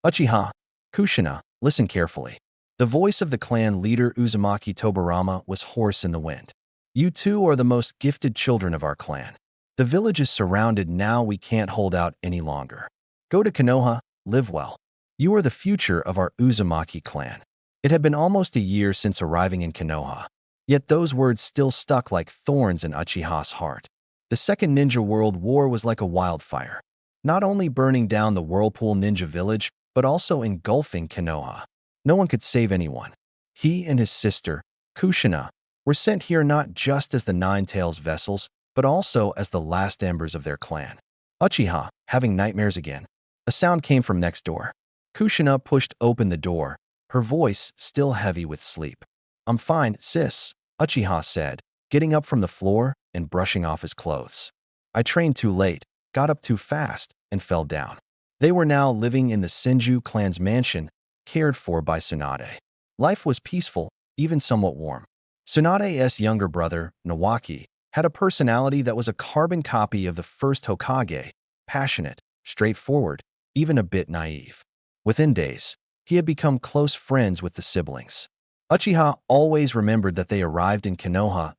Uchiha, Kushina, listen carefully. The voice of the clan leader Uzumaki Tobarama was hoarse in the wind. You two are the most gifted children of our clan. The village is surrounded now, we can't hold out any longer. Go to Konoha, live well. You are the future of our Uzumaki clan. It had been almost a year since arriving in Konoha, yet those words still stuck like thorns in Uchiha's heart. The Second Ninja World War was like a wildfire, not only burning down the Whirlpool Ninja Village, but also engulfing Konoha. No one could save anyone. He and his sister, Kushina, were sent here not just as the Nine-Tails vessels, but also as the last embers of their clan. Uchiha, having nightmares again. A sound came from next door. Kushina pushed open the door, her voice still heavy with sleep. I'm fine, sis, Uchiha said, getting up from the floor and brushing off his clothes. I trained too late, got up too fast, and fell down. They were now living in the Senju clan's mansion, cared for by Tsunade. Life was peaceful, even somewhat warm. Tsunade's younger brother, Nawaki, had a personality that was a carbon copy of the first Hokage, passionate, straightforward, even a bit naive. Within days, he had become close friends with the siblings. Uchiha always remembered that they arrived in Konoha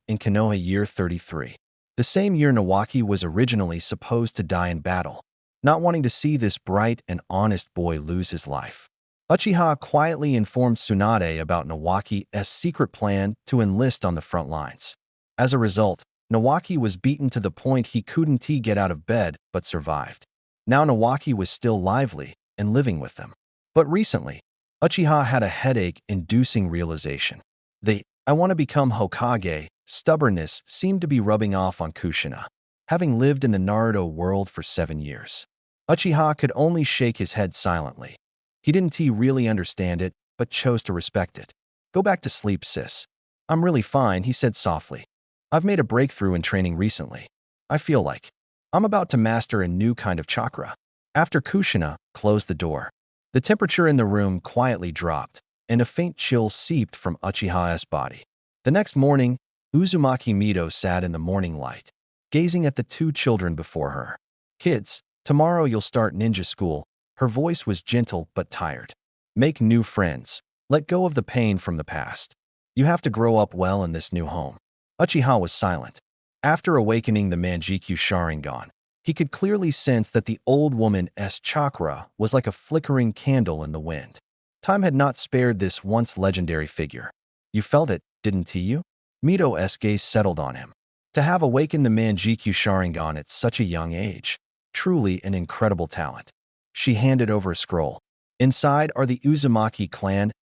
year 33. The same year Nawaki was originally supposed to die in battle, not wanting to see this bright and honest boy lose his life. Uchiha quietly informed Tsunade about Nawaki's secret plan to enlist on the front lines. As a result, Nawaki was beaten to the point he couldn't get out of bed but survived. Now Nawaki was still lively and living with them. But recently, Uchiha had a headache-inducing realization. The "I want to become Hokage" stubbornness seemed to be rubbing off on Kushina. Having lived in the Naruto world for 7 years, Uchiha could only shake his head silently. He didn't really understand it, but chose to respect it. Go back to sleep, sis. I'm really fine, he said softly. I've made a breakthrough in training recently. I feel like I'm about to master a new kind of chakra. After Kushina closed the door, the temperature in the room quietly dropped, and a faint chill seeped from Uchiha's body. The next morning, Uzumaki Mito sat in the morning light, gazing at the two children before her. Kids, tomorrow you'll start ninja school. Her voice was gentle but tired. Make new friends. Let go of the pain from the past. You have to grow up well in this new home. Uchiha was silent. After awakening the Manjikyu Sharingan, he could clearly sense that the old woman's chakra was like a flickering candle in the wind. Time had not spared this once legendary figure. You felt it, didn't you? Mito's gaze settled on him. To have awakened the Manjikyu Sharingan at such a young age, truly an incredible talent. She handed over a scroll. Inside are the Uzumaki clan's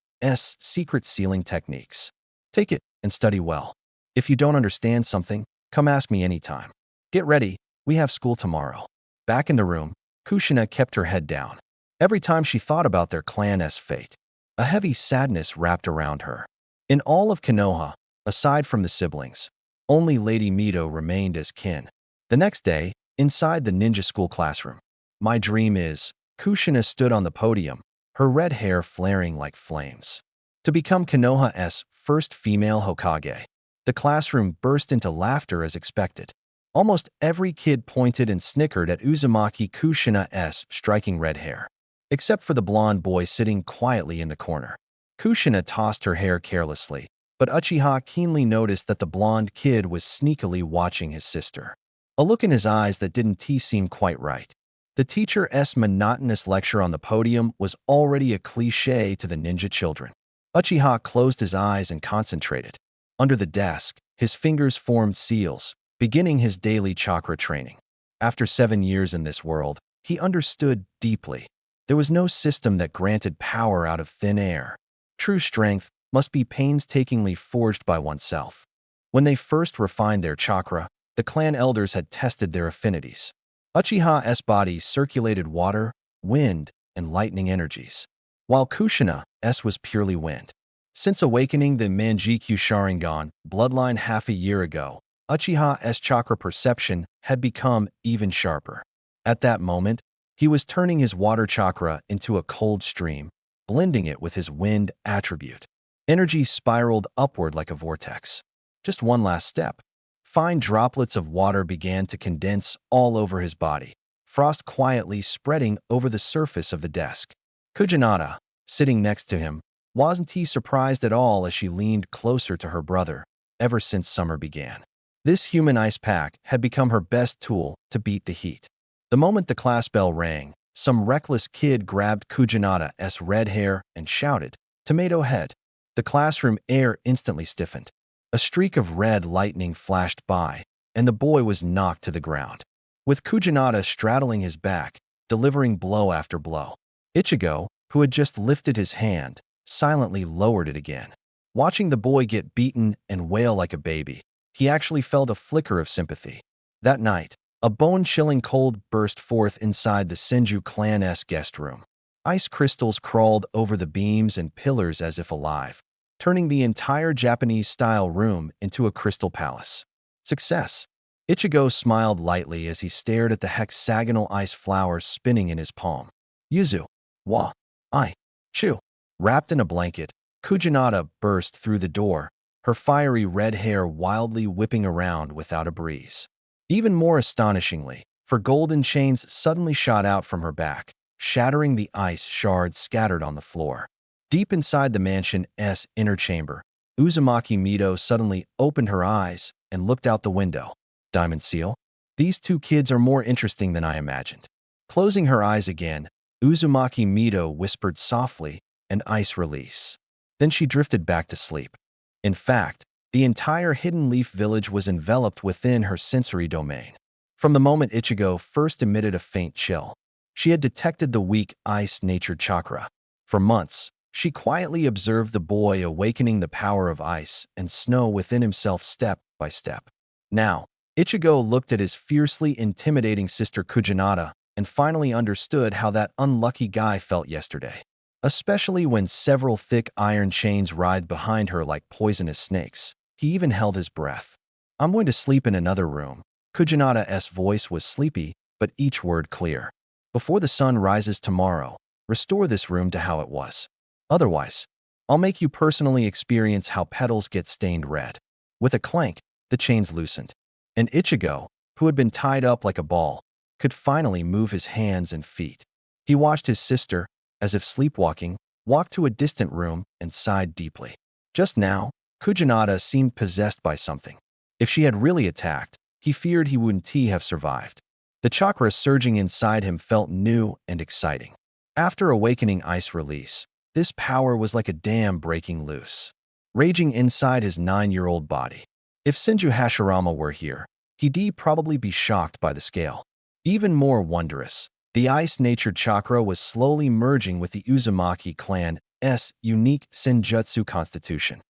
secret sealing techniques. Take it and study well. If you don't understand something, come ask me anytime. Get ready, we have school tomorrow. Back in the room, Kushina kept her head down. Every time she thought about their clan's fate, a heavy sadness wrapped around her. In all of Konoha, aside from the siblings, only Lady Mito remained as kin. The next day, inside the ninja school classroom, my dream is, Kushina stood on the podium, her red hair flaring like flames. To become Konoha's first female Hokage. The classroom burst into laughter as expected. Almost every kid pointed and snickered at Uzumaki Kushina's striking red hair, except for the blonde boy sitting quietly in the corner. Kushina tossed her hair carelessly, but Uchiha keenly noticed that the blonde kid was sneakily watching his sister. A look in his eyes that didn't seem quite right. The teacher's monotonous lecture on the podium was already a cliché to the ninja children. Uchiha closed his eyes and concentrated. Under the desk, his fingers formed seals, beginning his daily chakra training. After 7 years in this world, he understood deeply. There was no system that granted power out of thin air. True strength must be painstakingly forged by oneself. When they first refined their chakra, the clan elders had tested their affinities. Uchiha's body circulated water, wind, and lightning energies, while Kushina's was purely wind. Since awakening the Manjikyu Sharingan bloodline half a year ago, Uchiha's chakra perception had become even sharper. At that moment, he was turning his water chakra into a cold stream, blending it with his wind attribute. Energy spiraled upward like a vortex. Just one last step. Fine droplets of water began to condense all over his body, frost quietly spreading over the surface of the desk. Kujanada, sitting next to him, wasn't he surprised at all as she leaned closer to her brother ever since summer began. This human ice pack had become her best tool to beat the heat. The moment the class bell rang, some reckless kid grabbed Kujanada's red hair and shouted, "Tomato head!" The classroom air instantly stiffened. A streak of red lightning flashed by, and the boy was knocked to the ground, with Kujanada straddling his back, delivering blow after blow. Ichigo, who had just lifted his hand, silently lowered it again. Watching the boy get beaten and wail like a baby, he actually felt a flicker of sympathy. That night, a bone-chilling cold burst forth inside the Senju clan's guest room. Ice crystals crawled over the beams and pillars as if alive, turning the entire Japanese-style room into a crystal palace. Success! Ichigo smiled lightly as he stared at the hexagonal ice flowers spinning in his palm. Yuzu. Wa. I. Chu. Wrapped in a blanket, Kujanada burst through the door, her fiery red hair wildly whipping around without a breeze. Even more astonishingly, her golden chains suddenly shot out from her back, shattering the ice shards scattered on the floor. Deep inside the mansion's inner chamber, Uzumaki Mito suddenly opened her eyes and looked out the window. Diamond Seal? These two kids are more interesting than I imagined. Closing her eyes again, Uzumaki Mito whispered softly, "An ice release." Then she drifted back to sleep. In fact, the entire Hidden Leaf village was enveloped within her sensory domain. From the moment Ichigo first emitted a faint chill, she had detected the weak ice-natured chakra. For months, she quietly observed the boy awakening the power of ice and snow within himself step by step. Now, Ichigo looked at his fiercely intimidating sister Kujanada and finally understood how that unlucky guy felt yesterday. Especially when several thick iron chains writhed behind her like poisonous snakes. He even held his breath. "I'm going to sleep in another room." Kujanada's voice was sleepy, but each word clear. "Before the sun rises tomorrow, restore this room to how it was. Otherwise, I'll make you personally experience how petals get stained red." With a clank, the chains loosened, and Ichigo, who had been tied up like a ball, could finally move his hands and feet. He watched his sister, as if sleepwalking, walk to a distant room and sighed deeply. Just now, Kujanada seemed possessed by something. If she had really attacked, he feared he wouldn't have survived. The chakra surging inside him felt new and exciting. After awakening ice release, this power was like a dam breaking loose, raging inside his 9-year-old body. If Senju Hashirama were here, he'd probably be shocked by the scale. Even more wondrous, the ice-natured chakra was slowly merging with the Uzumaki clan's unique Senjutsu constitution.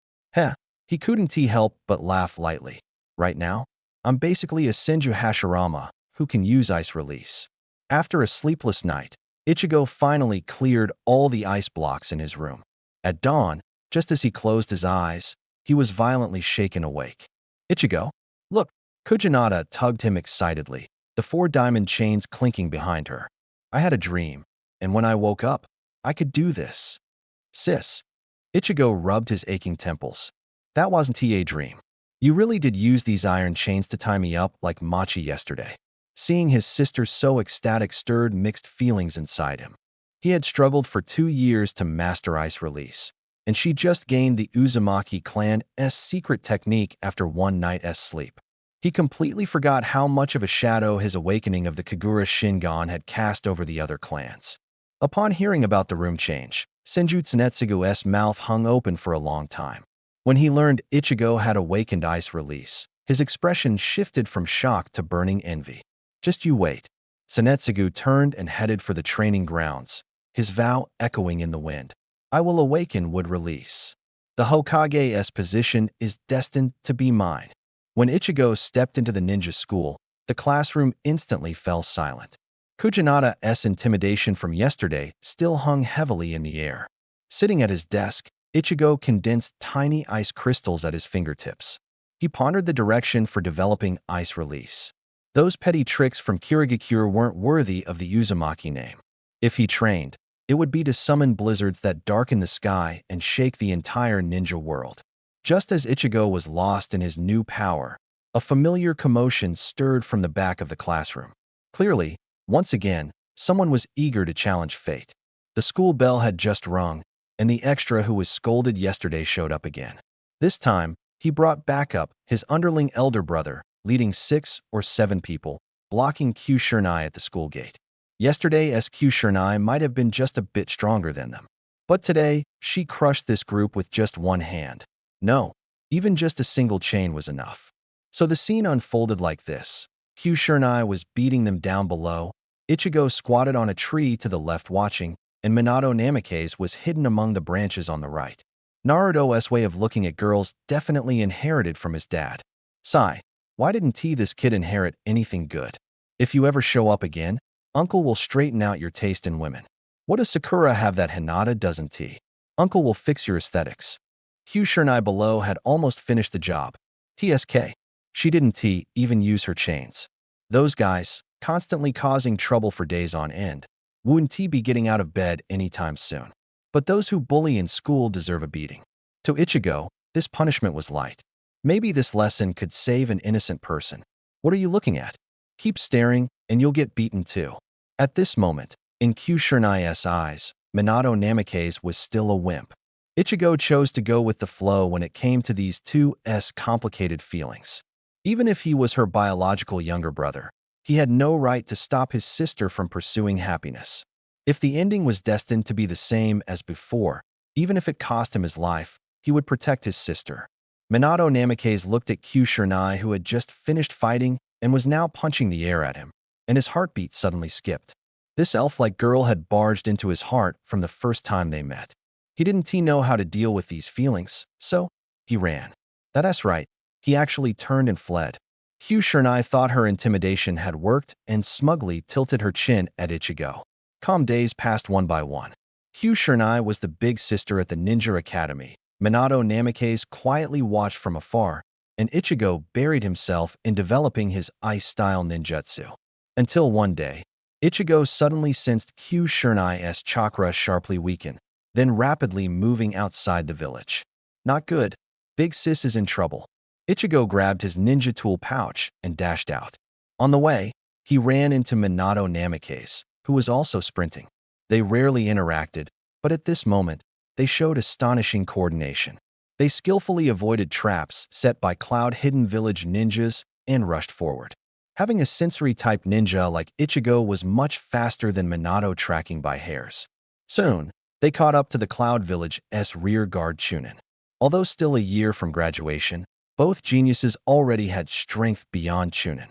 He couldn't help but laugh lightly. Right now, I'm basically a Senju Hashirama who can use ice release. After a sleepless night, Ichigo finally cleared all the ice blocks in his room. At dawn, just as he closed his eyes, he was violently shaken awake. "Ichigo, look!" Kujanada tugged him excitedly, the 4 diamond chains clinking behind her. "I had a dream, and when I woke up, I could do this." "Sis." Ichigo rubbed his aching temples. "That wasn't a dream. You really did use these iron chains to tie me up like Machi yesterday." Seeing his sister so ecstatic stirred mixed feelings inside him. He had struggled for 2 years to master ice release, and she just gained the Uzumaki clan's secret technique after one night's sleep. He completely forgot how much of a shadow his awakening of the Kagura Shingon had cast over the other clans. Upon hearing about the room change, Senju Tsunetsugu's mouth hung open for a long time. When he learned Ichigo had awakened ice release, his expression shifted from shock to burning envy. "Just you wait." Tsunetsugu turned and headed for the training grounds, his vow echoing in the wind. "I will awaken would release. The Hokage's position is destined to be mine." When Ichigo stepped into the ninja school, the classroom instantly fell silent. Kujanada's intimidation from yesterday still hung heavily in the air. Sitting at his desk, Ichigo condensed tiny ice crystals at his fingertips. He pondered the direction for developing ice release. Those petty tricks from Kirigakure weren't worthy of the Uzumaki name. If he trained, it would be to summon blizzards that darken the sky and shake the entire ninja world. Just as Ichigo was lost in his new power, a familiar commotion stirred from the back of the classroom. Clearly, once again, someone was eager to challenge fate. The school bell had just rung, and the extra who was scolded yesterday showed up again. This time, he brought backup his underling elder brother, leading 6 or 7 people, blocking Q Shernai at the school gate. Yesterday's Q Shernai might have been just a bit stronger than them. But today, she crushed this group with just one hand. No, even just a single chain was enough. So the scene unfolded like this. Q Shernai was beating them down below, Ichigo squatted on a tree to the left watching, and Minato Namikaze was hidden among the branches on the right. Naruto's way of looking at girls definitely inherited from his dad. Sigh, why didn't this kid inherit anything good? If you ever show up again, Uncle will straighten out your taste in women. What does Sakura have that Hinata doesn't? Uncle will fix your aesthetics. Q Shernai below had almost finished the job. TSK. She didn't even use her chains. Those guys, constantly causing trouble for days on end, wouldn't be getting out of bed anytime soon. But those who bully in school deserve a beating. To Ichigo, this punishment was light. Maybe this lesson could save an innocent person. What are you looking at? Keep staring, and you'll get beaten too. At this moment, in Q Shernai's eyes, Minato Namikaze was still a wimp. Ichigo chose to go with the flow when it came to these two's complicated feelings. Even if he was her biological younger brother, he had no right to stop his sister from pursuing happiness. If the ending was destined to be the same as before, even if it cost him his life, he would protect his sister. Minato Namikaze looked at Q Shernai, who had just finished fighting and was now punching the air at him, and his heartbeat suddenly skipped. This elf-like girl had barged into his heart from the first time they met. He didn't know how to deal with these feelings, so he ran. That's right, he actually turned and fled. Q Shernai thought her intimidation had worked and smugly tilted her chin at Ichigo. Calm days passed one by one. Q Shernai was the big sister at the ninja academy. Minato Namikaze quietly watched from afar, and Ichigo buried himself in developing his ice-style ninjutsu. Until one day, Ichigo suddenly sensed Q Shernai's chakra sharply weaken, then rapidly moving outside the village. Not good. Big sis is in trouble. Ichigo grabbed his ninja tool pouch and dashed out. On the way, he ran into Minato Namikaze, who was also sprinting. They rarely interacted, but at this moment, they showed astonishing coordination. They skillfully avoided traps set by cloud-hidden village ninjas and rushed forward. Having a sensory-type ninja like Ichigo was much faster than Minato tracking by hairs. Soon, they caught up to the Cloud Village's rear guard Chunin. Although still a year from graduation, both geniuses already had strength beyond Chunin.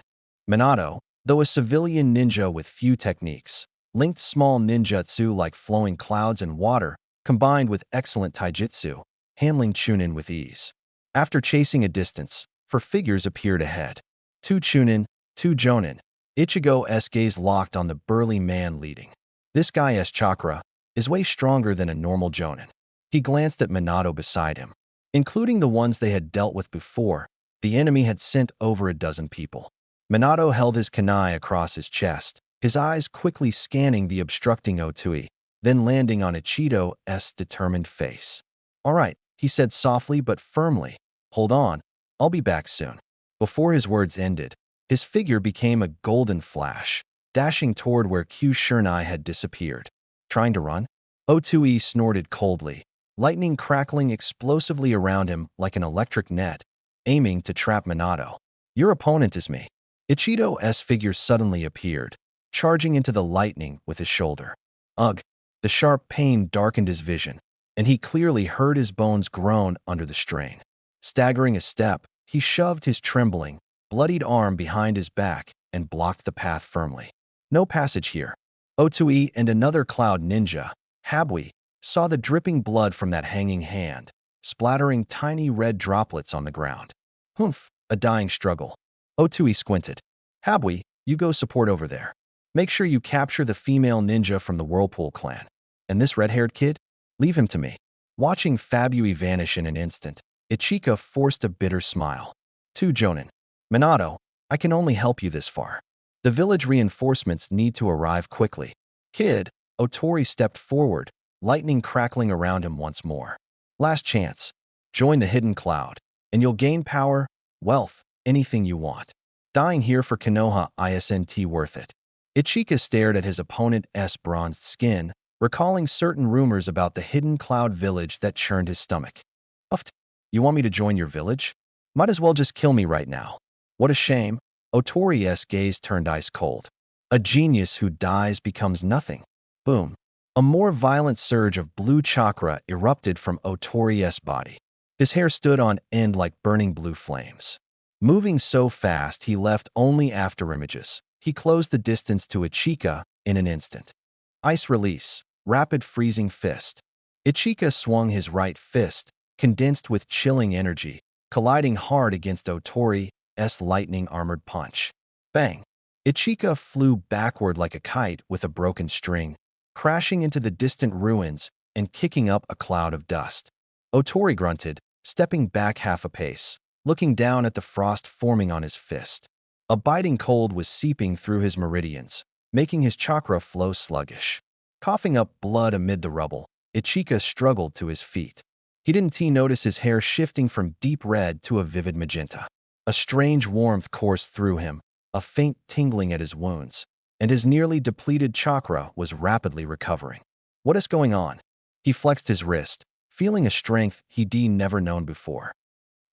Minato, though a civilian ninja with few techniques, linked small ninjutsu like flowing clouds and water, combined with excellent taijutsu, handling Chunin with ease. After chasing a distance, four figures appeared ahead. Two Chunin, two Jonin. Ichigo's gaze locked on the burly man leading. This guy's chakra is way stronger than a normal Jonin. He glanced at Minato beside him. Including the ones they had dealt with before, the enemy had sent over a dozen people. Minato held his kunai across his chest, his eyes quickly scanning the obstructing Otui, then landing on Ichido's determined face. "All right," he said softly but firmly. "Hold on, I'll be back soon." Before his words ended, his figure became a golden flash, dashing toward where Q Shernai had disappeared. Trying to run? Otui snorted coldly, lightning crackling explosively around him like an electric net, aiming to trap Minato. "Your opponent is me." Ichido's figure suddenly appeared, charging into the lightning with his shoulder. Ugh! The sharp pain darkened his vision, and he clearly heard his bones groan under the strain. Staggering a step, he shoved his trembling, bloodied arm behind his back and blocked the path firmly. No passage here. Otui and another cloud ninja, Habui, saw the dripping blood from that hanging hand, splattering tiny red droplets on the ground. Humph, a dying struggle. Otui squinted. "Habui, you go support over there. Make sure you capture the female ninja from the Whirlpool clan. And this red-haired kid? Leave him to me." Watching Fabui vanish in an instant, Ichika forced a bitter smile. "Two Jonin. Minato, I can only help you this far. The village reinforcements need to arrive quickly." "Kid," Otori stepped forward, lightning crackling around him once more. "Last chance. Join the hidden cloud, and you'll gain power, wealth, anything you want. Dying here for Konoha isn't worth it." Ichika stared at his opponent's bronzed skin, recalling certain rumors about the hidden cloud village that churned his stomach. Uft, you want me to join your village? Might as well just kill me right now. What a shame. Otori's gaze turned ice cold. A genius who dies becomes nothing. Boom. A more violent surge of blue chakra erupted from Otori's body. His hair stood on end like burning blue flames. Moving so fast he left only afterimages. He closed the distance to Ichika in an instant. Ice release. Rapid freezing fist. Ichika swung his right fist, condensed with chilling energy, colliding hard against Otori's lightning-armored punch. Bang! Ichika flew backward like a kite with a broken string, crashing into the distant ruins and kicking up a cloud of dust. Otori grunted, stepping back half a pace, looking down at the frost forming on his fist. A biting cold was seeping through his meridians, making his chakra flow sluggish. Coughing up blood amid the rubble, Ichika struggled to his feet. He didn't notice his hair shifting from deep red to a vivid magenta. A strange warmth coursed through him, a faint tingling at his wounds, and his nearly depleted chakra was rapidly recovering. What is going on? He flexed his wrist, feeling a strength he'd never known before.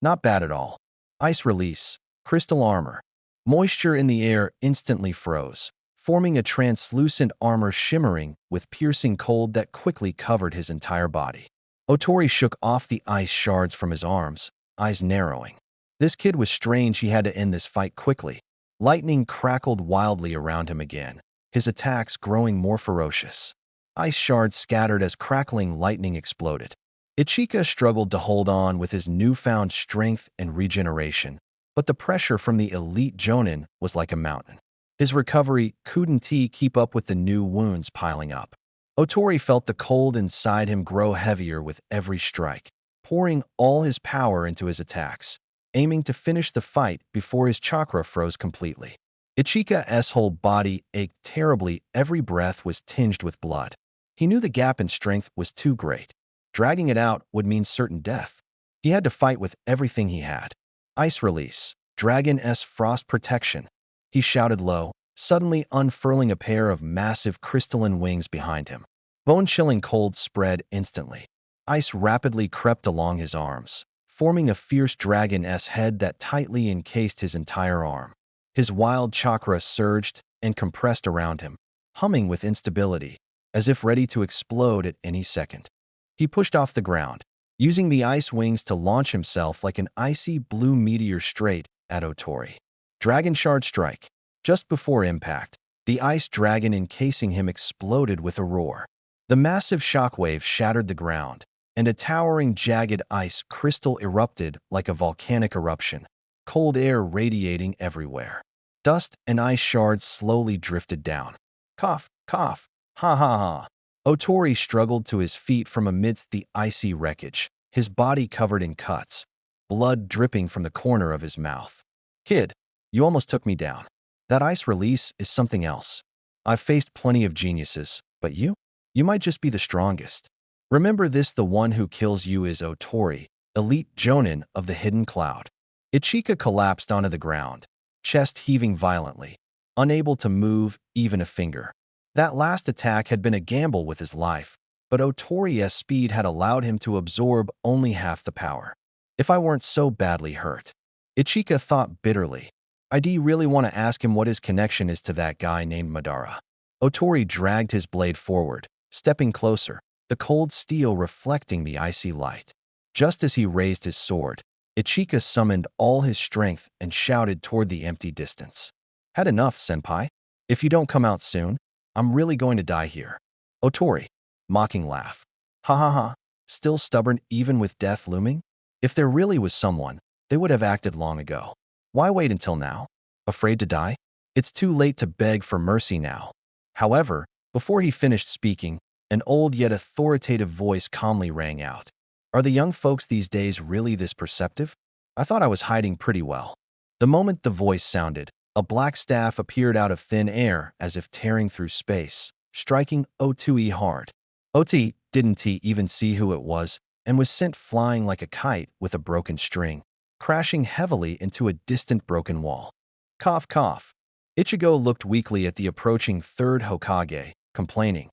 Not bad at all. Ice release, crystal armor. Moisture in the air instantly froze, forming a translucent armor shimmering with piercing cold that quickly covered his entire body. Otori shook off the ice shards from his arms, eyes narrowing. This kid was strange. He had to end this fight quickly. Lightning crackled wildly around him again, his attacks growing more ferocious. Ice shards scattered as crackling lightning exploded. Ichika struggled to hold on with his newfound strength and regeneration, but the pressure from the elite Jonin was like a mountain. His recovery couldn't keep up with the new wounds piling up. Otori felt the cold inside him grow heavier with every strike, pouring all his power into his attacks, aiming to finish the fight before his chakra froze completely. Ichika's whole body ached terribly. Every breath was tinged with blood. He knew the gap in strength was too great. Dragging it out would mean certain death. He had to fight with everything he had. Ice release. Dragon's frost protection. He shouted low, suddenly unfurling a pair of massive crystalline wings behind him. Bone-chilling cold spread instantly. Ice rapidly crept along his arms, forming a fierce dragon's head that tightly encased his entire arm. His wild chakra surged and compressed around him, humming with instability, as if ready to explode at any second. He pushed off the ground, using the ice wings to launch himself like an icy blue meteor straight at Otori. Dragon Shard Strike. Just before impact, the ice dragon encasing him exploded with a roar. The massive shockwave shattered the ground, and a towering jagged ice crystal erupted like a volcanic eruption, cold air radiating everywhere. Dust and ice shards slowly drifted down. Cough, cough, ha ha ha. Otori struggled to his feet from amidst the icy wreckage, his body covered in cuts, blood dripping from the corner of his mouth. Kid, you almost took me down. That ice release is something else. I've faced plenty of geniuses, but you? You might just be the strongest. Remember this: the one who kills you is Otori, elite Jonin of the hidden cloud. Ichika collapsed onto the ground, chest heaving violently, unable to move even a finger. That last attack had been a gamble with his life, but Otori's speed had allowed him to absorb only half the power. If I weren't so badly hurt. Ichika thought bitterly. I really want to ask him what his connection is to that guy named Madara. Otori dragged his blade forward, stepping closer, the cold steel reflecting the icy light. Just as he raised his sword, Ichika summoned all his strength and shouted toward the empty distance. Had enough, senpai. If you don't come out soon, I'm really going to die here. Otori. Mocking laugh. Ha ha ha. Still stubborn even with death looming? If there really was someone, they would have acted long ago. Why wait until now? Afraid to die? It's too late to beg for mercy now. However, before he finished speaking, an old yet authoritative voice calmly rang out. Are the young folks these days really this perceptive? I thought I was hiding pretty well. The moment the voice sounded, a black staff appeared out of thin air as if tearing through space, striking Otui hard. Oti didn't even see who it was and was sent flying like a kite with a broken string, crashing heavily into a distant broken wall. Cough, cough. Ichigo looked weakly at the approaching third Hokage, complaining.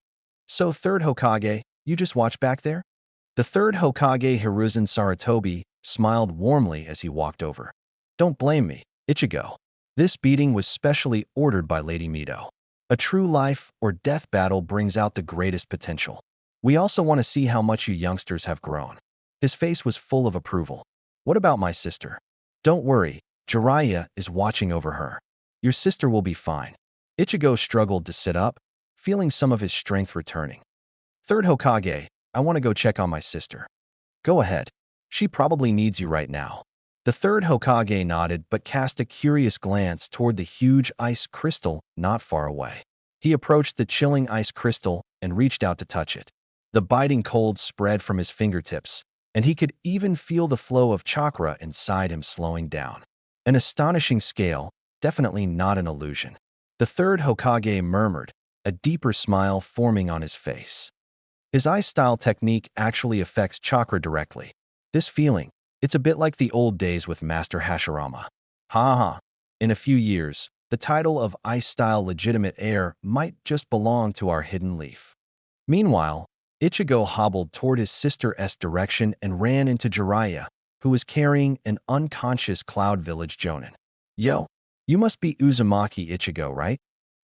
So third Hokage, you just watch back there? The third Hokage Hiruzen Sarutobi smiled warmly as he walked over. Don't blame me, Ichigo. This beating was specially ordered by Lady Mito. A true life or death battle brings out the greatest potential. We also want to see how much you youngsters have grown. His face was full of approval. What about my sister? Don't worry, Jiraiya is watching over her. Your sister will be fine. Ichigo struggled to sit up, feeling some of his strength returning. Third Hokage, I want to go check on my sister. Go ahead. She probably needs you right now. The third Hokage nodded but cast a curious glance toward the huge ice crystal not far away. He approached the chilling ice crystal and reached out to touch it. The biting cold spread from his fingertips, and he could even feel the flow of chakra inside him slowing down. An astonishing scale, definitely not an illusion. The third Hokage murmured, a deeper smile forming on his face. His ice-style technique actually affects chakra directly. This feeling, it's a bit like the old days with Master Hashirama. Ha ha. In a few years, the title of ice-style legitimate heir might just belong to our hidden leaf. Meanwhile, Ichigo hobbled toward his sister's direction and ran into Jiraiya, who was carrying an unconscious Cloud Village Jonin. Yo, you must be Uzumaki Ichigo, right?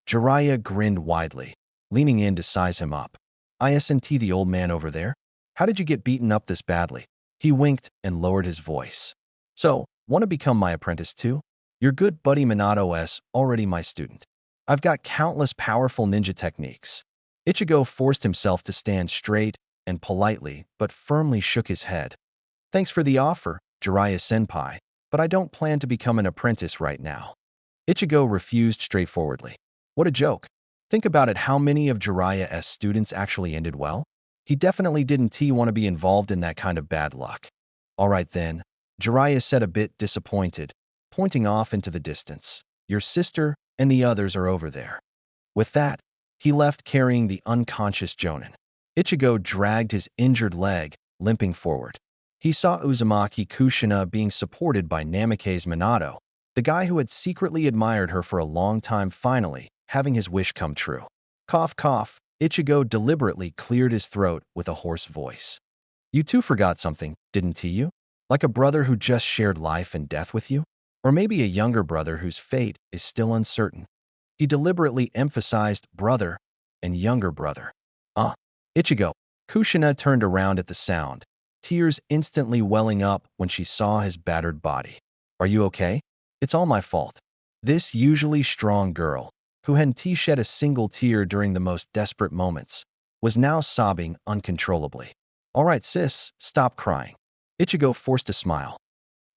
Jiraiya grinned widely, leaning in to size him up. Isn't the old man over there? How did you get beaten up this badly? He winked and lowered his voice. So, want to become my apprentice too? Your good buddy Minato's already my student. I've got countless powerful ninja techniques. Ichigo forced himself to stand straight and politely but firmly shook his head. Thanks for the offer, Jiraiya-senpai, but I don't plan to become an apprentice right now. Ichigo refused straightforwardly. What a joke. Think about it, how many of Jiraiya's students actually ended well? He definitely didn't want to be involved in that kind of bad luck. All right then, Jiraiya said, a bit disappointed, pointing off into the distance. Your sister and the others are over there. With that, he left carrying the unconscious Jonin. Ichigo dragged his injured leg, limping forward. He saw Uzumaki Kushina being supported by Namake's Minato, the guy who had secretly admired her for a long time, finally having his wish come true. Cough, cough. Ichigo deliberately cleared his throat with a hoarse voice. You two forgot something, didn't you? Like a brother who just shared life and death with you? Or maybe a younger brother whose fate is still uncertain. He deliberately emphasized brother and younger brother. Ichigo. Kushina turned around at the sound, tears instantly welling up when she saw his battered body. Are you okay? It's all my fault. This usually strong girl, who hadn't shed a single tear during the most desperate moments, was now sobbing uncontrollably. All right, sis, stop crying. Ichigo forced a smile.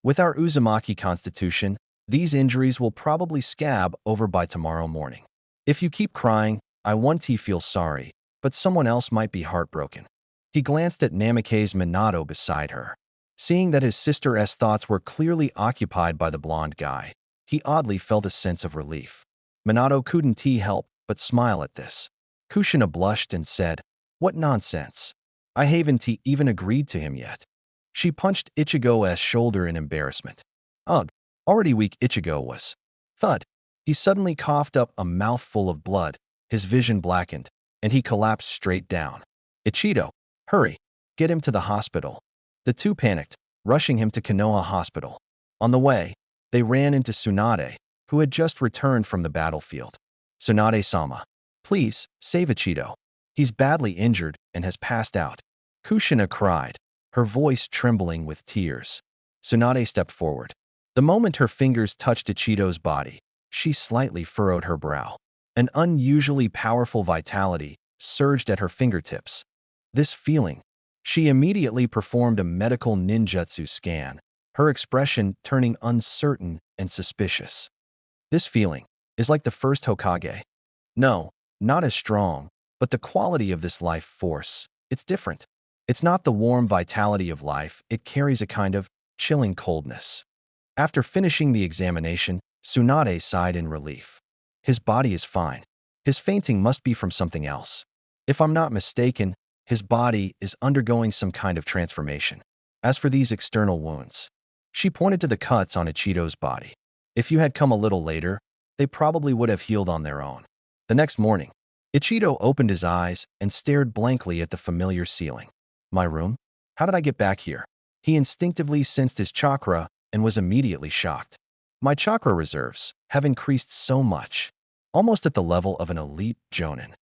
With our Uzumaki constitution, these injuries will probably scab over by tomorrow morning. If you keep crying, I want to feel sorry, but someone else might be heartbroken. He glanced at Namake's Minato beside her. Seeing that his sister's thoughts were clearly occupied by the blonde guy, he oddly felt a sense of relief. Minato couldn't help but smile at this. Kushina blushed and said, What nonsense. I haven't even agreed to him yet. She punched Ichigo's shoulder in embarrassment. Ugh, already weak Ichigo was. Thud. He suddenly coughed up a mouthful of blood, his vision blackened, and he collapsed straight down. Ichido, hurry, get him to the hospital. The two panicked, rushing him to Konoha Hospital. On the way, they ran into Tsunade, who had just returned from the battlefield. Tsunade-sama, please, save Ichido. He's badly injured and has passed out. Kushina cried, her voice trembling with tears. Tsunade stepped forward. The moment her fingers touched Ichido's body, she slightly furrowed her brow. An unusually powerful vitality surged at her fingertips. This feeling, she immediately performed a medical ninjutsu scan, her expression turning uncertain and suspicious. This feeling is like the first Hokage. No, not as strong, but the quality of this life force, it's different. It's not the warm vitality of life, it carries a kind of chilling coldness. After finishing the examination, Tsunade sighed in relief. His body is fine. His fainting must be from something else. If I'm not mistaken, his body is undergoing some kind of transformation. As for these external wounds, she pointed to the cuts on Ichido's body. If you had come a little later, they probably would have healed on their own. The next morning, Ichido opened his eyes and stared blankly at the familiar ceiling. My room? How did I get back here? He instinctively sensed his chakra and was immediately shocked. My chakra reserves have increased so much, almost at the level of an elite jonin.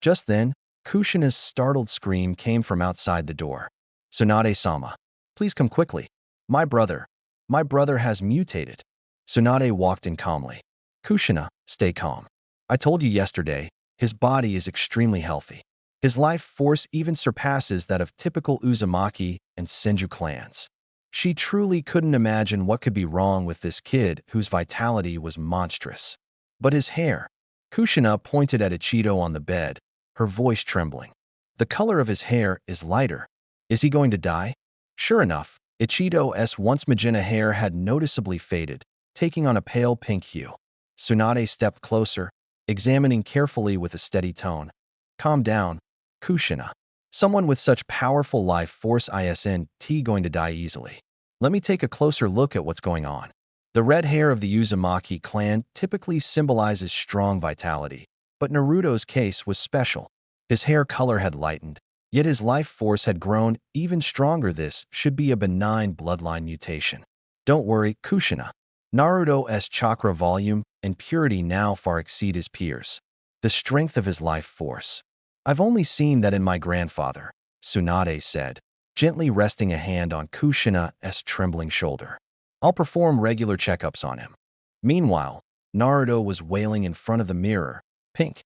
Just then, Kushina's startled scream came from outside the door. Tsunade-sama, please come quickly. My brother has mutated. Tsunade walked in calmly. Kushina, stay calm. I told you yesterday, his body is extremely healthy. His life force even surpasses that of typical Uzumaki and Senju clans. She truly couldn't imagine what could be wrong with this kid whose vitality was monstrous. But his hair. Kushina pointed at Ichido on the bed, her voice trembling. The color of his hair is lighter. Is he going to die? Sure enough, Ichido's once magenta hair had noticeably faded, taking on a pale pink hue. Tsunade stepped closer, examining carefully with a steady tone. Calm down, Kushina. Someone with such powerful life force isn't going to die easily. Let me take a closer look at what's going on. The red hair of the Uzumaki clan typically symbolizes strong vitality, but Naruto's case was special. His hair color had lightened, yet his life force had grown even stronger. This should be a benign bloodline mutation. Don't worry, Kushina. Naruto's chakra volume and purity now far exceed his peers. The strength of his life force. I've only seen that in my grandfather, Tsunade said, gently resting a hand on Kushina's trembling shoulder. I'll perform regular checkups on him. Meanwhile, Naruto was wailing in front of the mirror. Pink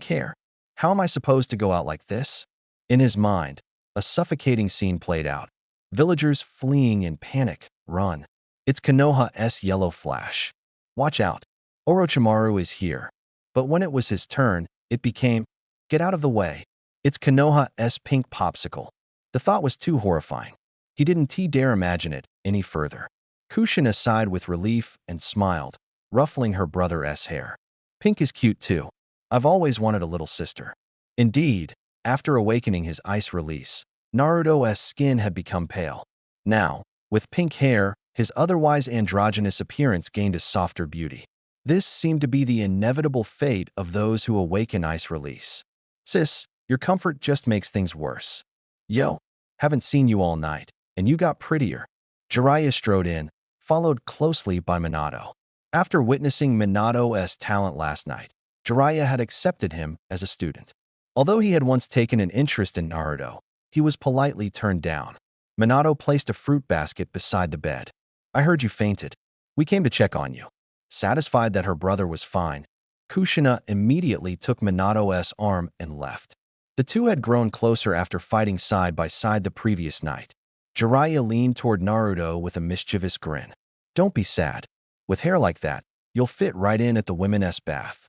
hair. How am I supposed to go out like this? In his mind, a suffocating scene played out. Villagers fleeing in panic. Run. It's Konoha's yellow flash. Watch out. Orochimaru is here. But when it was his turn, it became, get out of the way. It's Konoha's pink popsicle. The thought was too horrifying. He didn't dare imagine it any further. Kushina sighed with relief and smiled, ruffling her brother's hair. Pink is cute too. I've always wanted a little sister. Indeed, after awakening his ice release, Naruto's skin had become pale. Now, with pink hair, his otherwise androgynous appearance gained a softer beauty. This seemed to be the inevitable fate of those who awaken ice release. Sis, your comfort just makes things worse. Yo, haven't seen you all night, and you got prettier. Jiraiya strode in, followed closely by Minato. After witnessing Minato's talent last night, Jiraiya had accepted him as a student. Although he had once taken an interest in Naruto, he was politely turned down. Minato placed a fruit basket beside the bed. I heard you fainted. We came to check on you. Satisfied that her brother was fine, Kushina immediately took Minato's arm and left. The two had grown closer after fighting side by side the previous night. Jiraiya leaned toward Naruto with a mischievous grin. Don't be sad. With hair like that, you'll fit right in at the women's bath.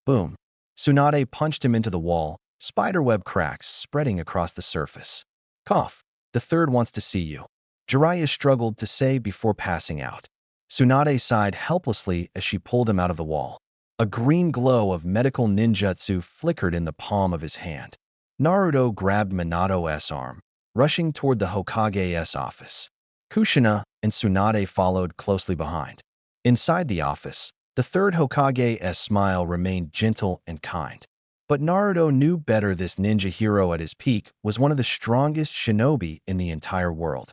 Boom. Tsunade punched him into the wall, spiderweb cracks spreading across the surface. Cough. The third wants to see you. Jiraiya struggled to say before passing out. Tsunade sighed helplessly as she pulled him out of the wall. A green glow of medical ninjutsu flickered in the palm of his hand. Naruto grabbed Minato's arm, rushing toward the Hokage's office. Kushina and Tsunade followed closely behind. Inside the office, the third Hokage's smile remained gentle and kind. But Naruto knew better. This ninja hero at his peak was one of the strongest shinobi in the entire world.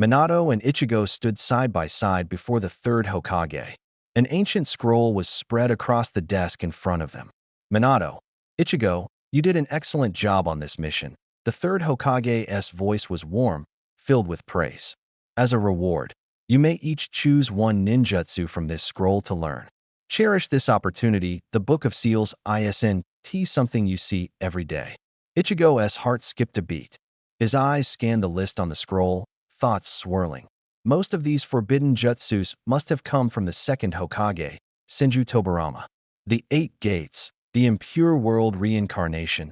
Minato and Ichigo stood side by side before the third Hokage. An ancient scroll was spread across the desk in front of them. Minato, Ichigo, you did an excellent job on this mission. The third Hokage's voice was warm, filled with praise. As a reward, you may each choose one ninjutsu from this scroll to learn. Cherish this opportunity. The Book of Seals isn't something you see every day. Ichigo's heart skipped a beat. His eyes scanned the list on the scroll, thoughts swirling. Most of these forbidden jutsus must have come from the second Hokage, Senju Tobirama. The 8 Gates, the impure world reincarnation.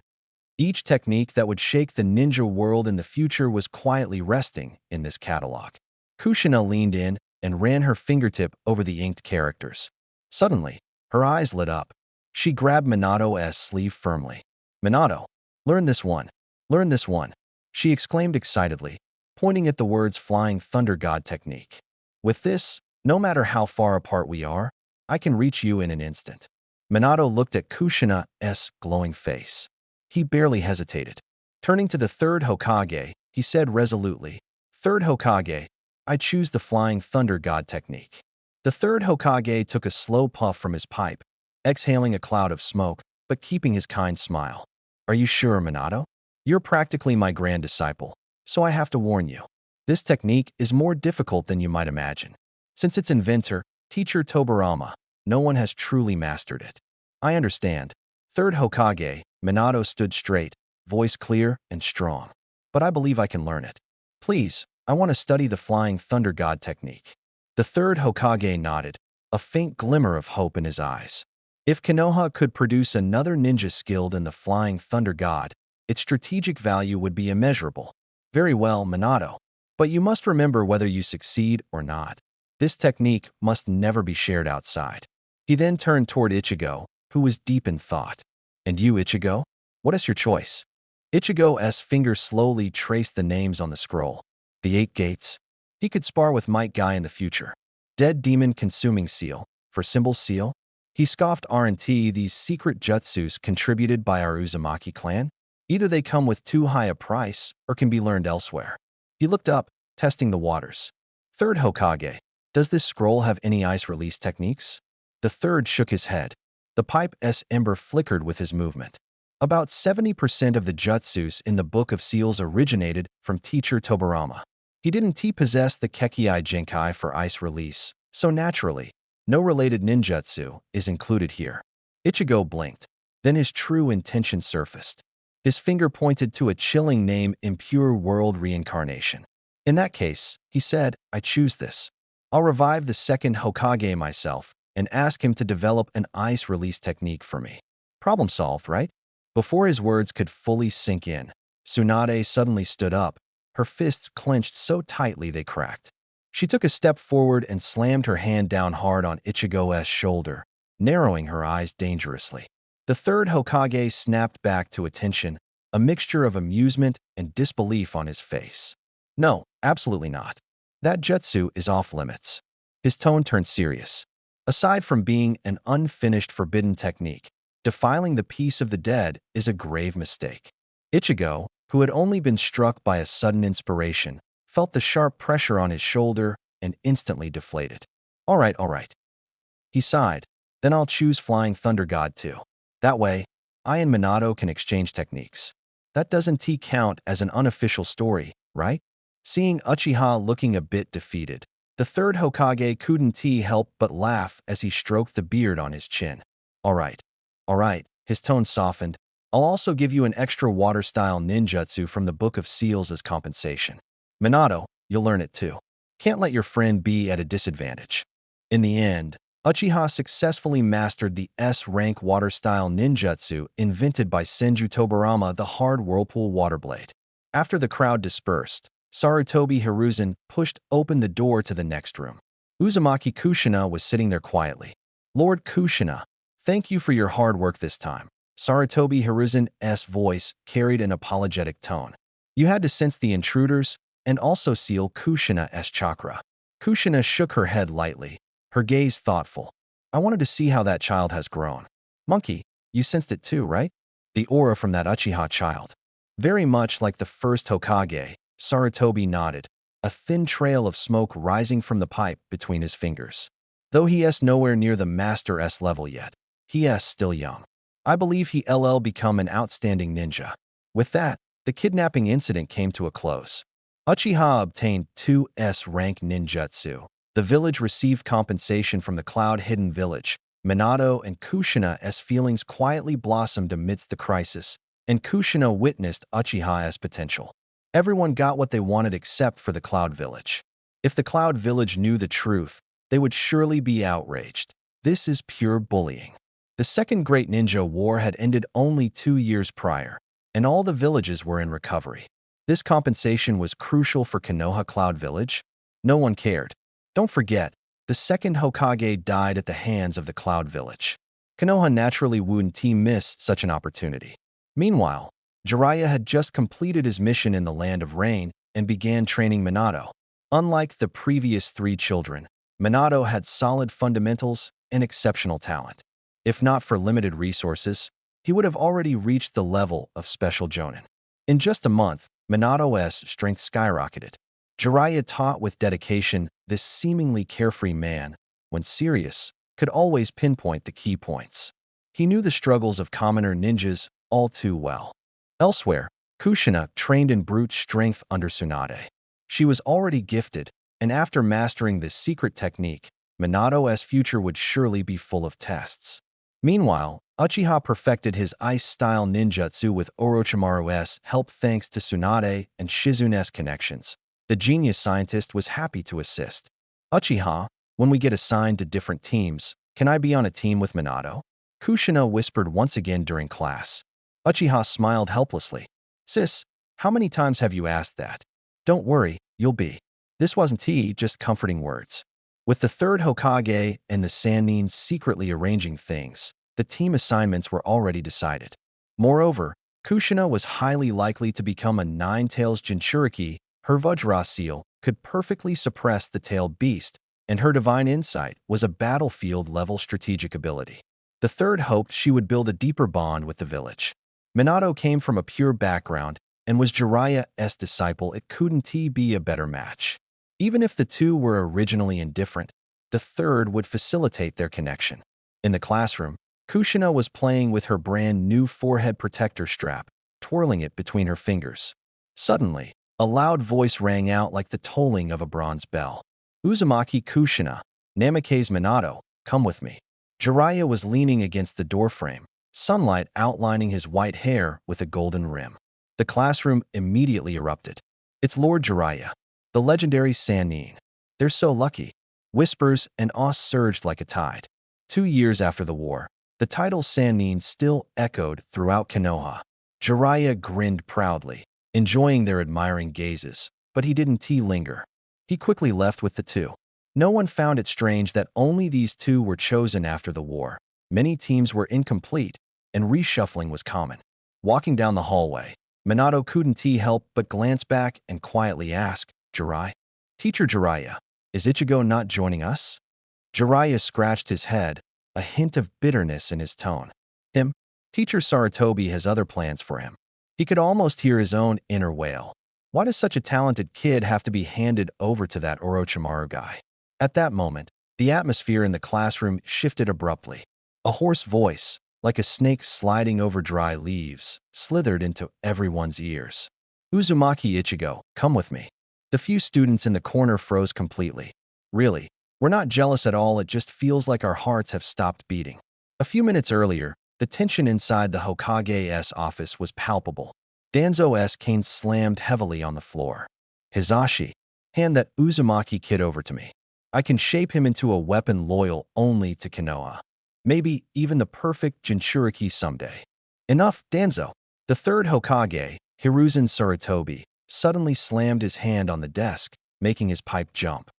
Each technique that would shake the ninja world in the future was quietly resting in this catalog. Kushina leaned in and ran her fingertip over the inked characters. Suddenly, her eyes lit up. She grabbed Minato's sleeve firmly. Minato, learn this one. Learn this one, she exclaimed excitedly, pointing at the words Flying Thunder God technique. With this, no matter how far apart we are, I can reach you in an instant. Minato looked at Kushina's glowing face. He barely hesitated. Turning to the third Hokage, he said resolutely, "Third Hokage, I choose the Flying Thunder God technique." The third Hokage took a slow puff from his pipe, exhaling a cloud of smoke, but keeping his kind smile. "Are you sure, Minato? You're practically my grand disciple, so I have to warn you. This technique is more difficult than you might imagine. Since its inventor, Teacher Tobarama, no one has truly mastered it." "I understand." Third Hokage, Minato stood straight, voice clear and strong. "But I believe I can learn it. Please, I want to study the Flying Thunder God technique." The third Hokage nodded, a faint glimmer of hope in his eyes. If Konoha could produce another ninja skilled in the Flying Thunder God, its strategic value would be immeasurable. "Very well, Minato. But you must remember whether you succeed or not. This technique must never be shared outside." He then turned toward Ichigo, who was deep in thought. "And you, Ichigo? What is your choice?" Ichigo's fingers slowly traced the names on the scroll. "The 8 gates." He could spar with Might Guy in the future. "Dead Demon Consuming Seal." For symbol seal? He scoffed. "Aren't these secret jutsus contributed by our Uzumaki clan? Either they come with too high a price or can be learned elsewhere." He looked up, testing the waters. "Third Hokage, does this scroll have any ice release techniques?" The third shook his head. The pipe's ember flickered with his movement. "About 70% of the jutsus in the Book of Seals originated from Teacher Tobarama. He didn't possess the Kekkei Genkai for ice release, so naturally, no related ninjutsu is included here." Ichigo blinked. Then his true intention surfaced. His finger pointed to a chilling name: Impure World Reincarnation. "In that case," he said, "I choose this. I'll revive the second Hokage myself and ask him to develop an ice release technique for me." Problem solved, right? Before his words could fully sink in, Tsunade suddenly stood up, her fists clenched so tightly they cracked. She took a step forward and slammed her hand down hard on Ichigo's shoulder, narrowing her eyes dangerously. The third Hokage snapped back to attention, a mixture of amusement and disbelief on his face. "No, absolutely not. That jutsu is off limits." His tone turned serious. "Aside from being an unfinished forbidden technique, defiling the peace of the dead is a grave mistake." Ichigo, who had only been struck by a sudden inspiration, felt the sharp pressure on his shoulder and instantly deflated. All right. He sighed. "Then I'll choose Flying Thunder God too. That way, I and Minato can exchange techniques." "That doesn't count as an unofficial story, right?" Seeing Uchiha looking a bit defeated, the third Hokage couldn't help but laugh as he stroked the beard on his chin. All right. His tone softened. "I'll also give you an extra water-style ninjutsu from the Book of Seals as compensation. Minato, you'll learn it too. Can't let your friend be at a disadvantage." In the end, Uchiha successfully mastered the S-rank water-style ninjutsu invented by Senju Tobarama, the Hard Whirlpool Waterblade. After the crowd dispersed, Sarutobi Hiruzen pushed open the door to the next room. Uzumaki Kushina was sitting there quietly. "Lord Kushina, thank you for your hard work this time." Sarutobi Hiruzen's voice carried an apologetic tone. "You had to sense the intruders and also seal Kushina's chakra." Kushina shook her head lightly, her gaze thoughtful. "I wanted to see how that child has grown." "Monkey, you sensed it too, right? The aura from that Uchiha child." "Very much like the first Hokage," Sarutobi nodded, a thin trail of smoke rising from the pipe between his fingers. "Though he's nowhere near the Master-S level yet. He's still young. I believe he'll become an outstanding ninja." With that, the kidnapping incident came to a close. Uchiha obtained 2 S-rank ninjutsu. The village received compensation from the Cloud-Hidden Village. Minato and Kushina's feelings quietly blossomed amidst the crisis, and Kushina witnessed Uchiha's potential. Everyone got what they wanted except for the Cloud Village. If the Cloud Village knew the truth, they would surely be outraged. This is pure bullying. The Second Great Ninja War had ended only 2 years prior, and all the villages were in recovery. This compensation was crucial for Konoha Cloud Village. No one cared. Don't forget, the second Hokage died at the hands of the Cloud Village. Konoha naturally wouldn't miss such an opportunity. Meanwhile, Jiraiya had just completed his mission in the Land of Rain and began training Minato. Unlike the previous 3 children, Minato had solid fundamentals and exceptional talent. If not for limited resources, he would have already reached the level of Special Jonin. In just a month, Minato's strength skyrocketed. Jiraiya taught with dedication this seemingly carefree man, when serious, could always pinpoint the key points. He knew the struggles of commoner ninjas all too well. Elsewhere, Kushina trained in brute strength under Tsunade. She was already gifted, and after mastering this secret technique, Minato's future would surely be full of tests. Meanwhile, Uchiha perfected his ice-style ninjutsu with Orochimaru's help thanks to Tsunade and Shizune's connections. The genius scientist was happy to assist. Uchiha, when we get assigned to different teams, can I be on a team with Minato? Kushina whispered once again during class. Uchiha smiled helplessly. Sis, how many times have you asked that? Don't worry, you'll be. This wasn't just comforting words. With the third Hokage and the Sannin secretly arranging things, the team assignments were already decided. Moreover, Kushina was highly likely to become a nine-tails Jinchuriki. Her Vajra seal could perfectly suppress the tailed beast, and her divine insight was a battlefield-level strategic ability. The third hoped she would build a deeper bond with the village. Minato came from a pure background and was Jiraiya's disciple. It couldn't be a better match. Even if the two were originally indifferent, the third would facilitate their connection. In the classroom, Kushina was playing with her brand new forehead protector strap, twirling it between her fingers. Suddenly, a loud voice rang out like the tolling of a bronze bell. Uzumaki Kushina, Namikaze Minato, come with me. Jiraiya was leaning against the doorframe, sunlight outlining his white hair with a golden rim. The classroom immediately erupted. It's Lord Jiraiya, the legendary Sannin. They're so lucky. Whispers and awe surged like a tide. 2 years after the war, the title Sannin still echoed throughout Konoha. Jiraiya grinned proudly, enjoying their admiring gazes, but he didn't linger. He quickly left with the two. No one found it strange that only these two were chosen after the war. Many teams were incomplete, and reshuffling was common. Walking down the hallway, Minato couldn't help but glance back and quietly ask, Teacher Jiraiya, is Ichigo not joining us? Jiraiya scratched his head, a hint of bitterness in his tone. Teacher Sarutobi has other plans for him. He could almost hear his own inner wail. Why does such a talented kid have to be handed over to that Orochimaru guy? At that moment, the atmosphere in the classroom shifted abruptly. A hoarse voice, like a snake sliding over dry leaves, slithered into everyone's ears. Uzumaki Ichigo, come with me. The few students in the corner froze completely. Really, we're not jealous at all, it just feels like our hearts have stopped beating. A few minutes earlier, the tension inside the Hokage's office was palpable. Danzo's cane slammed heavily on the floor. Hizashi, hand that Uzumaki kid over to me. I can shape him into a weapon loyal only to Konoha. Maybe even the perfect Jinchuriki someday. Enough, Danzo. The third Hokage, Hiruzen Sarutobi, suddenly slammed his hand on the desk, making his pipe jump.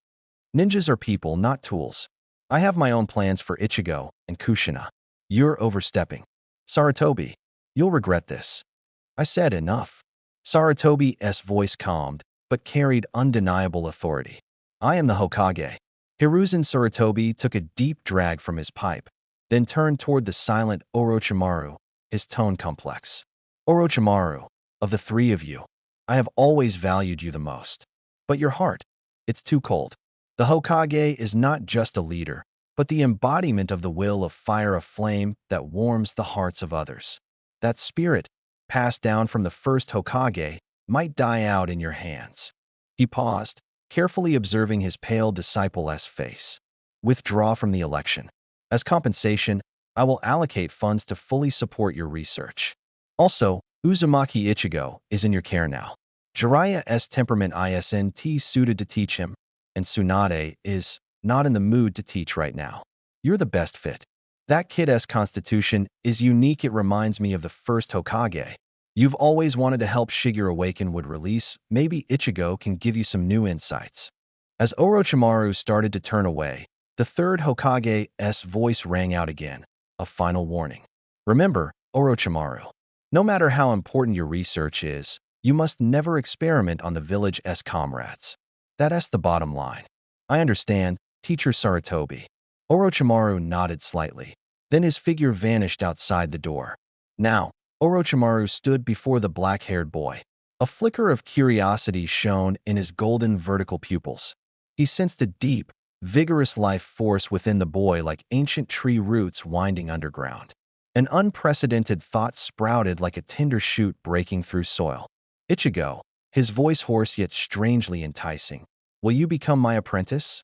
Ninjas are people, not tools. I have my own plans for Ichigo and Kushina. You're overstepping. Sarutobi, you'll regret this. I said enough. Sarutobi's voice calmed, but carried undeniable authority. I am the Hokage. Hiruzen Sarutobi took a deep drag from his pipe, then turned toward the silent Orochimaru, his tone complex. Orochimaru, of the three of you, I have always valued you the most. But your heart, it's too cold. The Hokage is not just a leader, but the embodiment of the will of fire, a flame that warms the hearts of others. That spirit, passed down from the first Hokage, might die out in your hands. He paused, carefully observing his pale disciple's face. Withdraw from the election. As compensation, I will allocate funds to fully support your research. Also, Uzumaki Ichigo is in your care now. Jiraiya's temperament isn't suited to teach him, and Tsunade is not in the mood to teach right now. You're the best fit. That kid's constitution is unique. It reminds me of the first Hokage. You've always wanted to help Shigeru Awaken would release. Maybe Ichigo can give you some new insights. As Orochimaru started to turn away, the third Hokage's voice rang out again, a final warning. Remember, Orochimaru, no matter how important your research is, you must never experiment on the village's comrades. That's the bottom line. I understand, Teacher Sarutobi. Orochimaru nodded slightly. Then his figure vanished outside the door. Now, Orochimaru stood before the black-haired boy. A flicker of curiosity shone in his golden vertical pupils. He sensed a deep, vigorous life force within the boy like ancient tree roots winding underground. An unprecedented thought sprouted like a tender shoot breaking through soil. Ichigo, his voice hoarse yet strangely enticing. Will you become my apprentice?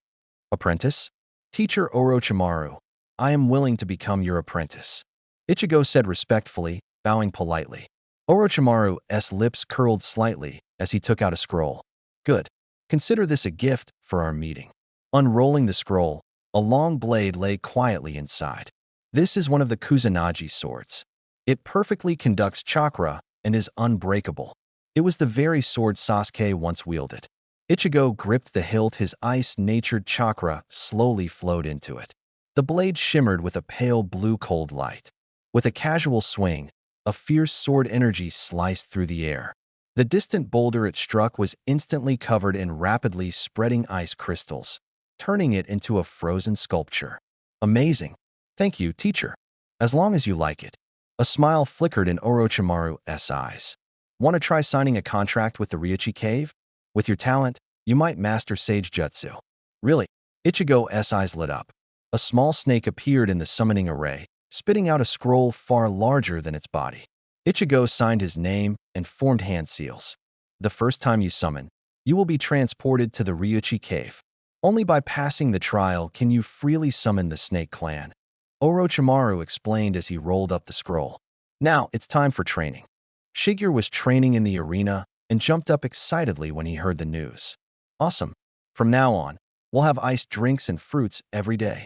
Apprentice? Teacher Orochimaru, I am willing to become your apprentice. Ichigo said respectfully, bowing politely. Orochimaru's lips curled slightly as he took out a scroll. Good. Consider this a gift for our meeting. Unrolling the scroll, a long blade lay quietly inside. This is one of the Kusanagi swords. It perfectly conducts chakra and is unbreakable. It was the very sword Sasuke once wielded. Ichigo gripped the hilt. His ice-natured chakra slowly flowed into it. The blade shimmered with a pale blue cold light. With a casual swing, a fierce sword energy sliced through the air. The distant boulder it struck was instantly covered in rapidly spreading ice crystals, turning it into a frozen sculpture. Amazing. Thank you, teacher. As long as you like it. A smile flickered in Orochimaru's eyes. Want to try signing a contract with the Ryuchi Cave? With your talent, you might master Sage Jutsu. Really? Ichigo's eyes lit up. A small snake appeared in the summoning array, spitting out a scroll far larger than its body. Ichigo signed his name and formed hand seals. The first time you summon, you will be transported to the Ryuchi Cave. Only by passing the trial can you freely summon the Snake Clan. Orochimaru explained as he rolled up the scroll. Now it's time for training. Shigeru was training in the arena and jumped up excitedly when he heard the news. Awesome. From now on, we'll have iced drinks and fruits every day.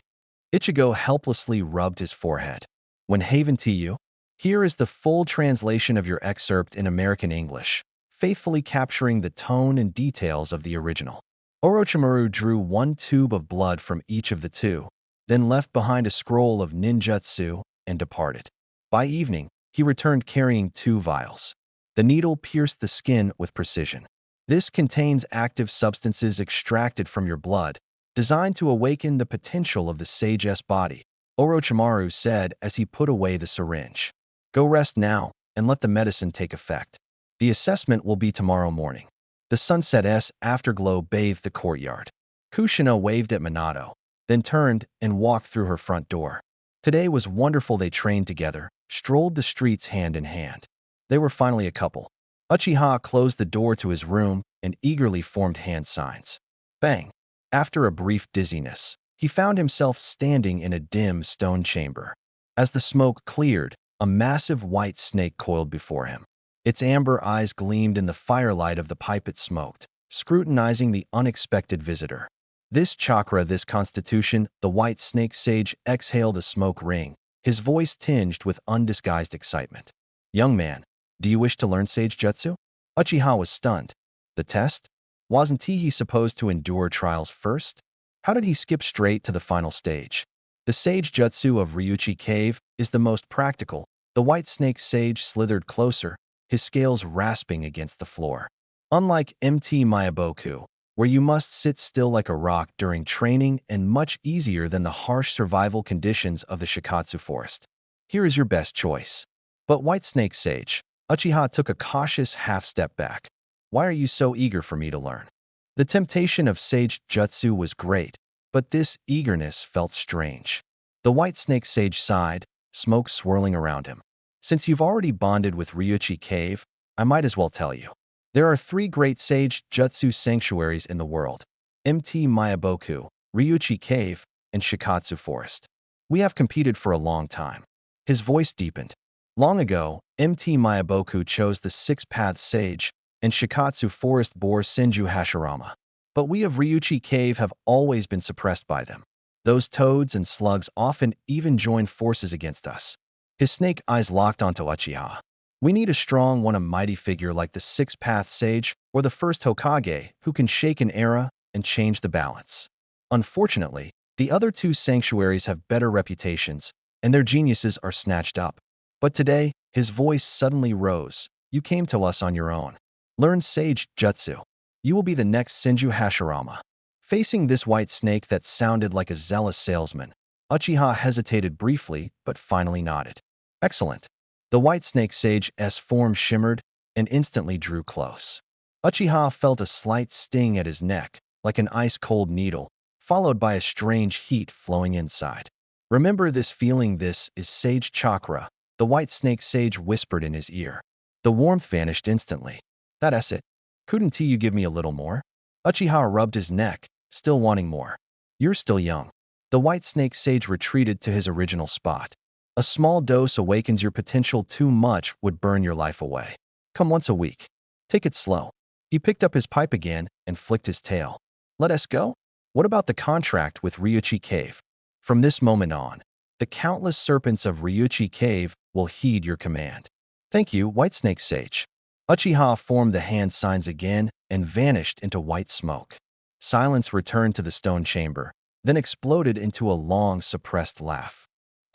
Ichigo helplessly rubbed his forehead. When Haven to you, here is the full translation of your excerpt in American English, faithfully capturing the tone and details of the original. Orochimaru drew one tube of blood from each of the two, then left behind a scroll of ninjutsu and departed. By evening, he returned carrying 2 vials. The needle pierced the skin with precision. This contains active substances extracted from your blood, designed to awaken the potential of the Sage's body, Orochimaru said as he put away the syringe. Go rest now and let the medicine take effect. The assessment will be tomorrow morning. The sunset's afterglow bathed the courtyard. Kushina waved at Minato, then turned and walked through her front door. Today was wonderful. They trained together, strolled the streets hand in hand. They were finally a couple. Uchiha closed the door to his room and eagerly formed hand signs. Bang! After a brief dizziness, he found himself standing in a dim stone chamber. As the smoke cleared, a massive white snake coiled before him. Its amber eyes gleamed in the firelight of the pipe it smoked, scrutinizing the unexpected visitor. This chakra, this constitution, the white snake sage exhaled a smoke ring, his voice tinged with undisguised excitement. Young man, do you wish to learn Sage Jutsu? Uchiha was stunned. The test? Wasn't he supposed to endure trials first? How did he skip straight to the final stage? The Sage Jutsu of Ryuchi Cave is the most practical. The white snake sage slithered closer, his scales rasping against the floor. Unlike MT Mayaboku, where you must sit still like a rock during training and much easier than the harsh survival conditions of the Shikatsu forest. Here is your best choice. But White Snake Sage, Uchiha took a cautious half-step back. Why are you so eager for me to learn? The temptation of Sage Jutsu was great, but this eagerness felt strange. The White Snake Sage sighed, smoke swirling around him. Since you've already bonded with Ryuchi Cave, I might as well tell you. There are 3 great Sage Jutsu sanctuaries in the world: MT Mayaboku, Ryuchi Cave, and Shikatsu Forest. We have competed for a long time. His voice deepened. Long ago, MT Mayaboku chose the 6-path sage, and Shikatsu Forest bore Senju Hashirama. But we of Ryuchi Cave have always been suppressed by them. Those toads and slugs often even join forces against us. His snake eyes locked onto Uchiha. We need a strong one, a mighty figure like the 6-path sage or the first Hokage who can shake an era and change the balance. Unfortunately, the other 2 sanctuaries have better reputations, and their geniuses are snatched up. But today, his voice suddenly rose. You came to us on your own. Learn Sage Jutsu. You will be the next Senju Hashirama. Facing this white snake that sounded like a zealous salesman, Uchiha hesitated briefly, but finally nodded. Excellent. The white snake sage's form shimmered and instantly drew close. Uchiha felt a slight sting at his neck, like an ice-cold needle, followed by a strange heat flowing inside. Remember this feeling, this is sage chakra, the white snake sage whispered in his ear. The warmth vanished instantly. That's it. Couldn't you give me a little more? Uchiha rubbed his neck, still wanting more. You're still young. The white snake sage retreated to his original spot. A small dose awakens your potential, too much would burn your life away. Come once a week. Take it slow. He picked up his pipe again and flicked his tail. Let us go? What about the contract with Ryuchi Cave? From this moment on, the countless serpents of Ryuchi Cave will heed your command. Thank you, White Snake Sage. Uchiha formed the hand signs again and vanished into white smoke. Silence returned to the stone chamber, then exploded into a long, suppressed laugh.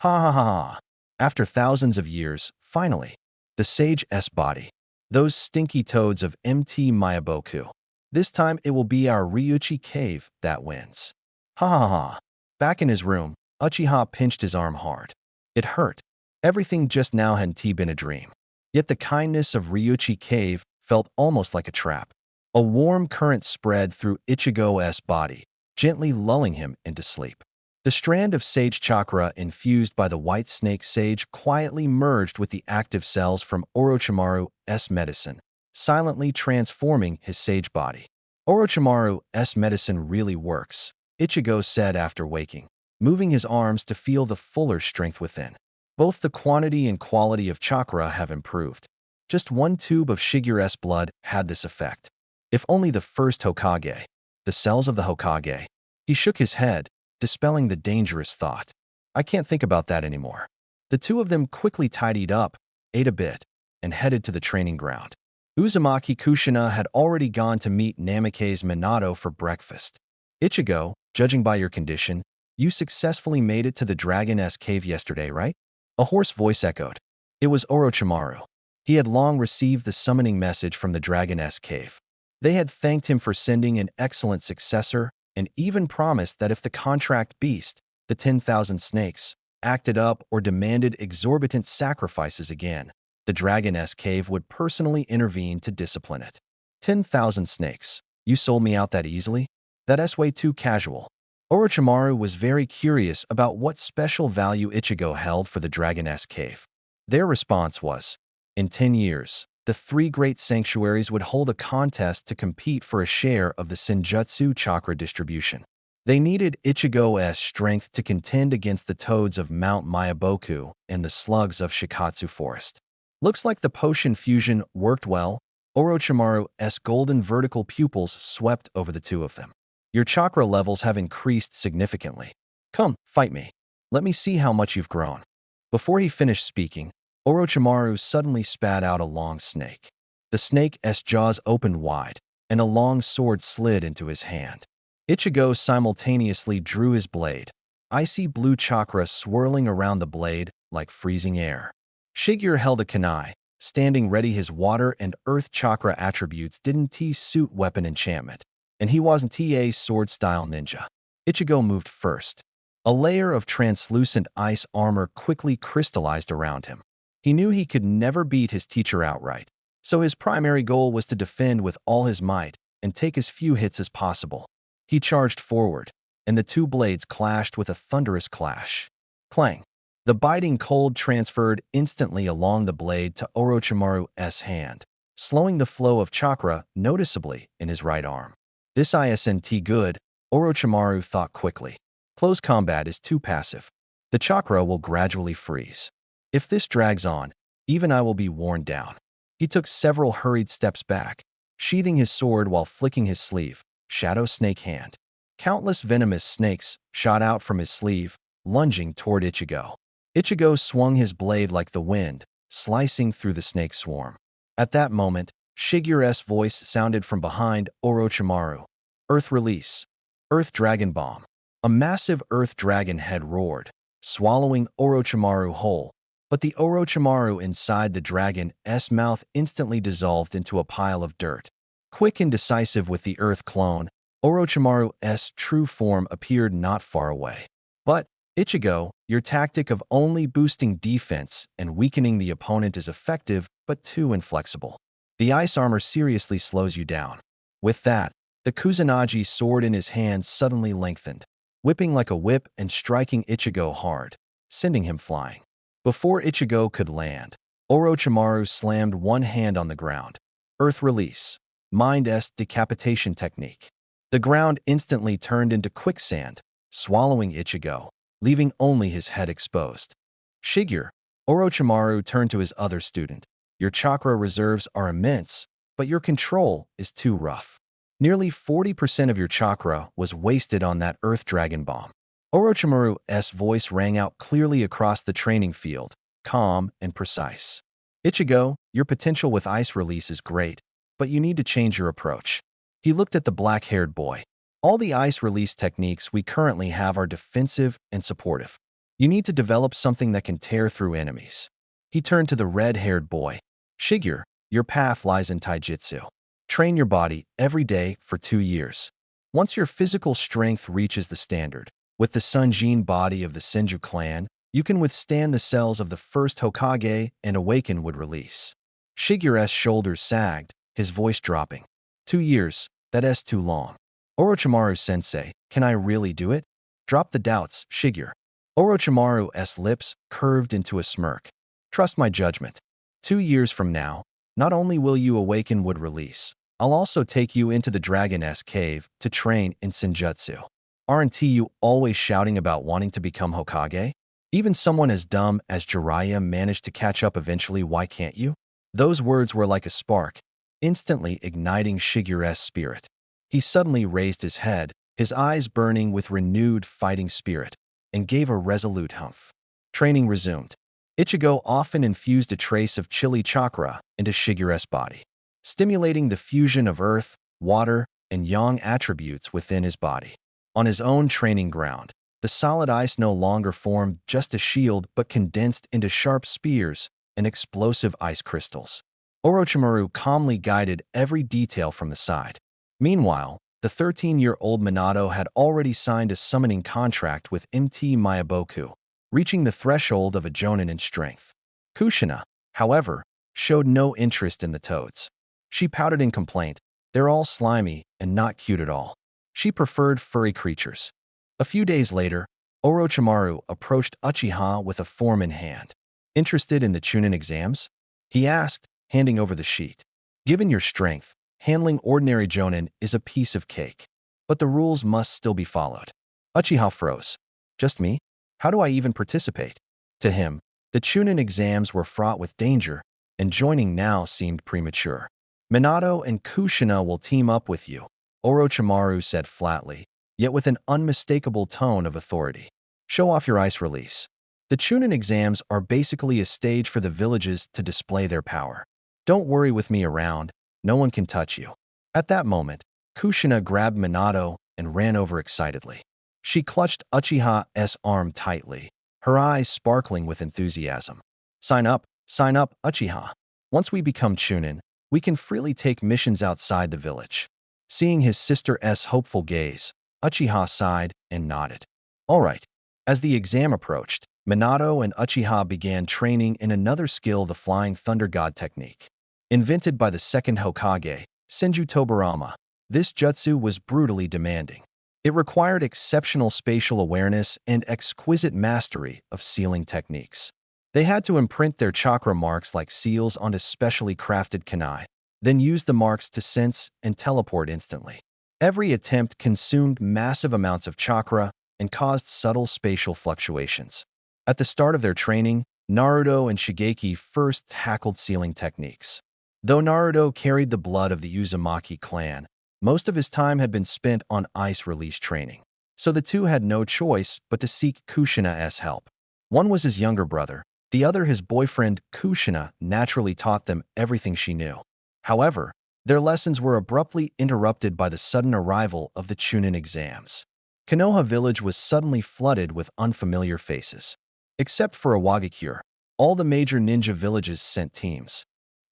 Ha ha ha ha. After thousands of years, finally, the sage's body. Those stinky toads of MT Mayaboku. This time it will be our Ryuchi Cave that wins. Ha ha ha. Back in his room, Uchiha pinched his arm hard. It hurt. Everything just now had been a dream. Yet the kindness of Ryuchi Cave felt almost like a trap. A warm current spread through Ichigo's body, gently lulling him into sleep. The strand of sage chakra infused by the white snake sage quietly merged with the active cells from Orochimaru's medicine, silently transforming his sage body. Orochimaru's medicine really works, Ichigo said after waking, moving his arms to feel the fuller strength within. Both the quantity and quality of chakra have improved. Just one tube of Shigure's blood had this effect. If only the first Hokage, the cells of the Hokage. He shook his head, dispelling the dangerous thought. I can't think about that anymore. The two of them quickly tidied up, ate a bit, and headed to the training ground. Uzumaki Kushina had already gone to meet Namikaze Minato for breakfast. Ichigo, judging by your condition, you successfully made it to the Dragon's cave yesterday, right? A hoarse voice echoed. It was Orochimaru. He had long received the summoning message from the Dragon's cave. They had thanked him for sending an excellent successor, and even promised that if the contract beast, the 10,000 snakes, acted up or demanded exorbitant sacrifices again, the Dragon's cave would personally intervene to discipline it. 10,000 snakes. You sold me out that easily? That's way too casual. Orochimaru was very curious about what special value Ichigo held for the Dragon's cave. Their response was, in 10 years, the three great sanctuaries would hold a contest to compete for a share of the Senjutsu chakra distribution. They needed Ichigo's strength to contend against the toads of Mount Mayaboku and the slugs of Shikatsu Forest. Looks like the potion fusion worked well. Orochimaru's golden vertical pupils swept over the two of them. Your chakra levels have increased significantly. Come, fight me. Let me see how much you've grown. Before he finished speaking, Orochimaru suddenly spat out a long snake. The snake's jaws opened wide, and a long sword slid into his hand. Ichigo simultaneously drew his blade, icy blue chakra swirling around the blade like freezing air. Shigure held a kunai, standing ready. His water and earth chakra attributes didn't suit weapon enchantment, and he wasn't a sword-style ninja. Ichigo moved first. A layer of translucent ice armor quickly crystallized around him. He knew he could never beat his teacher outright, so his primary goal was to defend with all his might and take as few hits as possible. He charged forward, and the two blades clashed with a thunderous clash. Clang! The biting cold transferred instantly along the blade to Orochimaru's hand, slowing the flow of chakra noticeably in his right arm. This isn't good, Orochimaru thought quickly. Close combat is too passive. The chakra will gradually freeze. If this drags on, even I will be worn down. He took several hurried steps back, sheathing his sword while flicking his sleeve, shadow snake hand. Countless venomous snakes shot out from his sleeve, lunging toward Ichigo. Ichigo swung his blade like the wind, slicing through the snake swarm. At that moment, Shigure's voice sounded from behind Orochimaru. Earth release. Earth Dragon Bomb. A massive earth dragon head roared, swallowing Orochimaru whole. But the Orochimaru inside the dragon's mouth instantly dissolved into a pile of dirt. Quick and decisive with the earth clone, Orochimaru's true form appeared not far away. But Ichigo, your tactic of only boosting defense and weakening the opponent is effective but too inflexible. The ice armor seriously slows you down. With that, the Kusanagi sword in his hand suddenly lengthened, whipping like a whip and striking Ichigo hard, sending him flying. Before Ichigo could land, Orochimaru slammed one hand on the ground. Earth release. Mind-est decapitation technique. The ground instantly turned into quicksand, swallowing Ichigo, leaving only his head exposed. Shigeru, Orochimaru turned to his other student. Your chakra reserves are immense, but your control is too rough. Nearly 40% of your chakra was wasted on that Earth Dragon Bomb. Orochimaru's voice rang out clearly across the training field, calm and precise. Ichigo, your potential with ice release is great, but you need to change your approach. He looked at the black-haired boy. All the ice release techniques we currently have are defensive and supportive. You need to develop something that can tear through enemies. He turned to the red-haired boy. Shigeru, your path lies in taijutsu. Train your body every day for 2 years. Once your physical strength reaches the standard, with the Sunjin body of the Senju clan, you can withstand the cells of the first Hokage and Awaken would release. Shigeru's shoulders sagged, his voice dropping. 2 years, that's too long. Orochimaru-sensei, can I really do it? Drop the doubts, Shigeru. Orochimaru's lips curved into a smirk. Trust my judgment. 2 years from now, not only will you Awaken would release, I'll also take you into the Dragon's cave to train in Senjutsu. Aren't you always shouting about wanting to become Hokage? Even someone as dumb as Jiraiya managed to catch up eventually, why can't you? Those words were like a spark, instantly igniting Shigeru's spirit. He suddenly raised his head, his eyes burning with renewed fighting spirit, and gave a resolute humph. Training resumed. Ichigo often infused a trace of chili chakra into Shigeru's body, stimulating the fusion of earth, water, and yang attributes within his body. On his own training ground, the solid ice no longer formed just a shield but condensed into sharp spears and explosive ice crystals. Orochimaru calmly guided every detail from the side. Meanwhile, the 13-year-old Minato had already signed a summoning contract with MT Miyaboku, reaching the threshold of a Jonin in strength. Kushina, however, showed no interest in the toads. She pouted in complaint, they're all slimy and not cute at all. She preferred furry creatures. A few days later, Orochimaru approached Uchiha with a form in hand. Interested in the Chunin exams? He asked, handing over the sheet. Given your strength, handling ordinary Jonin is a piece of cake. But the rules must still be followed. Uchiha froze. Just me? How do I even participate? To him, the Chunin exams were fraught with danger, and joining now seemed premature. Minato and Kushina will team up with you, Orochimaru said flatly, yet with an unmistakable tone of authority. Show off your ice release. The Chunin exams are basically a stage for the villages to display their power. Don't worry with me around, no one can touch you. At that moment, Kushina grabbed Minato and ran over excitedly. She clutched Uchiha's arm tightly, her eyes sparkling with enthusiasm. Sign up, Uchiha. Once we become Chunin, we can freely take missions outside the village. Seeing his sister's hopeful gaze, Uchiha sighed and nodded. All right. As the exam approached, Minato and Uchiha began training in another skill, the Flying Thunder God technique. Invented by the second Hokage, Senju Tobirama, this jutsu was brutally demanding. It required exceptional spatial awareness and exquisite mastery of sealing techniques. They had to imprint their chakra marks like seals onto specially crafted kunai, then use the marks to sense and teleport instantly. Every attempt consumed massive amounts of chakra and caused subtle spatial fluctuations. At the start of their training, Naruto and Shigeki first tackled sealing techniques. Though Naruto carried the blood of the Uzumaki clan, most of his time had been spent on ice release training. So the two had no choice but to seek Kushina's help. One was his younger brother, the other his boyfriend. Kushina naturally taught them everything she knew. However, their lessons were abruptly interrupted by the sudden arrival of the Chunin exams. Konoha village was suddenly flooded with unfamiliar faces. Except for Awagakure, all the major ninja villages sent teams.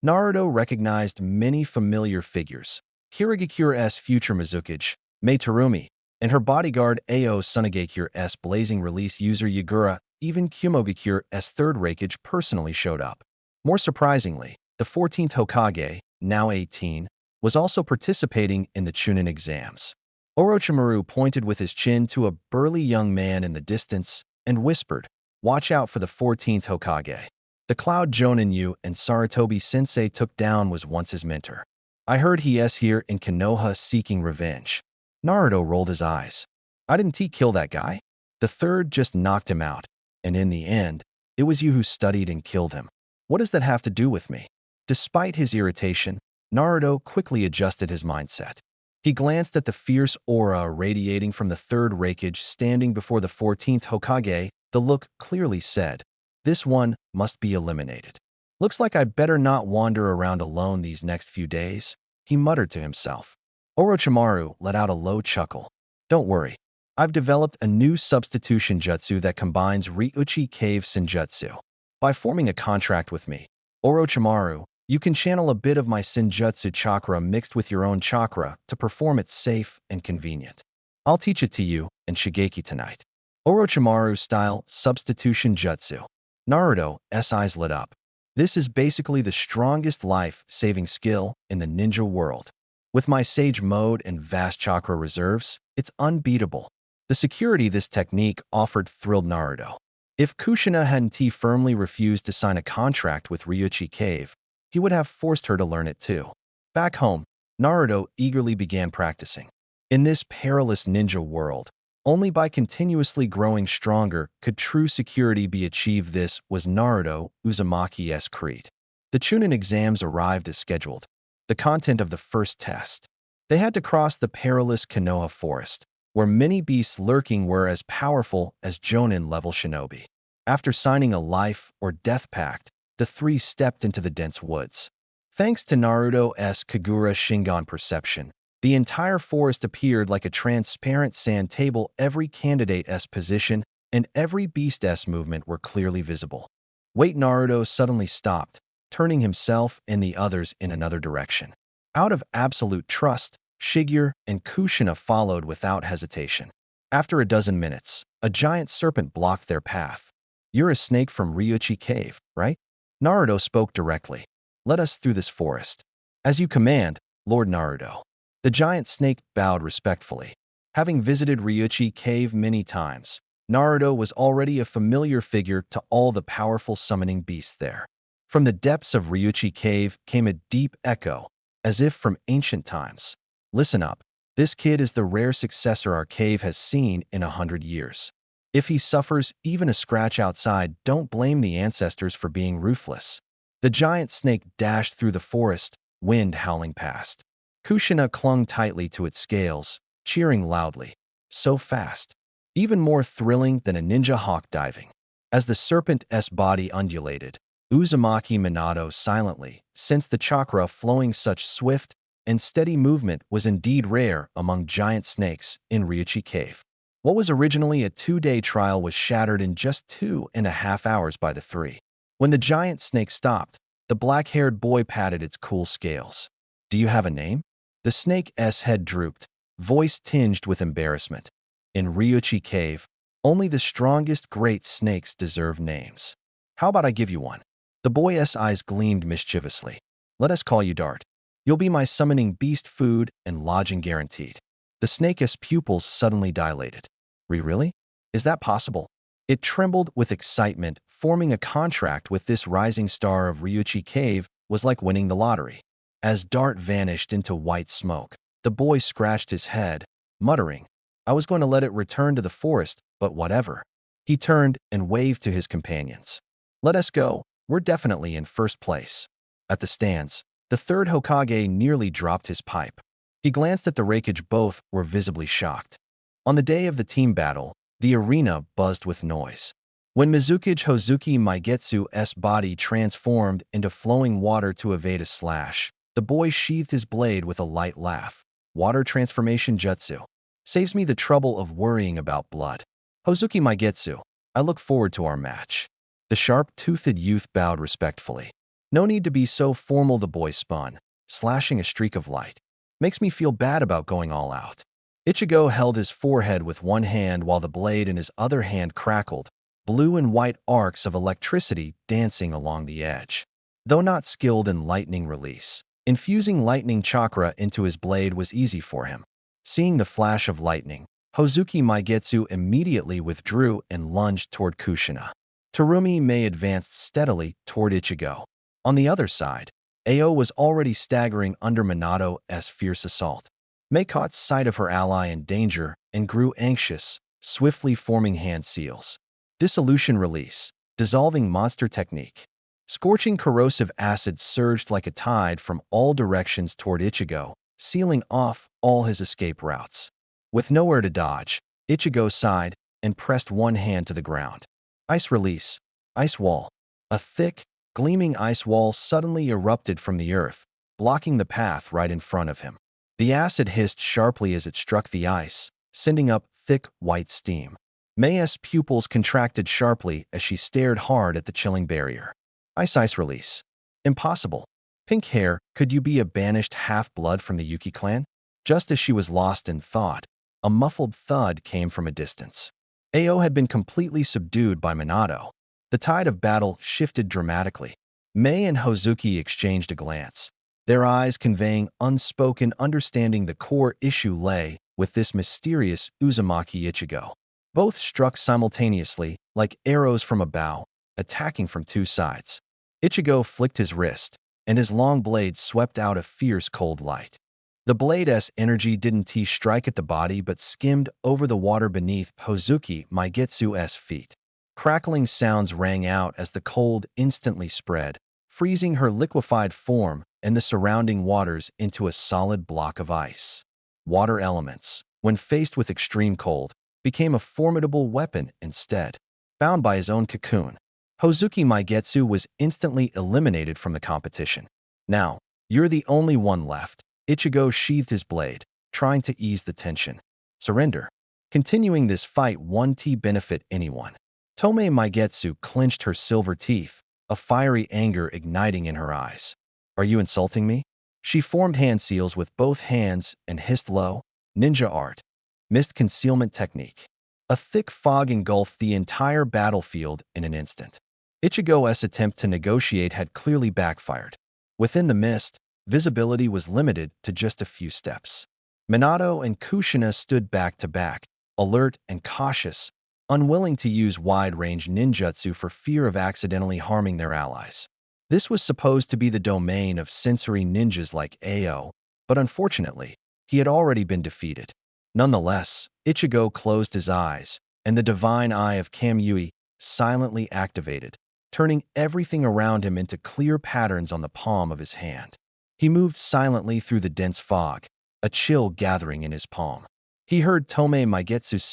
Naruto recognized many familiar figures. Hiragakure's future Mizukage, Mei Terumi, and her bodyguard Ao Sunagakure blazing release user Yagura, even Kumogakure's third Raikage personally showed up. More surprisingly, the 14th Hokage, now 18, was also participating in the Chunin exams. Orochimaru pointed with his chin to a burly young man in the distance and whispered, "Watch out for the 14th Hokage. The Cloud Jonin you and Sarutobi Sensei took down was once his mentor. I heard he is here in Konoha seeking revenge." Naruto rolled his eyes. "I didn't kill that guy. The third just knocked him out, and in the end, it was you who studied and killed him. What does that have to do with me?" Despite his irritation, Naruto quickly adjusted his mindset. He glanced at the fierce aura radiating from the third Raikage standing before the 14th Hokage. The look clearly said, "This one must be eliminated. Looks like I better not wander around alone these next few days," he muttered to himself. Orochimaru let out a low chuckle. "Don't worry. I've developed a new substitution jutsu that combines Ryuchi Cave Senjutsu. By forming a contract with me, Orochimaru, you can channel a bit of my Senjutsu chakra mixed with your own chakra to perform it safe and convenient. I'll teach it to you and Shigeki tonight." Orochimaru-style substitution jutsu. Naruto's eyes lit up. This is basically the strongest life-saving skill in the ninja world. With my Sage mode and vast chakra reserves, it's unbeatable. The security this technique offered thrilled Naruto. If Kushina hadn't firmly refused to sign a contract with Ryuchi Cave, he would have forced her to learn it too. Back home, Naruto eagerly began practicing. In this perilous ninja world, only by continuously growing stronger could true security be achieved. This was Naruto Uzumaki's creed. The Chunin exams arrived as scheduled. The content of the first test. They had to cross the perilous Konoha forest, where many beasts lurking were as powerful as Jonin-level shinobi. After signing a life or death pact, the three stepped into the dense woods. Thanks to Naruto's Kagura Shingon perception, the entire forest appeared like a transparent sand table. Every candidate's position and every beast's movement were clearly visible. Wait, Naruto suddenly stopped, turning himself and the others in another direction. Out of absolute trust, Shigure and Kushina followed without hesitation. After a dozen minutes, a giant serpent blocked their path. "You're a snake from Ryuchi Cave, right?" Naruto spoke directly. "Let us through this forest." "As you command, Lord Naruto." The giant snake bowed respectfully. Having visited Ryuchi Cave many times, Naruto was already a familiar figure to all the powerful summoning beasts there. From the depths of Ryuchi Cave came a deep echo, as if from ancient times. "Listen up. This kid is the rare successor our cave has seen in 100 years. If he suffers even a scratch outside, don't blame the ancestors for being ruthless." The giant snake dashed through the forest, wind howling past. Kushina clung tightly to its scales, cheering loudly. So fast. Even more thrilling than a ninja hawk diving. As the serpent's body undulated, Uzumaki Minato silently sensed the chakra flowing. Such swift and steady movement was indeed rare among giant snakes in Ryuchi Cave. What was originally a 2-day trial was shattered in just 2.5 hours by the three. When the giant snake stopped, the black-haired boy patted its cool scales. "Do you have a name?" The snake's head drooped, voice tinged with embarrassment. "In Ryuchi Cave, only the strongest great snakes deserve names. How about I give you one?" The boy's eyes gleamed mischievously. "Let us call you Dart. You'll be my summoning beast, food and lodging guaranteed." The snake's pupils suddenly dilated. Really? Is that possible?" It trembled with excitement. Forming a contract with this rising star of Ryuchi Cave was like winning the lottery. As Dart vanished into white smoke, the boy scratched his head, muttering, "I was going to let it return to the forest, but whatever." He turned and waved to his companions. "Let us go. We're definitely in first place." At the stands, the third Hokage nearly dropped his pipe. He glanced at the Raikage. Both were visibly shocked. On the day of the team battle, the arena buzzed with noise. When Mizukage Hozuki Maigetsu's body transformed into flowing water to evade a slash, the boy sheathed his blade with a light laugh. "Water transformation jutsu. Saves me the trouble of worrying about blood. Hozuki Maigetsu, I look forward to our match." The sharp-toothed youth bowed respectfully. "No need to be so formal," the boy spun, slashing a streak of light. "Makes me feel bad about going all out." Ichigo held his forehead with one hand while the blade in his other hand crackled, blue and white arcs of electricity dancing along the edge. Though not skilled in lightning release, infusing lightning chakra into his blade was easy for him. Seeing the flash of lightning, Hozuki Maigetsu immediately withdrew and lunged toward Kushina. Terumi Mei advanced steadily toward Ichigo. On the other side, Ao was already staggering under Minato's fierce assault. Mei caught sight of her ally in danger and grew anxious, swiftly forming hand seals. Dissolution release, dissolving monster technique. Scorching corrosive acid surged like a tide from all directions toward Ichigo, sealing off all his escape routes. With nowhere to dodge, Ichigo sighed and pressed one hand to the ground. Ice release, ice wall. A thick, gleaming ice wall suddenly erupted from the earth, blocking the path right in front of him. The acid hissed sharply as it struck the ice, sending up thick, white steam. Mei's pupils contracted sharply as she stared hard at the chilling barrier. Ice release. Impossible. Pink hair, could you be a banished half-blood from the Yuki clan? Just as she was lost in thought, a muffled thud came from a distance. Ao had been completely subdued by Minato. The tide of battle shifted dramatically. Mei and Hozuki exchanged a glance, their eyes conveying unspoken understanding. The core issue lay with this mysterious Uzumaki Ichigo. Both struck simultaneously, like arrows from a bow, attacking from two sides. Ichigo flicked his wrist, and his long blade swept out a fierce cold light. The blade's energy didn't strike at the body but skimmed over the water beneath Hozuki Maigetsu's feet. Crackling sounds rang out as the cold instantly spread, freezing her liquefied form and the surrounding waters into a solid block of ice. Water elements, when faced with extreme cold, became a formidable weapon instead. Bound by his own cocoon, Hozuki Maigetsu was instantly eliminated from the competition. Now, you're the only one left. Ichigo sheathed his blade, trying to ease the tension. Surrender. Continuing this fight won't benefit anyone. Tomei Maigetsu clenched her silver teeth, a fiery anger igniting in her eyes. Are you insulting me? She formed hand seals with both hands and hissed low. Ninja art. Mist concealment technique. A thick fog engulfed the entire battlefield in an instant. Ichigo's attempt to negotiate had clearly backfired. Within the mist, visibility was limited to just a few steps. Minato and Kushina stood back to back, alert and cautious, unwilling to use wide-range ninjutsu for fear of accidentally harming their allies. This was supposed to be the domain of sensory ninjas like Ao, but unfortunately, he had already been defeated. Nonetheless, Ichigo closed his eyes, and the divine eye of Kamui silently activated, turning everything around him into clear patterns on the palm of his hand. He moved silently through the dense fog, a chill gathering in his palm. He heard Tomei Maigetsu's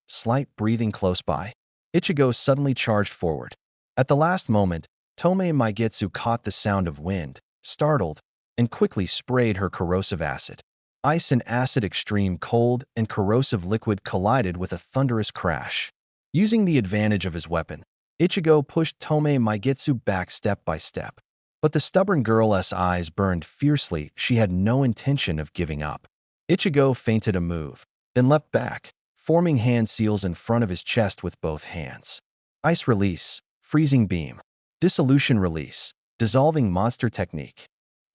slight breathing close by. Ichigo suddenly charged forward. At the last moment, Tomei Maigetsu caught the sound of wind, startled, and quickly sprayed her corrosive acid. Ice and acid, extreme cold and corrosive liquid collided with a thunderous crash. Using the advantage of his weapon, Ichigo pushed Tomei Maigetsu back step by step. But the stubborn girl's eyes burned fiercely. She had no intention of giving up. Ichigo feinted a move, then leapt back, forming hand seals in front of his chest with both hands. Ice release, freezing beam. Dissolution release, dissolving monster technique.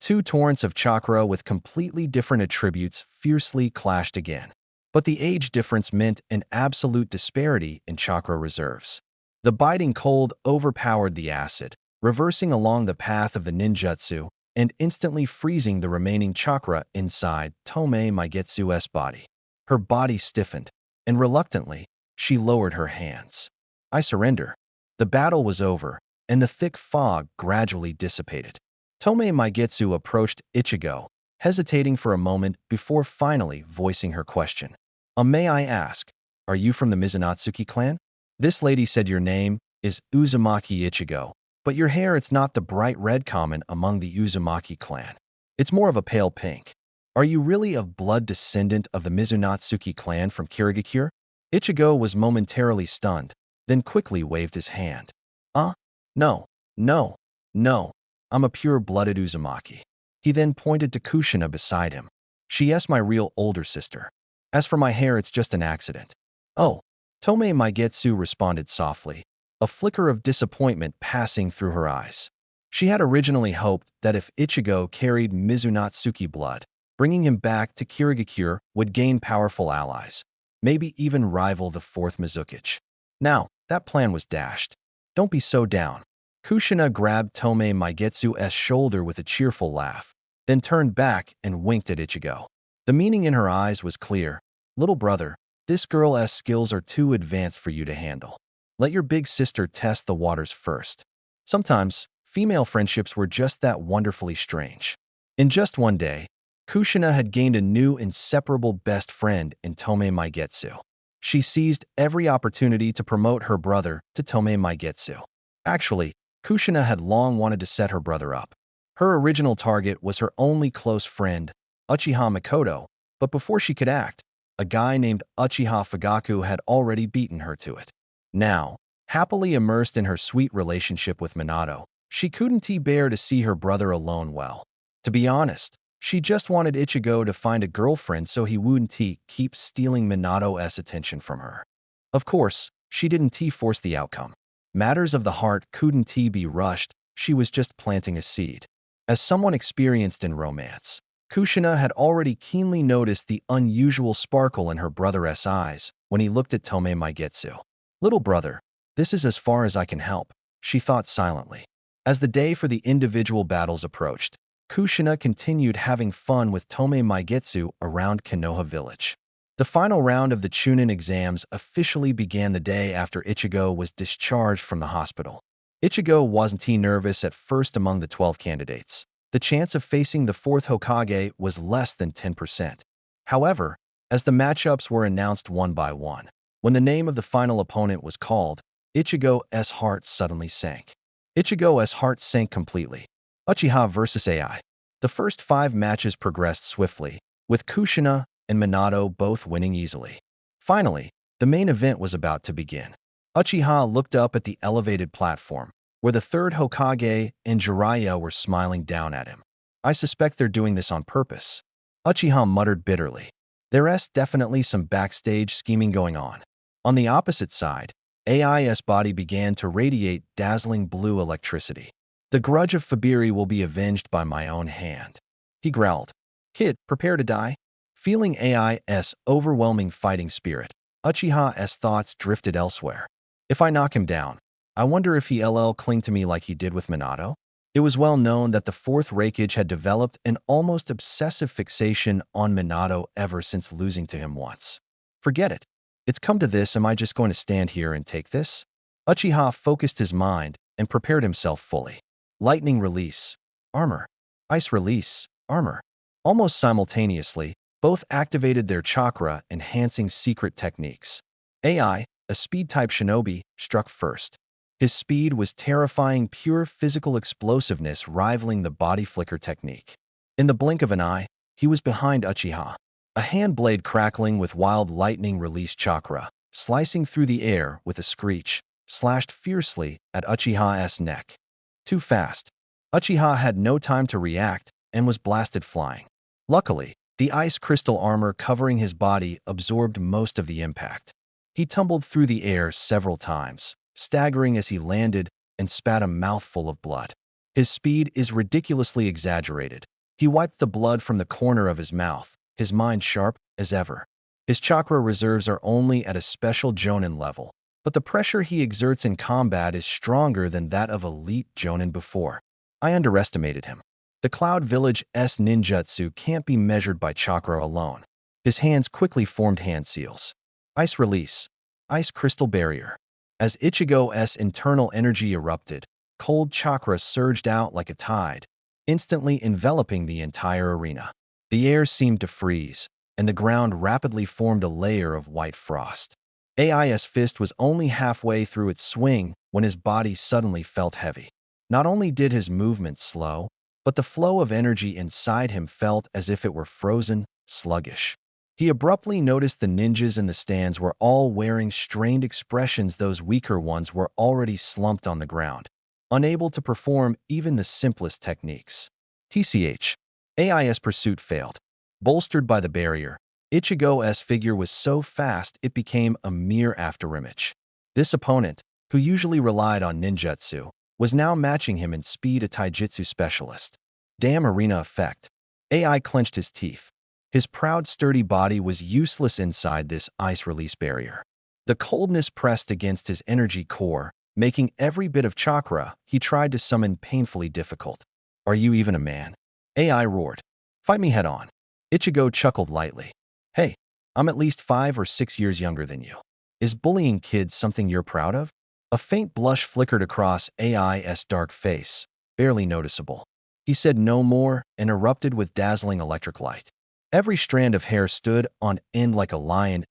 Two torrents of chakra with completely different attributes fiercely clashed again. But the age difference meant an absolute disparity in chakra reserves. The biting cold overpowered the acid, reversing along the path of the ninjutsu and instantly freezing the remaining chakra inside Tomei Maigetsu's body. Her body stiffened, and reluctantly, she lowered her hands. I surrender. The battle was over, and the thick fog gradually dissipated. Tomei Maigetsu approached Ichigo, hesitating for a moment before finally voicing her question. May I ask, are you from the Mizunatsuki clan? This lady said your name is Uzumaki Ichigo, but your hair it's not the bright red common among the Uzumaki clan. It's more of a pale pink. Are you really a blood descendant of the Mizunatsuki clan from Kirigakure? Ichigo was momentarily stunned, then quickly waved his hand. No, no, no. I'm a pure-blooded Uzumaki. He then pointed to Kushina beside him. She's my real older sister. As for my hair, it's just an accident. Oh, Tomei Maigetsu responded softly, a flicker of disappointment passing through her eyes. She had originally hoped that if Ichigo carried Mizunatsuki blood, bringing him back to Kirigakure would gain powerful allies, maybe even rival the fourth Mizukichi. Now, that plan was dashed. Don't be so down. Kushina grabbed Tomei Maigetsu's shoulder with a cheerful laugh, then turned back and winked at Ichigo. The meaning in her eyes was clear. Little brother, this girl's skills are too advanced for you to handle. Let your big sister test the waters first. Sometimes, female friendships were just that wonderfully strange. In just one day, Kushina had gained a new inseparable best friend in Tomei Maigetsu. She seized every opportunity to promote her brother to Tomei Maigetsu. Actually, Kushina had long wanted to set her brother up. Her original target was her only close friend, Uchiha Mikoto, but before she could act, a guy named Uchiha Fugaku had already beaten her to it. Now, happily immersed in her sweet relationship with Minato, she couldn't bear to see her brother alone well. To be honest, she just wanted Ichigo to find a girlfriend so he wouldn't keep stealing Minato's attention from her. Of course, she didn't force the outcome. Matters of the heart couldn't be rushed, she was just planting a seed. As someone experienced in romance, Kushina had already keenly noticed the unusual sparkle in her brother's eyes when he looked at Tomei Maigetsu. Little brother, this is as far as I can help, she thought silently. As the day for the individual battles approached, Kushina continued having fun with Tomei Maigetsu around Konoha village. The final round of the Chunin exams officially began the day after Ichigo was discharged from the hospital. Ichigo wasn't nervous at first among the 12 candidates. The chance of facing the fourth Hokage was less than 10%. However, as the matchups were announced one by one, when the name of the final opponent was called, Ichigo's heart suddenly sank. Ichigo's heart sank completely. Uchiha vs. AI. The first 5 matches progressed swiftly, with Kushina and Minato both winning easily. Finally, the main event was about to begin. Uchiha looked up at the elevated platform, where the third Hokage and Jiraiya were smiling down at him. I suspect they're doing this on purpose. Uchiha muttered bitterly. There's definitely some backstage scheming going on. On the opposite side, AI's body began to radiate dazzling blue electricity. The grudge of Fabiri will be avenged by my own hand. He growled. Kid, prepare to die. Feeling AI's overwhelming fighting spirit, Uchiha's thoughts drifted elsewhere. If I knock him down, I wonder if he'll cling to me like he did with Minato? It was well known that the fourth Raikage had developed an almost obsessive fixation on Minato ever since losing to him once. Forget it. It's come to this, am I just going to stand here and take this? Uchiha focused his mind and prepared himself fully. Lightning release, armor. Ice release, armor. Almost simultaneously, both activated their chakra-enhancing secret techniques. AI, a speed-type shinobi, struck first. His speed was terrifying pure physical explosiveness rivaling the body flicker technique. In the blink of an eye, he was behind Uchiha. A hand blade crackling with wild lightning release chakra, slicing through the air with a screech, slashed fiercely at Uchiha's neck. Too fast. Uchiha had no time to react and was blasted flying. Luckily, the ice crystal armor covering his body absorbed most of the impact. He tumbled through the air several times, staggering as he landed and spat a mouthful of blood. His speed is ridiculously exaggerated. He wiped the blood from the corner of his mouth, his mind sharp as ever. His chakra reserves are only at a special Jonin level, but the pressure he exerts in combat is stronger than that of elite Jonin before. I underestimated him. The Cloud Village's ninjutsu can't be measured by chakra alone. His hands quickly formed hand seals. Ice release. Ice crystal barrier. As Ichigo's internal energy erupted, cold chakra surged out like a tide, instantly enveloping the entire arena. The air seemed to freeze, and the ground rapidly formed a layer of white frost. AI's fist was only halfway through its swing when his body suddenly felt heavy. Not only did his movement slow, but the flow of energy inside him felt as if it were frozen, sluggish. He abruptly noticed the ninjas in the stands were all wearing strained expressions. Those weaker ones were already slumped on the ground, unable to perform even the simplest techniques. TCH. AI's pursuit failed. Bolstered by the barrier, Ichigo's figure was so fast it became a mere afterimage. This opponent, who usually relied on ninjutsu, was now matching him in speed, a taijutsu specialist. Damn arena effect. AI clenched his teeth. His proud, sturdy body was useless inside this ice release barrier. The coldness pressed against his energy core, making every bit of chakra he tried to summon painfully difficult. Are you even a man? AI roared. Fight me head on. Ichigo chuckled lightly. Hey, I'm at least 5 or 6 years younger than you. Is bullying kids something you're proud of? A faint blush flickered across AI's dark face, barely noticeable. He said no more and erupted with dazzling electric light. Every strand of hair stood on end like a lion's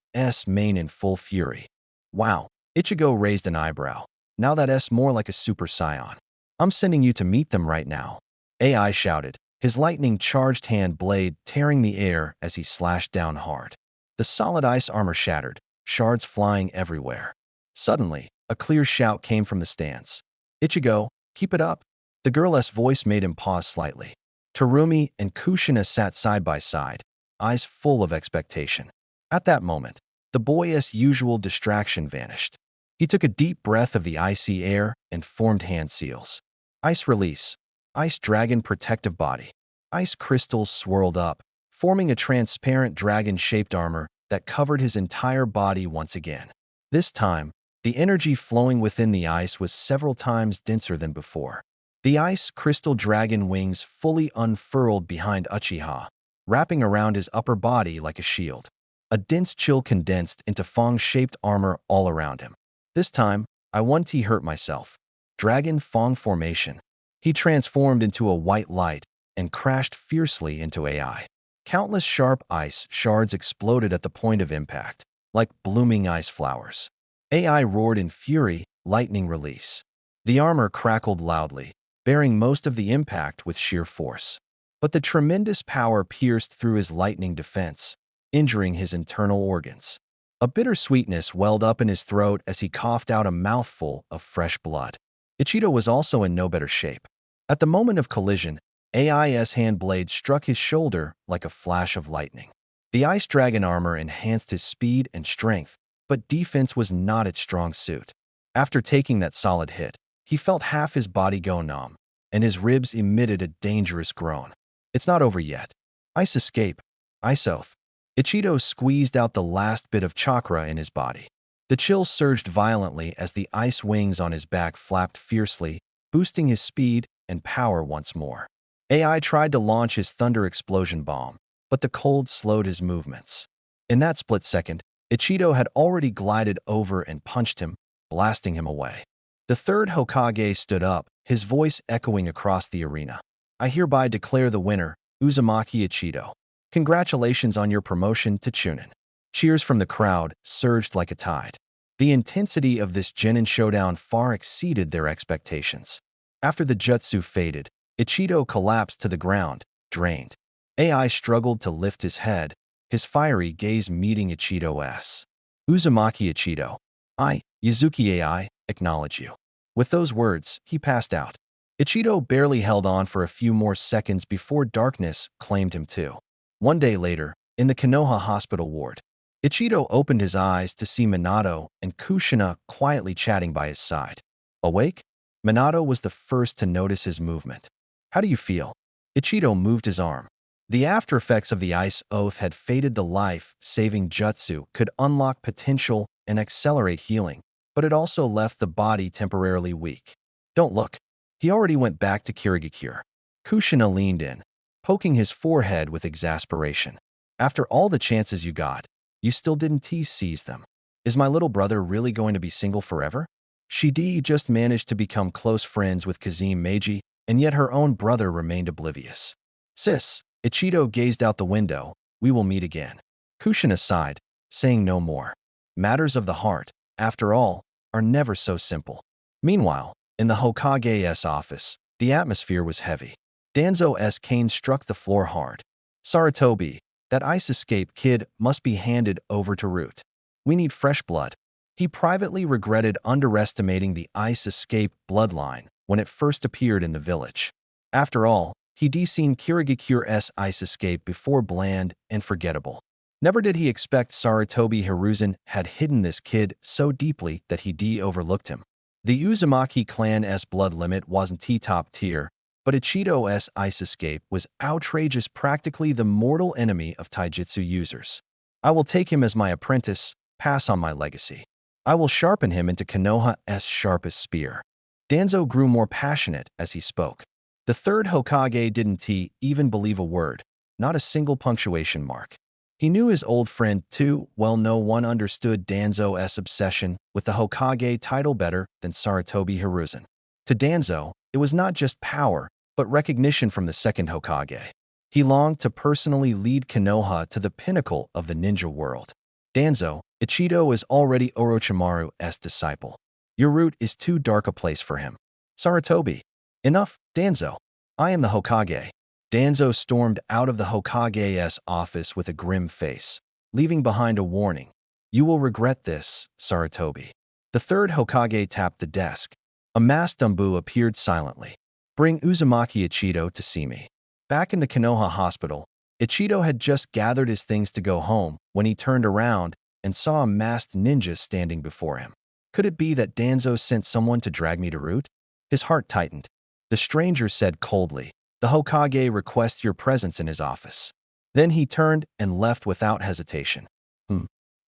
mane in full fury. Wow, Ichigo raised an eyebrow. Now that's more like a super saiyan. I'm sending you to meet them right now. AI shouted, his lightning-charged hand blade tearing the air as he slashed down hard. The solid ice armor shattered, shards flying everywhere. Suddenly, a clear shout came from the stands. Ichigo, keep it up. The girl's voice made him pause slightly. Terumi and Kushina sat side by side, eyes full of expectation. At that moment, the boy's usual distraction vanished. He took a deep breath of the icy air and formed hand seals. Ice release. Ice dragon protective body. Ice crystals swirled up, forming a transparent dragon-shaped armor that covered his entire body once again. This time, the energy flowing within the ice was several times denser than before. The ice crystal dragon wings fully unfurled behind Uchiha, wrapping around his upper body like a shield. A dense chill condensed into Fong-shaped armor all around him. This time, I want to hurt myself. Dragon Fong formation. He transformed into a white light and crashed fiercely into AI. Countless sharp ice shards exploded at the point of impact, like blooming ice flowers. AI roared in fury, lightning release. The armor crackled loudly, bearing most of the impact with sheer force. But the tremendous power pierced through his lightning defense, injuring his internal organs. A bitter sweetness welled up in his throat as he coughed out a mouthful of fresh blood. Ichido was also in no better shape. At the moment of collision, AI's hand blade struck his shoulder like a flash of lightning. The ice dragon armor enhanced his speed and strength, but defense was not its strong suit. After taking that solid hit, he felt half his body go numb, and his ribs emitted a dangerous groan. It's not over yet. Ice escape. Ice oath. Ichido squeezed out the last bit of chakra in his body. The chill surged violently as the ice wings on his back flapped fiercely, boosting his speed and power once more. AI tried to launch his thunder explosion bomb, but the cold slowed his movements. In that split second, Ichido had already glided over and punched him, blasting him away. The third Hokage stood up, his voice echoing across the arena. I hereby declare the winner, Uzumaki Ichido. Congratulations on your promotion to Chunin. Cheers from the crowd surged like a tide. The intensity of this genin showdown far exceeded their expectations. After the jutsu faded, Ichido collapsed to the ground, drained. AI struggled to lift his head, his fiery gaze meeting Ichido's. Uzumaki Ichido. I, Yuzuki AI, acknowledge you. With those words, he passed out. Ichido barely held on for a few more seconds before darkness claimed him too. One day later, in the Konoha hospital ward, Ichido opened his eyes to see Minato and Kushina quietly chatting by his side. Awake? Minato was the first to notice his movement. How do you feel? Ichido moved his arm. The aftereffects of the ice oath had faded. The life-saving jutsu could unlock potential and accelerate healing, but it also left the body temporarily weak. Don't look. He already went back to Kirigakure. Kushina leaned in, poking his forehead with exasperation. After all the chances you got, you still didn't seize them. Is my little brother really going to be single forever? Shidi just managed to become close friends with Kazim Meiji, and yet her own brother remained oblivious. Sis, Ichido gazed out the window, we will meet again. Kushina sighed, saying no more. Matters of the heart, after all, are never so simple. Meanwhile, in the Hokage's office, the atmosphere was heavy. Danzo's cane struck the floor hard. Sarutobi, that ice escape kid must be handed over to Root. We need fresh blood. He privately regretted underestimating the ice escape bloodline when it first appeared in the village. After all, he'd seen Kirigakure's ice escape before bland and forgettable. Never did he expect Sarutobi Hiruzen had hidden this kid so deeply that he overlooked him. The Uzumaki clan's blood limit wasn't T-top tier, but Ichido's ice escape was outrageous, practically the mortal enemy of taijutsu users. I will take him as my apprentice, pass on my legacy. I will sharpen him into Konoha's sharpest spear. Danzo grew more passionate as he spoke. The third Hokage didn't even believe a word, not a single punctuation mark. He knew his old friend too well. No one understood Danzo's obsession with the Hokage title better than Sarutobi Hiruzen. To Danzo, it was not just power, but recognition from the second Hokage. He longed to personally lead Konoha to the pinnacle of the ninja world. Danzo, Ichido is already Orochimaru's disciple. Your route is too dark a place for him. Sarutobi. Enough, Danzo. I am the Hokage. Danzo stormed out of the Hokage's office with a grim face, leaving behind a warning. You will regret this, Sarutobi. The third Hokage tapped the desk. A masked Umbu appeared silently. Bring Uzumaki Ichido to see me. Back in the Konoha hospital, Ichido had just gathered his things to go home when he turned around and saw a masked ninja standing before him. Could it be that Danzo sent someone to drag me to Root? His heart tightened. The stranger said coldly, the Hokage requests your presence in his office. Then he turned and left without hesitation.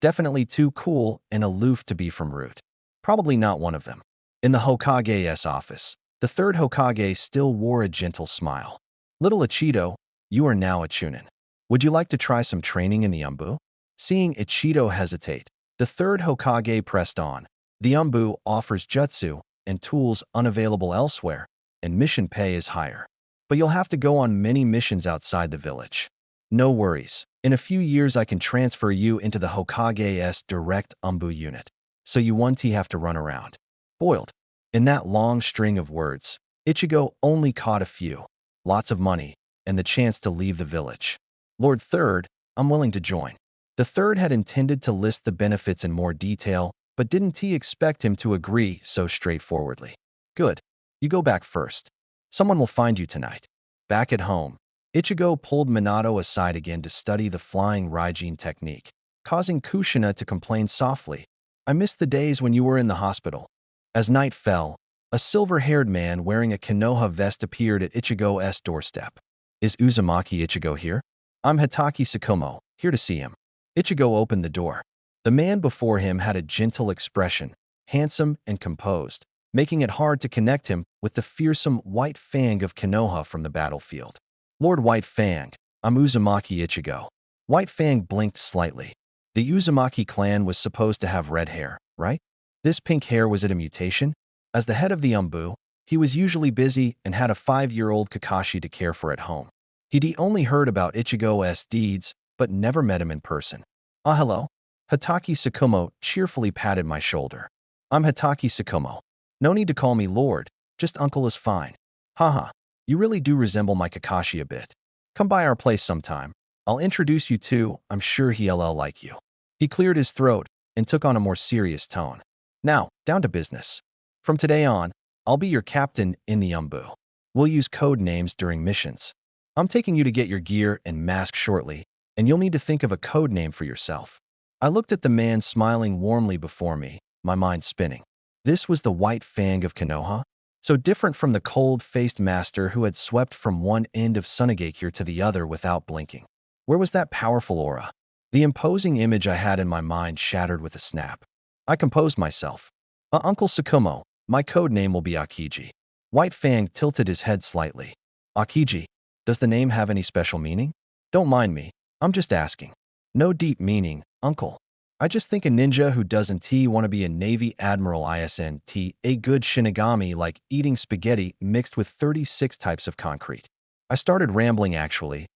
Definitely too cool and aloof to be from Root. Probably not one of them. In the Hokage's office, the third Hokage still wore a gentle smile. Little Ichido, you are now a Chunin. Would you like to try some training in the Umbu? Seeing Ichido hesitate, the third Hokage pressed on. The Umbu offers jutsu and tools unavailable elsewhere, and mission pay is higher. But you'll have to go on many missions outside the village. No worries. In a few years I can transfer you into the Hokage's direct Umbu unit, so you won't have to run around. Boiled. In that long string of words, Ichigo only caught a few. Lots of money, and the chance to leave the village. Lord Third, I'm willing to join. The third had intended to list the benefits in more detail, but didn't he expect him to agree so straightforwardly? Good. You go back first. Someone will find you tonight. Back at home, Ichigo pulled Minato aside again to study the flying Raijin technique, causing Kushina to complain softly. I missed the days when you were in the hospital. As night fell, a silver-haired man wearing a Konoha vest appeared at Ichigo's doorstep. Is Uzumaki Ichigo here? I'm Hitaki Tsukumo, here to see him. Ichigo opened the door. The man before him had a gentle expression, handsome and composed, making it hard to connect him with the fearsome White Fang of Konoha from the battlefield. Lord White Fang, I'm Uzumaki Ichigo. White Fang blinked slightly. The Uzumaki clan was supposed to have red hair, right? This pink hair, was it a mutation? As the head of the Umbu, he was usually busy and had a 5-year-old Kakashi to care for at home. He'd only heard about Ichigo's deeds, but never met him in person. Ah, hello? Hitaki Tsukumo cheerfully patted my shoulder. I'm Hitaki Tsukumo. No need to call me Lord, just uncle is fine. Haha, you really do resemble my Kakashi a bit. Come by our place sometime. I'll introduce you to, I'm sure he'll like you. He cleared his throat and took on a more serious tone. Now, down to business. From today on, I'll be your captain in the Umbu. We'll use code names during missions. I'm taking you to get your gear and mask shortly, and you'll need to think of a code name for yourself. I looked at the man smiling warmly before me, my mind spinning. This was the White Fang of Konoha? So different from the cold-faced master who had swept from one end of Sunagakure to the other without blinking. Where was that powerful aura? The imposing image I had in my mind shattered with a snap. I composed myself. Uncle Tsukumo, my code name will be Akiji. White Fang tilted his head slightly. Akiji, does the name have any special meaning? Don't mind me, I'm just asking. No deep meaning, uncle. I just think a ninja who doesn't want to be a Navy Admiral isn't a good Shinigami, like eating spaghetti mixed with 36 types of concrete. I started rambling actually.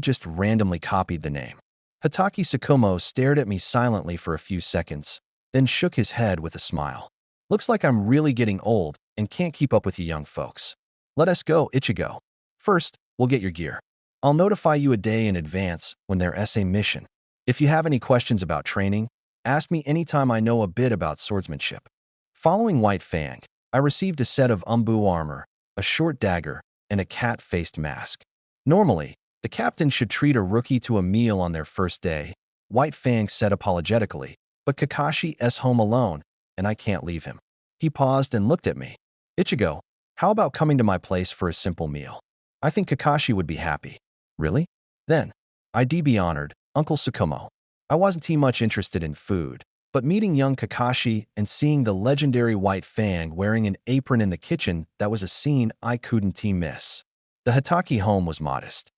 Just randomly copied the name. Hitaki Tsukumo stared at me silently for a few seconds, then shook his head with a smile. Looks like I'm really getting old and can't keep up with you young folks. Let us go, Ichigo. First, we'll get your gear. I'll notify you a day in advance when there's a mission. If you have any questions about training, ask me anytime. I know a bit about swordsmanship. Following White Fang, I received a set of Umbu armor, a short dagger, and a cat-faced mask. Normally, the captain should treat a rookie to a meal on their first day, White Fang said apologetically, but Kakashi's home alone, and I can't leave him. He paused and looked at me. Ichigo, how about coming to my place for a simple meal? I think Kakashi would be happy. Really? Then, I'd be honored, Uncle Tsukumo. I wasn't too much interested in food, but meeting young Kakashi and seeing the legendary White Fang wearing an apron in the kitchen, that was a scene I couldn't miss. The Hitaki home was modest.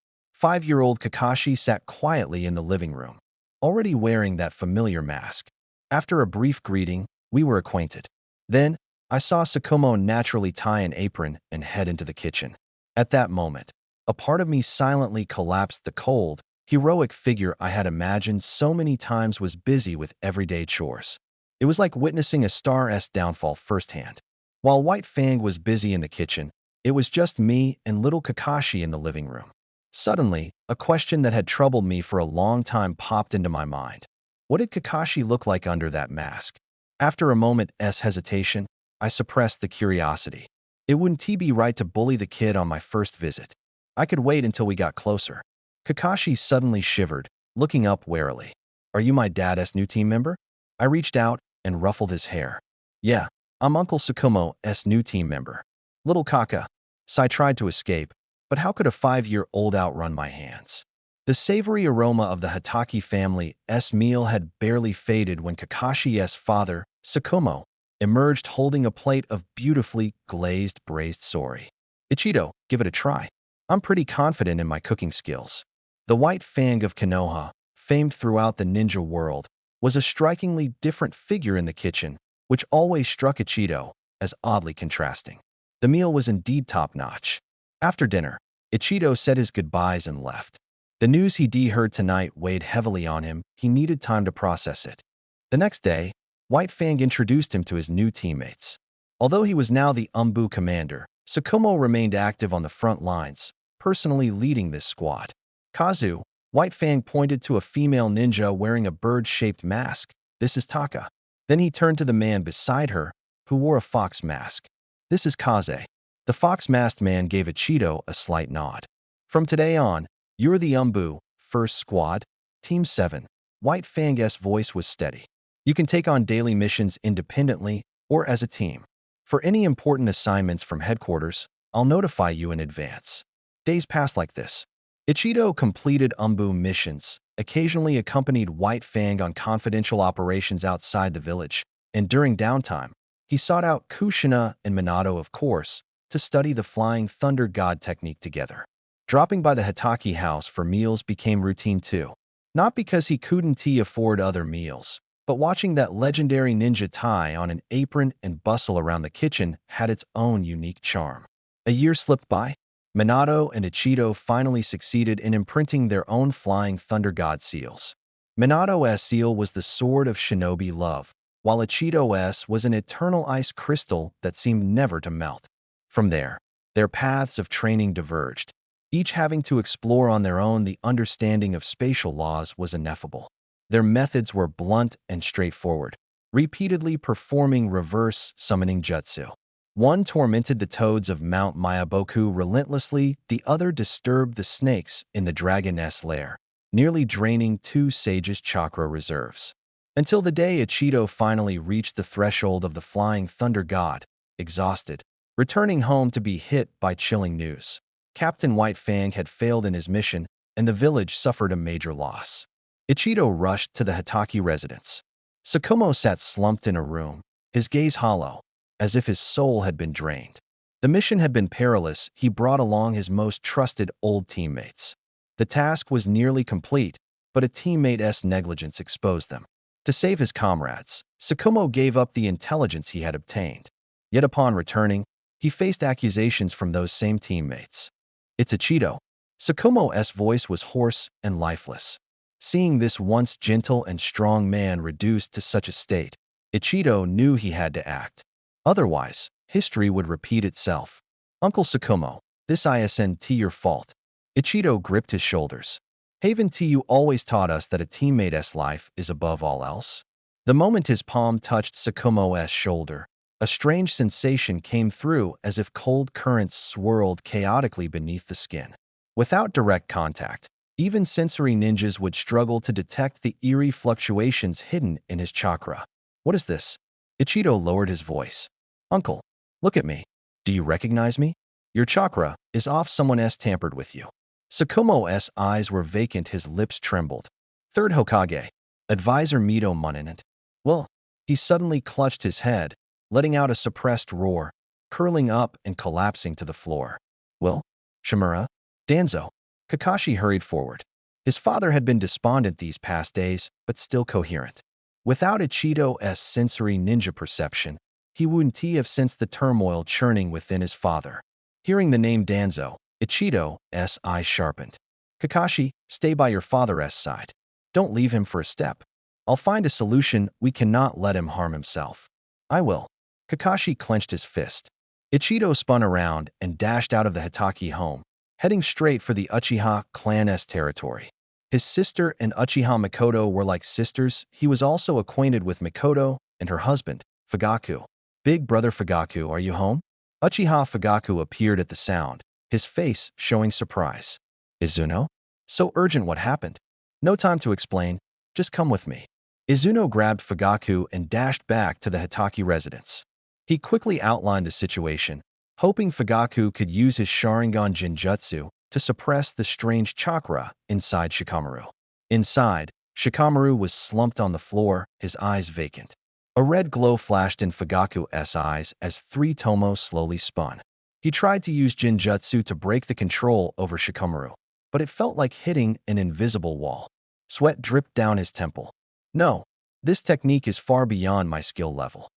5-year-old Kakashi sat quietly in the living room, already wearing that familiar mask. After a brief greeting, we were acquainted. Then, I saw Tsukumo naturally tie an apron and head into the kitchen. At that moment, a part of me silently collapsed. The cold, heroic figure I had imagined so many times was busy with everyday chores. It was like witnessing a star's downfall firsthand. While White Fang was busy in the kitchen, it was just me and little Kakashi in the living room. Suddenly, a question that had troubled me for a long time popped into my mind. What did Kakashi look like under that mask? After a moment's hesitation, I suppressed the curiosity. It wouldn't be right to bully the kid on my first visit. I could wait until we got closer. Kakashi suddenly shivered, looking up warily. Are you my dad's new team member? I reached out and ruffled his hair. Yeah, I'm Uncle Tsukumo's new team member. Little Kaka. Sai tried to escape, but how could a 5-year-old outrun my hands? The savory aroma of the Hitaki family's meal had barely faded when Kakashi's father, Tsukumo, emerged holding a plate of beautifully glazed braised sori. Ichido, give it a try. I'm pretty confident in my cooking skills. The White Fang of Konoha, famed throughout the ninja world, was a strikingly different figure in the kitchen, which always struck Ichido as oddly contrasting. The meal was indeed top-notch. After dinner, Ichido said his goodbyes and left. The news he'd heard tonight weighed heavily on him. He needed time to process it. The next day, White Fang introduced him to his new teammates. Although he was now the Umbu commander, Tsukumo remained active on the front lines, personally leading this squad. Kazu, White Fang pointed to a female ninja wearing a bird-shaped mask. This is Taka. Then he turned to the man beside her, who wore a fox mask. This is Kaze. The fox-masked man gave Ichido a slight nod. From today on, you're the Umbu, first squad, Team 7. White Fang's voice was steady. You can take on daily missions independently or as a team. For any important assignments from headquarters, I'll notify you in advance. Days passed like this. Ichido completed Umbu missions, occasionally accompanied White Fang on confidential operations outside the village, and during downtime, he sought out Kushina and Minato, of course, to study the Flying Thunder God technique together. Dropping by the Hitaki house for meals became routine too. Not because he couldn't afford other meals, but watching that legendary ninja tie on an apron and bustle around the kitchen had its own unique charm. A year slipped by. Minato and Ichido finally succeeded in imprinting their own Flying Thunder God seals. Minato's seal was the sword of shinobi love, while Ichido's was an eternal ice crystal that seemed never to melt. From there, their paths of training diverged. Each having to explore on their own. The understanding of spatial laws was ineffable. Their methods were blunt and straightforward, repeatedly performing reverse summoning jutsu. One tormented the toads of Mount Mayaboku relentlessly, the other disturbed the snakes in the dragon's lair, nearly draining two sages' chakra reserves. Until the day Ichido finally reached the threshold of the Flying Thunder God, exhausted, returning home to be hit by chilling news. Captain White Fang had failed in his mission, and the village suffered a major loss. Ichido rushed to the Hitaki residence. Tsukumo sat slumped in a room, his gaze hollow, as if his soul had been drained. The mission had been perilous. He brought along his most trusted old teammates. The task was nearly complete, but a teammate's negligence exposed them. To save his comrades, Tsukumo gave up the intelligence he had obtained. Yet upon returning, he faced accusations from those same teammates. It's Ichido. Tsukumo's voice was hoarse and lifeless. Seeing this once gentle and strong man reduced to such a state, Ichido knew he had to act. Otherwise, history would repeat itself. Uncle Tsukumo, this isn't your fault. Ichido gripped his shoulders. Haven't you always taught us that a teammate's life is above all else? The moment his palm touched Tsukumo's shoulder, a strange sensation came through as if cold currents swirled chaotically beneath the skin. Without direct contact, Even sensory ninjas would struggle to detect the eerie fluctuations hidden in his chakra. What is this? Ichido lowered his voice. Uncle, look at me. Do you recognize me? Your chakra is off. Someone s tampered with you. Sakumo's eyes were vacant, his lips trembled. Third Hokage, Advisor Mito Muninant. Well, he suddenly clutched his head, letting out a suppressed roar, curling up and collapsing to the floor. Well, Shimura, Danzo. Kakashi hurried forward. His father had been despondent these past days, but still coherent. Without Ichido's sensory ninja perception, he wouldn't have sensed the turmoil churning within his father. Hearing the name Danzo, Ichido's eyes sharpened. Kakashi, stay by your father's side. Don't leave him for a step. I'll find a solution. We cannot let him harm himself. I will. Kakashi clenched his fist. Ichido spun around and dashed out of the Hitaki home, heading straight for the Uchiha clan's territory. His sister and Uchiha Mikoto were like sisters. He was also acquainted with Mikoto and her husband, Fugaku. Big brother Fugaku, are you home? Uchiha Fugaku appeared at the sound, his face showing surprise. Izuno? So urgent, what happened? No time to explain, just come with me. Izuno grabbed Fugaku and dashed back to the Hitaki residence. He quickly outlined the situation, hoping Fugaku could use his Sharingan Jinjutsu to suppress the strange chakra inside Shikamaru. Inside, Shikamaru was slumped on the floor, his eyes vacant. A red glow flashed in Fugaku's eyes as 3 Tomo slowly spun. He tried to use Jinjutsu to break the control over Shikamaru, but it felt like hitting an invisible wall. Sweat dripped down his temple. No, this technique is far beyond my skill level.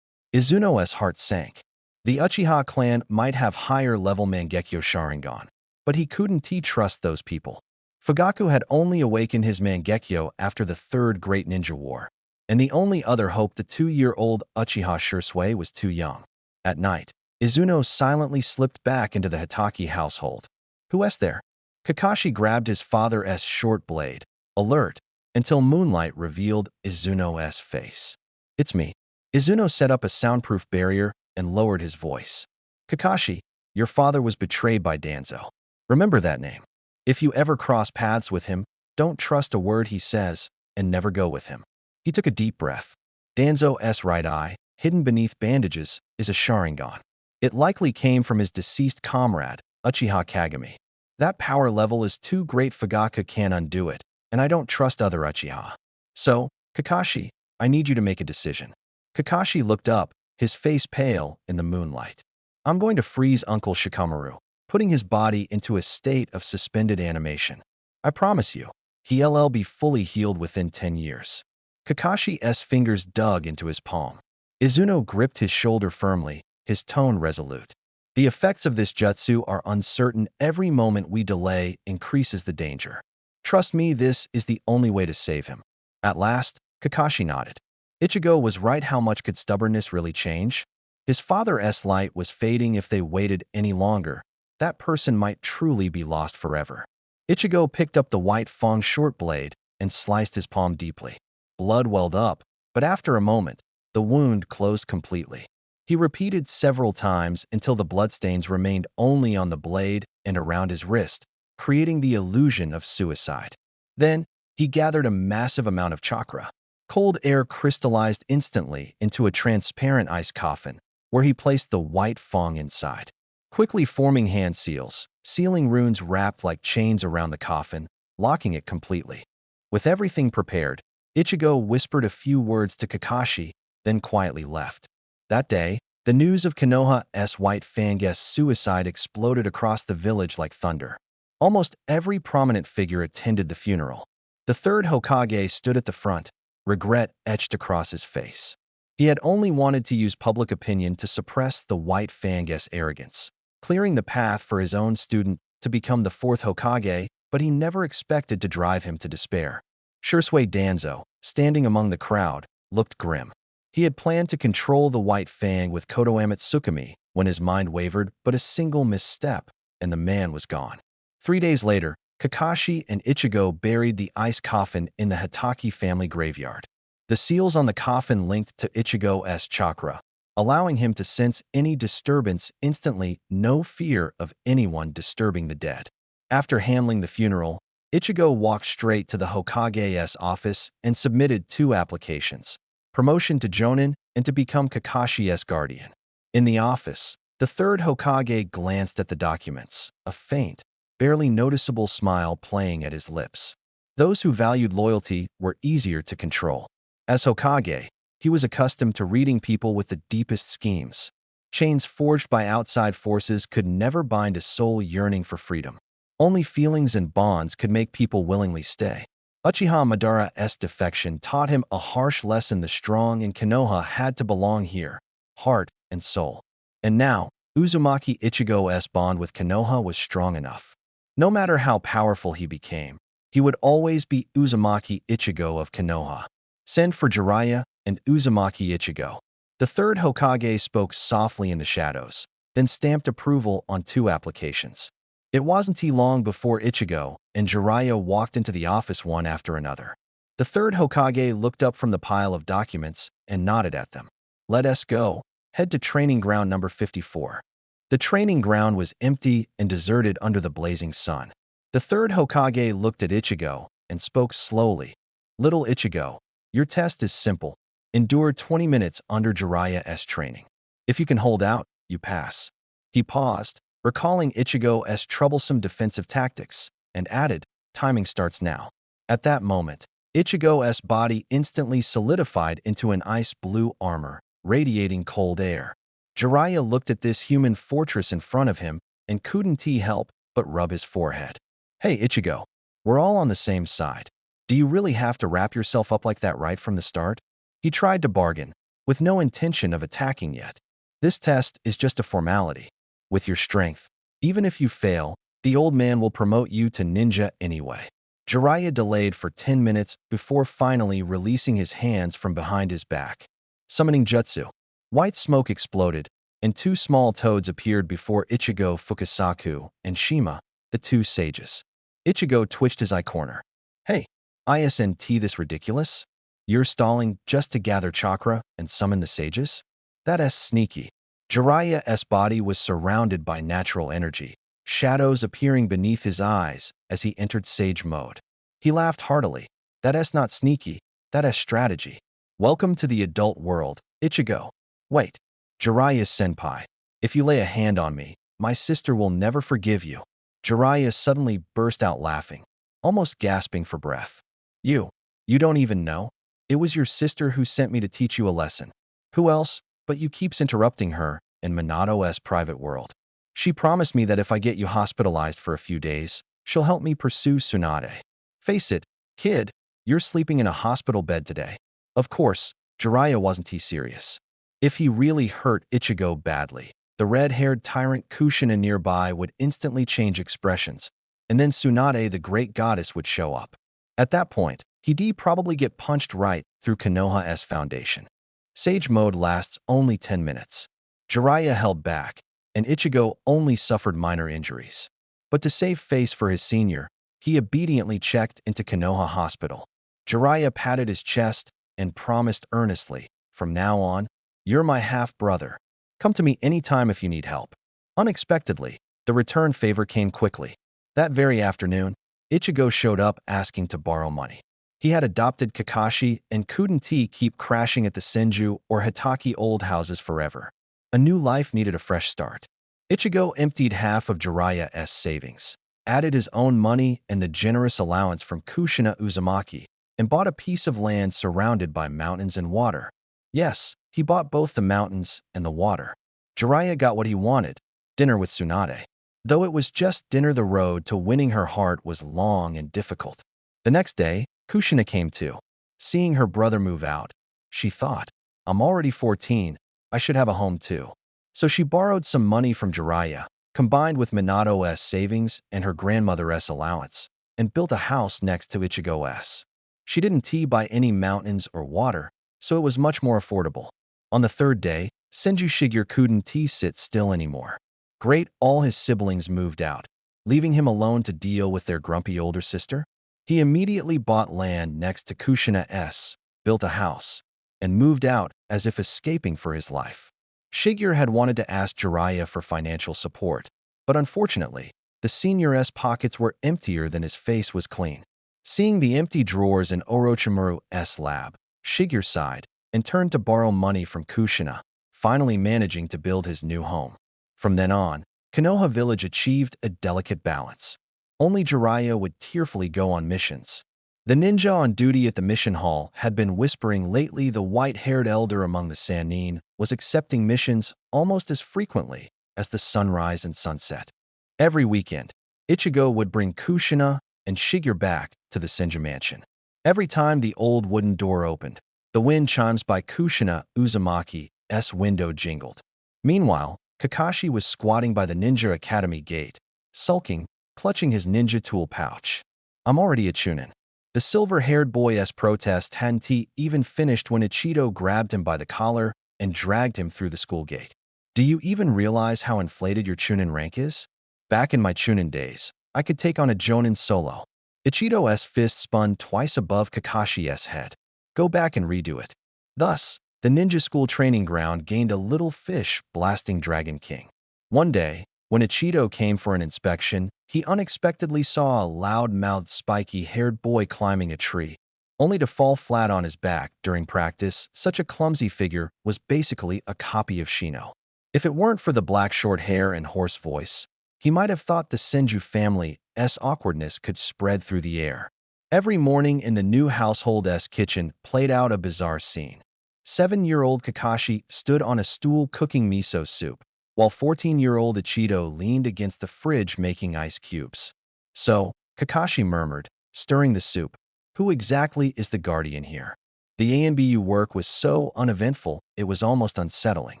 Izuno's heart sank. The Uchiha clan might have higher-level Mangekyo Sharingan, but he couldn't trust those people. Fugaku had only awakened his Mangekyo after the Third Great Ninja War, and the only other hope, the 2-year-old Uchiha Shursui, was too young. At night, Izuno silently slipped back into the Hitaki household. Who's there? Kakashi grabbed his father's short blade, alert, until moonlight revealed Izuno's face. It's me. Izuno set up a soundproof barrier and lowered his voice. Kakashi, your father was betrayed by Danzo. Remember that name. If you ever cross paths with him, don't trust a word he says, and never go with him. He took a deep breath. Danzo's right eye, hidden beneath bandages, is a Sharingan. It likely came from his deceased comrade, Uchiha Kagami. That power level is too great. Fugaku can't undo it, and I don't trust other Uchiha. So, Kakashi, I need you to make a decision. Kakashi looked up, his face pale in the moonlight. I'm going to freeze Uncle Shikamaru, putting his body into a state of suspended animation. I promise you, he'll be fully healed within 10 years. Kakashi's fingers dug into his palm. Izuno gripped his shoulder firmly, his tone resolute. The effects of this jutsu are uncertain. Every moment we delay increases the danger. Trust me, this is the only way to save him. At last, Kakashi nodded. Ichigo was right. How much could stubbornness really change? His father's light was fading. If they waited any longer, that person might truly be lost forever. Ichigo picked up the white Fong short blade and sliced his palm deeply. Blood welled up, but after a moment, the wound closed completely. He repeated several times until the bloodstains remained only on the blade and around his wrist, creating the illusion of suicide. Then, he gathered a massive amount of chakra. Cold air crystallized instantly into a transparent ice coffin, where he placed the white Fong inside. Quickly forming hand seals, sealing runes wrapped like chains around the coffin, locking it completely. With everything prepared, Ichigo whispered a few words to Kakashi, then quietly left. That day, the news of Konoha's White Fang's suicide exploded across the village like thunder. Almost every prominent figure attended the funeral. The third Hokage stood at the front, regret etched across his face. He had only wanted to use public opinion to suppress the White Fang's arrogance, clearing the path for his own student to become the fourth Hokage, but he never expected to drive him to despair. Shursui Danzo, standing among the crowd, looked grim. He had planned to control the White Fang with Kotoame Tsukumi when his mind wavered, but a single misstep, and the man was gone. 3 days later, Kakashi and Ichigo buried the ice coffin in the Hitaki family graveyard. The seals on the coffin linked to Ichigo's chakra, allowing him to sense any disturbance instantly, no fear of anyone disturbing the dead. After handling the funeral, Ichigo walked straight to the Hokage's office and submitted 2 applications: promotion to Jonin and to become Kakashi's guardian. In the office, the third Hokage glanced at the documents, a faint, barely noticeable smile playing at his lips. Those who valued loyalty were easier to control. As Hokage, he was accustomed to reading people with the deepest schemes. Chains forged by outside forces could never bind a soul yearning for freedom. Only feelings and bonds could make people willingly stay. Uchiha Madara's defection taught him a harsh lesson: the strong in Konoha had to belong here, heart and soul. And now, Uzumaki Ichigo's bond with Konoha was strong enough. No matter how powerful he became, he would always be Uzumaki Ichigo of Konoha. Send for Jiraiya and Uzumaki Ichigo. The third Hokage spoke softly in the shadows, then stamped approval on 2 applications. It wasn't long before Ichigo and Jiraiya walked into the office one after another. The third Hokage looked up from the pile of documents and nodded at them. "Let us go. Head to training ground number 54. The training ground was empty and deserted under the blazing sun. The third Hokage looked at Ichigo and spoke slowly. "Little Ichigo, your test is simple. Endure 20 minutes under Jiraiya's training. If you can hold out, you pass." He paused, recalling Ichigo's troublesome defensive tactics, and added, "Timing starts now." At that moment, Ichigo's body instantly solidified into an ice-blue armor, radiating cold air. Jiraiya looked at this human fortress in front of him and couldn't help but rub his forehead. "Hey, Ichigo, we're all on the same side. Do you really have to wrap yourself up like that right from the start?" He tried to bargain, with no intention of attacking yet. "This test is just a formality. With your strength, even if you fail, the old man will promote you to ninja anyway." Jiraiya delayed for 10 minutes before finally releasing his hands from behind his back. Summoning jutsu. White smoke exploded, and 2 small toads appeared before Ichigo, Fukasaku, and Shima, the 2 sages. Ichigo twitched his eye corner. "Hey, isn't this ridiculous? You're stalling just to gather chakra and summon the sages? That's sneaky." Jiraiya's body was surrounded by natural energy, shadows appearing beneath his eyes as he entered sage mode. He laughed heartily. "That's not sneaky, that's strategy. Welcome to the adult world, Ichigo." "Wait, Jiraiya-senpai, if you lay a hand on me, my sister will never forgive you." Jiraiya suddenly burst out laughing, almost gasping for breath. You don't even know? It was your sister who sent me to teach you a lesson. Who else? But you keeps interrupting her in Minato's private world. She promised me that if I get you hospitalized for a few days, she'll help me pursue Tsunade. Face it, kid, you're sleeping in a hospital bed today. Of course, Jiraiya wasn't serious. If he really hurt Ichigo badly, the red-haired tyrant Kushina nearby would instantly change expressions, and then Tsunade, the great goddess, would show up. At that point, he'd probably get punched right through Konoha's foundation. Sage mode lasts only 10 minutes. Jiraiya held back, and Ichigo only suffered minor injuries. But to save face for his senior, he obediently checked into Konoha Hospital. Jiraiya patted his chest and promised earnestly, "From now on, you're my half-brother. Come to me anytime if you need help." Unexpectedly, the return favor came quickly. That very afternoon, Ichigo showed up asking to borrow money. He had adopted Kakashi and couldn't keep crashing at the Senju or Hitaki old houses forever. A new life needed a fresh start. Ichigo emptied half of Jiraiya's savings, added his own money and the generous allowance from Kushina Uzumaki, and bought a piece of land surrounded by mountains and water. Yes, he bought both the mountains and the water. Jiraiya got what he wanted, dinner with Tsunade. Though it was just dinner, the road to winning her heart was long and difficult. The next day, Kushina came too. Seeing her brother move out, she thought, "I'm already 14, I should have a home too." So she borrowed some money from Jiraiya, combined with Minato's savings and her grandmother's allowance, and built a house next to Ichigo's. She didn't buy any mountains or water, so it was much more affordable. On the 3rd day, Senju Shigeru couldn't sit still anymore. Great, all his siblings moved out, leaving him alone to deal with their grumpy older sister. He immediately bought land next to Kushina's, built a house, and moved out as if escaping for his life. Shigeru had wanted to ask Jiraiya for financial support, but unfortunately, The senior's pockets were emptier than his face was clean. Seeing the empty drawers in Orochimaru's lab, Shigeru sighed and turned to borrow money from Kushina, finally managing to build his new home. From then on, Konoha village achieved a delicate balance. Only Jiraiya would tearfully go on missions. The ninja on duty at the mission hall had been whispering lately. The white-haired elder among the Sannin was accepting missions almost as frequently as the sunrise and sunset. Every weekend, Ichigo would bring Kushina and Shigeru back to the Senju mansion. Every time the old wooden door opened, the wind chimes by Kushina Uzumaki's window jingled. Meanwhile, Kakashi was squatting by the Ninja Academy gate, sulking, clutching his ninja tool pouch. "I'm already a chunin." The silver-haired boy's protest hadn't even finished when Ichido grabbed him by the collar and dragged him through the school gate. "Do you even realize how inflated your chunin rank is? Back in my chunin days, I could take on a jonin solo." Ichido's fist spun twice above Kakashi's head. "Go back and redo it." Thus, the ninja school training ground gained a little fish blasting Dragon King. One day, when Ichido came for an inspection, he unexpectedly saw a loud-mouthed, spiky-haired boy climbing a tree, only to fall flat on his back during practice. Such a clumsy figure was basically a copy of Shino. If it weren't for the black short hair and hoarse voice, he might have thought the Senju family's awkwardness could spread through the air. Every morning in the new household's kitchen played out a bizarre scene. 7-year-old Kakashi stood on a stool cooking miso soup, while 14-year-old Ichido leaned against the fridge making ice cubes. "So," Kakashi murmured, stirring the soup, "who exactly is the guardian here?" The ANBU work was so uneventful it was almost unsettling.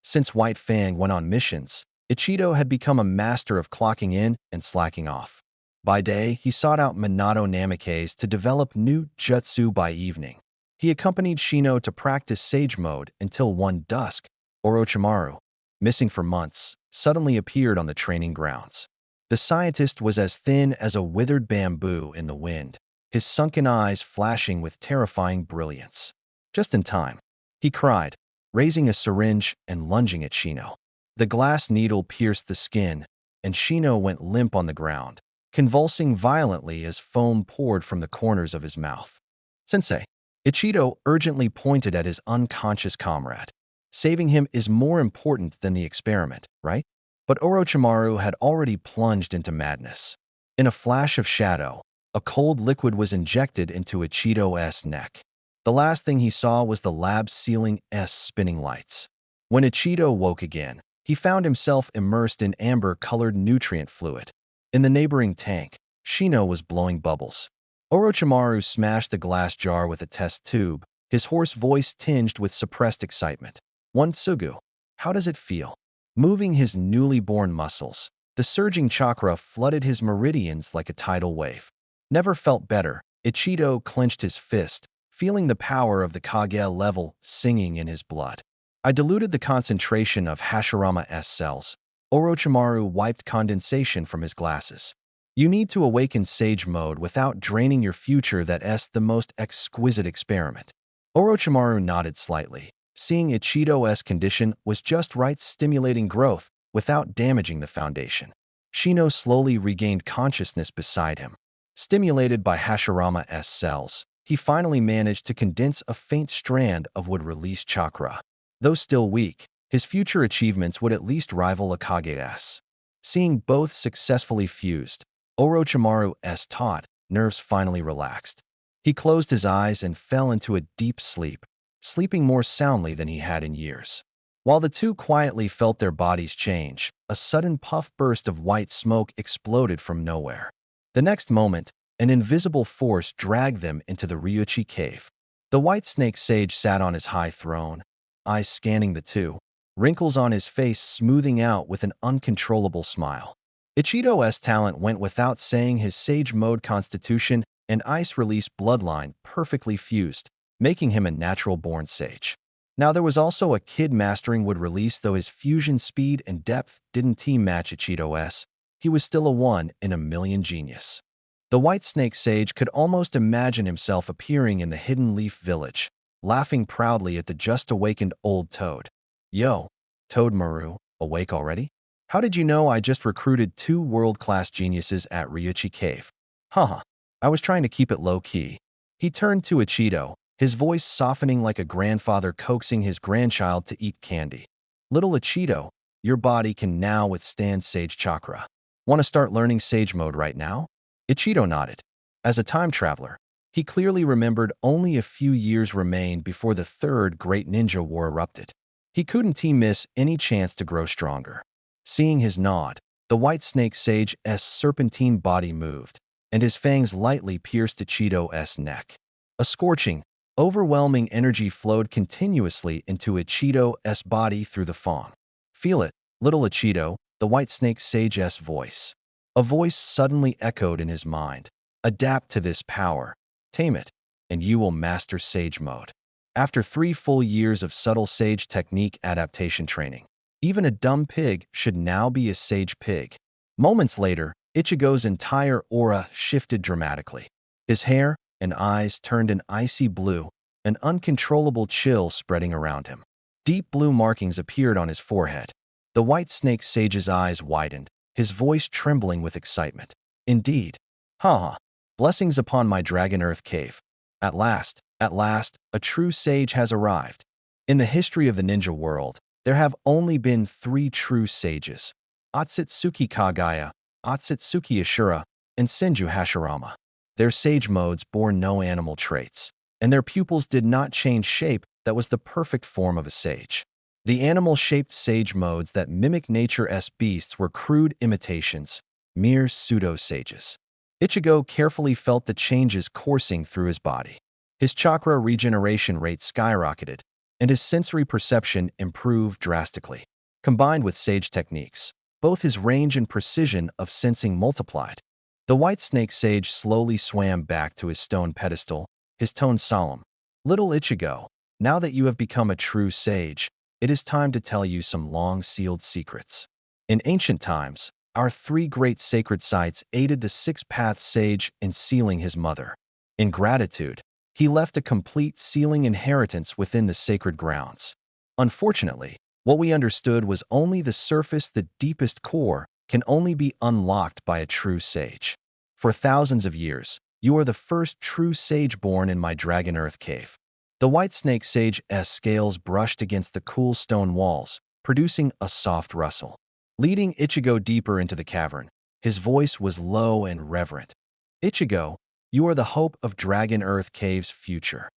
Since White Fang went on missions, Ichido had become a master of clocking in and slacking off. By day, he sought out Minato Namikaze to develop new jutsu. By evening, he accompanied Shino to practice Sage Mode until one dusk. Orochimaru, missing for months, suddenly appeared on the training grounds. The scientist was as thin as a withered bamboo in the wind, his sunken eyes flashing with terrifying brilliance. "Just in time," he cried, raising a syringe and lunging at Shino. The glass needle pierced the skin, and Shino went limp on the ground, convulsing violently as foam poured from the corners of his mouth. "Sensei," Ichido urgently pointed at his unconscious comrade. "Saving him is more important than the experiment, right?" But Orochimaru had already plunged into madness. In a flash of shadow, a cold liquid was injected into Ichido's neck. The last thing he saw was the lab's ceiling's spinning lights. When Ichido woke again, he found himself immersed in amber-colored nutrient fluid. In the neighboring tank, Shino was blowing bubbles. Orochimaru smashed the glass jar with a test tube, his hoarse voice tinged with suppressed excitement. "One Tsugu, how does it feel?" Moving his newly born muscles, the surging chakra flooded his meridians like a tidal wave. "Never felt better." Ichido clenched his fist, feeling the power of the Kage level singing in his blood. "I diluted the concentration of Hashirama's cells." Orochimaru wiped condensation from his glasses. "You need to awaken Sage Mode without draining your future. That's the most exquisite experiment." Orochimaru nodded slightly, seeing Ichido's condition was just right, stimulating growth without damaging the foundation. Shino slowly regained consciousness beside him. Stimulated by Hashirama's cells, he finally managed to condense a faint strand of would-release chakra. Though still weak, his future achievements would at least rival Akage's. Seeing both successfully fused, Orochimaru's taut nerves finally relaxed. He closed his eyes and fell into a deep sleep, sleeping more soundly than he had in years. While the two quietly felt their bodies change, a sudden puff burst of white smoke exploded from nowhere. The next moment, an invisible force dragged them into the Ryuchi cave. The white snake sage sat on his high throne, eyes scanning the two, wrinkles on his face smoothing out with an uncontrollable smile. Ichido's talent went without saying. His Sage Mode constitution and ice release bloodline perfectly fused, making him a natural-born sage. Now there was also a kid mastering would release. Though his fusion speed and depth didn't match Ichido's, he was still a 1 in a million genius. The white snake sage could almost imagine himself appearing in the Hidden Leaf Village, laughing proudly at the just-awakened old toad. "Yo, Toad Maru, awake already? How did you know I just recruited 2 world-class geniuses at Ryuchi Cave? Haha, I was trying to keep it low-key. He turned to Ichido, his voice softening like a grandfather coaxing his grandchild to eat candy. Little Ichido, your body can now withstand Sage Chakra. Want to start learning Sage Mode right now? Ichido nodded. As a time traveler, he clearly remembered only a few years remained before the third Great Ninja War erupted. He couldn't miss any chance to grow stronger. Seeing his nod, the White Snake Sage's serpentine body moved, and his fangs lightly pierced Ichido's neck. A scorching, overwhelming energy flowed continuously into Ichido's body through the fawn. Feel it, little Ichido, the White Snake Sage's voice. A voice suddenly echoed in his mind. Adapt to this power, tame it, and you will master Sage Mode. After 3 full years of subtle Sage technique adaptation training, even a dumb pig should now be a sage pig. Moments later, Ichigo's entire aura shifted dramatically. His hair and eyes turned an icy blue, an uncontrollable chill spreading around him. Deep blue markings appeared on his forehead. The White Snake Sage's eyes widened, his voice trembling with excitement. Indeed. Haha. Blessings upon my Dragon Earth cave. At last, a true sage has arrived. In the history of the ninja world, there have only been 3 true sages: Otsutsuki Kagaya, Otsutsuki Ashura, and Senju Hashirama. Their sage modes bore no animal traits, and their pupils did not change shape that was the perfect form of a sage. The animal-shaped sage modes that mimic nature's beasts were crude imitations, mere pseudo-sages. Ichigo carefully felt the changes coursing through his body. His chakra regeneration rate skyrocketed, and his sensory perception improved drastically. Combined with sage techniques, both his range and precision of sensing multiplied. The White Snake Sage slowly swam back to his stone pedestal, his tone solemn. Little Ichigo, now that you have become a true sage, it is time to tell you some long-sealed secrets. In ancient times, our 3 great sacred sites aided the 6th-path sage in sealing his mother. In gratitude, he left a complete sealing inheritance within the sacred grounds. Unfortunately, what we understood was only the surface. The deepest core can only be unlocked by a true sage. For thousands of years, you are the first true sage born in my Dragon Earth cave. The White Snake Sage's scales brushed against the cool stone walls, producing a soft rustle. Leading Ichigo deeper into the cavern, his voice was low and reverent. Ichigo, you are the hope of Dragon Earth Cave's future.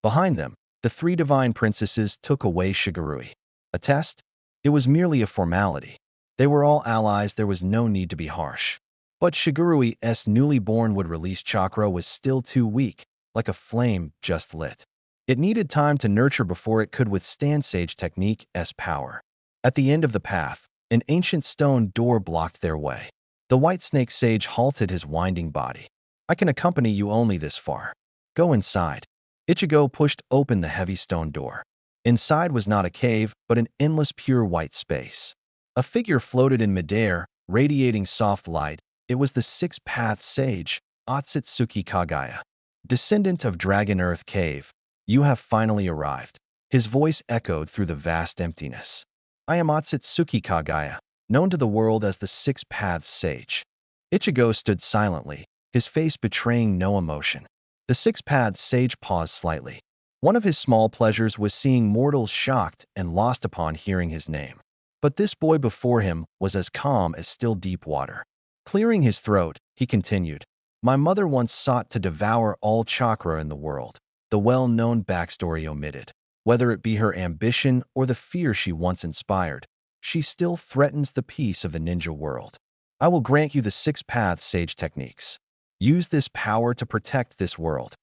Behind them, the 3 divine princesses took away Shigurui. A test? It was merely a formality. They were all allies, there was no need to be harsh. But Shigurui's newly born would release chakra was still too weak, like a flame just lit. It needed time to nurture before it could withstand Sage Technique's power. At the end of the path, an ancient stone door blocked their way. The White Snake Sage halted his winding body. I can accompany you only this far. Go inside. Ichigo pushed open the heavy stone door. Inside was not a cave, but an endless pure white space. A figure floated in midair, radiating soft light. It was the 6th-path sage, Otsutsuki Kagaya. Descendant of Dragon Earth Cave, you have finally arrived. His voice echoed through the vast emptiness. I am Otsutsuki Kagaya, known to the world as the 6th-path sage. Ichigo stood silently, his face betraying no emotion. The 6th-path sage paused slightly. One of his small pleasures was seeing mortals shocked and lost upon hearing his name. But this boy before him was as calm as still deep water. Clearing his throat, he continued, My mother once sought to devour all chakra in the world, the well-known backstory omitted. Whether it be her ambition or the fear she once inspired, she still threatens the peace of the ninja world. I will grant you the 6th-path sage techniques. Use this power to protect this world.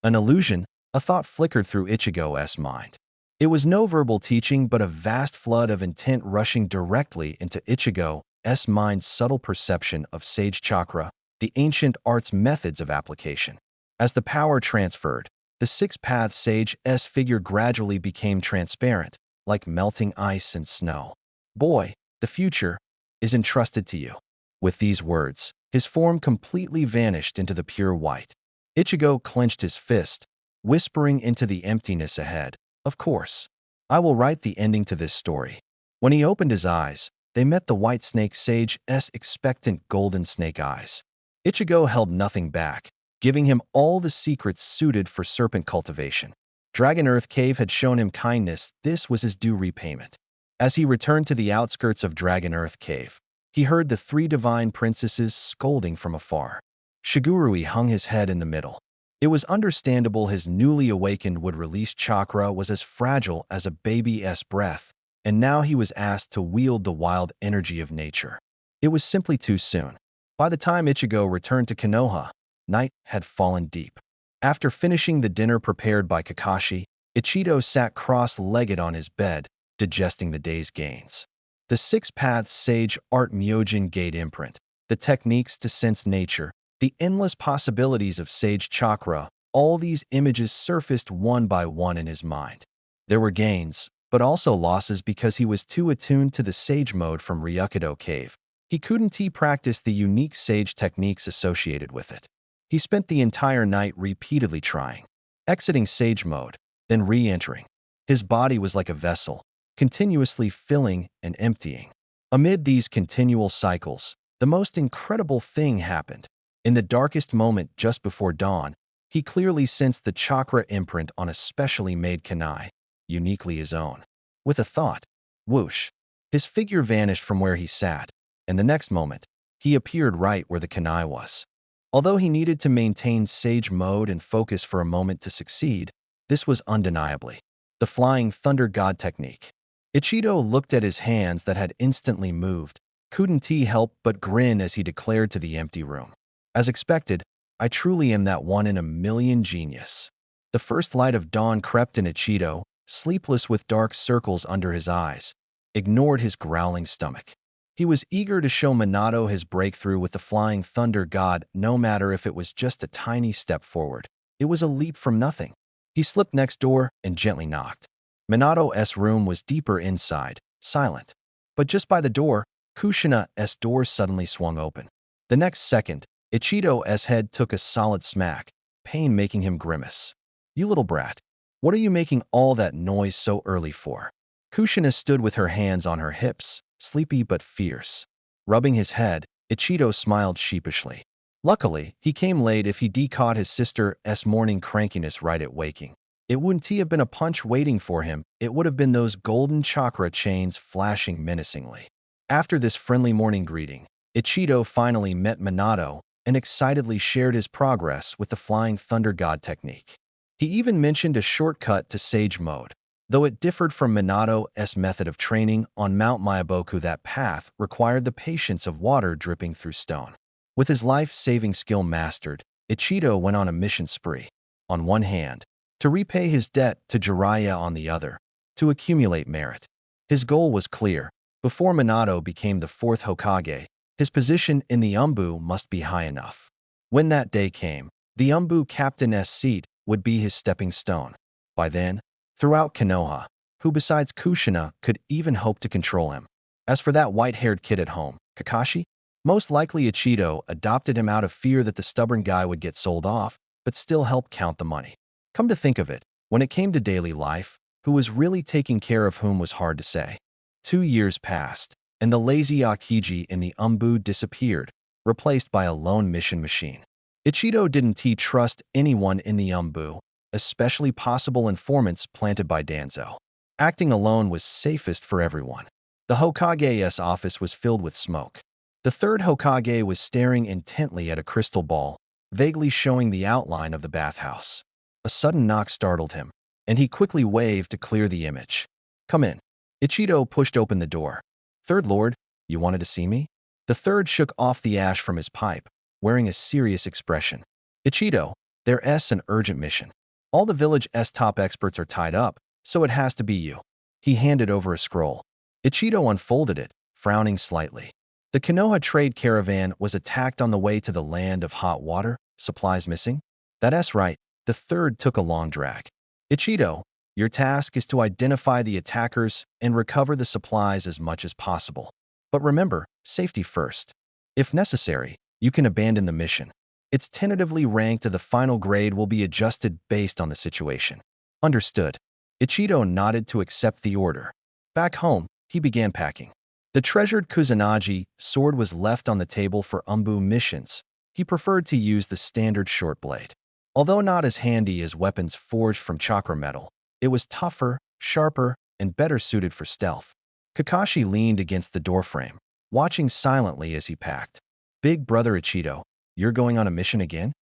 An illusion, a thought flickered through Ichigo's mind. It was no verbal teaching but a vast flood of intent rushing directly into Ichigo's mind's subtle perception of sage chakra, the ancient art's methods of application. As the power transferred, the 6th-path sage's figure gradually became transparent, like melting ice and snow. Boy, the future is entrusted to you. With these words, his form completely vanished into the pure white. Ichigo clenched his fist, whispering into the emptiness ahead, Of course, I will write the ending to this story. When he opened his eyes, they met the white snake sage's expectant golden snake eyes. Ichigo held nothing back, giving him all the secrets suited for serpent cultivation. Dragon Earth Cave had shown him kindness. This was his due repayment. As he returned to the outskirts of Dragon Earth Cave, he heard the three divine princesses scolding from afar. Shigurui hung his head in the middle. It was understandable his newly awakened would release chakra was as fragile as a baby's breath, and now he was asked to wield the wild energy of nature. It was simply too soon. By the time Ichigo returned to Konoha, night had fallen deep. After finishing the dinner prepared by Kakashi, Ichigo sat cross-legged on his bed, digesting the day's gains. The Six Paths Sage Art Myojin Gate imprint, the techniques to sense nature, the endless possibilities of Sage Chakra, all these images surfaced one by one in his mind. There were gains, but also losses because he was too attuned to the Sage mode from Ryukido Cave. He couldn't practice the unique Sage techniques associated with it. He spent the entire night repeatedly trying, exiting Sage mode, then re-entering. His body was like a vessel, continuously filling and emptying. Amid these continual cycles, the most incredible thing happened. In the darkest moment just before dawn, he clearly sensed the chakra imprint on a specially made kunai, uniquely his own. With a thought, whoosh, his figure vanished from where he sat, and the next moment, he appeared right where the kunai was. Although he needed to maintain Sage mode and focus for a moment to succeed, this was undeniably the Flying Thunder God technique. Ichigo looked at his hands that had instantly moved. Couldn't he help but grin as he declared to the empty room. As expected, I truly am that one in a million genius. The first light of dawn crept in Ichigo, sleepless with dark circles under his eyes, ignored his growling stomach. He was eager to show Minato his breakthrough with the Flying Thunder God, no matter if it was just a tiny step forward. It was a leap from nothing. He slipped next door and gently knocked. Minato's room was deeper inside, silent. But just by the door, Kushina's door suddenly swung open. The next second, Ichido's head took a solid smack, pain making him grimace. "You little brat. What are you making all that noise so early for?" Kushina stood with her hands on her hips, sleepy but fierce. Rubbing his head, Ichido smiled sheepishly. Luckily, he came late if he caught his sister's morning crankiness right at waking. It wouldn't have been a punch waiting for him, it would have been those golden chakra chains flashing menacingly. After this friendly morning greeting, Ichido finally met Minato and excitedly shared his progress with the Flying Thunder God technique. He even mentioned a shortcut to Sage mode. Though it differed from Minato's method of training on Mount Myaboku, that path required the patience of water dripping through stone. With his life-saving skill mastered, Ichido went on a mission spree. On one hand, to repay his debt to Jiraiya, on the other, to accumulate merit. His goal was clear. Before Minato became the fourth Hokage, his position in the Umbu must be high enough. When that day came, the Umbu captain's seat would be his stepping stone. By then, throughout Konoha, who besides Kushina could even hope to control him? As for that white-haired kid at home, Kakashi, most likely Ichido adopted him out of fear that the stubborn guy would get sold off, but still help count the money. Come to think of it, when it came to daily life, who was really taking care of whom was hard to say. 2 years passed, and the lazy Akiji in the Umbu disappeared, replaced by a lone mission machine. Ichido didn't trust anyone in the Umbu, especially possible informants planted by Danzo. Acting alone was safest for everyone. The Hokage's office was filled with smoke. The third Hokage was staring intently at a crystal ball, vaguely showing the outline of the bathhouse. A sudden knock startled him, and he quickly waved to clear the image. "Come in." Ichido pushed open the door. "Third Lord, you wanted to see me?" The third shook off the ash from his pipe, wearing a serious expression. "Ichido, there's an urgent mission. All the village's top experts are tied up, so it has to be you." He handed over a scroll. Ichido unfolded it, frowning slightly. The Konoha trade caravan was attacked on the way to the land of hot water, supplies missing. That's right, the third took a long drag. "Ichido, your task is to identify the attackers and recover the supplies as much as possible. But remember, safety first. If necessary, you can abandon the mission. It's tentatively ranked to the final grade will be adjusted based on the situation." "Understood." Ichido nodded to accept the order. Back home, he began packing. The treasured Kusanagi sword was left on the table for Umbu missions. He preferred to use the standard short blade. Although not as handy as weapons forged from chakra metal, it was tougher, sharper, and better suited for stealth. Kakashi leaned against the doorframe, watching silently as he packed. Big brother Ichido, you're going on a mission again?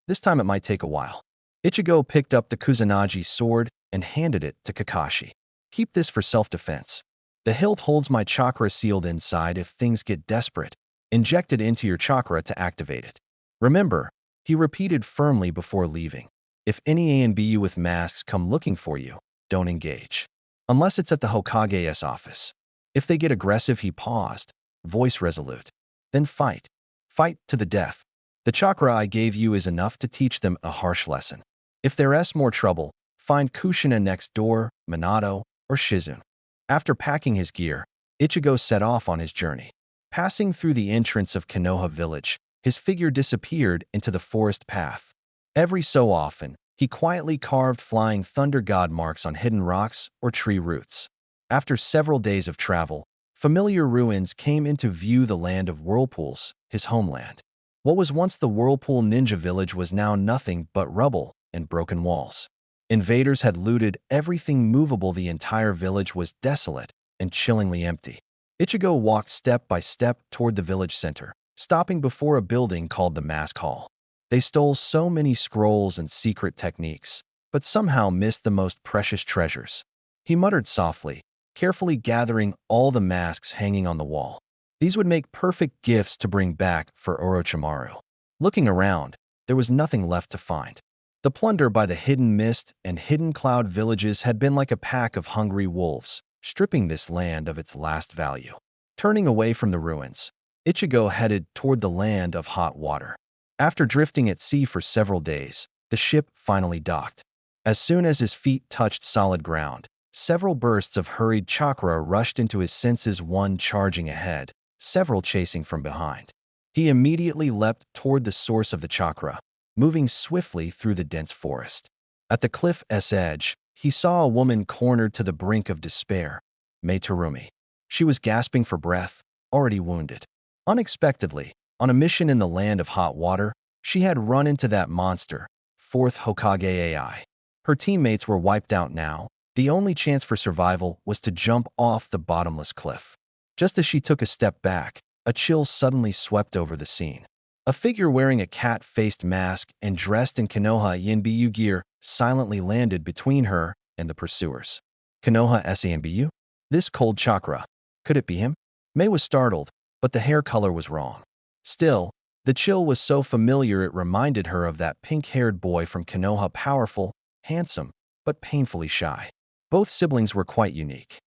This time it might take a while. Ichigo picked up the Kusanagi sword and handed it to Kakashi. Keep this for self-defense. The hilt holds my chakra sealed inside if things get desperate. Inject it into your chakra to activate it. Remember, he repeated firmly before leaving. If any ANBU with masks come looking for you, don't engage. Unless it's at the Hokage's office. If they get aggressive, he paused, voice resolute. Then fight. Fight to the death. The chakra I gave you is enough to teach them a harsh lesson. If there's more trouble, find Kushina next door, Minato, or Shizune. After packing his gear, Ichigo set off on his journey. Passing through the entrance of Konoha village, his figure disappeared into the forest path. Every so often, he quietly carved flying thunder god marks on hidden rocks or tree roots. After several days of travel, familiar ruins came into view. The land of whirlpools, his homeland. What was once the Whirlpool Ninja Village was now nothing but rubble and broken walls. Invaders had looted everything movable. The entire village was desolate and chillingly empty. Ichigo walked step by step toward the village center, stopping before a building called the Mask Hall. They stole so many scrolls and secret techniques, but somehow missed the most precious treasures. He muttered softly, carefully gathering all the masks hanging on the wall. These would make perfect gifts to bring back for Orochimaru. Looking around, there was nothing left to find. The plunder by the Hidden Mist and Hidden Cloud villages had been like a pack of hungry wolves, stripping this land of its last value. Turning away from the ruins, Ichigo headed toward the land of hot water. After drifting at sea for several days, the ship finally docked. As soon as his feet touched solid ground, several bursts of hurried chakra rushed into his senses, one charging ahead, several chasing from behind. He immediately leapt toward the source of the chakra, moving swiftly through the dense forest. At the cliff's edge, he saw a woman cornered to the brink of despair, Mei Terumi. She was gasping for breath, already wounded. Unexpectedly, on a mission in the land of hot water, she had run into that monster, fourth Hokage AI. Her teammates were wiped out now. The only chance for survival was to jump off the bottomless cliff. Just as she took a step back, a chill suddenly swept over the scene. A figure wearing a cat-faced mask and dressed in Konoha Yanbu gear silently landed between her and the pursuers. Konoha Sanbu? This cold chakra. Could it be him? Mei was startled, but the hair color was wrong. Still, the chill was so familiar it reminded her of that pink-haired boy from Konoha, powerful, handsome, but painfully shy. Both siblings were quite unique.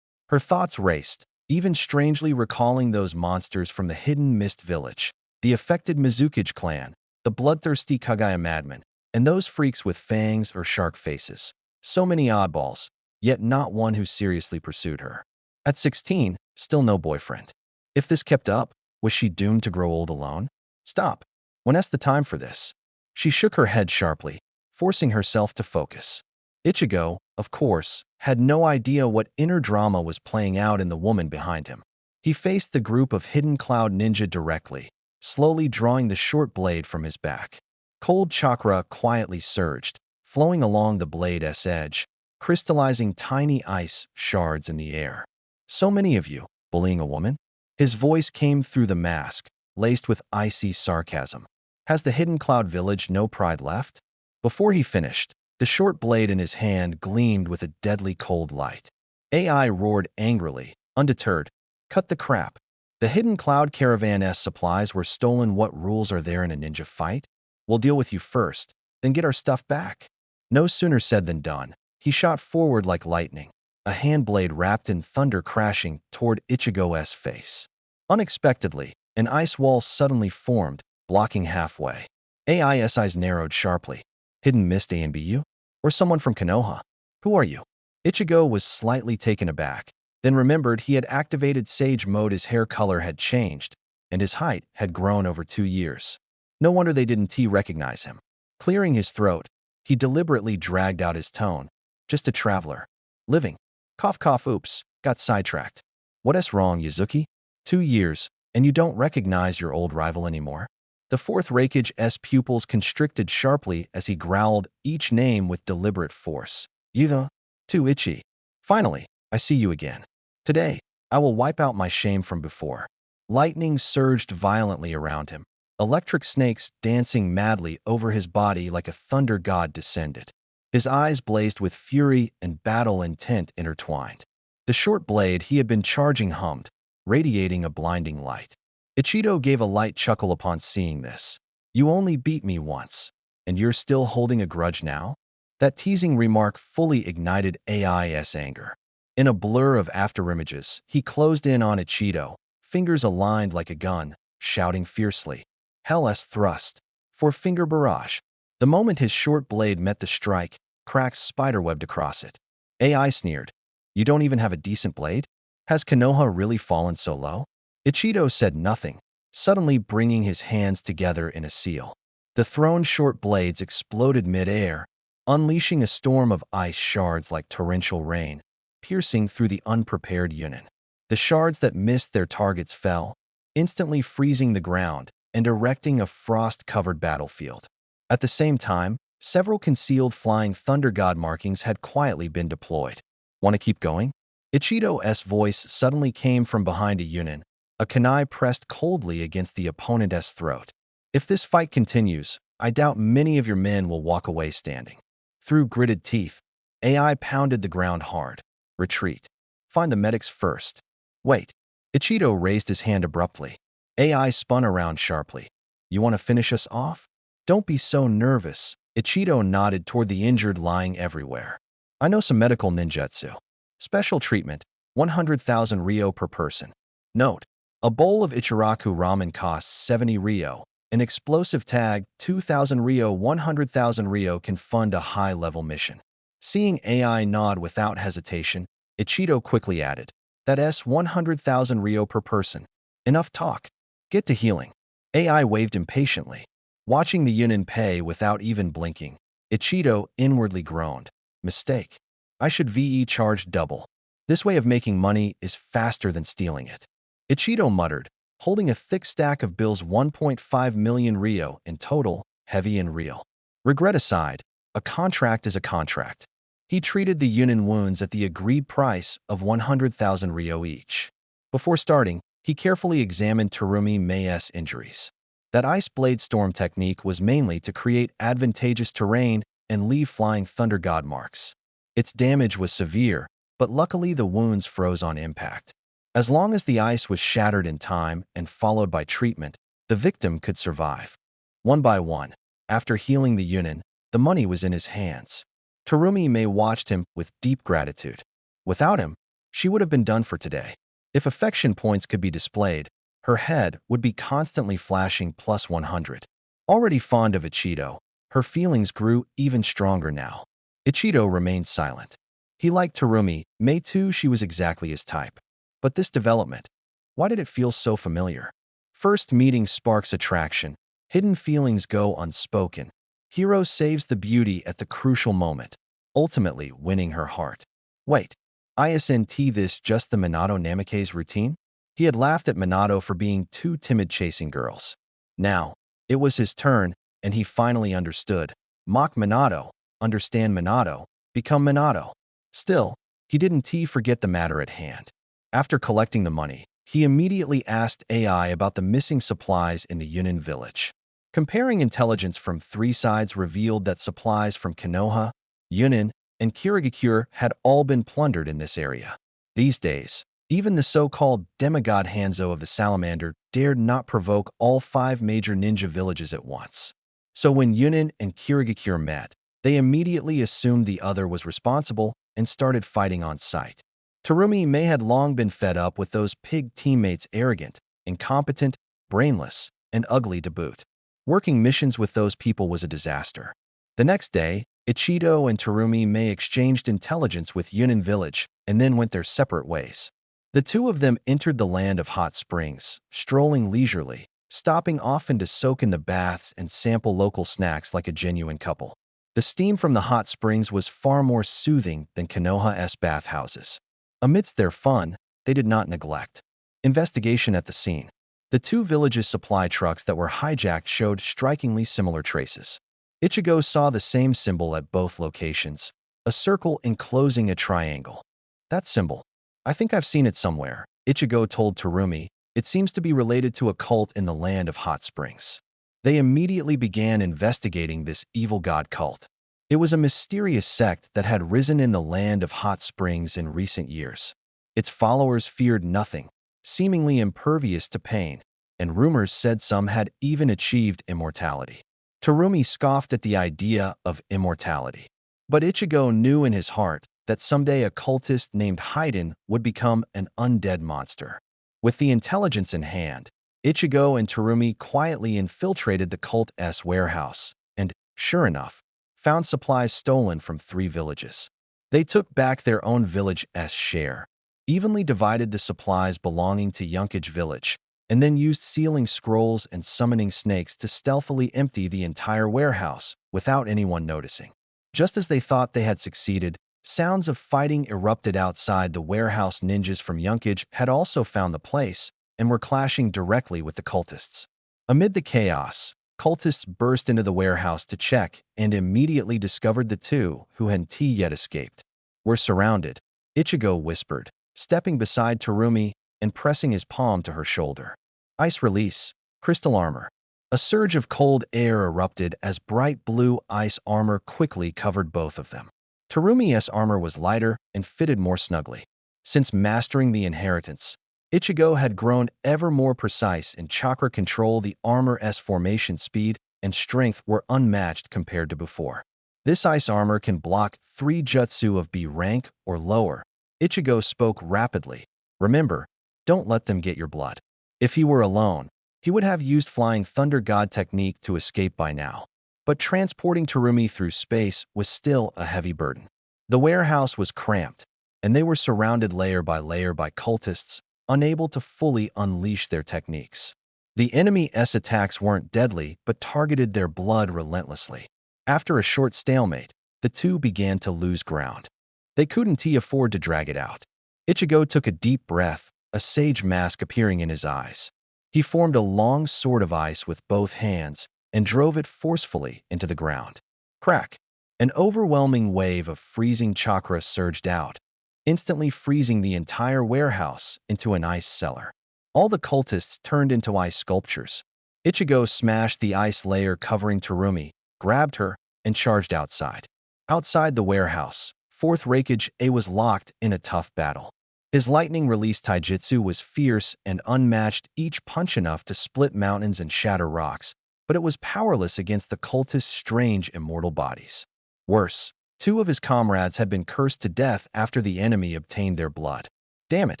Her thoughts raced, even strangely recalling those monsters from the Hidden Mist village, the affected Mizukage clan, the bloodthirsty Kagaya madmen, and those freaks with fangs or shark faces. So many oddballs, yet not one who seriously pursued her. At 16, still no boyfriend. If this kept up, was she doomed to grow old alone? Stop. When's the time for this? She shook her head sharply, forcing herself to focus. Ichigo, of course, had no idea what inner drama was playing out in the woman behind him. He faced the group of Hidden Cloud ninja directly, slowly drawing the short blade from his back. Cold chakra quietly surged, flowing along the blade's edge, crystallizing tiny ice shards in the air. So many of you, bullying a woman? His voice came through the mask, laced with icy sarcasm. Has the Hidden Cloud village no pride left? Before he finished, the short blade in his hand gleamed with a deadly cold light. AI roared angrily, undeterred. Cut the crap. The Hidden Cloud caravan's supplies were stolen. What rules are there in a ninja fight? We'll deal with you first, then get our stuff back. No sooner said than done. He shot forward like lightning, a hand blade wrapped in thunder crashing toward Ichigo's face. Unexpectedly, an ice wall suddenly formed, blocking halfway. AI's eyes narrowed sharply. Hidden Mist ANBU? Or someone from Konoha? Who are you? Ichigo was slightly taken aback, then remembered he had activated Sage Mode. His hair color had changed, and his height had grown over 2 years. No wonder they didn't recognize him. Clearing his throat, he deliberately dragged out his tone. Just a traveler. Living. Cough cough, oops, got sidetracked. What's wrong, Yuzuki? 2 years, and you don't recognize your old rival anymore? The fourth Raikage's pupils constricted sharply as he growled each name with deliberate force. Yuva, too itchy. Finally, I see you again. Today, I will wipe out my shame from before. Lightning surged violently around him. Electric snakes dancing madly over his body like a thunder god descended. His eyes blazed with fury and battle intent intertwined. The short blade he had been charging hummed, radiating a blinding light. Ichido gave a light chuckle upon seeing this. You only beat me once, and you're still holding a grudge now? That teasing remark fully ignited AI's anger. In a blur of afterimages, he closed in on Ichido, fingers aligned like a gun, shouting fiercely, Hell's thrust, for finger barrage. The moment his short blade met the strike, cracks spiderwebbed across it. AI sneered, you don't even have a decent blade? Has Konoha really fallen so low? Ichido said nothing, suddenly bringing his hands together in a seal. The thrown short blades exploded mid-air, unleashing a storm of ice shards like torrential rain, piercing through the unprepared Yunin. The shards that missed their targets fell, instantly freezing the ground and erecting a frost-covered battlefield. At the same time, several concealed flying thunder god markings had quietly been deployed. Want to keep going? Ichido's voice suddenly came from behind a Yunin, a kunai pressed coldly against the opponent's throat. If this fight continues, I doubt many of your men will walk away standing. Through gritted teeth, AI pounded the ground hard. Retreat. Find the medics first. Wait. Ichido raised his hand abruptly. AI spun around sharply. You want to finish us off? Don't be so nervous. Ichido nodded toward the injured lying everywhere. I know some medical ninjutsu. Special treatment, 100,000 ryo per person. Note, a bowl of Ichiraku ramen costs 70 ryo. An explosive tag, 2,000 ryo, 100,000 ryo can fund a high-level mission. Seeing AI nod without hesitation, Ichido quickly added, that's 100,000 ryo per person. Enough talk. Get to healing. AI waved impatiently. Watching the Yunin pay without even blinking, Ichido inwardly groaned. Mistake. I should VE charge double. This way of making money is faster than stealing it. Ichido muttered, holding a thick stack of bills 1.5 million ryo in total, heavy and real. Regret aside, a contract is a contract. He treated the Yunin wounds at the agreed price of 100,000 ryo each. Before starting, he carefully examined Terumi Mei's injuries. That ice blade storm technique was mainly to create advantageous terrain and leave flying thunder god marks. Its damage was severe, but luckily the wounds froze on impact. As long as the ice was shattered in time and followed by treatment, the victim could survive. One by one, after healing the Yunin, the money was in his hands. Terumi Mei watched him with deep gratitude. Without him, she would have been done for today. If affection points could be displayed, her head would be constantly flashing plus 100. Already fond of Ichido, her feelings grew even stronger now. Ichido remained silent. He liked Terumi Mei too, she was exactly his type. But this development, why did it feel so familiar? First meeting sparks attraction, hidden feelings go unspoken. Hero saves the beauty at the crucial moment, ultimately winning her heart. Wait, isn't this just the Minato Namikaze routine? He had laughed at Minato for being too timid chasing girls. Now, it was his turn, and he finally understood. Mock Minato, understand Minato, become Minato. Still, he didn't forget the matter at hand. After collecting the money, he immediately asked AI about the missing supplies in the Yunin village. Comparing intelligence from three sides revealed that supplies from Konoha, Yunin, and Kirigakure had all been plundered in this area. These days, even the so-called demigod Hanzo of the Salamander dared not provoke all 5 major ninja villages at once. So when Yunin and Kirigakure met, they immediately assumed the other was responsible and started fighting on sight. Terumi Mei had long been fed up with those pig teammates, arrogant, incompetent, brainless, and ugly to boot. Working missions with those people was a disaster. The next day, Ichido and Terumi Mei exchanged intelligence with Yunin village and then went their separate ways. The two of them entered the land of hot springs, strolling leisurely, stopping often to soak in the baths and sample local snacks like a genuine couple. The steam from the hot springs was far more soothing than Konoha's bathhouses. Amidst their fun, they they did not neglect. Investigation at the scene. The two villages' supply trucks that were hijacked showed strikingly similar traces. Ichigo saw the same symbol at both locations, a circle enclosing a triangle. That symbol. I think I've seen it somewhere, Ichigo told Terumi. It seems to be related to a cult in the land of hot springs. They immediately began investigating this evil god cult. It was a mysterious sect that had risen in the land of hot springs in recent years. Its followers feared nothing, seemingly impervious to pain, and rumors said some had even achieved immortality. Terumi scoffed at the idea of immortality. But Ichigo knew in his heart that someday a cultist named Haiden would become an undead monster. With the intelligence in hand, Ichigo and Terumi quietly infiltrated the cult's warehouse and, sure enough, found supplies stolen from 3 villages. They took back their own village's share, evenly divided the supplies belonging to Yunkage village, and then used sealing scrolls and summoning snakes to stealthily empty the entire warehouse without anyone noticing. Just as they thought they had succeeded, sounds of fighting erupted outside the warehouse. Ninjas from Yunkage had also found the place and were clashing directly with the cultists. Amid the chaos, cultists burst into the warehouse to check and immediately discovered the two who hadn't yet escaped. "We're surrounded," Ichigo whispered, stepping beside Terumi and pressing his palm to her shoulder. Ice release, crystal armor. A surge of cold air erupted as bright blue ice armor quickly covered both of them. Terumi's armor was lighter and fitted more snugly. Since mastering the inheritance, Ichigo had grown ever more precise in chakra control. The armor's formation speed and strength were unmatched compared to before. This ice armor can block 3 jutsu of B rank or lower. Ichigo spoke rapidly. Remember, don't let them get your blood. If he were alone, he would have used Flying Thunder God technique to escape by now. But transporting Terumi through space was still a heavy burden. The warehouse was cramped, and they were surrounded layer by cultists, unable to fully unleash their techniques. The enemy's attacks weren't deadly but targeted their blood relentlessly. After a short stalemate, the two began to lose ground. They couldn't afford to drag it out. Ichigo took a deep breath, a sage mask appearing in his eyes. He formed a long sword of ice with both hands and drove it forcefully into the ground. Crack! An overwhelming wave of freezing chakra surged out, instantly freezing the entire warehouse into an ice cellar. All the cultists turned into ice sculptures. Ichigo smashed the ice layer covering Terumi, grabbed her, and charged outside. Outside the warehouse, 4th Raikage A was locked in a tough battle. His lightning-release taijutsu was fierce and unmatched, each punch enough to split mountains and shatter rocks, but it was powerless against the cultists' strange immortal bodies. Worse, 2 of his comrades had been cursed to death after the enemy obtained their blood. Damn it!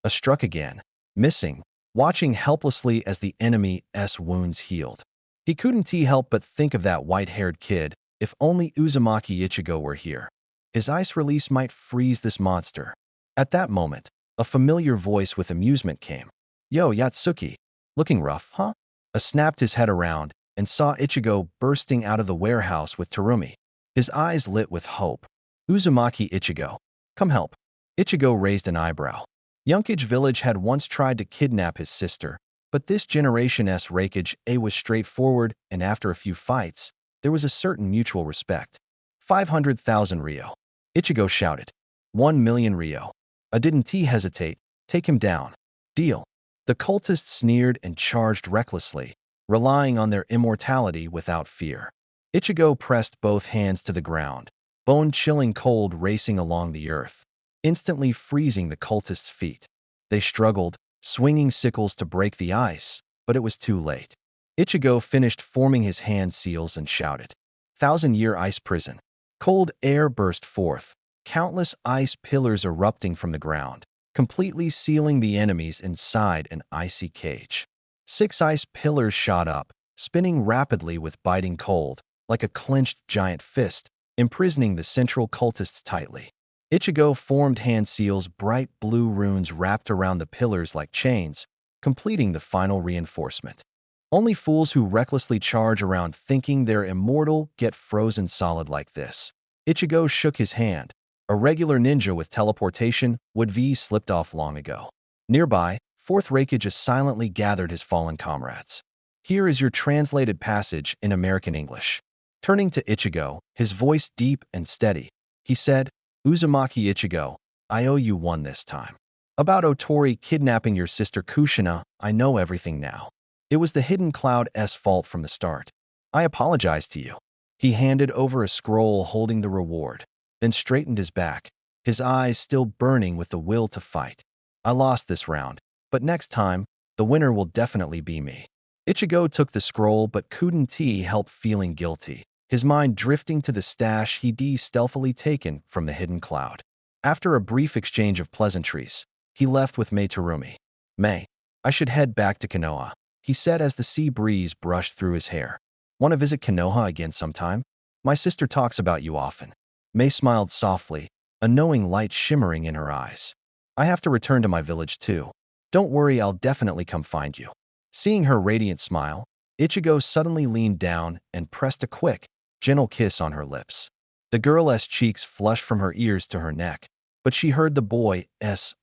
A struck again, missing, watching helplessly as the enemy's wounds healed. He couldn't help but think of that white-haired kid. If only Uzumaki Ichigo were here. His ice release might freeze this monster. At that moment, a familiar voice with amusement came. "Yo, Yatsuki. Looking rough, huh?" A snapped his head around and saw Ichigo bursting out of the warehouse with Terumi. His eyes lit with hope. "Uzumaki Ichigo. Come help." Ichigo raised an eyebrow. Yunkage village had once tried to kidnap his sister, but this generation's Raikage A was straightforward, and after a few fights, there was a certain mutual respect. 500,000 Ryo. Ichigo shouted. 1 million Ryo. I didn't hesitate. Take him down. Deal. The cultists sneered and charged recklessly, relying on their immortality without fear. Ichigo pressed both hands to the ground, bone-chilling cold racing along the earth, instantly freezing the cultists' feet. They struggled, swinging sickles to break the ice, but it was too late. Ichigo finished forming his hand seals and shouted, "1,000-year ice prison." Cold air burst forth, countless ice pillars erupting from the ground, completely sealing the enemies inside an icy cage. 6 ice pillars shot up, spinning rapidly with biting cold, like a clenched giant fist, imprisoning the central cultists tightly. Ichigo formed hand seals, bright blue runes wrapped around the pillars like chains, completing the final reinforcement. Only fools who recklessly charge around thinking they're immortal get frozen solid like this. Ichigo shook his hand. A regular ninja with teleportation would have slipped off long ago. Nearby, Fourth Reikage silently gathered his fallen comrades. Here is your translated passage in American English. Turning to Ichigo, his voice deep and steady, he said, Uzumaki Ichigo, I owe you one this time. About Otori kidnapping your sister Kushina, I know everything now. It was the Hidden Cloud's fault from the start. I apologize to you. He handed over a scroll holding the reward, then straightened his back, his eyes still burning with the will to fight. I lost this round, but next time, the winner will definitely be me. Ichigo took the scroll but couldn't help feeling guilty, his mind drifting to the stash he'd stealthily taken from the hidden cloud. After a brief exchange of pleasantries, he left with Mei Terumi. Mei, I should head back to Konoha, he said as the sea breeze brushed through his hair. Want to visit Konoha again sometime? My sister talks about you often. Mei smiled softly, a knowing light shimmering in her eyes. I have to return to my village too. Don't worry, I'll definitely come find you. Seeing her radiant smile, Ichigo suddenly leaned down and pressed a quick, gentle kiss on her lips. The girl's cheeks flushed from her ears to her neck, but she heard the boy's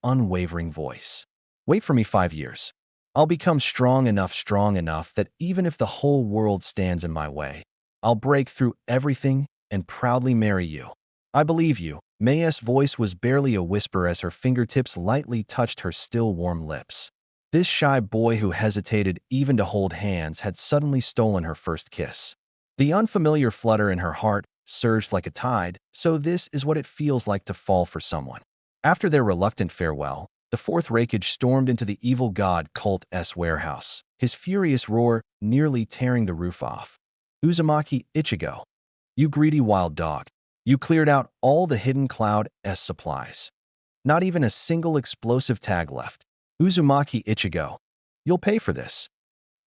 unwavering voice. Wait for me 5 years. I'll become strong enough that even if the whole world stands in my way, I'll break through everything and proudly marry you. I believe you. Mei's voice was barely a whisper as her fingertips lightly touched her still warm lips. This shy boy who hesitated even to hold hands had suddenly stolen her first kiss. The unfamiliar flutter in her heart surged like a tide, so this is what it feels like to fall for someone. After their reluctant farewell, the Fourth Reikage stormed into the evil god cult's warehouse, his furious roar nearly tearing the roof off. Uzumaki Ichigo, you greedy wild dog. You cleared out all the Hidden Cloud's supplies. Not even a single explosive tag left. Uzumaki Ichigo, you'll pay for this.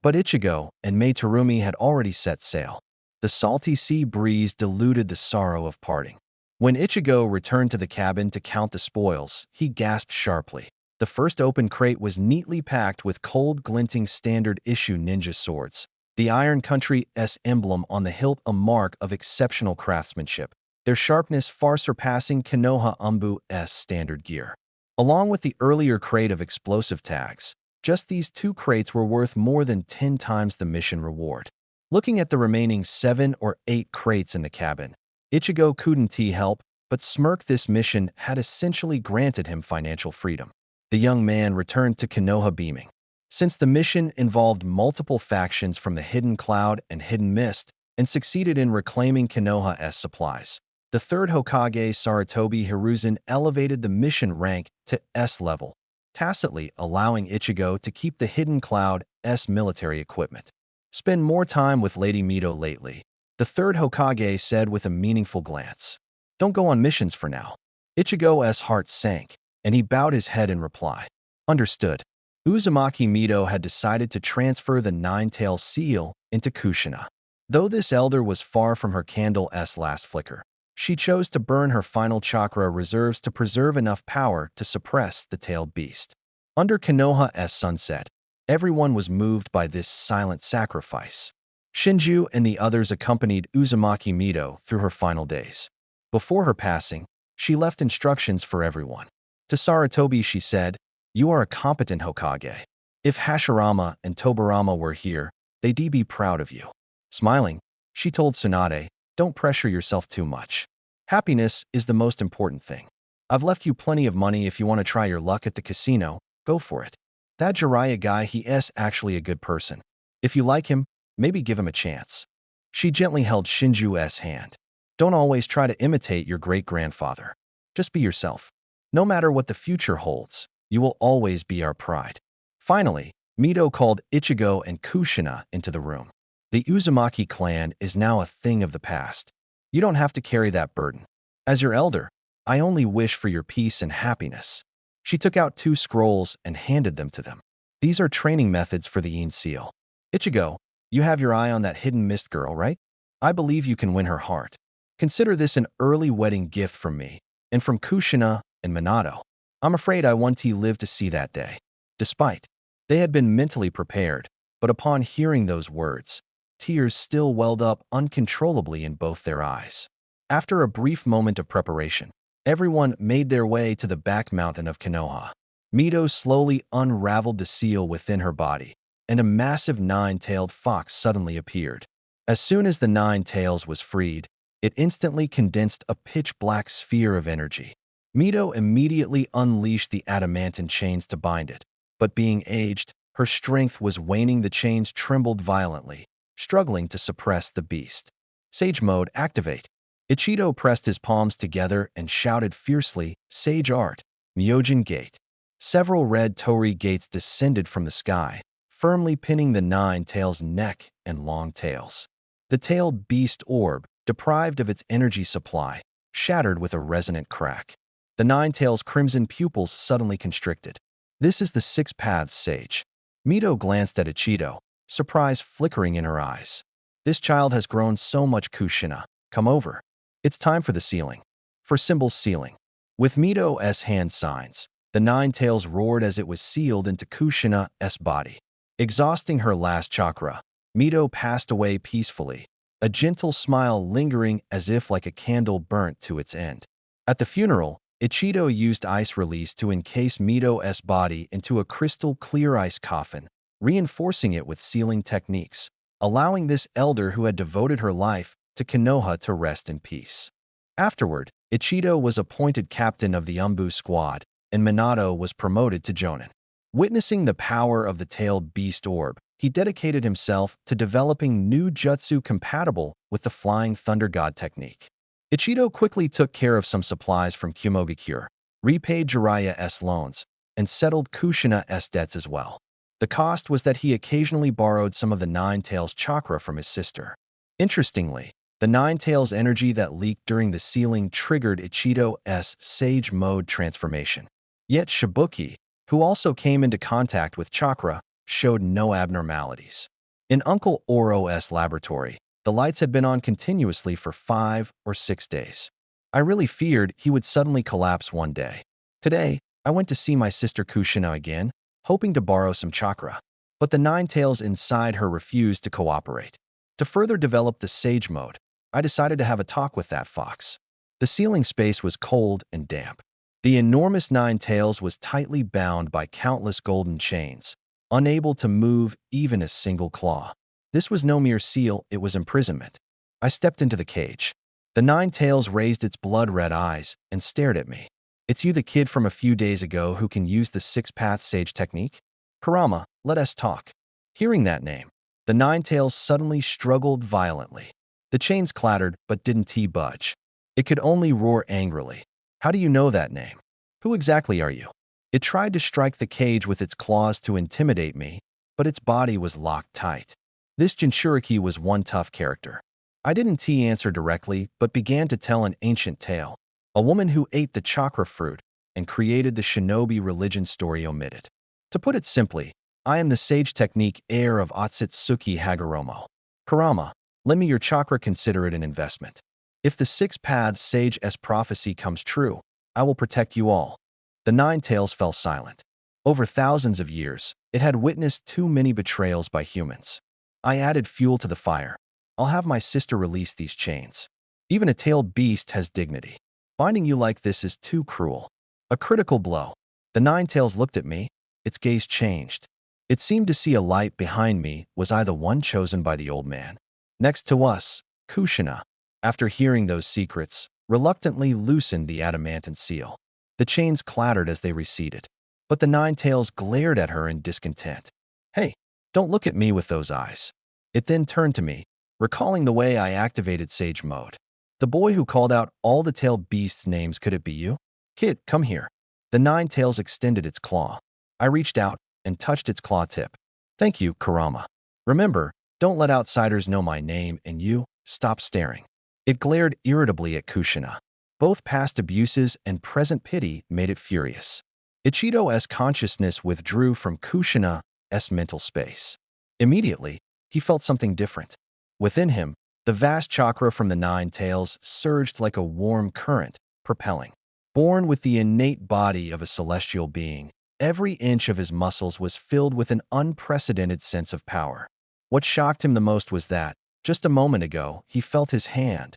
But Ichigo and Mei Terumi had already set sail. The salty sea breeze diluted the sorrow of parting. When Ichigo returned to the cabin to count the spoils, he gasped sharply. The first open crate was neatly packed with cold, glinting standard-issue ninja swords, the Iron Country's emblem on the hilt a mark of exceptional craftsmanship, their sharpness far surpassing Konoha Umbu's standard gear. Along with the earlier crate of explosive tags, just these 2 crates were worth more than 10 times the mission reward. Looking at the remaining 7 or 8 crates in the cabin, Ichigo couldn't help but smirk. This mission had essentially granted him financial freedom. The young man returned to Konoha beaming. Since the mission involved multiple factions from the Hidden Cloud and Hidden Mist and succeeded in reclaiming Konoha's supplies, the third Hokage Sarutobi Hiruzen elevated the mission rank to S level, tacitly allowing Ichigo to keep the Hidden Cloud's military equipment. Spend more time with Lady Mito lately, the third Hokage said with a meaningful glance. Don't go on missions for now. Ichigo's heart sank, and he bowed his head in reply. Understood. Uzumaki Mito had decided to transfer the Nine-Tail Seal into Kushina. Though this elder was far from her candle's last flicker, she chose to burn her final chakra reserves to preserve enough power to suppress the tailed beast. Under Konoha's sunset, everyone was moved by this silent sacrifice. Shinju and the others accompanied Uzumaki Mito through her final days. Before her passing, she left instructions for everyone. To Sarutobi she said, "You are a competent Hokage. If Hashirama and Tobirama were here, they'd be proud of you." Smiling, she told Tsunade, "Don't pressure yourself too much. Happiness is the most important thing. I've left you plenty of money if you want to try your luck at the casino, go for it. That Jiraiya guy, he's actually a good person. If you like him, maybe give him a chance." She gently held Shinju's hand. "Don't always try to imitate your great-grandfather. Just be yourself. No matter what the future holds, you will always be our pride." Finally, Mito called Ichigo and Kushina into the room. The Uzumaki clan is now a thing of the past. You don't have to carry that burden. As your elder, I only wish for your peace and happiness. She took out 2 scrolls and handed them to them. These are training methods for the Yin Seal. Ichigo, you have your eye on that hidden mist girl, right? I believe you can win her heart. Consider this an early wedding gift from me, and from Kushina and Minato. I'm afraid I won't live to see that day. Despite, they had been mentally prepared, but upon hearing those words, tears still welled up uncontrollably in both their eyes. After a brief moment of preparation, everyone made their way to the back mountain of Konoha. Mito slowly unraveled the seal within her body, and a massive nine-tailed fox suddenly appeared. As soon as the nine tails was freed, it instantly condensed a pitch-black sphere of energy. Mito immediately unleashed the adamantine chains to bind it, but being aged, her strength was waning. The chains trembled violently, struggling to suppress the beast. Sage mode activate. Ichido pressed his palms together and shouted fiercely, Sage art, Myojin gate. Several red torii gates descended from the sky, firmly pinning the nine tails' neck and long tails. The tailed beast orb, deprived of its energy supply, shattered with a resonant crack. The nine tails' crimson pupils suddenly constricted. This is the six paths sage. Mito glanced at Ichido, surprise flickering in her eyes. This child has grown so much. Kushina, come over. It's time for the sealing. For symbols sealing. With Mito's hand signs, the nine tails roared as it was sealed into Kushina's body. Exhausting her last chakra, Mito passed away peacefully, a gentle smile lingering as if like a candle burnt to its end. At the funeral, Ichido used ice release to encase Mito's body into a crystal-clear ice coffin, reinforcing it with sealing techniques, allowing this elder who had devoted her life to Konoha to rest in peace. Afterward, Ichido was appointed captain of the Umbu squad, and Minato was promoted to Jonin. Witnessing the power of the tailed beast orb, he dedicated himself to developing new jutsu compatible with the Flying Thunder God technique. Ichido quickly took care of some supplies from Kumogakure, repaid Jiraiya's loans, and settled Kushina's debts as well. The cost was that he occasionally borrowed some of the Nine Tails chakra from his sister. Interestingly, the Nine Tails energy that leaked during the sealing triggered Ichido's Sage Mode transformation. Yet Shibuki, who also came into contact with chakra, showed no abnormalities. In Uncle Oro's laboratory, the lights had been on continuously for 5 or 6 days. I really feared he would suddenly collapse one day. Today, I went to see my sister Kushina again, hoping to borrow some chakra, but the nine tails inside her refused to cooperate. To further develop the Sage Mode, I decided to have a talk with that fox. The sealing space was cold and damp. The enormous nine tails was tightly bound by countless golden chains, unable to move even a single claw. This was no mere seal, it was imprisonment. I stepped into the cage. The nine tails raised its blood-red eyes and stared at me. It's you, the kid from a few days ago who can use the six-path sage technique? Kurama, let us talk. Hearing that name, the nine tails suddenly struggled violently. The chains clattered but didn't budge. It could only roar angrily. How do you know that name? Who exactly are you? It tried to strike the cage with its claws to intimidate me, but its body was locked tight. This Jinchuriki was one tough character. I didn't answer directly, but began to tell an ancient tale. A woman who ate the chakra fruit and created the shinobi religion story omitted. To put it simply, I am the sage technique heir of Otsutsuki Hagoromo. Kurama, lend me your chakra, consider it an investment. If the six paths sage's prophecy comes true, I will protect you all. The nine tails fell silent. Over thousands of years, it had witnessed too many betrayals by humans. I added fuel to the fire. I'll have my sister release these chains. Even a tailed beast has dignity. Binding you like this is too cruel. A critical blow. The nine tails looked at me. Its gaze changed. It seemed to see a light behind me. Was I the one chosen by the old man? Next to us, Kushina, after hearing those secrets, reluctantly loosened the adamantine seal. The chains clattered as they receded, but the nine tails glared at her in discontent. Hey, don't look at me with those eyes. It then turned to me, recalling the way I activated Sage Mode. The boy who called out all the tailed beasts' names, could it be you? Kid, come here. The nine tails extended its claw. I reached out and touched its claw tip. Thank you, Kurama. Remember, don't let outsiders know my name, and you, stop staring. It glared irritably at Kushina. Both past abuses and present pity made it furious. Ichido's consciousness withdrew from Kushina's mental space. Immediately, he felt something different. Within him, the vast chakra from the nine tails surged like a warm current, propelling. Born with the innate body of a celestial being, every inch of his muscles was filled with an unprecedented sense of power. What shocked him the most was that, just a moment ago, he felt his hand,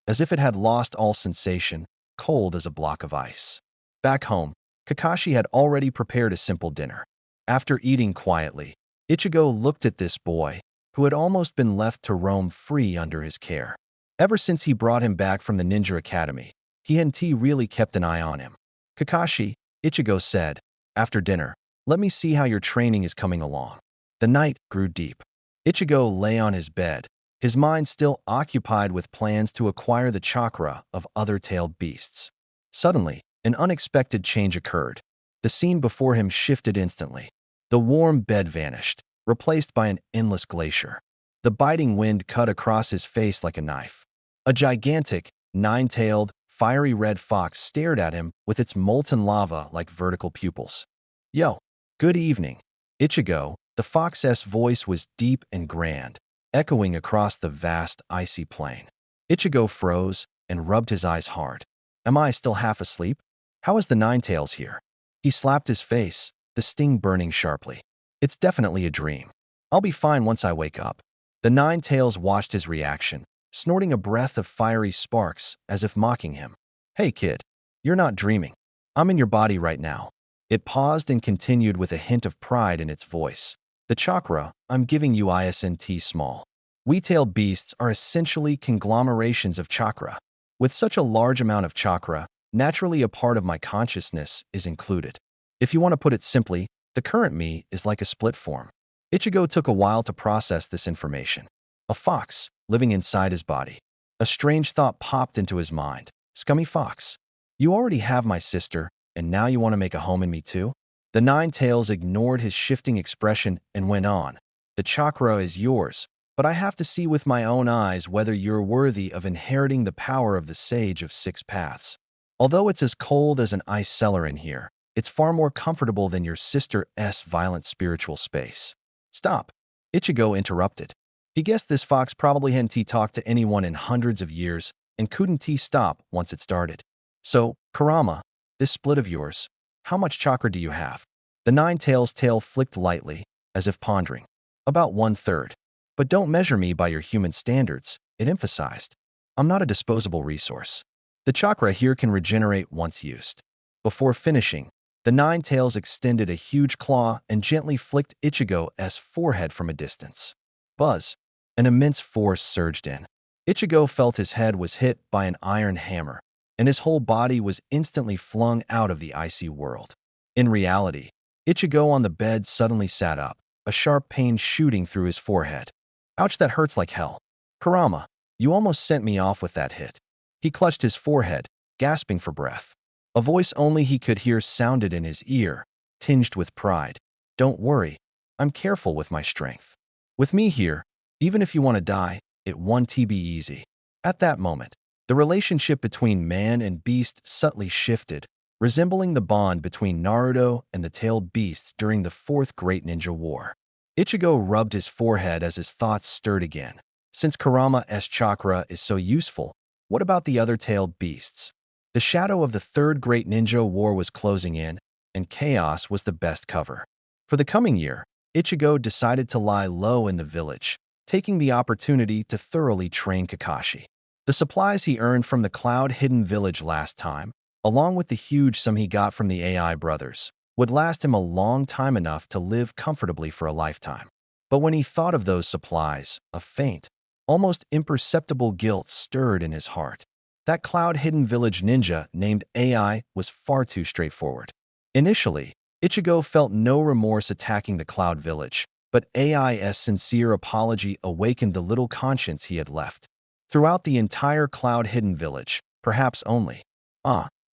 as if it had lost all sensation, cold as a block of ice. Back home, Kakashi had already prepared a simple dinner. After eating quietly, Ichigo looked at this boy, who had almost been left to roam free under his care. Ever since he brought him back from the Ninja Academy, he and T really kept an eye on him. Kakashi, Ichigo said, after dinner, let me see how your training is coming along. The night grew deep. Ichigo lay on his bed, his mind still occupied with plans to acquire the chakra of other tailed beasts. Suddenly, an unexpected change occurred. The scene before him shifted instantly. The warm bed vanished, replaced by an endless glacier. The biting wind cut across his face like a knife. A gigantic, nine-tailed, fiery red fox stared at him with its molten lava like vertical pupils. Yo, good evening, Ichigo. The fox's voice was deep and grand, echoing across the vast, icy plain. Ichigo froze and rubbed his eyes hard. Am I still half asleep? How is the Ninetales here? He slapped his face, the sting burning sharply. It's definitely a dream. I'll be fine once I wake up. The Ninetales watched his reaction, snorting a breath of fiery sparks as if mocking him. Hey kid, you're not dreaming. I'm in your body right now. It paused and continued with a hint of pride in its voice. The chakra I'm giving you isn't small. We-tailed beasts are essentially conglomerations of chakra. With such a large amount of chakra, naturally a part of my consciousness is included. If you want to put it simply, the current me is like a split form. Ichigo took a while to process this information. A fox, living inside his body. A strange thought popped into his mind. Scummy fox. You already have my sister, and now you want to make a home in me too? The Ninetales ignored his shifting expression and went on. The chakra is yours, but I have to see with my own eyes whether you're worthy of inheriting the power of the Sage of Six Paths. Although it's as cold as an ice cellar in here, it's far more comfortable than your sister's violent spiritual space. Stop, Ichigo interrupted. He guessed this fox probably hadn't talked to anyone in hundreds of years and couldn't stop once it started. So, Kurama, this split of yours, how much chakra do you have? The Ninetales' tail flicked lightly, as if pondering. About 1/3. But don't measure me by your human standards, it emphasized. I'm not a disposable resource. The chakra here can regenerate once used. Before finishing, the Ninetales extended a huge claw and gently flicked Ichigo's forehead from a distance. Buzz. An immense force surged in. Ichigo felt his head was hit by an iron hammer, and his whole body was instantly flung out of the icy world. In reality, Ichigo on the bed suddenly sat up, a sharp pain shooting through his forehead. Ouch, that hurts like hell. Kurama, you almost sent me off with that hit. He clutched his forehead, gasping for breath. A voice only he could hear sounded in his ear, tinged with pride. Don't worry, I'm careful with my strength. With me here, even if you want to die, it won't be easy. At that moment, the relationship between man and beast subtly shifted, resembling the bond between Naruto and the tailed beasts during the Fourth Great Ninja War. Ichigo rubbed his forehead as his thoughts stirred again. Since Kurama's chakra is so useful, what about the other tailed beasts? The shadow of the Third Great Ninja War was closing in, and chaos was the best cover. For the coming year, Ichigo decided to lie low in the village, taking the opportunity to thoroughly train Kakashi. The supplies he earned from the cloud-hidden village last time, along with the huge sum he got from the AI brothers, would last him a long time, enough to live comfortably for a lifetime. But when he thought of those supplies, a faint, almost imperceptible guilt stirred in his heart. That cloud-hidden village ninja named AI was far too straightforward. Initially, Ichigo felt no remorse attacking the cloud village, but AI's sincere apology awakened the little conscience he had left. Throughout the entire cloud-hidden village, perhaps only,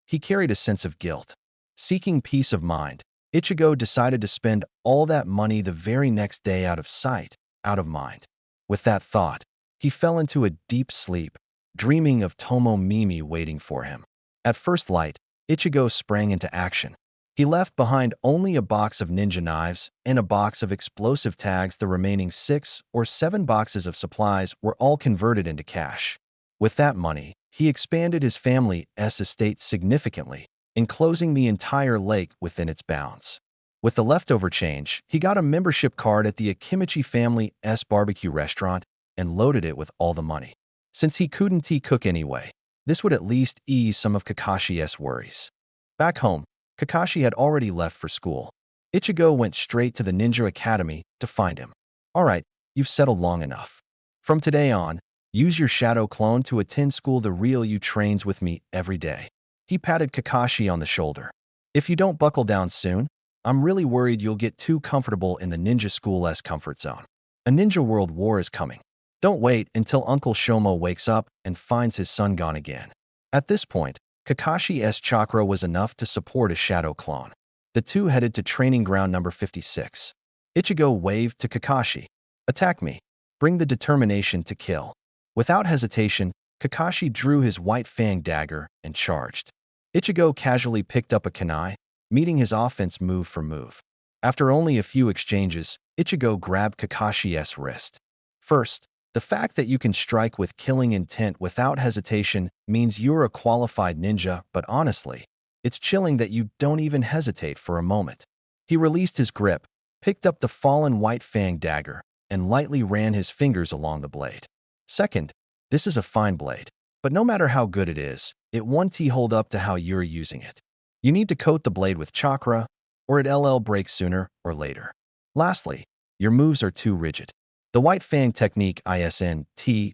he carried a sense of guilt. Seeking peace of mind, Ichigo decided to spend all that money the very next day, out of sight, out of mind. With that thought, he fell into a deep sleep, dreaming of Tomo Mimi waiting for him. At first light, Ichigo sprang into action. He left behind only a box of ninja knives and a box of explosive tags. The remaining 6 or 7 boxes of supplies were all converted into cash. With that money, he expanded his family's estate significantly, enclosing the entire lake within its bounds. With the leftover change, he got a membership card at the Akimichi family's barbecue restaurant and loaded it with all the money. Since he couldn't cook anyway, this would at least ease some of Kakashi's worries. Back home, Kakashi had already left for school. Ichigo went straight to the ninja academy to find him. All right, you've settled long enough. From today on, use your shadow clone to attend school. The real you trains with me every day. He patted Kakashi on the shoulder. If you don't buckle down soon, I'm really worried you'll get too comfortable in the ninja school's comfort zone. A ninja world war is coming. Don't wait until Uncle Shomo wakes up and finds his son gone again. At this point, Kakashi's chakra was enough to support a shadow clone. The two headed to training ground number 56. Ichigo waved to Kakashi. Attack me. Bring the determination to kill. Without hesitation, Kakashi drew his white fang dagger and charged. Ichigo casually picked up a kunai, meeting his offense move for move. After only a few exchanges, Ichigo grabbed Kakashi's wrist. First, the fact that you can strike with killing intent without hesitation means you're a qualified ninja, but honestly, it's chilling that you don't even hesitate for a moment. He released his grip, picked up the fallen white fang dagger, and lightly ran his fingers along the blade. Second, this is a fine blade, but no matter how good it is, it won't hold up to how you're using it. You need to coat the blade with chakra, or it'll break sooner or later. Lastly, your moves are too rigid. The white fang technique isn't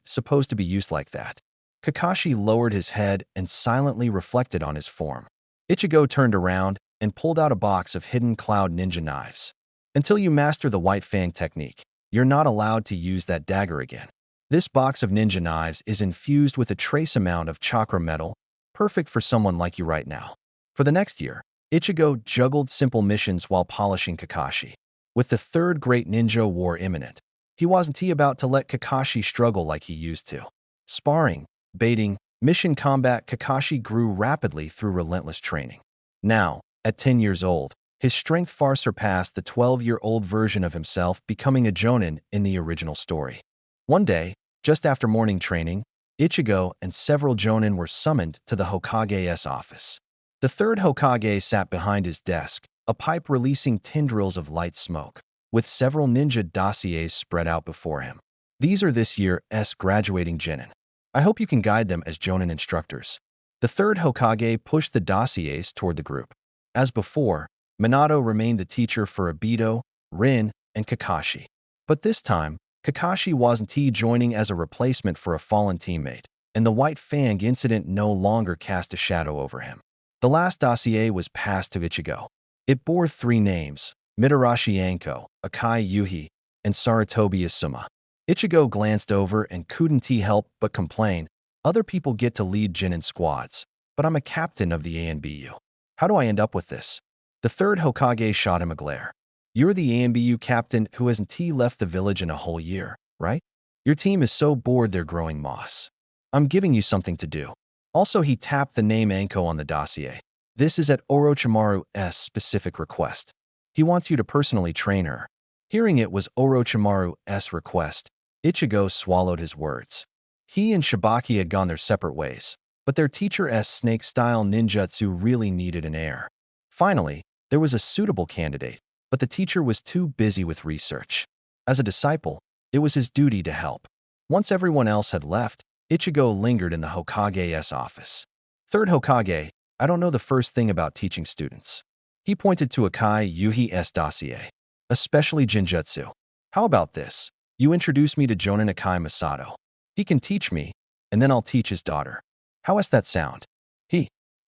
supposed to be used like that. Kakashi lowered his head and silently reflected on his form. Ichigo turned around and pulled out a box of hidden cloud ninja knives. Until you master the white fang technique, you're not allowed to use that dagger again. This box of ninja knives is infused with a trace amount of chakra metal, perfect for someone like you right now. For the next year, Ichigo juggled simple missions while polishing Kakashi. With the third great ninja war imminent, he wasn't about to let Kakashi struggle like he used to. Sparring, baiting, mission combat, Kakashi grew rapidly through relentless training. Now, at 10 years old, his strength far surpassed the 12-year-old version of himself, becoming a jonin in the original story. One day, just after morning training, Ichigo and several jonin were summoned to the Hokage's office. The third Hokage sat behind his desk, a pipe releasing tendrils of light smoke, with several ninja dossiers spread out before him. These are this year's graduating genin. I hope you can guide them as jonin instructors. The third Hokage pushed the dossiers toward the group. As before, Minato remained the teacher for Obito, Rin, and Kakashi. But this time, Kakashi wasn't joining as a replacement for a fallen teammate, and the White Fang incident no longer cast a shadow over him. The last dossier was passed to Ichigo. It bore 3 names: Mitarashi Anko, Akai Yuhi, and Sarutobi Asuma. Ichigo glanced over and couldn't help but complain, other people get to lead genin squads, but I'm a captain of the ANBU. How do I end up with this? The third Hokage shot him a glare. You're the ANBU captain who hasn't left the village in a whole year, right? Your team is so bored they're growing moss. I'm giving you something to do. Also, he tapped the name Anko on the dossier. This is at Orochimaru's specific request. He wants you to personally train her. Hearing it was Orochimaru's request, Ichigo swallowed his words. He and Shibaki had gone their separate ways, but their teacher's snake-style ninjutsu really needed an heir. Finally, there was a suitable candidate, but the teacher was too busy with research. As a disciple, it was his duty to help. Once everyone else had left, Ichigo lingered in the Hokage's office. Third Hokage, I don't know the first thing about teaching students. He pointed to Akai Yuhi's dossier. Especially Jinjutsu. How about this? You introduce me to Jonin Akai Masato. He can teach me, and then I'll teach his daughter. How does that sound?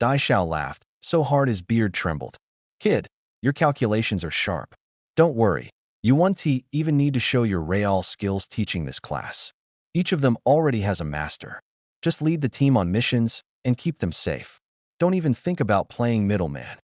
Daishao laughed, so hard his beard trembled. Kid, your calculations are sharp. Don't worry, you won't even need to show your real skills teaching this class. Each of them already has a master. Just lead the team on missions and keep them safe. Don't even think about playing middleman.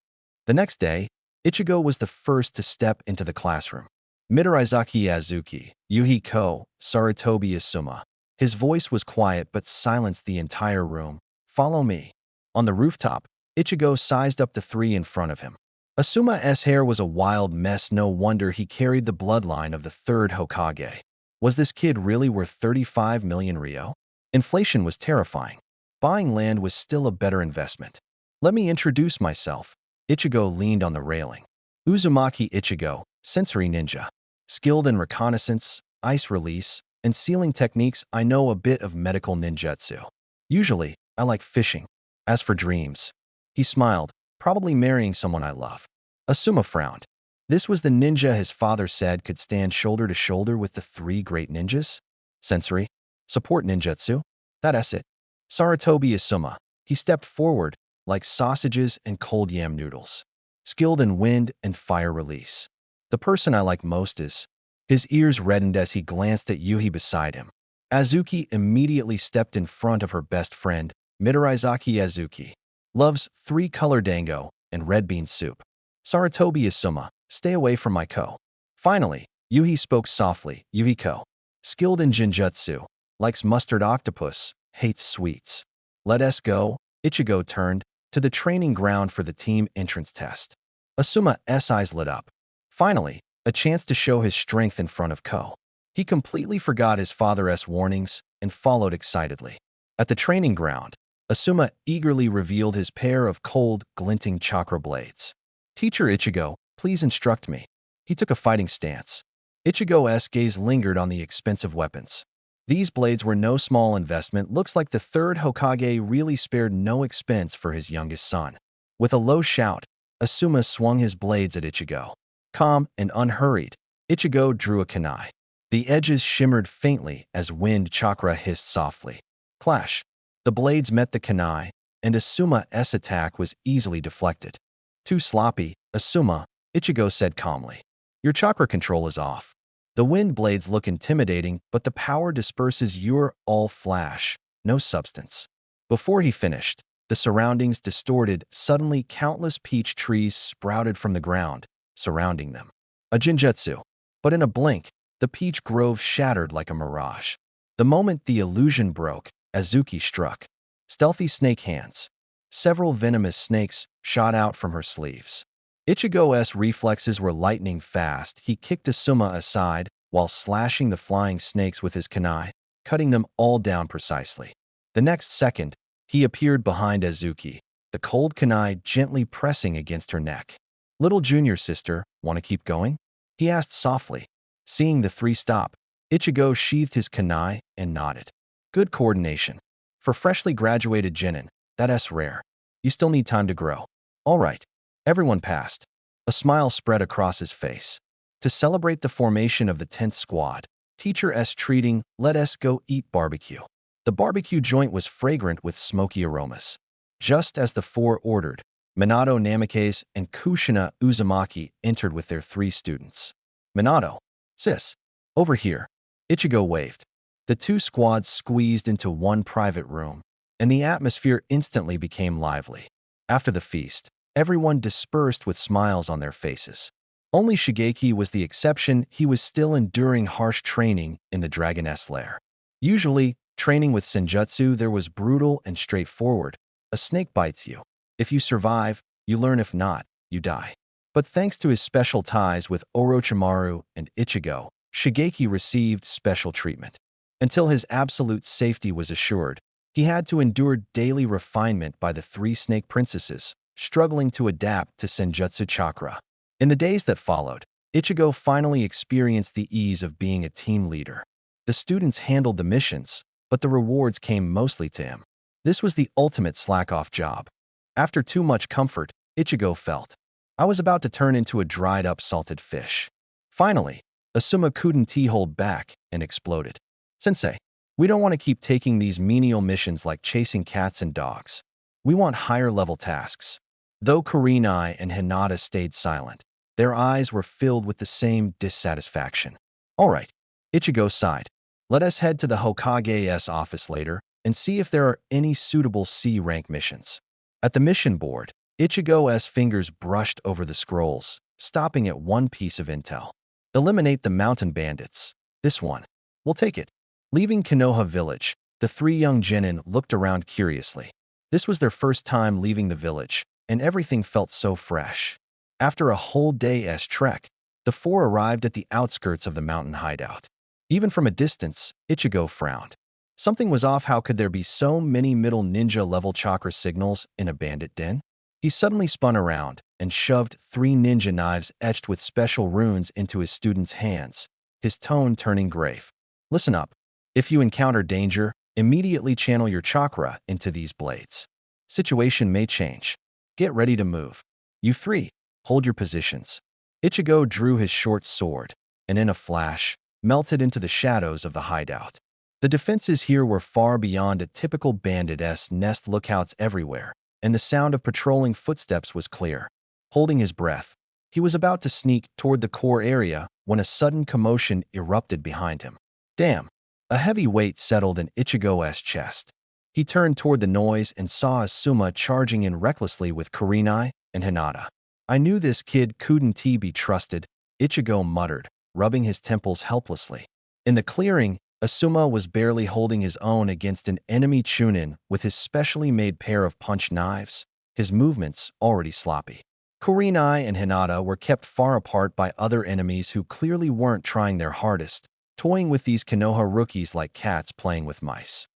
The next day, Ichigo was the first to step into the classroom. Mitarizaki Azuki, Yuhi Ko, Sarutobi Asuma. His voice was quiet but silenced the entire room. Follow me. On the rooftop, Ichigo sized up the 3 in front of him. Asuma's hair was a wild mess, no wonder he carried the bloodline of the third Hokage. Was this kid really worth 35 million ryo? Inflation was terrifying. Buying land was still a better investment. Let me introduce myself. Ichigo leaned on the railing. Uzumaki Ichigo, sensory ninja. Skilled in reconnaissance, ice release, and sealing techniques. I know a bit of medical ninjutsu. Usually, I like fishing. As for dreams, he smiled, Probably marrying someone I love. Asuma frowned. This was the ninja his father said could stand shoulder to shoulder with the three great ninjas? Sensory. Support ninjutsu. That's it. Saratobi Asuma. He stepped forward, like sausages and cold yam noodles. Skilled in wind and fire release. The person I like most is... His ears reddened as he glanced at Yuhi beside him. Azuki immediately stepped in front of her best friend, Mitarizaki Azuki. Loves three-color dango and red bean soup. Saratobi Asuma, stay away from my ko. Finally, Yuhi spoke softly. Yuhiko. Skilled in jinjutsu. Likes mustard octopus. Hates sweets. Let us go. Ichigo turned to the training ground for the team entrance test. Asuma's eyes lit up. Finally, a chance to show his strength in front of Ko. He completely forgot his father's warnings and followed excitedly. At the training ground, Asuma eagerly revealed his pair of cold, glinting chakra blades. Teacher Ichigo, please instruct me. He took a fighting stance. Ichigo's gaze lingered on the expensive weapons. These blades were no small investment. Looks like the third Hokage really spared no expense for his youngest son. With a low shout, Asuma swung his blades at Ichigo. Calm and unhurried, Ichigo drew a kunai. The edges shimmered faintly as wind chakra hissed softly. Clash. The blades met the kunai, and Asuma's attack was easily deflected. Too sloppy, Asuma, Ichigo said calmly. Your chakra control is off. The wind blades look intimidating, but the power disperses. You're all flash, no substance. Before he finished, the surroundings distorted. Suddenly, countless peach trees sprouted from the ground, surrounding them. A jinjutsu. But in a blink, the peach grove shattered like a mirage. The moment the illusion broke, Azuki struck. Stealthy snake hands. Several venomous snakes shot out from her sleeves. Ichigo's reflexes were lightning fast. He kicked Asuma aside while slashing the flying snakes with his kunai, cutting them all down precisely. The next second, he appeared behind Azuki, the cold kunai gently pressing against her neck. Little junior sister, want to keep going? He asked softly. Seeing the three stop, Ichigo sheathed his kunai and nodded. Good coordination. For freshly graduated genin, that's rare. You still need time to grow. All right. Everyone passed. A smile spread across his face. To celebrate the formation of the 10th squad, Teacher S treating, let us go eat barbecue. The barbecue joint was fragrant with smoky aromas. Just as the four ordered, Minato Namikaze and Kushina Uzumaki entered with their three students. Minato. Sis. Over here. Ichigo waved. The two squads squeezed into one private room, and the atmosphere instantly became lively. After the feast, everyone dispersed with smiles on their faces. Only Shigeki was the exception. He was still enduring harsh training in the Dragoness lair. Usually, training with Senjutsu there was brutal and straightforward. A snake bites you. If you survive, you learn. If not, you die. But thanks to his special ties with Orochimaru and Ichigo, Shigeki received special treatment. Until his absolute safety was assured, he had to endure daily refinement by the three snake princesses, struggling to adapt to Senjutsu chakra. In the days that followed, Ichigo finally experienced the ease of being a team leader. The students handled the missions, but the rewards came mostly to him. This was the ultimate slack-off job. After too much comfort, Ichigo felt, I was about to turn into a dried-up salted fish. Finally, Asuma couldn't hold back and exploded. Sensei, we don't want to keep taking these menial missions like chasing cats and dogs. We want higher-level tasks. Though Kurenai and Hinata stayed silent, their eyes were filled with the same dissatisfaction. All right, Ichigo sighed. Let us head to the Hokage's office later and see if there are any suitable C-rank missions. At the mission board, Ichigo's fingers brushed over the scrolls, stopping at one piece of intel. Eliminate the mountain bandits. This one. We'll take it. Leaving Konoha village, the three young genin looked around curiously. This was their first time leaving the village, and everything felt so fresh. After a whole day's trek, the four arrived at the outskirts of the mountain hideout. Even from a distance, Ichigo frowned. Something was off. How could there be so many middle ninja-level chakra signals in a bandit den? He suddenly spun around and shoved three ninja knives etched with special runes into his student's hands, his tone turning grave. Listen up. If you encounter danger, immediately channel your chakra into these blades. Situation may change. Get ready to move. You three, hold your positions. Ichigo drew his short sword, and in a flash, melted into the shadows of the hideout. The defenses here were far beyond a typical bandit-esque nest, lookouts everywhere, and the sound of patrolling footsteps was clear. Holding his breath, he was about to sneak toward the core area when a sudden commotion erupted behind him. Damn! A heavy weight settled in Ichigo's chest. He turned toward the noise and saw Asuma charging in recklessly with Kurenai and Hinata. I knew this kid couldn't be trusted, Ichigo muttered, rubbing his temples helplessly. In the clearing, Asuma was barely holding his own against an enemy Chunin with his specially made pair of punch knives, his movements already sloppy. Kurenai and Hinata were kept far apart by other enemies who clearly weren't trying their hardest, toying with these Konoha rookies like cats playing with mice.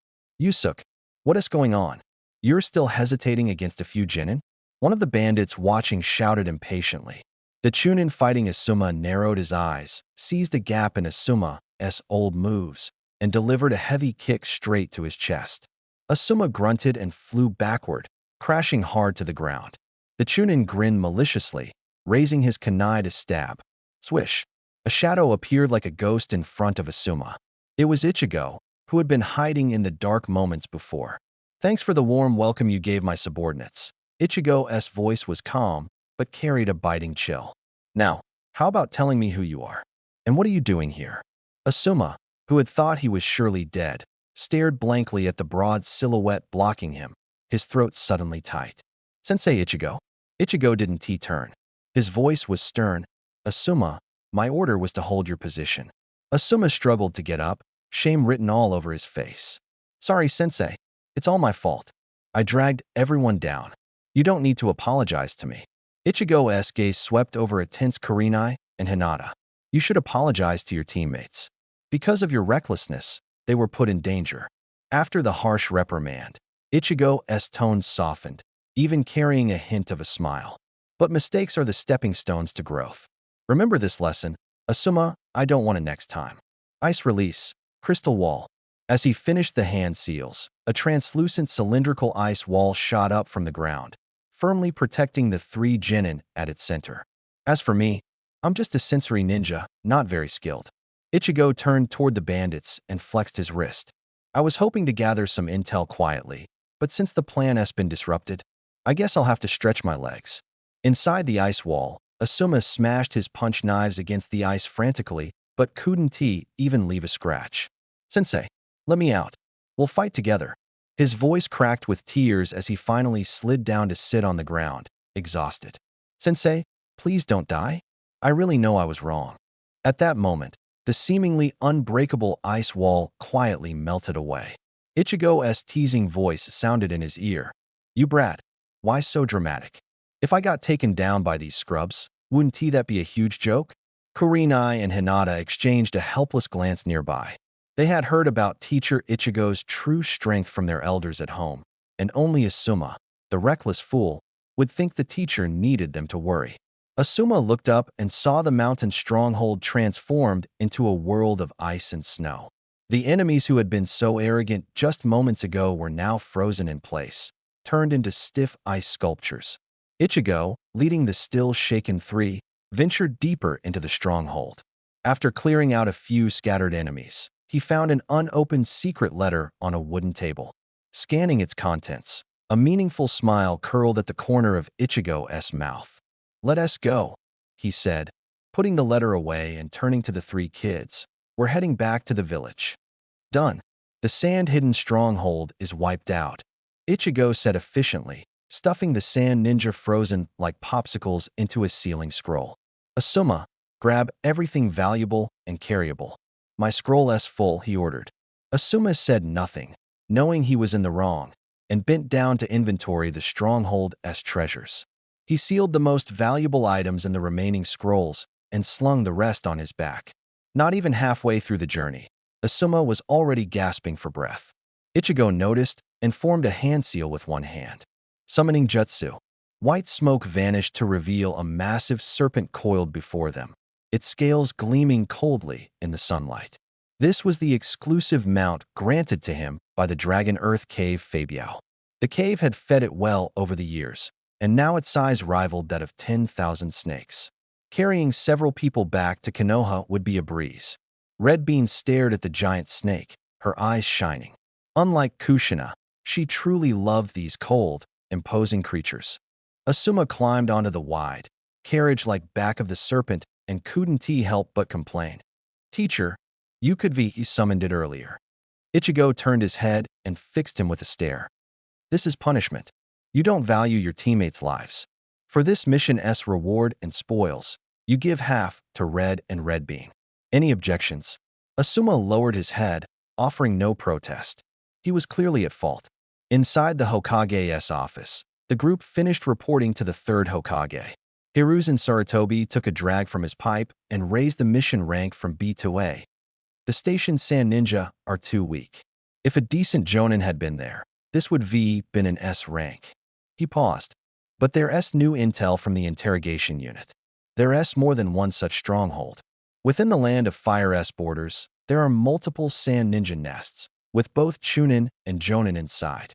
Yusuke, what is going on? You're still hesitating against a few Genin? One of the bandits watching shouted impatiently. The Chunin fighting Asuma narrowed his eyes, seized a gap in Asuma's old moves, and delivered a heavy kick straight to his chest. Asuma grunted and flew backward, crashing hard to the ground. The Chunin grinned maliciously, raising his kunai to stab. Swish! A shadow appeared like a ghost in front of Asuma. It was Ichigo, who had been hiding in the dark moments before. Thanks for the warm welcome you gave my subordinates. Ichigo's voice was calm, but carried a biting chill. Now, how about telling me who you are? And what are you doing here? Asuma, who had thought he was surely dead, stared blankly at the broad silhouette blocking him, his throat suddenly tight. Sensei Ichigo. Ichigo didn't turn. His voice was stern. Asuma, my order was to hold your position. Asuma struggled to get up, shame written all over his face. Sorry, Sensei. It's all my fault. I dragged everyone down. You don't need to apologize to me. Ichigo's gaze swept over a tense Kurenai and Hinata. You should apologize to your teammates. Because of your recklessness, they were put in danger. After the harsh reprimand, Ichigo's tone softened, even carrying a hint of a smile. But mistakes are the stepping stones to growth. Remember this lesson, Asuma, I don't want it next time. Ice release, crystal wall. As he finished the hand seals, a translucent cylindrical ice wall shot up from the ground, firmly protecting the three genin at its center. As for me, I'm just a sensory ninja, not very skilled. Ichigo turned toward the bandits and flexed his wrist. I was hoping to gather some intel quietly, but since the plan has been disrupted, I guess I'll have to stretch my legs. Inside the ice wall, Asuma smashed his punch knives against the ice frantically, but couldn't even leave a scratch. Sensei, let me out. We'll fight together. His voice cracked with tears as he finally slid down to sit on the ground, exhausted. Sensei, please don't die. I really know I was wrong. At that moment, the seemingly unbreakable ice wall quietly melted away. Ichigo's teasing voice sounded in his ear. You brat, why so dramatic? If I got taken down by these scrubs, wouldn't that be a huge joke? Kurenai and Hinata exchanged a helpless glance nearby. They had heard about teacher Ichigo's true strength from their elders at home, and only Asuma, the reckless fool, would think the teacher needed them to worry. Asuma looked up and saw the mountain stronghold transformed into a world of ice and snow. The enemies who had been so arrogant just moments ago were now frozen in place, turned into stiff ice sculptures. Ichigo, leading the still shaken three, ventured deeper into the stronghold. After clearing out a few scattered enemies, he found an unopened secret letter on a wooden table. Scanning its contents, a meaningful smile curled at the corner of Ichigo's mouth. Let us go, he said, putting the letter away and turning to the three kids. We're heading back to the village. Done. The sand-hidden stronghold is wiped out, Ichigo said efficiently, stuffing the sand ninja frozen like popsicles into a sealing scroll. Asuma, grab everything valuable and carryable. My scroll's full, he ordered. Asuma said nothing, knowing he was in the wrong, and bent down to inventory the stronghold's treasures. He sealed the most valuable items in the remaining scrolls and slung the rest on his back. Not even halfway through the journey, Asuma was already gasping for breath. Ichigo noticed and formed a hand seal with one hand. Summoning jutsu. White smoke vanished to reveal a massive serpent coiled before them, its scales gleaming coldly in the sunlight. This was the exclusive mount granted to him by the Dragon Earth Cave Fabiao. The cave had fed it well over the years, and now its size rivaled that of 10,000 snakes. Carrying several people back to Konoha would be a breeze. Red Bean stared at the giant snake, her eyes shining. Unlike Kushina, she truly loved these cold, imposing creatures. Asuma climbed onto the wide, carriage-like back of the serpent and couldn't help but complain. "Teacher, you could be summoned it earlier." Ichigo turned his head and fixed him with a stare. "This is punishment. You don't value your teammates' lives. For this mission's reward and spoils, you give half to Red and Red Bean. Any objections?" Asuma lowered his head, offering no protest. He was clearly at fault. Inside the Hokage's office, the group finished reporting to the third Hokage. Hiruzen Sarutobi took a drag from his pipe and raised the mission rank from B to A. "The station Sand Ninja are too weak. If a decent Jonin had been there, this would been an S rank." He paused. "But there's new intel from the interrogation unit. There's more than one such stronghold. Within the land of Fire's borders, there are multiple Sand Ninja nests, with both Chunin and Jonin inside.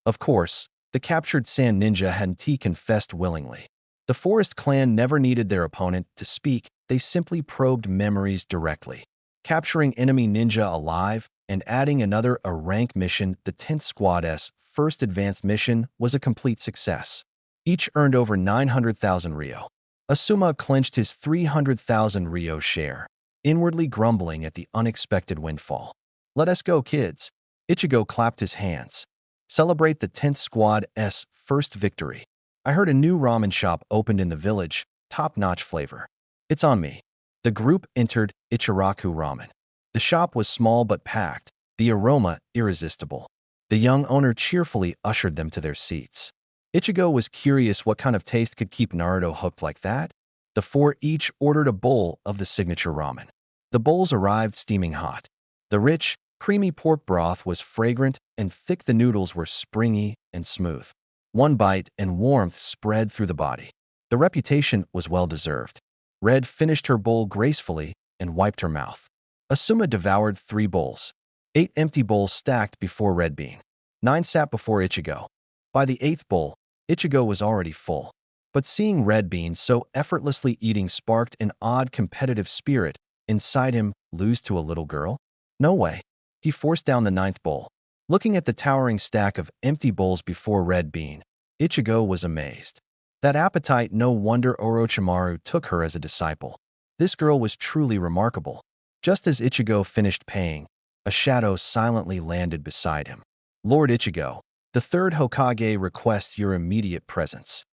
Of course, the captured Sand Ninja hadn't confessed willingly. The Forest Clan never needed their opponent to speak, they simply probed memories directly. Capturing enemy ninja alive and adding another A-rank mission, the 10th Squad's first advanced mission, was a complete success. Each earned over 900,000 Ryo. Asuma clenched his 300,000 Ryo share, inwardly grumbling at the unexpected windfall. "Let us go, kids." Ichigo clapped his hands. "Celebrate the 10th Squad's first victory. I heard a new ramen shop opened in the village, top-notch flavor. It's on me." The group entered Ichiraku Ramen. The shop was small but packed, the aroma irresistible. The young owner cheerfully ushered them to their seats. Ichigo was curious what kind of taste could keep Naruto hooked like that. The four each ordered a bowl of the signature ramen. The bowls arrived steaming hot. The rich, creamy pork broth was fragrant and thick. The noodles were springy and smooth. One bite and warmth spread through the body. The reputation was well-deserved. Red finished her bowl gracefully and wiped her mouth. Asuma devoured 3 bowls. 8 empty bowls stacked before Red Bean. 9 sat before Ichigo. By the 8th bowl, Ichigo was already full. But seeing Red Bean so effortlessly eating sparked an odd competitive spirit inside him. Lose to a little girl? No way. He forced down the 9th bowl. Looking at the towering stack of empty bowls before Red Bean, Ichigo was amazed. That appetite, no wonder Orochimaru took her as a disciple. This girl was truly remarkable. Just as Ichigo finished paying, a shadow silently landed beside him. "Lord Ichigo, the third Hokage requests your immediate presence."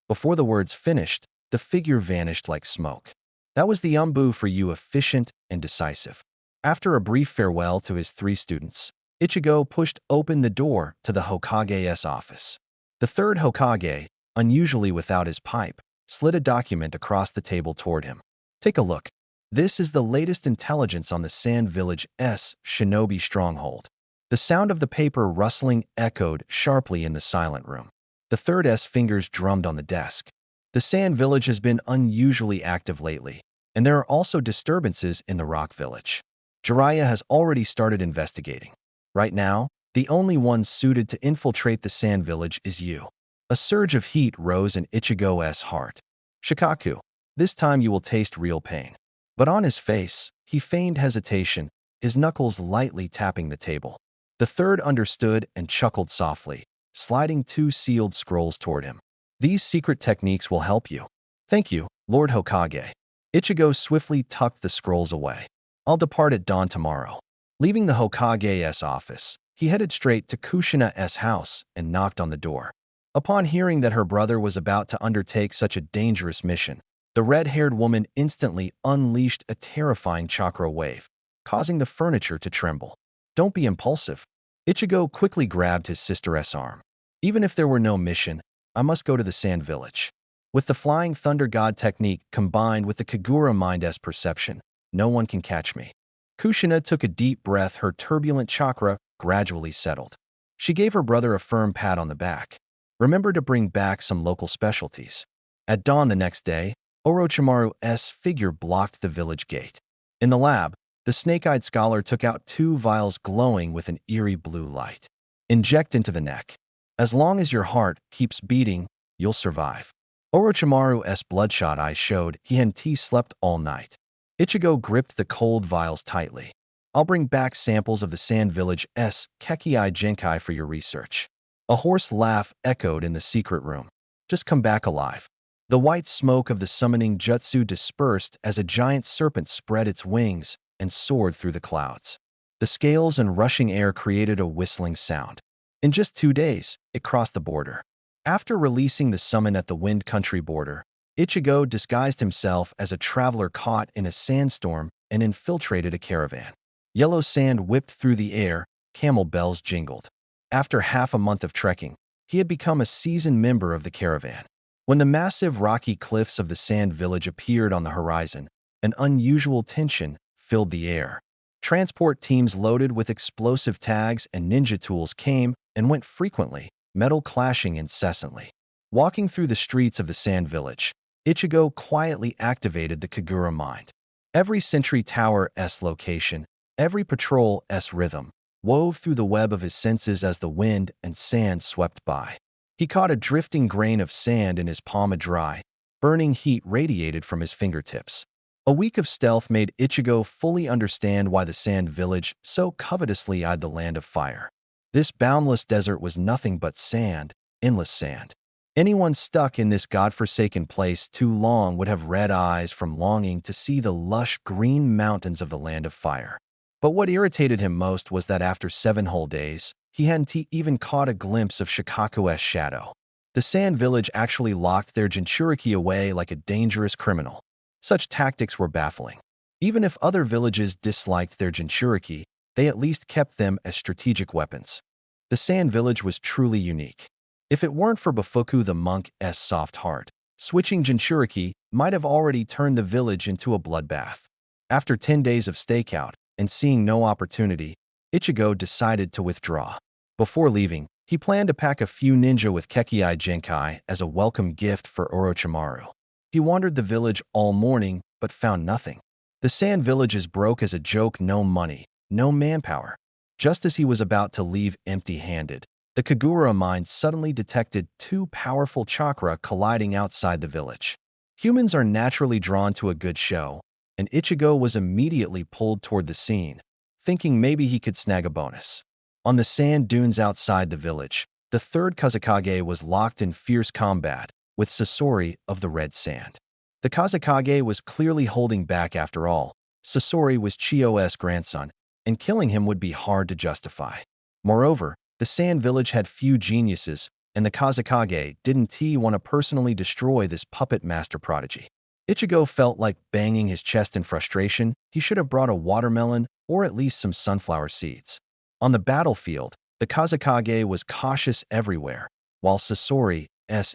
Before the words finished, the figure vanished like smoke. That was the Umbu for you, efficient and decisive. After a brief farewell to his 3 students, Ichigo pushed open the door to the Hokage's office. The third Hokage, unusually without his pipe, slid a document across the table toward him. "Take a look. This is the latest intelligence on the Sand Village's shinobi stronghold." The sound of the paper rustling echoed sharply in the silent room. The third's fingers drummed on the desk. "The Sand Village has been unusually active lately, and there are also disturbances in the Rock Village. Jiraiya has already started investigating. Right now, the only one suited to infiltrate the Sand Village is you." A surge of heat rose in Ichigo's heart. "Shikaku, this time you will taste real pain." But on his face, he feigned hesitation, his knuckles lightly tapping the table. The third understood and chuckled softly, sliding 2 sealed scrolls toward him. "These secret techniques will help you." "Thank you, Lord Hokage." Ichigo swiftly tucked the scrolls away. "I'll depart at dawn tomorrow." Leaving the Hokage's office, he headed straight to Kushina's house and knocked on the door. Upon hearing that her brother was about to undertake such a dangerous mission, the red-haired woman instantly unleashed a terrifying chakra wave, causing the furniture to tremble. "Don't be impulsive." Ichigo quickly grabbed his sister's arm. "Even if there were no mission, I must go to the Sand Village." With the Flying Thunder God technique combined with the Kagura Mind's perception, no one can catch me. Kushina took a deep breath, her turbulent chakra gradually settled. She gave her brother a firm pat on the back. "Remember to bring back some local specialties." At dawn the next day, Orochimaru's figure blocked the village gate. In the lab, the snake-eyed scholar took out 2 vials glowing with an eerie blue light. "Inject into the neck. As long as your heart keeps beating, You'll survive. Orochimaru's bloodshot eyes showed he hadn't slept all night. Ichigo gripped the cold vials tightly. I'll bring back samples of the Sand Village's Kekii Genkai for your research. A hoarse laugh echoed in the secret room. Just come back alive. The white smoke of the summoning jutsu dispersed as a giant serpent spread its wings and soared through the clouds. The scales and rushing air created a whistling sound. In just 2 days, it crossed the border. After releasing the summon at the Wind Country border, Ichigo disguised himself as a traveler caught in a sandstorm and infiltrated a caravan. Yellow sand whipped through the air, camel bells jingled. After half a month of trekking, he had become a seasoned member of the caravan. When the massive rocky cliffs of the Sand Village appeared on the horizon, an unusual tension filled the air. Transport teams loaded with explosive tags and ninja tools came and went frequently, metal clashing incessantly. Walking through the streets of the Sand Village, Ichigo quietly activated the Kagura mind. Every sentry tower's location, every patrol's rhythm, wove through the web of his senses as the wind and sand swept by. He caught a drifting grain of sand in his palm dry. Burning heat radiated from his fingertips. A week of stealth made Ichigo fully understand why the Sand Village so covetously eyed the land of fire. This boundless desert was nothing but sand, endless sand. Anyone stuck in this godforsaken place too long would have red eyes from longing to see the lush green mountains of the land of fire. But what irritated him most was that after 7 whole days, he hadn't even caught a glimpse of Shikaku's shadow. The Sand Village actually locked their Jinchuriki away like a dangerous criminal. Such tactics were baffling. Even if other villages disliked their Jinchuriki, they at least kept them as strategic weapons. The Sand Village was truly unique. If it weren't for Bafuku the monk's soft heart, switching Jinchuriki might have already turned the village into a bloodbath. After 10 days of stakeout and seeing no opportunity, Ichigo decided to withdraw. Before leaving, he planned to pack a few ninja with Kekii Genkai as a welcome gift for Orochimaru. He wandered the village all morning, but found nothing. The Sand Village is broke as a joke, no money, no manpower. Just as he was about to leave empty-handed, the Kagura mind suddenly detected 2 powerful chakra colliding outside the village. Humans are naturally drawn to a good show, and Ichigo was immediately pulled toward the scene, thinking maybe he could snag a bonus. On the sand dunes outside the village, the 3rd Kazekage was locked in fierce combat with Sasori of the Red Sand. The Kazekage was clearly holding back after all. Sasori was Chiyo's grandson, and killing him would be hard to justify. Moreover, the Sand Village had few geniuses, and the Kazekage didn't want to personally destroy this puppet master prodigy. Ichigo felt like banging his chest in frustration. He should have brought a watermelon or at least some sunflower seeds. On the battlefield, the Kazekage was cautious everywhere, while Sasori's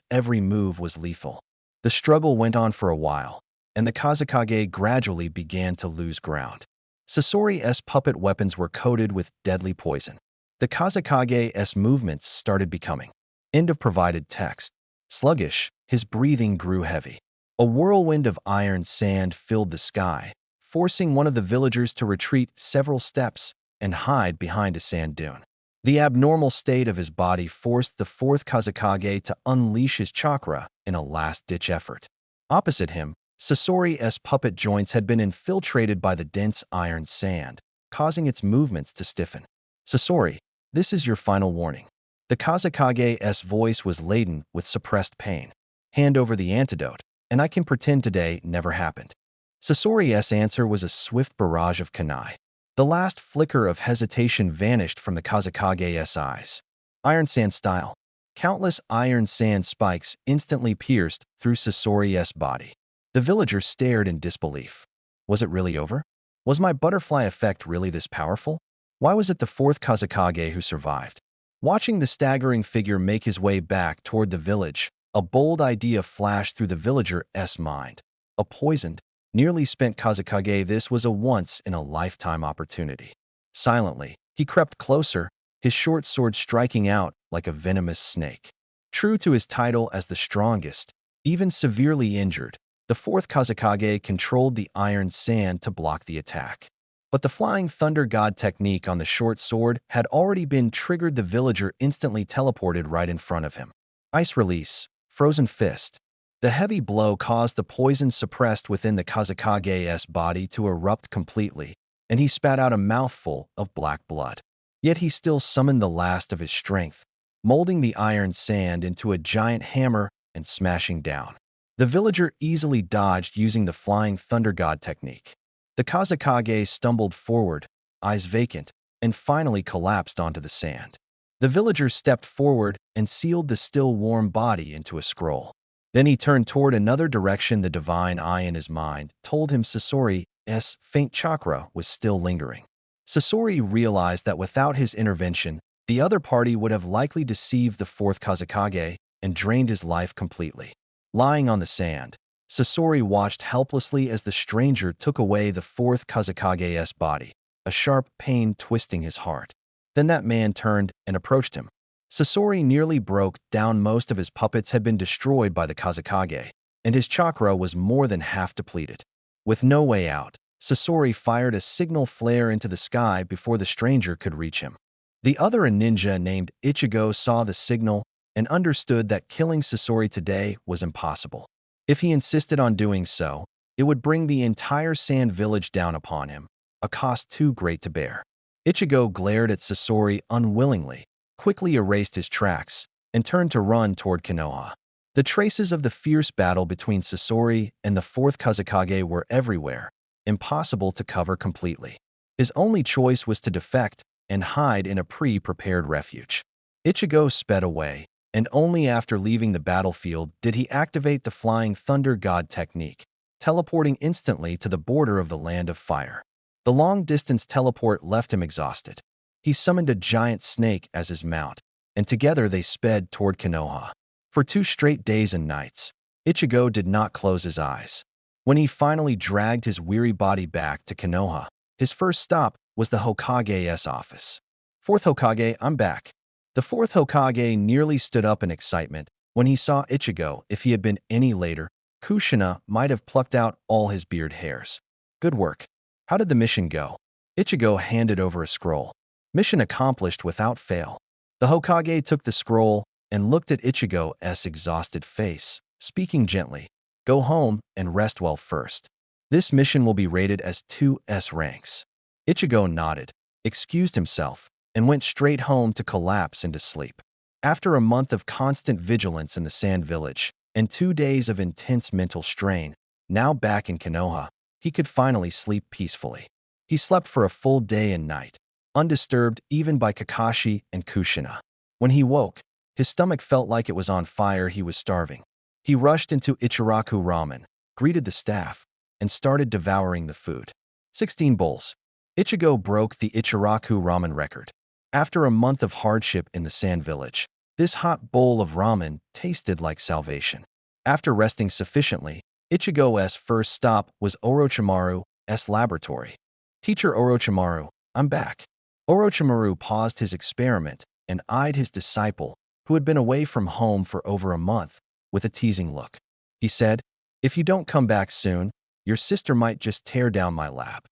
every move was lethal. The struggle went on for a while, and the Kazekage gradually began to lose ground. Sasori's puppet weapons were coated with deadly poison. The Kazekage's movements started becoming. End of provided text. Sluggish, his breathing grew heavy. A whirlwind of iron sand filled the sky, forcing one of the villagers to retreat several steps and hide behind a sand dune. The abnormal state of his body forced the 4th Kazekage to unleash his chakra in a last-ditch effort. Opposite him, Sasori's puppet joints had been infiltrated by the dense iron sand, causing its movements to stiffen. Sasori, this is your final warning. The Kazekage's voice was laden with suppressed pain. Hand over the antidote, and I can pretend today never happened. Sasori's answer was a swift barrage of kunai. The last flicker of hesitation vanished from the Kazekage's eyes. Iron sand style. Countless iron sand spikes instantly pierced through Sasori's body. The villager stared in disbelief. Was it really over? Was my butterfly effect really this powerful? Why was it the 4th Kazekage who survived? Watching the staggering figure make his way back toward the village, a bold idea flashed through the villager's mind. A poisoned, nearly spent Kazekage. This was a once-in-a-lifetime opportunity. Silently, he crept closer, his short sword striking out like a venomous snake. True to his title as the strongest, even severely injured, the 4th Kazekage controlled the iron sand to block the attack. But the Flying Thunder God technique on the short sword had already been triggered. The villager instantly teleported right in front of him. Ice release. Frozen fist. The heavy blow caused the poison suppressed within the Kazekage's body to erupt completely, and he spat out a mouthful of black blood. Yet he still summoned the last of his strength, molding the iron sand into a giant hammer and smashing down. The villager easily dodged using the flying thunder god technique. The Kazekage stumbled forward, eyes vacant, and finally collapsed onto the sand. The villager stepped forward and sealed the still warm body into a scroll. Then he turned toward another direction. The divine eye in his mind told him Sasori's faint chakra was still lingering. Sasori realized that without his intervention, the other party would have likely deceived the fourth Kazekage and drained his life completely. Lying on the sand, Sasori watched helplessly as the stranger took away the fourth Kazekage's body, a sharp pain twisting his heart. Then that man turned and approached him. Sasori nearly broke down. Most of his puppets had been destroyed by the Kazekage, and his chakra was more than half depleted. With no way out, Sasori fired a signal flare into the sky before the stranger could reach him. The other, a ninja named Ichigo, saw the signal and understood that killing Sasori today was impossible. If he insisted on doing so, it would bring the entire sand village down upon him, a cost too great to bear. Ichigo glared at Sasori unwillingly, quickly erased his tracks, and turned to run toward Konoha. The traces of the fierce battle between Sasori and the fourth Kazekage were everywhere, impossible to cover completely. His only choice was to defect and hide in a pre-prepared refuge. Ichigo sped away, and only after leaving the battlefield did he activate the flying thunder god technique, teleporting instantly to the border of the land of fire. The long-distance teleport left him exhausted. He summoned a giant snake as his mount, and together they sped toward Konoha. For 2 straight days and nights, Ichigo did not close his eyes. When he finally dragged his weary body back to Konoha, his first stop was the Hokage's office. "Fourth Hokage, I'm back." The fourth Hokage nearly stood up in excitement when he saw Ichigo. If he had been any later, Kushina might have plucked out all his beard hairs. "Good work. How did the mission go?" Ichigo handed over a scroll. "Mission accomplished without fail." The Hokage took the scroll and looked at Ichigo's exhausted face, speaking gently. "Go home and rest well first. This mission will be rated as 2S ranks." Ichigo nodded, excused himself, and went straight home to collapse into sleep. After a month of constant vigilance in the Sand Village and 2 days of intense mental strain, now back in Konoha, he could finally sleep peacefully. He slept for a full day and night, undisturbed even by Kakashi and Kushina. When he woke, his stomach felt like it was on fire. He was starving. He rushed into Ichiraku Ramen, greeted the staff, and started devouring the food. 16 bowls. Ichigo broke the Ichiraku Ramen record. After a month of hardship in the Sand Village, this hot bowl of ramen tasted like salvation. After resting sufficiently, Ichigo's first stop was Orochimaru's laboratory. "Teacher Orochimaru, I'm back." Orochimaru paused his experiment and eyed his disciple, who had been away from home for over a month, with a teasing look. He said, "If you don't come back soon, your sister might just tear down my lab."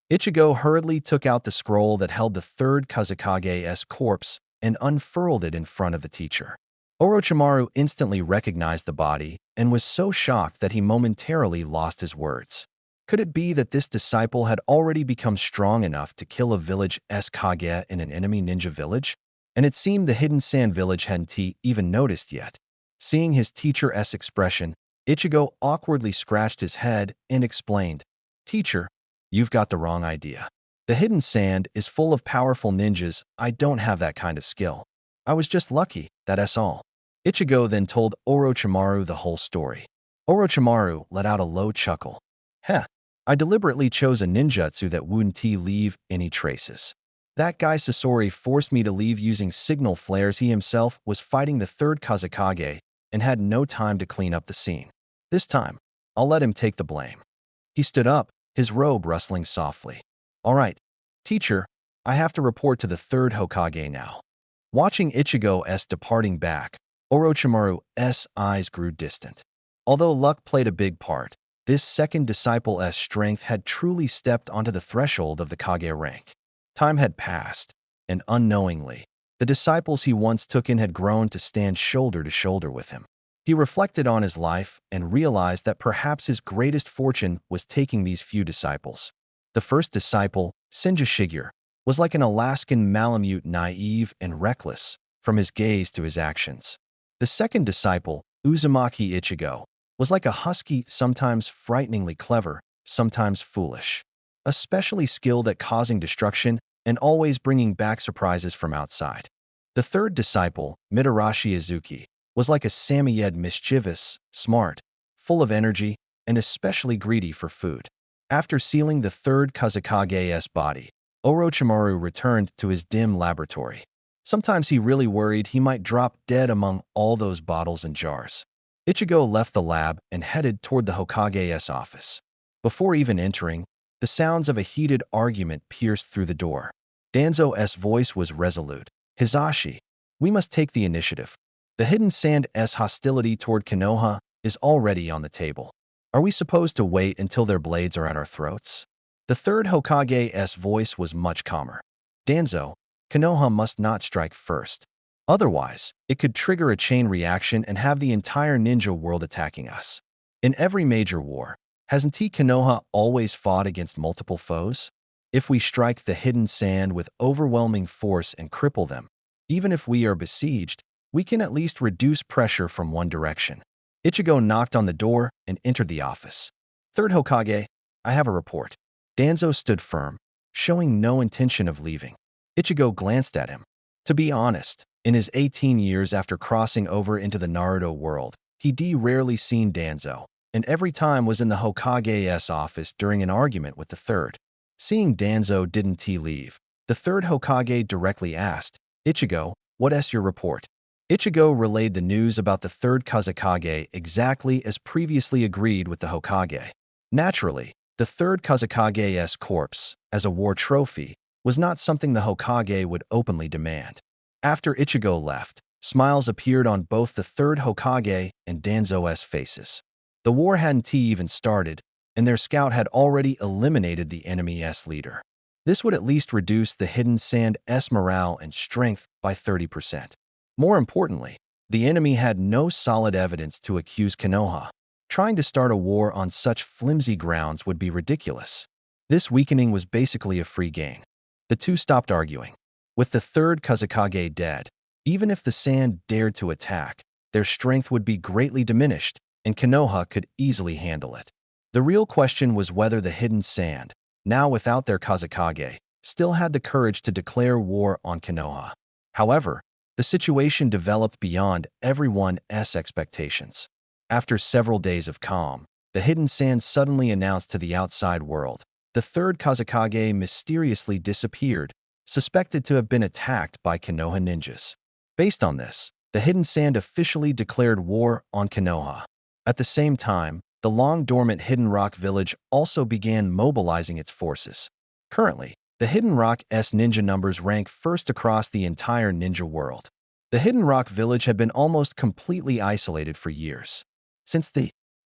Ichigo hurriedly took out the scroll that held the third Kazekage's corpse and unfurled it in front of the teacher. Orochimaru instantly recognized the body and was so shocked that he momentarily lost his words. Could it be that this disciple had already become strong enough to kill a village's Kage in an enemy ninja village? And it seemed the hidden sand village hadn't even noticed yet. Seeing his teacher's expression, Ichigo awkwardly scratched his head and explained, "Teacher, you've got the wrong idea. The hidden sand is full of powerful ninjas. I don't have that kind of skill. I was just lucky, that's all." Ichigo then told Orochimaru the whole story. Orochimaru let out a low chuckle. "Heh, I deliberately chose a ninjutsu that wouldn't leave any traces. That guy Sasori forced me to leave using signal flares. He himself was fighting the third Kazekage and had no time to clean up the scene. This time, I'll let him take the blame." He stood up, his robe rustling softly. "All right, teacher, I have to report to the third Hokage now." Watching Ichigo's departing back, Orochimaru's eyes grew distant. Although luck played a big part, this second disciple's strength had truly stepped onto the threshold of the Kage rank. Time had passed, and unknowingly, the disciples he once took in had grown to stand shoulder to shoulder with him. He reflected on his life and realized that perhaps his greatest fortune was taking these few disciples. The first disciple, Senja Shigeru, was like an Alaskan Malamute, naive and reckless, from his gaze to his actions. The second disciple, Uzumaki Ichigo, was like a husky, sometimes frighteningly clever, sometimes foolish, especially skilled at causing destruction and always bringing back surprises from outside. The third disciple, Mitarashi Izuki, was like a Samoyed, mischievous, smart, full of energy, and especially greedy for food. After sealing the third Kazekage's body, Orochimaru returned to his dim laboratory. Sometimes he really worried he might drop dead among all those bottles and jars. Ichigo left the lab and headed toward the Hokage's office. Before even entering, the sounds of a heated argument pierced through the door. Danzo's voice was resolute. "Hisashi, we must take the initiative. The Hidden Sand's hostility toward Konoha is already on the table. Are we supposed to wait until their blades are at our throats?" The third Hokage's voice was much calmer. "Danzo, Konoha must not strike first. Otherwise, it could trigger a chain reaction and have the entire ninja world attacking us. In every major war, hasn't Konoha always fought against multiple foes? If we strike the Hidden Sand with overwhelming force and cripple them, even if we are besieged, we can at least reduce pressure from one direction." Ichigo knocked on the door and entered the office. "Third Hokage, I have a report." Danzo stood firm, showing no intention of leaving. Ichigo glanced at him. To be honest, in his 18 years after crossing over into the Naruto world, he'd rarely seen Danzo, and every time was in the Hokage's office during an argument with the third. Seeing Danzo didn't leave, the third Hokage directly asked, "Ichigo, what's your report?" Ichigo relayed the news about the third Kazekage exactly as previously agreed with the Hokage. Naturally, the third Kazekage's corpse, as a war trophy, was not something the Hokage would openly demand. After Ichigo left, smiles appeared on both the third Hokage and Danzo's faces. The war hadn't even started, and their scout had already eliminated the enemy's leader. This would at least reduce the Hidden Sand's morale and strength by 30%. More importantly, the enemy had no solid evidence to accuse Konoha. Trying to start a war on such flimsy grounds would be ridiculous. This weakening was basically a free gain. The two stopped arguing. With the third Kazekage dead, even if the Sand dared to attack, their strength would be greatly diminished, and Konoha could easily handle it. The real question was whether the Hidden Sand, now without their Kazekage, still had the courage to declare war on Konoha. However, the situation developed beyond everyone's expectations. After several days of calm, the Hidden Sand suddenly announced to the outside world, the third Kazekage mysteriously disappeared, suspected to have been attacked by Konoha ninjas. Based on this, the Hidden Sand officially declared war on Konoha. At the same time, the long-dormant Hidden Rock village also began mobilizing its forces. Currently, the Hidden Rock's ninja numbers rank first across the entire ninja world. The Hidden Rock village had been almost completely isolated for years.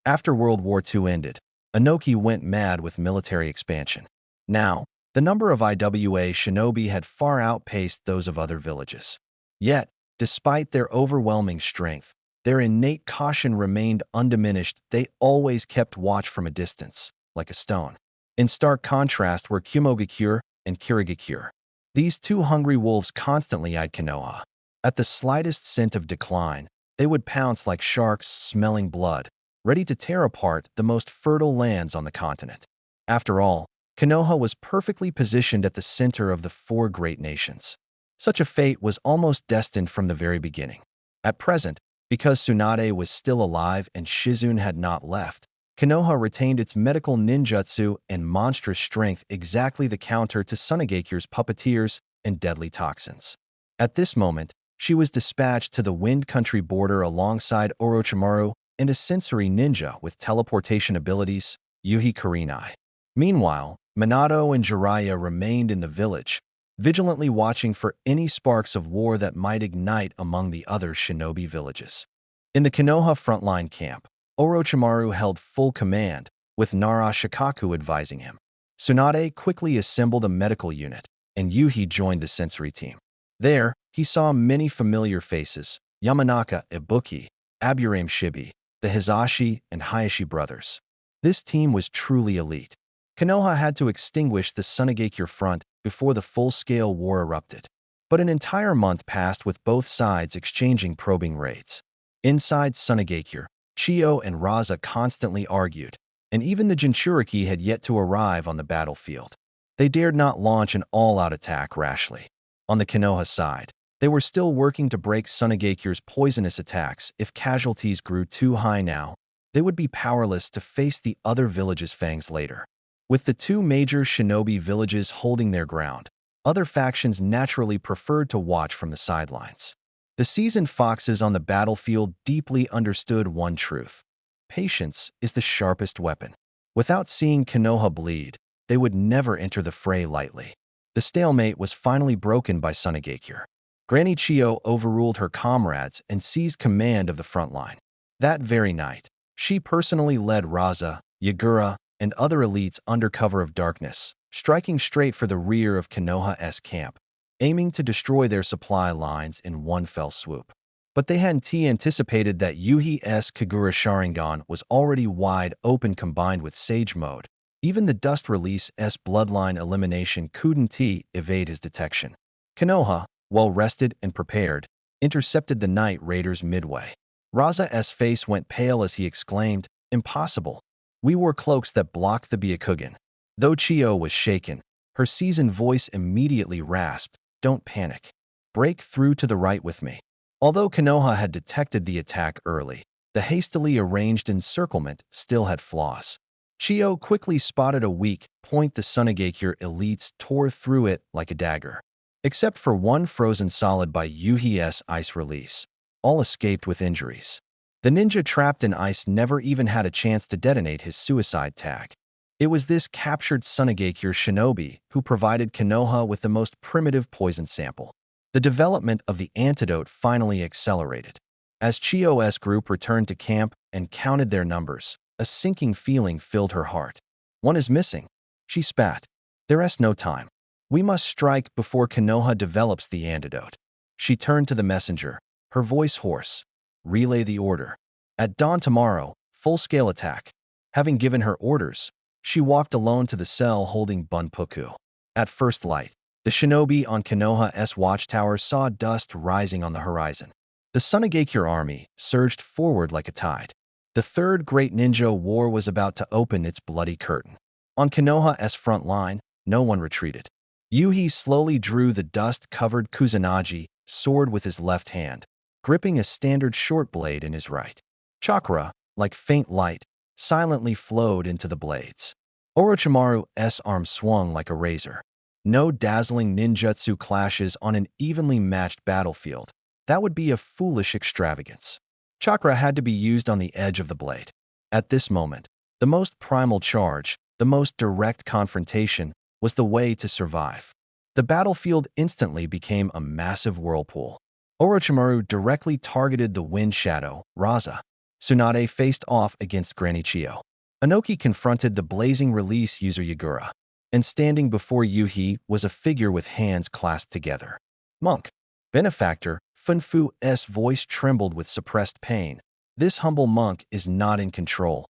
After World War II ended, Inoki went mad with military expansion. Now, the number of IWA shinobi had far outpaced those of other villages. Yet, despite their overwhelming strength, their innate caution remained undiminished. They always kept watch from a distance, like a stone. In stark contrast were Kumogakure and Kirigakure. These two hungry wolves constantly eyed Konoha. At the slightest scent of decline, they would pounce like sharks smelling blood, ready to tear apart the most fertile lands on the continent. After all, Konoha was perfectly positioned at the center of the four great nations. Such a fate was almost destined from the very beginning. At present, because Tsunade was still alive and Shizune had not left, Konoha retained its medical ninjutsu and monstrous strength, exactly the counter to Tsunagekyu's puppeteers and deadly toxins. At this moment, she was dispatched to the Wind Country border alongside Orochimaru and a sensory ninja with teleportation abilities, Yuhi Kurenai. Meanwhile, Minato and Jiraiya remained in the village, vigilantly watching for any sparks of war that might ignite among the other shinobi villages. In the Konoha frontline camp, Orochimaru held full command, with Nara Shikaku advising him. Tsunade quickly assembled a medical unit, and Yuhi joined the sensory team. There, he saw many familiar faces: Yamanaka, Ibuki, Aburame Shibi, the Hizashi and Hayashi brothers. This team was truly elite. Konoha had to extinguish the Sunagakure front before the full-scale war erupted. But an entire month passed with both sides exchanging probing raids. Inside Sunagakure, Chiyo and Raza constantly argued, and even the Jinchuriki had yet to arrive on the battlefield. They dared not launch an all-out attack rashly. On the Konoha side, they were still working to break Sunagakure's poisonous attacks. If casualties grew too high now, they would be powerless to face the other villages' fangs later. With the two major shinobi villages holding their ground, other factions naturally preferred to watch from the sidelines. The seasoned foxes on the battlefield deeply understood one truth: patience is the sharpest weapon. Without seeing Konoha bleed, they would never enter the fray lightly. The stalemate was finally broken by Sunagakure. Granny Chiyo overruled her comrades and seized command of the front line. That very night, she personally led Raza, Yagura, and other elites under cover of darkness, striking straight for the rear of Konoha's camp, aiming to destroy their supply lines in one fell swoop. But they hadn't anticipated that Yuhi's Kagura Sharingan was already wide open combined with Sage Mode. Even the Dust Release's bloodline elimination couldn't evade his detection. Konoha, well-rested and prepared, intercepted the Night Raiders midway. Raza's face went pale as he exclaimed, "Impossible. We wore cloaks that blocked the Byakugan." Though Chiyo was shaken, her seasoned voice immediately rasped, "Don't panic. Break through to the right with me." Although Konoha had detected the attack early, the hastily arranged encirclement still had flaws. Chiyo quickly spotted a weak point. The Sunagakure elites tore through it like a dagger. Except for one frozen solid by Yuhi's ice release, all escaped with injuries. The ninja trapped in ice never even had a chance to detonate his suicide tag. It was this captured Sunagakure shinobi who provided Konoha with the most primitive poison sample. The development of the antidote finally accelerated. As Chiyo's group returned to camp and counted their numbers, a sinking feeling filled her heart. "One is missing," she spat. "There's no time. We must strike before Konoha develops the antidote." She turned to the messenger, her voice hoarse. "Relay the order. At dawn tomorrow, full-scale attack." Having given her orders, she walked alone to the cell holding Bunpuku. At first light, the shinobi on Konoha's watchtower saw dust rising on the horizon. The Sunagakure army surged forward like a tide. The Third Great Ninja War was about to open its bloody curtain. On Konoha's front line, no one retreated. Yuhi slowly drew the dust-covered Kusanagi sword with his left hand, gripping a standard short blade in his right. Chakra, like faint light, silently flowed into the blades. Orochimaru's arm swung like a razor. No dazzling ninjutsu clashes on an evenly matched battlefield. That would be a foolish extravagance. Chakra had to be used on the edge of the blade. At this moment, the most primal charge, the most direct confrontation, was the way to survive. The battlefield instantly became a massive whirlpool. Orochimaru directly targeted the wind shadow, Raza. Tsunade faced off against Granny Chiyo. Inoki confronted the blazing release user Yagura. And standing before Yuhi was a figure with hands clasped together. Monk. Benefactor, Funfu's voice trembled with suppressed pain. "This humble monk is not in control.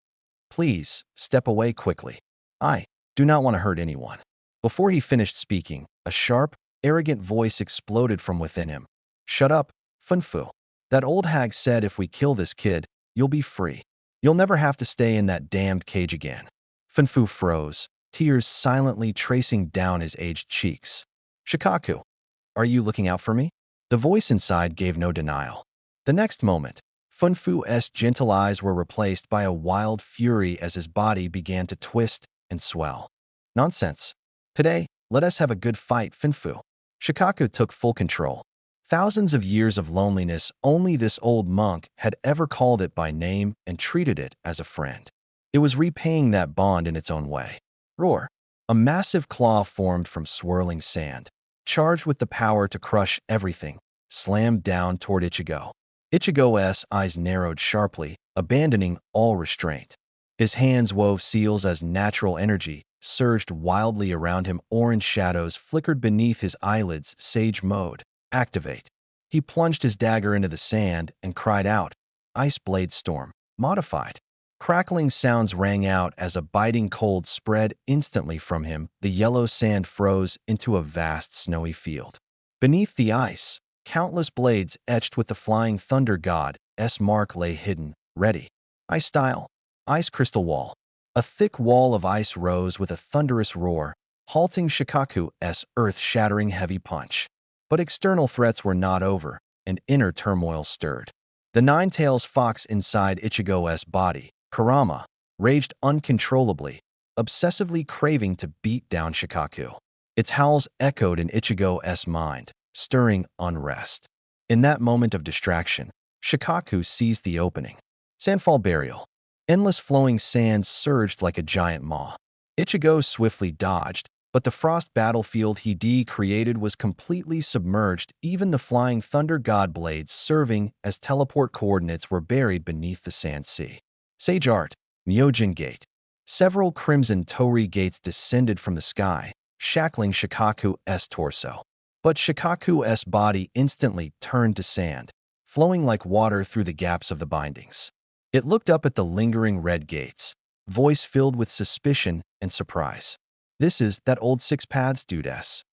Please, step away quickly. I do not want to hurt anyone." Before he finished speaking, a sharp, arrogant voice exploded from within him. "Shut up, Funfu. That old hag said if we kill this kid, you'll be free. You'll never have to stay in that damned cage again." Funfu froze, tears silently tracing down his aged cheeks. "Shikaku, are you looking out for me?" The voice inside gave no denial. The next moment, Funfu's gentle eyes were replaced by a wild fury as his body began to twist and swell. "Nonsense. Today, let us have a good fight, Funfu." Shikaku took full control. Thousands of years of loneliness, only this old monk had ever called it by name and treated it as a friend. It was repaying that bond in its own way. Roar. A massive claw formed from swirling sand, charged with the power to crush everything, slammed down toward Ichigo. Ichigo's eyes narrowed sharply, abandoning all restraint. His hands wove seals as natural energy surged wildly around him. Orange shadows flickered beneath his eyelids. Sage mode. Activate. He plunged his dagger into the sand and cried out, Ice Blade Storm, modified. Crackling sounds rang out as a biting cold spread instantly from him. The yellow sand froze into a vast snowy field. Beneath the ice, countless blades etched with the flying thunder god's mark lay hidden, ready. Ice Style, Ice Crystal Wall. A thick wall of ice rose with a thunderous roar, halting Shikaku's earth-shattering heavy punch. But external threats were not over, and inner turmoil stirred. The nine-tails fox inside Ichigo's body, Kurama, raged uncontrollably, obsessively craving to beat down Shikaku. Its howls echoed in Ichigo's mind, stirring unrest. In that moment of distraction, Shikaku seized the opening. Sandfall Burial. Endless flowing sand surged like a giant maw. Ichigo swiftly dodged, but the frost battlefield he created was completely submerged. Even the flying thunder god blades serving as teleport coordinates were buried beneath the sand sea. Sage Art, Myojin Gate. Several crimson torii gates descended from the sky, shackling Shikaku's torso. But Shikaku's body instantly turned to sand, flowing like water through the gaps of the bindings. It looked up at the lingering red gates, voice filled with suspicion and surprise. This is that old Six Paths dude's.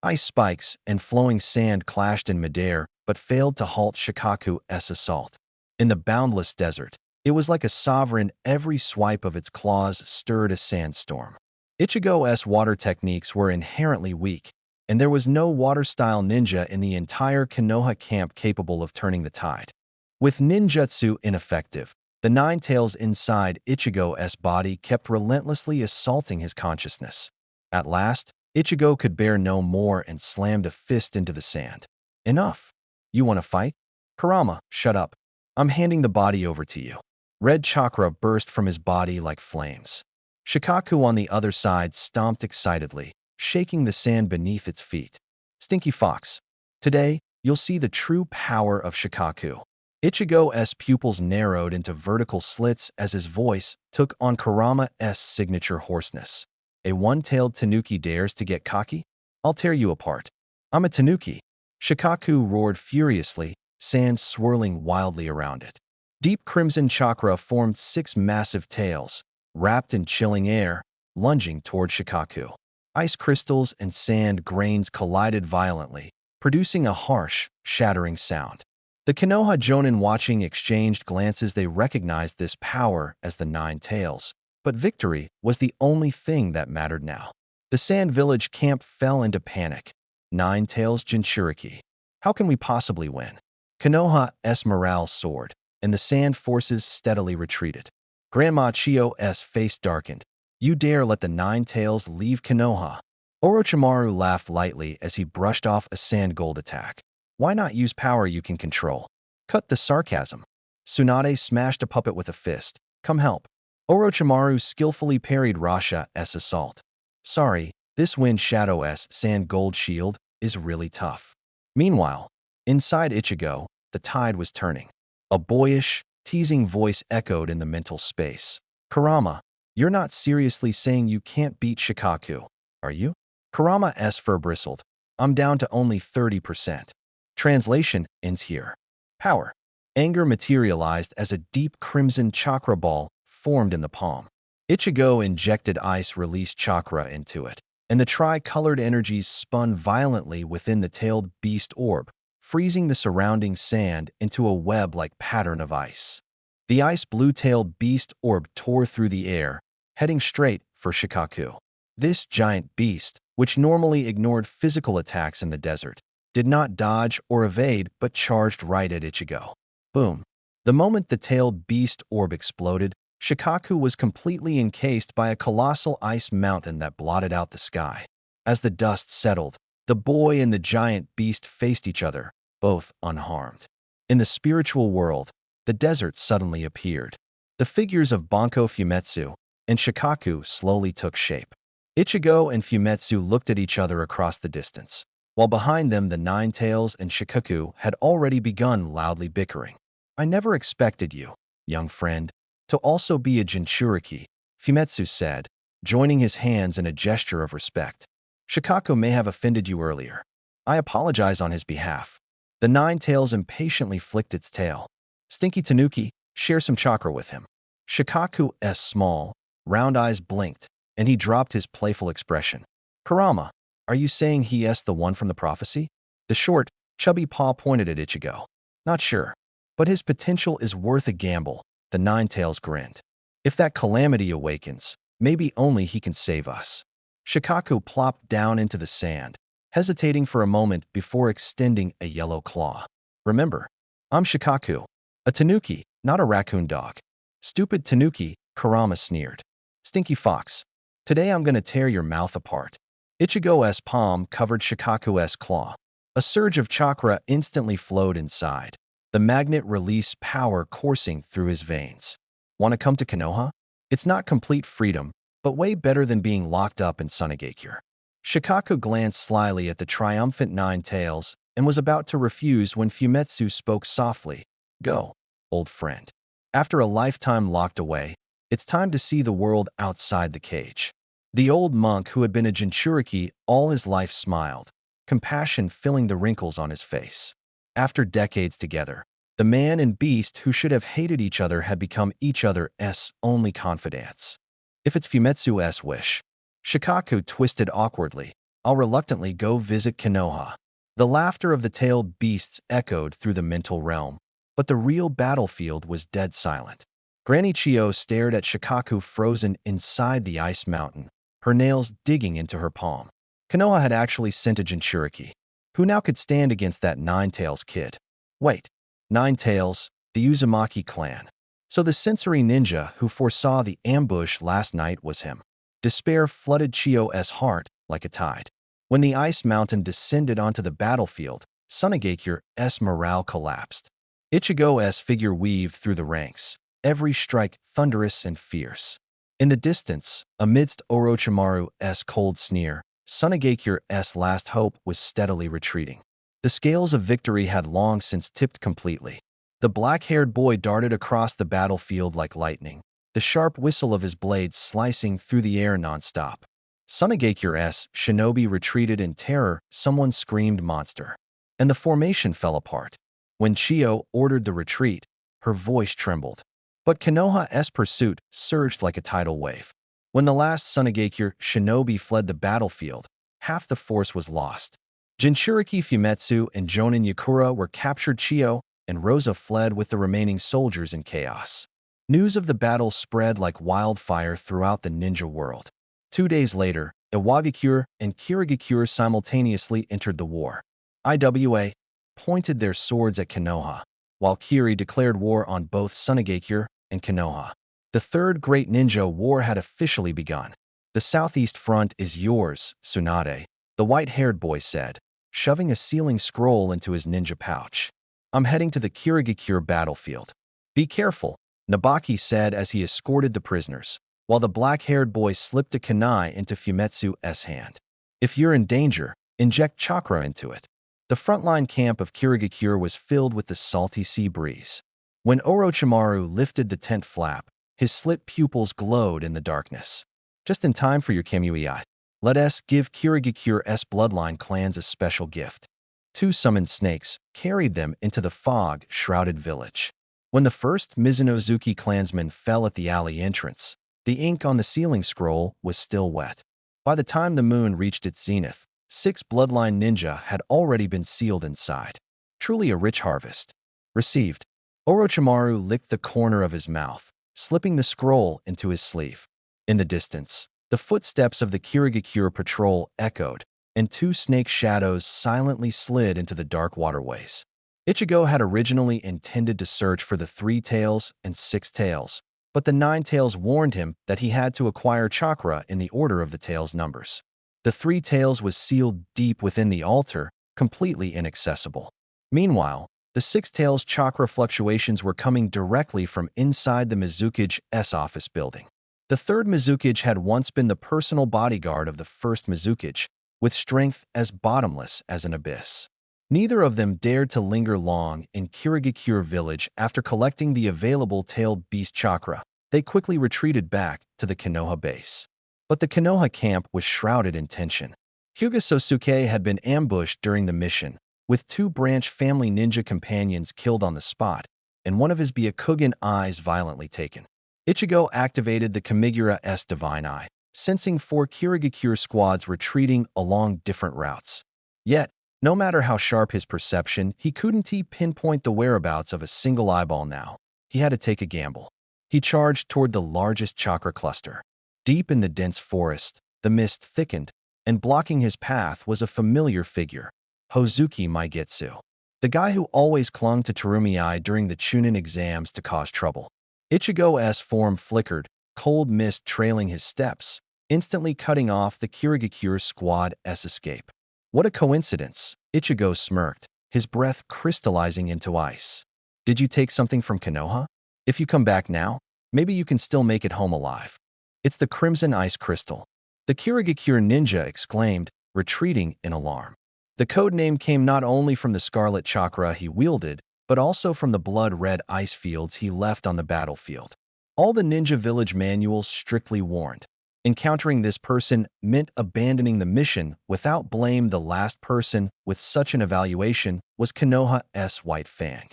Ice spikes and flowing sand clashed in midair, but failed to halt Shikaku's assault. In the boundless desert, it was like a sovereign. Every swipe of its claws stirred a sandstorm. Ichigo's water techniques were inherently weak, and there was no water-style ninja in the entire Konoha camp capable of turning the tide. With ninjutsu ineffective, the nine tails inside Ichigo's body kept relentlessly assaulting his consciousness. At last, Ichigo could bear no more and slammed a fist into the sand. Enough. You want to fight? Kurama, shut up. I'm handing the body over to you. Red chakra burst from his body like flames. Shikaku on the other side stomped excitedly, shaking the sand beneath its feet. Stinky Fox. Today, you'll see the true power of Shikaku. Ichigo's pupils narrowed into vertical slits as his voice took on Kurama's signature hoarseness. A one-tailed tanuki dares to get cocky? I'll tear you apart. I'm a tanuki. Shikaku roared furiously, sand swirling wildly around it. Deep crimson chakra formed 6 massive tails, wrapped in chilling air, lunging toward Shikaku. Ice crystals and sand grains collided violently, producing a harsh, shattering sound. The Konoha Jonin watching exchanged glances. They recognized this power as the Nine Tails, but victory was the only thing that mattered now. The Sand Village camp fell into panic. Nine Tails Jinchuriki. How can we possibly win? Konoha's morale soared, and the sand forces steadily retreated. Grandma Chio's face darkened. You dare let the Nine Tails leave Konoha? Orochimaru laughed lightly as he brushed off a sand gold attack. Why not use power you can control? Cut the sarcasm. Tsunade smashed a puppet with a fist. Come help. Orochimaru skillfully parried Rasha's assault. Sorry, this Wind Shadow's sand gold shield is really tough. Meanwhile, inside Ichigo, the tide was turning. A boyish, teasing voice echoed in the mental space. Kurama, you're not seriously saying you can't beat Shikaku, are you? Kurama's fur bristled. I'm down to only 30%. Translation ends here. Power. Anger materialized as a deep crimson chakra ball formed in the palm. Ichigo injected ice-release chakra into it, and the tri-colored energies spun violently within the tailed beast orb, freezing the surrounding sand into a web-like pattern of ice. The ice blue-tailed beast orb tore through the air, heading straight for Shikaku. This giant beast, which normally ignored physical attacks in the desert, did not dodge or evade but charged right at Ichigo. Boom. The moment the tailed beast orb exploded, Shikaku was completely encased by a colossal ice mountain that blotted out the sky. As the dust settled, the boy and the giant beast faced each other, both unharmed. In the spiritual world, the desert suddenly appeared. The figures of Banko Fumetsu and Shikaku slowly took shape. Ichigo and Fumetsu looked at each other across the distance, while behind them the Nine Tails and Shikaku had already begun loudly bickering. I never expected you, young friend, to also be a Jinchuriki, Fumetsu said, joining his hands in a gesture of respect. Shikaku may have offended you earlier. I apologize on his behalf. The Nine Tails impatiently flicked its tail. Stinky Tanuki, share some chakra with him. Shikaku's small, round eyes blinked, and he dropped his playful expression. Kurama, are you saying he's the one from the prophecy? The short, chubby paw pointed at Ichigo. Not sure, but his potential is worth a gamble, the Ninetales grinned. If that calamity awakens, maybe only he can save us. Shikaku plopped down into the sand, hesitating for a moment before extending a yellow claw. Remember, I'm Shikaku, a tanuki, not a raccoon dog. Stupid tanuki, Kurama sneered. Stinky fox, today I'm gonna tear your mouth apart. Ichigo's palm covered Shikaku's claw. A surge of chakra instantly flowed inside, the magnet released power coursing through his veins. Want to come to Konoha? It's not complete freedom, but way better than being locked up in Sunagakure. Shikaku glanced slyly at the triumphant Ninetales and was about to refuse when Fumetsu spoke softly. Go, old friend. After a lifetime locked away, it's time to see the world outside the cage. The old monk who had been a Jinchuriki all his life smiled, compassion filling the wrinkles on his face. After decades together, the man and beast who should have hated each other had become each other's only confidants. If it's Fumetsu's wish, Shikaku twisted awkwardly, I'll reluctantly go visit Konoha. The laughter of the tailed beasts echoed through the mental realm, but the real battlefield was dead silent. Granny Chio stared at Shikaku frozen inside the ice mountain, her nails digging into her palm. Konoha had actually sent a Jinchuriki. Who now could stand against that Ninetales kid? Wait, Ninetales, the Uzumaki clan. So the sensory ninja who foresaw the ambush last night was him. Despair flooded Chio's heart like a tide. When the ice mountain descended onto the battlefield, Sunagakure's morale collapsed. Ichigo's figure weaved through the ranks, every strike thunderous and fierce. In the distance, amidst Orochimaru's cold sneer, Sunagakure's last hope was steadily retreating. The scales of victory had long since tipped completely. The black-haired boy darted across the battlefield like lightning, the sharp whistle of his blades slicing through the air nonstop. Sunagakure's shinobi retreated in terror, someone screamed monster. And the formation fell apart. When Chio ordered the retreat, her voice trembled. But Konoha's pursuit surged like a tidal wave. When the last Sunagakure shinobi fled the battlefield, half the force was lost. Jinchuriki Fumetsu and Jonin Yakura were captured. Chio and Rosa fled with the remaining soldiers in chaos. News of the battle spread like wildfire throughout the ninja world. 2 days later, Iwagakure and Kirigakure simultaneously entered the war. Iwa pointed their swords at Konoha, while Kiri declared war on both Sunagakure and Konoha. The Third Great Ninja War had officially begun. The southeast front is yours, Tsunade, the white-haired boy said, shoving a sealing scroll into his ninja pouch. I'm heading to the Kirigakure battlefield. Be careful, Nabaki said as he escorted the prisoners, while the black-haired boy slipped a kunai into Fumetsu's hand. If you're in danger, inject chakra into it. The frontline camp of Kirigakure was filled with the salty sea breeze. When Orochimaru lifted the tent flap, his slit pupils glowed in the darkness. Just in time for your Kamui. Let us give Kirigakure's bloodline clans a special gift. 2 summoned snakes carried them into the fog-shrouded village. When the first Mizunozuki clansman fell at the alley entrance, the ink on the sealing scroll was still wet. By the time the moon reached its zenith, 6 bloodline ninja had already been sealed inside. Truly a rich harvest. Received. Orochimaru licked the corner of his mouth, slipping the scroll into his sleeve. In the distance, the footsteps of the Kirigakure patrol echoed, and 2 snake shadows silently slid into the dark waterways. Ichigo had originally intended to search for the 3 tails and 6 tails, but the 9 tails warned him that he had to acquire chakra in the order of the tails' numbers. The 3 tails was sealed deep within the altar, completely inaccessible. Meanwhile, the 6 tails' chakra fluctuations were coming directly from inside the Mizukage's office building. The 3rd Mizukage had once been the personal bodyguard of the 1st Mizukage, with strength as bottomless as an abyss. Neither of them dared to linger long in Kirigakure village after collecting the available tailed beast chakra. They quickly retreated back to the Konoha base. But the Konoha camp was shrouded in tension. Hyuga Sosuke had been ambushed during the mission, with 2 branch family ninja companions killed on the spot, and one of his Byakugan eyes violently taken. Ichigo activated the Kamigura's Divine Eye, sensing 4 Kirigakure squads retreating along different routes. Yet, no matter how sharp his perception, he couldn't pinpoint the whereabouts of a single eyeball now. He had to take a gamble. He charged toward the largest chakra cluster. Deep in the dense forest, the mist thickened, and blocking his path was a familiar figure, Hozuki Maigetsu, the guy who always clung to Terumi during the Chunin exams to cause trouble. Ichigo's form flickered, cold mist trailing his steps, instantly cutting off the Kirigakure squad's escape. What a coincidence, Ichigo smirked, his breath crystallizing into ice. Did you take something from Konoha? If you come back now, maybe you can still make it home alive. It's the Crimson Ice Crystal. The Kirigakure ninja exclaimed, retreating in alarm. The code name came not only from the scarlet chakra he wielded, but also from the blood-red ice fields he left on the battlefield. All the ninja village manuals strictly warned. Encountering this person meant abandoning the mission without blame. The last person with such an evaluation was Konoha's White Fang.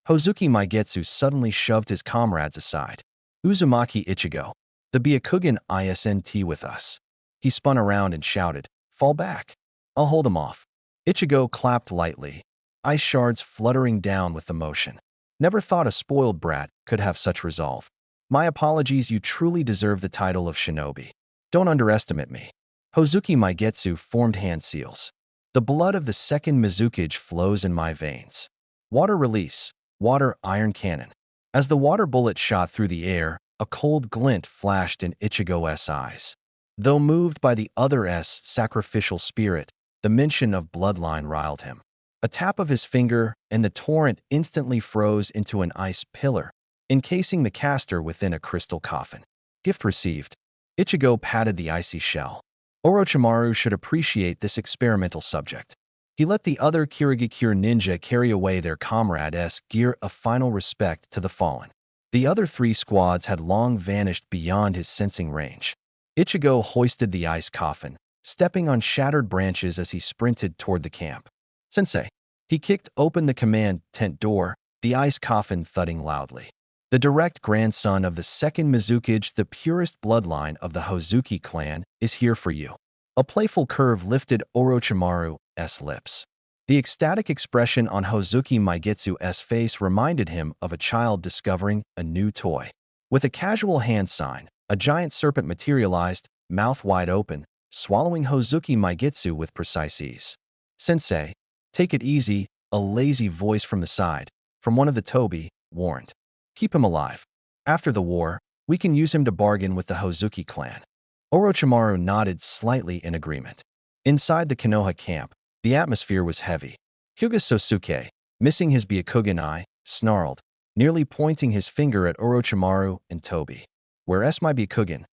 Hozuki Maigetsu suddenly shoved his comrades aside. Uzumaki Ichigo, the Byakugan isn't with us. He spun around and shouted, fall back. I'll hold him off. Ichigo clapped lightly, ice shards fluttering down with the motion. Never thought a spoiled brat could have such resolve. My apologies, you truly deserve the title of shinobi. Don't underestimate me. Hozuki Maigetsu formed hand seals. The blood of the second Mizukage flows in my veins. Water release. Water iron cannon. As the water bullet shot through the air, a cold glint flashed in Ichigo's eyes. Though moved by the other's sacrificial spirit, the mention of bloodline riled him. A tap of his finger, and the torrent instantly froze into an ice pillar, encasing the caster within a crystal coffin. Gift received. Ichigo patted the icy shell. Orochimaru should appreciate this experimental subject. He let the other Kirigakure ninja carry away their comrade's gear, a final respect to the fallen. The other 3 squads had long vanished beyond his sensing range. Ichigo hoisted the ice coffin, stepping on shattered branches as he sprinted toward the camp. Sensei. He kicked open the command tent door, the ice coffin thudding loudly. The direct grandson of the second Mizukage, the purest bloodline of the Hozuki clan, is here for you. A playful curve lifted Orochimaru's lips. The ecstatic expression on Hozuki Maigetsu's face reminded him of a child discovering a new toy. With a casual hand sign, a giant serpent materialized, mouth wide open, swallowing Hozuki Maigetsu with precise ease. Sensei, take it easy, a lazy voice from the side, from one of the Tobi, warned. Keep him alive. After the war, we can use him to bargain with the Hozuki clan. Orochimaru nodded slightly in agreement. Inside the Konoha camp, the atmosphere was heavy. Hyuga Sosuke, missing his Byakugan eye, snarled, nearly pointing his finger at Orochimaru and Tobi. Where's my Byakugan?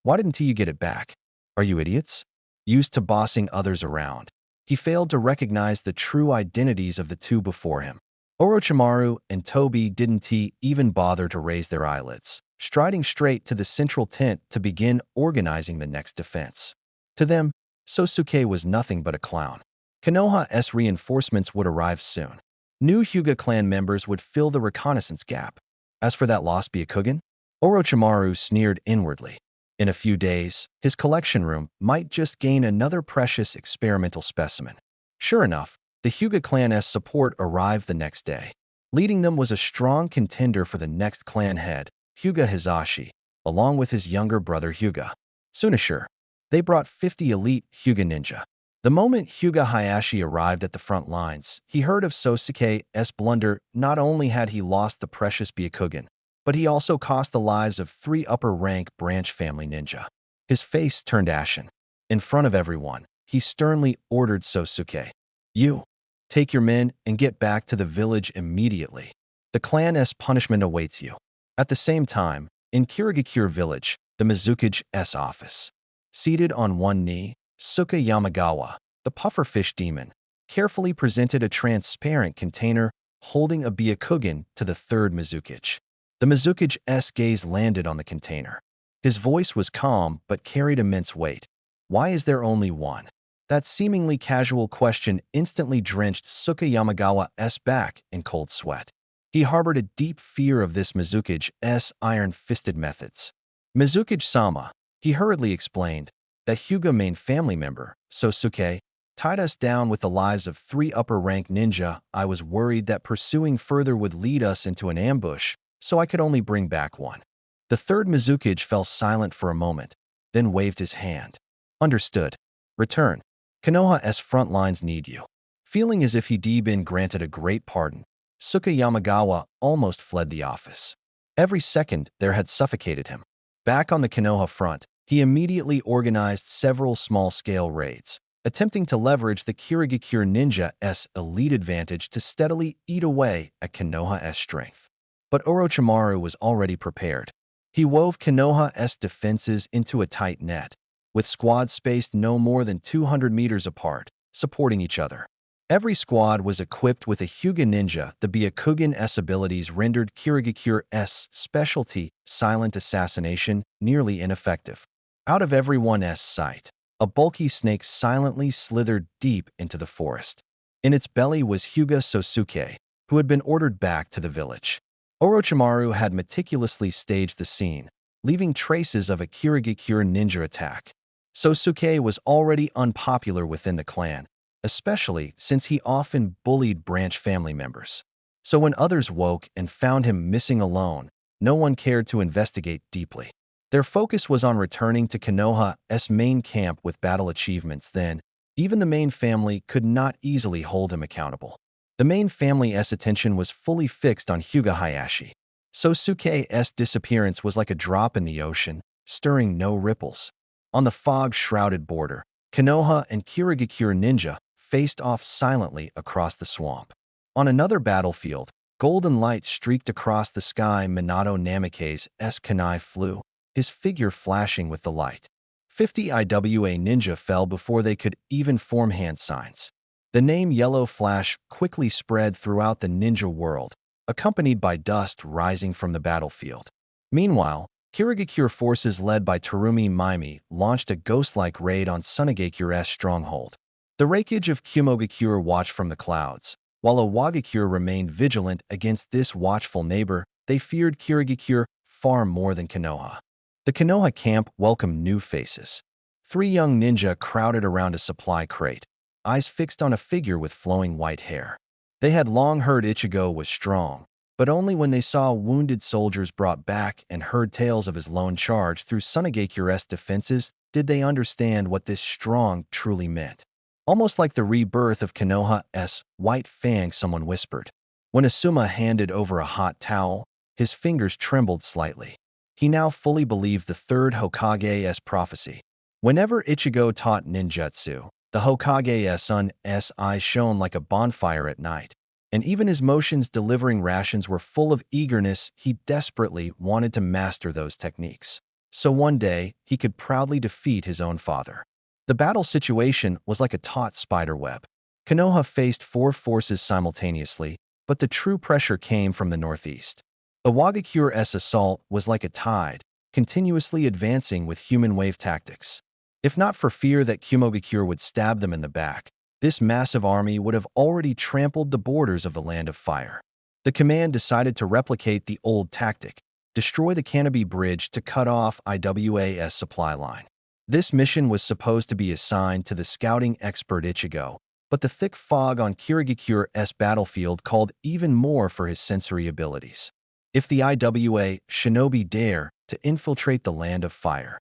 Why didn't you get it back? Are you idiots? Used to bossing others around, he failed to recognize the true identities of the 2 before him. Orochimaru and Tobi didn't even bother to raise their eyelids, striding straight to the central tent to begin organizing the next defense. To them, Sosuke was nothing but a clown. Konoha's reinforcements would arrive soon. New Hyuga clan members would fill the reconnaissance gap. As for that lost Byakugan, Orochimaru sneered inwardly. In a few days, his collection room might just gain another precious experimental specimen. Sure enough, the Hyuga clan's support arrived the next day. Leading them was a strong contender for the next clan head, Hyuga Hizashi, along with his younger brother Hyuga. Tsunashiro. They brought 50 elite Hyuga ninja. The moment Hyuga Hayashi arrived at the front lines, he heard of Sosuke's blunder. Not only had he lost the precious Byakugan, but he also cost the lives of 3 upper-rank branch family ninja. His face turned ashen. In front of everyone, he sternly ordered Sosuke, "You, take your men and get back to the village immediately. The clan's punishment awaits you." At the same time, in Kirigakure village, the Mizukage's office. Seated on one knee, Suka Yamagawa, the pufferfish demon, carefully presented a transparent container holding a Byakugan to the 3rd Mizukage. The Mizukage's gaze landed on the container. His voice was calm but carried immense weight. Why is there only one? That seemingly casual question instantly drenched Suka Yamagawa's back in cold sweat. He harbored a deep fear of this Mizuki's iron-fisted methods. Mizuki-sama, he hurriedly explained, that Hyuga main family member, Sosuke, tied us down with the lives of 3 upper-rank ninja. I was worried that pursuing further would lead us into an ambush, so I could only bring back 1. The third Mizuki fell silent for a moment, then waved his hand. Understood. Return. Konoha's front lines need you. Feeling as if he'd been granted a great pardon, Suka Yamagawa almost fled the office. Every second there had suffocated him. Back on the Konoha front, he immediately organized several small-scale raids, attempting to leverage the Kirigakure Ninja's elite advantage to steadily eat away at Konoha's strength. But Orochimaru was already prepared. He wove Konoha's defenses into a tight net, with squads spaced no more than 200 meters apart, supporting each other. Every squad was equipped with a Hyuga ninja. The Byakugan's abilities rendered Kirigakure's specialty, silent assassination, nearly ineffective. Out of everyone's sight, a bulky snake silently slithered deep into the forest. In its belly was Hyuga Sosuke, who had been ordered back to the village. Orochimaru had meticulously staged the scene, leaving traces of a Kirigakure ninja attack. Sosuke was already unpopular within the clan, especially since he often bullied branch family members. So when others woke and found him missing alone, no one cared to investigate deeply. Their focus was on returning to Konoha's main camp with battle achievements. Then, even the main family could not easily hold him accountable. The main family's attention was fully fixed on Hyuga Hayashi. Sosuke's disappearance was like a drop in the ocean, stirring no ripples. On the fog-shrouded border, Konoha and Kirigakure ninja faced off silently across the swamp. On another battlefield, golden light streaked across the sky. Minato Namikaze's kunai flew, his figure flashing with the light. 50 IWA ninja fell before they could even form hand signs. The name Yellow Flash quickly spread throughout the ninja world, accompanied by dust rising from the battlefield. Meanwhile, Kirigakure forces led by Terumi Maimi launched a ghost-like raid on Sunegakure's stronghold. The Raikage of Kumogakure watched from the clouds. While Owagakure remained vigilant against this watchful neighbor, they feared Kirigakure far more than Konoha. The Konoha camp welcomed new faces. 3 young ninja crowded around a supply crate, eyes fixed on a figure with flowing white hair. They had long heard Ichigo was strong, but only when they saw wounded soldiers brought back and heard tales of his lone charge through Sunegakure's defenses did they understand what this strong truly meant. Almost like the rebirth of Konoha's White Fang, someone whispered. When Asuma handed over a hot towel, his fingers trembled slightly. He now fully believed the third Hokage's prophecy. Whenever Ichigo taught ninjutsu, the Hokage's sun's eyes shone like a bonfire at night, and even his motions delivering rations were full of eagerness. He desperately wanted to master those techniques, so one day he could proudly defeat his own father. The battle situation was like a taut spiderweb. Konoha faced 4 forces simultaneously, but the true pressure came from the northeast. Owagakure's assault was like a tide, continuously advancing with human wave tactics. If not for fear that Kumogakure would stab them in the back, this massive army would have already trampled the borders of the Land of Fire. The command decided to replicate the old tactic, destroy the Canopy Bridge to cut off IWA's supply line. This mission was supposed to be assigned to the scouting expert Ichigo, but the thick fog on Kirigakure's battlefield called even more for his sensory abilities. If the IWA shinobi dare to infiltrate the Land of Fire,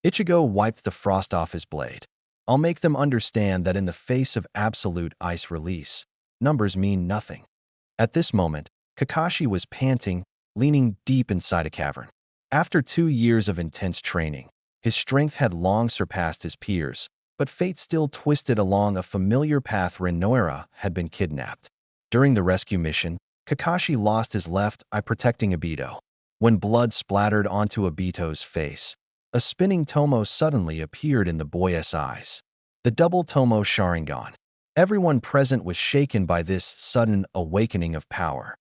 Ichigo wiped the frost off his blade. I'll make them understand that in the face of absolute ice release, numbers mean nothing. At this moment, Kakashi was panting, leaning deep inside a cavern. After 2 years of intense training, his strength had long surpassed his peers, but fate still twisted along a familiar path. Rinoira had been kidnapped. During the rescue mission, Kakashi lost his left eye protecting Obito. When blood splattered onto Obito's face, a spinning Tomo suddenly appeared in the boy's eyes. The double Tomo Sharingan. Everyone present was shaken by this sudden awakening of power.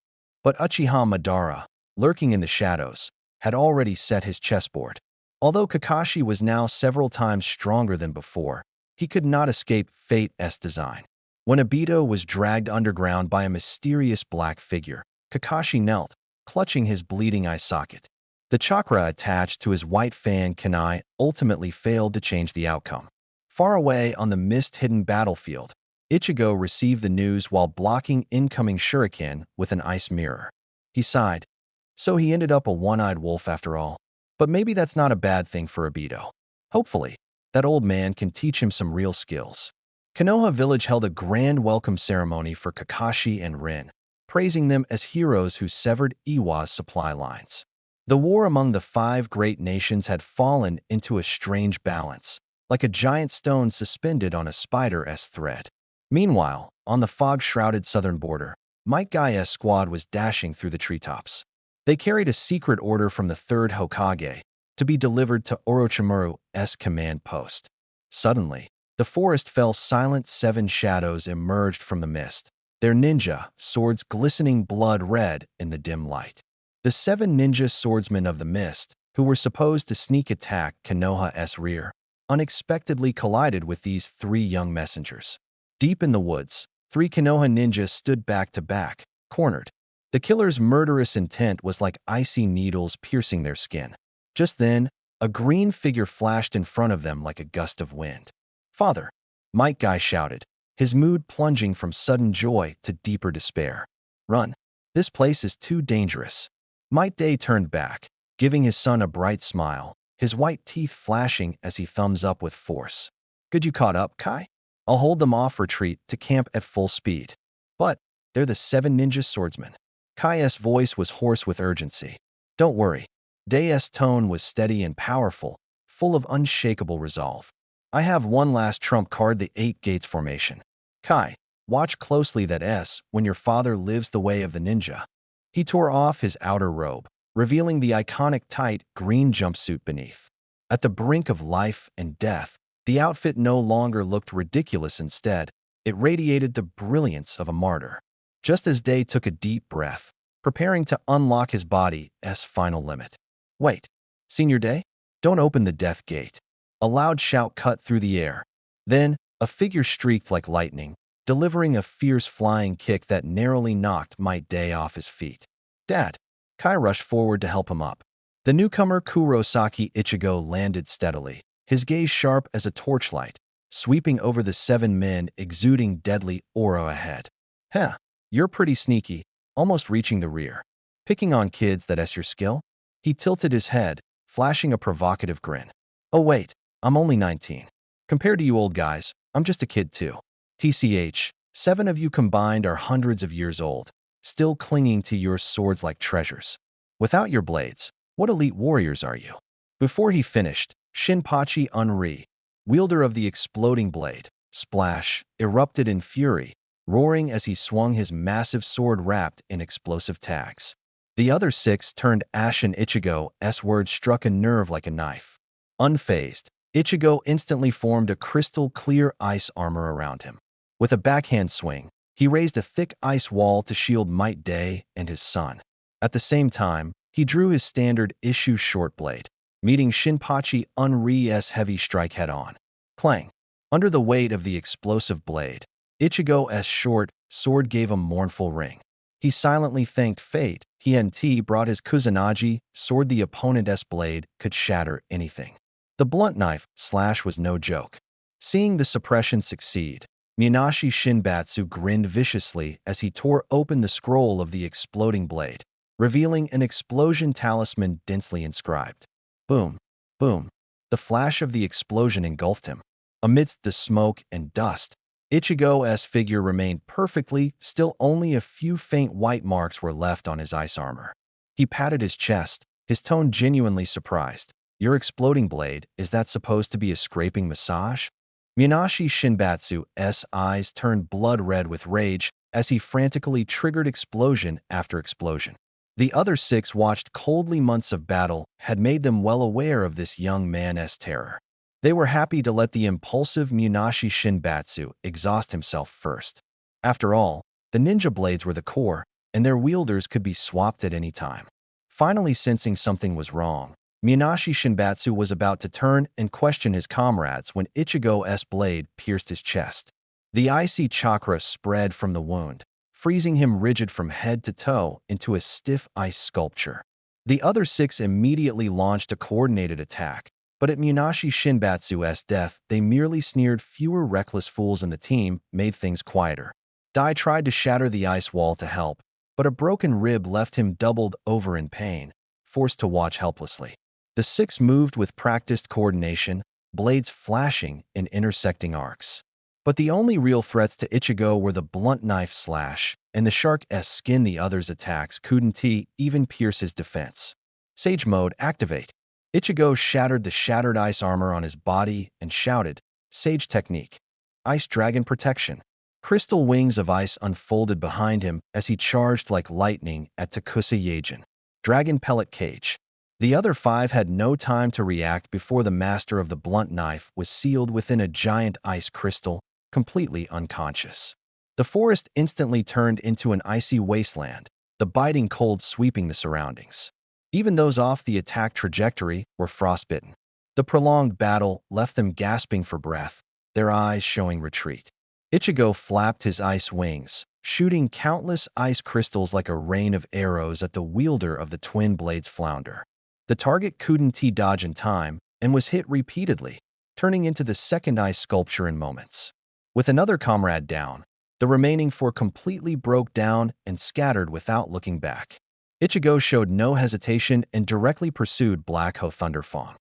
But Uchiha Madara, lurking in the shadows, had already set his chessboard. Although Kakashi was now several times stronger than before, he could not escape fate's design. When Obito was dragged underground by a mysterious black figure, Kakashi knelt, clutching his bleeding eye socket. The chakra attached to his white fan kunai ultimately failed to change the outcome. Far away on the mist-hidden battlefield, Ichigo received the news while blocking incoming shuriken with an ice mirror. He sighed. So he ended up a one-eyed wolf after all. But maybe that's not a bad thing for Obito. Hopefully, that old man can teach him some real skills. Konoha Village held a grand welcome ceremony for Kakashi and Rin, praising them as heroes who severed Iwa's supply lines. The war among the five great nations had fallen into a strange balance, like a giant stone suspended on a spider-esque thread. Meanwhile, on the fog-shrouded southern border, Might Guy's squad was dashing through the treetops. They carried a secret order from the third Hokage to be delivered to Orochimaru's command post. Suddenly, the forest fell silent. 7 shadows emerged from the mist, their ninja swords glistening blood red in the dim light. The 7 ninja swordsmen of the mist, who were supposed to sneak attack Konoha's rear, unexpectedly collided with these 3 young messengers. Deep in the woods, 3 Konoha ninjas stood back to back, cornered. The killer's murderous intent was like icy needles piercing their skin. Just then, a green figure flashed in front of them like a gust of wind. "Father!" Might Guy shouted, his mood plunging from sudden joy to deeper despair. "Run! This place is too dangerous." Might Day turned back, giving his son a bright smile, his white teeth flashing as he thumbs up with force. "Good you caught up, Kai? I'll hold them off retreat to camp at full speed." "But they're the 7 ninja swordsmen." Kai's voice was hoarse with urgency. "Don't worry." Day's tone was steady and powerful, full of unshakable resolve. "I have one last trump card, the 8 Gates formation. Kai, watch closely that when your father lives the way of the ninja." He tore off his outer robe, revealing the iconic tight green jumpsuit beneath. At the brink of life and death, the outfit no longer looked ridiculous. Instead, it radiated the brilliance of a martyr. Just as Day took a deep breath, preparing to unlock his body's final limit. "Wait, Senior Day? Don't open the death gate." A loud shout cut through the air. Then, a figure streaked like lightning, delivering a fierce flying kick that narrowly knocked Might Day off his feet. "Dad!" Kai rushed forward to help him up. The newcomer Kurosaki Ichigo landed steadily, his gaze sharp as a torchlight, sweeping over the 7 men exuding deadly aura ahead. "Heh, you're pretty sneaky, almost reaching the rear. Picking on kids, that's your skill?" He tilted his head, flashing a provocative grin. "Oh wait, I'm only 19. Compared to you old guys, I'm just a kid too. TCH, 7 of you combined are hundreds of years old, still clinging to your swords like treasures. Without your blades, what elite warriors are you?" Before he finished, Shinpachi Unri, wielder of the exploding blade, Splash, erupted in fury, roaring as he swung his massive sword wrapped in explosive tags. The other 6 turned ashen. Ichigo's words struck a nerve like a knife. Unfazed, Ichigo instantly formed a crystal-clear ice armor around him. With a backhand swing, he raised a thick ice wall to shield Might Day and his son. At the same time, he drew his standard issue short blade, meeting Shinpachi Unri's heavy strike head-on. Clang! Under the weight of the explosive blade, Ichigo's short sword gave a mournful ring. He silently thanked fate. He and T brought his Kusanagi sword. The opponent's blade could shatter anything. The blunt knife slash was no joke. Seeing the suppression succeed, Minashi Shinbatsu grinned viciously as he tore open the scroll of the exploding blade, revealing an explosion talisman densely inscribed. Boom, boom. The flash of the explosion engulfed him. Amidst the smoke and dust, Ichigo's figure remained perfectly still. Only a few faint white marks were left on his ice armor. He patted his chest, his tone genuinely surprised. "Your exploding blade, is that supposed to be a scraping massage?" Minashi Shinbatsu's eyes turned blood red with rage as he frantically triggered explosion after explosion. The other 6 watched coldly. Months of battle had made them well aware of this young man's terror. They were happy to let the impulsive Minashi Shinbatsu exhaust himself first. After all, the ninja blades were the core, and their wielders could be swapped at any time. Finally sensing something was wrong, Minashi Shinbatsu was about to turn and question his comrades when Ichigo's blade pierced his chest. The icy chakra spread from the wound, freezing him rigid from head to toe into a stiff ice sculpture. The other 6 immediately launched a coordinated attack, but at Munashi Shinbatsu's death, they merely sneered fewer reckless fools in the team, made things quieter. Dai tried to shatter the ice wall to help, but a broken rib left him doubled over in pain, forced to watch helplessly. The 6 moved with practiced coordination, blades flashing in intersecting arcs. But the only real threats to Ichigo were the blunt knife slash, and the shark's skin. The others' attacks couldn't even pierce his defense. Sage mode activate. Ichigo shattered the shattered ice armor on his body and shouted, "Sage technique. Ice dragon protection." Crystal wings of ice unfolded behind him as he charged like lightning at Takusa Yajin. Dragon pellet cage. The other 5 had no time to react before the master of the blunt knife was sealed within a giant ice crystal, completely unconscious. The forest instantly turned into an icy wasteland, the biting cold sweeping the surroundings. Even those off the attack trajectory were frostbitten. The prolonged battle left them gasping for breath, their eyes showing retreat. Ichigo flapped his ice wings, shooting countless ice crystals like a rain of arrows at the wielder of the twin blades flounder. The target couldn't dodge in time and was hit repeatedly, turning into the second ice sculpture in moments. With another comrade down, the remaining 4 completely broke down and scattered without looking back. Ichigo showed no hesitation and directly pursued Black Ho Thunderfawn.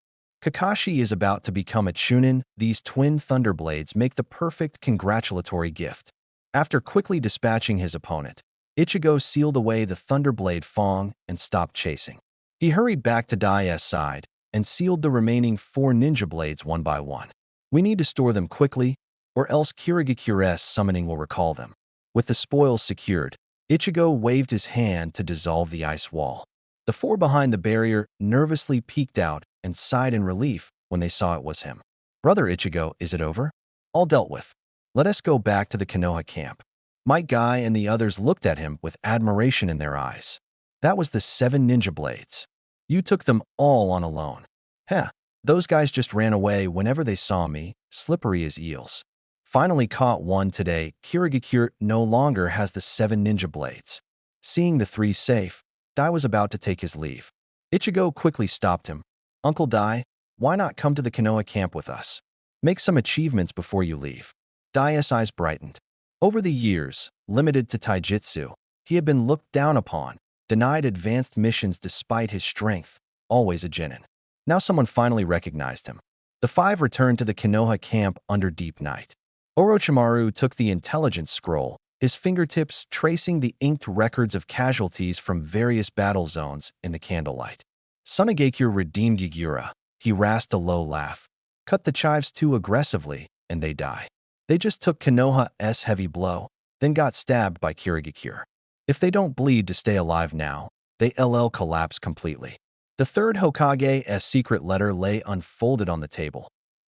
Kakashi is about to become a Chunin. These twin thunderblades make the perfect congratulatory gift. After quickly dispatching his opponent, Ichigo sealed away the thunderblade Fong and stopped chasing. He hurried back to Dai's side and sealed the remaining 4 ninja blades one by one. We need to store them quickly, or else Kirigakure's summoning will recall them. With the spoils secured, Ichigo waved his hand to dissolve the ice wall. The 4 behind the barrier nervously peeked out and sighed in relief when they saw it was him. "Brother Ichigo, is it over? All dealt with. Let us go back to the Konoha camp." Might Guy and the others looked at him with admiration in their eyes. "That was the 7 ninja blades. You took them all on alone." "Heh, those guys just ran away whenever they saw me, slippery as eels. Finally caught one today. Kirigakure no longer has the 7 ninja blades." Seeing the 3 safe, Dai was about to take his leave. Ichigo quickly stopped him. "Uncle Dai, why not come to the Konoha camp with us? Make some achievements before you leave." Dai's eyes brightened. Over the years, limited to taijutsu, he had been looked down upon, denied advanced missions despite his strength, always a genin. Now someone finally recognized him. The 5 returned to the Konoha camp under deep night. Orochimaru took the intelligence scroll, his fingertips tracing the inked records of casualties from various battle zones in the candlelight. Sunagakure redeemed Yagura. He rasped a low laugh. "Cut the chives too aggressively, and they die. They just took Konoha's heavy blow, then got stabbed by Kirigakure. If they don't bleed to stay alive now, they collapse completely." The 3rd Hokage's secret letter lay unfolded on the table.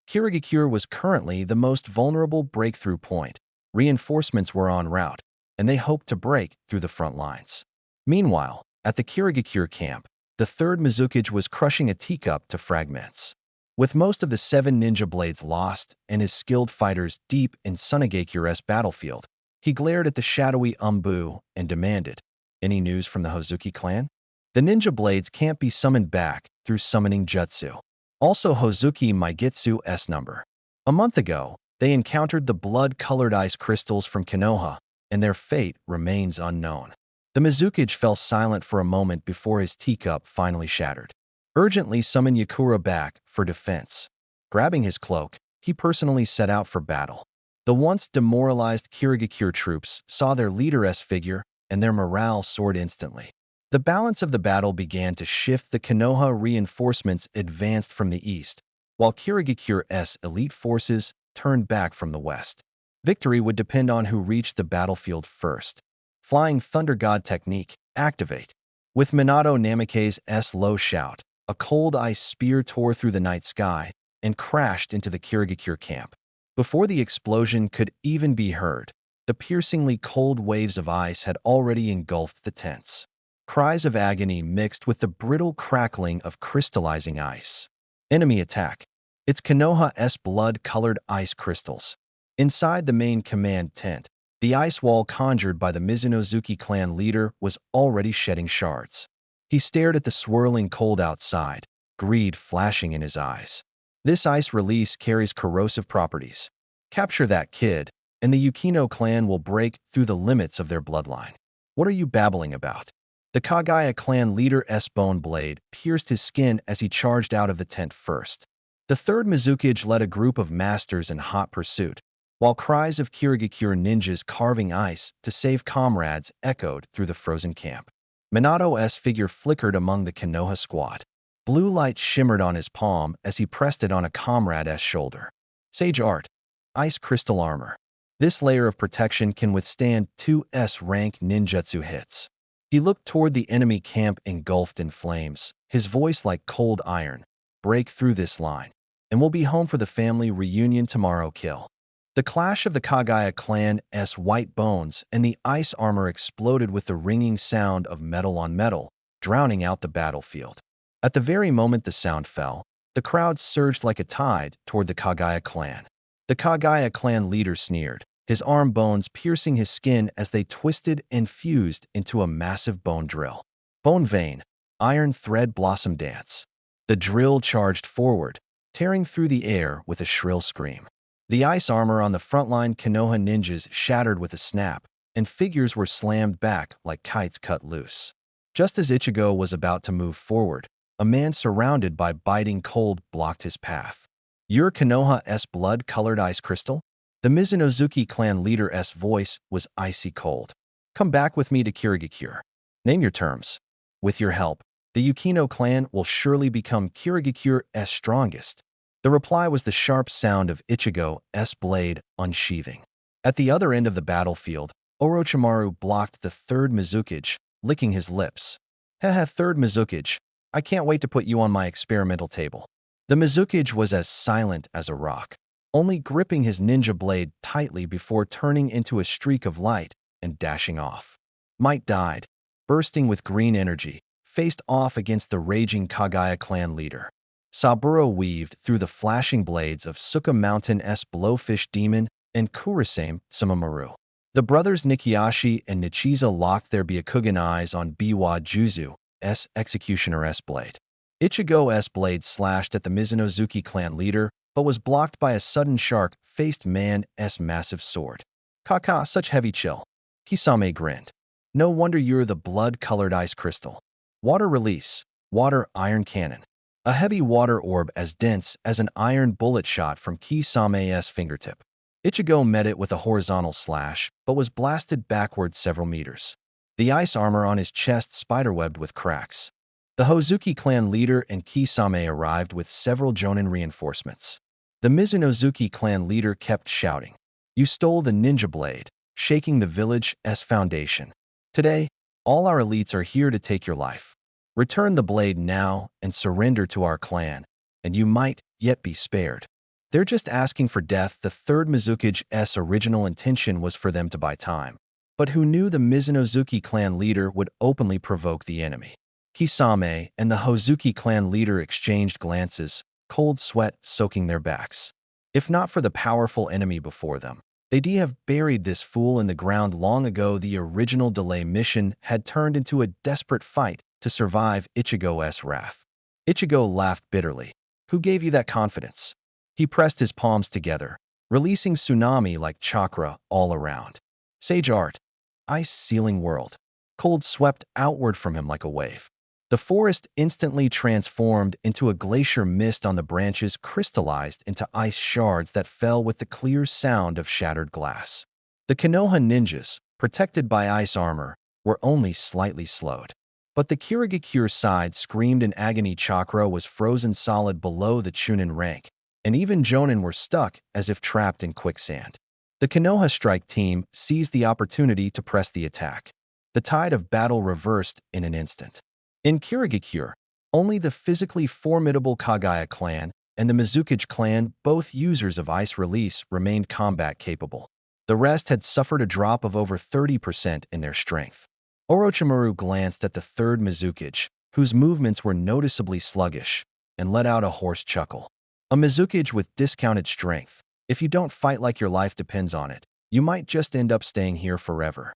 Kirigakure was currently the most vulnerable breakthrough point. Reinforcements were en route, and they hoped to break through the front lines. Meanwhile, at the Kirigakure camp, the 3rd Mizukage was crushing a teacup to fragments. With most of the 7 ninja blades lost and his skilled fighters deep in Sunagakure's battlefield, he glared at the shadowy Umbu and demanded, "Any news from the Hozuki clan? The ninja blades can't be summoned back through summoning jutsu." Also Hozuki Maigitsu's number. A month ago, they encountered the blood-colored ice crystals from Konoha, and their fate remains unknown. The Mizukage fell silent for a moment before his teacup finally shattered. "Urgently summon Yakura back for defense." Grabbing his cloak, he personally set out for battle. The once demoralized Kirigakure troops saw their leader's figure, and their morale soared instantly. The balance of the battle began to shift. The Konoha reinforcements advanced from the east, while Kirigakure's elite forces turned back from the west. Victory would depend on who reached the battlefield first. Flying Thunder God technique, activate. With Minato Namikaze's low shout, a cold ice spear tore through the night sky and crashed into the Kirigakure camp. Before the explosion could even be heard, the piercingly cold waves of ice had already engulfed the tents. Cries of agony mixed with the brittle crackling of crystallizing ice. Enemy attack. It's Konoha's blood-colored ice crystals. Inside the main command tent, The ice wall conjured by the Mizunozuki clan leader was already shedding shards. He stared at the swirling cold outside, greed flashing in his eyes. This ice release carries corrosive properties. Capture that kid, and the Yukino clan will break through the limits of their bloodline. What are you babbling about? The Kagaya clan leader's bone blade pierced his skin as he charged out of the tent first. The third Mizukage led a group of masters in hot pursuit, while cries of Kirigakure ninjas carving ice to save comrades echoed through the frozen camp. Minato's figure flickered among the Konoha squad. Blue light shimmered on his palm as he pressed it on a comrade's shoulder. Sage Art. Ice Crystal Armor. This layer of protection can withstand 2S rank ninjutsu hits. He looked toward the enemy camp engulfed in flames, his voice like cold iron. Break through this line, and we'll be home for the family reunion tomorrow. Kill. The clash of the Kagaya clan's white bones and the ice armor exploded with the ringing sound of metal on metal, drowning out the battlefield. At the very moment the sound fell, the crowd surged like a tide toward the Kagaya clan. The Kagaya clan leader sneered, his arm bones piercing his skin as they twisted and fused into a massive bone drill. Bone vein, iron thread blossom dance. The drill charged forward, tearing through the air with a shrill scream. The ice armor on the frontline Konoha ninjas shattered with a snap, and figures were slammed back like kites cut loose. Just as Ichigo was about to move forward, a man surrounded by biting cold blocked his path. Your Konoha's blood-colored ice crystal? The Mizunozuki clan leader's voice was icy cold. Come back with me to Kirigakure. Name your terms. With your help, the Yukino clan will surely become Kirigakure's strongest. The reply was the sharp sound of Ichigo's blade unsheathing. At the other end of the battlefield, Orochimaru blocked the third Mizukage, licking his lips. Haha, third Mizukage, I can't wait to put you on my experimental table. The Mizukage was as silent as a rock, only gripping his ninja blade tightly before turning into a streak of light and dashing off. Might died, bursting with green energy, faced off against the raging Kagaya clan leader. Saburo weaved through the flashing blades of Suka Mountain's blowfish demon and Kurasame Sumamaru. The brothers Nikiashi and Nichiza locked their Byakugan eyes on Biwa Juzu's executioner's blade. Ichigo's blade slashed at the Mizunozuki clan leader, but was blocked by a sudden shark-faced man's massive sword. Kaka, such heavy chill. Kisame grinned. No wonder you're the blood-colored ice crystal. Water release. Water iron cannon. A heavy water orb as dense as an iron bullet shot from Kisame's fingertip. Ichigo met it with a horizontal slash, but was blasted backward several meters. The ice armor on his chest spiderwebbed with cracks. The Hozuki clan leader and Kisame arrived with several jonin reinforcements. The Mizunozuki clan leader kept shouting, "You stole the ninja blade," shaking the village's foundation. "Today, all our elites are here to take your life. Return the blade now and surrender to our clan, and you might yet be spared." They're just asking for death. The third Mizukage's original intention was for them to buy time. But who knew the Mizunozuki clan leader would openly provoke the enemy? Kisame and the Hozuki clan leader exchanged glances, cold sweat soaking their backs. If not for the powerful enemy before them, they'd have buried this fool in the ground long ago. The original delay mission had turned into a desperate fight to survive Ichigo's wrath. Ichigo laughed bitterly. Who gave you that confidence? He pressed his palms together, releasing tsunami like chakra all around. Sage art. Ice sealing world. Cold swept outward from him like a wave. The forest instantly transformed into a glacier. Mist on the branches crystallized into ice shards that fell with the clear sound of shattered glass. The Konoha ninjas, protected by ice armor, were only slightly slowed. But the Kirigakure side screamed in agony. Chakra was frozen solid below the Chunin rank, and even Jonin were stuck as if trapped in quicksand. The Konoha strike team seized the opportunity to press the attack. The tide of battle reversed in an instant. In Kirigakure, only the physically formidable Kagaya clan and the Mizukage clan, both users of ice release, remained combat capable. The rest had suffered a drop of over 30% in their strength. Orochimaru glanced at the third Mizukage, whose movements were noticeably sluggish, and let out a hoarse chuckle. A Mizukage with discounted strength. If you don't fight like your life depends on it, You might just end up staying here forever.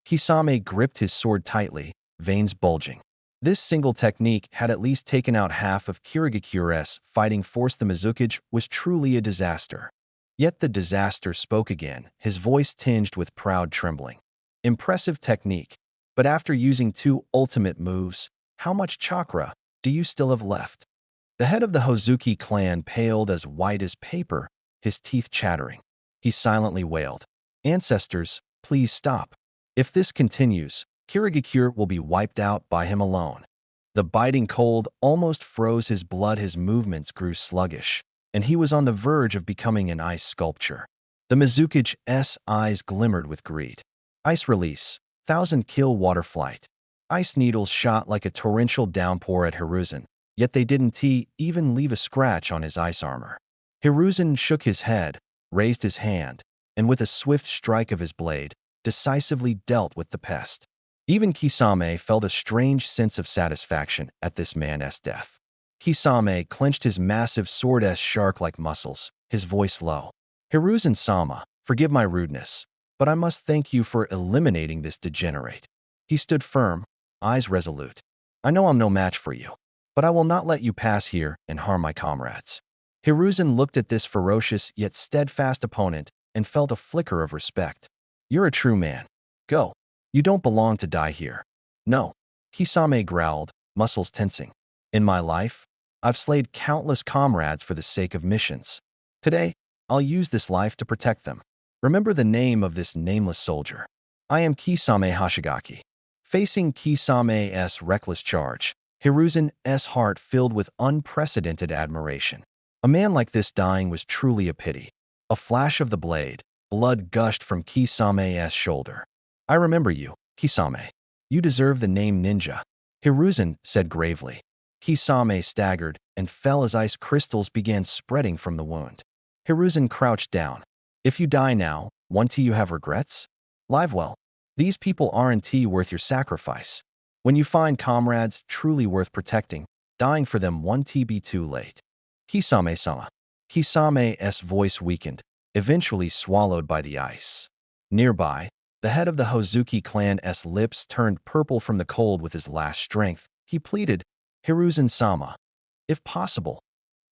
Kisame gripped his sword tightly, veins bulging. This single technique had at least taken out half of Kirigakure's fighting force. The Mizukage was truly a disaster. Yet the disaster spoke again, his voice tinged with proud trembling. Impressive technique, but after using 2 ultimate moves, how much chakra do you still have left? The head of the Hozuki clan paled as white as paper, his teeth chattering. He silently wailed, "Ancestors, please stop. If this continues, Kirigakure will be wiped out by him alone." The biting cold almost froze his blood. His movements grew sluggish, and he was on the verge of becoming an ice sculpture. The Mizukage's eyes glimmered with greed. Ice release, 1,000-kill water flight. Ice needles shot like a torrential downpour at Hiruzen, yet they didn't even leave a scratch on his ice armor. Hiruzen shook his head, raised his hand, and with a swift strike of his blade, decisively dealt with the pest. Even Kisame felt a strange sense of satisfaction at this man's death. Kisame clenched his massive sword's shark-like muscles, his voice low. "Hiruzen-sama, forgive my rudeness, but I must thank you for eliminating this degenerate." He stood firm, eyes resolute. "I know I'm no match for you, but I will not let you pass here and harm my comrades." Hiruzen looked at this ferocious yet steadfast opponent and felt a flicker of respect. "You're a true man. Go. You don't belong to die here." "No," Kisame growled, muscles tensing. "In my life, I've slayed countless comrades for the sake of missions. Today, I'll use this life to protect them. Remember the name of this nameless soldier. I am Kisame Hashigaki." Facing Kisame's reckless charge, Hiruzen's heart filled with unprecedented admiration. A man like this dying was truly a pity. A flash of the blade, blood gushed from Kisame's shoulder. "I remember you, Kisame. You deserve the name ninja," Hiruzen said gravely. Kisame staggered and fell as ice crystals began spreading from the wound. Hiruzen crouched down. "If you die now, won't you have regrets? Live well. These people aren't worth your sacrifice. When you find comrades truly worth protecting, dying for them won't be too late." "Kisame-sama." Kisame's voice weakened, eventually swallowed by the ice. Nearby, the head of the Hozuki clan's lips turned purple from the cold. With his last strength, he pleaded, "Hiruzen-sama, if possible,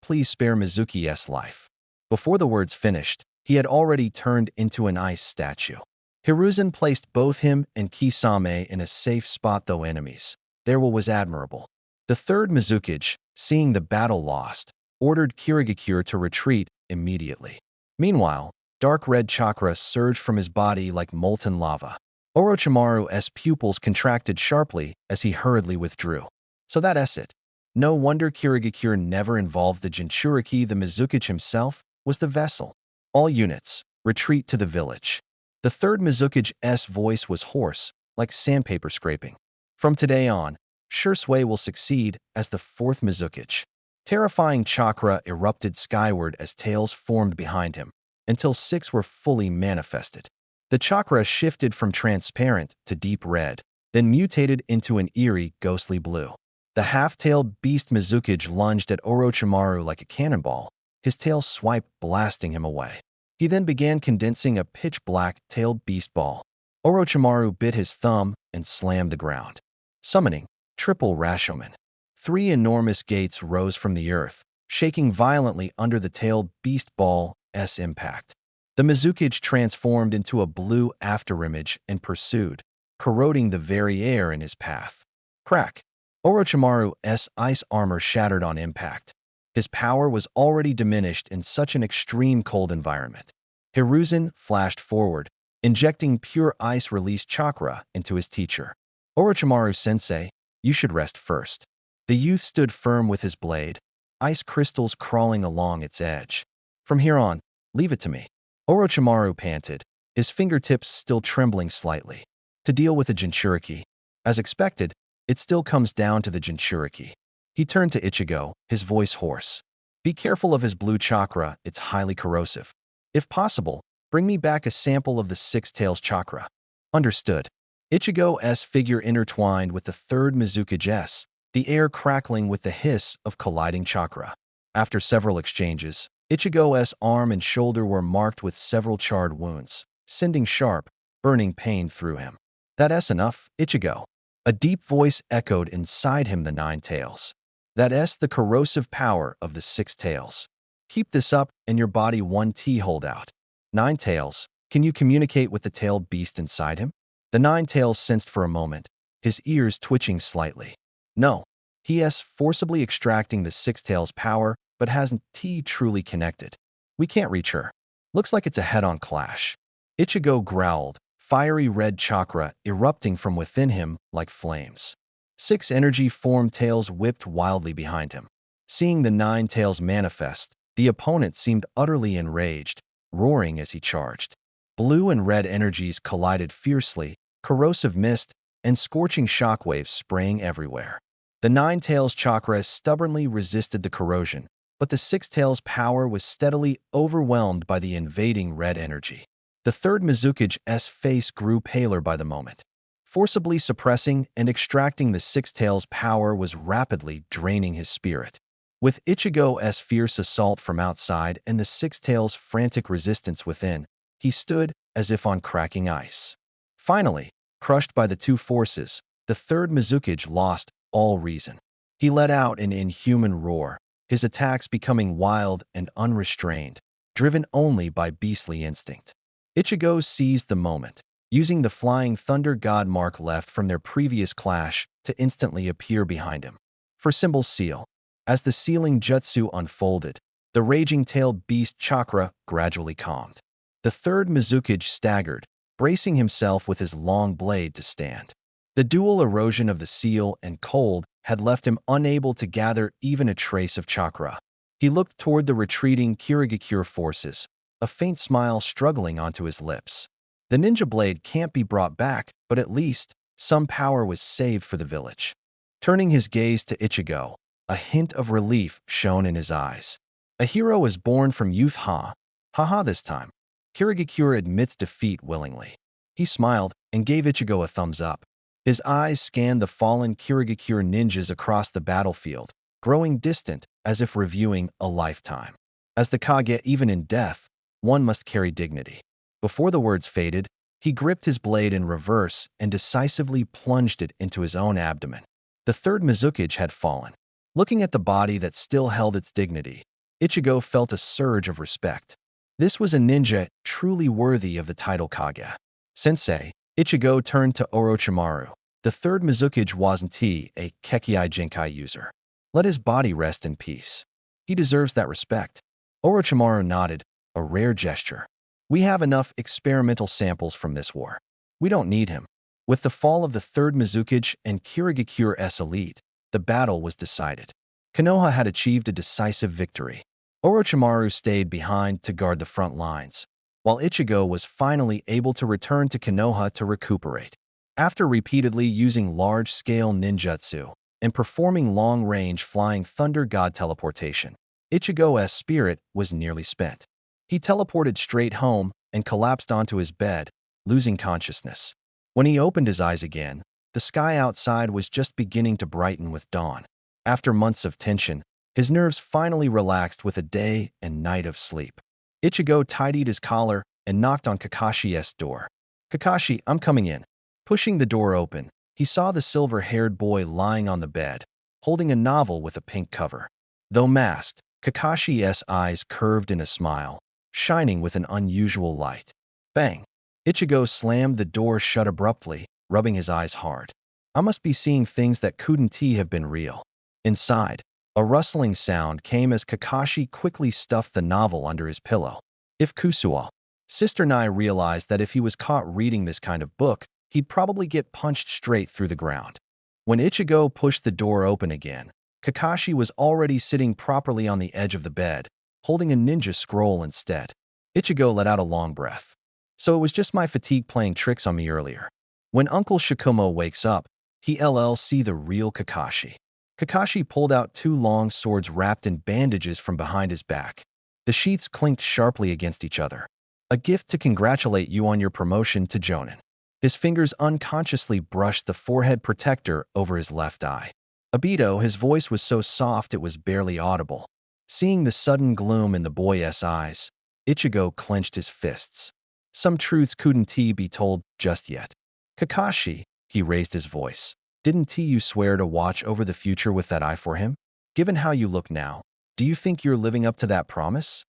please spare Mizuki's life." Before the words finished, he had already turned into an ice statue. Hiruzen placed both him and Kisame in a safe spot. Though enemies, there was admirable. The third Mizukage, seeing the battle lost, ordered Kirigakure to retreat immediately. Meanwhile, dark red chakra surged from his body like molten lava. Orochimaru's pupils contracted sharply as he hurriedly withdrew. So that's it. No wonder Kirigakure never involved the Jinchuriki. The Mizukage himself was the vessel. "All units, retreat to the village." The third Mizukage's voice was hoarse, like sandpaper scraping. From today on, Shursui will succeed as the fourth Mizukage. Terrifying chakra erupted skyward as tails formed behind him, until 6 were fully manifested. The chakra shifted from transparent to deep red, then mutated into an eerie, ghostly blue. The half-tailed beast Mizukage lunged at Orochimaru like a cannonball, his tail swiped, blasting him away. He then began condensing a pitch-black tailed beast ball. Orochimaru bit his thumb and slammed the ground. Summoning triple Rashomon. 3 enormous gates rose from the earth, shaking violently under the tailed beast ball's impact. The Mizukage transformed into a blue afterimage and pursued, corroding the very air in his path. Crack! Orochimaru's ice armor shattered on impact. His power was already diminished in such an extreme cold environment. Hiruzen flashed forward, injecting pure ice-release chakra into his teacher. "Orochimaru-sensei, you should rest first." The youth stood firm with his blade, ice crystals crawling along its edge. "From here on, leave it to me." Orochimaru panted, his fingertips still trembling slightly. To deal with the Jinchuriki, as expected, it still comes down to the Jinchuriki. He turned to Ichigo, his voice hoarse. "Be careful of his blue chakra, it's highly corrosive. If possible, bring me back a sample of the 6 tails chakra." "Understood." Ichigo's figure intertwined with the third Mizukage's, the air crackling with the hiss of colliding chakra. After several exchanges, Ichigo's arm and shoulder were marked with several charred wounds. sending sharp, burning pain through him. That's enough, Ichigo. A deep voice echoed inside him the nine tails. That's the corrosive power of the six tails. Keep this up and your body one T hold out. Nine tails, can you communicate with the tailed beast inside him? The nine tails sensed for a moment, his ears twitching slightly. No. He is forcibly extracting the six tails power, but hasn't T truly connected. We can't reach her. Looks like it's a head-on clash. Ichigo growled, fiery red chakra erupting from within him like flames. Six energy-formed tails whipped wildly behind him. Seeing the nine tails manifest, the opponent seemed utterly enraged, roaring as he charged. Blue and red energies collided fiercely, corrosive mist and scorching shockwaves spraying everywhere. The nine tails chakra stubbornly resisted the corrosion, but the six tails power was steadily overwhelmed by the invading red energy. The third Mizukige's face grew paler by the moment. Forcibly suppressing and extracting the six tails power was rapidly draining his spirit. With Ichigo's fierce assault from outside and the six tails' frantic resistance within, he stood as if on cracking ice. Finally, crushed by the two forces, the third Mizukige lost all reason. He let out an inhuman roar, his attacks becoming wild and unrestrained, driven only by beastly instinct. Ichigo seized the moment, using the flying thunder god mark left from their previous clash to instantly appear behind him. For symbol seal, as the sealing jutsu unfolded, the raging-tailed beast chakra gradually calmed. The third Mizukige staggered, bracing himself with his long blade to stand. The dual erosion of the seal and cold had left him unable to gather even a trace of chakra. He looked toward the retreating Kirigakure forces, a faint smile struggling onto his lips. The ninja blade can't be brought back, but at least some power was saved for the village. Turning his gaze to Ichigo, a hint of relief shone in his eyes. A hero is born from youth, ha? Haha this time. Kirigakure admits defeat willingly. He smiled and gave Ichigo a thumbs up. His eyes scanned the fallen Kirigakure ninjas across the battlefield, growing distant as if reviewing a lifetime. As the Kage, even in death, one must carry dignity. Before the words faded, he gripped his blade in reverse and decisively plunged it into his own abdomen. The third Mizukige had fallen. Looking at the body that still held its dignity, Ichigo felt a surge of respect. This was a ninja truly worthy of the title Kage. Sensei, Ichigo turned to Orochimaru. The third Mizukige wasn't he a Kekkei Jinkai user. Let his body rest in peace. He deserves that respect. Orochimaru nodded, a rare gesture. We have enough experimental samples from this war. We don't need him. With the fall of the third Mizukige and Kirigakure's elite, the battle was decided. Konoha had achieved a decisive victory. Orochimaru stayed behind to guard the front lines, while Ichigo was finally able to return to Konoha to recuperate. After repeatedly using large-scale ninjutsu and performing long-range flying thunder god teleportation, Ichigo's spirit was nearly spent. He teleported straight home and collapsed onto his bed, losing consciousness. When he opened his eyes again, the sky outside was just beginning to brighten with dawn. After months of tension, his nerves finally relaxed with a day and night of sleep. Ichigo tidied his collar and knocked on Kakashi's door. Kakashi, I'm coming in. Pushing the door open, he saw the silver-haired boy lying on the bed, holding a novel with a pink cover. Though masked, Kakashi's eyes curved in a smile, shining with an unusual light. Bang! Ichigo slammed the door shut abruptly, rubbing his eyes hard. I must be seeing things that couldn't have been real. Inside, a rustling sound came as Kakashi quickly stuffed the novel under his pillow. If Kusuo, Sister Nai realized that if he was caught reading this kind of book, he'd probably get punched straight through the ground. When Ichigo pushed the door open again, Kakashi was already sitting properly on the edge of the bed, holding a ninja scroll instead. Ichigo let out a long breath. So it was just my fatigue playing tricks on me earlier. When Uncle Shikumo wakes up, he'll see the real Kakashi. Kakashi pulled out two long swords wrapped in bandages from behind his back. The sheaths clinked sharply against each other. A gift to congratulate you on your promotion to Jonin. His fingers unconsciously brushed the forehead protector over his left eye. Obito, his voice was so soft it was barely audible. Seeing the sudden gloom in the boy's eyes, Ichigo clenched his fists. Some truths couldn't be told just yet. Kakashi, he raised his voice. Didn't you swear to watch over the future with that eye for him? Given how you look now, do you think you're living up to that promise?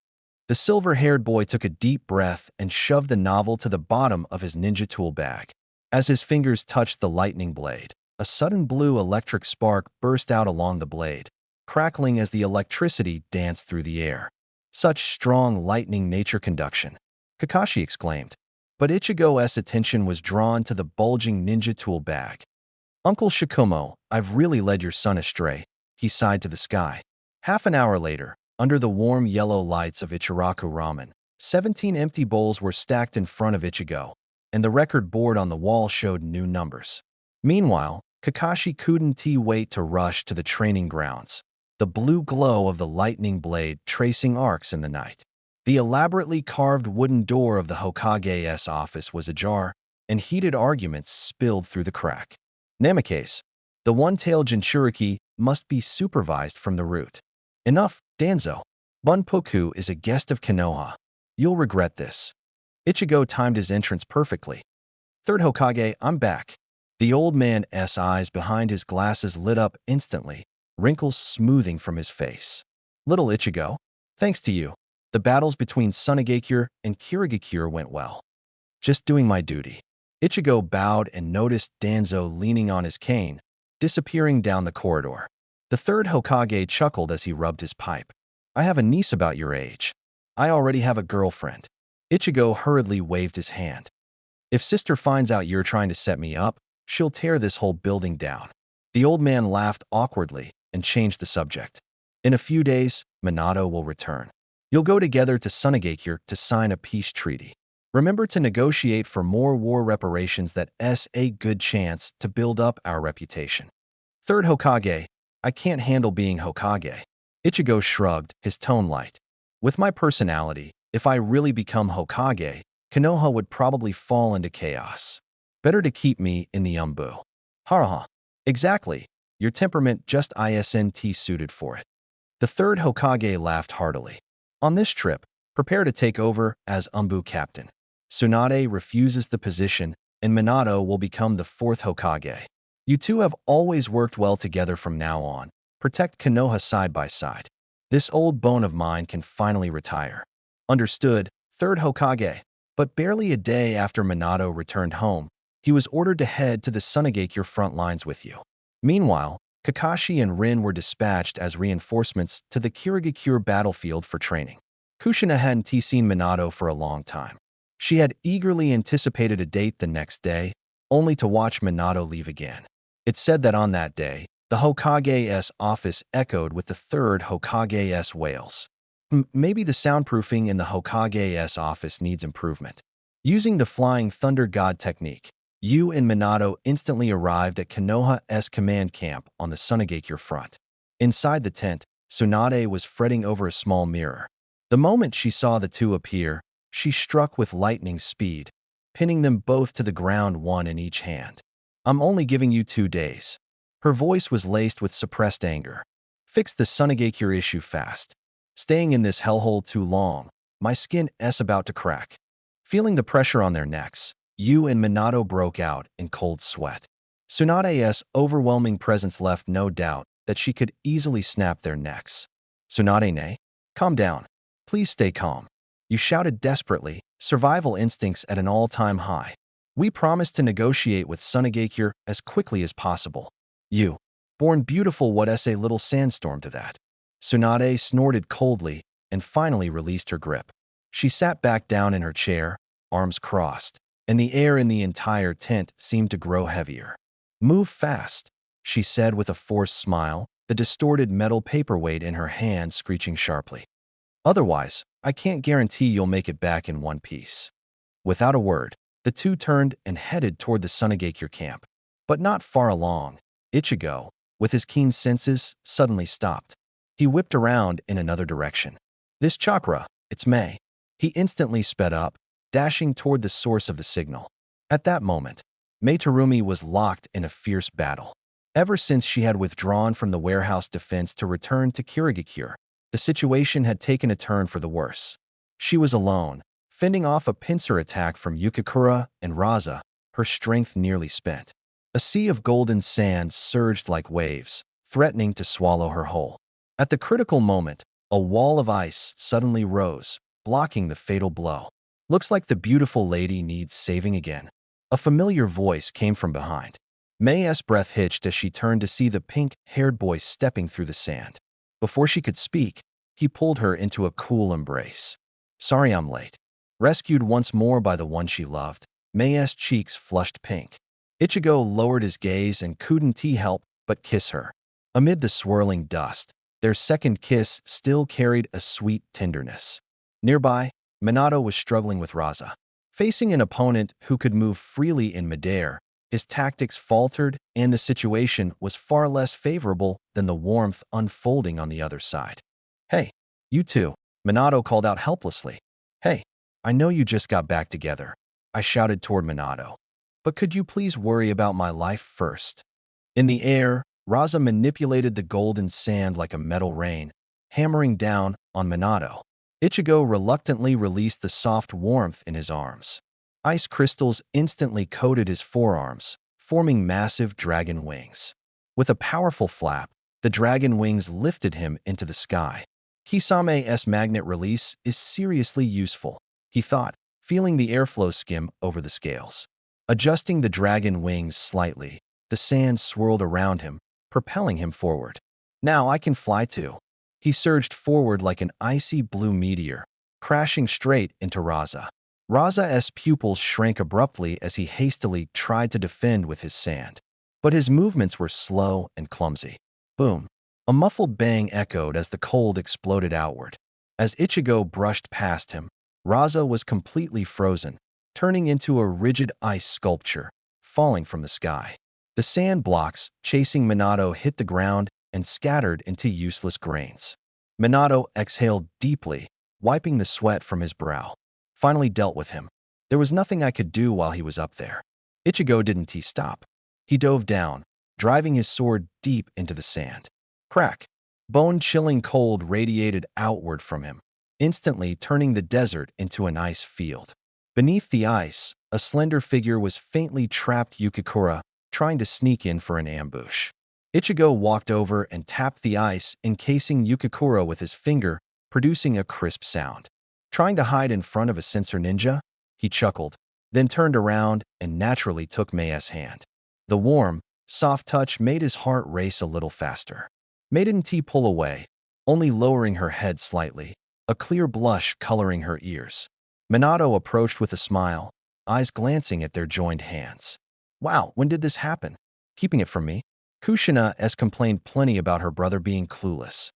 The silver-haired boy took a deep breath and shoved the novel to the bottom of his ninja tool bag. As his fingers touched the lightning blade, a sudden blue electric spark burst out along the blade, crackling as the electricity danced through the air. Such strong lightning nature conduction, Kakashi exclaimed. But Ichigo's attention was drawn to the bulging ninja tool bag. Uncle Shikumo, I've really led your son astray, he sighed to the sky. Half an hour later, under the warm yellow lights of Ichiraku Ramen, 17 empty bowls were stacked in front of Ichigo, and the record board on the wall showed new numbers. Meanwhile, Kakashi couldn't wait to rush to the training grounds, the blue glow of the lightning blade tracing arcs in the night. The elaborately carved wooden door of the Hokage's office was ajar, and heated arguments spilled through the crack. Namikaze, the one-tailed Jinchuriki, must be supervised from the root. Enough, Danzo. Bunpoku is a guest of Konoha. You'll regret this. Ichigo timed his entrance perfectly. Third Hokage, I'm back. The old man's eyes behind his glasses lit up instantly, wrinkles smoothing from his face. Little Ichigo, thanks to you, the battles between Sunagakure and Kirigakure went well. Just doing my duty. Ichigo bowed and noticed Danzo leaning on his cane, disappearing down the corridor. The third Hokage chuckled as he rubbed his pipe. I have a niece about your age. I already have a girlfriend. Ichigo hurriedly waved his hand. If sister finds out you're trying to set me up, she'll tear this whole building down. The old man laughed awkwardly and changed the subject. In a few days, Minato will return. You'll go together to Sunagakure to sign a peace treaty. Remember to negotiate for more war reparations. That's a good chance to build up our reputation. Third Hokage, I can't handle being Hokage. Ichigo shrugged, his tone light. With my personality, if I really become Hokage, Konoha would probably fall into chaos. Better to keep me in the umbu. Haraha. Exactly. Your temperament just isn't suited for it. The third Hokage laughed heartily. On this trip, prepare to take over as umbu captain. Tsunade refuses the position, and Minato will become the fourth Hokage. You two have always worked well together from now on. Protect Konoha side by side. This old bone of mine can finally retire. Understood, third Hokage. But barely a day after Minato returned home, he was ordered to head to the Sunagakure front lines with you. Meanwhile, Kakashi and Rin were dispatched as reinforcements to the Kirigakure battlefield for training. Kushina hadn't seen Minato for a long time. She had eagerly anticipated a date the next day, only to watch Minato leave again. It's said that on that day, the Hokage's office echoed with the third Hokage's wails. Maybe the soundproofing in the Hokage's office needs improvement. Using the Flying Thunder God technique, you and Minato instantly arrived at Konoha's command camp on the Sunagakure front. Inside the tent, Tsunade was fretting over a small mirror. The moment she saw the two appear, she struck with lightning speed, pinning them both to the ground, one in each hand. I'm only giving you 2 days. Her voice was laced with suppressed anger. Fix the Sunagakure issue fast. Staying in this hellhole too long, my skin's about to crack. Feeling the pressure on their necks, you and Minato broke out in cold sweat. Tsunade's overwhelming presence left no doubt that she could easily snap their necks. Tsunade, calm down. Please stay calm. You shouted desperately, survival instincts at an all-time high. We promised to negotiate with Sunagakure as quickly as possible. You, born beautiful, what's a little sandstorm to that? Tsunade snorted coldly and finally released her grip. She sat back down in her chair, arms crossed, and the air in the entire tent seemed to grow heavier. Move fast, she said with a forced smile, the distorted metal paperweight in her hand screeching sharply. Otherwise, I can't guarantee you'll make it back in one piece. Without a word, the two turned and headed toward the Sunagakure camp. But not far along, Ichigo, with his keen senses, suddenly stopped. He whipped around in another direction. This chakra, it's Mei. He instantly sped up, dashing toward the source of the signal. At that moment, Mei Terumi was locked in a fierce battle. Ever since she had withdrawn from the warehouse defense to return to Kirigakure, the situation had taken a turn for the worse. She was alone, fending off a pincer attack from Yukikura and Raza, her strength nearly spent. A sea of golden sand surged like waves, threatening to swallow her whole. At the critical moment, a wall of ice suddenly rose, blocking the fatal blow. Looks like the beautiful lady needs saving again. A familiar voice came from behind. May's breath hitched as she turned to see the pink-haired boy stepping through the sand. Before she could speak, he pulled her into a cool embrace. "Sorry I'm late." Rescued once more by the one she loved, May's cheeks flushed pink. Ichigo lowered his gaze and couldn't help but kiss her. Amid the swirling dust, their second kiss still carried a sweet tenderness. Nearby, Minato was struggling with Raza. Facing an opponent who could move freely in midair, his tactics faltered and the situation was far less favorable than the warmth unfolding on the other side. "Hey, you two," Minato called out helplessly. "Hey, I know you just got back together," I shouted toward Minato. "But could you please worry about my life first?" In the air, Raza manipulated the golden sand like a metal rain, hammering down on Minato. Ichigo reluctantly released the soft warmth in his arms. Ice crystals instantly coated his forearms, forming massive dragon wings. With a powerful flap, the dragon wings lifted him into the sky. Kisame's magnet release is seriously useful, he thought, feeling the airflow skim over the scales. Adjusting the dragon wings slightly, the sand swirled around him, propelling him forward. "Now I can fly too." He surged forward like an icy blue meteor, crashing straight into Raza. Raza's pupils shrank abruptly as he hastily tried to defend with his sand. But his movements were slow and clumsy. Boom! A muffled bang echoed as the cold exploded outward. As Ichigo brushed past him, Raza was completely frozen, turning into a rigid ice sculpture, falling from the sky. The sand blocks chasing Minato hit the ground and scattered into useless grains. Minato exhaled deeply, wiping the sweat from his brow. "Finally dealt with him. There was nothing I could do while he was up there." Ichigo didn't stop. He dove down, driving his sword deep into the sand. Crack! Bone-chilling cold radiated outward from him, instantly turning the desert into an ice field. Beneath the ice, a slender figure was faintly trapped Yukikura, trying to sneak in for an ambush. Ichigo walked over and tapped the ice, encasing Yukikura with his finger, producing a crisp sound. "Trying to hide in front of a sensor ninja?" He chuckled, then turned around and naturally took May's hand. The warm, soft touch made his heart race a little faster. May didn't pull away, only lowering her head slightly, a clear blush coloring her ears. Minato approached with a smile, eyes glancing at their joined hands. "Wow, when did this happen? Keeping it from me?" Kushina complained plenty about her brother being clueless.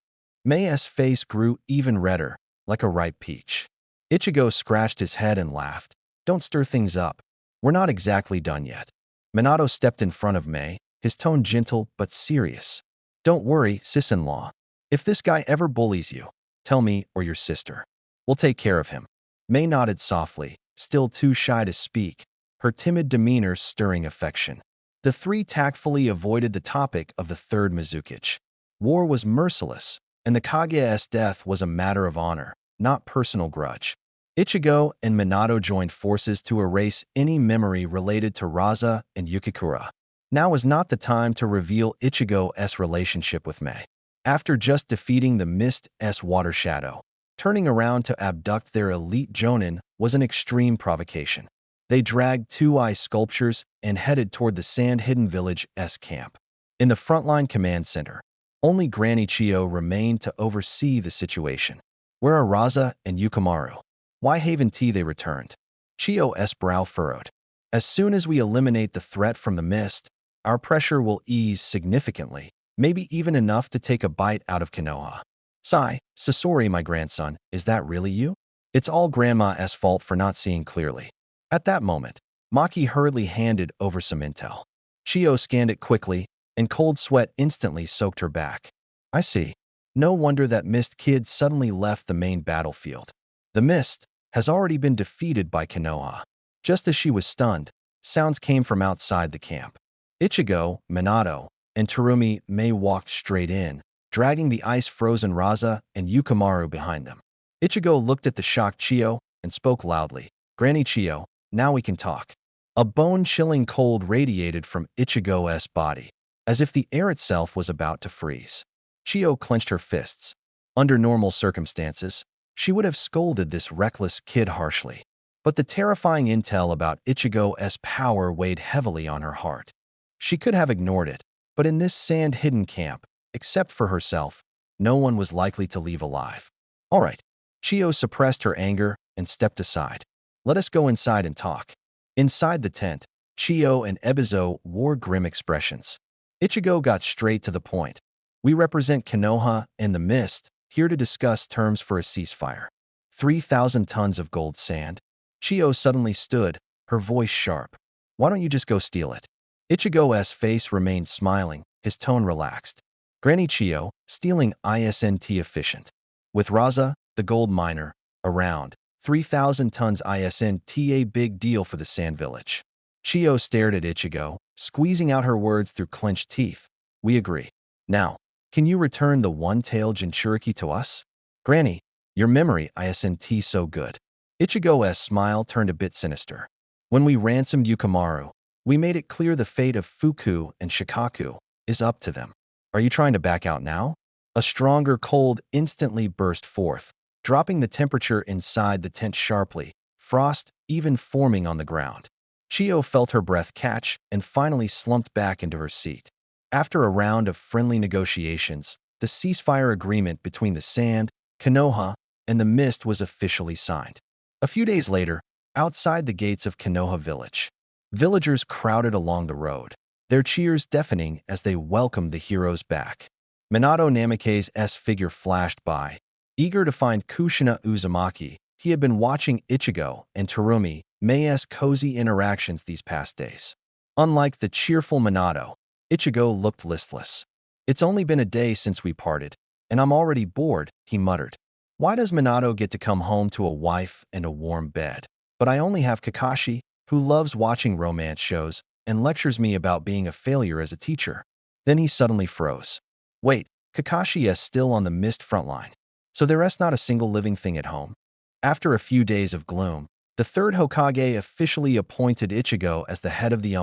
May's face grew even redder, like a ripe peach. Ichigo scratched his head and laughed. "Don't stir things up. We're not exactly done yet." Minato stepped in front of May, his tone gentle but serious. "Don't worry, sis-in-law. If this guy ever bullies you, tell me or your sister. We'll take care of him." May nodded softly, still too shy to speak, her timid demeanor stirring affection. The three tactfully avoided the topic of the third Mizukichi. War was merciless, and the Kage's death was a matter of honor, not personal grudge. Ichigo and Minato joined forces to erase any memory related to Raza and Yukikura. Now was not the time to reveal Ichigo's relationship with May. After just defeating the Mist's water shadow, turning around to abduct their elite jonin was an extreme provocation. They dragged two ice sculptures and headed toward the sand-hidden village's camp. In the frontline command center, only Granny Chio remained to oversee the situation. "Where are Raza and Yukimaru? Why haven't they returned?" Chio's brow furrowed. "As soon as we eliminate the threat from the mist, our pressure will ease significantly, maybe even enough to take a bite out of Konoha." "Sigh, Sasori, my grandson, is that really you?" "It's all Grandma's fault for not seeing clearly." At that moment, Maki hurriedly handed over some intel. Chio scanned it quickly, and cold sweat instantly soaked her back. "I see. No wonder that Mist Kid suddenly left the main battlefield. The Mist has already been defeated by Konoha." Just as she was stunned, sounds came from outside the camp. Ichigo, Minato, and Terumi May walked straight in, dragging the ice-frozen Raza and Yukimaru behind them. Ichigo looked at the shocked Chio, and spoke loudly. "Granny Chio, now we can talk." A bone-chilling cold radiated from Ichigo's body, as if the air itself was about to freeze. Chio clenched her fists. Under normal circumstances, she would have scolded this reckless kid harshly. But the terrifying intel about Ichigo's power weighed heavily on her heart. She could have ignored it, but in this sand-hidden camp, except for herself, no one was likely to leave alive. "All right." Chio suppressed her anger and stepped aside. "Let us go inside and talk." Inside the tent, Chio and Ebizo wore grim expressions. Ichigo got straight to the point. "We represent Konoha and the Mist, here to discuss terms for a ceasefire." 3,000 tons of gold sand? Chio suddenly stood, her voice sharp. "Why don't you just go steal it?" Ichigo's face remained smiling, his tone relaxed. "Granny Chio, stealing isn't efficient. With Raza, the gold miner, around, 3,000 tons isn't a big deal for the Sand Village." Chio stared at Ichigo, squeezing out her words through clenched teeth. "We agree. Now, can you return the one-tailed Jinchuriki to us?" "Granny, your memory isn't so good." Ichigo's smile turned a bit sinister. "When we ransomed Yukimaru, we made it clear the fate of Fuku and Shikaku is up to them. Are you trying to back out now?" A stronger cold instantly burst forth, dropping the temperature inside the tent sharply, frost even forming on the ground. Chio felt her breath catch and finally slumped back into her seat. After a round of friendly negotiations, the ceasefire agreement between the Sand, Konoha, and the Mist was officially signed. A few days later, outside the gates of Konoha village, villagers crowded along the road, their cheers deafening as they welcomed the heroes back. Minato Namake's figure flashed by. Eager to find Kushina Uzumaki, he had been watching Ichigo and Terumi Mei's cozy interactions these past days. Unlike the cheerful Minato, Ichigo looked listless. "It's only been a day since we parted, and I'm already bored," he muttered. "Why does Minato get to come home to a wife and a warm bed? But I only have Kakashi, who loves watching romance shows and lectures me about being a failure as a teacher." Then he suddenly froze. "Wait, Kakashi is still on the Mist frontline. So there's not a single living thing at home?" After a few days of gloom, the third Hokage officially appointed Ichigo as the head of the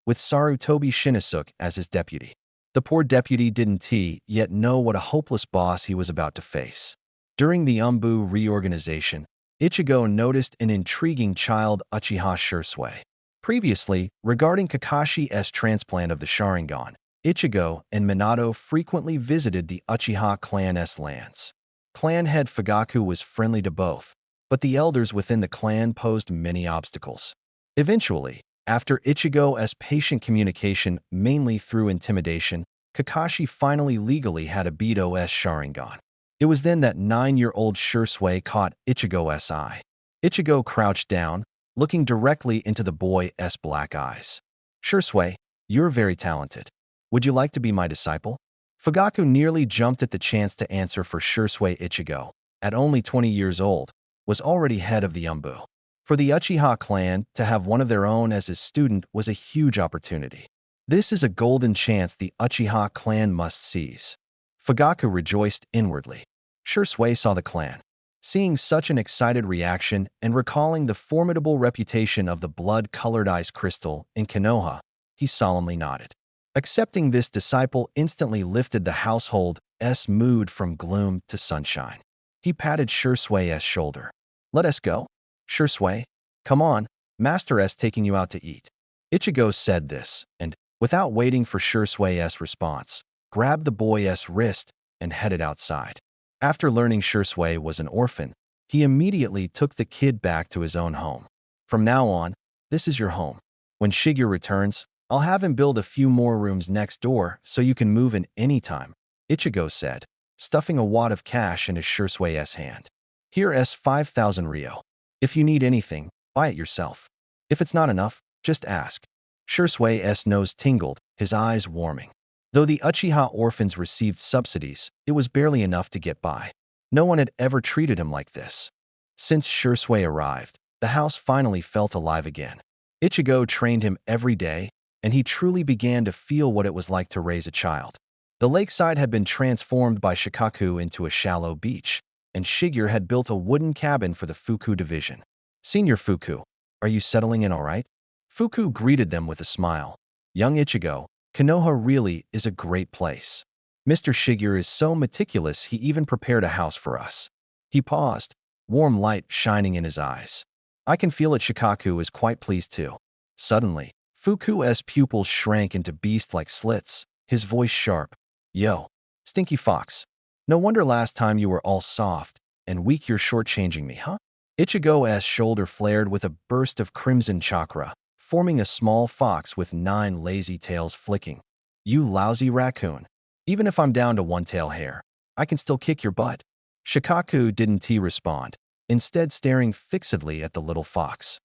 with Sarutobi Shinosuke as his deputy. The poor deputy didn't yet know what a hopeless boss he was about to face. During the reorganization, Ichigo noticed an intriguing child Uchiha Shursui. Previously, regarding Kakashi's transplant of the Sharingan, Ichigo and Minato frequently visited the Uchiha clan's lands. Clan head Fugaku was friendly to both, but the elders within the clan posed many obstacles. Eventually, after Ichigo's patient communication mainly through intimidation, Kakashi finally legally had a Beidou's Sharingan. It was then that 9-year-old Shursui caught Ichigo's eye. Ichigo crouched down, looking directly into the boy's black eyes. "Shursui, you're very talented. Would you like to be my disciple?" Fugaku nearly jumped at the chance to answer for Shursui. Ichigo, at only 20 years old, was already head of the For the Uchiha clan, to have one of their own as his student was a huge opportunity. This is a golden chance the Uchiha clan must seize. Fugaku rejoiced inwardly. Shursui saw the clan. Seeing such an excited reaction and recalling the formidable reputation of the blood-colored ice crystal in Konoha, he solemnly nodded. Accepting this disciple instantly lifted the household's mood from gloom to sunshine. He patted Shursui's shoulder. "Let us go. Shursui, come on, Master's taking you out to eat." Ichigo said this, and, without waiting for Shursui's response, grabbed the boy's wrist and headed outside. After learning Shursui was an orphan, he immediately took the kid back to his own home. "From now on, this is your home. When Shigure returns, I'll have him build a few more rooms next door so you can move in any time," Ichigo said, stuffing a wad of cash in his Shursui's hand. "Here's 5,000 ryo. If you need anything, buy it yourself. If it's not enough, just ask." Shursui's nose tingled, his eyes warming. Though the Uchiha orphans received subsidies, it was barely enough to get by. No one had ever treated him like this. Since Shursui arrived, the house finally felt alive again. Ichigo trained him every day, and he truly began to feel what it was like to raise a child. The lakeside had been transformed by Shikaku into a shallow beach. and Shigeru had built a wooden cabin for the Fuku division. "Senior Fuku, are you settling in all right?" Fuku greeted them with a smile. "Young Ichigo, Konoha really is a great place. Mr. Shigeru is so meticulous he even prepared a house for us." He paused, warm light shining in his eyes. "I can feel it. Shikaku is quite pleased too." Suddenly, Fuku's pupils shrank into beast-like slits, his voice sharp. "Yo, Stinky Fox. No wonder last time you were all soft and weak you're shortchanging me, huh?" Ichigo's shoulder flared with a burst of crimson chakra, forming a small fox with 9 lazy tails flicking. "You lousy raccoon. Even if I'm down to 1 tail hair, I can still kick your butt." Shikaku didn't respond, instead staring fixedly at the little fox.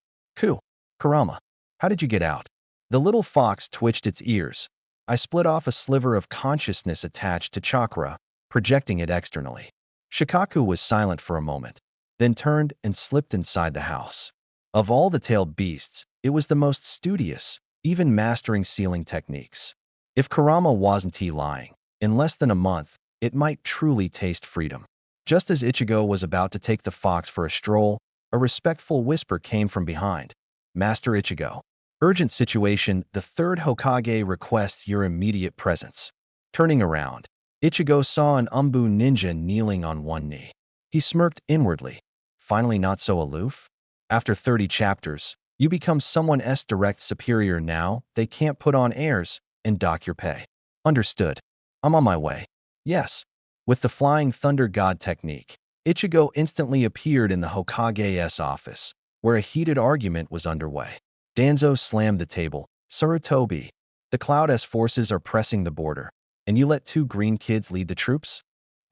Kurama, how did you get out?" The little fox twitched its ears. "I split off a sliver of consciousness attached to chakra, projecting it externally." Shikaku was silent for a moment, then turned and slipped inside the house. Of all the tailed beasts, it was the most studious, even mastering sealing techniques. If Kurama wasn't lying, in less than a month, it might truly taste freedom. Just as Ichigo was about to take the fox for a stroll, a respectful whisper came from behind. "Master Ichigo. Urgent situation, the 3rd Hokage requests your immediate presence." Turning around, Ichigo saw an Umbu ninja kneeling on one knee. He smirked inwardly. Finally not so aloof? After 30 chapters, you become someone's direct superior now. They can't put on airs and dock your pay. Understood. I'm on my way. Yes. With the Flying Thunder God technique, Ichigo instantly appeared in the Hokage's office, where a heated argument was underway. Danzo slammed the table. "Sarutobi, the Cloud's forces are pressing the border, and you let 2 green kids lead the troops?"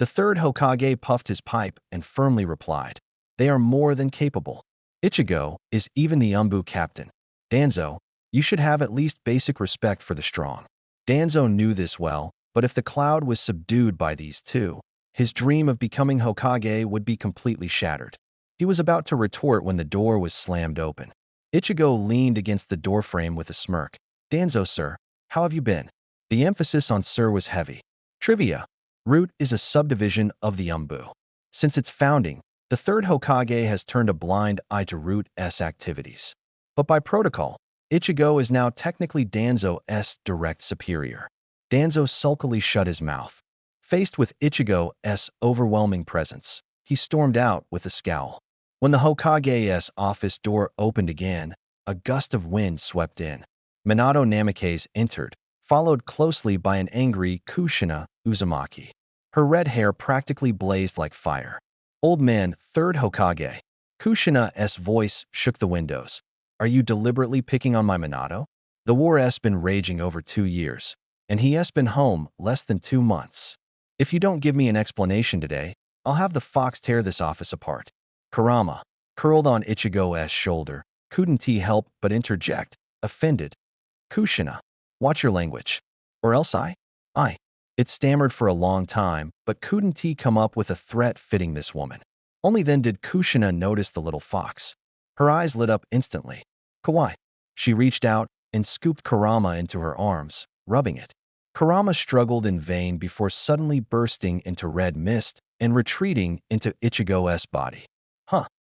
The 3rd Hokage puffed his pipe and firmly replied, "They are more than capable. Ichigo is even the Umbu captain. Danzo, you should have at least basic respect for the strong." Danzo knew this well, but if the Cloud was subdued by these 2, his dream of becoming Hokage would be completely shattered. He was about to retort when the door was slammed open. Ichigo leaned against the doorframe with a smirk. "Danzo, sir, how have you been?" The emphasis on sir was heavy. Trivia: Root is a subdivision of the Umbu. Since its founding, the 3rd Hokage has turned a blind eye to Root's activities. But by protocol, Ichigo is now technically Danzo's direct superior. Danzo sulkily shut his mouth. Faced with Ichigo's overwhelming presence, he stormed out with a scowl. When the Hokage's office door opened again, a gust of wind swept in. Minato Namikaze entered, followed closely by an angry Kushina Uzumaki. Her red hair practically blazed like fire. "Old man, 3rd Hokage." Kushina's voice shook the windows. "Are you deliberately picking on my Minato? The war's been raging over 2 years, and he has been home less than 2 months. If you don't give me an explanation today, I'll have the fox tear this office apart." Kurama, curled on Ichigo's shoulder, couldn't help but interject, offended. "Kushina, watch your language. Or else I. It stammered for a long time, but couldn't come up with a threat fitting this woman. Only then did Kushina notice the little fox. Her eyes lit up instantly. "Kawaii." She reached out and scooped Kurama into her arms, rubbing it. Kurama struggled in vain before suddenly bursting into red mist and retreating into Ichigo's body.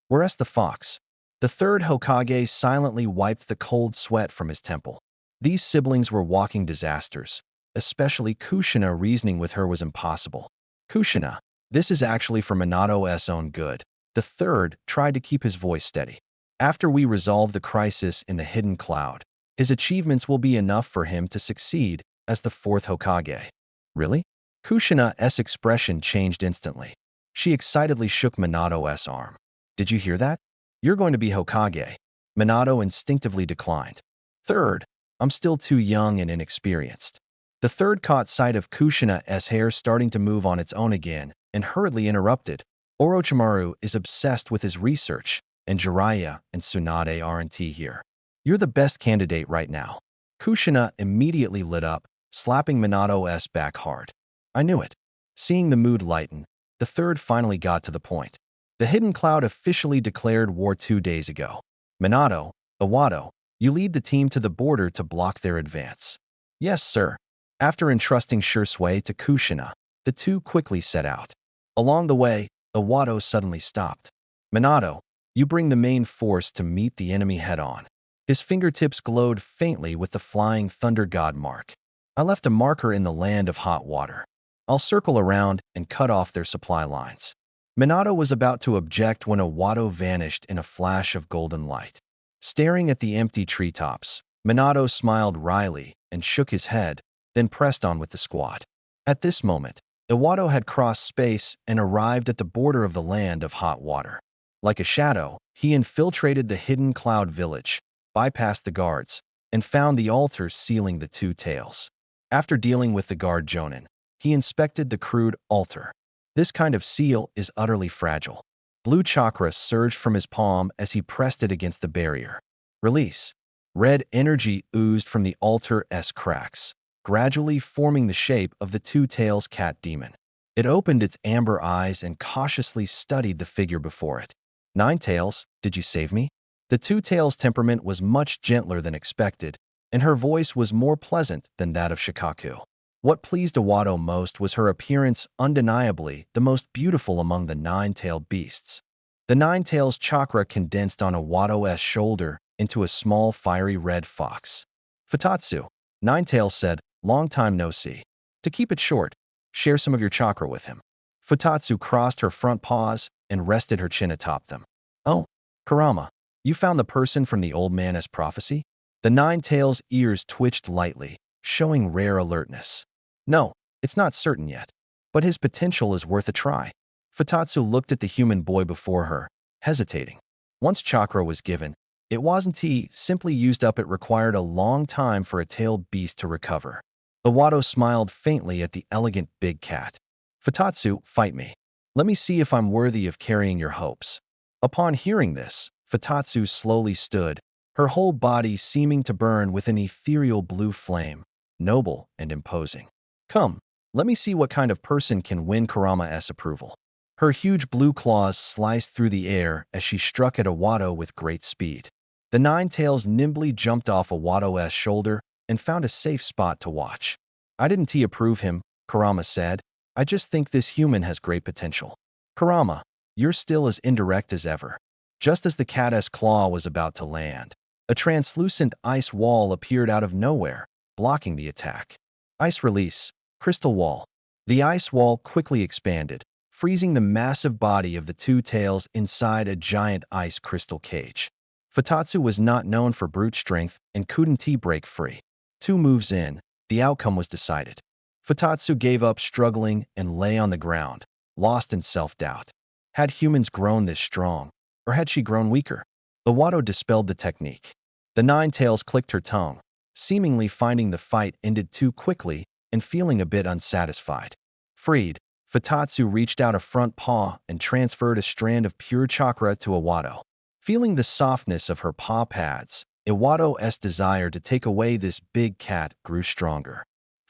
Where's the fox? The 3rd Hokage silently wiped the cold sweat from his temple. These siblings were walking disasters, especially Kushina. Reasoning with her was impossible. "Kushina, this is actually for Minato's own good." The 3rd tried to keep his voice steady. "After we resolve the crisis in the Hidden Cloud, his achievements will be enough for him to succeed as the 4th Hokage." "Really?" Kushina's expression changed instantly. She excitedly shook Minato's arm. "Did you hear that? You're going to be Hokage." Minato instinctively declined. "3rd, I'm still too young and inexperienced." The 3rd caught sight of Kushina's hair starting to move on its own again and hurriedly interrupted. "Orochimaru is obsessed with his research, and Jiraiya and Tsunade aren't here. You're the best candidate right now." Kushina immediately lit up, slapping Minato's back hard. "I knew it." Seeing the mood lighten, the 3rd finally got to the point. "The Hidden Cloud officially declared war 2 days ago. Minato, Iwado, you lead the team to the border to block their advance." "Yes, sir." After entrusting Shursui to Kushina, the 2 quickly set out. Along the way, Iwado suddenly stopped. Minato, you bring the main force to meet the enemy head-on. His fingertips glowed faintly with the flying thunder god mark. I left a marker in the land of hot water. I'll circle around and cut off their supply lines. Minato was about to object when Iwado vanished in a flash of golden light. Staring at the empty treetops, Minato smiled wryly and shook his head, then pressed on with the squad. At this moment, Iwado had crossed space and arrived at the border of the land of hot water. Like a shadow, he infiltrated the hidden cloud village, bypassed the guards, and found the altar sealing the two tails. After dealing with the guard Jonin, he inspected the crude altar. This kind of seal is utterly fragile. Blue chakra surged from his palm as he pressed it against the barrier. Release. Red energy oozed from the altar's cracks, gradually forming the shape of the two tails cat demon. It opened its amber eyes and cautiously studied the figure before it. Nine Tails, did you save me? The two tails' temperament was much gentler than expected, and her voice was more pleasant than that of Shikaku. What pleased Iwado most was her appearance, undeniably the most beautiful among the nine-tailed beasts. The nine-tails chakra condensed on Iwado's shoulder into a small fiery red fox. Futatsu, Nine-Tails said, long time no see. To keep it short, share some of your chakra with him. Futatsu crossed her front paws and rested her chin atop them. Oh, Kurama, you found the person from the old man's prophecy? The nine-tails' ears twitched lightly, showing rare alertness. No, it's not certain yet, but his potential is worth a try. Futatsu looked at the human boy before her, hesitating. Once chakra was given, it wasn't he simply used up. It required a long time for a tailed beast to recover. Iwado smiled faintly at the elegant big cat. Futatsu, fight me. Let me see if I'm worthy of carrying your hopes. Upon hearing this, Futatsu slowly stood, her whole body seeming to burn with an ethereal blue flame, noble and imposing. Come, let me see what kind of person can win Kurama's approval. Her huge blue claws sliced through the air as she struck at Iwado with great speed. The nine tails nimbly jumped off Iwado's shoulder and found a safe spot to watch. I didn't approve him, Kurama said. I just think this human has great potential. Kurama, you're still as indirect as ever. Just as the cat's claw was about to land, a translucent ice wall appeared out of nowhere, blocking the attack. Ice release, crystal wall. The ice wall quickly expanded, freezing the massive body of the two tails inside a giant ice crystal cage. Futatsu was not known for brute strength and couldn't break free. 2 moves in, the outcome was decided. Futatsu gave up struggling and lay on the ground, lost in self-doubt. Had humans grown this strong, or had she grown weaker? Iwado dispelled the technique. The nine tails clicked her tongue, seemingly finding the fight ended too quickly and feeling a bit unsatisfied. Freed, Futatsu reached out a front paw and transferred a strand of pure chakra to Iwado. Feeling the softness of her paw pads, Iwado's desire to take away this big cat grew stronger.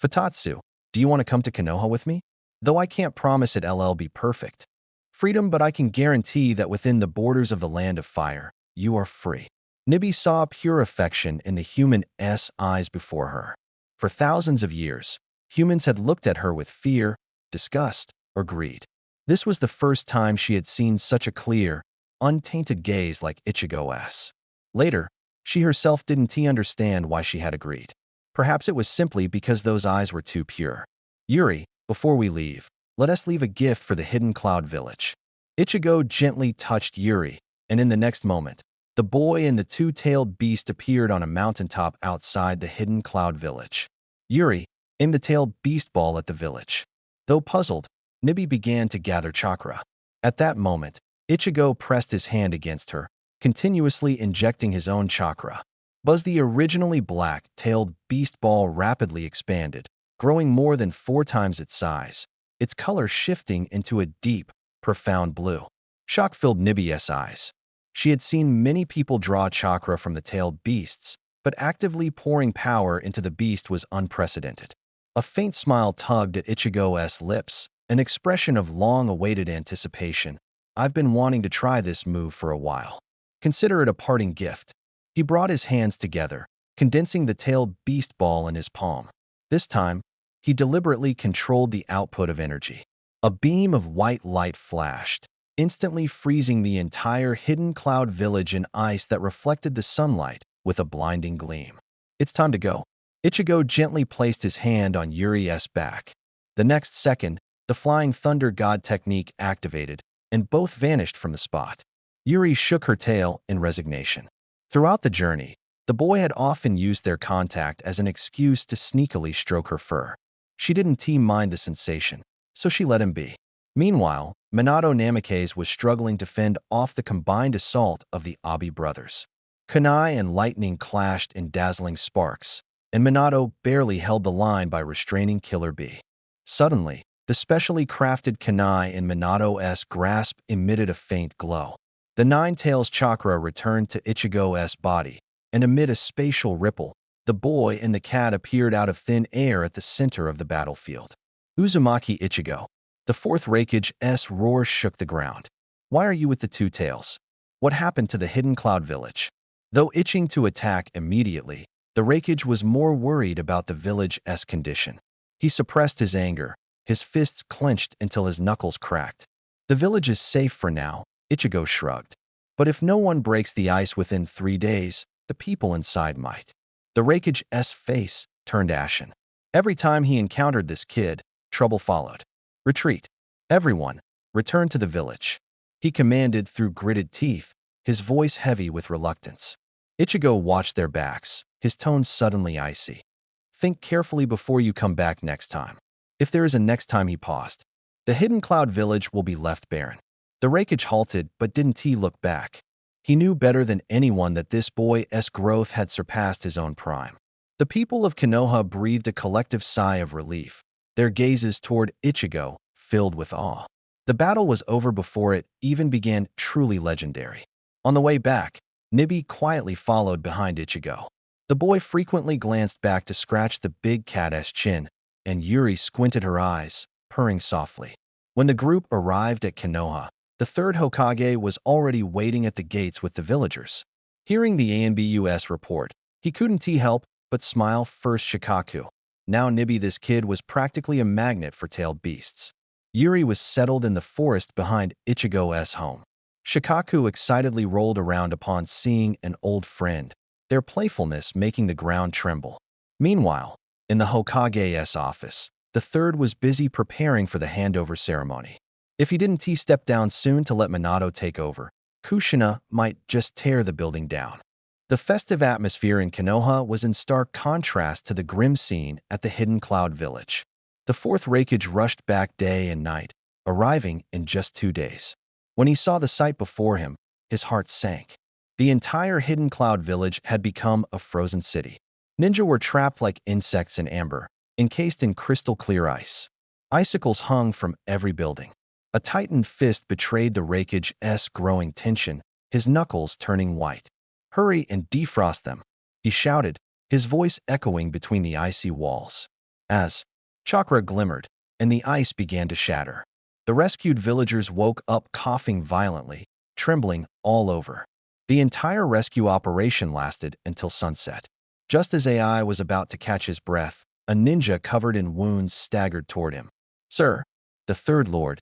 Futatsu, do you want to come to Konoha with me? Though I can't promise it'll be perfect. Freedom, but I can guarantee that within the borders of the land of fire, you are free. Nibi saw pure affection in the human's eyes before her. For thousands of years, humans had looked at her with fear, disgust, or greed. This was the first time she had seen such a clear, untainted gaze like Ichigo's. Later, she herself didn't understand why she had agreed. Perhaps it was simply because those eyes were too pure. Yuri, before we leave, let us leave a gift for the hidden cloud village. Ichigo gently touched Yuri, and in the next moment, the boy and the two-tailed beast appeared on a mountaintop outside the hidden cloud village. Yuri aimed the tailed beast ball at the village. Though puzzled, Nibi began to gather chakra. At that moment, Ichigo pressed his hand against her, continuously injecting his own chakra. Buzz, the originally black-tailed beast ball rapidly expanded, growing more than 4 times its size, its color shifting into a deep, profound blue. Shock filled Nibi's eyes. She had seen many people draw chakra from the tailed beasts, but actively pouring power into the beast was unprecedented. A faint smile tugged at Ichigo's lips, an expression of long-awaited anticipation. I've been wanting to try this move for a while. Consider it a parting gift. He brought his hands together, condensing the tailed beast ball in his palm. This time, he deliberately controlled the output of energy. A beam of white light flashed, instantly freezing the entire hidden cloud village in ice that reflected the sunlight with a blinding gleam. It's time to go. Ichigo gently placed his hand on Yuri's back. The next second, the flying thunder god technique activated, and both vanished from the spot. Yuri shook her tail in resignation. Throughout the journey, the boy had often used their contact as an excuse to sneakily stroke her fur. She didn't mind the sensation, so she let him be. Meanwhile, Minato Namikaze was struggling to fend off the combined assault of the Abi brothers. Kunai and lightning clashed in dazzling sparks, and Minato barely held the line by restraining Killer Bee. Suddenly, the specially crafted kunai in Minato's grasp emitted a faint glow. The Nine Tails chakra returned to Ichigo's body, and amid a spatial ripple, the boy and the cat appeared out of thin air at the center of the battlefield. Uzumaki Ichigo. The fourth Raikage's roar shook the ground. Why are you with the two tails? What happened to the hidden cloud village? Though itching to attack immediately, the Raikage was more worried about the village's condition. He suppressed his anger, his fists clenched until his knuckles cracked. The village is safe for now, Ichigo shrugged. But if no one breaks the ice within 3 days, the people inside might. The Raikage's face turned ashen. Every time he encountered this kid, trouble followed. Retreat. Everyone, return to the village. He commanded through gritted teeth, his voice heavy with reluctance. Ichigo watched their backs, his tone suddenly icy. Think carefully before you come back next time. If there is a next time, he paused. The hidden cloud village will be left barren. The Raikage halted, but didn't he look back? He knew better than anyone that this boy's growth had surpassed his own prime. The people of Konoha breathed a collective sigh of relief, their gazes toward Ichigo filled with awe. The battle was over before it even began, truly legendary. On the way back, Nibi quietly followed behind Ichigo. The boy frequently glanced back to scratch the big cat's chin, and Yuri squinted her eyes, purring softly. When the group arrived at Konoha, the third Hokage was already waiting at the gates with the villagers. Hearing the ANBUS report, he couldn't help but smile. First Shikaku. Now Nibi, this kid was practically a magnet for tailed beasts. Yuri was settled in the forest behind Ichigo's home. Shikaku excitedly rolled around upon seeing an old friend, their playfulness making the ground tremble. Meanwhile, in the Hokage's office, the third was busy preparing for the handover ceremony. If he didn't step down soon to let Minato take over, Kushina might just tear the building down. The festive atmosphere in Konoha was in stark contrast to the grim scene at the Hidden Cloud Village. The fourth Raikage rushed back day and night, arriving in just 2 days. When he saw the sight before him, his heart sank. The entire Hidden Cloud Village had become a frozen city. Ninja were trapped like insects in amber, encased in crystal-clear ice. Icicles hung from every building. A tightened fist betrayed the Raikage's growing tension, his knuckles turning white. Hurry and defrost them, he shouted, his voice echoing between the icy walls. As chakra glimmered, and the ice began to shatter. The rescued villagers woke up coughing violently, trembling all over. The entire rescue operation lasted until sunset. Just as AI was about to catch his breath, a ninja covered in wounds staggered toward him. Sir, the third lord,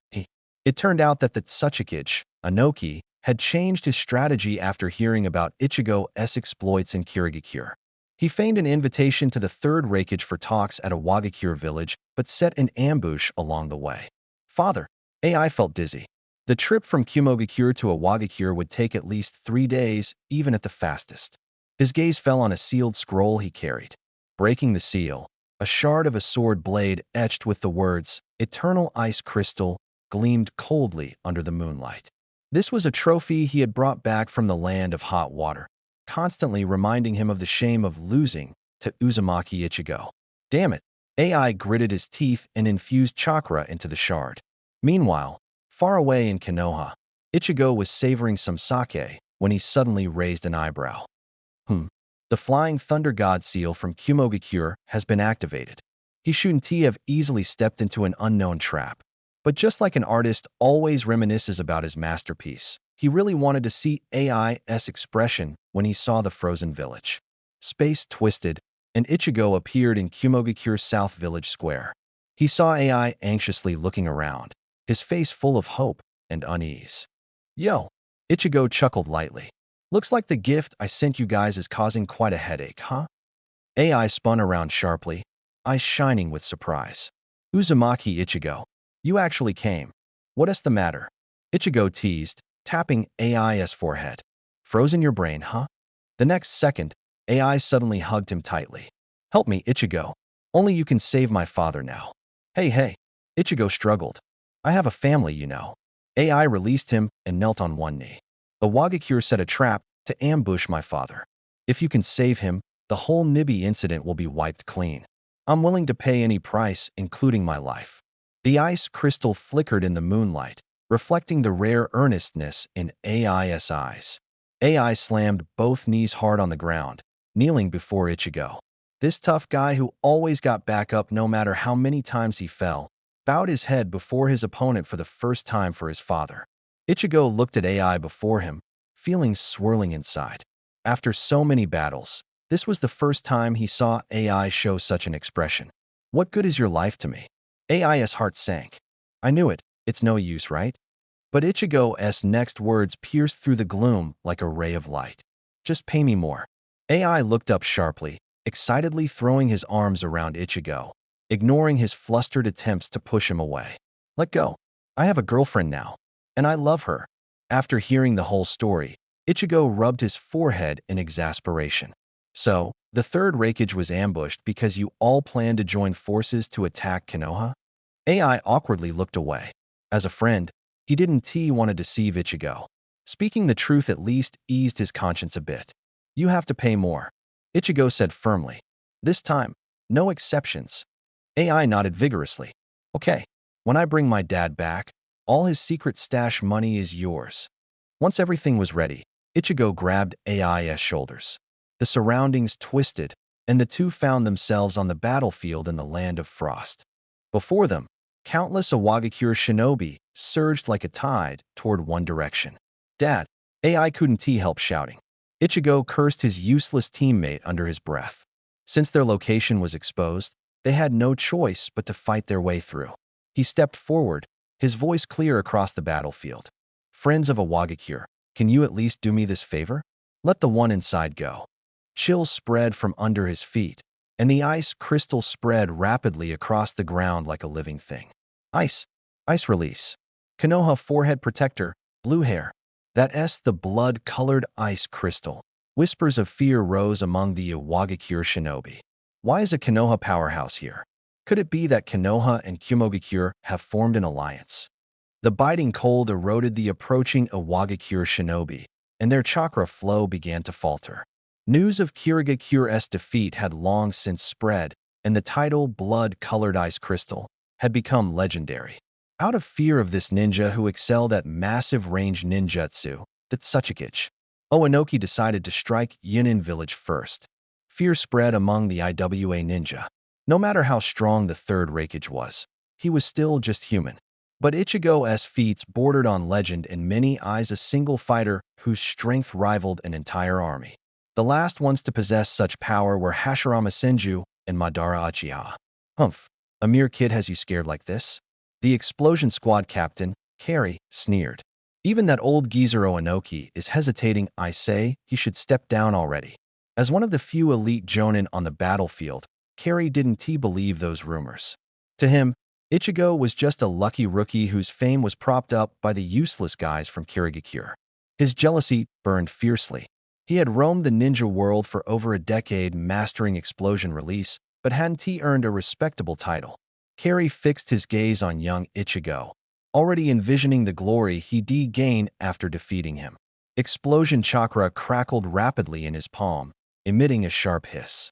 It turned out that the Tsuchikage, Anoki, had changed his strategy after hearing about Ichigo's exploits in Kirigakure. He feigned an invitation to the third Raikage for talks at a Wagakure village, but set an ambush along the way. Father, AI felt dizzy. The trip from Kumogakure to a Wagakure would take at least 3 days, even at the fastest. His gaze fell on a sealed scroll he carried. Breaking the seal, a shard of a sword blade etched with the words, Eternal Ice Crystal, gleamed coldly under the moonlight. This was a trophy he had brought back from the land of hot water, constantly reminding him of the shame of losing to Uzumaki Ichigo. Damn it! AI gritted his teeth and infused chakra into the shard. Meanwhile, far away in Konoha, Ichigo was savoring some sake when he suddenly raised an eyebrow. The Flying Thunder God seal from Kumogakure has been activated. He shouldn't have easily stepped into an unknown trap. But just like an artist always reminisces about his masterpiece, he really wanted to see AI's expression when he saw the frozen village. Space twisted, and Ichigo appeared in Kumogakure South Village Square. He saw AI anxiously looking around, his face full of hope and unease. Yo, Ichigo chuckled lightly. Looks like the gift I sent you guys is causing quite a headache, huh? AI spun around sharply, eyes shining with surprise. Uzumaki Ichigo, you actually came. What is the matter? Ichigo teased, tapping AI's forehead. Frozen your brain, huh? The next second, AI suddenly hugged him tightly. Help me, Ichigo. Only you can save my father now. Hey. Ichigo struggled. I have a family, you know. AI released him and knelt on one knee. The Wagakure set a trap to ambush my father. If you can save him, the whole Nibi incident will be wiped clean. I'm willing to pay any price, including my life. The ice crystal flickered in the moonlight, reflecting the rare earnestness in AI's eyes. AI slammed both knees hard on the ground, kneeling before Ichigo. This tough guy who always got back up no matter how many times he fell, bowed his head before his opponent for the first time for his father. Ichigo looked at AI before him, feelings swirling inside. After so many battles, this was the first time he saw AI show such an expression. What good is your life to me? AI's heart sank. I knew it. It's no use, right? But Ichigo's next words pierced through the gloom like a ray of light. Just pay me more. AI looked up sharply, excitedly throwing his arms around Ichigo, ignoring his flustered attempts to push him away. Let go. I have a girlfriend now, and I love her. After hearing the whole story, Ichigo rubbed his forehead in exasperation. So, the third Raikage was ambushed because you all planned to join forces to attack Konoha? AI awkwardly looked away. As a friend, he didn't want to deceive Ichigo. Speaking the truth at least eased his conscience a bit. You have to pay more, Ichigo said firmly. This time, no exceptions. AI nodded vigorously. Okay, when I bring my dad back, all his secret stash money is yours. Once everything was ready, Ichigo grabbed AI's shoulders. The surroundings twisted, and the two found themselves on the battlefield in the land of frost. Before them, countless Awagakure shinobi surged like a tide toward one direction. Dad, AI couldn't help shouting. Ichigo cursed his useless teammate under his breath. Since their location was exposed, they had no choice but to fight their way through. He stepped forward, his voice clear across the battlefield. Friends of Awagakure, can you at least do me this favor? Let the one inside go. Chills spread from under his feet, and the ice crystal spread rapidly across the ground like a living thing. Ice release. Konoha forehead protector, blue hair. That's the blood-colored ice crystal. Whispers of fear rose among the Awagakure shinobi. Why is a Konoha powerhouse here? Could it be that Konoha and Kumogakure have formed an alliance? The biting cold eroded the approaching Awagakure shinobi, and their chakra flow began to falter. News of Kirigakure's defeat had long since spread, and the title blood-colored ice crystal had become legendary. Out of fear of this ninja who excelled at massive range ninjutsu, the Tsuchikichi, Owanoki decided to strike Yunin village first. Fear spread among the IWA ninja. No matter how strong the third Raikage was, he was still just human. But Ichigo's feats bordered on legend in many eyes, a single fighter whose strength rivaled an entire army. The last ones to possess such power were Hashirama Senju and Madara Uchiha. Humph, a mere kid has you scared like this? The explosion squad captain, Carrie, sneered. Even that old geezer Owanoki is hesitating. I say he should step down already. As one of the few elite jonin on the battlefield, Carrie didn't believe those rumors. To him, Ichigo was just a lucky rookie whose fame was propped up by the useless guys from Kirigakure. His jealousy burned fiercely. He had roamed the ninja world for over a decade mastering explosion release, but hadn't earned a respectable title. Carrie fixed his gaze on young Ichigo, already envisioning the glory he'd gain after defeating him. Explosion chakra crackled rapidly in his palm, emitting a sharp hiss.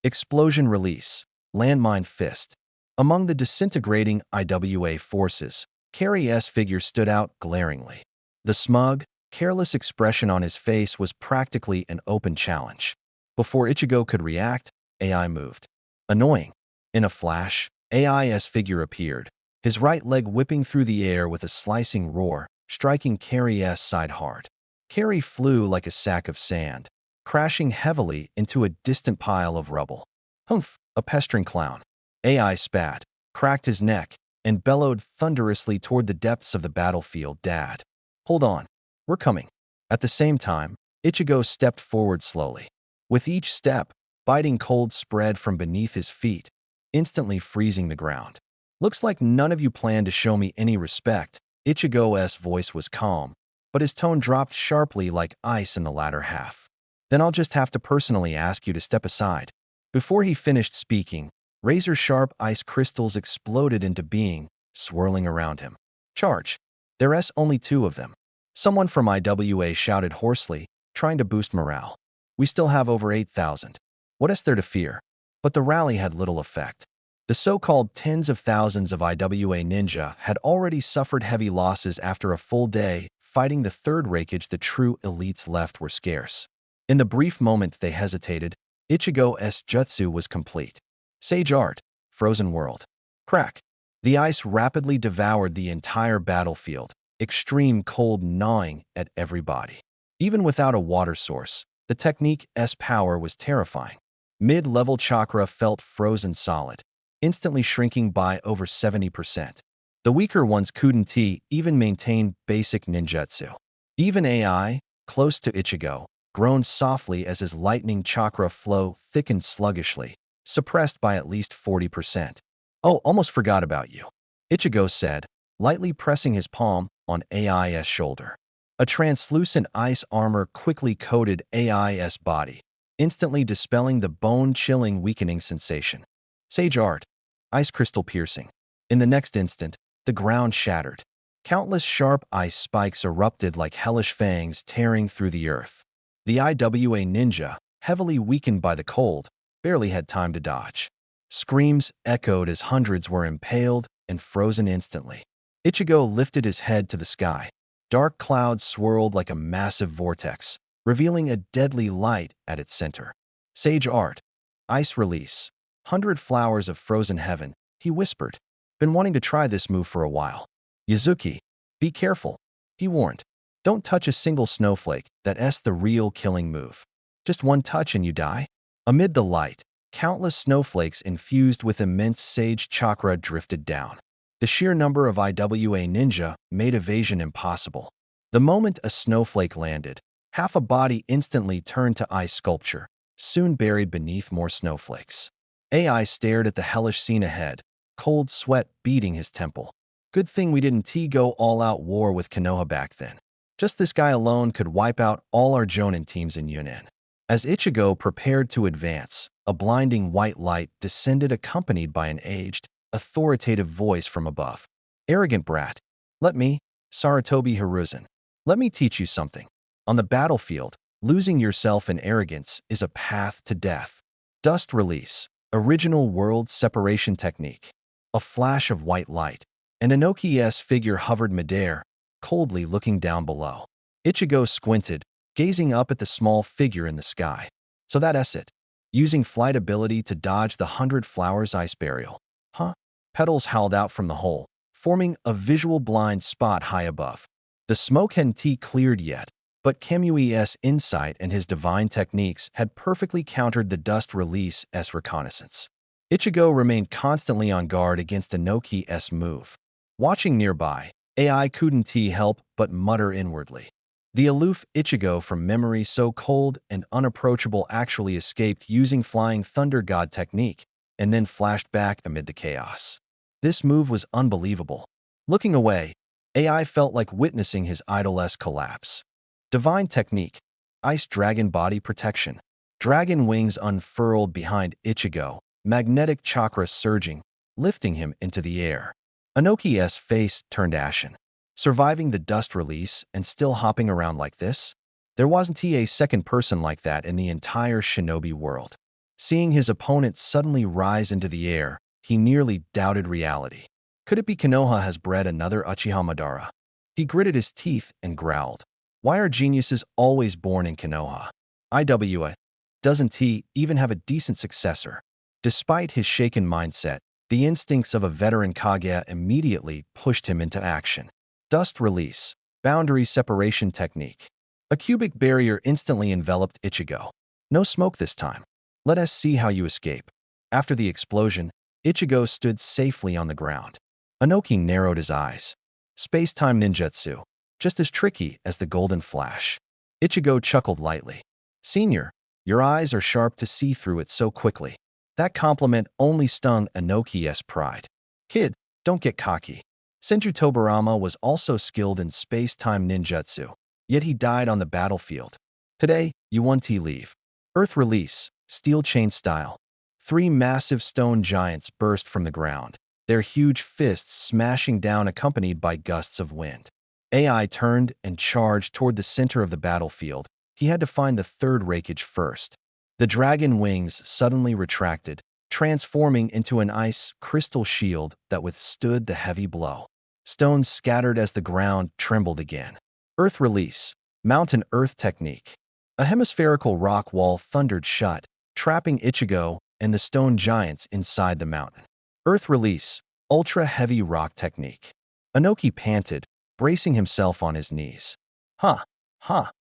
Explosion release, landmine fist. Among the disintegrating IWA forces, Carrie's figure stood out glaringly. The smug, careless expression on his face was practically an open challenge. Before Ichigo could react, AI moved. Annoying. In a flash, AI's figure appeared, his right leg whipping through the air with a slicing roar, striking Carrie's side hard. Carrie flew like a sack of sand, crashing heavily into a distant pile of rubble. Humph, a pestering clown. AI spat, cracked his neck, and bellowed thunderously toward the depths of the battlefield. "Dad, hold on. We're coming." At the same time, Ichigo stepped forward slowly. With each step, biting cold spread from beneath his feet, instantly freezing the ground. "Looks like none of you plan to show me any respect." Ichigo's voice was calm, but his tone dropped sharply like ice in the latter half. "Then I'll just have to personally ask you to step aside." Before he finished speaking, razor-sharp ice crystals exploded into being, swirling around him. "Charge! There's only two of them." Someone from IWA shouted hoarsely, trying to boost morale. "We still have over 8,000. What is there to fear?" But the rally had little effect. The so-called tens of thousands of IWA ninja had already suffered heavy losses after a full day fighting the third rankage. The true elites left were scarce. In the brief moment they hesitated, Ichigo's jutsu was complete. Sage Art, Frozen World. Crack. The ice rapidly devoured the entire battlefield, extreme cold gnawing at everybody. Even without a water source, the technique's power was terrifying. Mid-level chakra felt frozen solid, instantly shrinking by over 70%. The weaker ones couldn't even maintain basic ninjutsu. Even AI, close to Ichigo, groaned softly as his lightning chakra flow thickened sluggishly, suppressed by at least 40%. "Oh, almost forgot about you," Ichigo said, lightly pressing his palm on AI's shoulder. A translucent ice armor quickly coated AI's body, instantly dispelling the bone-chilling weakening sensation. Sage Art, Ice Crystal Piercing. In the next instant, the ground shattered. Countless sharp ice spikes erupted like hellish fangs tearing through the earth. The IWA ninja, heavily weakened by the cold, barely had time to dodge. Screams echoed as hundreds were impaled and frozen instantly. Ichigo lifted his head to the sky. Dark clouds swirled like a massive vortex, revealing a deadly light at its center. Sage Art, Ice Release. 100 flowers of frozen heaven, he whispered. Been wanting to try this move for a while. Yuzuki, be careful, he warned. Don't touch a single snowflake. That's the real killing move. Just one touch and you die. Amid the light, countless snowflakes infused with immense sage chakra drifted down. The sheer number of IWA ninja made evasion impossible. The moment a snowflake landed, half a body instantly turned to ice sculpture, soon buried beneath more snowflakes. AI stared at the hellish scene ahead, cold sweat beating his temple. Good thing we didn't go all-out war with Konoha back then. Just this guy alone could wipe out all our Jonin teams in Yunnan. As Ichigo prepared to advance, a blinding white light descended accompanied by an aged, authoritative voice from above. Arrogant brat. Saratobi Hiruzen. Let me teach you something. On the battlefield, losing yourself in arrogance is a path to death. Dust Release. Original World Separation Technique. A flash of white light, and Inoki's figure hovered midair, coldly looking down below. Ichigo squinted, gazing up at the small figure in the sky. So that's it. Using flight ability to dodge the 100 flowers ice burial. Huh? Petals howled out from the hole, forming a visual blind spot high above. The smoke hadn't cleared yet, but Kemui's insight and his divine techniques had perfectly countered the dust release's reconnaissance. Ichigo remained constantly on guard against Inoki's move. Watching nearby, AI couldn't help but mutter inwardly. The aloof Ichigo from memory so cold and unapproachable actually escaped using Flying Thunder God technique, and then flashed back amid the chaos. This move was unbelievable. Looking away, AI felt like witnessing his idol's collapse. Divine Technique, Ice Dragon Body Protection. Dragon wings unfurled behind Ichigo, magnetic chakra surging, lifting him into the air. Inoki's face turned ashen. Surviving the dust release and still hopping around like this? There wasn't a second person like that in the entire shinobi world. Seeing his opponent suddenly rise into the air, he nearly doubted reality. Could it be Konoha has bred another Uchiha Madara? He gritted his teeth and growled. Why are geniuses always born in Konoha? IWA. Doesn't he even have a decent successor? Despite his shaken mindset, the instincts of a veteran Kage immediately pushed him into action. Dust Release. Boundary Separation Technique. A cubic barrier instantly enveloped Ichigo. No smoke this time. Let us see how you escape. After the explosion, Ichigo stood safely on the ground. Anoki narrowed his eyes. Space-time ninjutsu. Just as tricky as the golden flash. Ichigo chuckled lightly. Senior, your eyes are sharp to see through it so quickly. That compliment only stung Anoki's pride. Kid, don't get cocky. Senju Tobarama was also skilled in space-time ninjutsu, yet he died on the battlefield. Today, you want to leave. Earth release, steel chain style. 3 massive stone giants burst from the ground, their huge fists smashing down accompanied by gusts of wind. AI turned and charged toward the center of the battlefield. He had to find the third Reikage first. The dragon wings suddenly retracted, transforming into an ice crystal shield that withstood the heavy blow. Stones scattered as the ground trembled again. Earth release, mountain earth technique. A hemispherical rock wall thundered shut, trapping Ichigo and the stone giants inside the mountain. Earth release, ultra-heavy rock technique. Anoki panted, bracing himself on his knees.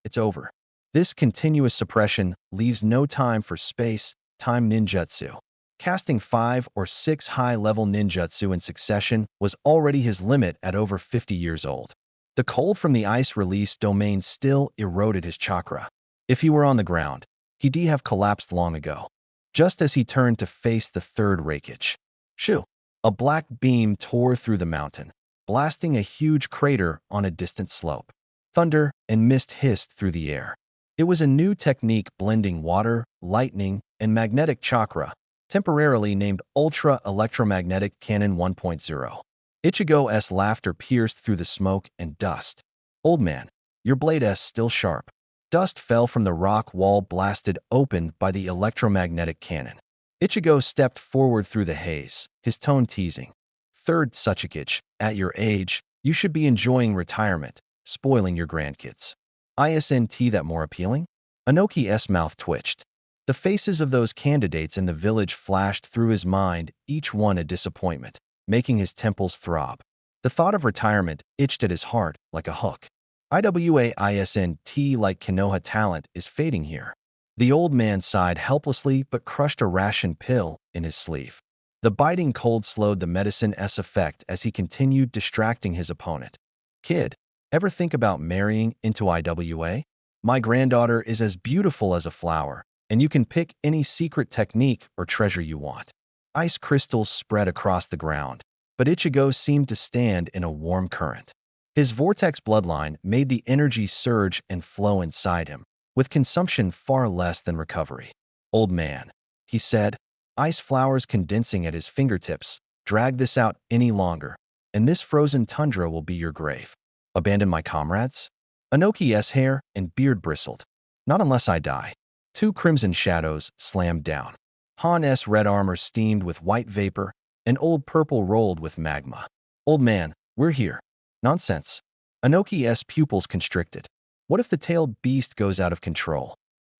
It's over. This continuous suppression leaves no time for space-time ninjutsu. Casting 5 or 6 high-level ninjutsu in succession was already his limit at over 50 years old. The cold from the ice release domain still eroded his chakra. If he were on the ground, he'd have collapsed long ago. Just as he turned to face the third Reikage. Shoo! A black beam tore through the mountain, blasting a huge crater on a distant slope. Thunder and mist hissed through the air. It was a new technique blending water, lightning, and magnetic chakra, temporarily named Ultra Electromagnetic Cannon 1.0. Ichigo's laughter pierced through the smoke and dust. Old man, your blade's still sharp. Dust fell from the rock wall blasted open by the electromagnetic cannon. Ichigo stepped forward through the haze, his tone teasing. Third Suchikage, at your age, you should be enjoying retirement, spoiling your grandkids. Isn't that more appealing? Anoki's mouth twitched. The faces of those candidates in the village flashed through his mind, each one a disappointment, making his temples throb. The thought of retirement itched at his heart like a hook. Isn't like Konoha talent is fading here. The old man sighed helplessly but crushed a ration pill in his sleeve. The biting cold slowed the medicine's effect as he continued distracting his opponent. Kid, ever think about marrying into IWA? My granddaughter is as beautiful as a flower, and you can pick any secret technique or treasure you want. Ice crystals spread across the ground, but Ichigo seemed to stand in a warm current. His vortex bloodline made the energy surge and flow inside him, with consumption far less than recovery. Old man, he said, ice flowers condensing at his fingertips, drag this out any longer, and this frozen tundra will be your grave. Abandon my comrades? Anoki's hair and beard bristled. Not unless I die. 2 crimson shadows slammed down. Han's red armor steamed with white vapor, and old purple rolled with magma. Old man, we're here. Nonsense. Anoki's pupils constricted. What if the tailed beast goes out of control?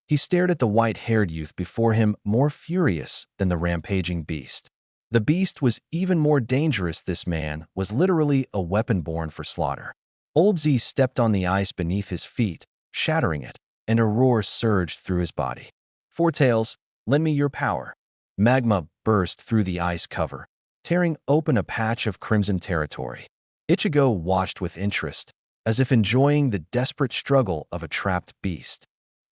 He stared at the white-haired youth before him, more furious than the rampaging beast. The beast was even more dangerous. This man was literally a weapon born for slaughter. Old Z stepped on the ice beneath his feet, shattering it, and a roar surged through his body. Four Tails, lend me your power. Magma burst through the ice cover, tearing open a patch of crimson territory. Ichigo watched with interest, as if enjoying the desperate struggle of a trapped beast.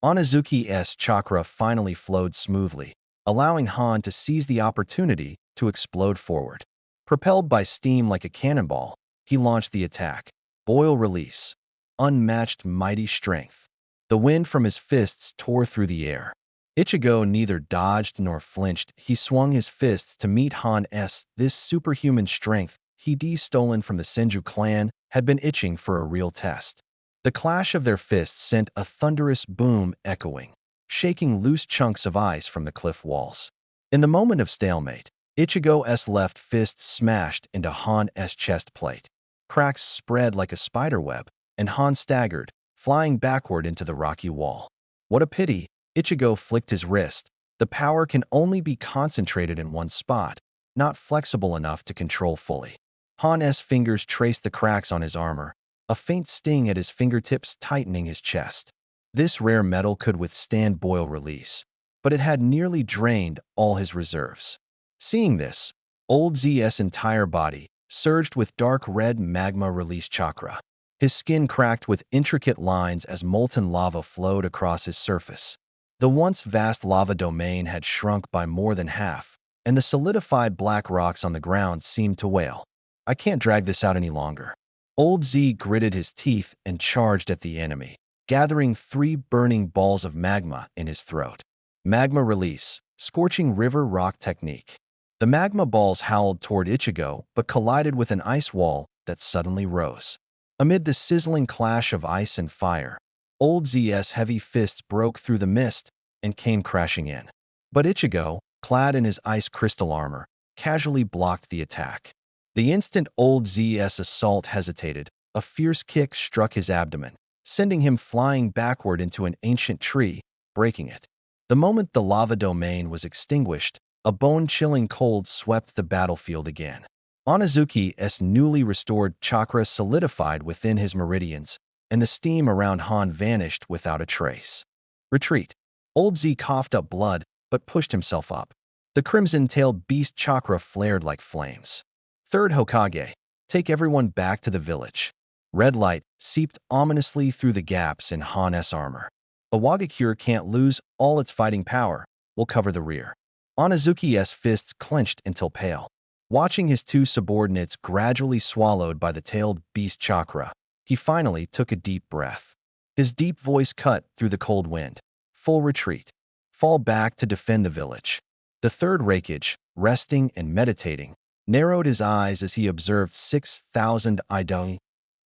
Onizuki's chakra finally flowed smoothly, allowing Han to seize the opportunity to explode forward. Propelled by steam like a cannonball, he launched the attack. Boil release. Unmatched mighty strength. The wind from his fists tore through the air. Ichigo neither dodged nor flinched. He swung his fists to meet Han's. This superhuman strength he'd stolen from the Senju clan had been itching for a real test. The clash of their fists sent a thunderous boom echoing, shaking loose chunks of ice from the cliff walls. In the moment of stalemate, Ichigo's left fist smashed into Han's chest plate. Cracks spread like a spiderweb, and Han staggered, flying backward into the rocky wall. What a pity, Ichigo flicked his wrist. The power can only be concentrated in one spot, not flexible enough to control fully. Han's fingers traced the cracks on his armor, a faint sting at his fingertips tightening his chest. This rare metal could withstand boil release, but it had nearly drained all his reserves. Seeing this, Old Z's entire body surged with dark red magma release chakra. His skin cracked with intricate lines as molten lava flowed across his surface. The once vast lava domain had shrunk by more than half, and the solidified black rocks on the ground seemed to wail. I can't drag this out any longer. Old Z gritted his teeth and charged at the enemy, gathering 3 burning balls of magma in his throat. Magma release, scorching river rock technique. The magma balls howled toward Ichigo, but collided with an ice wall that suddenly rose. Amid the sizzling clash of ice and fire, Old Z's heavy fists broke through the mist and came crashing in. But Ichigo, clad in his ice crystal armor, casually blocked the attack. The instant Old Z's assault hesitated, a fierce kick struck his abdomen, sending him flying backward into an ancient tree, breaking it. The moment the lava domain was extinguished, a bone-chilling cold swept the battlefield again. Onizuki's newly restored chakra solidified within his meridians, and the steam around Han vanished without a trace. Retreat. Old Z coughed up blood, but pushed himself up. The crimson-tailed beast chakra flared like flames. Third Hokage, take everyone back to the village. Red light seeped ominously through the gaps in Han's armor. A Wagakure can't lose all its fighting power. We'll cover the rear. Onizuki's fists clenched until pale. Watching his 2 subordinates gradually swallowed by the tailed beast chakra, he finally took a deep breath. His deep voice cut through the cold wind. Full retreat. Fall back to defend the village. The third Raikage, resting and meditating, narrowed his eyes as he observed 6,000 Idoi,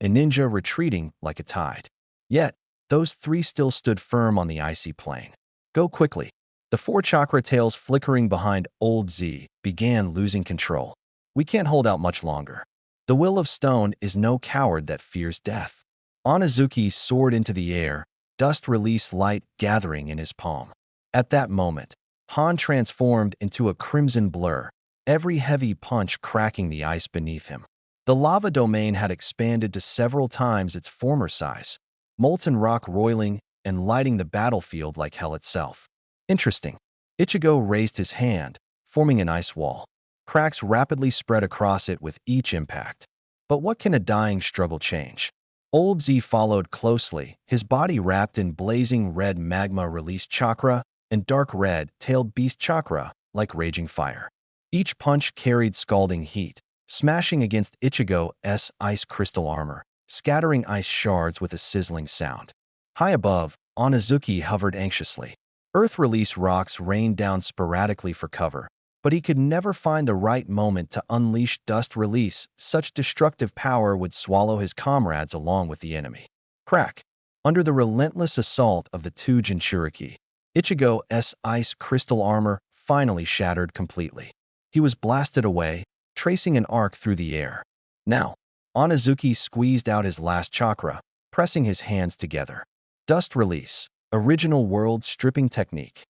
a ninja retreating like a tide. Yet, those 3 still stood firm on the icy plain. Go quickly. The 4 chakra tails flickering behind Old Z began losing control. We can't hold out much longer. The will of stone is no coward that fears death. Onizuki soared into the air, dust release light gathering in his palm. At that moment, Han transformed into a crimson blur, every heavy punch cracking the ice beneath him. The lava domain had expanded to several times its former size, molten rock roiling and lighting the battlefield like hell itself. Interesting. Ichigo raised his hand, forming an ice wall. Cracks rapidly spread across it with each impact. But what can a dying struggle change? Old Z followed closely, his body wrapped in blazing red magma release chakra and dark red tailed beast chakra like raging fire. Each punch carried scalding heat, smashing against Ichigo's ice crystal armor, scattering ice shards with a sizzling sound. High above, Onizuki hovered anxiously. Earth release rocks rained down sporadically for cover, but he could never find the right moment to unleash dust release. Such destructive power would swallow his comrades along with the enemy. Crack. Under the relentless assault of the 2 Jinchuriki, Ichigo's ice crystal armor finally shattered completely. He was blasted away, tracing an arc through the air. Now, Onizuki squeezed out his last chakra, pressing his hands together. Dust release. Original world stripping technique.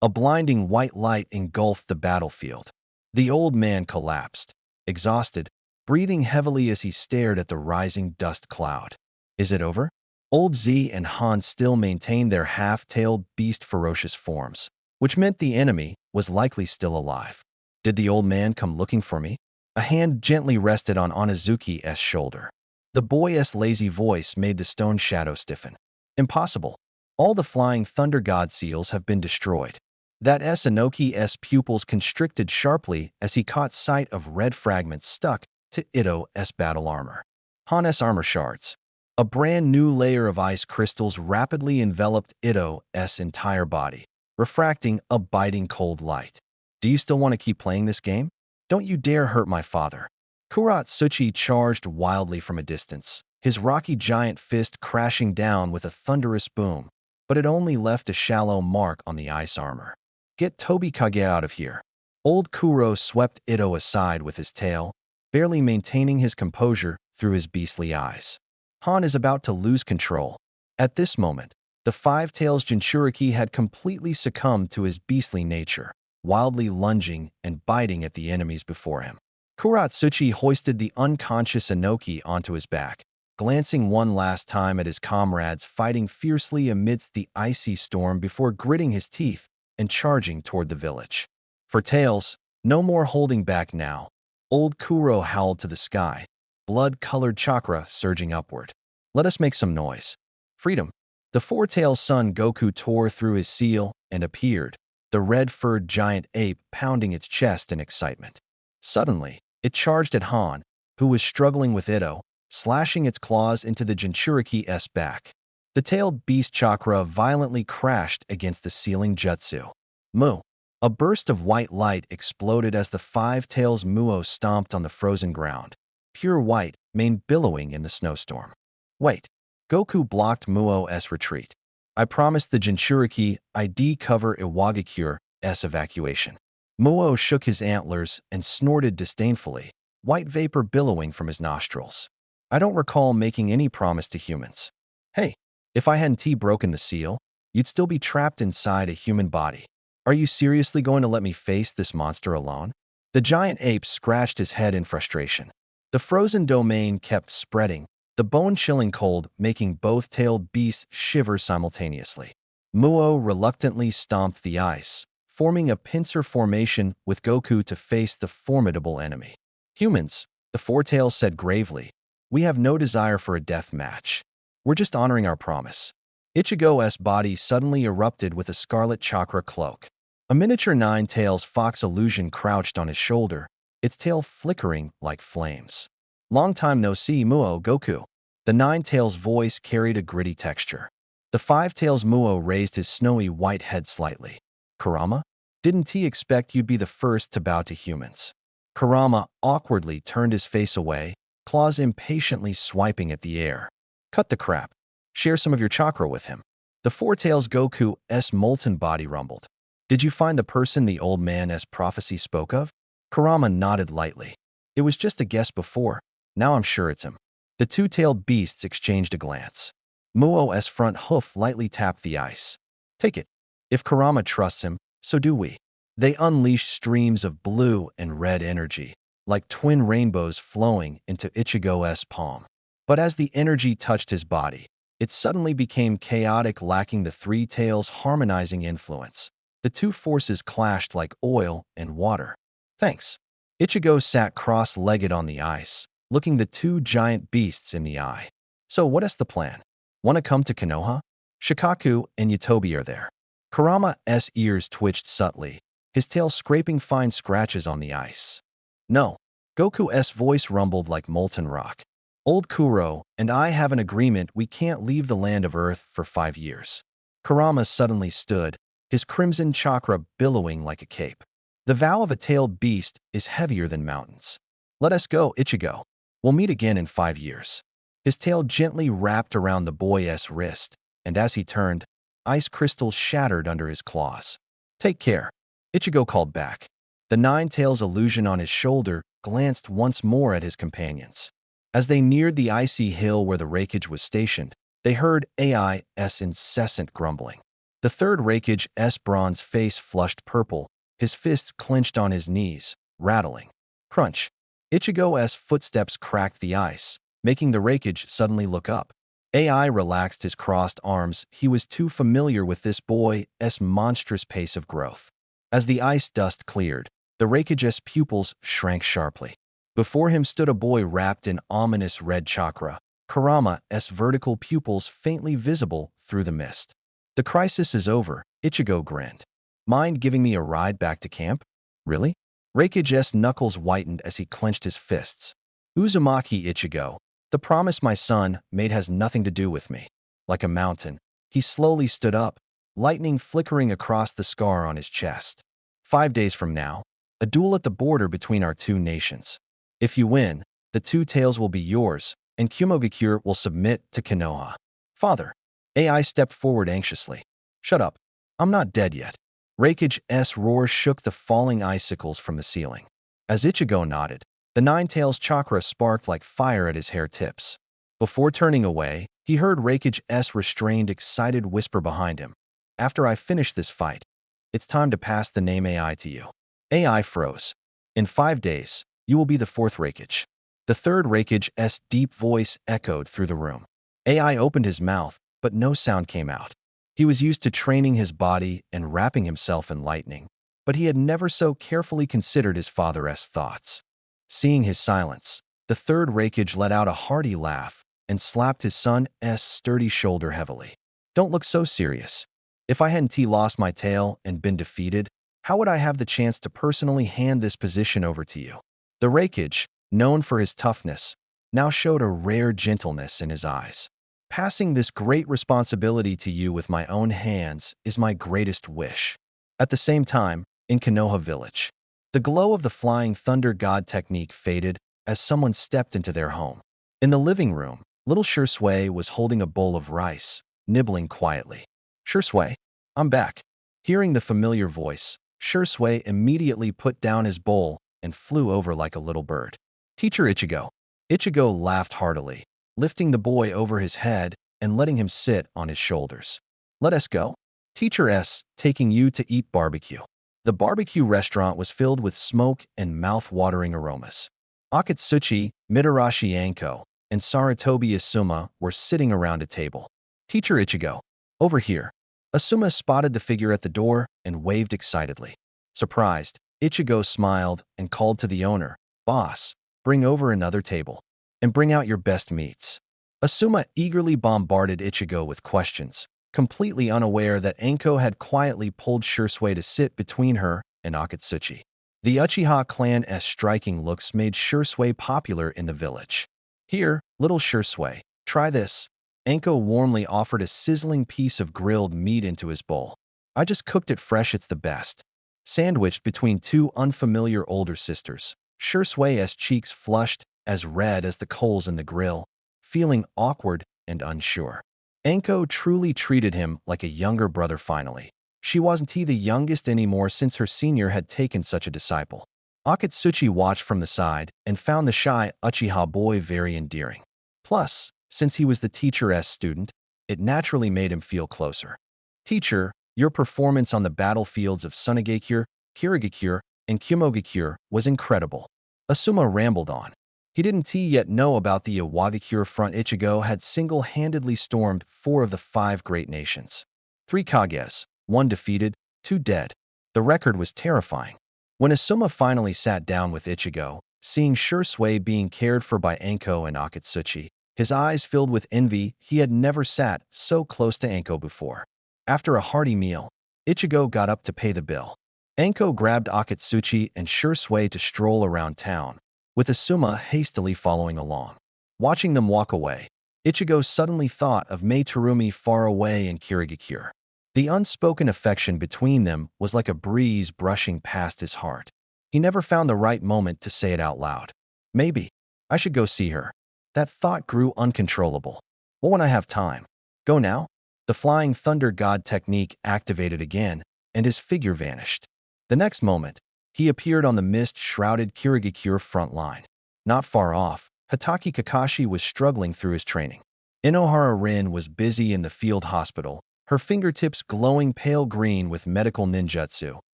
A blinding white light engulfed the battlefield. The old man collapsed, exhausted, breathing heavily as he stared at the rising dust cloud. Is it over? Old Z and Han still maintained their half-tailed beast ferocious forms, which meant the enemy was likely still alive. Did the old man come looking for me? A hand gently rested on Onizuki's shoulder. The boy's lazy voice made the stone shadow stiffen. Impossible. All the flying thunder god seals have been destroyed. That Inoki's pupils constricted sharply as he caught sight of red fragments stuck to Ito's battle armor. Han's armor shards. A brand new layer of ice crystals rapidly enveloped Ito's entire body, refracting a biting cold light. Do you still want to keep playing this game? Don't you dare hurt my father. Kuratsuchi charged wildly from a distance, his rocky giant fist crashing down with a thunderous boom, but it only left a shallow mark on the ice armor. Get Tobikage out of here. Old Kuro swept Ito aside with his tail, barely maintaining his composure through his beastly eyes. Han is about to lose control. At this moment, the 5 tails Jinchuriki had completely succumbed to his beastly nature, wildly lunging and biting at the enemies before him. Kuratsuchi hoisted the unconscious Inoki onto his back, glancing one last time at his comrades fighting fiercely amidst the icy storm before gritting his teeth and charging toward the village. For Tails, no more holding back now. Old Kuro howled to the sky, blood-colored chakra surging upward. Let us make some noise. Freedom. The four-tailed son Goku tore through his seal and appeared, the red-furred giant ape pounding its chest in excitement. Suddenly, it charged at Han, who was struggling with Ito, slashing its claws into the Jinchuriki's back. The tailed beast chakra violently crashed against the ceiling jutsu. Mu. A burst of white light exploded as the five tails Muo stomped on the frozen ground, pure white, mane billowing in the snowstorm. Wait. Goku blocked Muo's retreat. I promised the Jinchuriki I'd cover Iwagakure's evacuation. Muo shook his antlers and snorted disdainfully, white vapor billowing from his nostrils. I don't recall making any promise to humans. Hey, if I hadn't broken the seal, you'd still be trapped inside a human body. Are you seriously going to let me face this monster alone? The giant ape scratched his head in frustration. The frozen domain kept spreading, the bone-chilling cold making both tailed beasts shiver simultaneously. Muo reluctantly stomped the ice, forming a pincer formation with Goku to face the formidable enemy. Humans, the four tails said gravely, we have no desire for a death match. We're just honoring our promise. Ichigo's body suddenly erupted with a scarlet chakra cloak. A miniature nine-tails fox illusion crouched on his shoulder, its tail flickering like flames. Long time no see, Muo Goku. The nine-tails voice carried a gritty texture. The five-tails Muo raised his snowy white head slightly. Kurama? Didn't he expect you'd be the first to bow to humans? Kurama awkwardly turned his face away, claws impatiently swiping at the air. Cut the crap. Share some of your chakra with him. The four-tails Goku's molten body rumbled. Did you find the person the old man's prophecy spoke of? Kurama nodded lightly. It was just a guess before. Now I'm sure it's him. The two-tailed beasts exchanged a glance. Muo's front hoof lightly tapped the ice. Take it. If Kurama trusts him, so do we. They unleashed streams of blue and red energy, like twin rainbows flowing into Ichigo's palm. But as the energy touched his body, it suddenly became chaotic, lacking the three tails' harmonizing influence. The two forces clashed like oil and water. Thanks. Ichigo sat cross-legged on the ice, looking the two giant beasts in the eye. So what is the plan? Want to come to Konoha? Shikaku and Yotobi are there. Kurama's ears twitched subtly, his tail scraping fine scratches on the ice. No. Goku's voice rumbled like molten rock. Old Kuro and I have an agreement we can't leave the land of Earth for 5 years. Kurama suddenly stood, his crimson chakra billowing like a cape. The vow of a tailed beast is heavier than mountains. Let us go, Ichigo. We'll meet again in 5 years. His tail gently wrapped around the boy's wrist, and as he turned, ice crystals shattered under his claws. Take care. Ichigo called back. The nine-tails illusion on his shoulder glanced once more at his companions. As they neared the icy hill where the Raikage was stationed, they heard AI's incessant grumbling. The third Raikage's bronze face flushed purple, his fists clenched on his knees, rattling. Crunch. Ichigo's footsteps cracked the ice, making the Raikage suddenly look up. AI relaxed his crossed arms. He was too familiar with this boy's monstrous pace of growth. As the ice dust cleared, the Raikage's pupils shrank sharply. Before him stood a boy wrapped in ominous red chakra, Kurama's vertical pupils faintly visible through the mist. The crisis is over, Ichigo grinned. Mind giving me a ride back to camp? Really? Raikage's knuckles whitened as he clenched his fists. Uzumaki Ichigo, the promise my son made has nothing to do with me. Like a mountain, he slowly stood up, lightning flickering across the scar on his chest. 5 days from now, a duel at the border between our two nations. If you win, the two tails will be yours, and Kumogakure will submit to Konoha. Father. AI stepped forward anxiously. Shut up. I'm not dead yet. Raikage's roar shook the falling icicles from the ceiling. As Ichigo nodded, the nine-tails chakra sparked like fire at his hair tips. Before turning away, he heard Raikage's restrained, excited whisper behind him. After I finish this fight, it's time to pass the name AI to you. AI froze. In 5 days, you will be the fourth Raikage. The third Raikage's deep voice echoed through the room. AI opened his mouth, but no sound came out. He was used to training his body and wrapping himself in lightning, but he had never so carefully considered his father's thoughts. Seeing his silence, the third Reikage let out a hearty laugh and slapped his son's sturdy shoulder heavily. Don't look so serious. If I hadn't lost my tail and been defeated, how would I have the chance to personally hand this position over to you? The Reikage, known for his toughness, now showed a rare gentleness in his eyes. Passing this great responsibility to you with my own hands is my greatest wish. At the same time, in Konoha village, the glow of the flying thunder god technique faded as someone stepped into their home. In the living room, little Shursui was holding a bowl of rice, nibbling quietly. Shursui, I'm back. Hearing the familiar voice, Shursui immediately put down his bowl and flew over like a little bird. Teacher Ichigo. Ichigo laughed heartily, lifting the boy over his head and letting him sit on his shoulders. Let us go. Teacher S, taking you to eat barbecue. The barbecue restaurant was filled with smoke and mouth-watering aromas. Akatsuchi, Mitarashi Anko, and Saratobi Asuma were sitting around a table. Teacher Ichigo. Over here. Asuma spotted the figure at the door and waved excitedly. Surprised, Ichigo smiled and called to the owner, Boss, bring over another table. And bring out your best meats. Asuma eagerly bombarded Ichigo with questions, completely unaware that Anko had quietly pulled Shursui to sit between her and Akatsuchi. The Uchiha clan's striking looks made Shursui popular in the village. Here, little Shursui, try this. Anko warmly offered a sizzling piece of grilled meat into his bowl. I just cooked it fresh, it's the best. Sandwiched between two unfamiliar older sisters, Shursui's cheeks flushed as red as the coals in the grill, feeling awkward and unsure. Anko truly treated him like a younger brother finally. She wasn't the youngest anymore since her senior had taken such a disciple. Akatsuchi watched from the side and found the shy Uchiha boy very endearing. Plus, since he was the teacher's student, it naturally made him feel closer. Teacher, your performance on the battlefields of Sunagakure, Kirigakure, and Kumogakure was incredible. Asuma rambled on. He didn't yet know about the Iwagakure front. Ichigo had single-handedly stormed 4 of the 5 great nations. 3 Kages, 1 defeated, 2 dead. The record was terrifying. When Asuma finally sat down with Ichigo, seeing Shursui being cared for by Anko and Akatsuchi, his eyes filled with envy. He had never sat so close to Anko before. After a hearty meal, Ichigo got up to pay the bill. Anko grabbed Akatsuchi and Shursui to stroll around town, with Asuma hastily following along. Watching them walk away, Ichigo suddenly thought of Mei Terumi far away in Kirigakure. The unspoken affection between them was like a breeze brushing past his heart. He never found the right moment to say it out loud. Maybe I should go see her. That thought grew uncontrollable. Well, when I have time. Go now? The flying thunder god technique activated again, and his figure vanished. The next moment, he appeared on the mist-shrouded Kirigakure front line. Not far off, Hatake Kakashi was struggling through his training. Inohara Rin was busy in the field hospital, her fingertips glowing pale green with medical ninjutsu,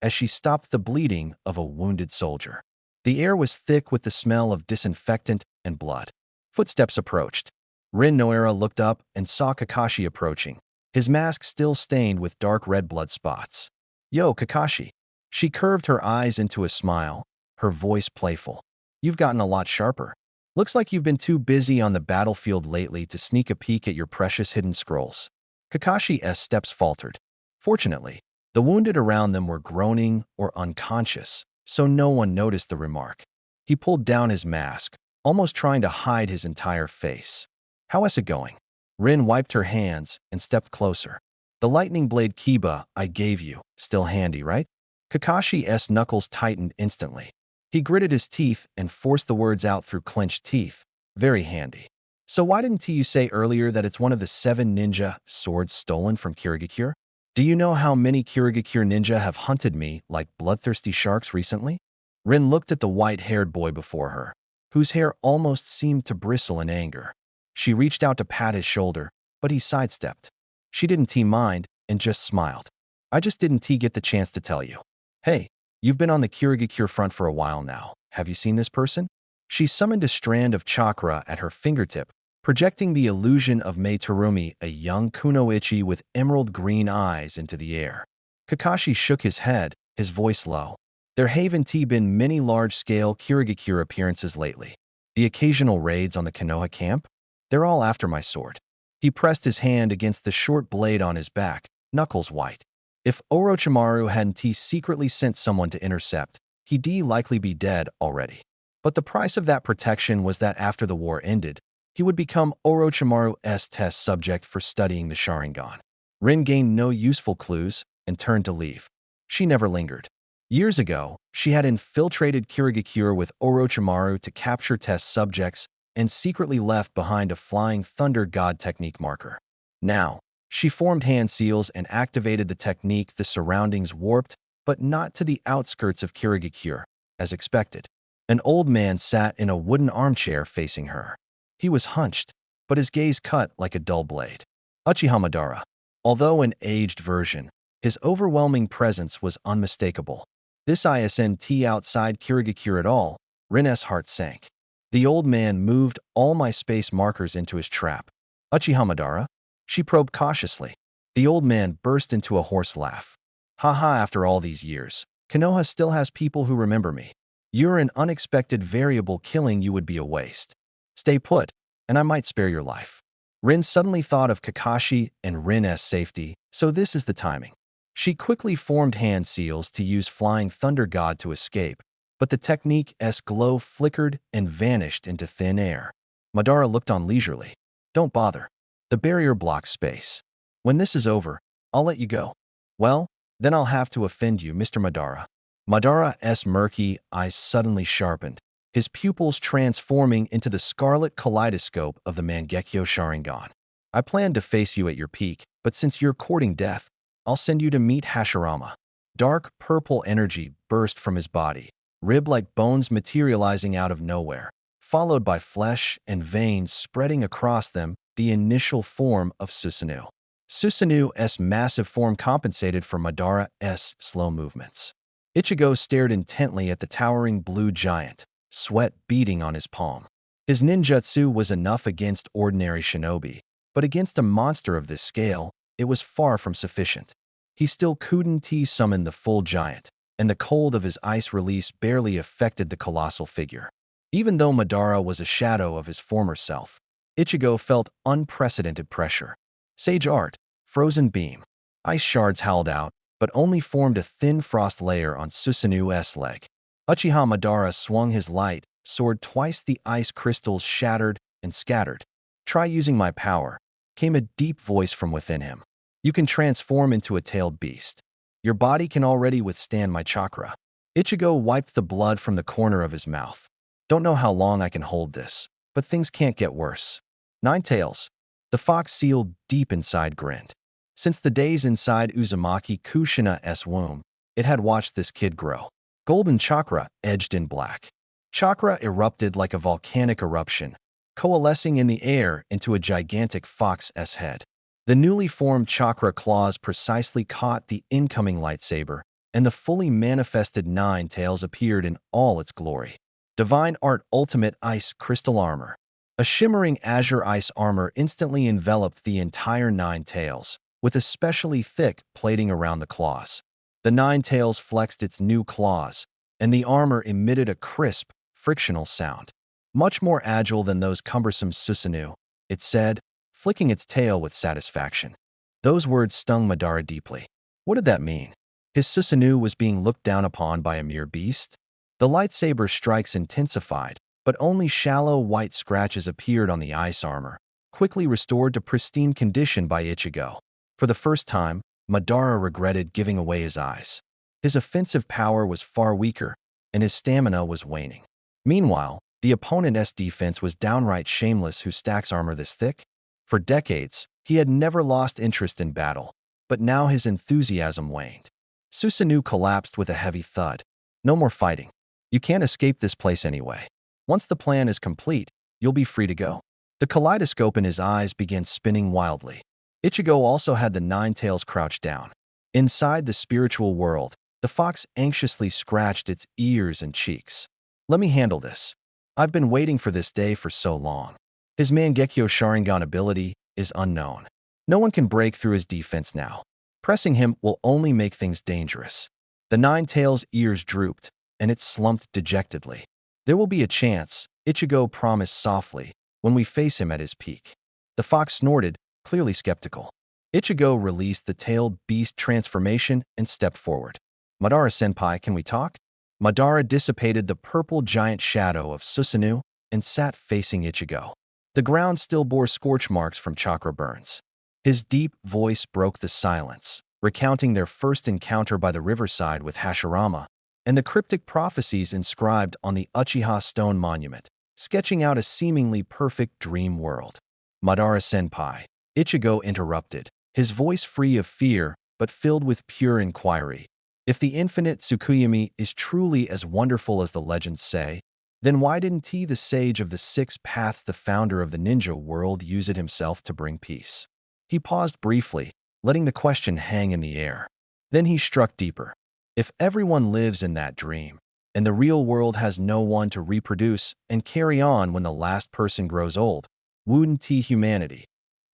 as she stopped the bleeding of a wounded soldier. The air was thick with the smell of disinfectant and blood. Footsteps approached. Rin Noera looked up and saw Kakashi approaching, his mask still stained with dark red blood spots. Yo, Kakashi. She curved her eyes into a smile, her voice playful. You've gotten a lot sharper. Looks like you've been too busy on the battlefield lately to sneak a peek at your precious hidden scrolls. Kakashi's steps faltered. Fortunately, the wounded around them were groaning or unconscious, so no one noticed the remark. He pulled down his mask, almost trying to hide his entire face. How's it going? Rin wiped her hands and stepped closer. The lightning blade Kiba I gave you, still handy, right? Kakashi's knuckles tightened instantly. He gritted his teeth and forced the words out through clenched teeth. Very handy. So why didn't you say earlier that it's one of the 7 ninja swords stolen from Kirigakure? Do you know how many Kirigakure ninja have hunted me like bloodthirsty sharks recently? Rin looked at the white-haired boy before her, whose hair almost seemed to bristle in anger. She reached out to pat his shoulder, but he sidestepped. She didn't mind and just smiled. I just didn't get the chance to tell you. Hey, you've been on the Kirigakure front for a while now. Have you seen this person? She summoned a strand of chakra at her fingertip, projecting the illusion of Mei Terumi, a young kunoichi with emerald green eyes, into the air. Kakashi shook his head, his voice low. There haven't been many large-scale Kirigakure appearances lately. The occasional raids on the Konoha camp? They're all after my sword. He pressed his hand against the short blade on his back, knuckles white. If Orochimaru hadn't secretly sent someone to intercept, he'd likely be dead already. But the price of that protection was that after the war ended, he would become Orochimaru's test subject for studying the Sharingan. Rin gained no useful clues and turned to leave. She never lingered. Years ago, she had infiltrated Kirigakure with Orochimaru to capture test subjects and secretly left behind a flying thunder god technique marker. Now, she formed hand seals and activated the technique. The surroundings warped, but not to the outskirts of Kirigakure, as expected. An old man sat in a wooden armchair facing her. He was hunched, but his gaze cut like a dull blade. Uchiha Madara. Although an aged version, his overwhelming presence was unmistakable. This isn't outside Kirigakure at all. Rin's heart sank. The old man moved all my space markers into his trap. Uchiha Madara? She probed cautiously. The old man burst into a hoarse laugh. Haha, after all these years, Konoha still has people who remember me. You're an unexpected variable. Killing you would be a waste. Stay put, and I might spare your life. Rin suddenly thought of Kakashi and Rin's safety, so this is the timing. She quickly formed hand seals to use Flying Thunder God to escape, but the technique's glow flickered and vanished into thin air. Madara looked on leisurely. Don't bother. The barrier blocks space. When this is over, I'll let you go. Well, then I'll have to offend you, Mr. Madara. Madara's murky eyes suddenly sharpened, his pupils transforming into the scarlet kaleidoscope of the Mangekyo Sharingan. I planned to face you at your peak, but since you're courting death, I'll send you to meet Hashirama. Dark purple energy burst from his body, rib-like bones materializing out of nowhere, followed by flesh and veins spreading across them, the initial form of Susanoo. Susanoo's massive form compensated for Madara's slow movements. Ichigo stared intently at the towering blue giant, sweat beading on his palm. His ninjutsu was enough against ordinary shinobi, but against a monster of this scale, it was far from sufficient. He still couldn't summon the full giant, and the cold of his ice release barely affected the colossal figure. Even though Madara was a shadow of his former self, Ichigo felt unprecedented pressure. Sage Art, Frozen Beam. Ice shards howled out, but only formed a thin frost layer on Susanoo's leg. Uchiha Madara swung his light sword twice. The ice crystals shattered and scattered. Try using my power, came a deep voice from within him. You can transform into a tailed beast. Your body can already withstand my chakra. Ichigo wiped the blood from the corner of his mouth. Don't know how long I can hold this, but things can't get worse. Nine Tails. The fox sealed deep inside grinned. Since the days inside Uzumaki Kushina's womb, it had watched this kid grow. Golden chakra edged in black. Chakra erupted like a volcanic eruption, coalescing in the air into a gigantic fox's head. The newly formed chakra claws precisely caught the incoming lightsaber, and the fully manifested Nine Tails appeared in all its glory. Divine Art Ultimate Ice Crystal Armor. A shimmering azure ice armor instantly enveloped the entire Nine Tails, with especially thick plating around the claws. The Nine Tails flexed its new claws, and the armor emitted a crisp, frictional sound. Much more agile than those cumbersome Susanoo, it said, flicking its tail with satisfaction. Those words stung Madara deeply. What did that mean? His Susanoo was being looked down upon by a mere beast? The lightsaber strikes intensified, but only shallow white scratches appeared on the ice armor, quickly restored to pristine condition by Ichigo. For the first time, Madara regretted giving away his eyes. His offensive power was far weaker, and his stamina was waning. Meanwhile, the opponent's defense was downright shameless. Who stacks armor this thick? For decades, he had never lost interest in battle, but now his enthusiasm waned. Susanoo collapsed with a heavy thud. No more fighting. You can't escape this place anyway. Once the plan is complete, you'll be free to go. The kaleidoscope in his eyes began spinning wildly. Ichigo also had the Nine Tails crouched down. Inside the spiritual world, the fox anxiously scratched its ears and cheeks. Let me handle this. I've been waiting for this day for so long. His Mangekyo Sharingan ability is unknown. No one can break through his defense now. Pressing him will only make things dangerous. The Nine-Tails' ears drooped, and it slumped dejectedly. There will be a chance, Ichigo promised softly, when we face him at his peak. The fox snorted, clearly skeptical. Ichigo released the tailed beast transformation and stepped forward. Madara-senpai, can we talk? Madara dissipated the purple giant shadow of Susanoo and sat facing Ichigo. The ground still bore scorch marks from chakra burns. His deep voice broke the silence, recounting their first encounter by the riverside with Hashirama and the cryptic prophecies inscribed on the Uchiha stone monument, sketching out a seemingly perfect dream world. Madara-senpai, Ichigo interrupted, his voice free of fear but filled with pure inquiry. If the infinite Tsukuyomi is truly as wonderful as the legends say, then why didn't he, the sage of the six paths, the founder of the ninja world, use it himself to bring peace? He paused briefly, letting the question hang in the air. Then he struck deeper. If everyone lives in that dream, and the real world has no one to reproduce and carry on when the last person grows old, wouldn't humanity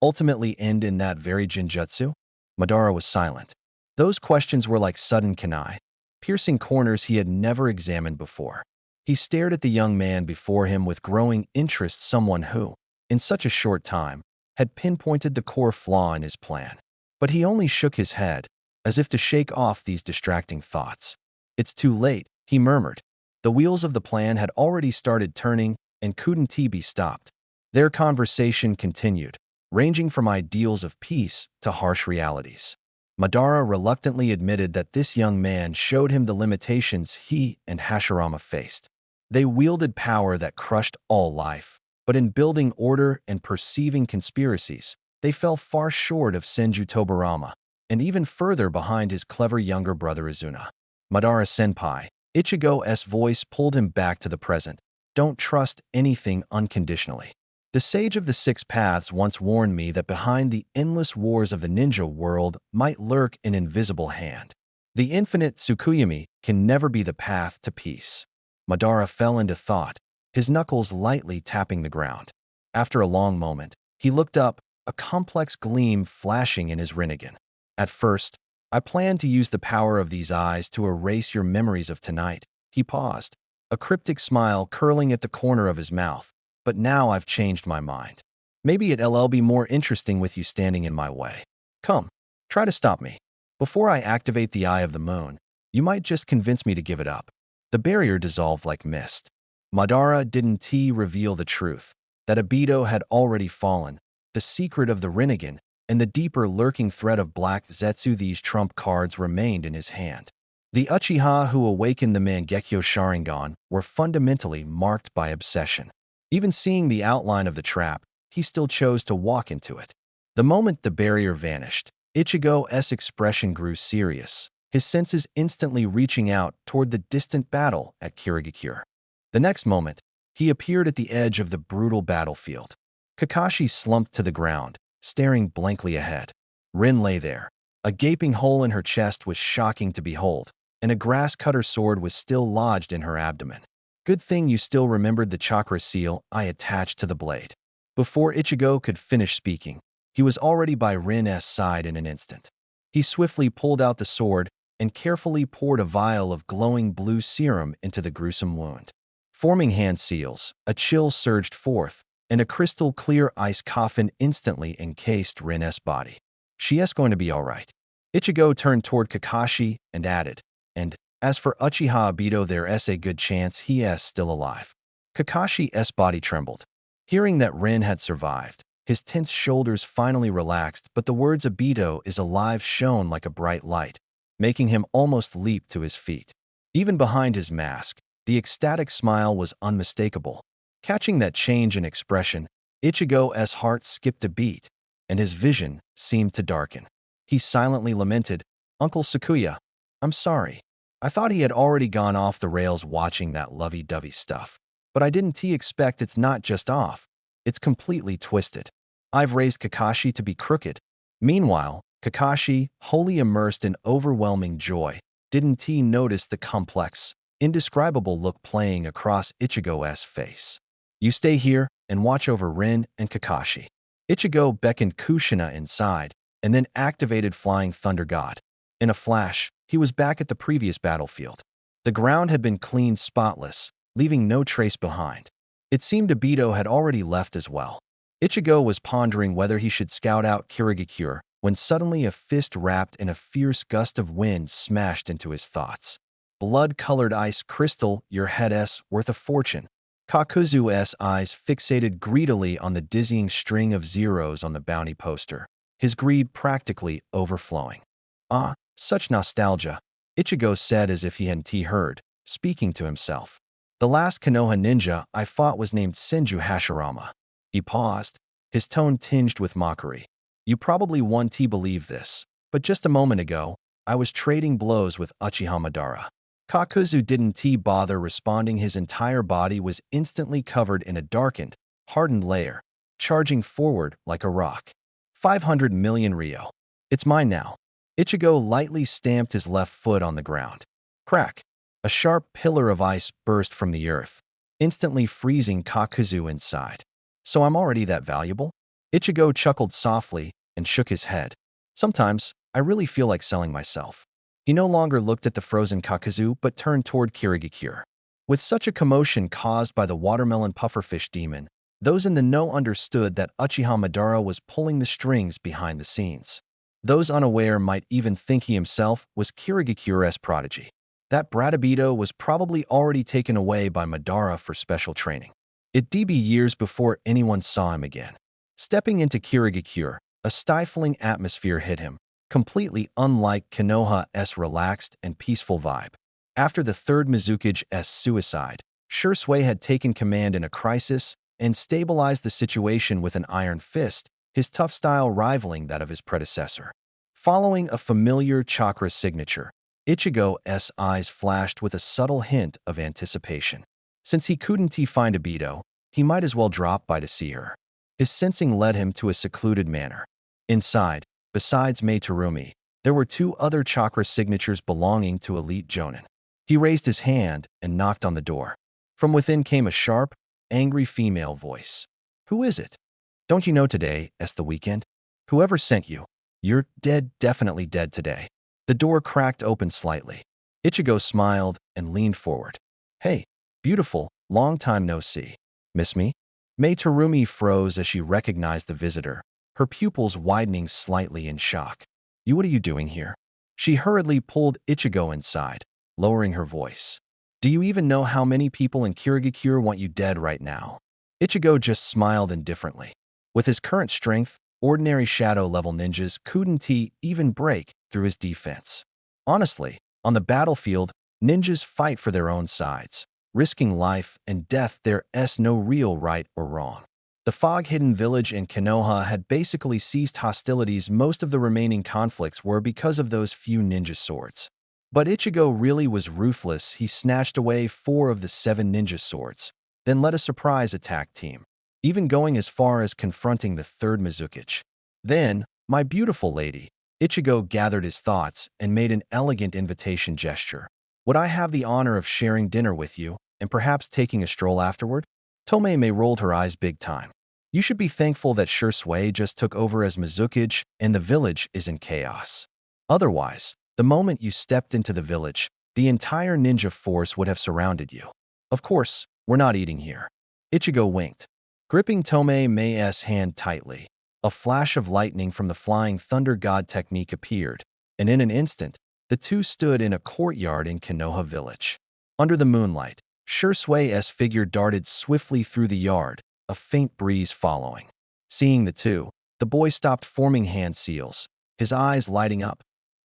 ultimately end in that very genjutsu? Madara was silent. Those questions were like sudden kunai, piercing corners he had never examined before. He stared at the young man before him with growing interest, someone who, in such a short time, had pinpointed the core flaw in his plan. But he only shook his head, as if to shake off these distracting thoughts. It's too late, he murmured. The wheels of the plan had already started turning and couldn't be stopped. Their conversation continued, ranging from ideals of peace to harsh realities. Madara reluctantly admitted that this young man showed him the limitations he and Hashirama faced. They wielded power that crushed all life, but in building order and perceiving conspiracies, they fell far short of Senju Tobarama, and even further behind his clever younger brother Izuna. Madara-senpai, Ichigo's voice pulled him back to the present. Don't trust anything unconditionally. The sage of the six paths once warned me that behind the endless wars of the ninja world might lurk an invisible hand. The infinite Tsukuyomi can never be the path to peace. Madara fell into thought, his knuckles lightly tapping the ground. After a long moment, he looked up, a complex gleam flashing in his Rinnegan. At first, I planned to use the power of these eyes to erase your memories of tonight. He paused, a cryptic smile curling at the corner of his mouth. But now I've changed my mind. Maybe it'll be more interesting with you standing in my way. Come, try to stop me. Before I activate the Eye of the Moon, you might just convince me to give it up. The barrier dissolved like mist. Madara didn't reveal the truth, that Obito had already fallen, the secret of the Rinnegan, and the deeper lurking thread of black Zetsu. These trump cards remained in his hand. The Uchiha who awakened the Mangekyo Sharingan were fundamentally marked by obsession. Even seeing the outline of the trap, he still chose to walk into it. The moment the barrier vanished, Ichigo's expression grew serious, his senses instantly reaching out toward the distant battle at Kirigakure. The next moment, he appeared at the edge of the brutal battlefield. Kakashi slumped to the ground, staring blankly ahead. Rin lay there. A gaping hole in her chest was shocking to behold, and a grass-cutter sword was still lodged in her abdomen. Good thing you still remembered the chakra seal I attached to the blade. Before Ichigo could finish speaking, he was already by Rin's side in an instant. He swiftly pulled out the sword and carefully poured a vial of glowing blue serum into the gruesome wound. Forming hand seals, a chill surged forth, and a crystal-clear ice coffin instantly encased Rin's body. She's going to be all right. Ichigo turned toward Kakashi and added, and as for Uchiha Obito, there's a good chance he's still alive. Kakashi's body trembled. Hearing that Rin had survived, his tense shoulders finally relaxed, but the words Obito is alive shone like a bright light, making him almost leap to his feet. Even behind his mask, the ecstatic smile was unmistakable. Catching that change in expression, Ichigo's heart skipped a beat, and his vision seemed to darken. He silently lamented, "Uncle Sakuya, I'm sorry. I thought he had already gone off the rails watching that lovey-dovey stuff. But I didn't expect it's not just off. It's completely twisted. I've raised Kakashi to be crooked." Meanwhile, Kakashi, wholly immersed in overwhelming joy, didn't notice the complex, indescribable look playing across Ichigo's face. "You stay here and watch over Rin and Kakashi." Ichigo beckoned Kushina inside, and then activated Flying Thunder God. In a flash, He was back at the previous battlefield. The ground had been cleaned spotless, leaving no trace behind. It seemed Obito had already left as well. Ichigo was pondering whether he should scout out Kirigakure when suddenly a fist wrapped in a fierce gust of wind smashed into his thoughts. Blood-colored ice crystal, your head's worth a fortune. Kakuzu's eyes fixated greedily on the dizzying string of zeros on the bounty poster, his greed practically overflowing. Ah, such nostalgia, Ichigo said as if he hadn't heard, speaking to himself. The last Konoha ninja I fought was named Senju Hashirama. He paused, his tone tinged with mockery. You probably won't believe this, but just a moment ago, I was trading blows with Uchiha Madara. Kakuzu didn't bother responding. His entire body was instantly covered in a darkened, hardened layer, charging forward like a rock. 500 million Ryo. It's mine now. Ichigo lightly stamped his left foot on the ground. Crack! A sharp pillar of ice burst from the earth, instantly freezing Kakuzu inside. So I'm already that valuable? Ichigo chuckled softly and shook his head. Sometimes, I really feel like selling myself. He no longer looked at the frozen Kakuzu but turned toward Kirigakure. With such a commotion caused by the watermelon pufferfish demon, those in the know understood that Uchiha Madara was pulling the strings behind the scenes. Those unaware might even think he himself was Kirigakure's prodigy. That brat Obito was probably already taken away by Madara for special training. It'd be years before anyone saw him again. Stepping into Kirigakure, a stifling atmosphere hit him, completely unlike Konoha's relaxed and peaceful vibe. After the third Mizuki's suicide, Shursui had taken command in a crisis and stabilized the situation with an iron fist, his tough style rivaling that of his predecessor. Following a familiar chakra signature, Ichigo's eyes flashed with a subtle hint of anticipation. Since he couldn't find Obito, he might as well drop by to see her. His sensing led him to a secluded manor. Inside, besides Mei Terumi, there were two other chakra signatures belonging to elite Jonin. He raised his hand and knocked on the door. From within came a sharp, angry female voice. Who is it? Don't you know today's the weekend? Whoever sent you, you're dead, definitely dead today. The door cracked open slightly. Ichigo smiled and leaned forward. Hey, beautiful, long time no see. Miss me? Mei Terumi froze as she recognized the visitor, her pupils widening slightly in shock. What are you doing here? She hurriedly pulled Ichigo inside, lowering her voice. Do you even know how many people in Kirigakure want you dead right now? Ichigo just smiled indifferently. With his current strength, ordinary shadow-level ninjas couldn't even break through his defense. Honestly, on the battlefield, ninjas fight for their own sides, risking life and death. There's no real right or wrong. The fog-hidden village in Konoha had basically ceased hostilities. Most of the remaining conflicts were because of those few ninja swords. But Ichigo really was ruthless. He snatched away 4 of the 7 ninja swords, then led a surprise attack team, even going as far as confronting the third Mizuki. Then, my beautiful lady, Ichigo gathered his thoughts and made an elegant invitation gesture. Would I have the honor of sharing dinner with you and perhaps taking a stroll afterward? Tomei rolled her eyes big time. You should be thankful that Shursui just took over as Mizuki and the village is in chaos. Otherwise, the moment you stepped into the village, the entire ninja force would have surrounded you. Of course, we're not eating here. Ichigo winked, gripping Tomei's hand tightly. A flash of lightning from the flying thunder god technique appeared, and in an instant, the two stood in a courtyard in Konoha village. Under the moonlight, Shusui's figure darted swiftly through the yard, a faint breeze following. Seeing the two, the boy stopped forming hand seals, his eyes lighting up.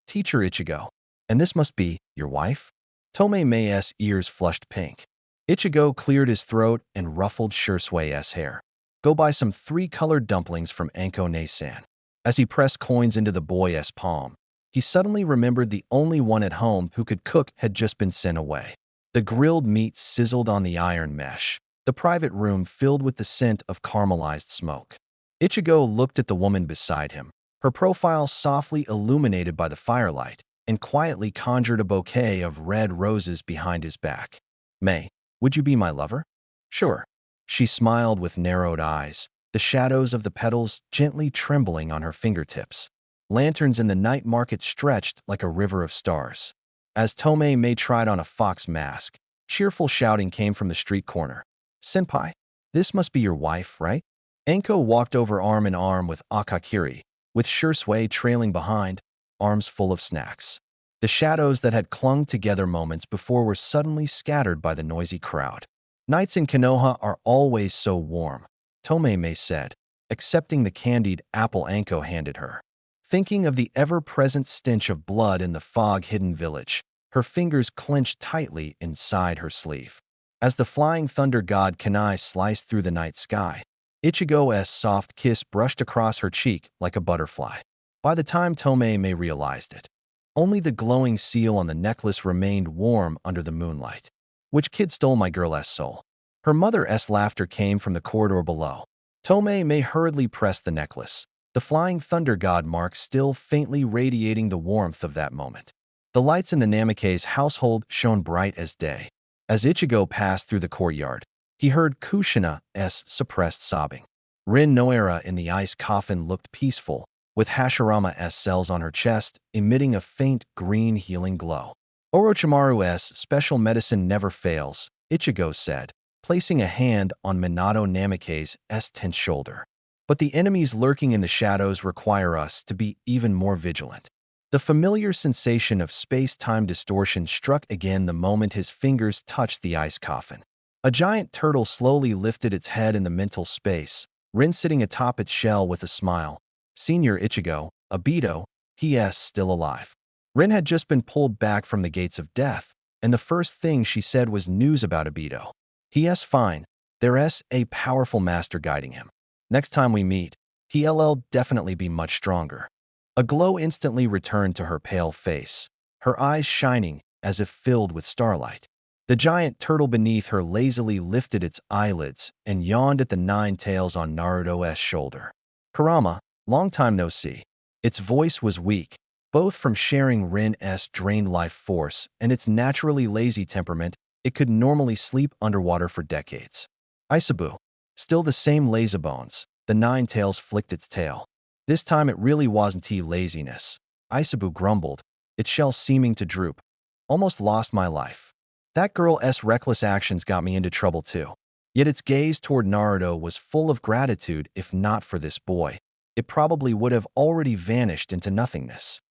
Teacher Ichigo, and this must be your wife? Tomei's ears flushed pink. Ichigo cleared his throat and ruffled Shusui's hair. Go buy some 3-colored dumplings from Anko Ne-san. As he pressed coins into the boy's palm, he suddenly remembered the only one at home who could cook had just been sent away. The grilled meat sizzled on the iron mesh, the private room filled with the scent of caramelized smoke. Ichigo looked at the woman beside him, her profile softly illuminated by the firelight, and quietly conjured a bouquet of red roses behind his back. May, would you be my lover? Sure. She smiled with narrowed eyes, the shadows of the petals gently trembling on her fingertips. Lanterns in the night market stretched like a river of stars. As Tomei tried on a fox mask, cheerful shouting came from the street corner. "Senpai, this must be your wife, right?" Anko walked over arm in arm with Akakiri, with Shursui trailing behind, arms full of snacks. The shadows that had clung together moments before were suddenly scattered by the noisy crowd. "Nights in Konoha are always so warm," Tomei said, accepting the candied apple Anko handed her. Thinking of the ever-present stench of blood in the fog-hidden village, her fingers clenched tightly inside her sleeve. As the flying thunder god Kanai sliced through the night sky, Ichigo's soft kiss brushed across her cheek like a butterfly. By the time Tomei realized it, only the glowing seal on the necklace remained warm under the moonlight. "Which kid stole my girl's soul?" Her mother's laughter came from the corridor below. Tomei hurriedly pressed the necklace, the flying thunder god mark still faintly radiating the warmth of that moment. The lights in the Namikaze household shone bright as day. As Ichigo passed through the courtyard, he heard Kushina's suppressed sobbing. Rin Noera in the ice coffin looked peaceful, with Hashirama's cells on her chest emitting a faint green healing glow. "Orochimaru's special medicine never fails," Ichigo said, placing a hand on Minato Namikaze's tense shoulder. "But the enemies lurking in the shadows require us to be even more vigilant." The familiar sensation of space-time distortion struck again the moment his fingers touched the ice coffin. A giant turtle slowly lifted its head in the mental space, Rin sitting atop its shell with a smile. "Senior Ichigo, Obito, he's still alive." Rin had just been pulled back from the gates of death, and the first thing she said was news about Obito. "He's fine. There's a powerful master guiding him. Next time we meet, he'll definitely be much stronger." A glow instantly returned to her pale face, her eyes shining as if filled with starlight. The giant turtle beneath her lazily lifted its eyelids and yawned at the 9 tails on Naruto's shoulder. "Kurama, long time no see." Its voice was weak, both from sharing Rin's drained life force and its naturally lazy temperament. It could normally sleep underwater for decades. "Isabu." Still the same lazybones, the 9 tails flicked its tail. This time it really wasn't laziness. Isabu grumbled, its shell seeming to droop. "Almost lost my life. That girl's reckless actions got me into trouble too." Yet its gaze toward Naruto was full of gratitude. If not for this boy, it probably would have already vanished into nothingness.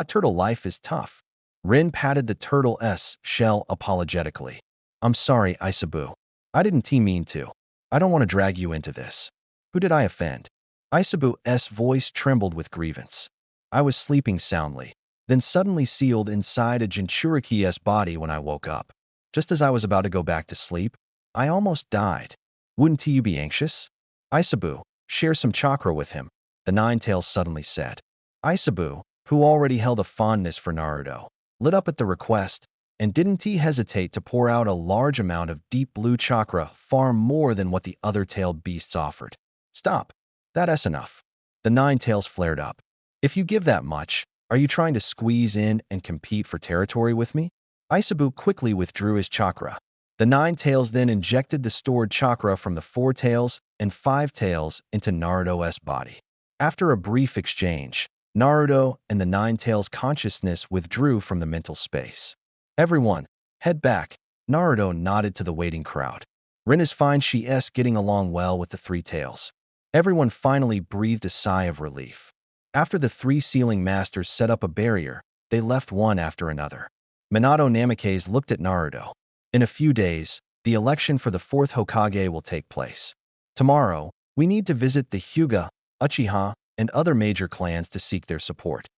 Turtle life is tough." Rin patted the turtle's shell apologetically. "I'm sorry, Isabu. I didn't mean to. I don't want to drag you into this." "Who did I offend?" Isabu's voice trembled with grievance. "I was sleeping soundly, then suddenly sealed inside a Jinchuriki's body when I woke up. Just as I was about to go back to sleep, I almost died. Wouldn't you be anxious?" "Isabu, share some chakra with him," the 9 tails suddenly said. Isabu, who already held a fondness for Naruto, lit up at the request, and didn't hesitate to pour out a large amount of deep blue chakra, far more than what the other tailed beasts offered. "Stop. That's enough." The 9 tails flared up. "If you give that much, are you trying to squeeze in and compete for territory with me?" Isabu quickly withdrew his chakra. The 9 tails then injected the stored chakra from the 4 tails and 5 tails into Naruto's body. After a brief exchange, Naruto and the 9 tails' consciousness withdrew from the mental space. "Everyone, head back." Naruto nodded to the waiting crowd. "Rin is fine. She's getting along well with the 3 tails." Everyone finally breathed a sigh of relief. After the 3 sealing masters set up a barrier, they left one after another. Minato Namikaze looked at Naruto. "In a few days, the election for the 4th Hokage will take place. Tomorrow, we need to visit the Hyuga, Uchiha, and other major clans to seek their support."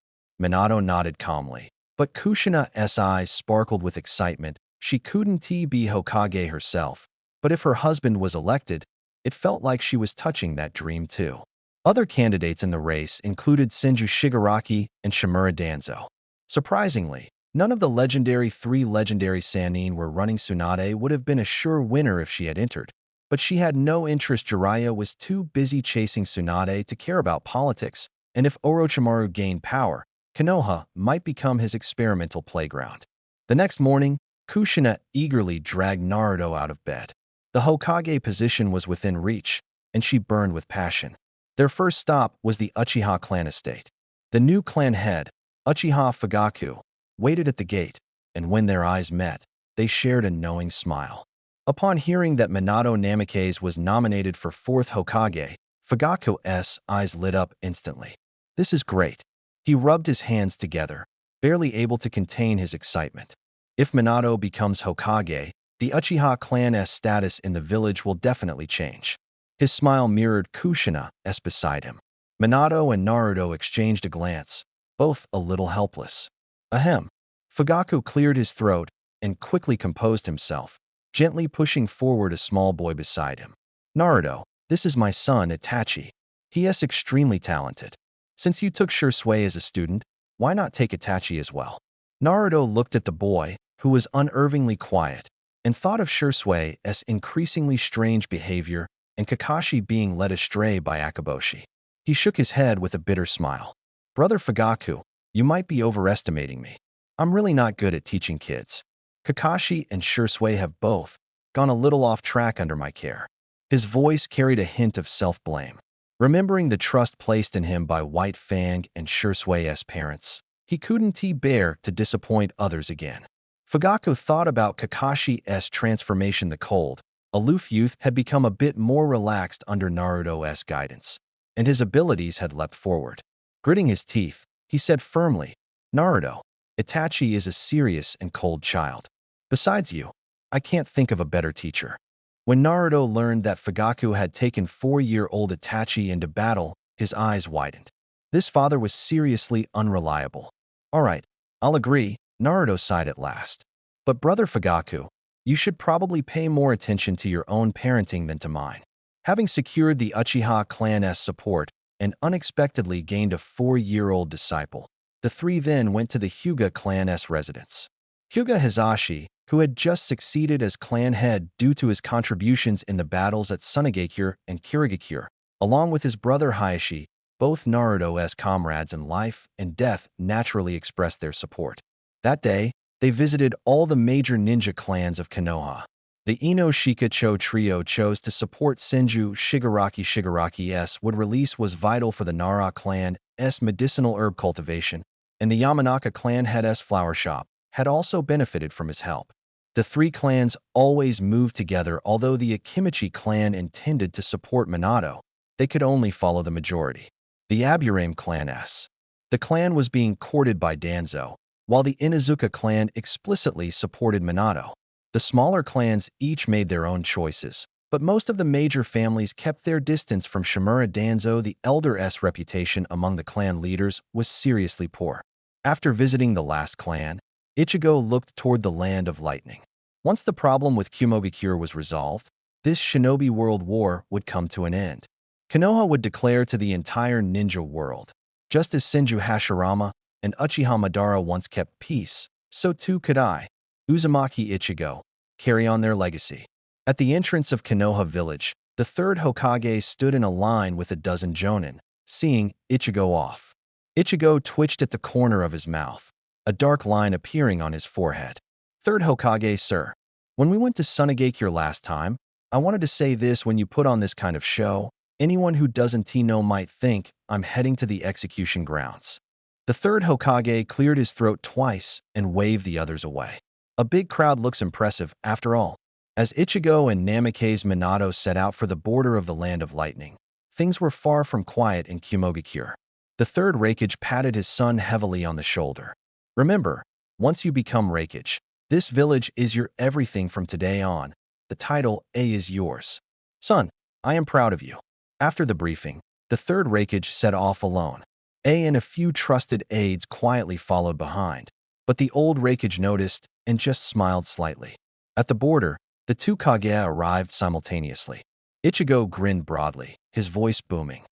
Minato nodded calmly, but Kushina's eyes sparkled with excitement. She couldn't be Hokage herself, but if her husband was elected, it felt like she was touching that dream too. Other candidates in the race included Senju Shigaraki and Shimura Danzo. Surprisingly, none of the legendary 3 legendary Sannin were running. Tsunade would have been a sure winner if she had entered, but she had no interest. Jiraiya was too busy chasing Tsunade to care about politics, and if Orochimaru gained power, Konoha might become his experimental playground. The next morning, Kushina eagerly dragged Naruto out of bed. The Hokage position was within reach, and she burned with passion. Their first stop was the Uchiha clan estate. The new clan head, Uchiha Fugaku, waited at the gate. and when their eyes met, they shared a knowing smile. Upon hearing that Minato Namikaze was nominated for 4th Hokage, Fugaku's eyes lit up instantly. This is great. He rubbed his hands together, barely able to contain his excitement. If Minato becomes Hokage, the Uchiha clan's status in the village will definitely change. His smile mirrored Kushina's beside him. Minato and Naruto exchanged a glance, both a little helpless. Ahem. Fugaku cleared his throat and quickly composed himself, gently pushing forward a small boy beside him. Naruto, this is my son Itachi. He is extremely talented. Since you took Shursui as a student, why not take Itachi as well? Naruto looked at the boy, who was unervingly quiet, and thought of Shusui's increasingly strange behavior and Kakashi being led astray by Akaboshi. He shook his head with a bitter smile. Brother Fugaku, you might be overestimating me. I'm really not good at teaching kids. Kakashi and Shursui have both gone a little off track under my care. His voice carried a hint of self-blame. Remembering the trust placed in him by White Fang and Shusui's parents, he couldn't bear to disappoint others again. Fugaku thought about Kakashi's transformation. The cold, aloof youth had become a bit more relaxed under Naruto's guidance, and his abilities had leapt forward. Gritting his teeth, he said firmly, Naruto, Itachi is a serious and cold child. Besides you, I can't think of a better teacher. When Naruto learned that Fugaku had taken 4-year-old Itachi into battle, his eyes widened. This father was seriously unreliable. All right, I'll agree, Naruto sighed at last. But brother Fugaku, you should probably pay more attention to your own parenting than to mine. Having secured the Uchiha clan's support and unexpectedly gained a 4-year-old disciple, the three then went to the Hyuga clan's residence. Hyuga Hizashi, who had just succeeded as clan head due to his contributions in the battles at Sunagakure and Kirigakure, along with his brother Hayashi, both Naruto's comrades in life and death, naturally expressed their support. That day, they visited all the major ninja clans of Konoha. The Ino Shikacho trio chose to support Senju Shigaraki. Shigaraki's wood release was vital for the Nara clan's medicinal herb cultivation, and the Yamanaka clan head's flower shop had also benefited from his help. The three clans always moved together. Although the Akimichi clan intended to support Minato, they could only follow the majority. The Aburame clan's. The clan was being courted by Danzo, while the Inuzuka clan explicitly supported Minato. The smaller clans each made their own choices, but most of the major families kept their distance from Shimura. Danzo the elder's reputation among the clan leaders was seriously poor. After visiting the last clan, Ichigo looked toward the Land of Lightning. Once the problem with Kumogakure was resolved, this shinobi world war would come to an end. Konoha would declare to the entire ninja world. Just as Senju Hashirama and Uchiha Madara once kept peace, so too could I, Uzumaki Ichigo, carry on their legacy. At the entrance of Konoha village, the third Hokage stood in a line with a dozen jonin, seeing Ichigo off. Ichigo twitched at the corner of his mouth, a dark line appearing on his forehead. Third Hokage, sir. When we went to Sunagakure last time, I wanted to say this: when you put on this kind of show, anyone who doesn't know might think I'm heading to the execution grounds. The third Hokage cleared his throat twice and waved the others away. A big crowd looks impressive, after all. As Ichigo and Namikaze Minato set out for the border of the Land of Lightning, things were far from quiet in Kumogakure. The third Raikage patted his son heavily on the shoulder. Remember, once you become Raikage, this village is your everything from today on. The title A is yours. Son, I am proud of you. After the briefing, the third Raikage set off alone. A and a few trusted aides quietly followed behind, but the old Raikage noticed and just smiled slightly. At the border, the two Kage arrived simultaneously. Ichigo grinned broadly, his voice booming.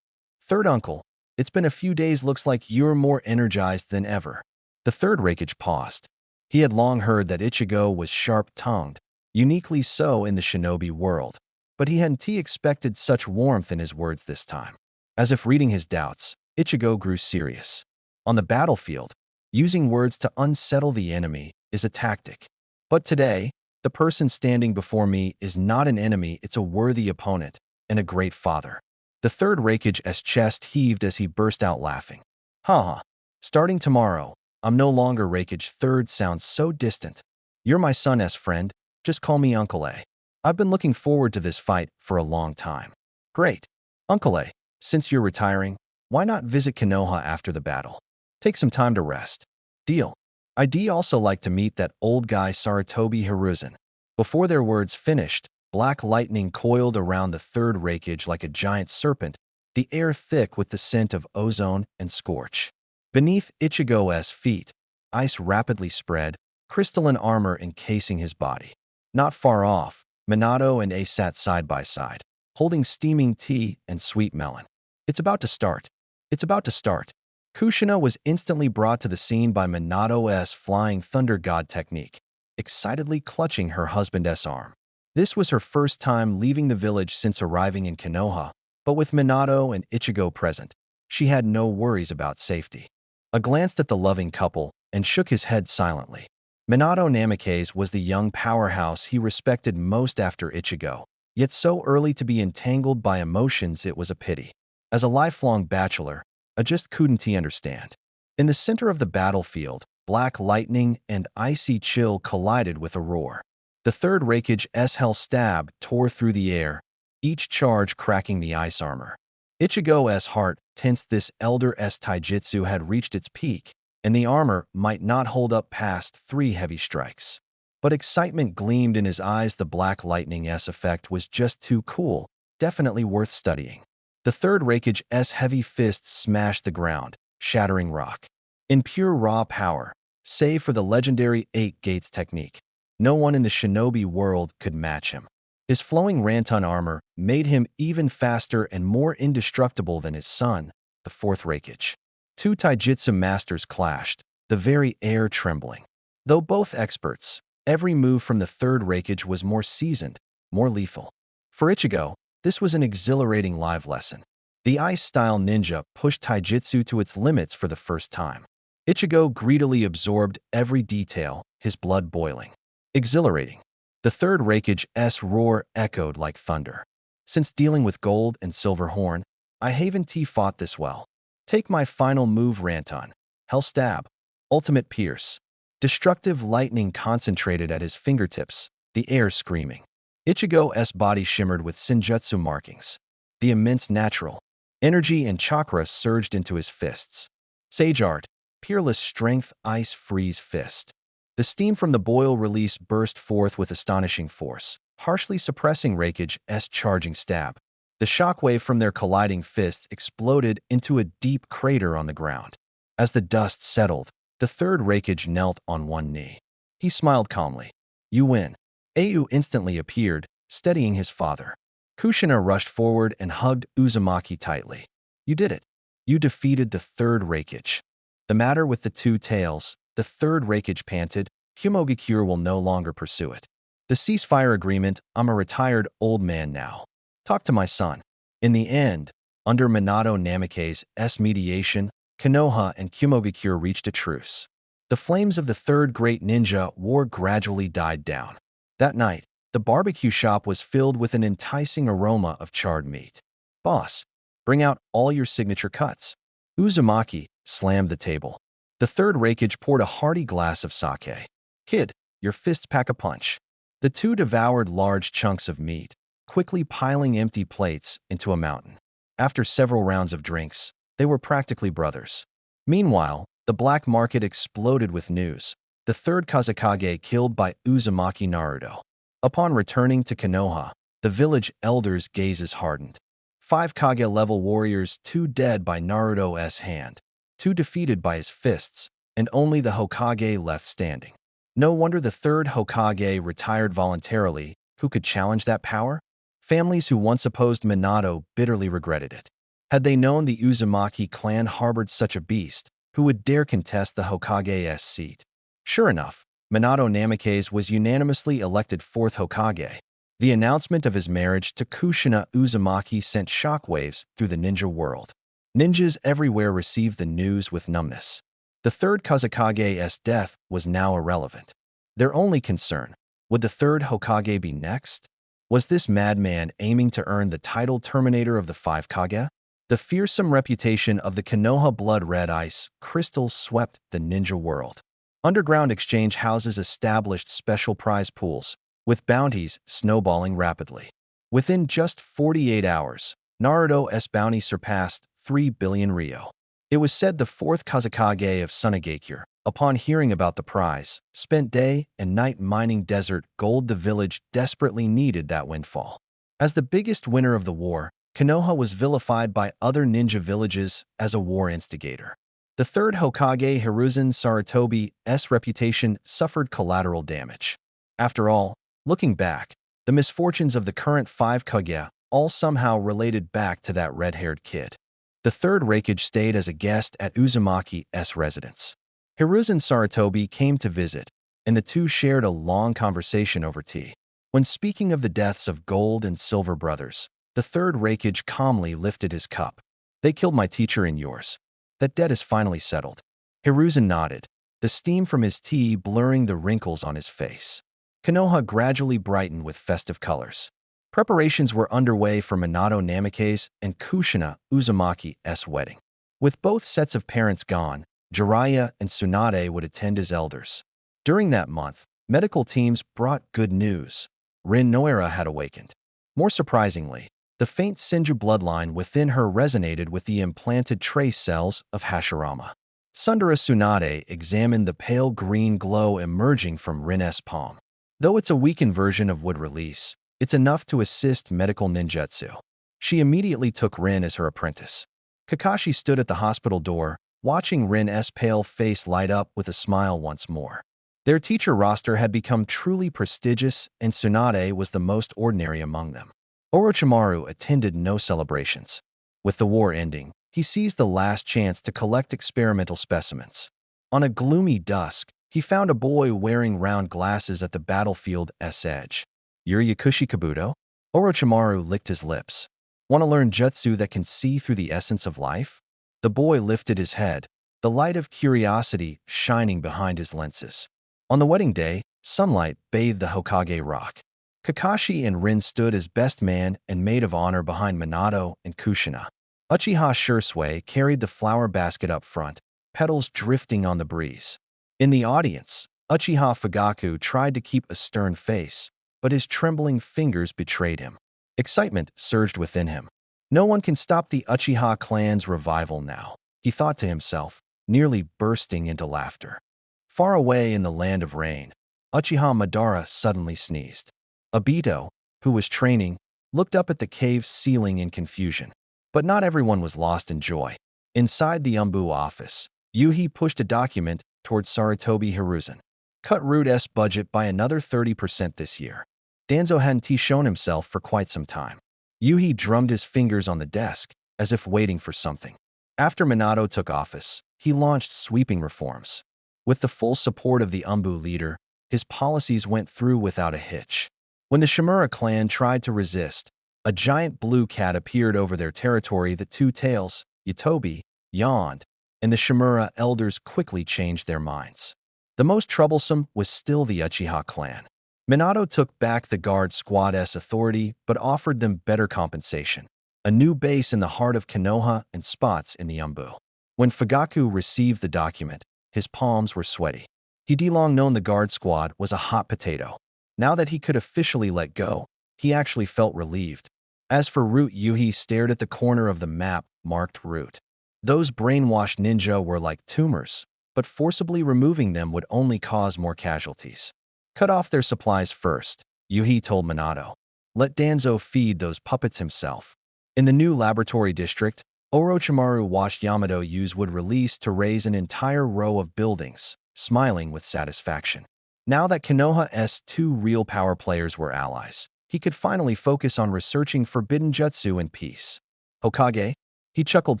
Third uncle, it's been a few days. Looks like you're more energized than ever. The third Raikage paused. He had long heard that Ichigo was sharp-tongued, uniquely so in the shinobi world, but he hadn't expected such warmth in his words this time. As if reading his doubts, Ichigo grew serious. On the battlefield, using words to unsettle the enemy is a tactic. But today, the person standing before me is not an enemy, it's a worthy opponent and a great father. The third Raikage's chest heaved as he burst out laughing. Haha. Starting tomorrow, I'm no longer Raikage third sounds so distant. You're my son's friend. Just call me Uncle A. I've been looking forward to this fight for a long time. Great. Uncle A, since you're retiring, why not visit Konoha after the battle? Take some time to rest. Deal. I'd also like to meet that old guy Saratobi Hiruzen. Before their words finished, black lightning coiled around the third Raikage like a giant serpent, the air thick with the scent of ozone and scorch. Beneath Ichigo's feet, ice rapidly spread, crystalline armor encasing his body. Not far off, Minato and Ace sat side by side, holding steaming tea and sweet melon. It's about to start. It's about to start. Kushina was instantly brought to the scene by Minato's flying thunder god technique, excitedly clutching her husband's arm. This was her first time leaving the village since arriving in Konoha, but with Minato and Ichigo present, she had no worries about safety. A glanced at the loving couple and shook his head silently. Minato Namikaze was the young powerhouse he respected most after Ichigo, yet so early to be entangled by emotions it was a pity. As a lifelong bachelor, I just couldn't understand. In the center of the battlefield, black lightning and icy chill collided with a roar. The third Raikage's hell stab tore through the air, each charge cracking the ice armor. Ichigo's heart tensed. This elder's taijutsu had reached its peak, and the armor might not hold up past 3 heavy strikes. But excitement gleamed in his eyes. The black lightning's effect was just too cool, definitely worth studying. The third Raikage's heavy fists smashed the ground, shattering rock. In pure raw power, save for the legendary 8 Gates technique, no one in the shinobi world could match him. His flowing Ranton armor made him even faster and more indestructible than his son, the fourth Raikage. 2 taijutsu masters clashed, the very air trembling. Though both experts, every move from the third Raikage was more seasoned, more lethal. For Ichigo, this was an exhilarating live lesson. The ice-style ninja pushed taijutsu to its limits for the first time. Ichigo greedily absorbed every detail, his blood boiling. Exhilarating. The third Raikage's roar echoed like thunder. Since dealing with Gold and Silver Horn, I haven't fought this well. Take my final move, Ranton. Hell Stab. Ultimate Pierce. Destructive lightning concentrated at his fingertips, the air screaming. Ichigo's body shimmered with Senjutsu markings. The immense natural energy and chakra surged into his fists. Sage Art. Peerless Strength Ice Freeze Fist. The steam from the boil release burst forth with astonishing force, harshly suppressing Raikage's charging stab. The shockwave from their colliding fists exploded into a deep crater on the ground. As the dust settled, the third Raikage knelt on one knee. He smiled calmly. You win. Au instantly appeared, steadying his father. Kushina rushed forward and hugged Uzumaki tightly. You did it. You defeated the third Raikage. The matter with the 2 tails, the third Raikage panted, Kumogakure will no longer pursue it. The ceasefire agreement, I'm a retired old man now. Talk to my son. In the end, under Minato Namikaze's mediation, Konoha and Kumogakure reached a truce. The flames of the third great ninja war gradually died down. That night, the barbecue shop was filled with an enticing aroma of charred meat. Boss, bring out all your signature cuts. Uzumaki slammed the table. The third Raikage poured a hearty glass of sake. Kid, your fists pack a punch. The 2 devoured large chunks of meat, quickly piling empty plates into a mountain. After several rounds of drinks, they were practically brothers. Meanwhile, the black market exploded with news. The third Kazekage killed by Uzumaki Naruto. Upon returning to Konoha, the village elders' gazes hardened. 5 Kage-level warriors, 2 dead by Naruto's hand, 2 defeated by his fists, and only the Hokage left standing. No wonder the third Hokage retired voluntarily. Who could challenge that power? Families who once opposed Minato bitterly regretted it. Had they known the Uzumaki clan harbored such a beast, who would dare contest the Hokage's seat? Sure enough, Minato Namikaze was unanimously elected 4th Hokage. The announcement of his marriage to Kushina Uzumaki sent shockwaves through the ninja world. Ninjas everywhere received the news with numbness. The third Kazekage's death was now irrelevant. Their only concern, would the third Hokage be next? Was this madman aiming to earn the title Terminator of the 5 Kage? The fearsome reputation of the Konoha blood red ice crystals swept the ninja world. Underground exchange houses established special prize pools, with bounties snowballing rapidly. Within just 48 hours, Naruto's bounty surpassed 3 billion ryo. It was said the fourth Kazekage of Sunagakure, upon hearing about the prize, spent day and night mining desert gold. The village desperately needed that windfall. As the biggest winner of the war, Konoha was vilified by other ninja villages as a war instigator. The third Hokage Hiruzen Sarutobi's reputation suffered collateral damage. After all, looking back, the misfortunes of the current 5 Kage all somehow related back to that red-haired kid. The third Raikage stayed as a guest at Uzumaki's residence. Hiruzen Sarutobi came to visit, and the two shared a long conversation over tea. When speaking of the deaths of Gold and Silver brothers, the third Raikage calmly lifted his cup. "They killed my teacher and yours. That debt is finally settled." Hiruzen nodded, the steam from his tea blurring the wrinkles on his face. Konoha gradually brightened with festive colors. Preparations were underway for Minato Namikaze and Kushina Uzumaki's wedding. With both sets of parents gone, Jiraiya and Tsunade would attend as elders. During that month, medical teams brought good news. Rin Noera had awakened. More surprisingly, the faint Senju bloodline within her resonated with the implanted trace cells of Hashirama. Sundara Tsunade examined the pale green glow emerging from Rin's palm. Though it's a weakened version of wood release, it's enough to assist medical ninjutsu. She immediately took Rin as her apprentice. Kakashi stood at the hospital door, watching Rin's pale face light up with a smile once more. Their teacher roster had become truly prestigious, and Tsunade was the most ordinary among them. Orochimaru attended no celebrations. With the war ending, he seized the last chance to collect experimental specimens. On a gloomy dusk, he found a boy wearing round glasses at the battlefield's edge. "You're Yakushi Kabuto?" Orochimaru licked his lips. "Want to learn jutsu that can see through the essence of life?" The boy lifted his head, the light of curiosity shining behind his lenses. On the wedding day, sunlight bathed the Hokage rock. Kakashi and Rin stood as best man and maid of honor behind Minato and Kushina. Uchiha Shursui carried the flower basket up front, petals drifting on the breeze. In the audience, Uchiha Fugaku tried to keep a stern face, but his trembling fingers betrayed him. Excitement surged within him. No one can stop the Uchiha clan's revival now, he thought to himself, nearly bursting into laughter. Far away in the land of rain, Uchiha Madara suddenly sneezed. Obito, who was training, looked up at the cave's ceiling in confusion. But not everyone was lost in joy. Inside the Umbu office, Yuhi pushed a document towards Sarutobi Hiruzen. "Cut Root's budget by another 30% this year." Danzo hadn't shown himself for quite some time. Yuhi drummed his fingers on the desk, as if waiting for something. After Minato took office, he launched sweeping reforms. With the full support of the Umbu leader, his policies went through without a hitch. When the Shimura clan tried to resist, a giant blue cat appeared over their territory. The two tails, Yatobi, yawned, and the Shimura elders quickly changed their minds. The most troublesome was still the Uchiha clan. Minato took back the guard squad's authority but offered them better compensation, a new base in the heart of Konoha and spots in the Umbu. When Fugaku received the document, his palms were sweaty. He'd long known the guard squad was a hot potato. Now that he could officially let go, he actually felt relieved. As for Root, Yuhi stared at the corner of the map marked Root. Those brainwashed ninja were like tumors, but forcibly removing them would only cause more casualties. "Cut off their supplies first," Yuhi told Minato. "Let Danzo feed those puppets himself." In the new laboratory district, Orochimaru watched Yamato use wood release to raise an entire row of buildings, smiling with satisfaction. Now that Konoha's two real power players were allies, he could finally focus on researching forbidden jutsu in peace. "Hokage?" He chuckled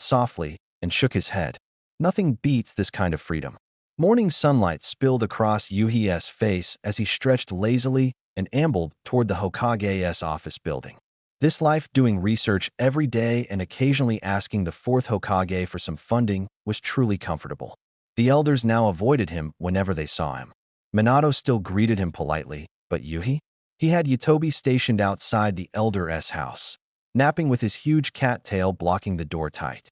softly and shook his head. "Nothing beats this kind of freedom." Morning sunlight spilled across Yuhi's face as he stretched lazily and ambled toward the Hokage's office building. This life, doing research every day and occasionally asking the fourth Hokage for some funding, was truly comfortable. The elders now avoided him whenever they saw him. Minato still greeted him politely, but Yuhi? He had Yatobi stationed outside the elder's house. napping with his huge cat tail blocking the door tight.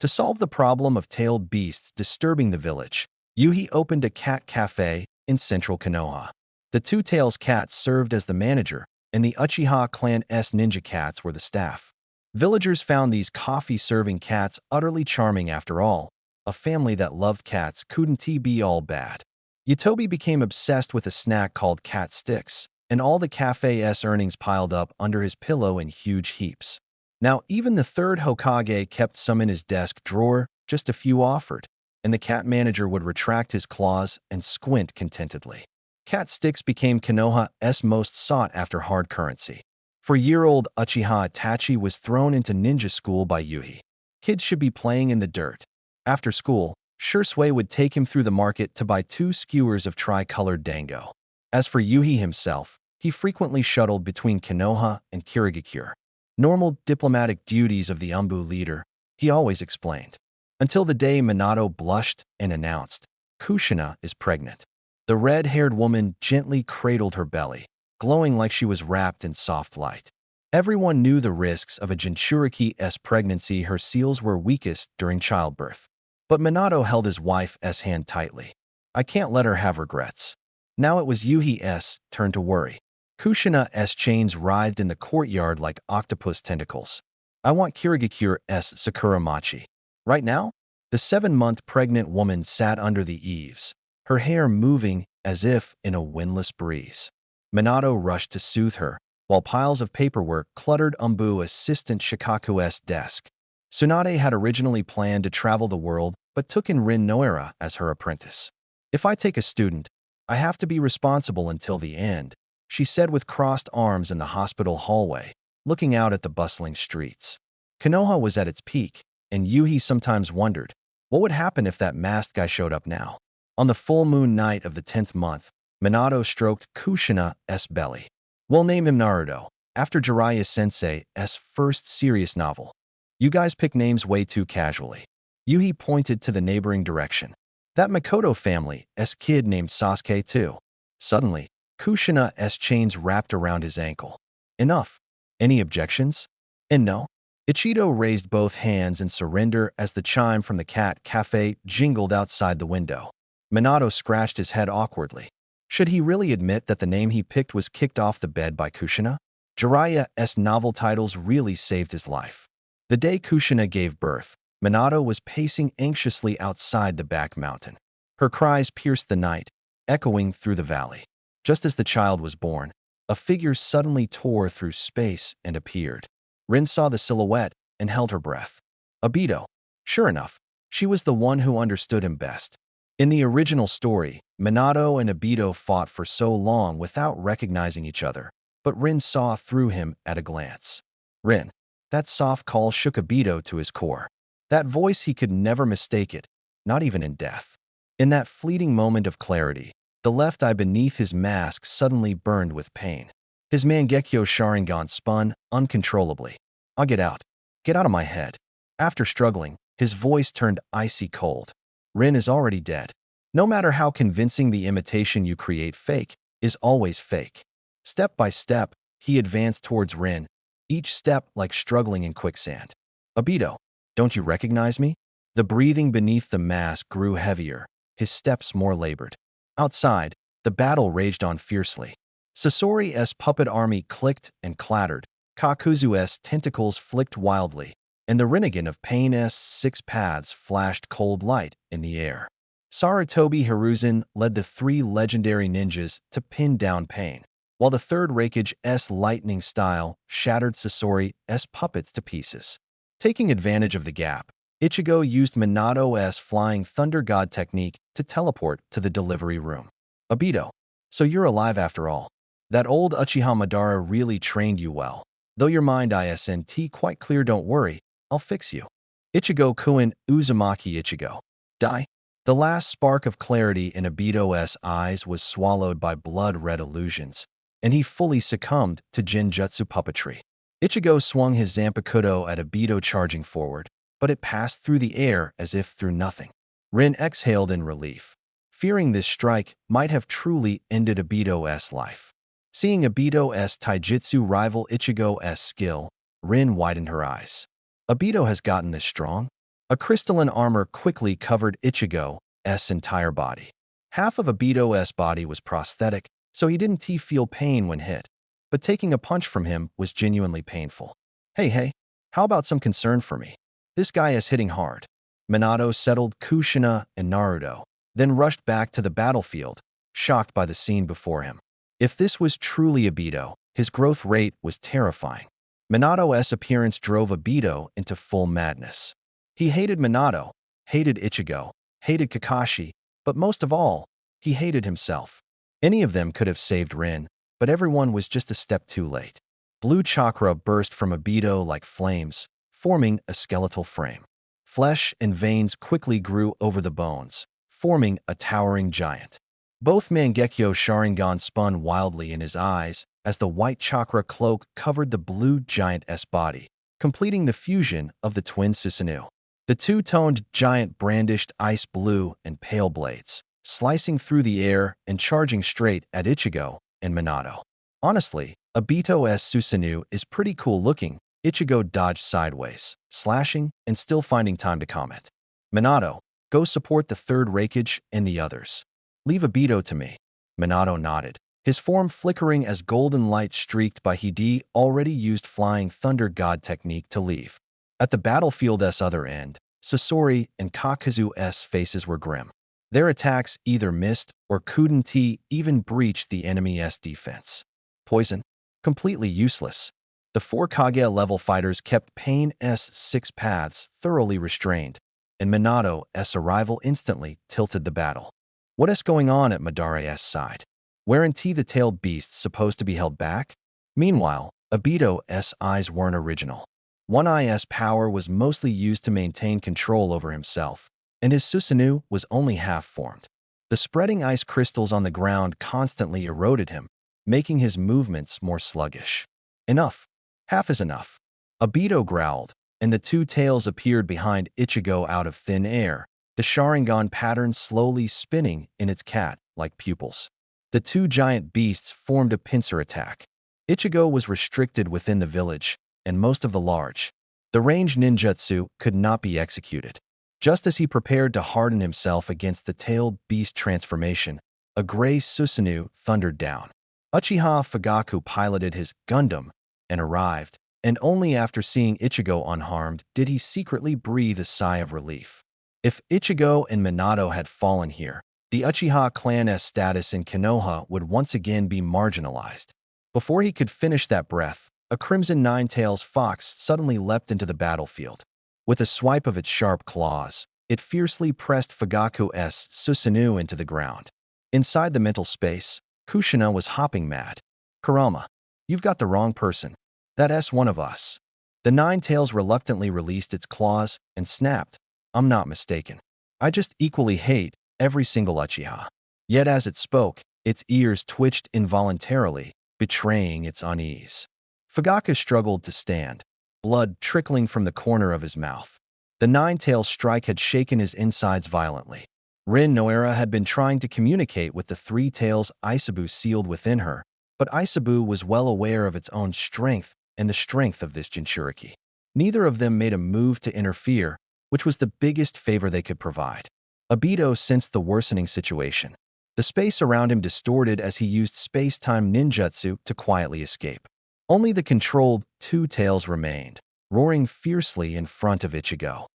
To solve the problem of tailed beasts disturbing the village, Yuhi opened a cat cafe in central Konoha. The Two Tails cats served as the manager, and the Uchiha clan's ninja cats were the staff. Villagers found these coffee-serving cats utterly charming after all. A family that loved cats couldn't be all bad. Yutobi became obsessed with a snack called cat sticks, and all the cafe's earnings piled up under his pillow in huge heaps. Now, even the third Hokage kept some in his desk drawer, just a few offered, and the cat manager would retract his claws and squint contentedly. Cat sticks became Konoha's most sought-after hard currency. For year-old Uchiha Itachi was thrown into ninja school by Yuhi. Kids should be playing in the dirt. After school, Shursui would take him through the market to buy 2 skewers of tri-colored dango. As for Yuhi himself, he frequently shuttled between Konoha and Kirigakure. Normal diplomatic duties of the Umbu leader, he always explained. Until the day Minato blushed and announced, "Kushina is pregnant." The red-haired woman gently cradled her belly, glowing like she was wrapped in soft light. Everyone knew the risks of a Jinchuriki's pregnancy. Her seals were weakest during childbirth. But Minato held his wife's hand tightly. I can't let her have regrets. Now it was Yuhi's turn to worry. Kushina's chains writhed in the courtyard like octopus tentacles. I want Kirigakure's Sakura Machi. Right now? The 7-month pregnant woman sat under the eaves, her hair moving as if in a windless breeze. Minato rushed to soothe her, while piles of paperwork cluttered Umbu assistant Shikaku's desk. Tsunade had originally planned to travel the world, but took in Rin Noera as her apprentice. If I take a student, I have to be responsible until the end, she said with crossed arms in the hospital hallway, looking out at the bustling streets. Konoha was at its peak, and Yuhi sometimes wondered, what would happen if that masked guy showed up now? On the full moon night of the 10th month, Minato stroked Kushina's belly. We'll name him Naruto, after Jiraiya Sensei's first serious novel. You guys pick names way too casually. Yuhi pointed to the neighboring direction. That Makoto family's kid named Sasuke too. Suddenly, Kushina's chains wrapped around his ankle. Enough. Any objections? And no. Ichido raised both hands in surrender as the chime from the cat cafe jingled outside the window. Minato scratched his head awkwardly. Should he really admit that the name he picked was kicked off the bed by Kushina? Jiraiya's novel titles really saved his life. The day Kushina gave birth, Minato was pacing anxiously outside the back mountain. Her cries pierced the night, echoing through the valley. Just as the child was born, a figure suddenly tore through space and appeared. Rin saw the silhouette and held her breath. Obito. Sure enough, she was the one who understood him best. In the original story, Minato and Obito fought for so long without recognizing each other, but Rin saw through him at a glance. Rin. That soft call shook Obito to his core. That voice, he could never mistake it, not even in death. In that fleeting moment of clarity, the left eye beneath his mask suddenly burned with pain. His Mangekyo Sharingan spun uncontrollably. I'll get out. Get out of my head. After struggling, his voice turned icy cold. Rin is already dead. No matter how convincing the imitation you create, fake is always fake. Step by step, he advanced towards Rin, each step like struggling in quicksand. Obito, don't you recognize me? The breathing beneath the mask grew heavier, his steps more labored. Outside, the battle raged on fiercely. Sasori's puppet army clicked and clattered, Kakuzu's tentacles flicked wildly, and the Rinnegan of Pain's 6 paths flashed cold light in the air. Sarutobi Hiruzen led the 3 legendary ninjas to pin down Pain, while the third Raikage's lightning style shattered Sasori's puppets to pieces. Taking advantage of the gap, Ichigo used Minato's Flying Thunder God technique to teleport to the delivery room. Obito, so you're alive after all. That old Uchiha Madara really trained you well. Though your mind isn't quite clear, don't worry, I'll fix you. Ichigo-kun Uzumaki Ichigo. Die. The last spark of clarity in Obito's eyes was swallowed by blood-red illusions, and he fully succumbed to Genjutsu puppetry. Ichigo swung his Zanpakuto at Obito, charging forward, but it passed through the air as if through nothing. Rin exhaled in relief, fearing this strike might have truly ended Obito's life. Seeing Obito's taijutsu rival Ichigo's skill, Rin widened her eyes. Obito has gotten this strong? A crystalline armor quickly covered Ichigo's entire body. Half of Obito's body was prosthetic, so he didn't feel pain when hit. But taking a punch from him was genuinely painful. Hey, how about some concern for me? This guy is hitting hard. Minato settled Kushina and Naruto, then rushed back to the battlefield, shocked by the scene before him. If this was truly Obito, his growth rate was terrifying. Minato's appearance drove Obito into full madness. He hated Minato, hated Ichigo, hated Kakashi, but most of all, he hated himself. Any of them could have saved Rin, but everyone was just a step too late. Blue chakra burst from Obito like flames, forming a skeletal frame. Flesh and veins quickly grew over the bones, forming a towering giant. Both Mangekyo Sharingan spun wildly in his eyes as the white chakra cloak covered the blue giant's body, completing the fusion of the twin Susanoo. The two-toned giant brandished ice blue and pale blades, slicing through the air and charging straight at Ichigo and Minato. Honestly, Obito's Susanoo is pretty cool looking. Ichigo dodged sideways, slashing and still finding time to comment. Minato, go support the third Raikage and the others. Leave Obito to me. Minato nodded, his form flickering as golden light streaked by Hide already used Flying Thunder God technique to leave. At the battlefield's other end, Sasori and Kakazu's faces were grim. Their attacks either missed or couldn't even breach the enemy's defense. Poison? Completely useless. The four Kage-level fighters kept Pain's 6 paths thoroughly restrained, and Minato's arrival instantly tilted the battle. What is going on at Madare's side? Weren't the tailed beasts supposed to be held back? Meanwhile, Obito's eyes weren't original. One eye's power was mostly used to maintain control over himself, and his Susanoo was only half-formed. The spreading ice crystals on the ground constantly eroded him, making his movements more sluggish. Enough. Half is enough. Obito growled, and the two tails appeared behind Ichigo out of thin air, the Sharingan pattern slowly spinning in its cat-like pupils. The two giant beasts formed a pincer attack. Ichigo was restricted within the village, and most of the large. The range ninjutsu could not be executed. Just as he prepared to harden himself against the tailed beast transformation, a gray Susanoo thundered down. Uchiha Fugaku piloted his Gundam and arrived, and only after seeing Ichigo unharmed did he secretly breathe a sigh of relief. If Ichigo and Minato had fallen here, the Uchiha clan's status in Konoha would once again be marginalized. Before he could finish that breath, a crimson nine-tails fox suddenly leapt into the battlefield. With a swipe of its sharp claws, it fiercely pressed Fugaku's Susanoo into the ground. Inside the mental space, Kushina was hopping mad. Kurama, you've got the wrong person. That's one of us. The nine-tails reluctantly released its claws and snapped. I'm not mistaken. I just equally hate every single Uchiha. Yet as it spoke, its ears twitched involuntarily, betraying its unease. Fugaku struggled to stand, blood trickling from the corner of his mouth. The nine-tail strike had shaken his insides violently. Rin Noera had been trying to communicate with the three tails Isabu sealed within her, but Isabu was well aware of its own strength and the strength of this Jinchuriki. Neither of them made a move to interfere, which was the biggest favor they could provide. Obito sensed the worsening situation. The space around him distorted as he used space-time ninjutsu to quietly escape. Only the controlled two tails remained, roaring fiercely in front of Ichigo.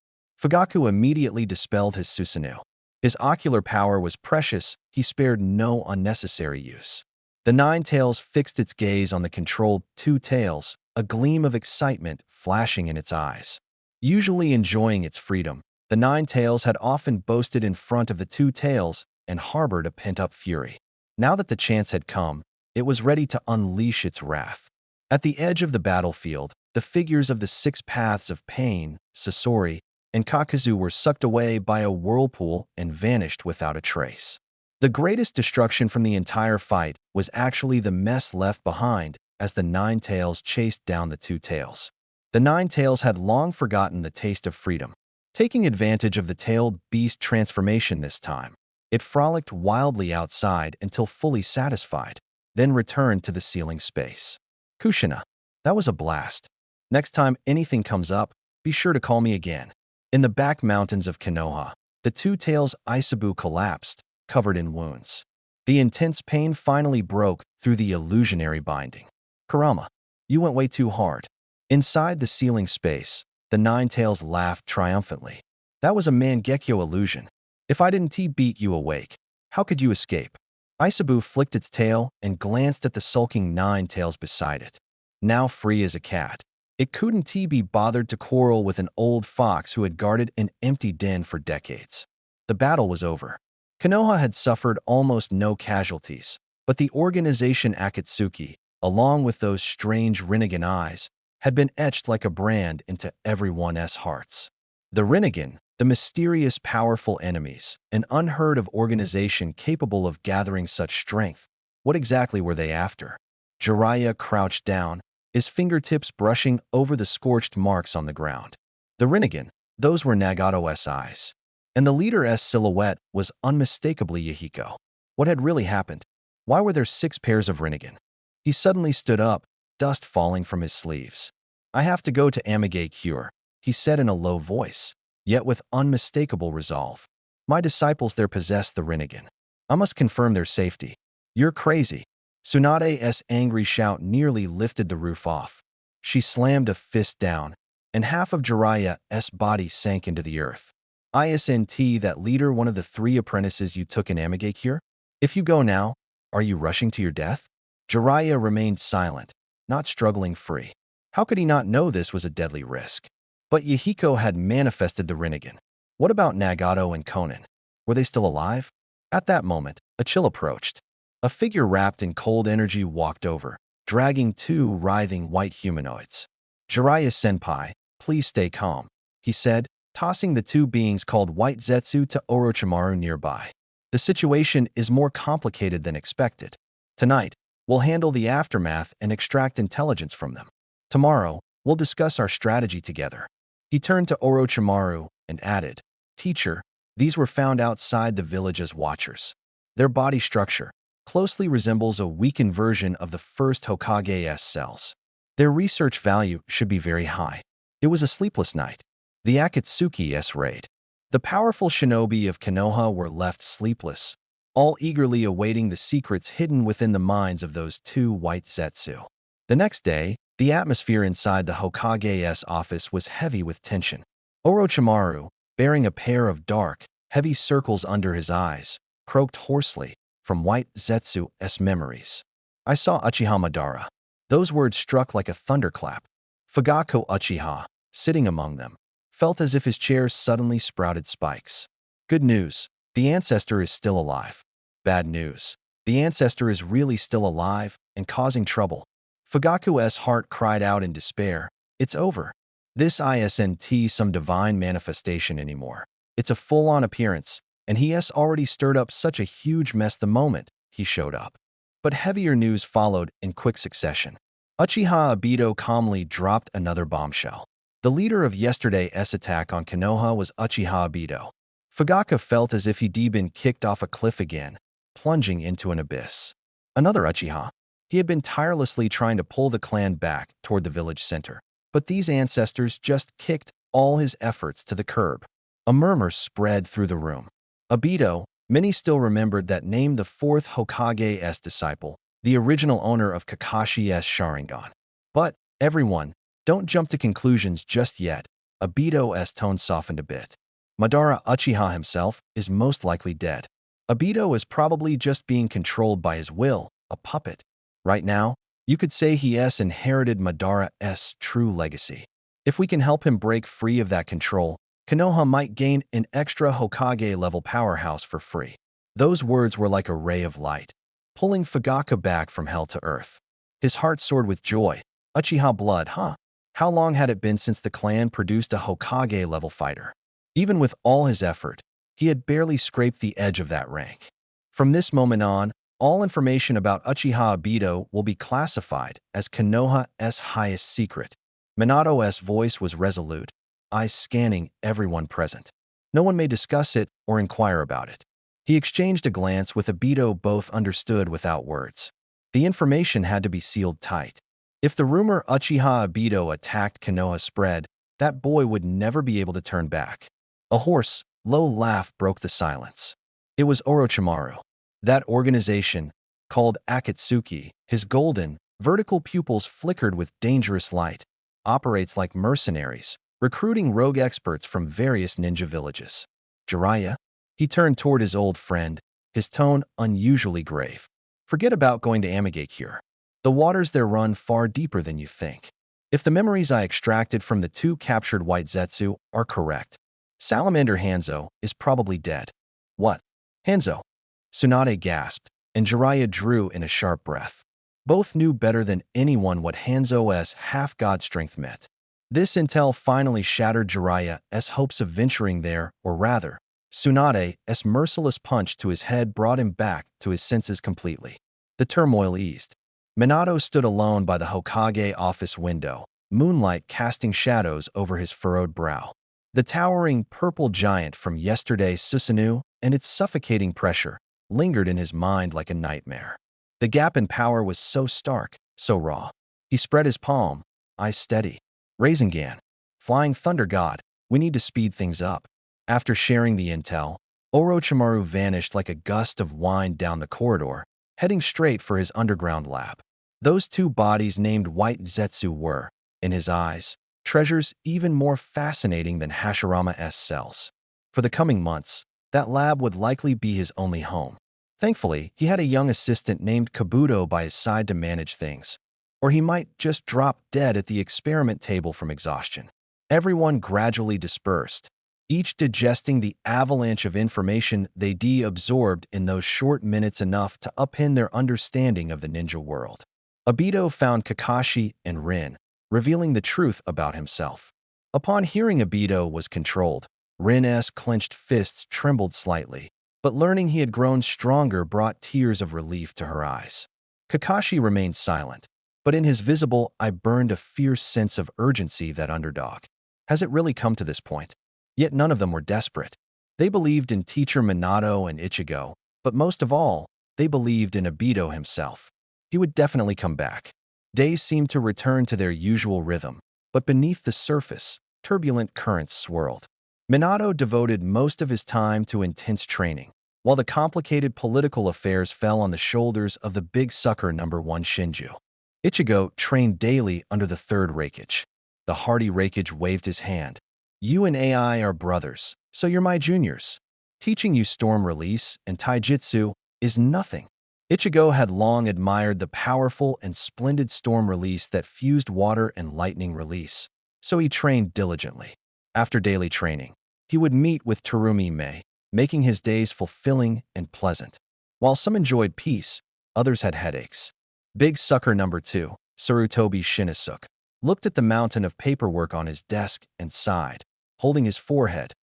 Fugaku immediately dispelled his Susanoo. His ocular power was precious, he spared no unnecessary use. The nine tails fixed its gaze on the controlled two tails, a gleam of excitement flashing in its eyes. Usually enjoying its freedom, the nine tails had often boasted in front of the two tails and harbored a pent-up fury. Now that the chance had come, it was ready to unleash its wrath. At the edge of the battlefield, the figures of the 6 paths of pain, Sasori, and Kakazu were sucked away by a whirlpool and vanished without a trace. The greatest destruction from the entire fight was actually the mess left behind as the nine tails chased down the two tails. The nine tails had long forgotten the taste of freedom. Taking advantage of the tailed beast transformation this time, it frolicked wildly outside until fully satisfied, then returned to the ceiling space. Kushina, that was a blast. Next time anything comes up, be sure to call me again. In the back mountains of Konoha, the two tails Isabu collapsed, covered in wounds. The intense pain finally broke through the illusionary binding. Kurama, you went way too hard. Inside the ceiling space, the nine tails laughed triumphantly. That was a Mangekyo illusion. If I didn't beat you awake, how could you escape? Isabu flicked its tail and glanced at the sulking nine tails beside it. Now free as a cat, it couldn't be bothered to quarrel with an old fox who had guarded an empty den for decades. The battle was over. Konoha had suffered almost no casualties, but the organization Akatsuki, along with those strange Rinnegan eyes, had been etched like a brand into everyone's hearts. The Rinnegan, the mysterious powerful enemies, an unheard of organization capable of gathering such strength. What exactly were they after? Jiraiya crouched down, his fingertips brushing over the scorched marks on the ground. The Rinnegan, those were Nagato's eyes. And the leader's silhouette was unmistakably Yahiko. What had really happened? Why were there 6 pairs of Rinnegan? He suddenly stood up, dust falling from his sleeves. I have to go to Amage Cure, he said in a low voice, yet with unmistakable resolve. My disciples there possess the Rinnegan. I must confirm their safety. You're crazy. Tsunade's angry shout nearly lifted the roof off. She slammed a fist down, and half of Jiraiya's body sank into the earth. Isn't that leader one of the 3 apprentices you took in Amage Cure? If you go now, are you rushing to your death? Jiraiya remained silent, not struggling free. How could he not know this was a deadly risk? But Yahiko had manifested the Rinnegan. What about Nagato and Konan? Were they still alive? At that moment, a chill approached. A figure wrapped in cold energy walked over, dragging 2 writhing white humanoids. Jiraiya-senpai, please stay calm, he said, tossing the 2 beings called White Zetsu to Orochimaru nearby. The situation is more complicated than expected. Tonight, we'll handle the aftermath and extract intelligence from them. Tomorrow, we'll discuss our strategy together. He turned to Orochimaru and added, Teacher, these were found outside the village as watchers. Their body structure closely resembles a weakened version of the first Hokage's cells. Their research value should be very high. It was a sleepless night. The Akatsuki's raid. The powerful shinobi of Konoha were left sleepless, all eagerly awaiting the secrets hidden within the minds of those 2 white Zetsu. The next day, the atmosphere inside the Hokage's office was heavy with tension. Orochimaru, bearing a pair of dark, heavy circles under his eyes, croaked hoarsely from White Zetsu's memories. I saw Uchiha Madara. Those words struck like a thunderclap. Fugaku Uchiha, sitting among them, felt as if his chair suddenly sprouted spikes. Good news, the ancestor is still alive. Bad news, the ancestor is really still alive and causing trouble. Fugaku's heart cried out in despair. It's over. This isn't some divine manifestation anymore. It's a full-on appearance, and he has already stirred up such a huge mess the moment he showed up. But heavier news followed in quick succession. Uchiha Obito calmly dropped another bombshell. The leader of yesterday's attack on Konoha was Uchiha Obito. Fugaku felt as if he'd been kicked off a cliff again, plunging into an abyss. Another Uchiha. He had been tirelessly trying to pull the clan back toward the village center, but these ancestors just kicked all his efforts to the curb. A murmur spread through the room. Obito, many still remembered that name, the 4th Hokage's disciple, the original owner of Kakashi's Sharingan. But, everyone, don't jump to conclusions just yet. Obito's tone softened a bit. Madara Uchiha himself is most likely dead. Obito is probably just being controlled by his will, a puppet. Right now, you could say he has inherited Madara's true legacy. If we can help him break free of that control, Konoha might gain an extra Hokage-level powerhouse for free. Those words were like a ray of light, pulling Fugaku back from hell to earth. His heart soared with joy. Uchiha blood, huh? How long had it been since the clan produced a Hokage-level fighter? Even with all his effort, he had barely scraped the edge of that rank. From this moment on, all information about Uchiha Obito will be classified as Konoha's highest secret. Minato's voice was resolute, eyes scanning everyone present. No one may discuss it or inquire about it. He exchanged a glance with Obito, both understood without words. The information had to be sealed tight. If the rumor Uchiha Obito attacked Konoha spread, that boy would never be able to turn back. A hoarse, low laugh broke the silence. It was Orochimaru. That organization, called Akatsuki, his golden, vertical pupils flickered with dangerous light, operates like mercenaries, recruiting rogue experts from various ninja villages. Jiraiya? He turned toward his old friend, his tone unusually grave. Forget about going to Amigakure. The waters there run far deeper than you think. If the memories I extracted from the two captured white Zetsu are correct, Salamander Hanzo is probably dead. What? Hanzo? Tsunade gasped, and Jiraiya drew in a sharp breath. Both knew better than anyone what Hanzo's half-god strength meant. This intel finally shattered Jiraiya's hopes of venturing there, or rather, Tsunade's merciless punch to his head brought him back to his senses completely. The turmoil eased. Minato stood alone by the Hokage office window, moonlight casting shadows over his furrowed brow. The towering purple giant from yesterday's Susanoo and its suffocating pressure lingered in his mind like a nightmare. The gap in power was so stark, so raw. He spread his palm, eyes steady. Rasengan, Flying Thunder God, we need to speed things up. After sharing the intel, Orochimaru vanished like a gust of wind down the corridor, heading straight for his underground lab. Those two bodies named White Zetsu were, in his eyes, treasures even more fascinating than Hashirama's cells. For the coming months, that lab would likely be his only home. Thankfully, he had a young assistant named Kabuto by his side to manage things, or he might just drop dead at the experiment table from exhaustion. Everyone gradually dispersed, each digesting the avalanche of information they absorbed in those short minutes enough to upend their understanding of the ninja world. Obito found Kakashi and Rin, revealing the truth about himself. Upon hearing Obito was controlled, Rin's clenched fists trembled slightly, but learning he had grown stronger brought tears of relief to her eyes. Kakashi remained silent, but in his visible eye burned a fierce sense of urgency. That underdog. Has it really come to this point? Yet none of them were desperate. They believed in teacher Minato and Ichigo, but most of all, they believed in Obito himself. He would definitely come back. Days seemed to return to their usual rhythm, but beneath the surface, turbulent currents swirled. Minato devoted most of his time to intense training, while the complicated political affairs fell on the shoulders of the big sucker number 1 Shinju. Ichigo trained daily under the third Raikage. The hardy Raikage waved his hand. You and AI are brothers, so you're my juniors. Teaching you storm release and taijutsu is nothing. Ichigo had long admired the powerful and splendid storm release that fused water and lightning release, so he trained diligently. After daily training, he would meet with Terumi Mei, making his days fulfilling and pleasant. While some enjoyed peace, others had headaches. Big sucker number 2, Sarutobi Shinosuke, looked at the mountain of paperwork on his desk and sighed, holding his forehead.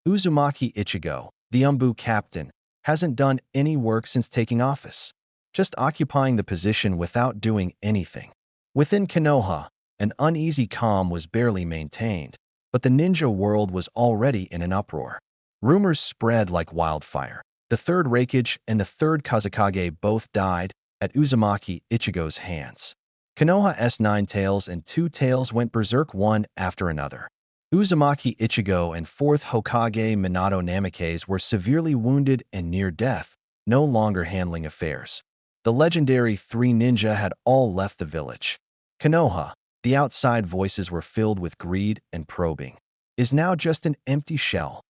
Uzumaki Ichigo, the Umbu captain, hasn't done any work since taking office, just occupying the position without doing anything. Within Konoha, an uneasy calm was barely maintained, but the ninja world was already in an uproar. Rumors spread like wildfire. The third Raikage and the third Kazekage both died at Uzumaki Ichigo's hands. Konoha's 9 tails and 2 tails went berserk one after another. Uzumaki Ichigo and 4th Hokage Minato Namikaze were severely wounded and near death, no longer handling affairs. The legendary 3 ninja had all left the village. Konoha, the outside voices were filled with greed and probing, is now just an empty shell.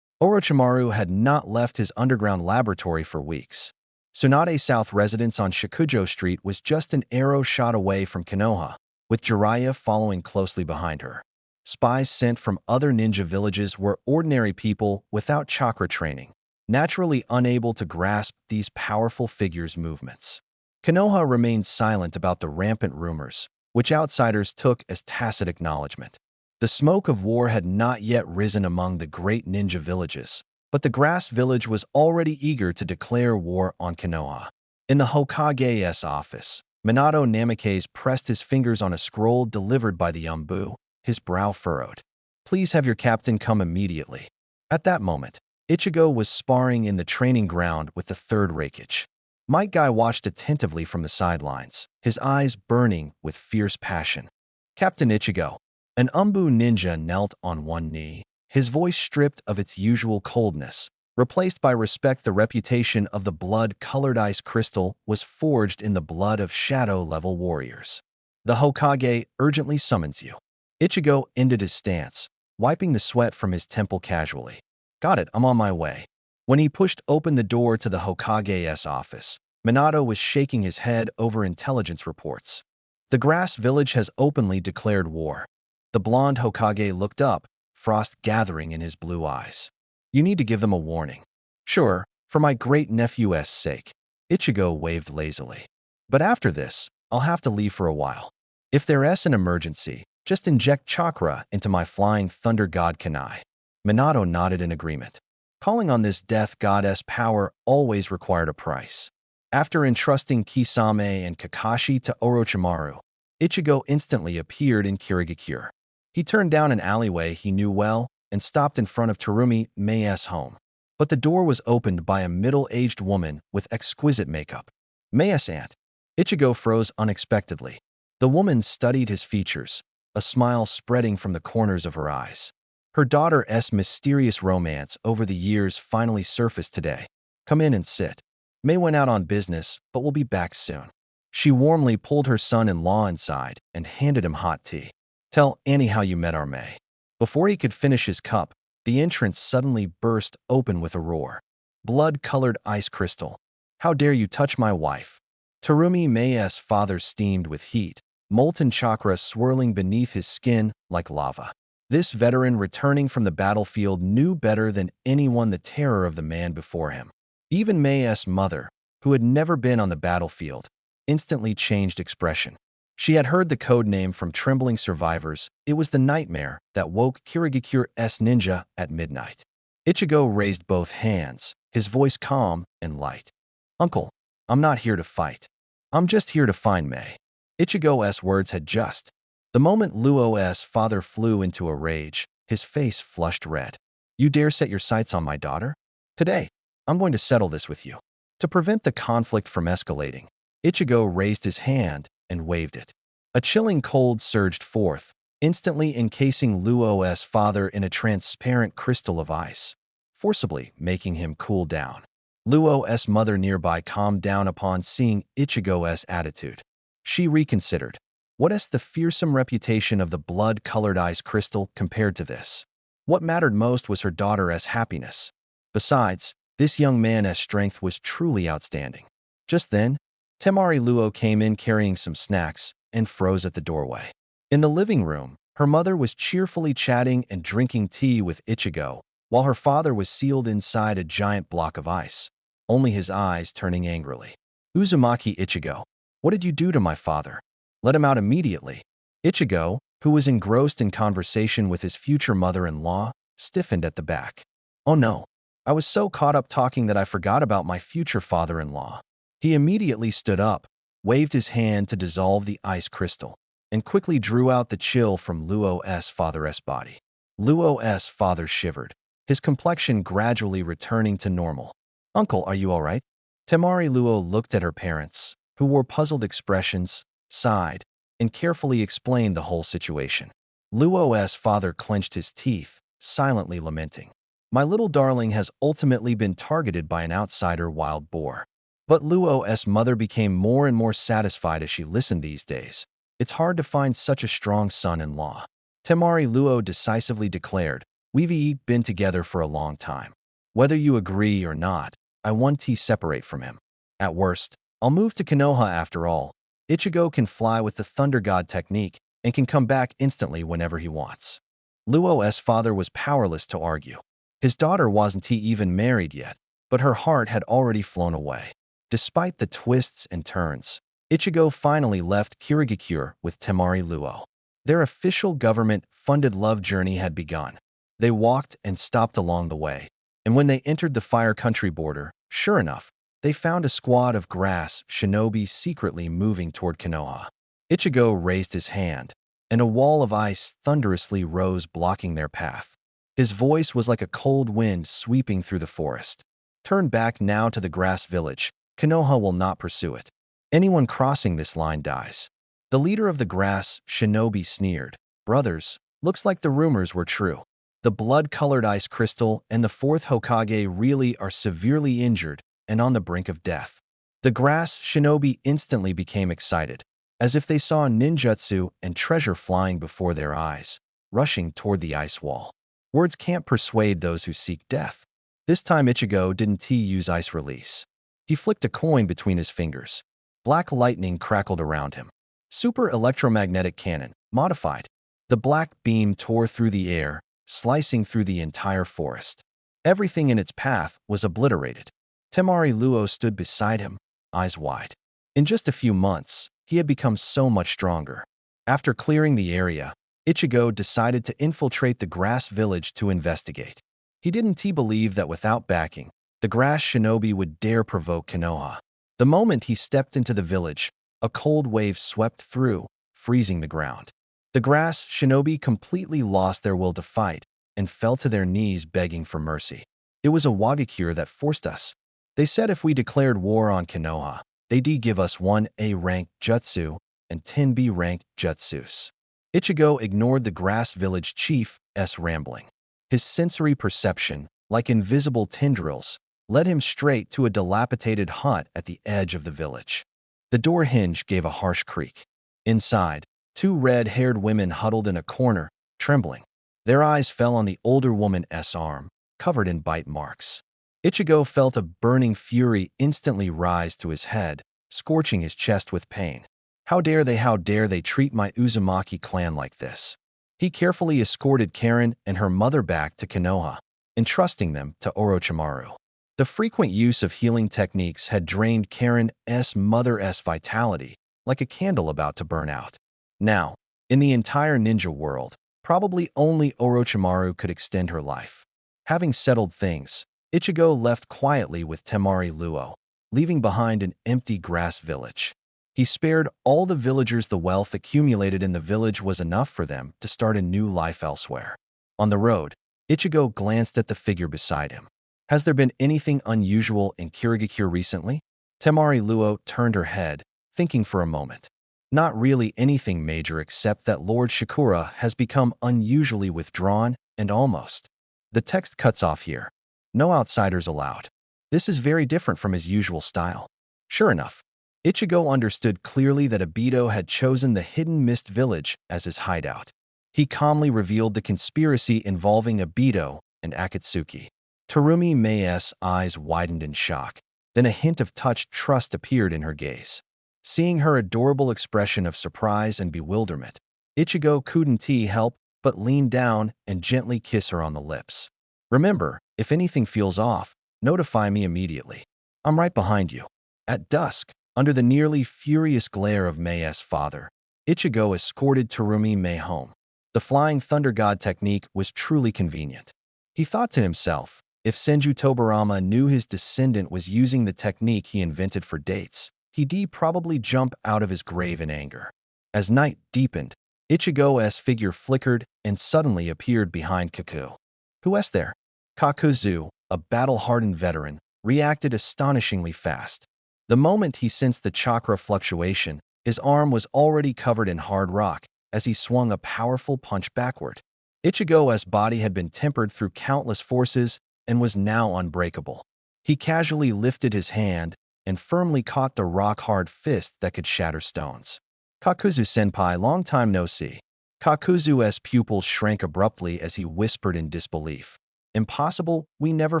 Orochimaru had not left his underground laboratory for weeks. Tsunade South residence on Shikujo Street was just an arrow shot away from Konoha, with Jiraiya following closely behind her. Spies sent from other ninja villages were ordinary people without chakra training, naturally unable to grasp these powerful figures' movements. Konoha remained silent about the rampant rumors, which outsiders took as tacit acknowledgement. The smoke of war had not yet risen among the great ninja villages, but the Grass Village was already eager to declare war on Konoha. In the Hokage's office, Minato Namikaze pressed his fingers on a scroll delivered by the Umbu, his brow furrowed. Please have your captain come immediately. At that moment, Ichigo was sparring in the training ground with the third Raikage. Might Guy watched attentively from the sidelines, his eyes burning with fierce passion. Captain Ichigo, an Umbu ninja, knelt on one knee, his voice stripped of its usual coldness, replaced by respect. The reputation of the blood-colored ice crystal was forged in the blood of shadow-level warriors. The Hokage urgently summons you. Ichigo ended his stance, wiping the sweat from his temple casually. Got it, I'm on my way. When he pushed open the door to the Hokage's office, Minato was shaking his head over intelligence reports. The grass village has openly declared war. The blonde Hokage looked up, frost gathering in his blue eyes. You need to give them a warning. Sure, for my great-nephew's sake. Ichigo waved lazily. But after this, I'll have to leave for a while. If there's an emergency, just inject chakra into my flying thunder god Kanai. Minato nodded in agreement. Calling on this death goddess power always required a price. After entrusting Kisame and Kakashi to Orochimaru, Ichigo instantly appeared in Kirigakure. He turned down an alleyway he knew well and stopped in front of Terumi Mei's home. But the door was opened by a middle-aged woman with exquisite makeup. Mei's aunt. Ichigo froze unexpectedly. The woman studied his features, a smile spreading from the corners of her eyes. Her daughter's mysterious romance over the years finally surfaced today. Come in and sit. Mei went out on business, but will be back soon. She warmly pulled her son-in-law inside and handed him hot tea. Tell Annie how you met our Mei. Before he could finish his cup, the entrance suddenly burst open with a roar. Blood-colored ice crystal. How dare you touch my wife? Terumi Mei's father steamed with heat, molten chakra swirling beneath his skin like lava. This veteran returning from the battlefield knew better than anyone the terror of the man before him. Even Mei's mother, who had never been on the battlefield, instantly changed expression. She had heard the code name from trembling survivors. It was the nightmare that woke Kirigakure's ninja at midnight. Ichigo raised both hands, his voice calm and light. Uncle, I'm not here to fight. I'm just here to find Mei. Ichigo's words had just. The moment Luo's father flew into a rage, his face flushed red. You dare set your sights on my daughter? Today, I'm going to settle this with you. To prevent the conflict from escalating, Ichigo raised his hand and waved it. A chilling cold surged forth, instantly encasing Luo's father in a transparent crystal of ice, forcibly making him cool down. Luo's mother nearby calmed down upon seeing Ichigo's attitude. She reconsidered. What is the fearsome reputation of the blood-colored ice crystal compared to this? What mattered most was her daughter's happiness. Besides, this young man's strength was truly outstanding. Just then, Temari Luo came in carrying some snacks and froze at the doorway. In the living room, her mother was cheerfully chatting and drinking tea with Ichigo, while her father was sealed inside a giant block of ice, only his eyes turning angrily. Uzumaki Ichigo, what did you do to my father? Let him out immediately. Ichigo, who was engrossed in conversation with his future mother-in-law, stiffened at the back. Oh no, I was so caught up talking that I forgot about my future father-in-law. He immediately stood up, waved his hand to dissolve the ice crystal, and quickly drew out the chill from Luo's father's body. Luo's father shivered, his complexion gradually returning to normal. Uncle, are you all right? Temari Luo looked at her parents, who wore puzzled expressions, sighed, and carefully explained the whole situation. Luo's father clenched his teeth, silently lamenting. My little darling has ultimately been targeted by an outsider wild boar. But Luo's mother became more and more satisfied as she listened these days. It's hard to find such a strong son-in-law. Temari Luo decisively declared, we've been together for a long time. Whether you agree or not, I want to separate from him. At worst, I'll move to Konoha after all. Ichigo can fly with the Thunder God technique and can come back instantly whenever he wants. Luo's father was powerless to argue. His daughter wasn't even married yet, but her heart had already flown away. Despite the twists and turns, Ichigo finally left Kirigakure with Temari Luo. Their official government-funded love journey had begun. They walked and stopped along the way, and when they entered the Fire Country border, sure enough, they found a squad of grass shinobi secretly moving toward Konoha. Ichigo raised his hand, and a wall of ice thunderously rose blocking their path. His voice was like a cold wind sweeping through the forest. Turn back now to the grass village. Konoha will not pursue it. Anyone crossing this line dies. The leader of the grass, Shinobi, sneered. Brothers, looks like the rumors were true. The blood-colored ice crystal and the fourth Hokage really are severely injured and on the brink of death. The grass shinobi instantly became excited, as if they saw ninjutsu and treasure flying before their eyes, rushing toward the ice wall. Words can't persuade those who seek death. This time Ichigo didn't use ice release. He flicked a coin between his fingers. Black lightning crackled around him. Super electromagnetic cannon, modified. The black beam tore through the air, slicing through the entire forest. Everything in its path was obliterated. Temari Luo stood beside him, eyes wide. In just a few months, he had become so much stronger. After clearing the area, Ichigo decided to infiltrate the grass village to investigate. He didn't believe that without backing, the grass shinobi would dare provoke Konoha. The moment he stepped into the village, a cold wave swept through, freezing the ground. The grass shinobi completely lost their will to fight and fell to their knees begging for mercy. It was a Wagakure that forced us. They said if we declared war on Konoha, they'd give us 1A rank jutsu and 10B rank jutsus. Ichigo ignored the grass village chief's rambling. His sensory perception, like invisible tendrils, led him straight to a dilapidated hut at the edge of the village. The door hinge gave a harsh creak. Inside, two red-haired women huddled in a corner, trembling. Their eyes fell on the older woman's arm, covered in bite marks. Ichigo felt a burning fury instantly rise to his head, scorching his chest with pain. How dare they treat my Uzumaki clan like this? He carefully escorted Karen and her mother back to Konoha, entrusting them to Orochimaru. The frequent use of healing techniques had drained Karen's mother's vitality, like a candle about to burn out. Now, in the entire ninja world, probably only Orochimaru could extend her life. Having settled things, Ichigo left quietly with Temari Luo, leaving behind an empty grass village. He spared all the villagers. The wealth accumulated in the village was enough for them to start a new life elsewhere. On the road, Ichigo glanced at the figure beside him. Has there been anything unusual in Kirigakure recently? Temari Luo turned her head, thinking for a moment. Not really anything major except that Lord Shikura has become unusually withdrawn and almost. The text cuts off here. No outsiders allowed. This is very different from his usual style. Sure enough, Ichigo understood clearly that Obito had chosen the Hidden Mist Village as his hideout. He calmly revealed the conspiracy involving Obito and Akatsuki. Terumi Mei's eyes widened in shock. Then a hint of touched trust appeared in her gaze. Seeing her adorable expression of surprise and bewilderment, Ichigo couldn't help but lean down and gently kiss her on the lips. Remember, if anything feels off, notify me immediately. I'm right behind you. At dusk, under the nearly furious glare of Mei's father, Ichigo escorted Terumi Mei home. The Flying Thunder God technique was truly convenient. He thought to himself, if Senju Tobarama knew his descendant was using the technique he invented for dates, he'd probably jump out of his grave in anger. As night deepened, Ichigo's figure flickered and suddenly appeared behind Kaku. Who's there? Kakuzu, a battle-hardened veteran, reacted astonishingly fast. The moment he sensed the chakra fluctuation, his arm was already covered in hard rock as he swung a powerful punch backward. Ichigo's body had been tempered through countless forces and was now unbreakable. He casually lifted his hand and firmly caught the rock-hard fist that could shatter stones. Kakuzu-senpai, long time no see. Kakuzu's pupils shrank abruptly as he whispered in disbelief. Impossible, we never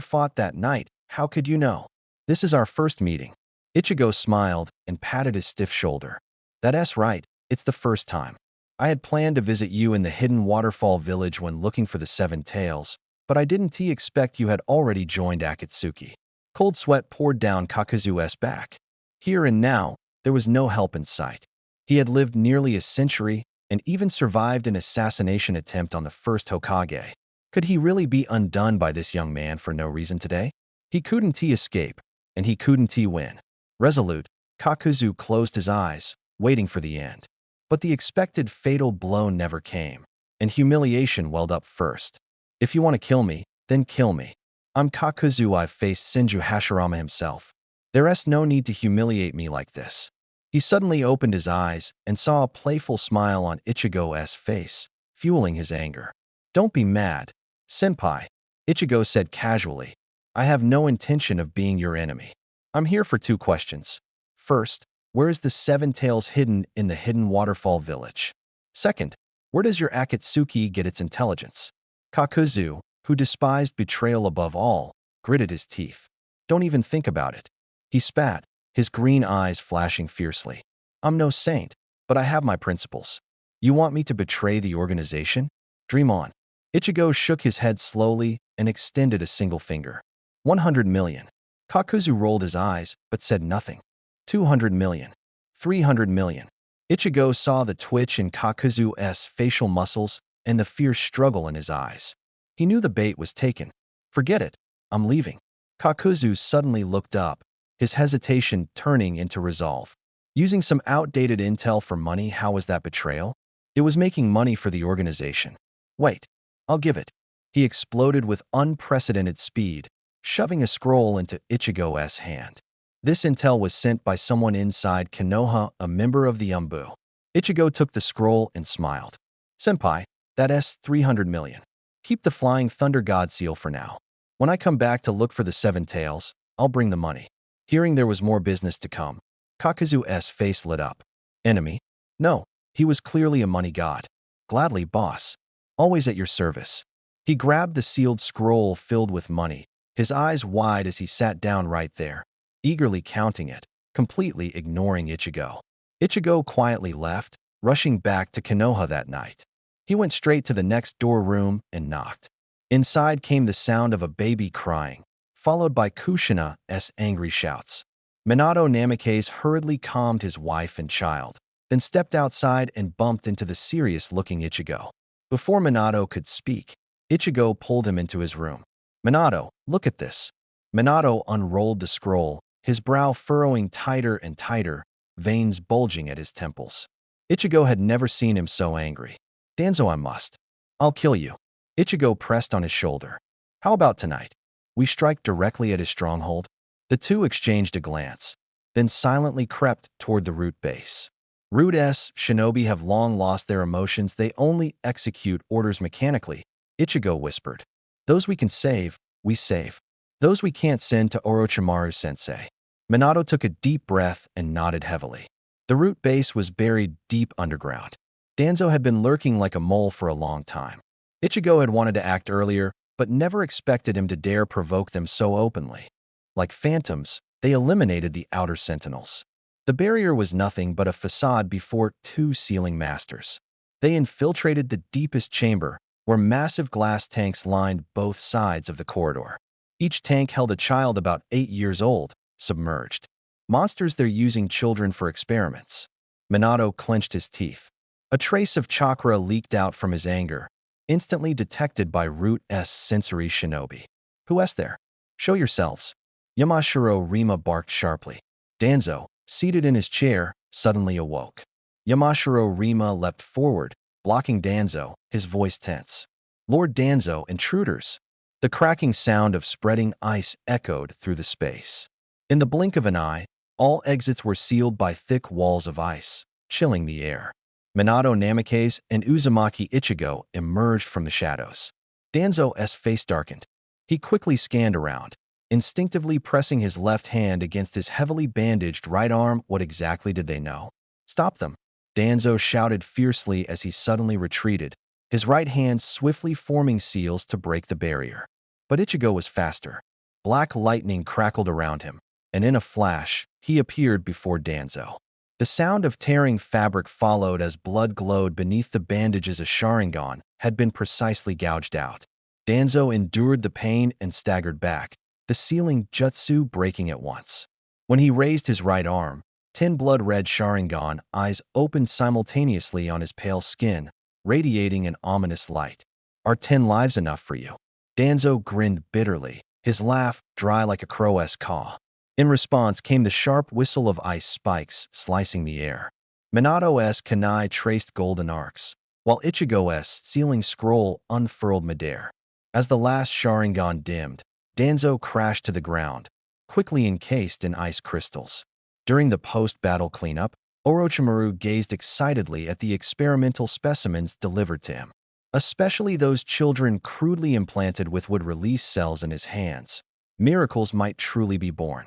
fought that night, how could you know? This is our first meeting. Ichigo smiled and patted his stiff shoulder. That's right, it's the first time. I had planned to visit you in the hidden waterfall village when looking for the Seven Tails, but I didn't expect you had already joined Akatsuki. Cold sweat poured down Kakuzu's back. Here and now, there was no help in sight. He had lived nearly a century and even survived an assassination attempt on the first Hokage. Could he really be undone by this young man for no reason today? He couldn't escape, and he couldn't win. Resolute, Kakuzu closed his eyes, waiting for the end. But the expected fatal blow never came, and humiliation welled up first. If you want to kill me, then kill me. I'm Kakuzu. I've faced Senju Hashirama himself. There's no need to humiliate me like this. He suddenly opened his eyes and saw a playful smile on Ichigo's face, fueling his anger. Don't be mad, senpai, Ichigo said casually. I have no intention of being your enemy. I'm here for two questions. First, where is the seven tails hidden in the hidden waterfall village? Second, where does your Akatsuki get its intelligence? Kakuzu, who despised betrayal above all, gritted his teeth. Don't even think about it. He spat, his green eyes flashing fiercely. I'm no saint, but I have my principles. You want me to betray the organization? Dream on. Ichigo shook his head slowly and extended a single finger. 100 million. Kakuzu rolled his eyes, but said nothing. 200 million. 300 million. Ichigo saw the twitch in Kakuzu's facial muscles and the fierce struggle in his eyes. He knew the bait was taken. Forget it. I'm leaving. Kakuzu suddenly looked up, his hesitation turning into resolve. Using some outdated intel for money, how was that betrayal? It was making money for the organization. Wait, I'll give it. He exploded with unprecedented speed, shoving a scroll into Ichigo's hand. This intel was sent by someone inside Konoha, a member of the Umbu. Ichigo took the scroll and smiled. Senpai, that's 300 million. Keep the Flying Thunder God seal for now. When I come back to look for the seven tails, I'll bring the money. Hearing there was more business to come, Kakuzu's face lit up. Enemy? No, he was clearly a money god. Gladly, boss. Always at your service. He grabbed the sealed scroll filled with money, his eyes wide as he sat down right there, eagerly counting it, completely ignoring Ichigo. Ichigo quietly left, rushing back to Konoha that night. He went straight to the next door room and knocked. Inside came the sound of a baby crying, followed by Kushina's angry shouts. Minato Namikaze hurriedly calmed his wife and child, then stepped outside and bumped into the serious-looking Ichigo. Before Minato could speak, Ichigo pulled him into his room. Minato, look at this. Minato unrolled the scroll, his brow furrowing tighter and tighter, veins bulging at his temples. Ichigo had never seen him so angry. Danzo, I must. I'll kill you. Ichigo pressed on his shoulder. How about tonight? We strike directly at his stronghold? The two exchanged a glance, then silently crept toward the root base. Root-S shinobi have long lost their emotions. They only execute orders mechanically, Ichigo whispered. Those we can save, we save. Those we can't send to Orochimaru-sensei. Minato took a deep breath and nodded heavily. The root base was buried deep underground. Danzo had been lurking like a mole for a long time. Ichigo had wanted to act earlier, but never expected him to dare provoke them so openly. Like phantoms, they eliminated the outer sentinels. The barrier was nothing but a facade before two sealing masters. They infiltrated the deepest chamber, where massive glass tanks lined both sides of the corridor. Each tank held a child about 8 years old, submerged. Monsters, they're using children for experiments. Minato clenched his teeth. A trace of chakra leaked out from his anger, instantly detected by Root-S sensory shinobi. Who's there? Show yourselves. Yamashiro Rima barked sharply. Danzo, seated in his chair, suddenly awoke. Yamashiro Rima leapt forward, blocking Danzo, his voice tense. Lord Danzo, intruders! The cracking sound of spreading ice echoed through the space. In the blink of an eye, all exits were sealed by thick walls of ice, chilling the air. Minato Namikaze and Uzumaki Ichigo emerged from the shadows. Danzo's face darkened. He quickly scanned around, instinctively pressing his left hand against his heavily bandaged right arm. What exactly did they know? Stop them! Danzo shouted fiercely as he suddenly retreated, his right hand swiftly forming seals to break the barrier. But Ichigo was faster. Black lightning crackled around him, and in a flash, he appeared before Danzo. The sound of tearing fabric followed as blood glowed beneath the bandages. A Sharingan had been precisely gouged out. Danzo endured the pain and staggered back, the sealing jutsu breaking at once. When he raised his right arm, 10 blood-red Sharingan eyes opened simultaneously on his pale skin, radiating an ominous light. Are 10 lives enough for you? Danzo grinned bitterly, his laugh dry like a crow's caw. In response came the sharp whistle of ice spikes slicing the air. Minato's kunai traced golden arcs, while Ichigo's sealing scroll unfurled midair. As the last Sharingan dimmed, Danzo crashed to the ground, quickly encased in ice crystals. During the post-battle cleanup, Orochimaru gazed excitedly at the experimental specimens delivered to him. Especially those children crudely implanted with would-release cells in his hands. Miracles might truly be born.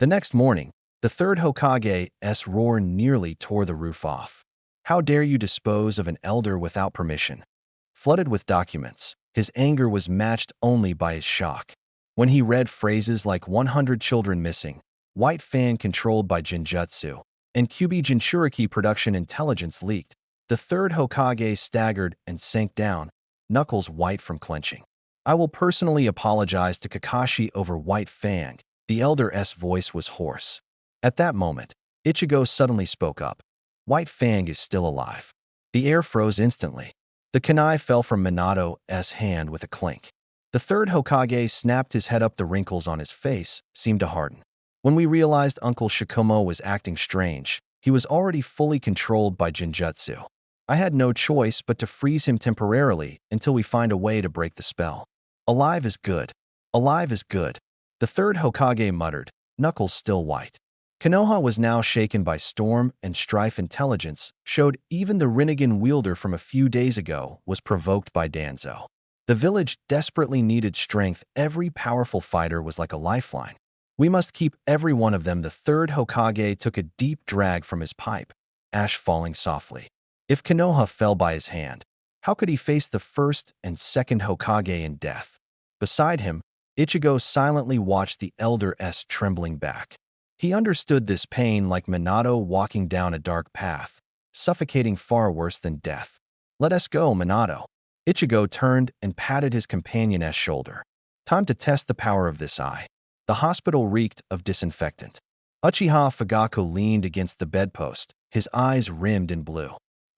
The next morning, the third Hokage's roar nearly tore the roof off. How dare you dispose of an elder without permission? Flooded with documents, his anger was matched only by his shock. When he read phrases like 100 children missing, White Fan controlled by Jinjutsu, and Kyuubi Jinchuriki production intelligence leaked, the third Hokage staggered and sank down, knuckles white from clenching. I will personally apologize to Kakashi over White Fang. The elder's voice was hoarse. At that moment, Ichigo suddenly spoke up. White Fang is still alive. The air froze instantly. The kunai fell from Minato's hand with a clink. The third Hokage snapped his head up. The wrinkles on his face seemed to harden. When we realized Uncle Shikomo was acting strange, he was already fully controlled by Jinjutsu. I had no choice but to freeze him temporarily until we find a way to break the spell. Alive is good. Alive is good. The third Hokage muttered, knuckles still white. Konoha was now shaken by storm, and strife intelligence showed even the Rinnegan wielder from a few days ago was provoked by Danzo. The village desperately needed strength. Every powerful fighter was like a lifeline. We must keep every one of them. The third Hokage took a deep drag from his pipe, ash falling softly. If Konoha fell by his hand, how could he face the first and second Hokage in death? Beside him, Ichigo silently watched the elder's trembling back. He understood this pain like Minato walking down a dark path, suffocating far worse than death. Let us go, Minato. Ichigo turned and patted his companion's shoulder. Time to test the power of this eye. The hospital reeked of disinfectant. Uchiha Fugaku leaned against the bedpost, his eyes rimmed in blue.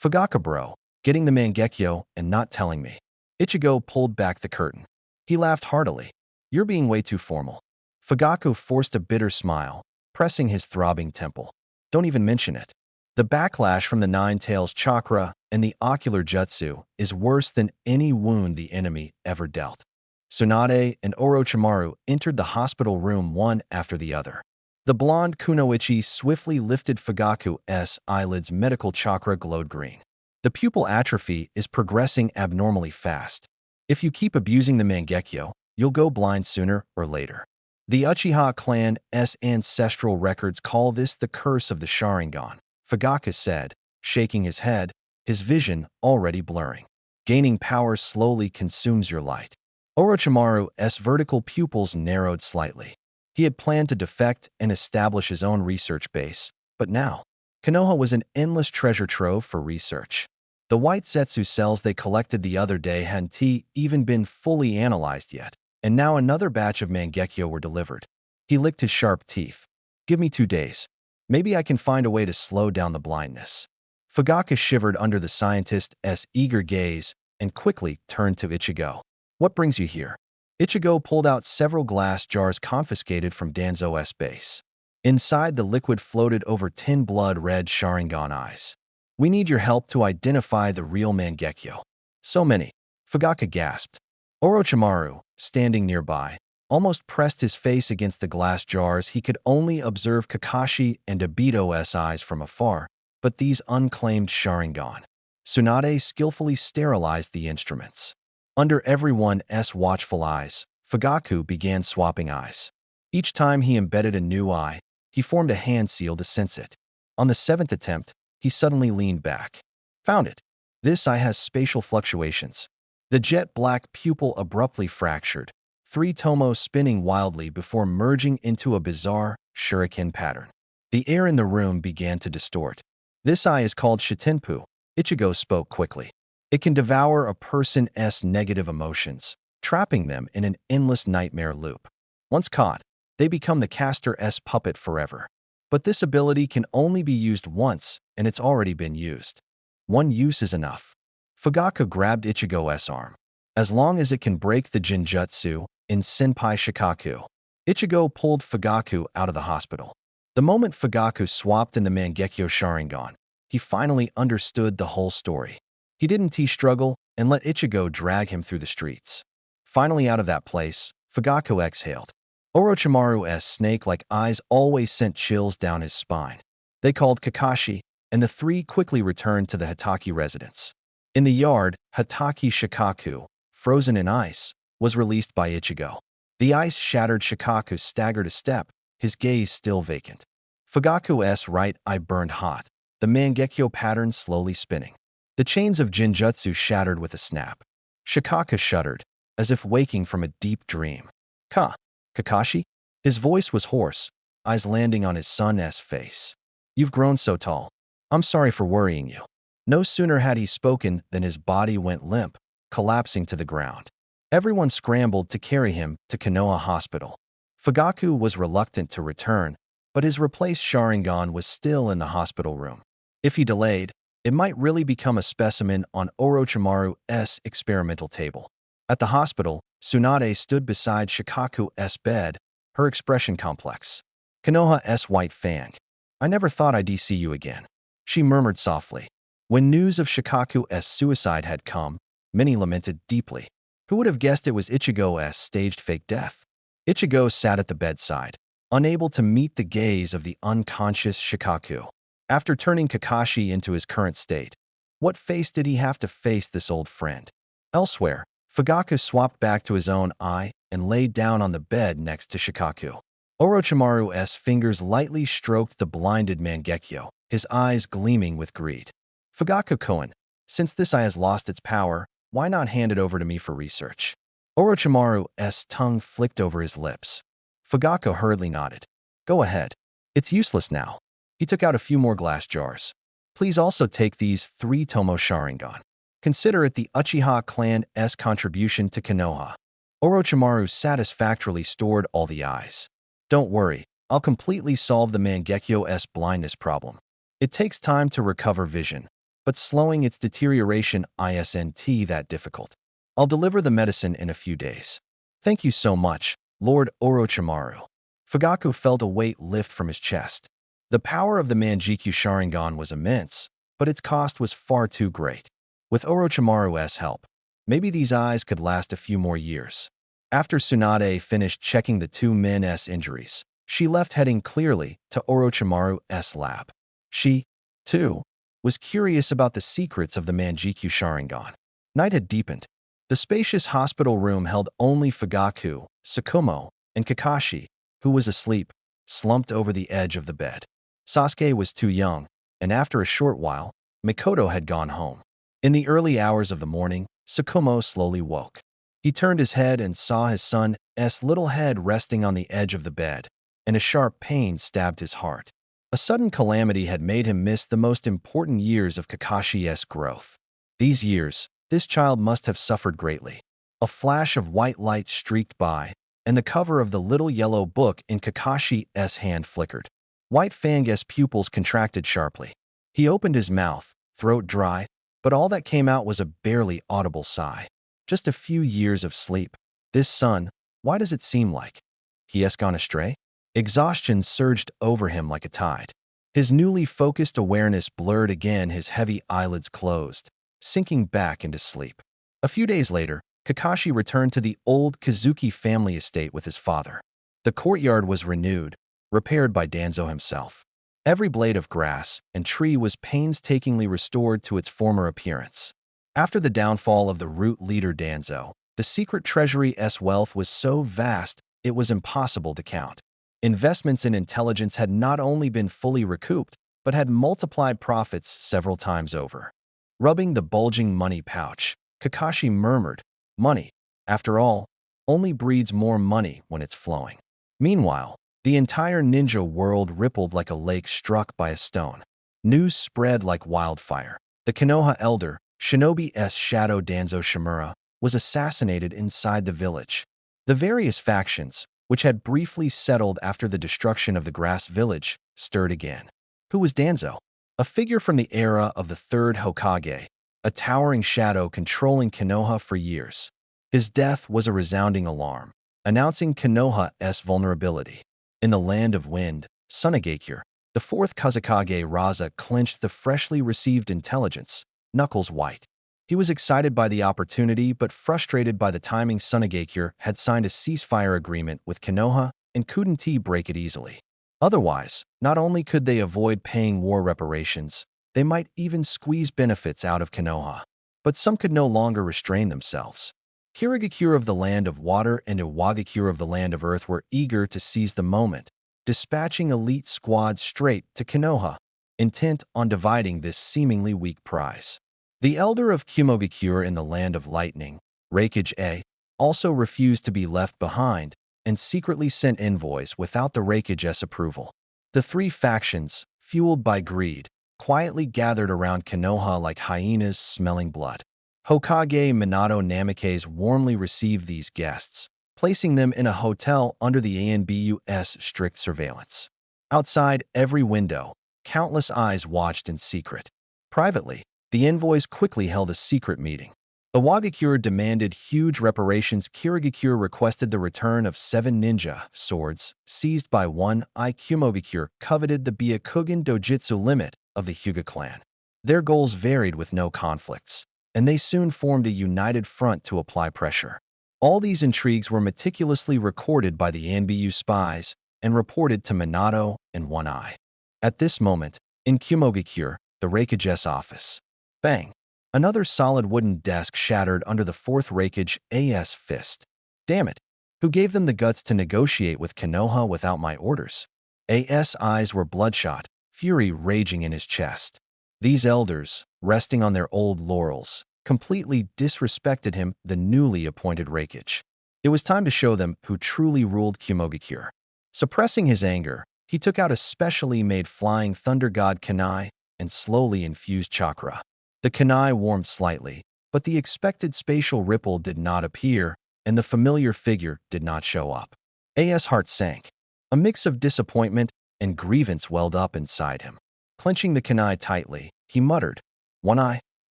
Fugaku bro, getting the mangekyo and not telling me. Ichigo pulled back the curtain. He laughed heartily. You're being way too formal. Fugaku forced a bitter smile, pressing his throbbing temple. Don't even mention it. The backlash from the Nine Tails chakra and the ocular jutsu is worse than any wound the enemy ever dealt. Tsunade and Orochimaru entered the hospital room one after the other. The blonde kunoichi swiftly lifted Fugaku's eyelids. Medical chakra glowed green. The pupil atrophy is progressing abnormally fast. If you keep abusing the mangekyo, you'll go blind sooner or later. The Uchiha clan's ancestral records call this the curse of the Sharingan, Fugaku said, shaking his head, his vision already blurring. Gaining power slowly consumes your light. Orochimaru's vertical pupils narrowed slightly. He had planned to defect and establish his own research base, but now, Konoha was an endless treasure trove for research. The white Zetsu cells they collected the other day hadn't even been fully analyzed yet, and now another batch of mangekyo were delivered. He licked his sharp teeth. Give me 2 days. Maybe I can find a way to slow down the blindness. Fugaku shivered under the scientist's eager gaze and quickly turned to Ichigo. What brings you here? Ichigo pulled out several glass jars confiscated from Danzo's base. Inside, the liquid floated over 10 blood-red Sharingan eyes. We need your help to identify the real mangekyo. So many. Fugaku gasped. Orochimaru, standing nearby, almost pressed his face against the glass jars. He could only observe Kakashi and Obito's eyes from afar, but these unclaimed Sharingan. Tsunade skillfully sterilized the instruments. Under everyone's watchful eyes, Fugaku began swapping eyes. Each time he embedded a new eye, he formed a hand seal to sense it. On the 7th attempt, he suddenly leaned back. Found it. This eye has spatial fluctuations. The jet-black pupil abruptly fractured, 3 tomos spinning wildly before merging into a bizarre shuriken pattern. The air in the room began to distort. This eye is called Shitenpu, Ichigo spoke quickly. It can devour a person's negative emotions, trapping them in an endless nightmare loop. Once caught, they become the caster's puppet forever. But this ability can only be used once, and it's already been used. One use is enough. Fugaku grabbed Ichigo's arm. As long as it can break the Jinjutsu in Senpai Shikaku. Ichigo pulled Fugaku out of the hospital. The moment Fugaku swapped in the Mangekyo Sharingan, he finally understood the whole story. He didn't struggle and let Ichigo drag him through the streets. Finally out of that place, Fugaku exhaled. Orochimaru's snake-like eyes always sent chills down his spine. They called Kakashi, and the three quickly returned to the Hitaki residence. In the yard, Hitaki Shikaku, frozen in ice, was released by Ichigo. The ice-shattered Shikaku staggered a step, his gaze still vacant. Fugaku's right eye burned hot, the Mangekyo pattern slowly spinning. The chains of Jinjutsu shattered with a snap. Shikaku shuddered, as if waking from a deep dream. Kakashi? His voice was hoarse, eyes landing on his son's face. You've grown so tall. I'm sorry for worrying you. No sooner had he spoken than his body went limp, collapsing to the ground. Everyone scrambled to carry him to Konoha Hospital. Fugaku was reluctant to return, but his replaced Sharingan was still in the hospital room. If he delayed, it might really become a specimen on Orochimaru's experimental table. At the hospital, Tsunade stood beside Shikaku's bed, her expression complex. Konoha's white fang. I never thought I'd see you again, she murmured softly. When news of Shikaku's suicide had come, many lamented deeply. Who would have guessed it was Ichigo's staged fake death? Ichigo sat at the bedside, unable to meet the gaze of the unconscious Shikaku. After turning Kakashi into his current state, what face did he have to face this old friend? Elsewhere, Fugaku swapped back to his own eye and laid down on the bed next to Shikaku. Orochimaru's fingers lightly stroked the blinded Mangekyo, his eyes gleaming with greed. Fugaku-kun, since this eye has lost its power, why not hand it over to me for research? Orochimaru's tongue flicked over his lips. Fugaku hurriedly nodded. Go ahead. It's useless now. He took out a few more glass jars. Please also take these 3 Tomo Sharingan. Consider it the Uchiha clan's contribution to Konoha. Orochimaru satisfactorily stored all the eyes. Don't worry, I'll completely solve the Mangekyo's blindness problem. It takes time to recover vision, but slowing its deterioration isn't that difficult. I'll deliver the medicine in a few days. Thank you so much, Lord Orochimaru. Fugaku felt a weight lift from his chest. The power of the Manjikyu Sharingan was immense, but its cost was far too great. With Orochimaru's help, maybe these eyes could last a few more years. After Tsunade finished checking the 2 men's injuries, she left heading clearly to Orochimaru's lab. She, too, was curious about the secrets of the Manjikyu Sharingan. Night had deepened. The spacious hospital room held only Fugaku, Tsukumo, and Kakashi, who was asleep, slumped over the edge of the bed. Sasuke was too young, and after a short while, Mikoto had gone home. In the early hours of the morning, Tsukumo slowly woke. He turned his head and saw his son's little head resting on the edge of the bed, and a sharp pain stabbed his heart. A sudden calamity had made him miss the most important years of Kakashi's growth. These years, this child must have suffered greatly. A flash of white light streaked by, and the cover of the little yellow book in Kakashi's hand flickered. White Fang's pupils contracted sharply. He opened his mouth, throat dry, but all that came out was a barely audible sigh. Just a few years of sleep. This son, why does it seem like he has gone astray? Exhaustion surged over him like a tide. His newly focused awareness blurred again, his heavy eyelids closed, sinking back into sleep. A few days later, Kakashi returned to the old Kazuki family estate with his father. The courtyard was renewed, repaired by Danzo himself. Every blade of grass and tree was painstakingly restored to its former appearance. After the downfall of the root leader Danzo, the secret treasury's wealth was so vast it was impossible to count. Investments in intelligence had not only been fully recouped, but had multiplied profits several times over. Rubbing the bulging money pouch, Kakashi murmured, "Money, after all, only breeds more money when it's flowing." Meanwhile, the entire ninja world rippled like a lake struck by a stone. News spread like wildfire. The Konoha elder, Shinobi's shadow Danzo Shimura, was assassinated inside the village. The various factions, which had briefly settled after the destruction of the grass village, stirred again. Who was Danzo? A figure from the era of the third Hokage, a towering shadow controlling Konoha for years. His death was a resounding alarm, announcing Konoha's vulnerability. In the land of wind, Tsunagakure, the fourth Kazekage Raza clenched the freshly received intelligence, knuckles white. He was excited by the opportunity but frustrated by the timing. Tsunagakure had signed a ceasefire agreement with Konoha and couldn't break it easily. Otherwise, not only could they avoid paying war reparations, they might even squeeze benefits out of Konoha. But some could no longer restrain themselves. Kirigakure of the Land of Water and Iwagakure of the Land of Earth were eager to seize the moment, dispatching elite squads straight to Konoha, intent on dividing this seemingly weak prize. The elder of Kumogakure in the Land of Lightning, Reikage A, also refused to be left behind and secretly sent envoys without the Reikage's approval. The three factions, fueled by greed, quietly gathered around Konoha like hyenas smelling blood. Hokage Minato Namikaze warmly received these guests, placing them in a hotel under the ANBU's strict surveillance. Outside every window, countless eyes watched in secret. Privately, the envoys quickly held a secret meeting. Iwagakure demanded huge reparations. Kirigakure requested the return of 7 ninja swords seized by one. Kumogakure coveted the Byakugan Dojutsu limit of the Hyuga clan. Their goals varied with no conflicts, and they soon formed a united front to apply pressure. All these intrigues were meticulously recorded by the ANBU spies and reported to Minato and One Eye. At this moment, in Kumogakure, the Reikage's office. Bang! Another solid wooden desk shattered under the fourth Reikage's fist. Damn it! Who gave them the guts to negotiate with Konoha without my orders? A.S. eyes were bloodshot, fury raging in his chest. These elders, resting on their old laurels, completely disrespected him, the newly appointed Reikage. It was time to show them who truly ruled Kumogakure. Suppressing his anger, he took out a specially made flying thunder god kunai and slowly infused chakra. The kunai warmed slightly, but the expected spatial ripple did not appear, and the familiar figure did not show up. A.S. heart sank. A mix of disappointment and grievance welled up inside him. Clenching the kunai tightly, he muttered, "One Eye,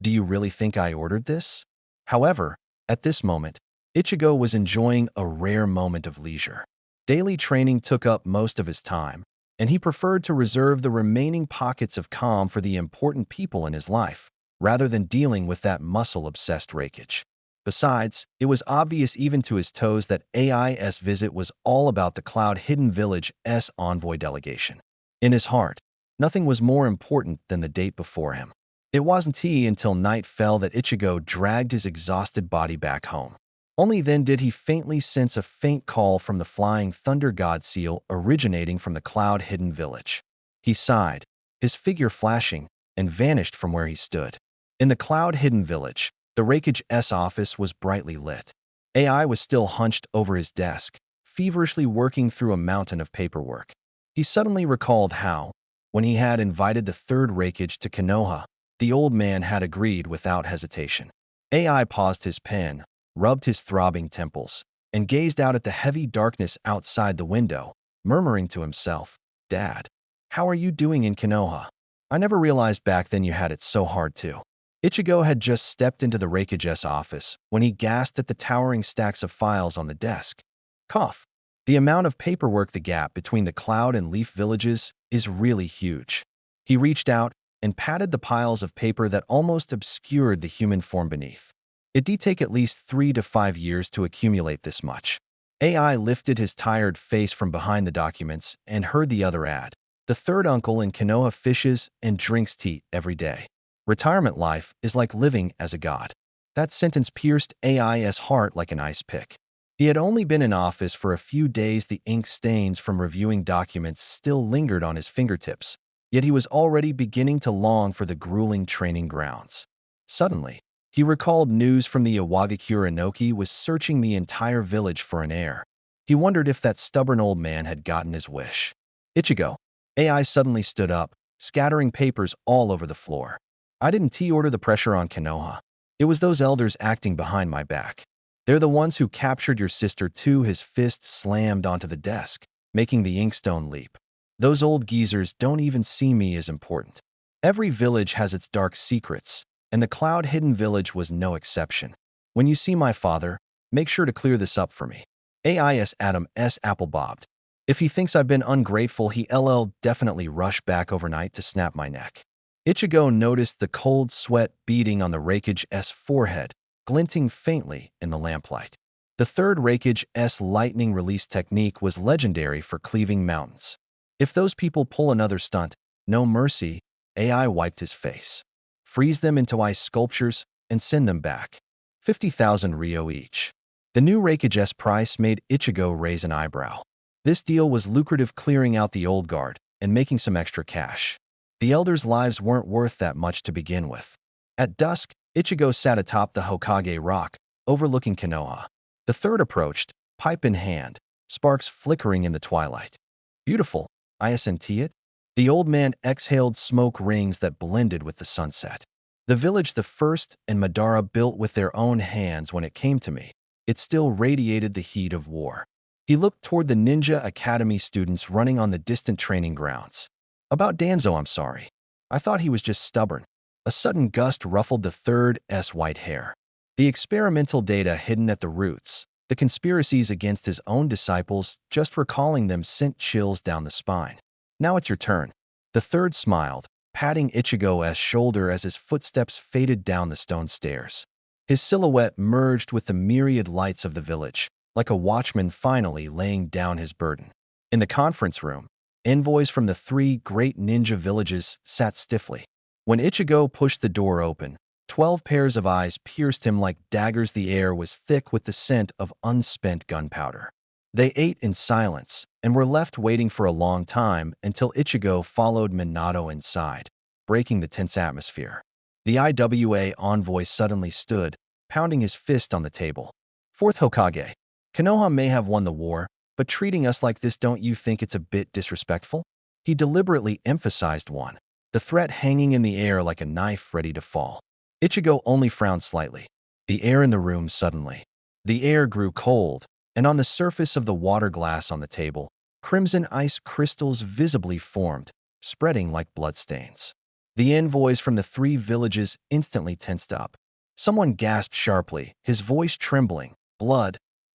do you really think I ordered this?" However, at this moment, Ichigo was enjoying a rare moment of leisure. Daily training took up most of his time, and he preferred to reserve the remaining pockets of calm for the important people in his life, rather than dealing with that muscle-obsessed Reikage. Besides, it was obvious even to his toes that AI's visit was all about the Cloud-Hidden Village's envoy delegation. In his heart, nothing was more important than the date before him. It wasn't until night fell that Ichigo dragged his exhausted body back home. Only then did he faintly sense a faint call from the flying thunder god seal originating from the Cloud-Hidden Village. He sighed, his figure flashing, and vanished from where he stood. In the Cloud-Hidden Village, the Reikage's office was brightly lit. AI was still hunched over his desk, feverishly working through a mountain of paperwork. He suddenly recalled how, when he had invited the third Reikage to Konoha, the old man had agreed without hesitation. AI paused his pen, rubbed his throbbing temples, and gazed out at the heavy darkness outside the window, murmuring to himself, "Dad, how are you doing in Konoha? I never realized back then you had it so hard too." Ichigo had just stepped into the Reikage's office when he gasped at the towering stacks of files on the desk. Cough. The amount of paperwork, the gap between the Cloud and Leaf villages, is really huge. He reached out and patted the piles of paper that almost obscured the human form beneath. It'd take at least 3 to 5 years to accumulate this much. AI lifted his tired face from behind the documents and heard the other add. The third uncle in Konoha fishes and drinks tea every day. Retirement life is like living as a god. That sentence pierced AI's heart like an ice pick. He had only been in office for a few days. The ink stains from reviewing documents still lingered on his fingertips, yet he was already beginning to long for the grueling training grounds. Suddenly, he recalled news from the Iwagakure Inoki was searching the entire village for an heir. He wondered if that stubborn old man had gotten his wish. Ichigo. AI suddenly stood up, scattering papers all over the floor. I didn't order the pressure on Konoha. It was those elders acting behind my back. They're the ones who captured your sister too. His fist slammed onto the desk, making the inkstone leap. Those old geezers don't even see me as important. Every village has its dark secrets, and the Cloud-Hidden Village was no exception. When you see my father, make sure to clear this up for me. AIS Adam's apple bobbed. If he thinks I've been ungrateful, he'll definitely rush back overnight to snap my neck. Ichigo noticed the cold sweat beading on the Reikage's forehead, glinting faintly in the lamplight. The third Raikage's lightning release technique was legendary for cleaving mountains. If those people pull another stunt, no mercy, AI wiped his face. Freeze them into ice sculptures and send them back. 50,000 Ryo each. The new Raikage's price made Ichigo raise an eyebrow. This deal was lucrative, clearing out the old guard and making some extra cash. The elders' lives weren't worth that much to begin with. At dusk, Ichigo sat atop the Hokage rock, overlooking Konoha. The third approached, pipe in hand, sparks flickering in the twilight. Beautiful, I sent it. The old man exhaled smoke rings that blended with the sunset. The village the first and Madara built with their own hands when it came to me. It still radiated the heat of war. He looked toward the Ninja Academy students running on the distant training grounds. About Danzo, I'm sorry. I thought he was just stubborn. A sudden gust ruffled the third's white hair. The experimental data hidden at the roots, the conspiracies against his own disciples, just recalling them sent chills down the spine. Now it's your turn. The third smiled, patting Ichigo's shoulder as his footsteps faded down the stone stairs. His silhouette merged with the myriad lights of the village, like a watchman finally laying down his burden. In the conference room, envoys from the three great ninja villages sat stiffly. When Ichigo pushed the door open, 12 pairs of eyes pierced him like daggers. The air was thick with the scent of unspent gunpowder. They ate in silence and were left waiting for a long time until Ichigo followed Minato inside, breaking the tense atmosphere. The IWA envoy suddenly stood, pounding his fist on the table. Fourth Hokage, Konoha may have won the war, but treating us like this, don't you think it's a bit disrespectful? He deliberately emphasized one, the threat hanging in the air like a knife ready to fall. Ichigo only frowned slightly. The air in the room suddenly. The air grew cold, and on the surface of the water glass on the table, crimson ice crystals visibly formed, spreading like bloodstains. The envoys from the three villages instantly tensed up. Someone gasped sharply, his voice trembling.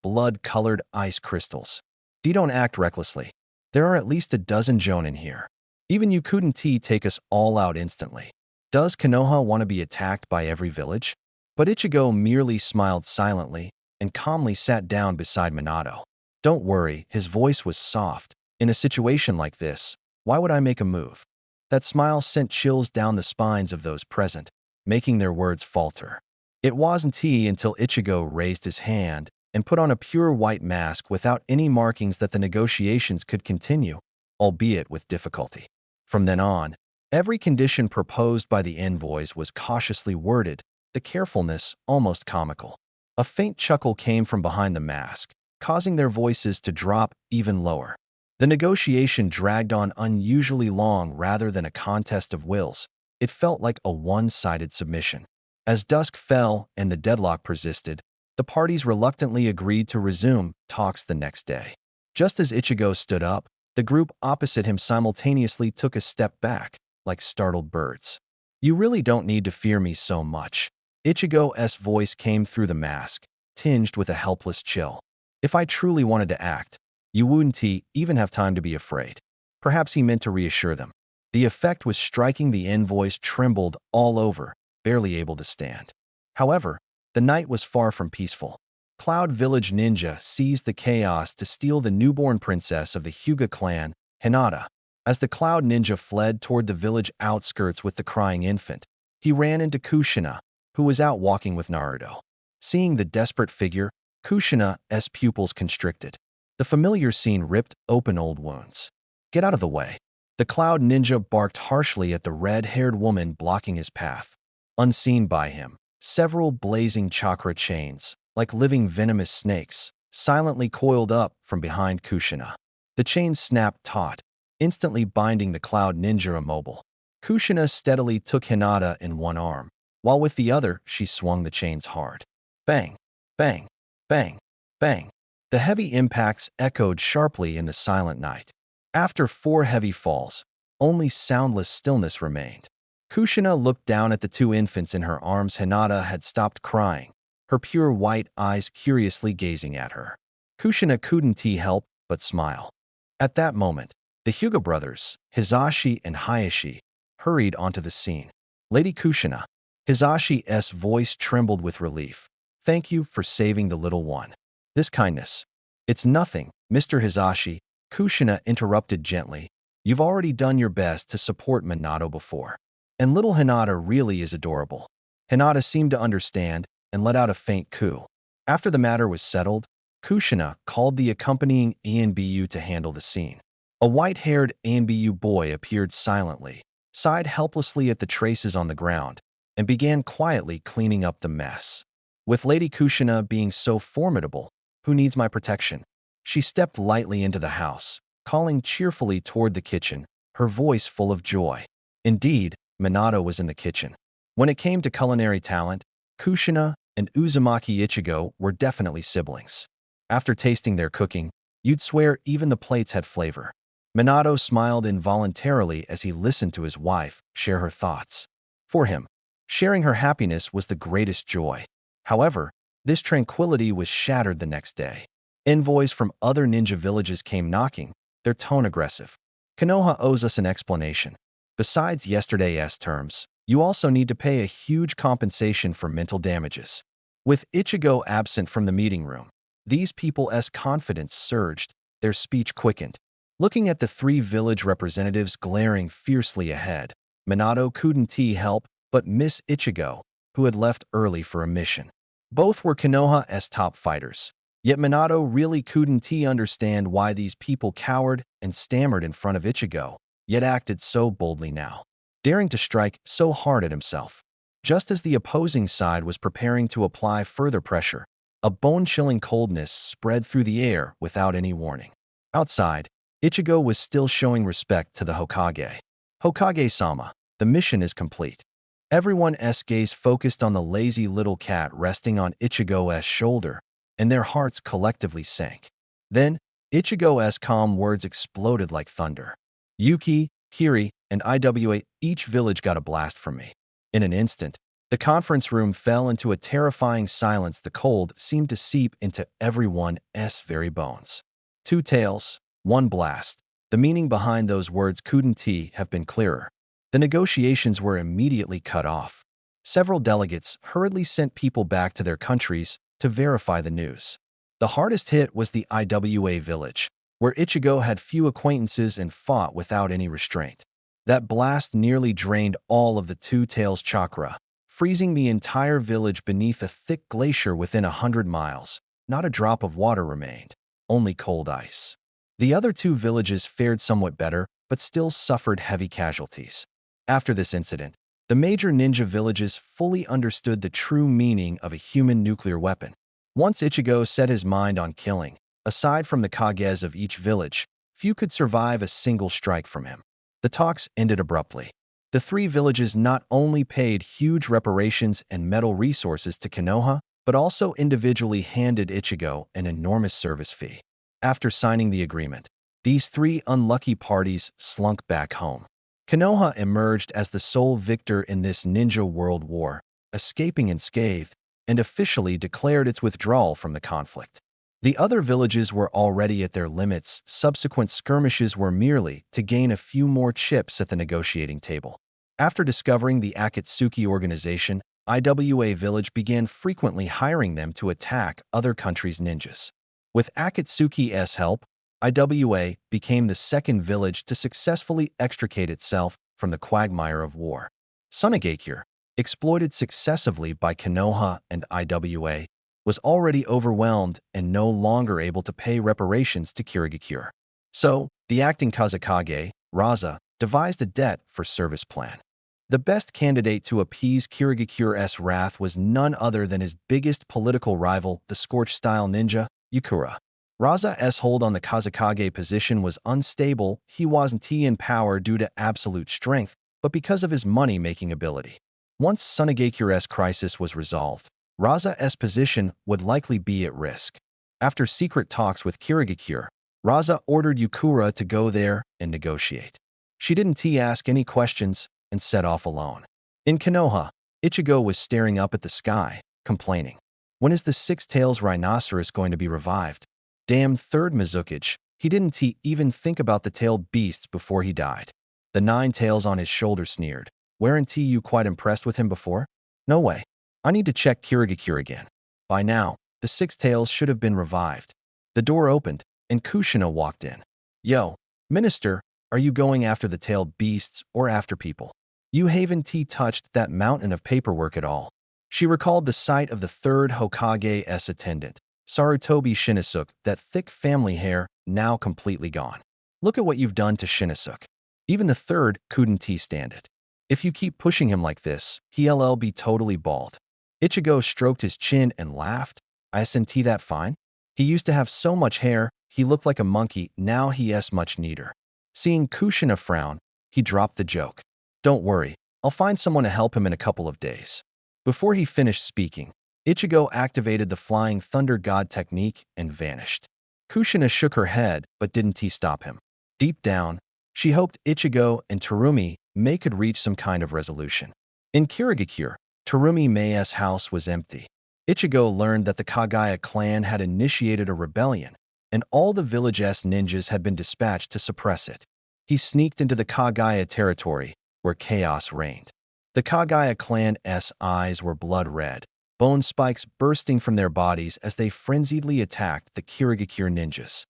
Blood-colored ice crystals. Don't act recklessly. There are at least a dozen Jonin here. Even you couldn't take us all out instantly. Does Konoha want to be attacked by every village? But Ichigo merely smiled silently and calmly sat down beside Minato. Don't worry, his voice was soft. In a situation like this, why would I make a move? That smile sent chills down the spines of those present, making their words falter. It wasn't he until Ichigo raised his hand and put on a pure white mask without any markings that the negotiations could continue, albeit with difficulty. From then on, every condition proposed by the envoys was cautiously worded, the carefulness almost comical. A faint chuckle came from behind the mask, causing their voices to drop even lower. The negotiation dragged on unusually long rather than a contest of wills. It felt like a one-sided submission. As dusk fell and the deadlock persisted, the parties reluctantly agreed to resume talks the next day. Just as Ichigo stood up, the group opposite him simultaneously took a step back, like startled birds. You really don't need to fear me so much. Ichigo's voice came through the mask, tinged with a helpless chill. If I truly wanted to act, you wouldn't even have time to be afraid. Perhaps he meant to reassure them. The effect was striking. The envoys trembled all over, barely able to stand. However, the night was far from peaceful. Cloud Village ninja seized the chaos to steal the newborn princess of the Hyuga clan, Hinata. As the Cloud ninja fled toward the village outskirts with the crying infant, he ran into Kushina, who was out walking with Naruto. Seeing the desperate figure, Kushina's pupils constricted. The familiar scene ripped open old wounds. Get out of the way. The Cloud ninja barked harshly at the red-haired woman blocking his path. Unseen by him, several blazing chakra chains, like living venomous snakes, silently coiled up from behind Kushina. The chains snapped taut, instantly binding the Cloud ninja immobile. Kushina steadily took Hinata in one arm, while with the other she swung the chains hard. Bang, bang, bang, bang. The heavy impacts echoed sharply in the silent night. After 4 heavy falls, only soundless stillness remained. Kushina looked down at the 2 infants in her arms. Hinata had stopped crying, her pure white eyes curiously gazing at her. Kushina couldn't help but smile. At that moment, the Hyuga brothers, Hizashi and Hayashi, hurried onto the scene. Lady Kushina. Hizashi's voice trembled with relief. Thank you for saving the little one. This kindness. It's nothing, Mr. Hizashi, Kushina interrupted gently. You've already done your best to support Minato before. And little Hinata really is adorable. Hinata seemed to understand and let out a faint coo. After the matter was settled, Kushina called the accompanying ANBU to handle the scene. A white-haired ANBU boy appeared silently, sighed helplessly at the traces on the ground, and began quietly cleaning up the mess. With Lady Kushina being so formidable, who needs my protection? She stepped lightly into the house, calling cheerfully toward the kitchen, her voice full of joy. Indeed, Minato was in the kitchen. When it came to culinary talent, Kushina and Uzumaki Ichigo were definitely siblings. After tasting their cooking, you'd swear even the plates had flavor. Minato smiled involuntarily as he listened to his wife share her thoughts. For him, sharing her happiness was the greatest joy. However, this tranquility was shattered the next day. Envoys from other ninja villages came knocking, their tone aggressive. Konoha owes us an explanation. Besides yesterday's terms, you also need to pay a huge compensation for mental damages. With Ichigo absent from the meeting room, these people's confidence surged, their speech quickened. Looking at the three village representatives glaring fiercely ahead, Minato couldn't help but miss Ichigo, who had left early for a mission. Both were Konoha's top fighters, yet Minato really couldn't understand why these people cowered and stammered in front of Ichigo, yet acted so boldly now, daring to strike so hard at himself. Just as the opposing side was preparing to apply further pressure, a bone-chilling coldness spread through the air without any warning. Outside, Ichigo was still showing respect to the Hokage. Hokage-sama, the mission is complete. Everyone's gaze focused on the lazy little cat resting on Ichigo's shoulder, and their hearts collectively sank. Then, Ichigo's calm words exploded like thunder. Yuki, Kiri, and Iwa, each village got a blast from me. In an instant, the conference room fell into a terrifying silence. The cold seemed to seep into everyone's very bones. Two tails, one blast. The meaning behind those words couldn't have been clearer. The negotiations were immediately cut off. Several delegates hurriedly sent people back to their countries to verify the news. The hardest hit was the Iwa village, where Ichigo had few acquaintances and fought without any restraint. That blast nearly drained all of the Two Tails chakra, freezing the entire village beneath a thick glacier within 100 miles. Not a drop of water remained, only cold ice. The other two villages fared somewhat better, but still suffered heavy casualties. After this incident, the major ninja villages fully understood the true meaning of a human nuclear weapon. Once Ichigo set his mind on killing, aside from the Kages of each village, few could survive a single strike from him. The talks ended abruptly. The three villages not only paid huge reparations and metal resources to Konoha, but also individually handed Ichigo an enormous service fee. After signing the agreement, these three unlucky parties slunk back home. Konoha emerged as the sole victor in this ninja world war, escaping unscathed, and officially declared its withdrawal from the conflict. The other villages were already at their limits. Subsequent skirmishes were merely to gain a few more chips at the negotiating table. After discovering the Akatsuki organization, Iwa village began frequently hiring them to attack other countries' ninjas. With Akatsuki's help, Iwa became the second village to successfully extricate itself from the quagmire of war. Sunagakure, exploited successively by Konoha and Iwa, was already overwhelmed and no longer able to pay reparations to Kirigakure. So, the acting Kazekage, Raza, devised a debt for service plan. The best candidate to appease Kirigakure's wrath was none other than his biggest political rival, the Scorch-style ninja, Yukura. Raza's hold on the Kazekage position was unstable. He wasn't in power due to absolute strength, but because of his money-making ability. Once Sunagakure's crisis was resolved, Raza's position would likely be at risk. After secret talks with Kirigakure, Raza ordered Yukura to go there and negotiate. She didn't ask any questions and set off alone. In Konoha, Ichigo was staring up at the sky, complaining. When is the six-tails rhinoceros going to be revived? Damn third Mizukage, he didn't even think about the tailed beasts before he died. The nine tails on his shoulder sneered. Weren't you quite impressed with him before? No way. I need to check Kirigakure again. By now, The six tails should have been revived. The door opened, and Kushina walked in. Yo, Minister, are you going after the tailed beasts or after people? Haven T touched that mountain of paperwork at all. She recalled the sight of the third Hokage's attendant, Sarutobi Shinosuke, that thick family hair now completely gone. Look at what you've done to Shinosuke. Even the third couldn't stand it. If you keep pushing him like this, he'll be totally bald. Ichigo stroked his chin and laughed. Isn't that fine? He used to have so much hair, he looked like a monkey, now he's much neater. Seeing Kushina frown, he dropped the joke. Don't worry, I'll find someone to help him in a couple of days. Before he finished speaking, Ichigo activated the Flying Thunder God technique and vanished. Kushina shook her head but didn't stop him. Deep down, she hoped Ichigo and Terumi May could reach some kind of resolution. In Kirigakure, Terumi Mei's house was empty. Ichigo learned that the Kagaya clan had initiated a rebellion, and all the village's ninjas had been dispatched to suppress it. He sneaked into the Kagaya territory, where chaos reigned. The Kagaya clan's eyes were blood red, bone spikes bursting from their bodies as they frenziedly attacked the Kirigakure ninjas.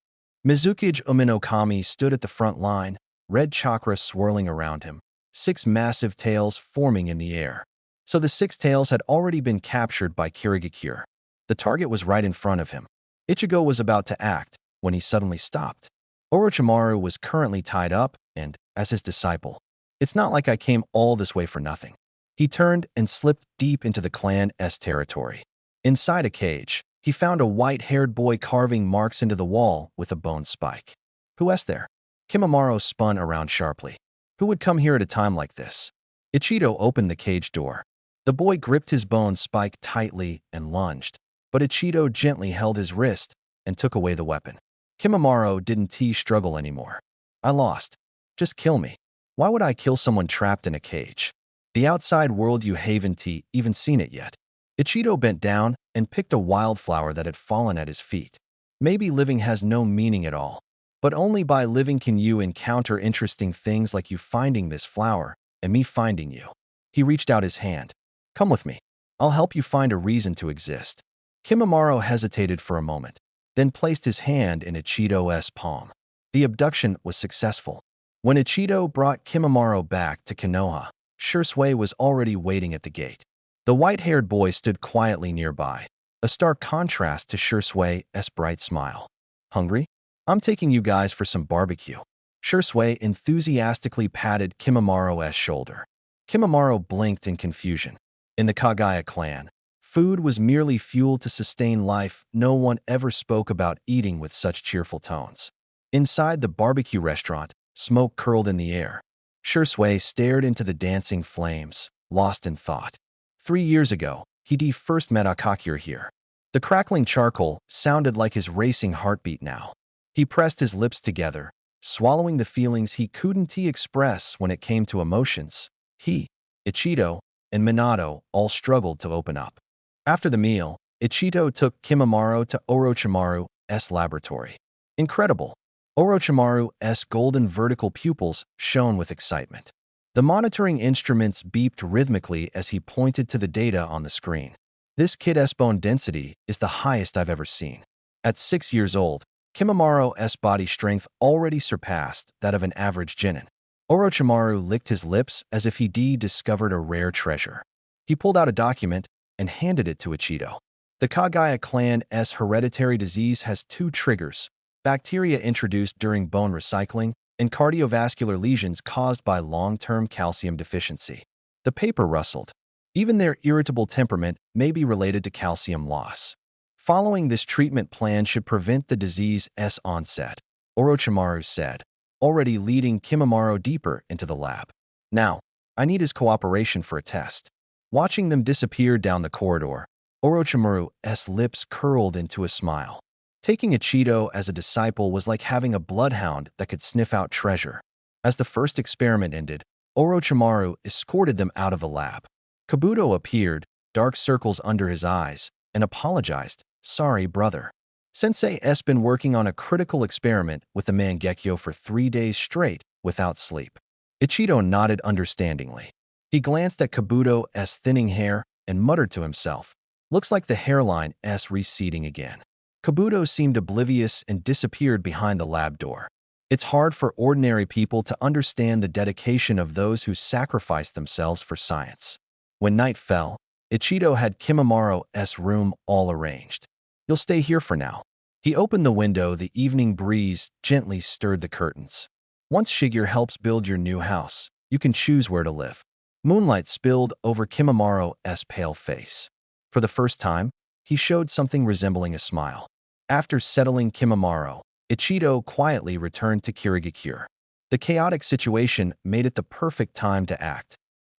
Mizukage Uminokami stood at the front line, red chakra swirling around him, six massive tails forming in the air. So the six tails had already been captured by Kirigakure. The target was right in front of him. Ichigo was about to act when he suddenly stopped. Orochimaru was currently tied up, and, as his disciple, it's not like I came all this way for nothing. He turned and slipped deep into the clan's territory. Inside a cage, he found a white-haired boy carving marks into the wall with a bone spike. Who's there? Kimimaro spun around sharply. Who would come here at a time like this? Ichido opened the cage door. The boy gripped his bone spike tightly and lunged, but Ichido gently held his wrist and took away the weapon. Kimimaro didn't struggle anymore. I lost. Just kill me. Why would I kill someone trapped in a cage? The outside world, you haven't even seen it yet. Ichido bent down and picked a wildflower that had fallen at his feet. Maybe living has no meaning at all, but only by living can you encounter interesting things like you finding this flower and me finding you. He reached out his hand. Come with me. I'll help you find a reason to exist. Kimimaro hesitated for a moment, then placed his hand in Ichido's palm. The abduction was successful. When Ichido brought Kimimaro back to Konoha, Shursui was already waiting at the gate. The white-haired boy stood quietly nearby, a stark contrast to Shursui's bright smile. Hungry? I'm taking you guys for some barbecue. Shursui enthusiastically patted Kimimaro's shoulder. Kimimaro blinked in confusion. In the Kagaya clan, food was merely fuel to sustain life. No one ever spoke about eating with such cheerful tones. Inside the barbecue restaurant, smoke curled in the air. Shursui stared into the dancing flames, lost in thought. 3 years ago, he first met Akakure here. The crackling charcoal sounded like his racing heartbeat now. He pressed his lips together, swallowing the feelings he couldn't express when it came to emotions. He, Ichido, and Minato all struggled to open up. After the meal, Ichido took Kimimaro to Orochimaru's laboratory. Incredible! Orochimaru's golden vertical pupils shone with excitement. The monitoring instruments beeped rhythmically as he pointed to the data on the screen. This kid's bone density is the highest I've ever seen. At 6 years old, Kimimaro's body strength already surpassed that of an average genin. Orochimaru licked his lips as if he discovered a rare treasure. He pulled out a document and handed it to Ichido. The Kagaya clan's hereditary disease has 2 triggers: bacteria introduced during bone recycling and cardiovascular lesions caused by long-term calcium deficiency. The paper rustled. Even their irritable temperament may be related to calcium loss. Following this treatment plan should prevent the disease's onset, Orochimaru said, already leading Kimimaro deeper into the lab. Now, I need his cooperation for a test. Watching them disappear down the corridor, Orochimaru's lips curled into a smile. Taking Ichido as a disciple was like having a bloodhound that could sniff out treasure. As the first experiment ended, Orochimaru escorted them out of the lab. Kabuto appeared, dark circles under his eyes, and apologized. Sorry, brother. Sensei's been working on a critical experiment with the Mangekyo for 3 days straight without sleep. Ichido nodded understandingly. He glanced at Kabuto's thinning hair and muttered to himself, Looks like the hairline receding again. Kabuto seemed oblivious and disappeared behind the lab door. It's hard for ordinary people to understand the dedication of those who sacrifice themselves for science. When night fell, Ichido had Kimamaro's room all arranged. You'll stay here for now. He opened the window, the evening breeze gently stirred the curtains. Once Shigeru helps build your new house, you can choose where to live. Moonlight spilled over Kimamaro's pale face. For the first time, he showed something resembling a smile. After settling Kimamaro, Ichido quietly returned to Kirigakure. The chaotic situation made it the perfect time to act.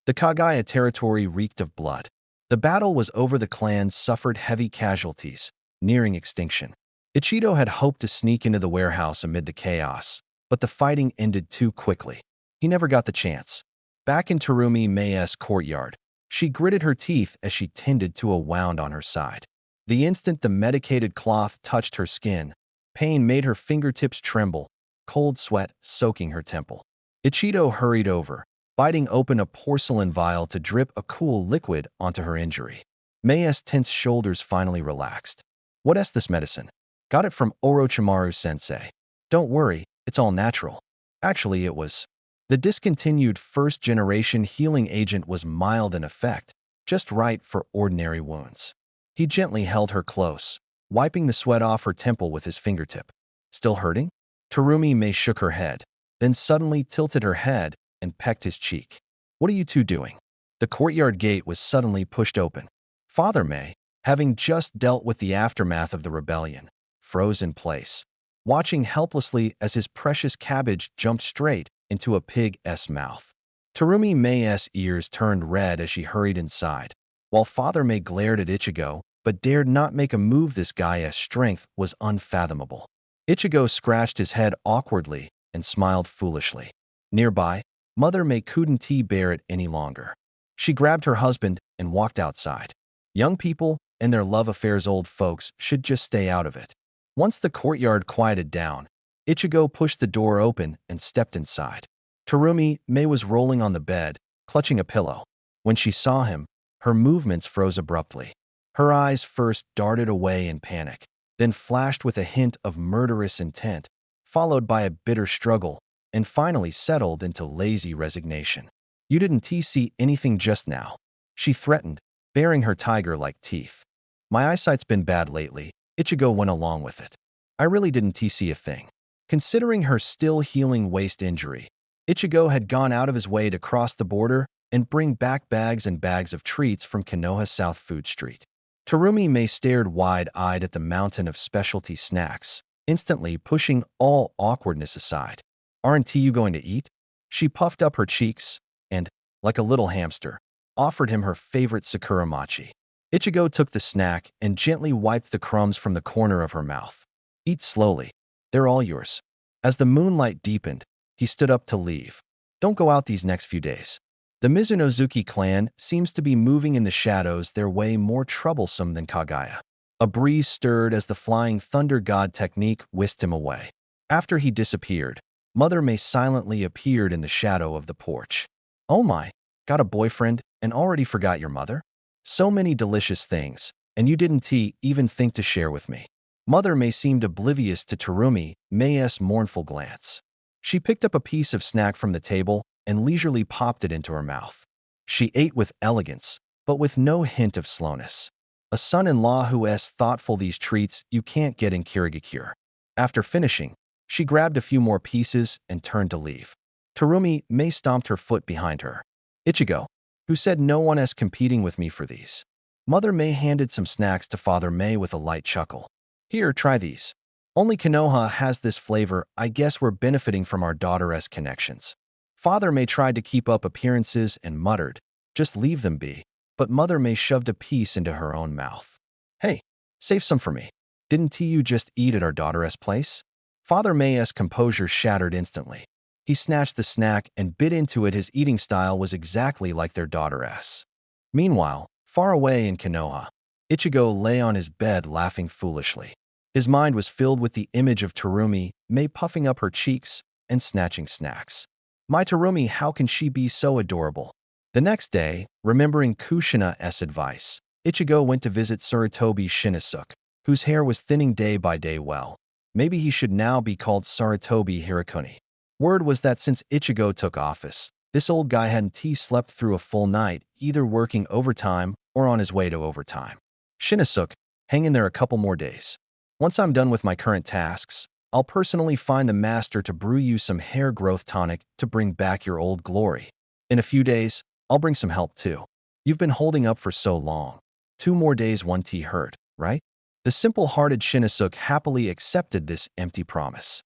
The Kagaya territory reeked of blood. The battle was over, the clans suffered heavy casualties, nearing extinction. Ichido had hoped to sneak into the warehouse amid the chaos, but the fighting ended too quickly. He never got the chance. Back in Terumi Mae's courtyard, she gritted her teeth as she tended to a wound on her side. The instant the medicated cloth touched her skin, pain made her fingertips tremble, cold sweat soaking her temple. Ichido hurried over, biting open a porcelain vial to drip a cool liquid onto her injury. Mae's tense shoulders finally relaxed. What's this medicine? Got it from Orochimaru-sensei. Don't worry, it's all natural. Actually, it was. The discontinued first-generation healing agent was mild in effect, just right for ordinary wounds. He gently held her close, wiping the sweat off her temple with his fingertip. Still hurting? Terumi Mae shook her head, then suddenly tilted her head and pecked his cheek. What are you two doing? The courtyard gate was suddenly pushed open. Father Mae, having just dealt with the aftermath of the rebellion, froze in place, watching helplessly as his precious cabbage jumped straight into a pig's mouth. Terumi Mae's ears turned red as she hurried inside, while Father Mae glared at Ichigo, but dared not make a move. This guy's strength was unfathomable. Ichigo scratched his head awkwardly and smiled foolishly. Nearby, Mother Mae couldn't bear it any longer. She grabbed her husband and walked outside. Young people and their love affairs, old folks should just stay out of it. Once the courtyard quieted down, Ichigo pushed the door open and stepped inside. Terumi Mae was rolling on the bed, clutching a pillow. When she saw him, her movements froze abruptly. Her eyes first darted away in panic, then flashed with a hint of murderous intent, followed by a bitter struggle, and finally settled into lazy resignation. You didn't see anything just now, she threatened, baring her tiger-like teeth. My eyesight's been bad lately, Ichigo went along with it. I really didn't see a thing. Considering her still healing waist injury, Ichigo had gone out of his way to cross the border and bring back bags and bags of treats from Konoha South Food Street. Terumi Mae stared wide-eyed at the mountain of specialty snacks, instantly pushing all awkwardness aside. Aren't you going to eat? She puffed up her cheeks and, like a little hamster, offered him her favorite Sakura mochi. Ichigo took the snack and gently wiped the crumbs from the corner of her mouth. Eat slowly. They're all yours. As the moonlight deepened, he stood up to leave. Don't go out these next few days. The Mizunozuki clan seems to be moving in the shadows, their way more troublesome than Kagaya. A breeze stirred as the flying thunder god technique whisked him away. After he disappeared, Mother Mae silently appeared in the shadow of the porch. Oh my, got a boyfriend and already forgot your mother? So many delicious things, and you didn't even think to share with me. Mother Mae seemed oblivious to Terumi Mae's mournful glance. She picked up a piece of snack from the table and leisurely popped it into her mouth. She ate with elegance, but with no hint of slowness. A son-in-law who's thoughtful, these treats you can't get in Kirigakure. After finishing, she grabbed a few more pieces and turned to leave. Terumi Mae stomped her foot behind her. Ichigo, who said no one's competing with me for these? Mother Mae handed some snacks to Father Mae with a light chuckle. Here, try these. Only Konoha has this flavor. I guess we're benefiting from our daughter's connections. Father Mae tried to keep up appearances and muttered, just leave them be, but Mother Mae shoved a piece into her own mouth. Hey, save some for me. Didn't you just eat at our daughter's place? Father Mae's composure shattered instantly. He snatched the snack and bit into it. His eating style was exactly like their daughter's. Meanwhile, far away in Konoha, Ichigo lay on his bed laughing foolishly. His mind was filled with the image of Terumi Mae puffing up her cheeks and snatching snacks. My Terumi, how can she be so adorable? The next day, remembering Kushina's advice, Ichigo went to visit Sarutobi Shinizuke, whose hair was thinning day by day. Well, maybe he should now be called Sarutobi Hirokuni. Word was that since Ichigo took office, this old guy hadn't slept through a full night, either working overtime or on his way to overtime. Shinizuke, hang in there a couple more days. Once I'm done with my current tasks, I'll personally find the master to brew you some hair growth tonic to bring back your old glory. In a few days, I'll bring some help too. You've been holding up for so long. 2 more days won't hurt, right? The simple-hearted Shinizuke happily accepted this empty promise.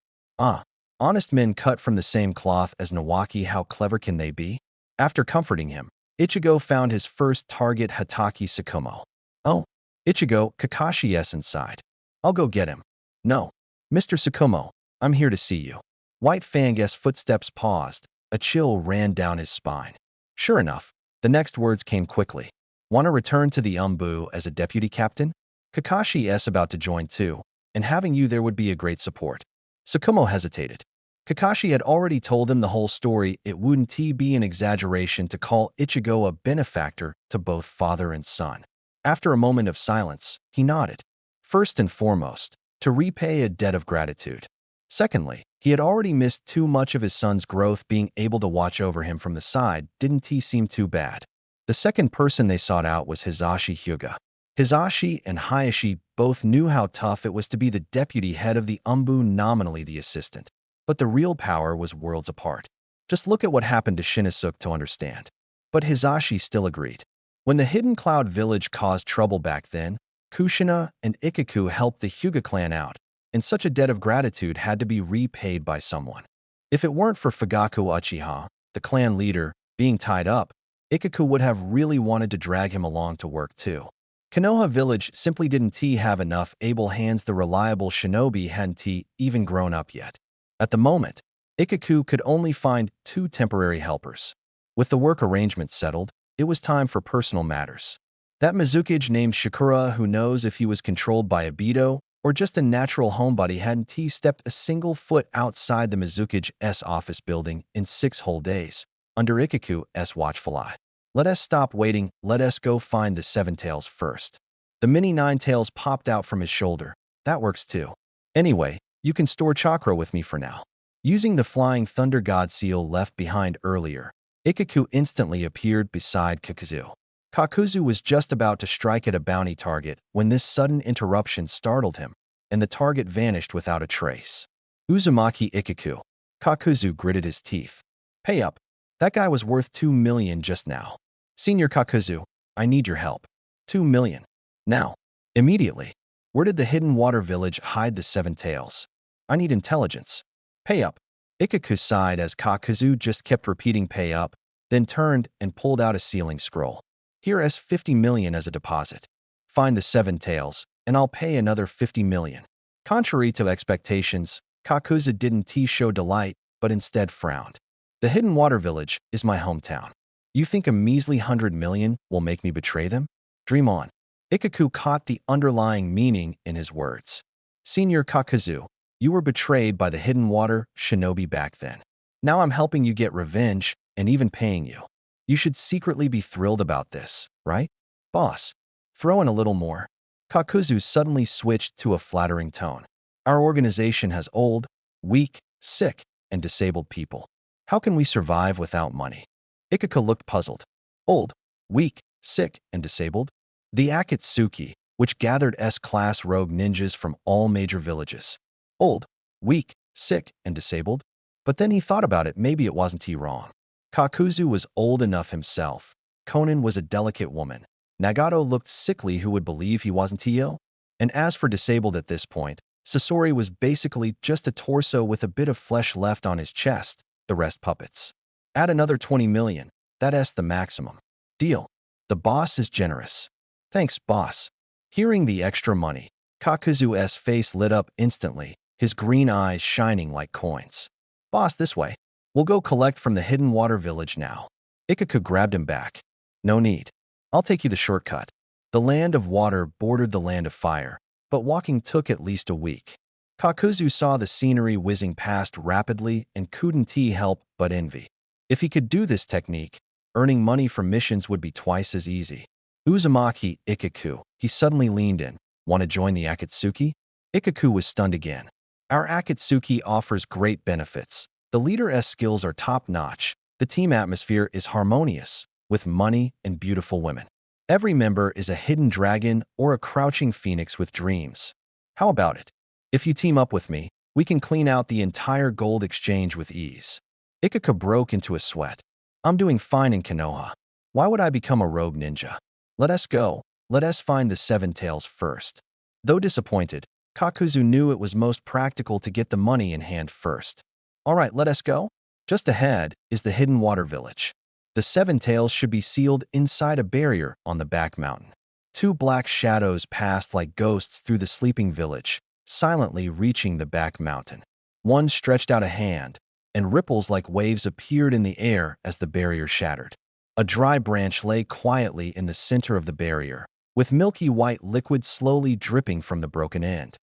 Honest men cut from the same cloth as Nawaki, how clever can they be? After comforting him, Ichigo found his first target, Hatake Tsukumo. Oh, Ichigo, Kakashi's inside. I'll go get him. No, Mr. Tsukumo, I'm here to see you. White Fang's footsteps paused. A chill ran down his spine. Sure enough, the next words came quickly. Want to return to the Umbu as a deputy captain? Kakashi's about to join too, and having you there would be a great support. Tsukumo hesitated. Kakashi had already told him the whole story. It wouldn't be an exaggeration to call Ichigo a benefactor to both father and son. After a moment of silence, he nodded. First and foremost, to repay a debt of gratitude. Secondly, he had already missed too much of his son's growth. Being able to watch over him from the side didn't seem too bad. The second person they sought out was Hisashi Hyuga. Hisashi and Hayashi both knew how tough it was to be the deputy head of the Umbu, nominally the assistant. But the real power was worlds apart. Just look at what happened to Shinizuke to understand. But Hisashi still agreed. When the Hidden Cloud village caused trouble back then, Kushina and Ikaku helped the Hyuga clan out, and such a debt of gratitude had to be repaid by someone. If it weren't for Fugaku Uchiha, the clan leader, being tied up, Ikaku would have really wanted to drag him along to work too. Konoha village simply didn't have enough able hands. The reliable shinobi hadn't even grown up yet. At the moment, Ikaku could only find 2 temporary helpers. With the work arrangements settled, it was time for personal matters. That Mizukage named Shikura, who knows if he was controlled by a Beto or just a natural homebody, hadn't stepped a single foot outside the Mizukage's office building in 6 whole days, under Ikaku's watchful eye. Let us stop waiting, let us go find the 7 tails first. The mini 9 tails popped out from his shoulder. That works too. Anyway, you can store chakra with me for now. Using the flying thunder god seal left behind earlier, Ikaku instantly appeared beside Kakuzu. Kakuzu was just about to strike at a bounty target when this sudden interruption startled him, and the target vanished without a trace. Uzumaki Ikaku. Kakuzu gritted his teeth. Pay up. That guy was worth 2 million just now. Senior Kakuzu, I need your help. 2 million. Now. Immediately. Where did the Hidden Water Village hide the 7 tails? I need intelligence. Pay up. Ikaku sighed as Kakuzu just kept repeating pay up, then turned and pulled out a sealing scroll. Here's 50 million as a deposit. Find the 7 tails, and I'll pay another 50 million. Contrary to expectations, Kakuzu didn't show delight, but instead frowned. The Hidden Water Village is my hometown. You think a measly 100 million will make me betray them? Dream on. Ikaku caught the underlying meaning in his words. Senior Kakuzu, you were betrayed by the Hidden Water Shinobi back then. Now I'm helping you get revenge and even paying you. You should secretly be thrilled about this, right? Boss, throw in a little more. Kakuzu suddenly switched to a flattering tone. Our organization has old, weak, sick, and disabled people. How can we survive without money? Ikaku looked puzzled. Old, weak, sick, and disabled? The Akatsuki, which gathered S-class rogue ninjas from all major villages. Old, weak, sick, and disabled? But then he thought about it, maybe it wasn't he wrong. Kakuzu was old enough himself. Konan was a delicate woman. Nagato looked sickly, who would believe he wasn't ill? And as for disabled at this point, Sasori was basically just a torso with a bit of flesh left on his chest, the rest puppets. Add another 20 million, that's the maximum. Deal. The boss is generous. Thanks, boss. Hearing the extra money, Kakuzu's face lit up instantly, his green eyes shining like coins. Boss, this way. We'll go collect from the Hidden Water Village now. Ikaku grabbed him back. No need. I'll take you the shortcut. The land of water bordered the land of fire, but walking took at least a week. Kakuzu saw the scenery whizzing past rapidly and couldn't help but envy. If he could do this technique, earning money from missions would be twice as easy. Uzumaki Ikaku. He suddenly leaned in. Want to join the Akatsuki? Ikaku was stunned again. Our Akatsuki offers great benefits. The leader's skills are top-notch. The team atmosphere is harmonious, with money and beautiful women. Every member is a hidden dragon or a crouching phoenix with dreams. How about it? If you team up with me, we can clean out the entire gold exchange with ease. Ikaka broke into a sweat. I'm doing fine in Konoha. Why would I become a rogue ninja? Let us go. Let us find the seven tails first. Though disappointed, Kakuzu knew it was most practical to get the money in hand first. All right, let us go. Just ahead is the hidden water village. The seven tails should be sealed inside a barrier on the back mountain. Two black shadows passed like ghosts through the sleeping village, silently reaching the back mountain. One stretched out a hand, and ripples like waves appeared in the air as the barrier shattered. A dry branch lay quietly in the center of the barrier, with milky white liquid slowly dripping from the broken end.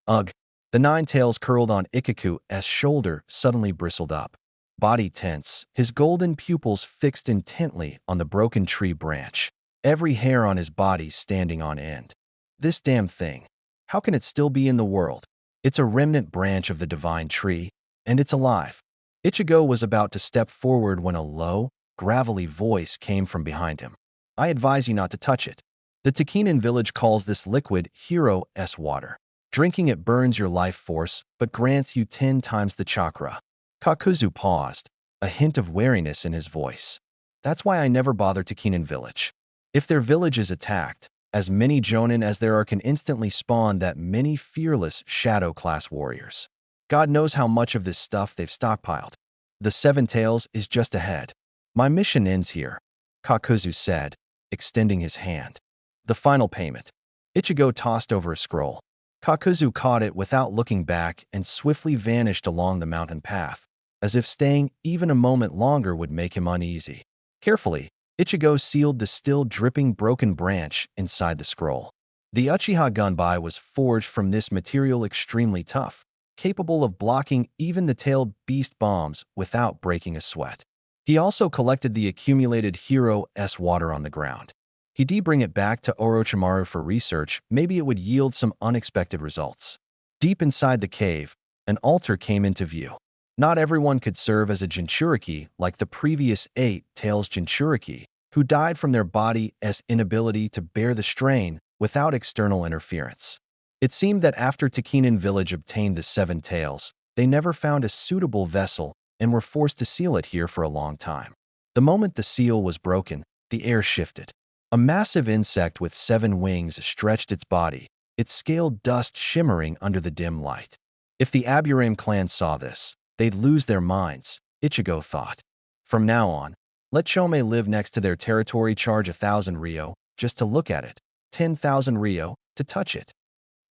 Ugh! The nine tails curled on Ikaku's shoulder suddenly bristled up. Body tense, his golden pupils fixed intently on the broken tree branch, every hair on his body standing on end. This damn thing. How can it still be in the world? It's a remnant branch of the divine tree, and it's alive. Ichigo was about to step forward when a low, gravelly voice came from behind him. I advise you not to touch it. The Takinan village calls this liquid Hero's water. Drinking it burns your life force, but grants you 10 times the chakra. Kakuzu paused, a hint of wariness in his voice. That's why I never bother Takinan village. If their village is attacked, as many jonin as there are can instantly spawn that many fearless shadow-class warriors. God knows how much of this stuff they've stockpiled. The seven tails is just ahead. My mission ends here, Kakuzu said, extending his hand. The final payment. Ichigo tossed over a scroll. Kakuzu caught it without looking back and swiftly vanished along the mountain path, as if staying even a moment longer would make him uneasy. Carefully, Ichigo sealed the still dripping broken branch inside the scroll. The Uchiha Gunbai was forged from this material extremely tough, capable of blocking even the tailed beast bombs without breaking a sweat. He also collected the accumulated Hero's water on the ground. He'd bring it back to Orochimaru for research. Maybe it would yield some unexpected results. Deep inside the cave, an altar came into view. Not everyone could serve as a Jinchuriki like the previous 8 Tails Jinchuriki, who died from their body's inability to bear the strain without external interference. It seemed that after Takinan village obtained the 7 tails, they never found a suitable vessel and were forced to seal it here for a long time. The moment the seal was broken, the air shifted. A massive insect with 7 wings stretched its body, its scaled dust shimmering under the dim light. If the Aburame clan saw this, they'd lose their minds, Ichigo thought. From now on, let Chome live next to their territory, charge 1,000 Ryo just to look at it, 10,000 Ryo to touch it.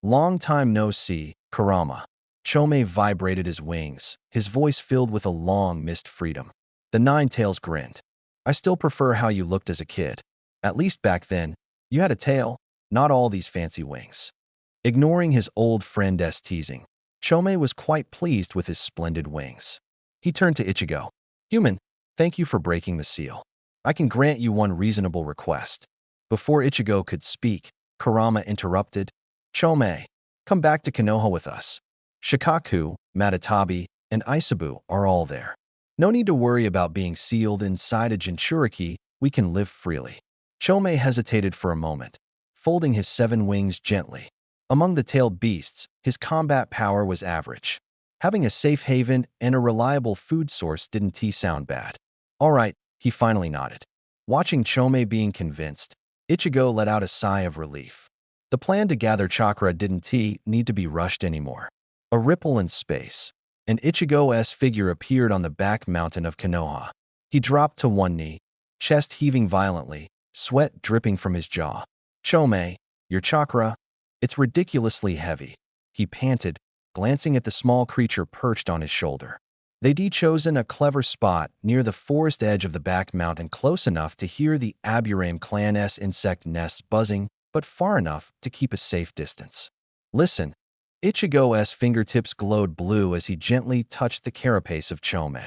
Long time no see, Kurama. Chome vibrated his wings, his voice filled with a long missed freedom. The nine tails grinned. I still prefer how you looked as a kid. At least back then, you had a tail, not all these fancy wings. Ignoring his old friend's teasing, Chome was quite pleased with his splendid wings. He turned to Ichigo. Human, thank you for breaking the seal. I can grant you one reasonable request. Before Ichigo could speak, Kurama interrupted. Chome, come back to Konoha with us. Shikaku, Matatabi, and Isabu are all there. No need to worry about being sealed inside a Jinchuriki. We can live freely. Chome hesitated for a moment, folding his 7 wings gently. Among the tailed beasts, his combat power was average. Having a safe haven and a reliable food source didn't sound bad. All right, he finally nodded. Watching Chome being convinced, Ichigo let out a sigh of relief. The plan to gather chakra didn't need to be rushed anymore. A ripple in space, and Ichigo's figure appeared on the back mountain of Konoha. He dropped to one knee, chest heaving violently, sweat dripping from his jaw. Chome, your chakra? It's ridiculously heavy, he panted, glancing at the small creature perched on his shoulder. They'd chosen a clever spot near the forest edge of the back mountain, close enough to hear the Aburame clan's insect nests buzzing, but far enough to keep a safe distance. Listen. Ichigo's fingertips glowed blue as he gently touched the carapace of Chome.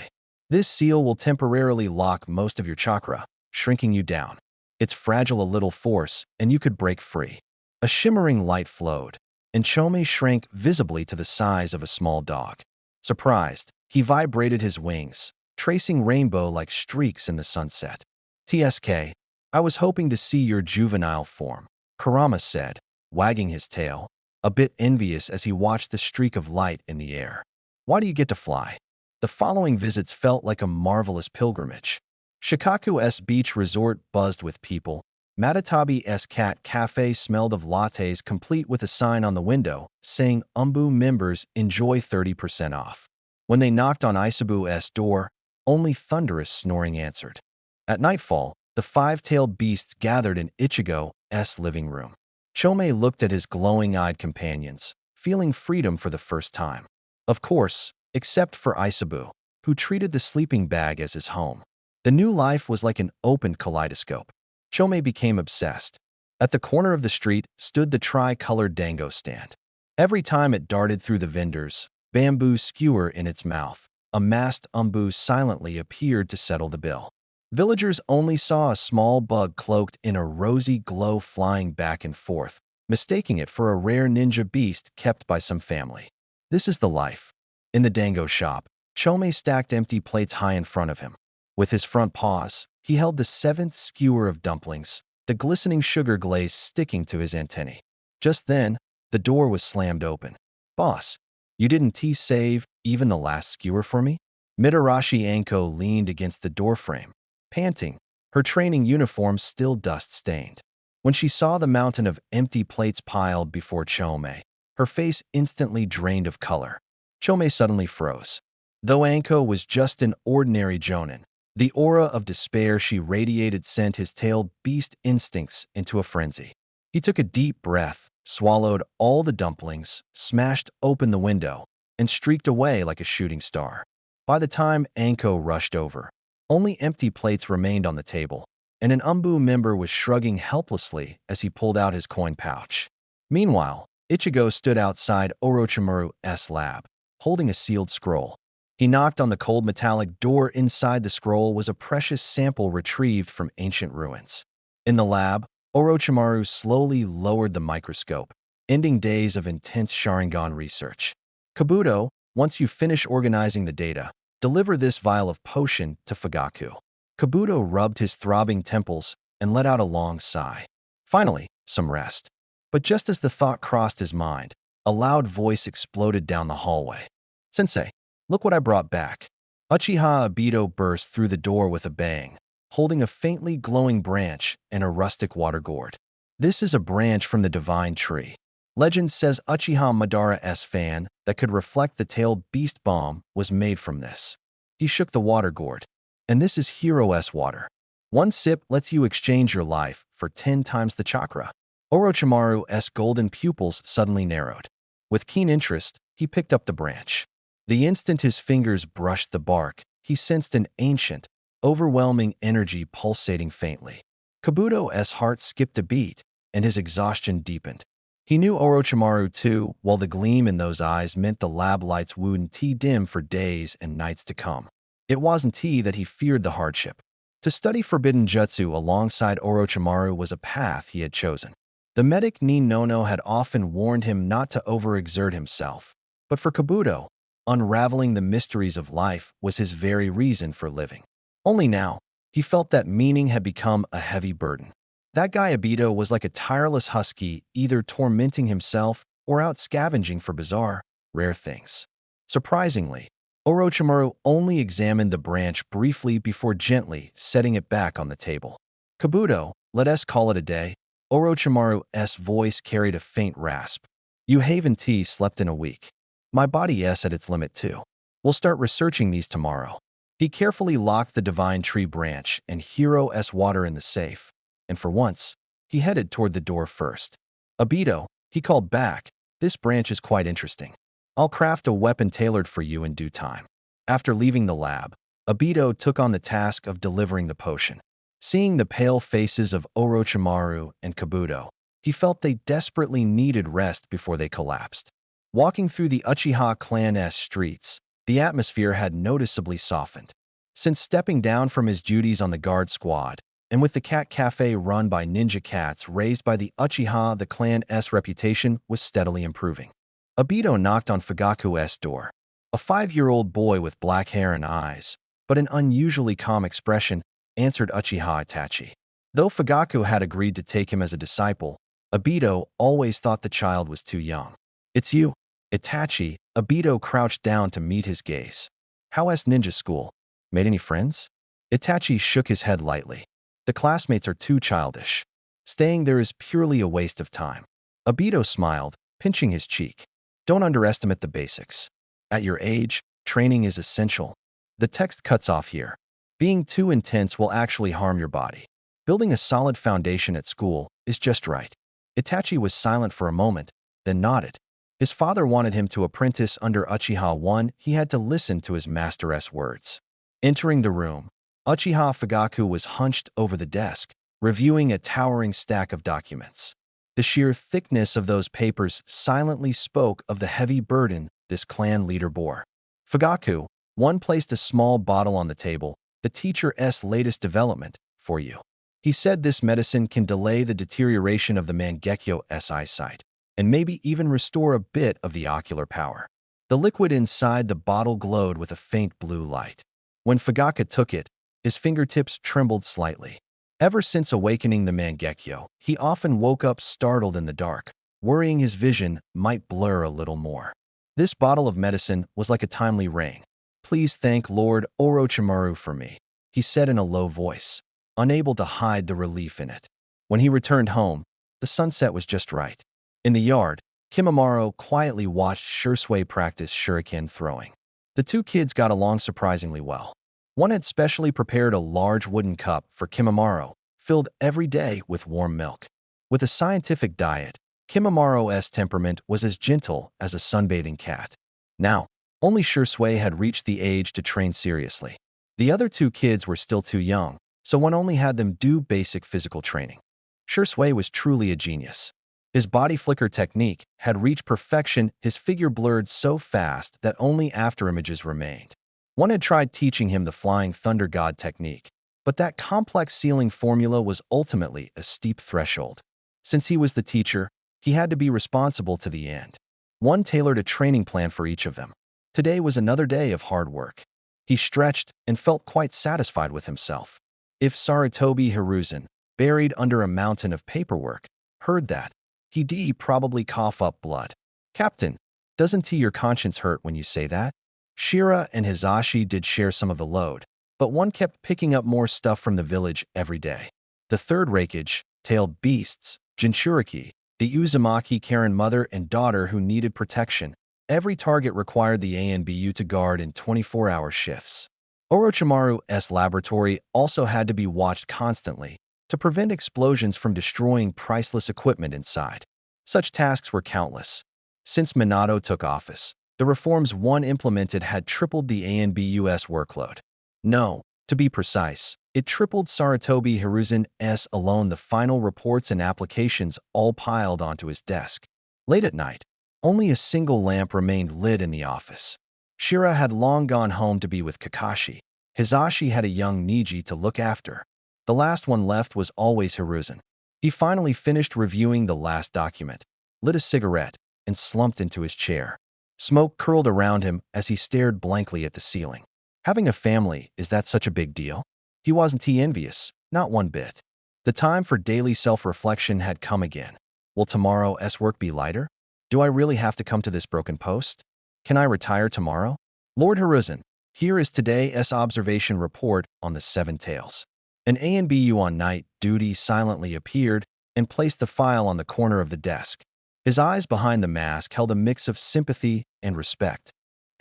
This seal will temporarily lock most of your chakra, shrinking you down. It's fragile a little force, and you could break free. A shimmering light flowed, and Chome shrank visibly to the size of a small dog. Surprised, he vibrated his wings, tracing rainbow-like streaks in the sunset. "TSK, I was hoping to see your juvenile form," Kurama said, wagging his tail, a bit envious as he watched the streak of light in the air. "Why do you get to fly?" The following visits felt like a marvelous pilgrimage. Shikaku's beach resort buzzed with people. Matatabi's cat cafe smelled of lattes, complete with a sign on the window saying Umbu members enjoy 30% off. When they knocked on Isabu's door, only thunderous snoring answered. At nightfall, the five-tailed beasts gathered in Ichigo's living room. Chome looked at his glowing-eyed companions, feeling freedom for the first time. Of course, except for Isabu, who treated the sleeping bag as his home. The new life was like an opened kaleidoscope. Chome became obsessed. At the corner of the street stood the tri-colored dango stand. Every time it darted through the vendors, bamboo skewer in its mouth, a masked umbu silently appeared to settle the bill. Villagers only saw a small bug cloaked in a rosy glow flying back and forth, mistaking it for a rare ninja beast kept by some family. This is the life. In the dango shop, Chome stacked empty plates high in front of him. With his front paws, he held the seventh skewer of dumplings, the glistening sugar glaze sticking to his antennae. Just then, the door was slammed open. "Boss, you didn't save even the last skewer for me?" Mitarashi Anko leaned against the doorframe, panting, her training uniform still dust-stained. When she saw the mountain of empty plates piled before Chome, her face instantly drained of color. Chome suddenly froze. Though Anko was just an ordinary jonin, the aura of despair she radiated sent his tailed beast instincts into a frenzy. He took a deep breath, swallowed all the dumplings, smashed open the window, and streaked away like a shooting star. By the time Anko rushed over, only empty plates remained on the table, and an Umbu member was shrugging helplessly as he pulled out his coin pouch. Meanwhile, Ichigo stood outside Orochimaru's lab, holding a sealed scroll. He knocked on the cold metallic door. Inside the scroll was a precious sample retrieved from ancient ruins. In the lab, Orochimaru slowly lowered the microscope, ending days of intense Sharingan research. "Kabuto, once you finish organizing the data, deliver this vial of potion to Fugaku." Kabuto rubbed his throbbing temples and let out a long sigh. Finally, some rest. But just as the thought crossed his mind, a loud voice exploded down the hallway. "Sensei, look what I brought back." Uchiha Obito burst through the door with a bang, holding a faintly glowing branch and a rustic water gourd. "This is a branch from the divine tree. Legend says Uchiha Madara's fan that could reflect the tailed beast bomb was made from this." He shook the water gourd. "And this is Hero's water. One sip lets you exchange your life for 10 times the chakra." Orochimaru's golden pupils suddenly narrowed. With keen interest, he picked up the branch. The instant his fingers brushed the bark, he sensed an ancient, overwhelming energy pulsating faintly. Kabuto's heart skipped a beat, and his exhaustion deepened. He knew Orochimaru too, while the gleam in those eyes meant the lab lights wouldn't dim for days and nights to come. It wasn't that he feared the hardship. To study forbidden jutsu alongside Orochimaru was a path he had chosen. The medic Nin Nono had often warned him not to overexert himself, but for Kabuto, unraveling the mysteries of life was his very reason for living. Only now, he felt that meaning had become a heavy burden. That guy Obito was like a tireless husky, either tormenting himself or out scavenging for bizarre, rare things. Surprisingly, Orochimaru only examined the branch briefly before gently setting it back on the table. "Kabuto, let us call it a day." Orochimaru's voice carried a faint rasp. "You haven't slept in a week. My body's at its limit too. We'll start researching these tomorrow." He carefully locked the divine tree branch and Hero's water in the safe, and for once, he headed toward the door first. "Obito," he called back, "this branch is quite interesting. I'll craft a weapon tailored for you in due time." After leaving the lab, Obito took on the task of delivering the potion. Seeing the pale faces of Orochimaru and Kabuto, he felt they desperately needed rest before they collapsed. Walking through the Uchiha clan's streets, the atmosphere had noticeably softened. Since stepping down from his duties on the guard squad, And with the cat cafe run by ninja cats raised by the Uchiha, the clan's reputation was steadily improving. Obito knocked on Fugaku's door. A 5-year-old boy with black hair and eyes, but an unusually calm expression, answered Uchiha Itachi. Though Fugaku had agreed to take him as a disciple, Obito always thought the child was too young. "It's you, Itachi." Obito crouched down to meet his gaze. "How's ninja school? Made any friends?" Itachi shook his head lightly. "The classmates are too childish. Staying there is purely a waste of time." Obito smiled, pinching his cheek. "Don't underestimate the basics. At your age, training is essential." The text cuts off here. Being too intense will actually harm your body. Building a solid foundation at school is just right. Itachi was silent for a moment, then nodded. His father wanted him to apprentice under Uchiha One. He had to listen to his master's words. Entering the room, Uchiha Fugaku was hunched over the desk, reviewing a towering stack of documents. The sheer thickness of those papers silently spoke of the heavy burden this clan leader bore. "Fugaku," one placed a small bottle on the table, "the teacher's latest development, for you." He said this medicine can delay the deterioration of the mangekyou's eyesight, and maybe even restore a bit of the ocular power. The liquid inside the bottle glowed with a faint blue light. When Fugaku took it, his fingertips trembled slightly. Ever since awakening the mangekyo, he often woke up startled in the dark, worrying his vision might blur a little more. This bottle of medicine was like a timely rain. "Please thank Lord Orochimaru for me," he said in a low voice, unable to hide the relief in it. When he returned home, the sunset was just right. In the yard, Kimimaro quietly watched Shursui practice shuriken throwing. The two kids got along surprisingly well. One had specially prepared a large wooden cup for Kimimaro, filled every day with warm milk. With a scientific diet, Kimimaro's temperament was as gentle as a sunbathing cat. Now, only Shursui had reached the age to train seriously. The other two kids were still too young, so one only had them do basic physical training. Shursui was truly a genius. His body flicker technique had reached perfection, his figure blurred so fast that only afterimages remained. One had tried teaching him the flying thunder god technique, but that complex ceiling formula was ultimately a steep threshold. Since he was the teacher, he had to be responsible to the end. One tailored a training plan for each of them. Today was another day of hard work. He stretched and felt quite satisfied with himself. If Sarutobi Hiruzen, buried under a mountain of paperwork, heard that, he'd probably cough up blood. "Captain, doesn't your conscience hurt when you say that?" Shira and Hizashi did share some of the load, but one kept picking up more stuff from the village every day. The third rakeage, tailed beasts, Jinchuriki, the Uzumaki Karen mother and daughter who needed protection. Every target required the ANBU to guard in 24-hour shifts. Orochimaru's laboratory also had to be watched constantly to prevent explosions from destroying priceless equipment inside. Such tasks were countless. Since Minato took office, the reforms one implemented had tripled the ANBU's workload. No, to be precise, it tripled Sarutobi Hiruzen's alone. The final reports and applications all piled onto his desk. Late at night, only a single lamp remained lit in the office. Shira had long gone home to be with Kakashi. Hizashi had a young Niji to look after. The last one left was always Hiruzen. He finally finished reviewing the last document, lit a cigarette, and slumped into his chair. Smoke curled around him as he stared blankly at the ceiling. Having a family, is that such a big deal? He wasn't envious, not one bit. The time for daily self-reflection had come again. Will tomorrow's work be lighter? Do I really have to come to this broken post? Can I retire tomorrow? Lord Hiruzen, here is today's observation report on the Seven Tails. An ANBU on night duty silently appeared and placed the file on the corner of the desk. His eyes behind the mask held a mix of sympathy and respect.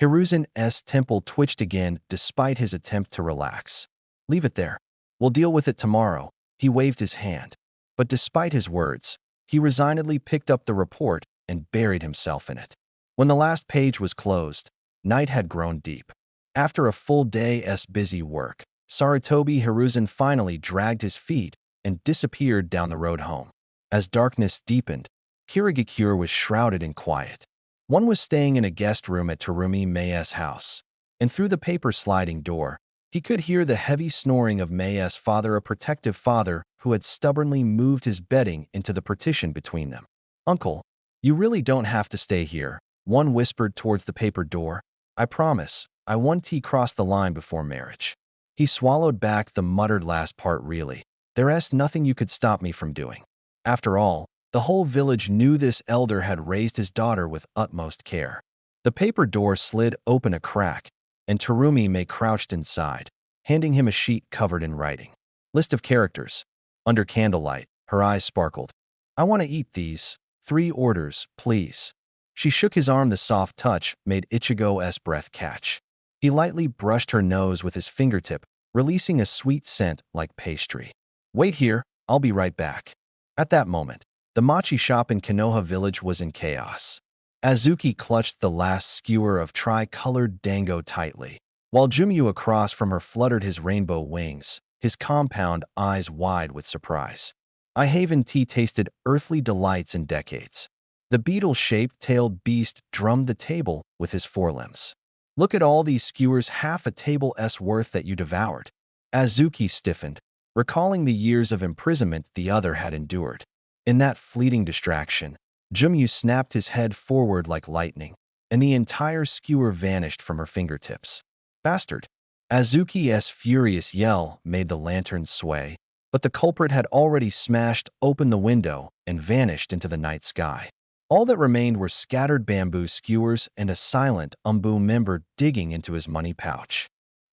Hiruzen's temple twitched again despite his attempt to relax. "Leave it there. We'll deal with it tomorrow." He waved his hand. But despite his words, he resignedly picked up the report and buried himself in it. When the last page was closed, night had grown deep. After a full day's busy work, Sarutobi Hiruzen finally dragged his feet and disappeared down the road home. As darkness deepened, Kirigakure was shrouded in quiet. One was staying in a guest room at Terumi Mei's house, and through the paper sliding door, He could hear the heavy snoring of Mei's father, a protective father who had stubbornly moved his bedding into the partition between them. "Uncle, you really don't have to stay here," one whispered towards the paper door. "I promise, I want to cross the line before marriage." He swallowed back the muttered last part. "Really, there's nothing you could stop me from doing." After all, the whole village knew this elder had raised his daughter with utmost care. The paper door slid open a crack, and Terumi May crouched inside, handing him a sheet covered in writing. List of characters. Under candlelight, her eyes sparkled. "I want to eat these. 3 orders, please." She shook his arm. The soft touch made Ichigo's breath catch. He lightly brushed her nose with his fingertip, releasing a sweet scent like pastry. "Wait here, I'll be right back." At that moment, the mochi shop in Konoha village was in chaos. Azuki clutched the last skewer of tri-colored dango tightly, while Jumyu across from her fluttered his rainbow wings, his compound eyes wide with surprise. I haven't tasted earthly delights in decades. The beetle-shaped tailed beast drummed the table with his forelimbs. "Look at all these skewers, half a table's worth that you devoured." Azuki stiffened, recalling the years of imprisonment the other had endured. In that fleeting distraction, Jumyu snapped his head forward like lightning, and the entire skewer vanished from her fingertips. "Bastard!" Azuki's furious yell made the lanterns sway, but the culprit had already smashed open the window and vanished into the night sky. All that remained were scattered bamboo skewers and a silent Umbu member digging into his money pouch.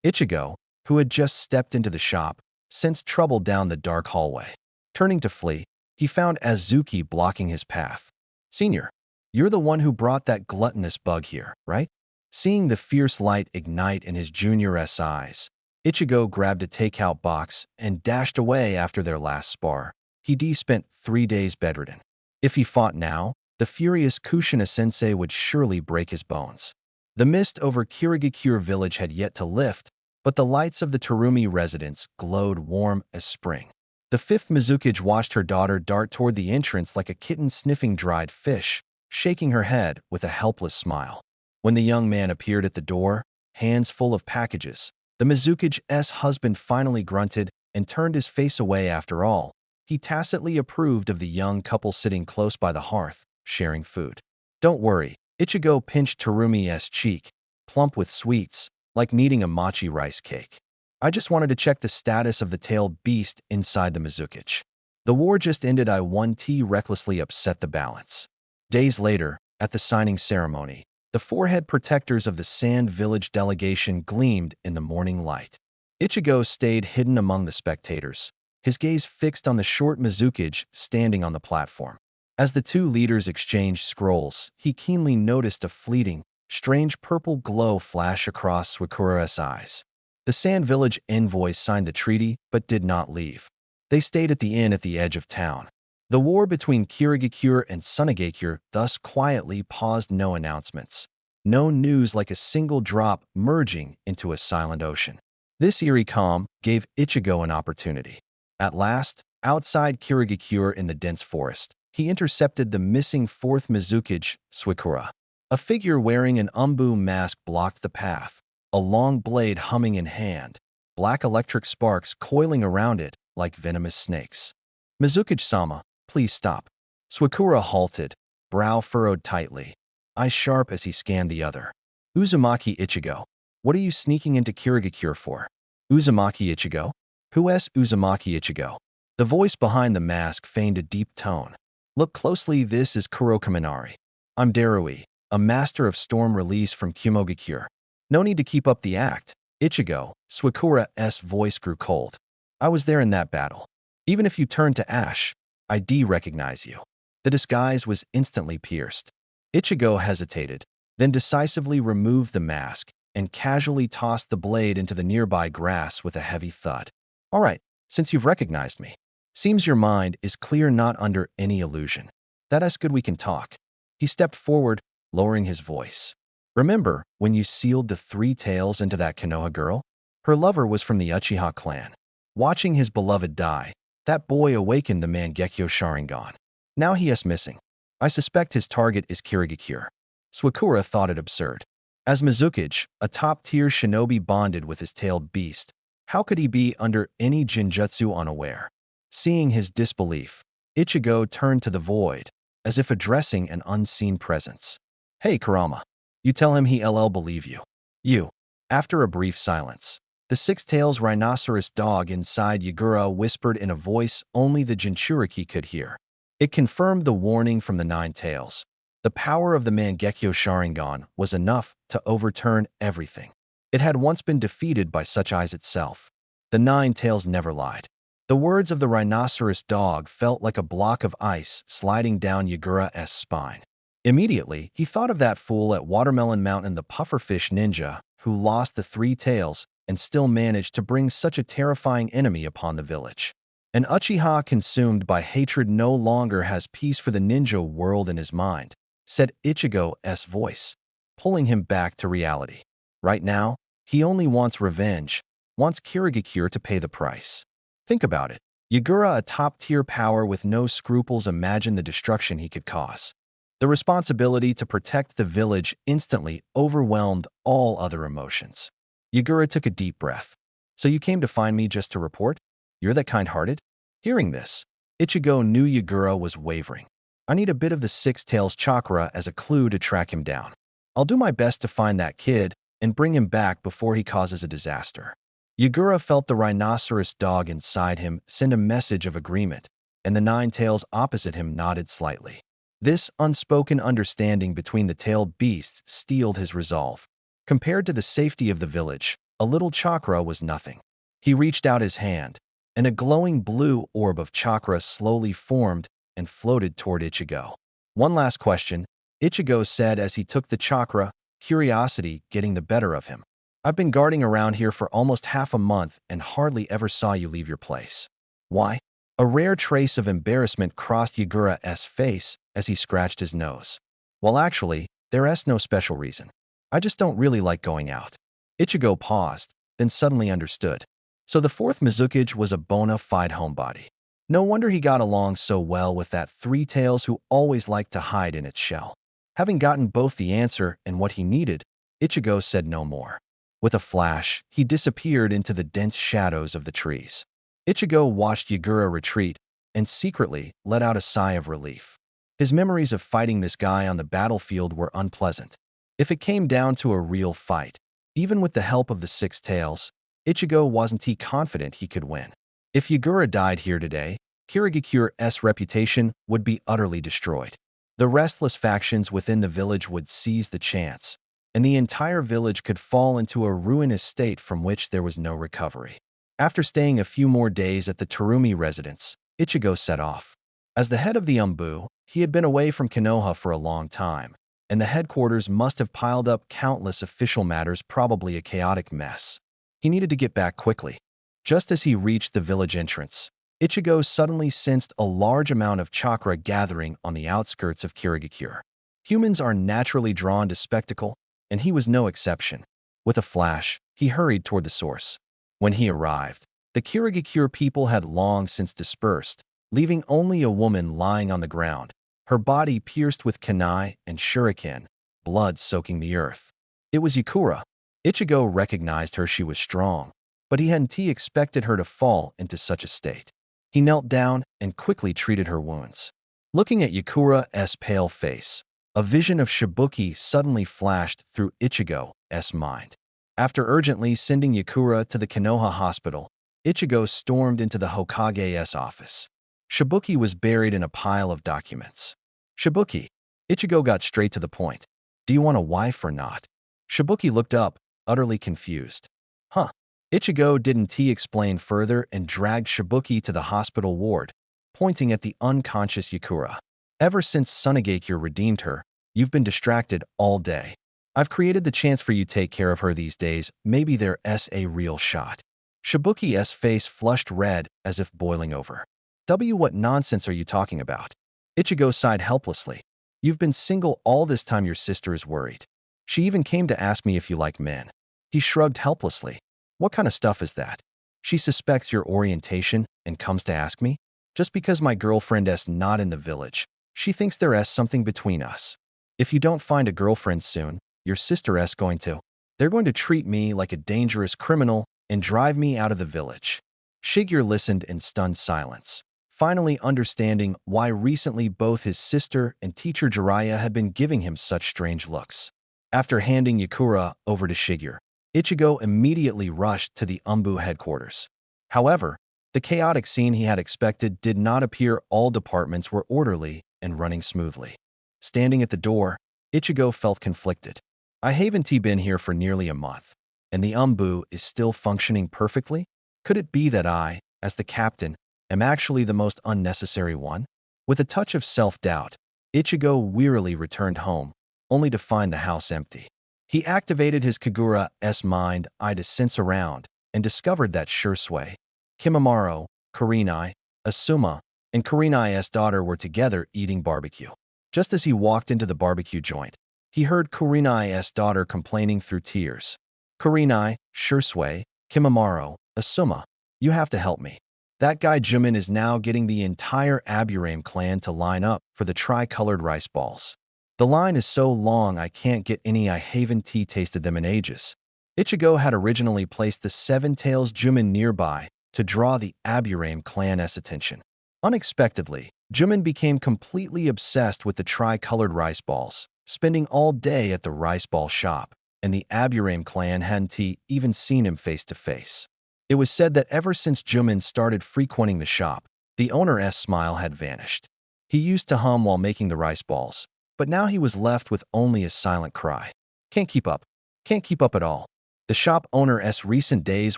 Ichigo, who had just stepped into the shop, sensed trouble down the dark hallway. Turning to flee, he found Azuki blocking his path. "Senior, you're the one who brought that gluttonous bug here, right?" Seeing the fierce light ignite in his junior's eyes, Ichigo grabbed a takeout box and dashed away after their last spar. He spent 3 days bedridden. If he fought now, the furious Kushina-sensei would surely break his bones. The mist over Kirigakure village had yet to lift, but the lights of the Terumi residence glowed warm as spring. The 5th Mizukage watched her daughter dart toward the entrance like a kitten sniffing dried fish, shaking her head with a helpless smile. When the young man appeared at the door, hands full of packages, the Mizukage's husband finally grunted and turned his face away. After all, he tacitly approved of the young couple sitting close by the hearth, sharing food. "Don't worry," Ichigo pinched Terumi's cheek, plump with sweets, like kneading a mochi rice cake. "I just wanted to check the status of the tailed beast inside the Mizukage. The war just ended. I won tea recklessly upset the balance." Days later, at the signing ceremony, the forehead protectors of the Sand Village delegation gleamed in the morning light. Ichigo stayed hidden among the spectators, his gaze fixed on the short Mizukage standing on the platform. As the 2 leaders exchanged scrolls, he keenly noticed a fleeting, strange purple glow flash across Suikura's eyes. The Sand Village envoys signed the treaty but did not leave. They stayed at the inn at the edge of town. The war between Kirigakure and Sunagakure thus quietly paused. No announcements. No news, like a single drop merging into a silent ocean. This eerie calm gave Ichigo an opportunity. At last, outside Kirigakure in the dense forest, he intercepted the missing 4th Mizukage, Suikura. A figure wearing an Umbu mask blocked the path, a long blade humming in hand, black electric sparks coiling around it like venomous snakes. "Mizukage-sama, please stop." Suikura halted, brow furrowed tightly, eyes sharp as he scanned the other. "Uzumaki Ichigo, what are you sneaking into Kirigakure for?" "Uzumaki Ichigo? Who's Uzumaki Ichigo?" The voice behind the mask feigned a deep tone. "Look closely, this is Kurokaminari. I'm Darui, a master of storm release from Kumogakure." "No need to keep up the act, Ichigo." Suikura's voice grew cold. "I was there in that battle. Even if you turn to ash, I recognize you." The disguise was instantly pierced. Ichigo hesitated, then decisively removed the mask and casually tossed the blade into the nearby grass with a heavy thud. "All right, since you've recognized me. Seems your mind is clear, not under any illusion. That's good, we can talk." He stepped forward, lowering his voice. "Remember when you sealed the 3 tails into that Konoha girl? Her lover was from the Uchiha clan. Watching his beloved die, that boy awakened the Mangekyo Sharingan. Now he is missing. I suspect his target is Kirigakure." Suikura thought it absurd. As Mizukage, a top-tier shinobi bonded with his tailed beast, how could he be under any genjutsu unaware? Seeing his disbelief, Ichigo turned to the void, as if addressing an unseen presence. Hey, Kurama. You tell him he'll believe you. You. After a brief silence, the six-tailed rhinoceros dog inside Yagura whispered in a voice only the Jinchuriki could hear. It confirmed the warning from the nine tails. The power of the Mangekyo Sharingan was enough to overturn everything. It had once been defeated by such eyes itself. The nine tails never lied. The words of the rhinoceros dog felt like a block of ice sliding down Yagura's spine. Immediately, he thought of that fool at Watermelon Mountain, the pufferfish ninja, who lost the three tails and still managed to bring such a terrifying enemy upon the village. An Uchiha consumed by hatred no longer has peace for the ninja world in his mind, said Ichigo's voice, pulling him back to reality. Right now, he only wants revenge, wants Kirigakure to pay the price. Think about it. Yagura, a top-tier power with no scruples, imagined the destruction he could cause. The responsibility to protect the village instantly overwhelmed all other emotions. Yagura took a deep breath. So you came to find me just to report? You're that kind-hearted? Hearing this, Ichigo knew Yagura was wavering. I need a bit of the six tails chakra as a clue to track him down. I'll do my best to find that kid and bring him back before he causes a disaster. Yagura felt the rhinoceros dog inside him send a message of agreement, and the nine tails opposite him nodded slightly. This unspoken understanding between the tailed beasts steeled his resolve. Compared to the safety of the village, a little chakra was nothing. He reached out his hand, and a glowing blue orb of chakra slowly formed and floated toward Ichigo. One last question, Ichigo said as he took the chakra, curiosity getting the better of him. I've been guarding around here for almost half a month and hardly ever saw you leave your place. Why? A rare trace of embarrassment crossed Yagura's face as he scratched his nose. Well, actually, there's no special reason. I just don't really like going out. Ichigo paused, then suddenly understood. So the fourth Mizukage was a bona fide homebody. No wonder he got along so well with that three tails who always liked to hide in its shell. Having gotten both the answer and what he needed, Ichigo said no more. With a flash, he disappeared into the dense shadows of the trees. Ichigo watched Yagura retreat and secretly let out a sigh of relief. His memories of fighting this guy on the battlefield were unpleasant. If it came down to a real fight, even with the help of the six tails, Ichigo wasn't confident he could win. If Yagura died here today, Kirigakure's reputation would be utterly destroyed. The restless factions within the village would seize the chance, and the entire village could fall into a ruinous state from which there was no recovery. After staying a few more days at the Terumi residence, Ichigo set off. As the head of the Umbu, he had been away from Konoha for a long time, and the headquarters must have piled up countless official matters, probably a chaotic mess. He needed to get back quickly. Just as he reached the village entrance, Ichigo suddenly sensed a large amount of chakra gathering on the outskirts of Kirigakure. Humans are naturally drawn to spectacle, and he was no exception. With a flash, he hurried toward the source. When he arrived, the Kirigakure people had long since dispersed, leaving only a woman lying on the ground, her body pierced with kunai and shuriken, blood soaking the earth. It was Yukura. Ichigo recognized her. She was strong, but he hadn't expected her to fall into such a state. He knelt down and quickly treated her wounds. Looking at Yukura's pale face, a vision of Shibuki suddenly flashed through Ichigo's mind. After urgently sending Yukura to the Konoha hospital, Ichigo stormed into the Hokage's office. Shibuki was buried in a pile of documents. Shibuki. Ichigo got straight to the point. Do you want a wife or not? Shibuki looked up, utterly confused. Huh. Ichigo didn't explain further and dragged Shibuki to the hospital ward, pointing at the unconscious Yukura. Ever since Sunagakure redeemed her, you've been distracted all day. I've created the chance for you to take care of her these days. Maybe there's a real shot. Shibuki's face flushed red as if boiling over. What nonsense are you talking about? Ichigo sighed helplessly. You've been single all this time. Your sister is worried. She even came to ask me if you like men. He shrugged helplessly. What kind of stuff is that? She suspects your orientation and comes to ask me? Just because my girlfriend's not in the village, she thinks there's something between us. If you don't find a girlfriend soon, Your sister's going to. They're going to treat me like a dangerous criminal and drive me out of the village." Shigeru listened in stunned silence, finally understanding why recently both his sister and teacher Jiraiya had been giving him such strange looks. After handing Yakura over to Shigeru, Ichigo immediately rushed to the Umbu headquarters. However, the chaotic scene he had expected did not appear. All departments were orderly and running smoothly. Standing at the door, Ichigo felt conflicted. I haven't been here for nearly a month, and the Umbu is still functioning perfectly? Could it be that I, as the captain, am actually the most unnecessary one? With a touch of self-doubt, Ichigo wearily returned home, only to find the house empty. He activated his Kagura's mind-eye to sense around and discovered that Shursui, Kimimaro, Kurenai, Asuma, and Kurenai's daughter were together eating barbecue. Just as he walked into the barbecue joint, he heard Kurenai's daughter complaining through tears. "Kurenai, Shursui, Kimimaro, Asuma, you have to help me. That guy Jimin is now getting the entire Aburame clan to line up for the tri-colored rice balls. The line is so long I can't get any. I haven't tasted them in ages." Ichigo had originally placed the Seven Tails Jimin nearby to draw the Aburame clan's attention. Unexpectedly, Jimin became completely obsessed with the tri-colored rice balls, spending all day at the rice ball shop, and the Aburame clan hadn't even seen him face to face. It was said that ever since Jimin started frequenting the shop, the owner's smile had vanished. He used to hum while making the rice balls, but now he was left with only a silent cry. Can't keep up. Can't keep up at all. The shop owner's recent days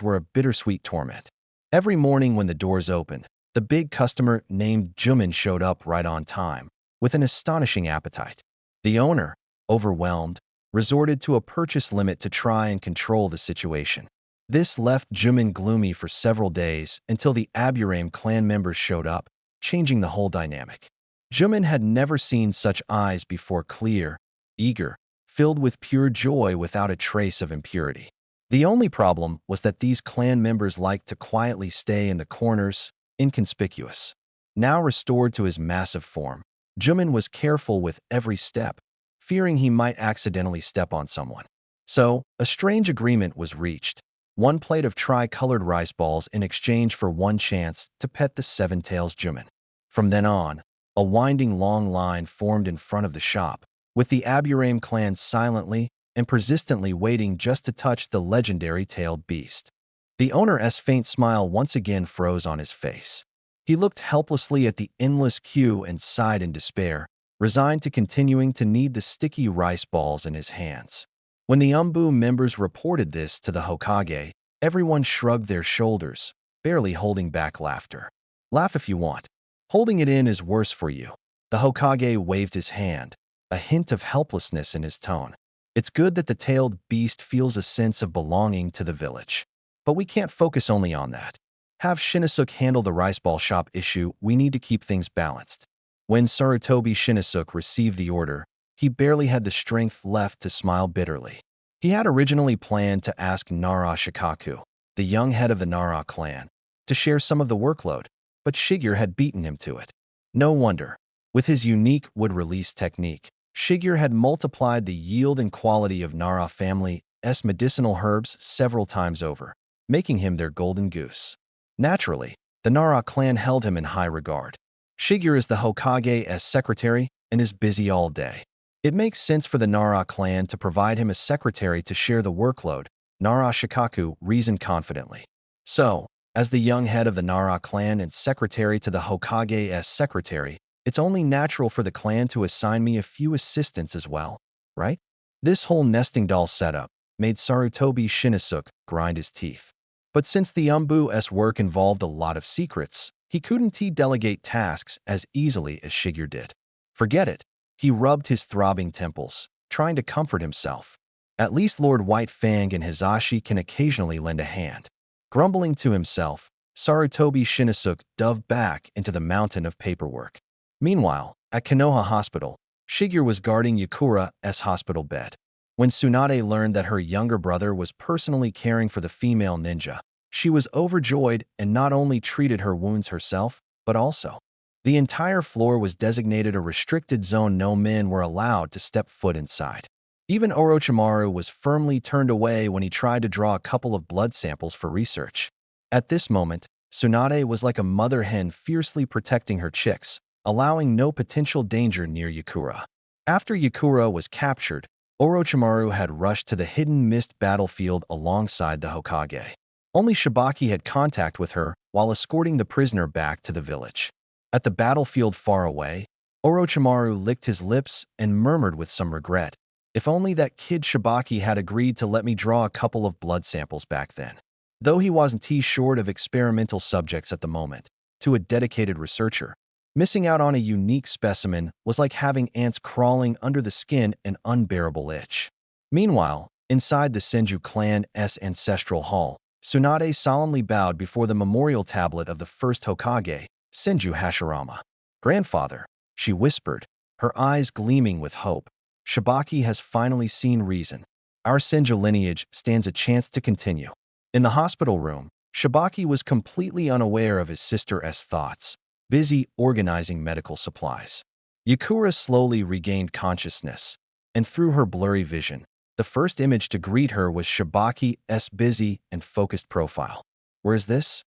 were a bittersweet torment. Every morning when the doors opened, the big customer named Jimin showed up right on time, with an astonishing appetite. The owner, overwhelmed, resorted to a purchase limit to try and control the situation. This left Jimin gloomy for several days until the Aburame clan members showed up, changing the whole dynamic. Jimin had never seen such eyes before, clear, eager, filled with pure joy without a trace of impurity. The only problem was that these clan members liked to quietly stay in the corners, inconspicuous. Now restored to his massive form, Jimin was careful with every step, fearing he might accidentally step on someone. So, a strange agreement was reached. One plate of tri-colored rice balls in exchange for one chance to pet the Seven Tails Jimin. From then on, a winding long line formed in front of the shop, with the Aburame clan silently and persistently waiting just to touch the legendary tailed beast. The owner's faint smile once again froze on his face. He looked helplessly at the endless queue and sighed in despair, resigned to continuing to knead the sticky rice balls in his hands. When the Umbu members reported this to the Hokage, everyone shrugged their shoulders, barely holding back laughter. Laugh if you want. Holding it in is worse for you. The Hokage waved his hand, a hint of helplessness in his tone. It's good that the tailed beast feels a sense of belonging to the village. But we can't focus only on that. Have Shinosuke handle the rice ball shop issue. We need to keep things balanced. When Sarutobi Shinosuke received the order, he barely had the strength left to smile bitterly. He had originally planned to ask Nara Shikaku, the young head of the Nara clan, to share some of the workload, but Shigeru had beaten him to it. No wonder. With his unique wood-release technique, Shigeru had multiplied the yield and quality of Nara family's medicinal herbs several times over, making him their golden goose. Naturally, the Nara clan held him in high regard. Shigeru is the Hokage's secretary and is busy all day. It makes sense for the Nara clan to provide him a secretary to share the workload, Nara Shikaku reasoned confidently. So, as the young head of the Nara clan and secretary to the Hokage's secretary, it's only natural for the clan to assign me a few assistants as well, right? This whole nesting doll setup made Sarutobi Shinosuke grind his teeth. But since the Umbu's work involved a lot of secrets, he couldn't delegate tasks as easily as Shigeru did. Forget it. He rubbed his throbbing temples, trying to comfort himself. At least Lord White Fang and Hizashi can occasionally lend a hand. Grumbling to himself, Sarutobi Shinosuke dove back into the mountain of paperwork. Meanwhile, at Konoha Hospital, Shigeru was guarding Yakura's hospital bed. When Tsunade learned that her younger brother was personally caring for the female ninja, she was overjoyed and not only treated her wounds herself, but also the entire floor was designated a restricted zone. No men were allowed to step foot inside. Even Orochimaru was firmly turned away when he tried to draw a couple of blood samples for research. At this moment, Tsunade was like a mother hen fiercely protecting her chicks, allowing no potential danger near Yakura. After Yakura was captured, Orochimaru had rushed to the hidden mist battlefield alongside the Hokage. Only Shibaki had contact with her while escorting the prisoner back to the village. At the battlefield far away, Orochimaru licked his lips and murmured with some regret, "If only that kid Shibaki had agreed to let me draw a couple of blood samples back then." Though he wasn't too short of experimental subjects at the moment, to a dedicated researcher, missing out on a unique specimen was like having ants crawling under the skin an unbearable itch. Meanwhile, inside the Senju clan's ancestral hall, Tsunade solemnly bowed before the memorial tablet of the first Hokage, Senju Hashirama. "Grandfather," she whispered, her eyes gleaming with hope, "Shibaki has finally seen reason. Our Senju lineage stands a chance to continue." In the hospital room, Shibaki was completely unaware of his sister's thoughts, busy organizing medical supplies. Yakura slowly regained consciousness, and through her blurry vision, the first image to greet her was Shibaki's busy and focused profile. "Where is this?"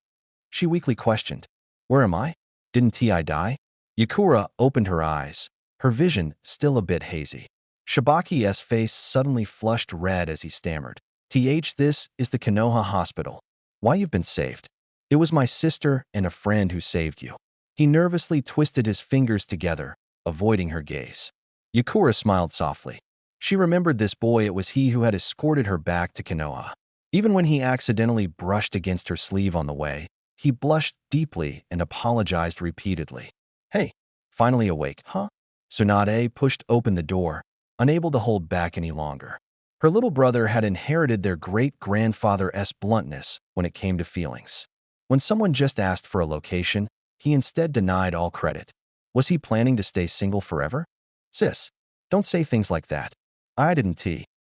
she weakly questioned. "Where am I? Didn't I die?" Yakura opened her eyes, her vision still a bit hazy. Shibaki's face suddenly flushed red as he stammered. This is the Konoha hospital. Why, you've been saved. It was my sister and a friend who saved you." He nervously twisted his fingers together, avoiding her gaze. Yakura smiled softly. She remembered this boy. It was he who had escorted her back to Konoha. Even when he accidentally brushed against her sleeve on the way, he blushed deeply and apologized repeatedly. "Hey, finally awake, huh?" Tsunade pushed open the door, unable to hold back any longer. Her little brother had inherited their great-grandfather's bluntness when it came to feelings. When someone just asked for a location, he instead denied all credit. Was he planning to stay single forever? "Sis, don't say things like that. I didn't."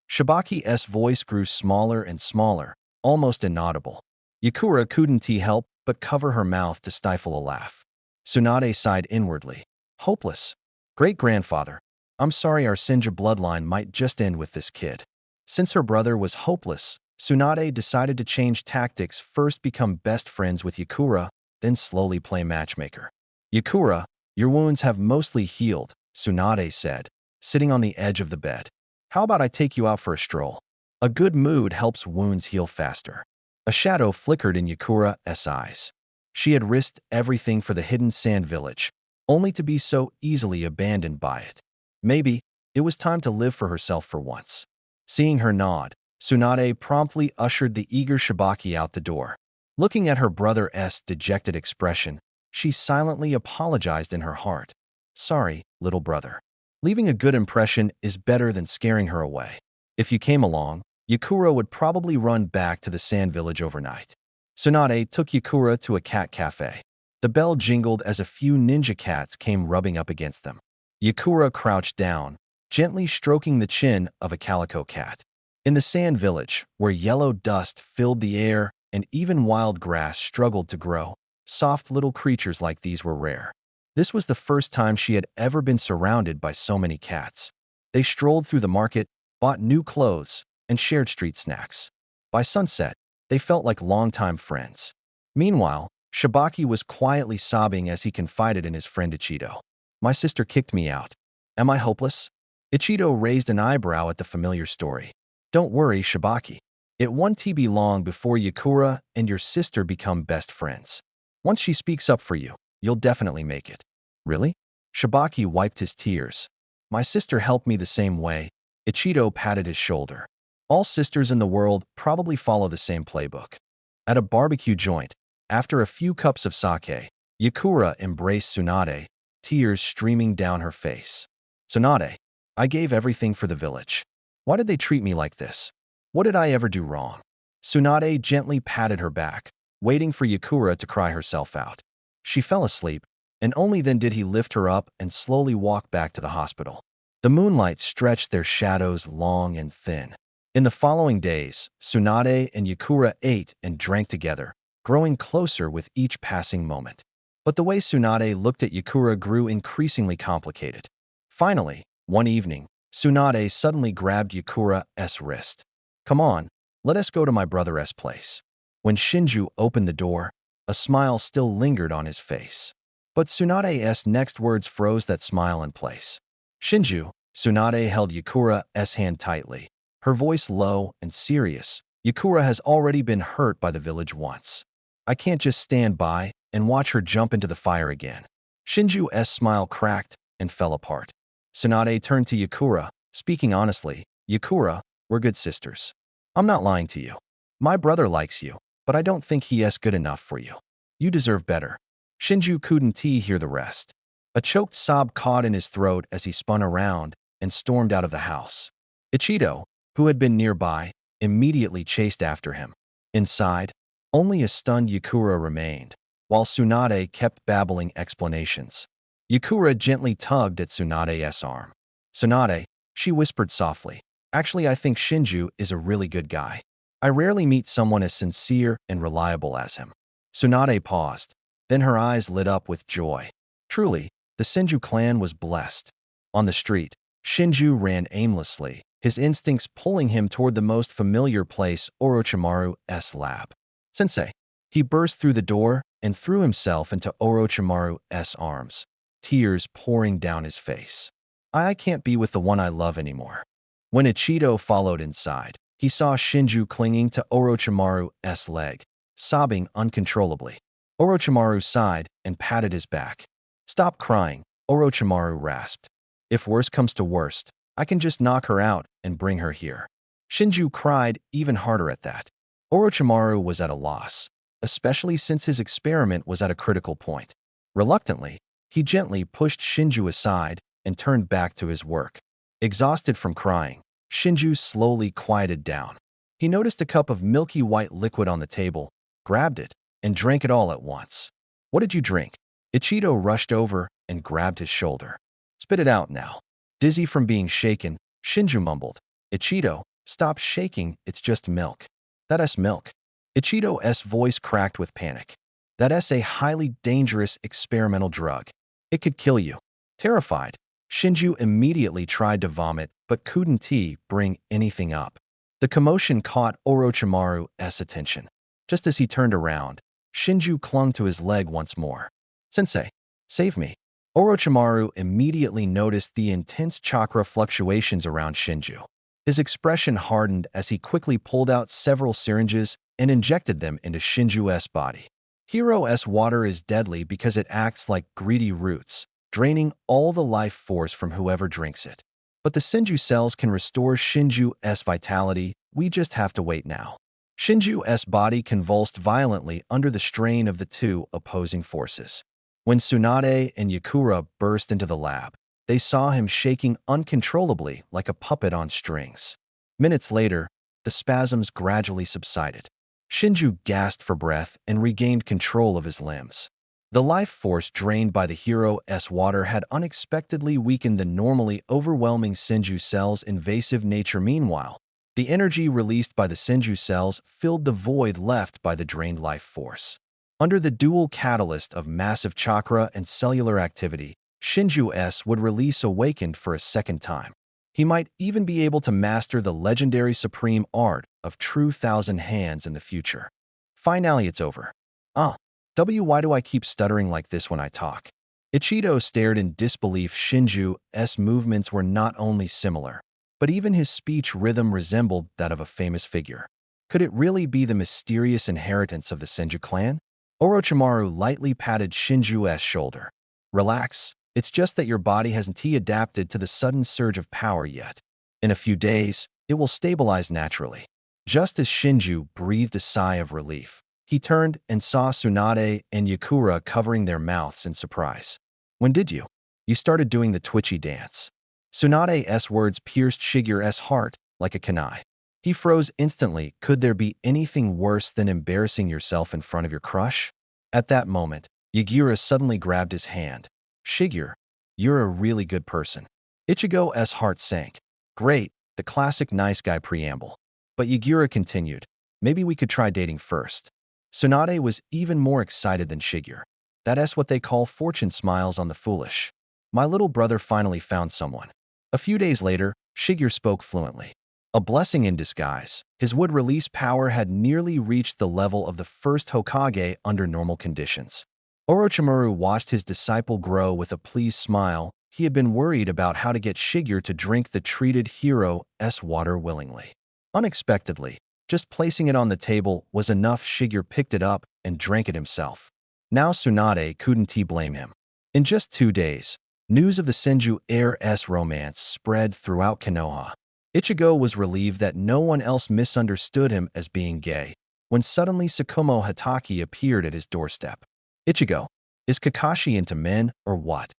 Shibaki's voice grew smaller and smaller, almost inaudible. Yakura couldn't help but cover her mouth to stifle a laugh. Tsunade sighed inwardly. "Hopeless. Great-grandfather, I'm sorry our Senju bloodline might just end with this kid." Since her brother was hopeless, Tsunade decided to change tactics, first become best friends with Yakura, then slowly play matchmaker. "Yakura, your wounds have mostly healed," Tsunade said, sitting on the edge of the bed. "How about I take you out for a stroll? A good mood helps wounds heal faster." A shadow flickered in Yakura's eyes. She had risked everything for the hidden sand village, only to be so easily abandoned by it. Maybe it was time to live for herself for once. Seeing her nod, Tsunade promptly ushered the eager Shibaki out the door. Looking at her brother's dejected expression, she silently apologized in her heart. "Sorry, little brother. Leaving a good impression is better than scaring her away. If you came along, Yakura would probably run back to the sand village overnight." Tsunade took Yakura to a cat cafe. The bell jingled as a few ninja cats came rubbing up against them. Yakura crouched down, gently stroking the chin of a calico cat. In the sand village, where yellow dust filled the air and even wild grass struggled to grow, soft little creatures like these were rare. This was the first time she had ever been surrounded by so many cats. They strolled through the market, bought new clothes, and shared street snacks. By sunset, they felt like longtime friends. Meanwhile, Shibaki was quietly sobbing as he confided in his friend Ichido. "My sister kicked me out. Am I hopeless?" Ichido raised an eyebrow at the familiar story. "Don't worry, Shibaki. It won't be long before Yakura and your sister become best friends. Once she speaks up for you, you'll definitely make it." "Really?" Shibaki wiped his tears. "My sister helped me the same way." Ichido patted his shoulder. "All sisters in the world probably follow the same playbook." At a barbecue joint, after a few cups of sake, Yakura embraced Tsunade, tears streaming down her face. "Tsunade, I gave everything for the village. Why did they treat me like this? What did I ever do wrong?" Tsunade gently patted her back, waiting for Yakura to cry herself out. She fell asleep, and only then did he lift her up and slowly walk back to the hospital. The moonlight stretched their shadows long and thin. In the following days, Tsunade and Yakura ate and drank together, growing closer with each passing moment. But the way Tsunade looked at Yakura grew increasingly complicated. Finally, one evening, Tsunade suddenly grabbed Yakura's wrist. Come on, let us go to my brother's place. When Shinju opened the door, a smile still lingered on his face. But Tsunade's next words froze that smile in place. Shinju, Tsunade held Yakura's hand tightly, her voice low and serious. Yakura has already been hurt by the village once. I can't just stand by and watch her jump into the fire again. Shinju's smile cracked and fell apart. Tsunade turned to Yakura, speaking honestly. Yakura, we're good sisters. I'm not lying to you. My brother likes you, but I don't think he is good enough for you. You deserve better. Shinju couldn't hear the rest. A choked sob caught in his throat as he spun around and stormed out of the house. Ichido, who had been nearby, immediately chased after him. Inside, only a stunned Yakura remained, while Tsunade kept babbling explanations. Yakura gently tugged at Tsunade's arm. Tsunade, she whispered softly, actually I think Shinju is a really good guy. I rarely meet someone as sincere and reliable as him. Tsunade paused, then her eyes lit up with joy. Truly, the Shinju clan was blessed. On the street, Shinju ran aimlessly, his instincts pulling him toward the most familiar place, Orochimaru's lab. Sensei. He burst through the door and threw himself into Orochimaru's arms, tears pouring down his face. I can't be with the one I love anymore. When Ichido followed inside, he saw Shinju clinging to Orochimaru's leg, sobbing uncontrollably. Orochimaru sighed and patted his back. Stop crying, Orochimaru rasped. If worse comes to worst, I can just knock her out and bring her here. Shinju cried even harder at that. Orochimaru was at a loss, especially since his experiment was at a critical point. Reluctantly, he gently pushed Shinju aside and turned back to his work. Exhausted from crying, Shinju slowly quieted down. He noticed a cup of milky white liquid on the table, grabbed it, and drank it all at once. What did you drink? Ichido rushed over and grabbed his shoulder. Spit it out now. Dizzy from being shaken, Shinju mumbled. Ichido, stop shaking, it's just milk. That's milk. Ichido's voice cracked with panic. That's a highly dangerous experimental drug. It could kill you. Terrified, Shinju immediately tried to vomit but couldn't bring anything up. The commotion caught Orochimaru's attention. Just as he turned around, Shinju clung to his leg once more. Sensei, save me. Orochimaru immediately noticed the intense chakra fluctuations around Shinju. His expression hardened as he quickly pulled out several syringes and injected them into Shinju's body. Hero's water is deadly because it acts like greedy roots, draining all the life force from whoever drinks it. But the Shinju cells can restore Shinju's vitality, we just have to wait now. Shinju's body convulsed violently under the strain of the two opposing forces. When Tsunade and Yakura burst into the lab, they saw him shaking uncontrollably like a puppet on strings. Minutes later, the spasms gradually subsided. Shinju gasped for breath and regained control of his limbs. The life force drained by the hero's water had unexpectedly weakened the normally overwhelming Shinju cells' invasive nature. Meanwhile, the energy released by the Shinju cells filled the void left by the drained life force. Under the dual catalyst of massive chakra and cellular activity, Shinju's would release Awakened for a second time. He might even be able to master the legendary supreme art of True Thousand Hands in the future. Finally, it's over. Why do I keep stuttering like this when I talk? Ichido stared in disbelief. Shinju's movements were not only similar, but even his speech rhythm resembled that of a famous figure. Could it really be the mysterious inheritance of the Shinju clan? Orochimaru lightly patted Shinju's shoulder. Relax, it's just that your body hasn't adapted to the sudden surge of power yet. In a few days, it will stabilize naturally. Just as Shinju breathed a sigh of relief, he turned and saw Tsunade and Yakura covering their mouths in surprise. When did you? You started doing the twitchy dance. Tsunade's words pierced Shigure's heart like a kunai. He froze instantly. Could there be anything worse than embarrassing yourself in front of your crush? At that moment, Yagura suddenly grabbed his hand. Shigure, you're a really good person. Ichigo's heart sank. Great, the classic nice guy preamble. But Yagura continued, maybe we could try dating first. Tsunade was even more excited than Shigure. That's what they call fortune smiles on the foolish. My little brother finally found someone. A few days later, Shigeru spoke fluently. A blessing in disguise, his wood-release power had nearly reached the level of the first Hokage under normal conditions. Orochimaru watched his disciple grow with a pleased smile. He had been worried about how to get Shigeru to drink the treated hero's water willingly. Unexpectedly, just placing it on the table was enough. Shigeru picked it up and drank it himself. Now Tsunade couldn't blame him. In just 2 days, news of the Senju heir's romance spread throughout Konoha. Ichigo was relieved that no one else misunderstood him as being gay, when suddenly Tsukumo Hatake appeared at his doorstep. Ichigo, is Kakashi into men or what?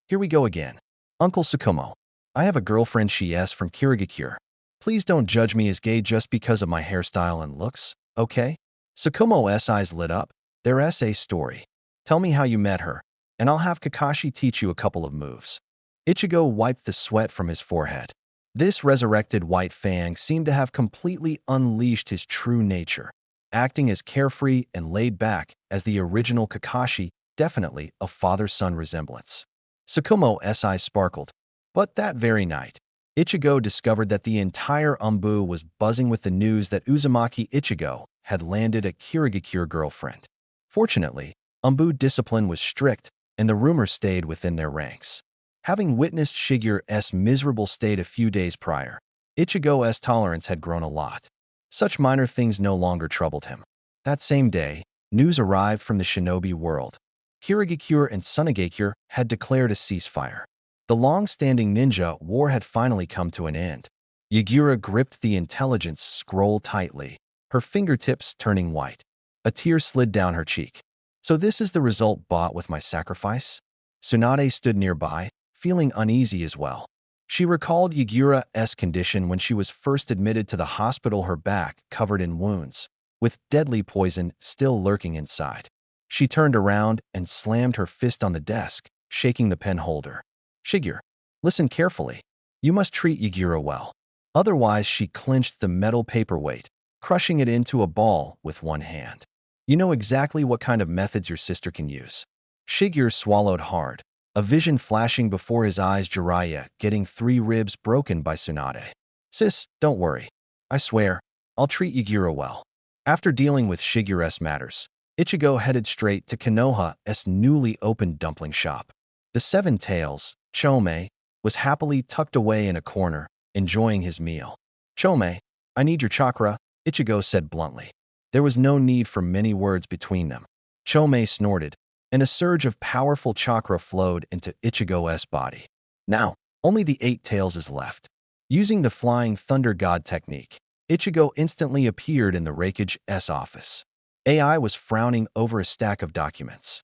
Here we go again. Uncle Tsukumo, I have a girlfriend. She's from Kirigakure. Please don't judge me as gay just because of my hairstyle and looks, okay? Tsukumo's eyes lit up. There's a story. Tell me how you met her, and I'll have Kakashi teach you a couple of moves. Ichigo wiped the sweat from his forehead. This resurrected white fang seemed to have completely unleashed his true nature, acting as carefree and laid back as the original Kakashi, definitely a father-son resemblance. Tsukumo's eyes sparkled. But that very night, Ichigo discovered that the entire Umbu was buzzing with the news that Uzumaki Ichigo had landed a Kirigakure girlfriend. Fortunately, Umbu discipline was strict, and the rumor stayed within their ranks. Having witnessed Shigeru's miserable state a few days prior, Ichigo's tolerance had grown a lot. Such minor things no longer troubled him. That same day, news arrived from the shinobi world. Kirigakure and Sunagakure had declared a ceasefire. The long-standing ninja war had finally come to an end. Yagura gripped the intelligence scroll tightly, her fingertips turning white. A tear slid down her cheek. So this is the result bought with my sacrifice? Tsunade stood nearby, feeling uneasy as well. She recalled Yagura's condition when she was first admitted to the hospital, her back covered in wounds, with deadly poison still lurking inside. She turned around and slammed her fist on the desk, shaking the pen holder. Shigeru, listen carefully. You must treat Yagura well. Otherwise, she clenched the metal paperweight, crushing it into a ball with one hand. You know exactly what kind of methods your sister can use. Shigeru swallowed hard, a vision flashing before his eyes. Jiraiya getting 3 ribs broken by Tsunade. Sis, don't worry. I swear, I'll treat Yagura well. After dealing with Shigeru's matters, Ichigo headed straight to Konoha's newly opened dumpling shop. The 7 Tails, Chome, was happily tucked away in a corner, enjoying his meal. Chome, I need your chakra, Ichigo said bluntly. There was no need for many words between them. Chome snorted, and a surge of powerful chakra flowed into Ichigo's body. Now, only the 8 Tails is left. Using the Flying Thunder God technique, Ichigo instantly appeared in the Raikage's office. AI was frowning over a stack of documents.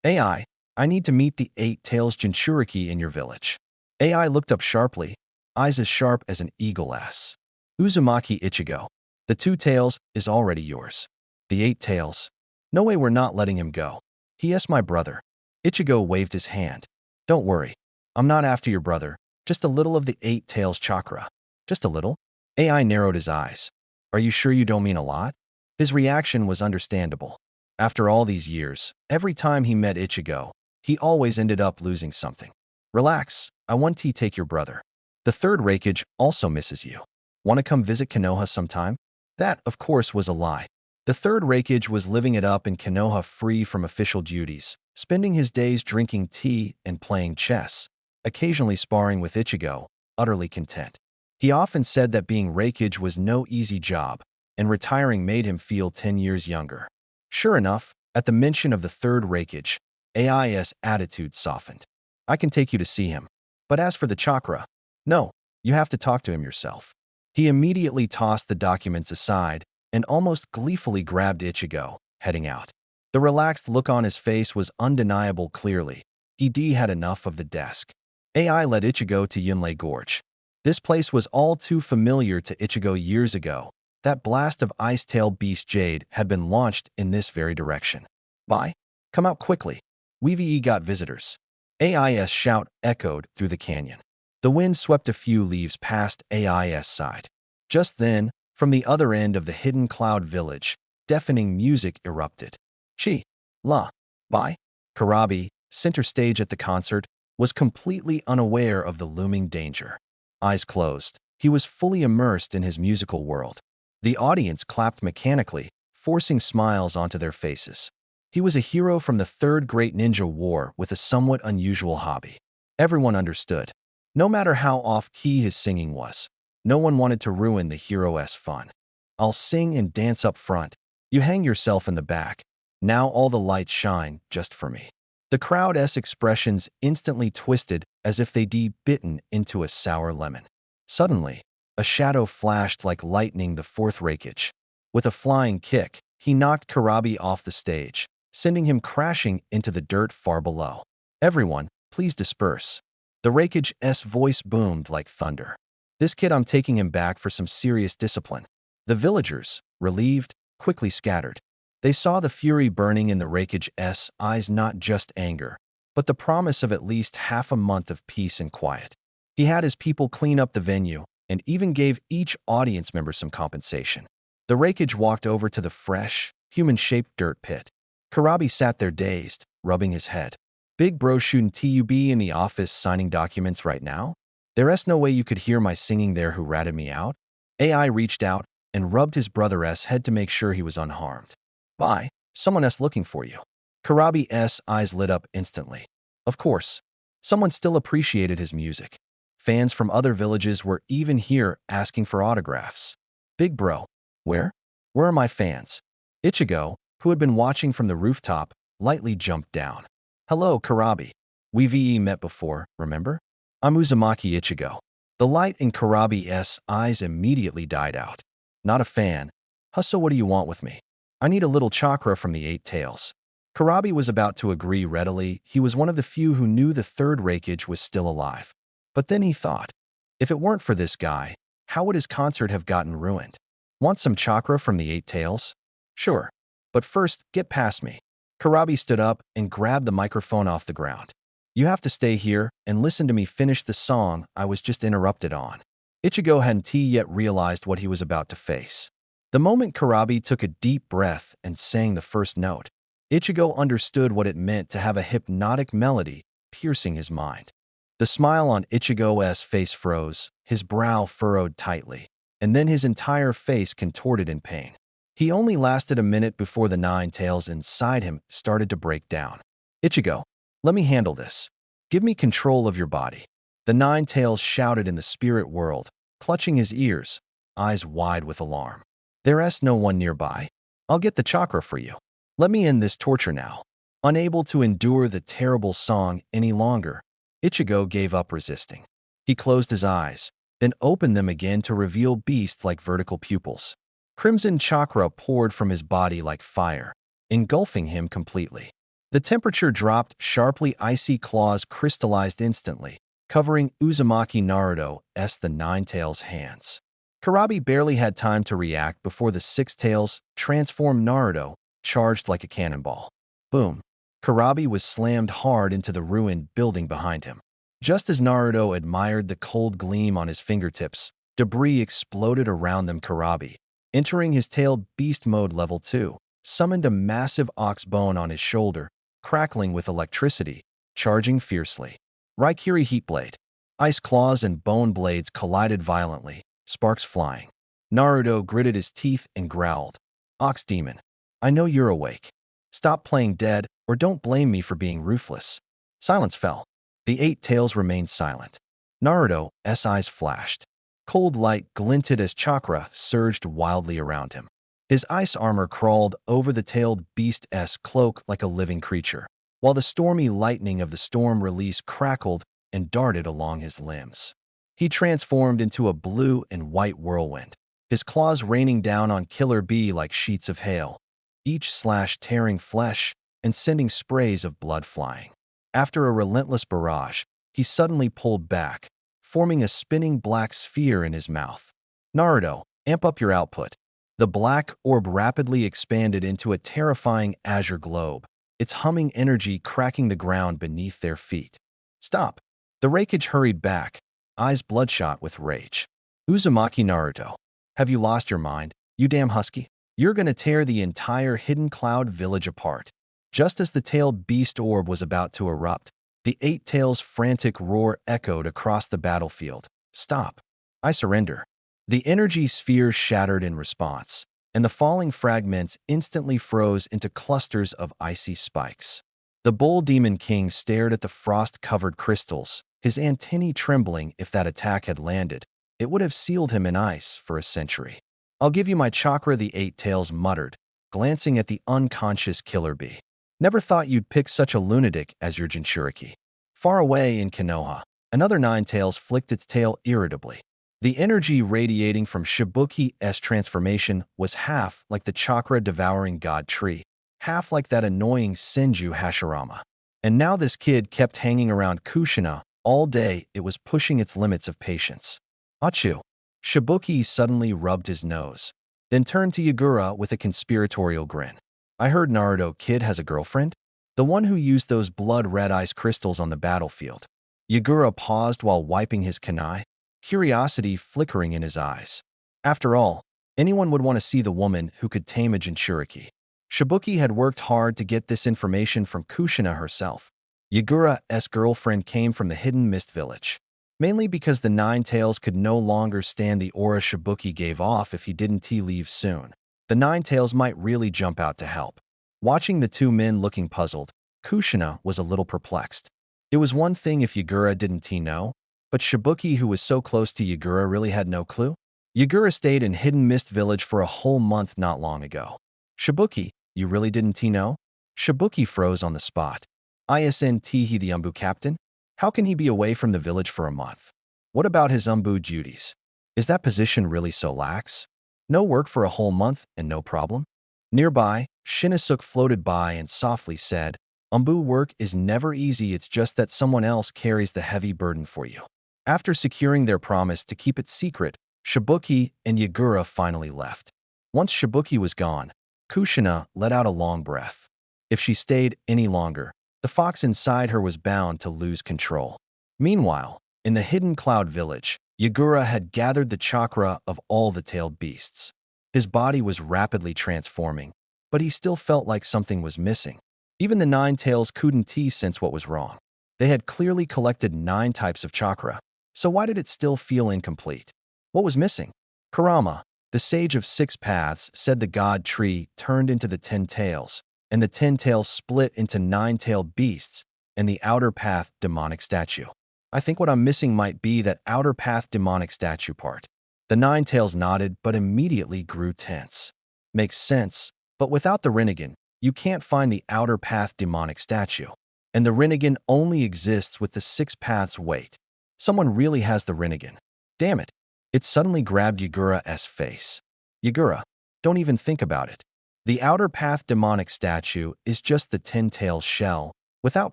AI, I need to meet the 8 Tails Jinchuriki in your village. AI looked up sharply, eyes as sharp as an eagle's. Uzumaki Ichigo, the 2 Tails is already yours. The 8 Tails. No way, we're not letting him go. He is my brother. Ichigo waved his hand. Don't worry. I'm not after your brother. Just a little of the 8 Tails chakra. Just a little? AI narrowed his eyes. Are you sure you don't mean a lot? His reaction was understandable. After all these years, every time he met Ichigo, he always ended up losing something. Relax, I want to take your brother. The 3rd Raikage also misses you. Want to come visit Konoha sometime? That, of course, was a lie. The 3rd Raikage was living it up in Konoha, free from official duties, spending his days drinking tea and playing chess, occasionally sparring with Ichigo, utterly content. He often said that being Raikage was no easy job, and retiring made him feel 10 years younger. Sure enough, at the mention of the 3rd Raikage, AI's attitude softened. I can take you to see him. But as for the chakra, no, you have to talk to him yourself. He immediately tossed the documents aside and almost gleefully grabbed Ichigo, heading out. The relaxed look on his face was undeniable. Clearly, he had enough of the desk. AI led Ichigo to Yunlei Gorge. This place was all too familiar to Ichigo years ago. That blast of ice-tail beast Jade had been launched in this very direction. Bye. Come out quickly. We've got visitors. AI's shout echoed through the canyon. The wind swept a few leaves past AI's side. Just then, from the other end of the hidden cloud village, deafening music erupted. Chi. La. Bye. Karabi, center stage at the concert, was completely unaware of the looming danger. eyes closed. He was fully immersed in his musical world. The audience clapped mechanically, forcing smiles onto their faces. He was a hero from the Third Great Ninja War with a somewhat unusual hobby. Everyone understood. No matter how off-key his singing was, no one wanted to ruin the hero's fun. I'll sing and dance up front. You hang yourself in the back. Now all the lights shine just for me. The crowd's expressions instantly twisted as if they'd bitten into a sour lemon. Suddenly, a shadow flashed like lightning the fourth Reikage. With a flying kick, he knocked Karabi off the stage, sending him crashing into the dirt far below. Everyone, please disperse. The Reikage's voice boomed like thunder. This kid, I'm taking him back for some serious discipline. The villagers, relieved, quickly scattered. They saw the fury burning in the Reikage's eyes, not just anger, but the promise of at least half a month of peace and quiet. He had his people clean up the venue and even gave each audience member some compensation. The Reikage walked over to the fresh, human-shaped dirt pit. Karabi sat there dazed, rubbing his head. Big bro, shouldn't you be in the office signing documents right now? There's no way you could hear my singing there who ratted me out. AI reached out and rubbed his brother's head to make sure he was unharmed. Bye, someone's looking for you. Karabi's eyes lit up instantly. Of course, someone still appreciated his music. Fans from other villages were even here asking for autographs. Big bro, where? Where are my fans? Ichigo, who had been watching from the rooftop, lightly jumped down. Hello, Karabi. We've met before, remember? I'm Uzumaki Ichigo. The light in Karabi's eyes immediately died out. Not a fan. Husso, what do you want with me? I need a little chakra from the Eight Tails. Karabi was about to agree readily. He was one of the few who knew the third Reikage was still alive. But then he thought, if it weren't for this guy, how would his concert have gotten ruined? Want some chakra from the Eight Tails? Sure. But first, get past me. Karabi stood up and grabbed the microphone off the ground. You have to stay here and listen to me finish the song I was just interrupted on. Ichigo hadn't yet realized what he was about to face. The moment Karabi took a deep breath and sang the first note, Ichigo understood what it meant to have a hypnotic melody piercing his mind. The smile on Ichigo's face froze, his brow furrowed tightly, and then his entire face contorted in pain. He only lasted a minute before the nine tails inside him started to break down. Ichigo, let me handle this. Give me control of your body. The nine tails shouted in the spirit world, clutching his ears, eyes wide with alarm. There's no one nearby. I'll get the chakra for you. Let me end this torture now. Unable to endure the terrible song any longer, Ichigo gave up resisting. He closed his eyes, then opened them again to reveal beast-like vertical pupils. Crimson chakra poured from his body like fire, engulfing him completely. The temperature dropped sharply, icy claws crystallized instantly, covering Uzumaki Naruto's the Nine Tails' hands. Karabi barely had time to react before the Six Tails transformed Naruto, charged like a cannonball. Boom. Karabi was slammed hard into the ruined building behind him. Just as Naruto admired the cold gleam on his fingertips, debris exploded around them. Karabi, entering his tailed beast mode level 2, summoned a massive ox bone on his shoulder, crackling with electricity, charging fiercely. Raikiri Heatblade. Ice claws and bone blades collided violently, sparks flying. Naruto gritted his teeth and growled. Ox Demon, I know you're awake. Stop playing dead or don't blame me for being ruthless. Silence fell. The Eight Tails remained silent. Naruto's eyes flashed. Cold light glinted as chakra surged wildly around him. His ice armor crawled over the tailed beast's cloak like a living creature, while the stormy lightning of the storm release crackled and darted along his limbs. He transformed into a blue and white whirlwind, his claws raining down on Killer Bee like sheets of hail, each slash tearing flesh and sending sprays of blood flying. After a relentless barrage, he suddenly pulled back, forming a spinning black sphere in his mouth. Naruto, amp up your output. The black orb rapidly expanded into a terrifying azure globe, its humming energy cracking the ground beneath their feet. Stop. The Reikage hurried back, eyes bloodshot with rage. Uzumaki Naruto, have you lost your mind, you damn husky? You're gonna tear the entire Hidden Cloud village apart. Just as the tailed beast orb was about to erupt, the Eight Tails' frantic roar echoed across the battlefield, Stop. I surrender. The energy sphere shattered in response, and the falling fragments instantly froze into clusters of icy spikes. The bull demon king stared at the frost-covered crystals, his antennae trembling. If that attack had landed, it would have sealed him in ice for a century. I'll give you my chakra, the Eight Tails muttered, glancing at the unconscious killer bee. Never thought you'd pick such a lunatic as your Jinchuriki. Far away in Konoha, another Nine Tails flicked its tail irritably. The energy radiating from Shibuki's transformation was half like the chakra-devouring god tree, half like that annoying Senju Hashirama. And now this kid kept hanging around Kushina all day. It was pushing its limits of patience. Achu. Shibuki suddenly rubbed his nose, then turned to Yagura with a conspiratorial grin. I heard Naruto kid has a girlfriend? The one who used those blood-red ice crystals on the battlefield. Yagura paused while wiping his kunai, curiosity flickering in his eyes. After all, anyone would want to see the woman who could tame a Jinchuriki. Shibuki had worked hard to get this information from Kushina herself. Yagura's girlfriend came from the Hidden Mist Village, mainly because the Nine Tails could no longer stand the aura Shibuki gave off. If he didn't leave soon, the Nine Tails might really jump out to help. Watching the two men looking puzzled, Kushina was a little perplexed. It was one thing if Yagura didn't know, but Shibuki, who was so close to Yagura, really had no clue. Yagura stayed in Hidden Mist Village for a whole month not long ago. Shibuki, you really didn't know? Shibuki froze on the spot. Isn't he the Umbu captain? How can he be away from the village for a month? What about his Umbu duties? Is that position really so lax? No work for a whole month and no problem? Nearby, Shinnosuke floated by and softly said, Umbu work is never easy, it's just that someone else carries the heavy burden for you. After securing their promise to keep it secret, Shibuki and Yagura finally left. Once Shibuki was gone, Kushina let out a long breath. If she stayed any longer, the fox inside her was bound to lose control. Meanwhile, in the Hidden Cloud Village, Yagura had gathered the chakra of all the tailed beasts. His body was rapidly transforming, but he still felt like something was missing. Even the Nine Tails couldn't sense what was wrong. They had clearly collected 9 types of chakra, so why did it still feel incomplete? What was missing? Kurama, the sage of 6 paths, said the god tree turned into the 10 tails, and the 10 tails split into 9-tailed beasts, and the outer path demonic statue. I think what I'm missing might be that outer path demonic statue part. The 9 tails nodded but immediately grew tense. Makes sense, but without the Rinnegan, you can't find the outer path demonic statue. And the Rinnegan only exists with the 6 paths weight. Someone really has the Rinnegan. Damn it. It suddenly grabbed Yagura's face. Yagura, don't even think about it. The outer path demonic statue is just the 10-tailed shell. Without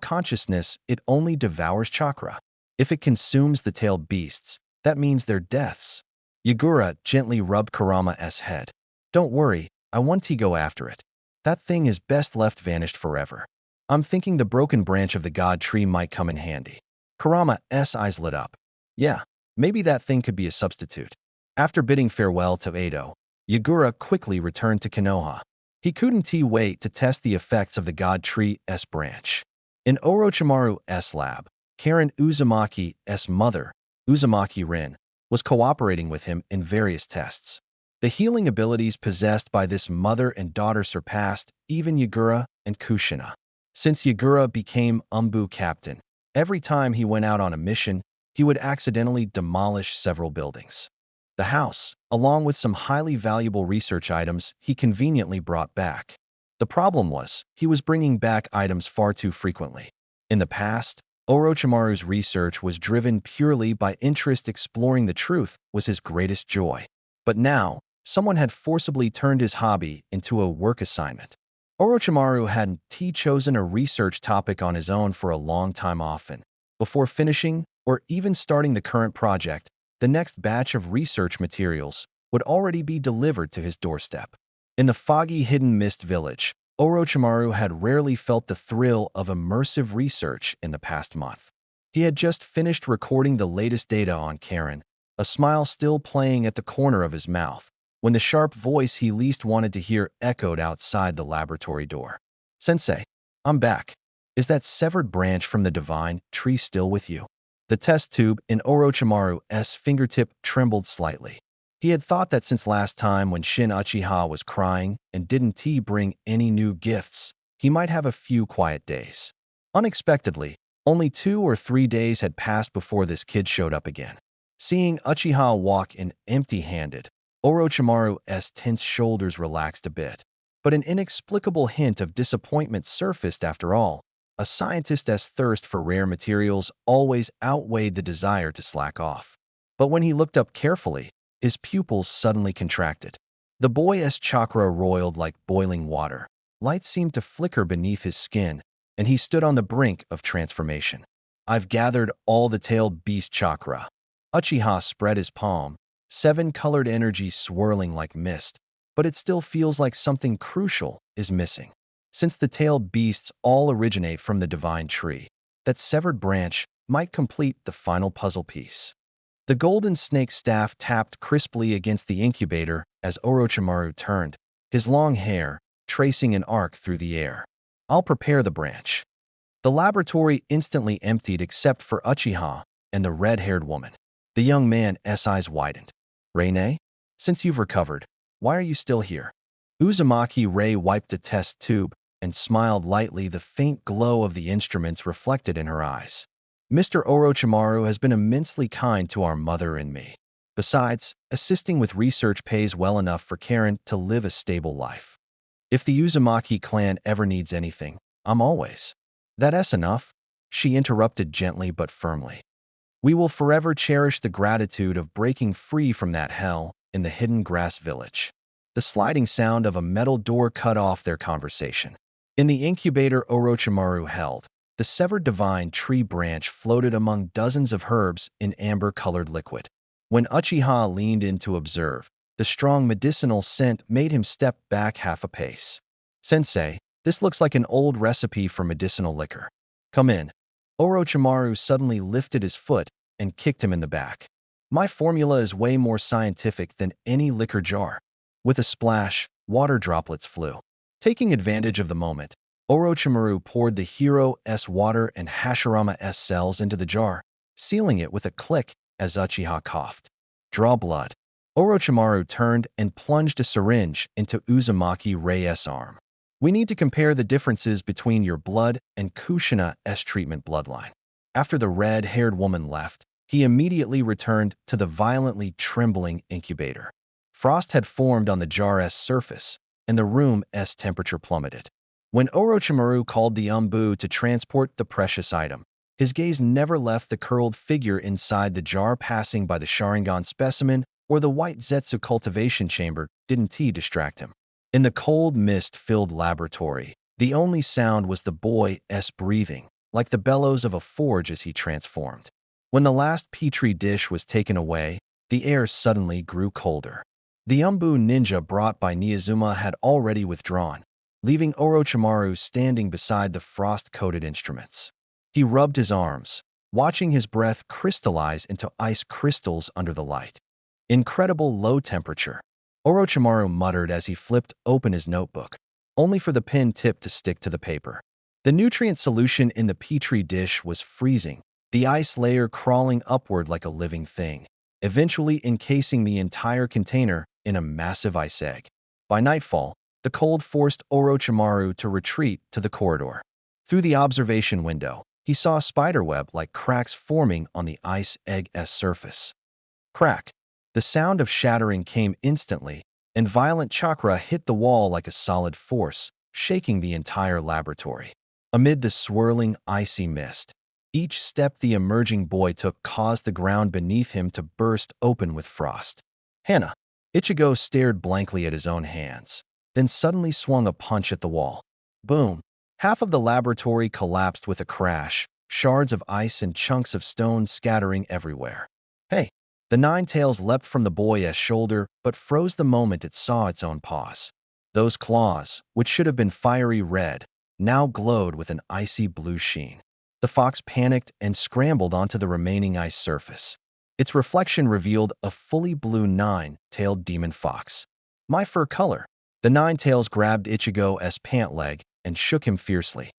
consciousness, it only devours chakra. If it consumes the tailed beasts, that means they're deaths. Yagura gently rubbed Kurama's head. Don't worry, I want to go after it. That thing is best left vanished forever. I'm thinking the broken branch of the god tree might come in handy. Kurama's eyes lit up. Yeah, maybe that thing could be a substitute. After bidding farewell to Edo, Yagura quickly returned to Konoha. He couldn't wait to test the effects of the god tree's branch. In Orochimaru's lab, Karen Uzumaki's mother, Uzumaki Rin, was cooperating with him in various tests. The healing abilities possessed by this mother and daughter surpassed even Yagura and Kushina. Since Yagura became Umbu captain, every time he went out on a mission, he would accidentally demolish several buildings. The house, along with some highly valuable research items, he conveniently brought back. The problem was, he was bringing back items far too frequently. In the past, Orochimaru's research was driven purely by interest. Exploring the truth was his greatest joy. But now, someone had forcibly turned his hobby into a work assignment. Orochimaru hadn't chosen a research topic on his own for a long time. Often, before finishing or even starting the current project, the next batch of research materials would already be delivered to his doorstep. In the foggy Hidden Mist Village, Orochimaru had rarely felt the thrill of immersive research in the past month. He had just finished recording the latest data on Karen, a smile still playing at the corner of his mouth, when the sharp voice he least wanted to hear echoed outside the laboratory door. Sensei, I'm back. Is that severed branch from the divine tree still with you? The test tube in Orochimaru's fingertip trembled slightly. He had thought that since last time when Shin Uchiha was crying and didn't he bring any new gifts, he might have a few quiet days. Unexpectedly, only 2 or 3 days had passed before this kid showed up again. Seeing Uchiha walk in empty-handed, Orochimaru's tense shoulders relaxed a bit. But an inexplicable hint of disappointment surfaced after all. A scientist's thirst for rare materials always outweighed the desire to slack off. But when he looked up carefully, his pupils suddenly contracted. The boy's chakra roiled like boiling water. Light seemed to flicker beneath his skin, and he stood on the brink of transformation. I've gathered all the tailed beast chakra. Uchiha spread his palm, 7 colored energies swirling like mist, but it still feels like something crucial is missing. Since the tailed beasts all originate from the divine tree, that severed branch might complete the final puzzle piece. The golden snake staff tapped crisply against the incubator as Orochimaru turned, his long hair tracing an arc through the air. I'll prepare the branch. The laboratory instantly emptied except for Uchiha and the red-haired woman. The young man's eyes widened. Reine, since you've recovered, why are you still here? Uzumaki Rei wiped a test tube and smiled lightly, the faint glow of the instruments reflected in her eyes. Mr. Orochimaru has been immensely kind to our mother and me. Besides, assisting with research pays well enough for Karen to live a stable life. If the Uzumaki clan ever needs anything, I'm always. That's enough, she interrupted gently but firmly. We will forever cherish the gratitude of breaking free from that hell in the hidden grass village. The sliding sound of a metal door cut off their conversation. In the incubator Orochimaru held, the severed divine tree branch floated among dozens of herbs in amber-colored liquid. When Uchiha leaned in to observe, the strong medicinal scent made him step back half a pace. Sensei, this looks like an old recipe for medicinal liquor. Come in. Orochimaru suddenly lifted his foot and kicked him in the back. My formula is way more scientific than any liquor jar. With a splash, water droplets flew. Taking advantage of the moment, Orochimaru poured the hero's water and Hashirama's cells into the jar, sealing it with a click as Uchiha coughed. Draw blood. Orochimaru turned and plunged a syringe into Uzumaki Rei's arm. We need to compare the differences between your blood and Kushina's treatment bloodline. After the red-haired woman left, he immediately returned to the violently trembling incubator. Frost had formed on the jar's surface, and the room's temperature plummeted. When Orochimaru called the Umbu to transport the precious item, his gaze never left the curled figure inside the jar. Passing by the Sharingan specimen or the white Zetsu cultivation chamber didn't distract him. In the cold mist-filled laboratory, the only sound was the boy's breathing, like the bellows of a forge as he transformed. When the last petri dish was taken away, the air suddenly grew colder. The Umbu ninja brought by Niyazuma had already withdrawn, leaving Orochimaru standing beside the frost-coated instruments. He rubbed his arms, watching his breath crystallize into ice crystals under the light. Incredible low temperature, Orochimaru muttered as he flipped open his notebook, only for the pen tip to stick to the paper. The nutrient solution in the petri dish was freezing, the ice layer crawling upward like a living thing, eventually encasing the entire container in a massive ice egg. By nightfall, the cold forced Orochimaru to retreat to the corridor. Through the observation window, he saw a spiderweb-like cracks forming on the ice egg's surface. Crack! The sound of shattering came instantly, and violent chakra hit the wall like a solid force, shaking the entire laboratory. Amid the swirling, icy mist, each step the emerging boy took caused the ground beneath him to burst open with frost. Hana! Ichigo stared blankly at his own hands, then suddenly swung a punch at the wall. Boom! Half of the laboratory collapsed with a crash, shards of ice and chunks of stone scattering everywhere. Hey! The nine tails leapt from the boy's shoulder but froze the moment it saw its own paws. Those claws, which should have been fiery red, now glowed with an icy blue sheen. The fox panicked and scrambled onto the remaining ice surface. Its reflection revealed a fully blue nine-tailed demon fox. My fur color! The nine tails grabbed Ichigo's pant leg and shook him fiercely.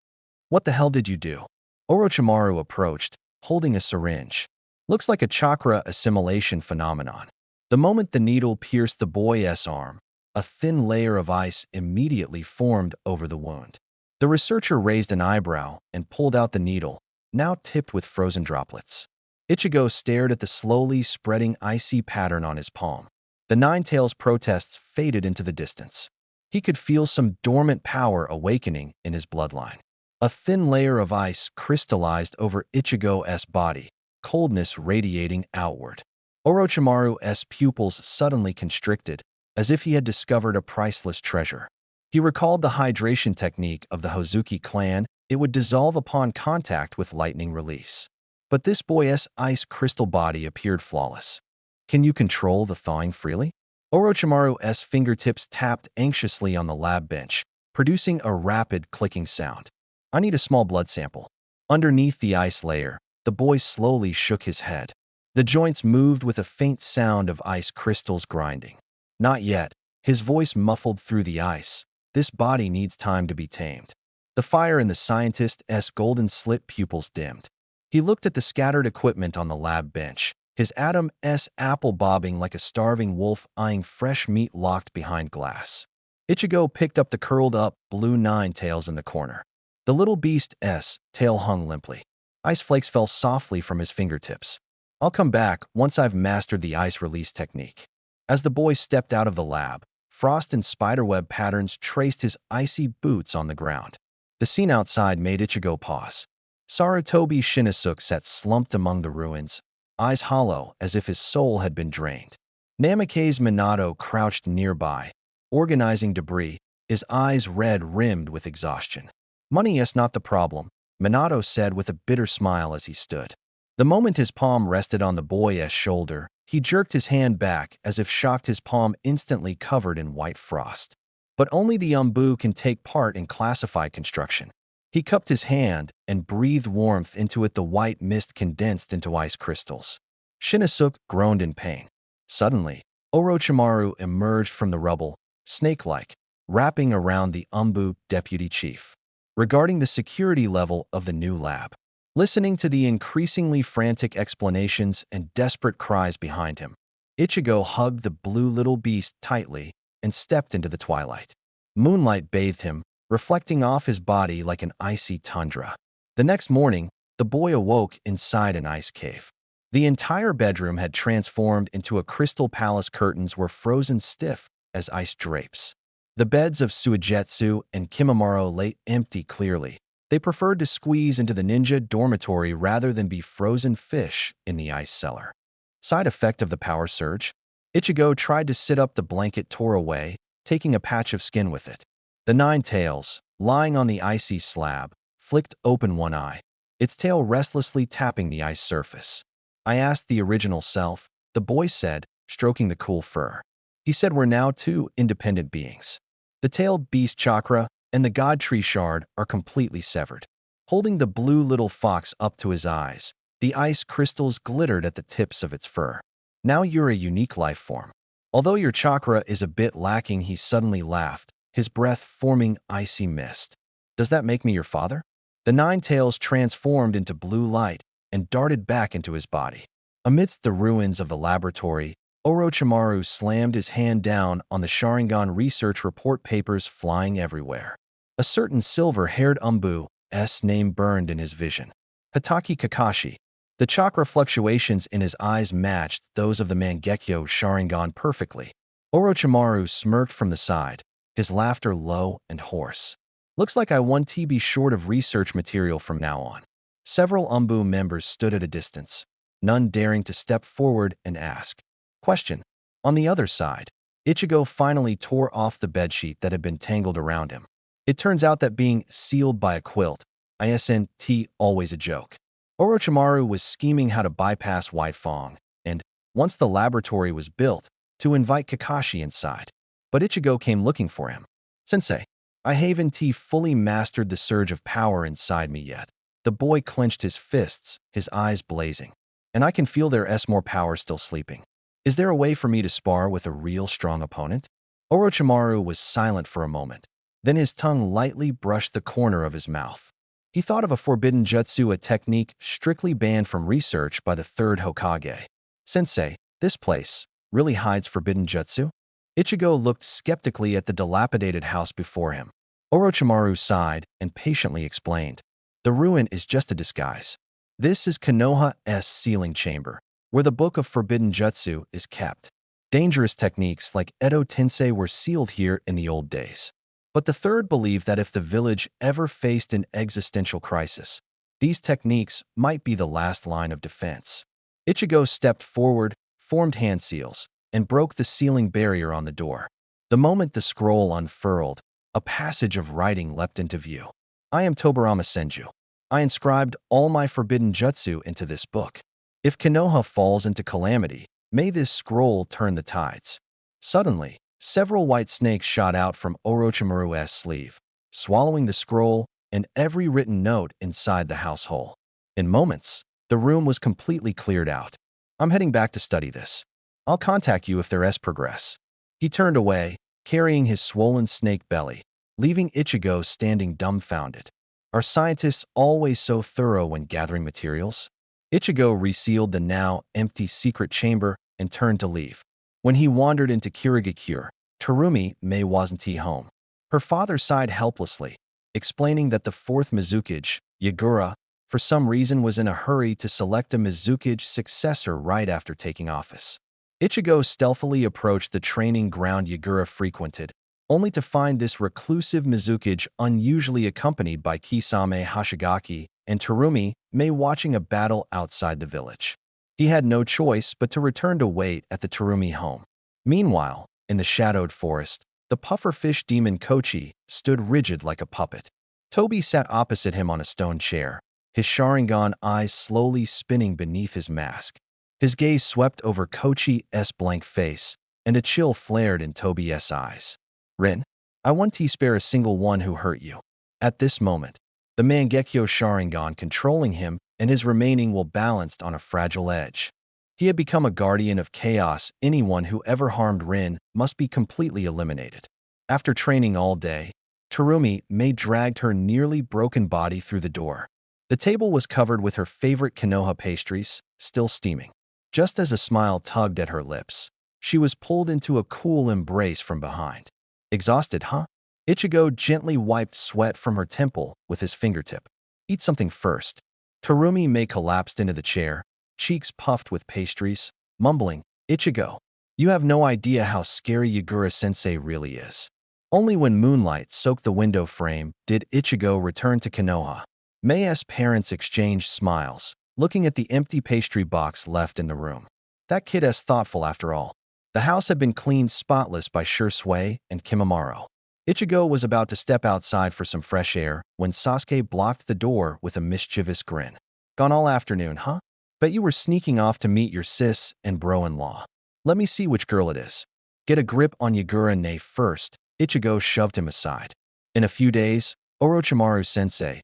What the hell did you do? Orochimaru approached, holding a syringe. Looks like a chakra assimilation phenomenon. The moment the needle pierced the boy's arm, a thin layer of ice immediately formed over the wound. The researcher raised an eyebrow and pulled out the needle, now tipped with frozen droplets. Ichigo stared at the slowly spreading icy pattern on his palm. The Nine-Tails protests faded into the distance. He could feel some dormant power awakening in his bloodline. A thin layer of ice crystallized over Ichigo's body, coldness radiating outward. Orochimaru's pupils suddenly constricted, as if he had discovered a priceless treasure. He recalled the hydration technique of the Hozuki clan. It would dissolve upon contact with lightning release. But this boy's ice crystal body appeared flawless. Can you control the thawing freely? Orochimaru's fingertips tapped anxiously on the lab bench, producing a rapid clicking sound. I need a small blood sample. Underneath the ice layer, the boy slowly shook his head. The joints moved with a faint sound of ice crystals grinding. Not yet, his voice muffled through the ice. This body needs time to be tamed. The fire in the scientist's golden slit pupils dimmed. He looked at the scattered equipment on the lab bench, his Adam's apple bobbing like a starving wolf eyeing fresh meat locked behind glass. Ichigo picked up the curled-up blue Nine-Tails in the corner. The little beast's tail hung limply. Ice flakes fell softly from his fingertips. I'll come back once I've mastered the ice release technique. As the boy stepped out of the lab, frost and spiderweb patterns traced his icy boots on the ground. The scene outside made Ichigo pause. Sarutobi Shinosuke sat slumped among the ruins, eyes hollow as if his soul had been drained. Namikaze Minato crouched nearby, organizing debris, his eyes red-rimmed with exhaustion. Money is not the problem, Minato said with a bitter smile as he stood. The moment his palm rested on the boy's shoulder, he jerked his hand back as if shocked, his palm instantly covered in white frost. But only the Umbu can take part in classified construction. He cupped his hand and breathed warmth into it. The white mist condensed into ice crystals. Shinosuke groaned in pain. Suddenly, Orochimaru emerged from the rubble, snake-like, wrapping around the Umbu deputy chief. Regarding the security level of the new lab, listening to the increasingly frantic explanations and desperate cries behind him, Ichigo hugged the blue little beast tightly and stepped into the twilight. Moonlight bathed him, reflecting off his body like an icy tundra. The next morning, the boy awoke inside an ice cave. The entire bedroom had transformed into a crystal palace. Curtains were frozen stiff as ice drapes. The beds of Suigetsu and Kimimaro lay empty clearly. They preferred to squeeze into the ninja dormitory rather than be frozen fish in the ice cellar. Side effect of the power surge? Ichigo tried to sit up. The blanket tore away, taking a patch of skin with it. The Nine-Tails, lying on the icy slab, flicked open one eye, its tail restlessly tapping the ice surface. I asked the original self, the boy said, stroking the cool fur. He said we're now two independent beings. The tailed beast chakra and the god tree shard are completely severed. Holding the blue little fox up to his eyes, the ice crystals glittered at the tips of its fur. Now you're a unique life form. Although your chakra is a bit lacking, he suddenly laughed, his breath forming icy mist. Does that make me your father? The Nine-Tails transformed into blue light and darted back into his body. Amidst the ruins of the laboratory, Orochimaru slammed his hand down on the Sharingan research report, papers flying everywhere. A certain silver-haired Umbu's name burned in his vision. Hatake Kakashi. The chakra fluctuations in his eyes matched those of the Mangekyo Sharingan perfectly. Orochimaru smirked from the side, his laughter low and hoarse. Looks like I won't be short of research material from now on. Several Umbu members stood at a distance, none daring to step forward and ask. Question. On the other side, Ichigo finally tore off the bedsheet that had been tangled around him. It turns out that being sealed by a quilt, isn't always a joke. Orochimaru was scheming how to bypass White Fang, and, once the laboratory was built, to invite Kakashi inside. But Ichigo came looking for him. Sensei, I haven't fully mastered the surge of power inside me yet. The boy clenched his fists, his eyes blazing. And I can feel there's more power still sleeping. Is there a way for me to spar with a real strong opponent? Orochimaru was silent for a moment. Then his tongue lightly brushed the corner of his mouth. He thought of a forbidden jutsu, a technique strictly banned from research by the third Hokage. Sensei, this place really hides forbidden jutsu? Ichigo looked skeptically at the dilapidated house before him. Orochimaru sighed and patiently explained. The ruin is just a disguise. This is Konoha's sealing chamber, where the book of forbidden jutsu is kept. Dangerous techniques like Edo Tensei were sealed here in the old days. But the third believed that if the village ever faced an existential crisis, these techniques might be the last line of defense. Ichigo stepped forward, formed hand seals, and broke the sealing barrier on the door. The moment the scroll unfurled, a passage of writing leapt into view. I am Tobarama Senju. I inscribed all my forbidden jutsu into this book. If Konoha falls into calamity, may this scroll turn the tides. Suddenly, several white snakes shot out from Orochimaru's sleeve, swallowing the scroll and every written note inside the household. In moments, the room was completely cleared out. I'm heading back to study this. I'll contact you if there's progress. He turned away, carrying his swollen snake belly, leaving Ichigo standing dumbfounded. Are scientists always so thorough when gathering materials? Ichigo resealed the now empty secret chamber and turned to leave. When he wandered into Kirigakure, Terumi May wasn't home. Her father sighed helplessly, explaining that the fourth Mizukage, Yagura, for some reason was in a hurry to select a Mizukage successor right after taking office. Ichigo stealthily approached the training ground Yagura frequented, only to find this reclusive Mizukage unusually accompanied by Kisame Hashigaki and Terumi May watching a battle outside the village. He had no choice but to return to wait at the Terumi home. Meanwhile, in the shadowed forest, the pufferfish demon Kochi stood rigid like a puppet. Toby sat opposite him on a stone chair, his Sharingan eyes slowly spinning beneath his mask. His gaze swept over Kochi's blank face, and a chill flared in Toby's eyes. Rin, I want to spare a single one who hurt you. At this moment, the Mangekyo Sharingan controlling him and his remaining will balanced on a fragile edge. He had become a guardian of chaos. Anyone who ever harmed Rin must be completely eliminated. After training all day, Terumi May dragged her nearly broken body through the door. The table was covered with her favorite Konoha pastries, still steaming. Just as a smile tugged at her lips, she was pulled into a cool embrace from behind. Exhausted, huh? Ichigo gently wiped sweat from her temple with his fingertip. Eat something first. Terumi May collapsed into the chair, cheeks puffed with pastries, mumbling, Ichigo, you have no idea how scary Yagura-sensei really is. Only when moonlight soaked the window frame did Ichigo return to Konoha. May's parents exchanged smiles, looking at the empty pastry box left in the room. That kid's thoughtful after all. The house had been cleaned spotless by Shursui and Kimimaro. Ichigo was about to step outside for some fresh air when Sasuke blocked the door with a mischievous grin. Gone all afternoon, huh? Bet you were sneaking off to meet your sis and bro-in-law. Let me see which girl it is. Get a grip on Yagura-ne first. Ichigo shoved him aside. In a few days, Orochimaru-sensei's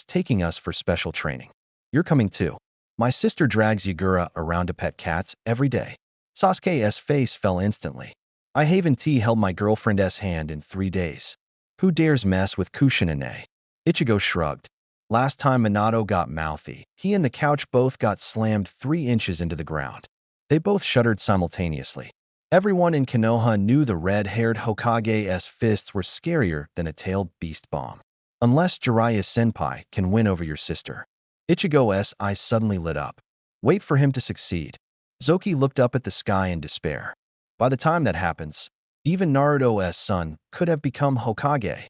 taking us for special training. You're coming too. My sister drags Yagura around to pet cats every day. Sasuke's face fell instantly. I haven't held my girlfriend's hand in 3 days. Who dares mess with Kushina-ne? Ichigo shrugged. Last time Minato got mouthy, he and the couch both got slammed 3 inches into the ground. They both shuddered simultaneously. Everyone in Konoha knew the red-haired Hokage's fists were scarier than a tailed beast bomb. Unless Jiraiya-senpai can win over your sister. Ichigo's eyes suddenly lit up. Wait for him to succeed. Zoki looked up at the sky in despair. By the time that happens, even Naruto's son could have become Hokage.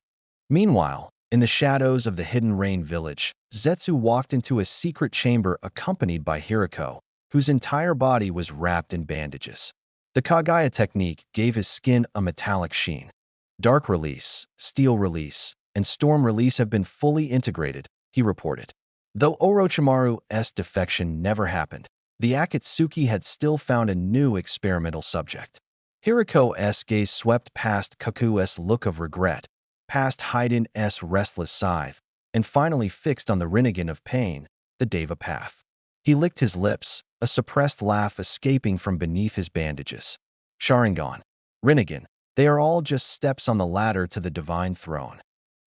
Meanwhile, in the shadows of the Hidden Rain village, Zetsu walked into a secret chamber accompanied by Hiriko, whose entire body was wrapped in bandages. The Kagaya technique gave his skin a metallic sheen. Dark release, steel release, and storm release have been fully integrated, he reported. Though Orochimaru's defection never happened, the Akatsuki had still found a new experimental subject. Hiriko's gaze swept past Kaku's look of regret, past Haiden's restless scythe, and finally fixed on the Rinnegan of pain, the Deva path. He licked his lips, a suppressed laugh escaping from beneath his bandages. Sharingan, Rinnegan, they are all just steps on the ladder to the divine throne.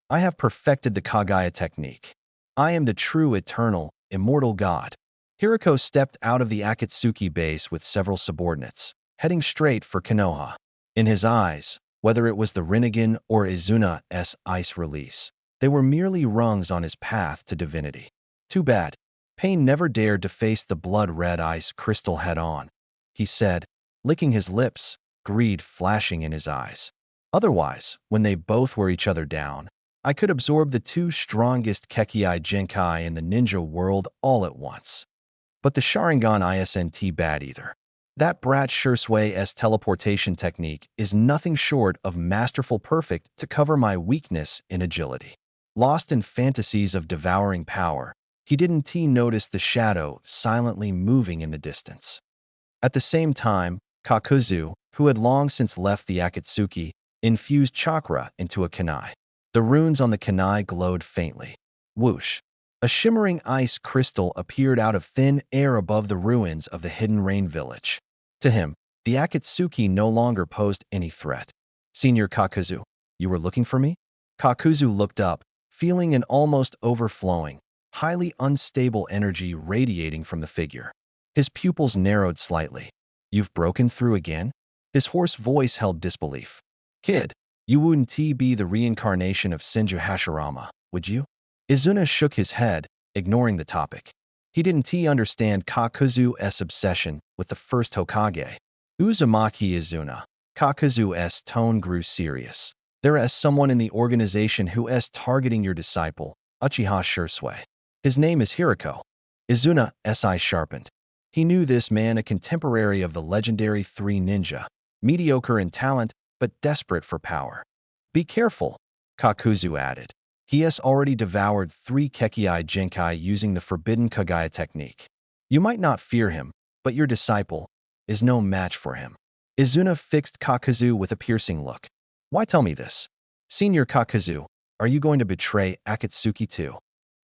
I have perfected the Kagaya technique. I am the true, eternal, immortal god. Hiriko stepped out of the Akatsuki base with several subordinates, heading straight for Konoha. In his eyes, whether it was the Rinnegan or Izuna's ice release, they were merely rungs on his path to divinity. Too bad. Pain never dared to face the blood-red ice crystal head-on, he said, licking his lips, greed flashing in his eyes. Otherwise, when they both wore each other down, I could absorb the two strongest Kekii Genkai in the ninja world all at once. But the Sharingan isn't bad either. That brat Shusui's teleportation technique is nothing short of masterful, perfect to cover my weakness in agility. Lost in fantasies of devouring power, he didn't notice the shadow silently moving in the distance. At the same time, Kakuzu, who had long since left the Akatsuki, infused chakra into a kunai. The runes on the kunai glowed faintly. Whoosh! A shimmering ice crystal appeared out of thin air above the ruins of the hidden rain village. To him, the Akatsuki no longer posed any threat. Senior Kakuzu, you were looking for me? Kakuzu looked up, feeling an almost overflowing, highly unstable energy radiating from the figure. His pupils narrowed slightly. You've broken through again? His hoarse voice held disbelief. Kid, you wouldn't be the reincarnation of Senju Hashirama, would you? Izuna shook his head, ignoring the topic. He didn't understand Kakuzu's obsession with the first Hokage. Uzumaki Izuna. Kakuzu's tone grew serious. There is someone in the organization who is targeting your disciple, Uchiha Shursui. His name is Hiriko. Izuna's eye sharpened. He knew this man, a contemporary of the legendary three ninja, mediocre in talent but desperate for power. Be careful, Kakuzu added. He has already devoured 3 Kekii Genkai using the forbidden Kagaya technique. You might not fear him, but your disciple is no match for him. Izuna fixed Kakuzu with a piercing look. Why tell me this? Senior Kakuzu, are you going to betray Akatsuki too?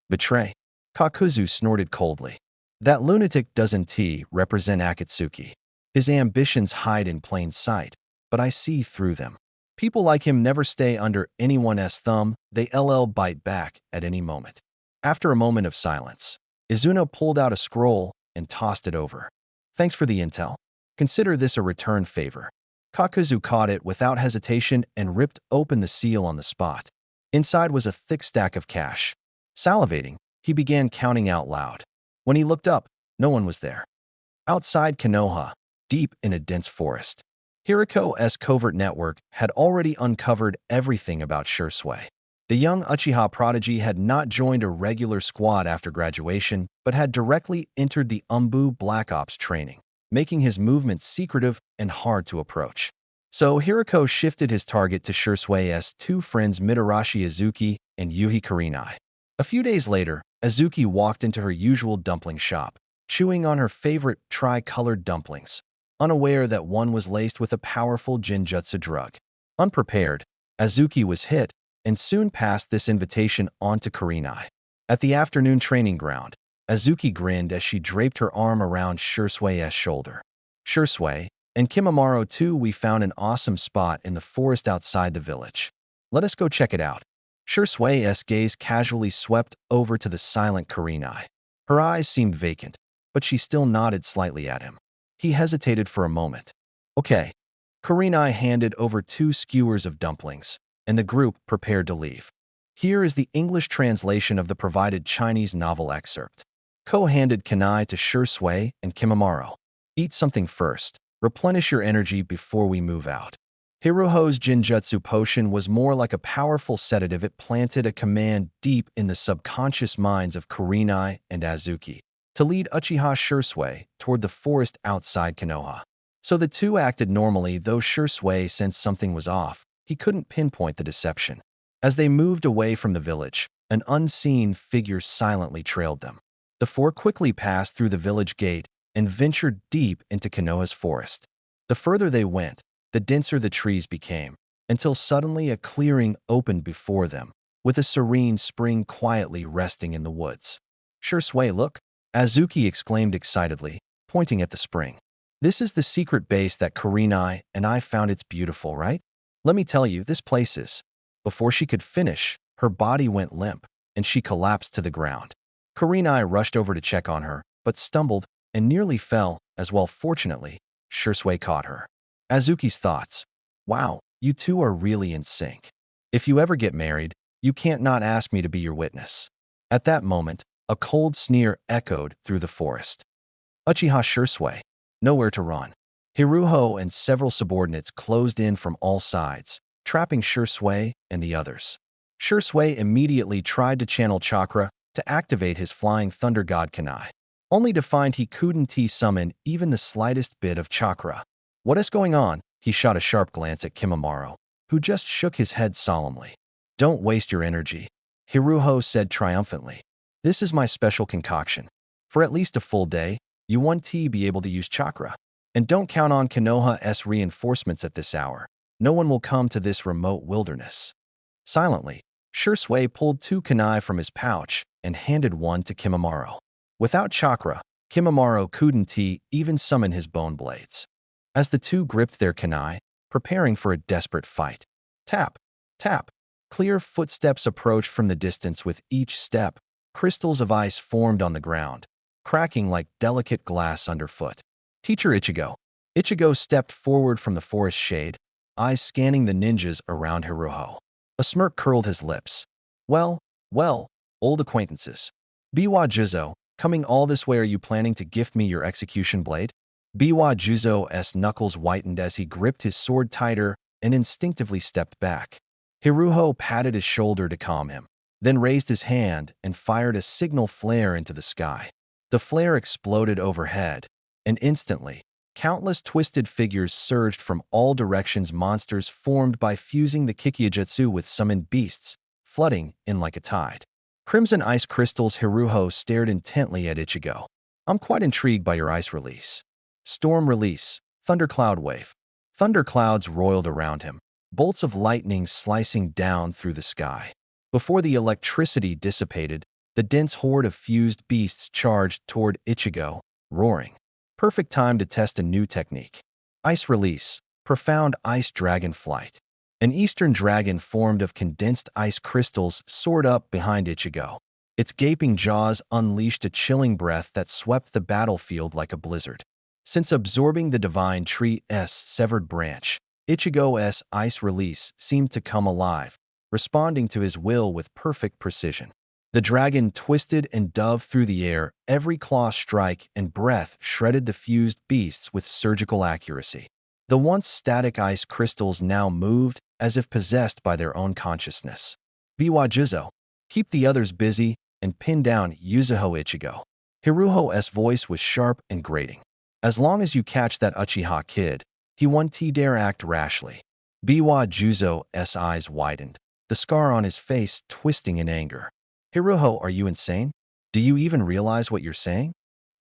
Betray? Kakuzu snorted coldly. That lunatic doesn't represent Akatsuki. His ambitions hide in plain sight, but I see through them. People like him never stay under anyone's thumb, they bite back at any moment. After a moment of silence, Izuna pulled out a scroll and tossed it over. Thanks for the intel. Consider this a return favor. Kakuzu caught it without hesitation and ripped open the seal on the spot. Inside was a thick stack of cash. Salivating, he began counting out loud. When he looked up, no one was there. Outside Konoha, deep in a dense forest, Hiriko's covert network had already uncovered everything about Shursui. The young Uchiha prodigy had not joined a regular squad after graduation, but had directly entered the Umbu Black Ops training, making his movements secretive and hard to approach. So Hiriko shifted his target to Shursui's 2 friends Mitarashi Azuki and Yuhi Kurenai. A few days later, Azuki walked into her usual dumpling shop, chewing on her favorite tri-colored dumplings, unaware that one was laced with a powerful genjutsu drug. Unprepared, Azuki was hit and soon passed this invitation on to Kurenai. At the afternoon training ground, Azuki grinned as she draped her arm around Shursui's shoulder. Shursui and Kimimaro too, we found an awesome spot in the forest outside the village. Let us go check it out. Shursui's gaze casually swept over to the silent Kurenai. Her eyes seemed vacant, but she still nodded slightly at him. He hesitated for a moment. Okay. Kurenai handed over 2 skewers of dumplings, and the group prepared to leave. Here is the English translation of the provided Chinese novel excerpt. Ko handed kunai to Shursui and Kimimaro. Eat something first. Replenish your energy before we move out. Hiroho's Jinjutsu potion was more like a powerful sedative. It planted a command deep in the subconscious minds of Kurenai and Azuki to lead Uchiha Shursui toward the forest outside Konoha. So the two acted normally, though Shursui sensed something was off. He couldn't pinpoint the deception. As they moved away from the village, an unseen figure silently trailed them. The 4 quickly passed through the village gate and ventured deep into Konoha's forest. The further they went, the denser the trees became, until suddenly a clearing opened before them, with a serene spring quietly resting in the woods. Shursui, look! Azuki exclaimed excitedly, pointing at the spring. This is the secret base that Kurenai and I found. It's beautiful, right? Let me tell you, this place is. Before she could finish, her body went limp. and she collapsed to the ground. Kurenai rushed over to check on her, but stumbled and nearly fell as well. Fortunately, Shursui caught her. Azuki's thoughts. Wow, you two are really in sync. If you ever get married, you can't not ask me to be your witness. At that moment, a cold sneer echoed through the forest. Uchiha Shursui. Nowhere to run. Hiruho and several subordinates closed in from all sides, trapping Shursui and the others. Shursui immediately tried to channel chakra to activate his flying thunder god Kanai, only to find he couldn't summon even the slightest bit of chakra. What is going on? He shot a sharp glance at Kimimaro, who just shook his head solemnly. Don't waste your energy, Hiruho said triumphantly. This is my special concoction. For at least a full day, you won't be able to use chakra. And don't count on Konoha's reinforcements at this hour. No one will come to this remote wilderness. Silently, Shursui pulled 2 kunai from his pouch and handed one to Kimimaro. Without chakra, Kimimaro couldn't even summon his bone blades. As the two gripped their kunai, preparing for a desperate fight. Tap, tap. Clear footsteps approached from the distance. With each step, crystals of ice formed on the ground, cracking like delicate glass underfoot. Teacher Ichigo. Ichigo stepped forward from the forest shade, eyes scanning the ninjas around Hiruho. A smirk curled his lips. Well, old acquaintances. Biwa Juzo, coming all this way, are you planning to gift me your execution blade? Biwa Juzo's knuckles whitened as he gripped his sword tighter and instinctively stepped back. Hiruho patted his shoulder to calm him, then raised his hand and fired a signal flare into the sky. The flare exploded overhead, and instantly, countless twisted figures surged from all directions. Monsters formed by fusing the Kikyujutsu with summoned beasts, flooding in like a tide. Crimson ice crystals. Hiruho stared intently at Ichigo. I'm quite intrigued by your ice release. Storm release. Thundercloud wave. Thunderclouds roiled around him, bolts of lightning slicing down through the sky. Before the electricity dissipated, the dense horde of fused beasts charged toward Ichigo, roaring. Perfect time to test a new technique. Ice release. Profound ice dragon flight. An eastern dragon formed of condensed ice crystals soared up behind Ichigo. Its gaping jaws unleashed a chilling breath that swept the battlefield like a blizzard. Since absorbing the divine tree's severed branch, Ichigo's ice release seemed to come alive, responding to his will with perfect precision. The dragon twisted and dove through the air, every claw strike and breath shredded the fused beasts with surgical accuracy. The once static ice crystals now moved as if possessed by their own consciousness. Biwa Juzo, keep the others busy and pin down Yuzuho Ichigo. Hiruho's voice was sharp and grating. As long as you catch that Uchiha kid, he won't dare act rashly. Biwa Juzo's eyes widened, the scar on his face twisting in anger. Hiruho, are you insane? Do you even realize what you're saying?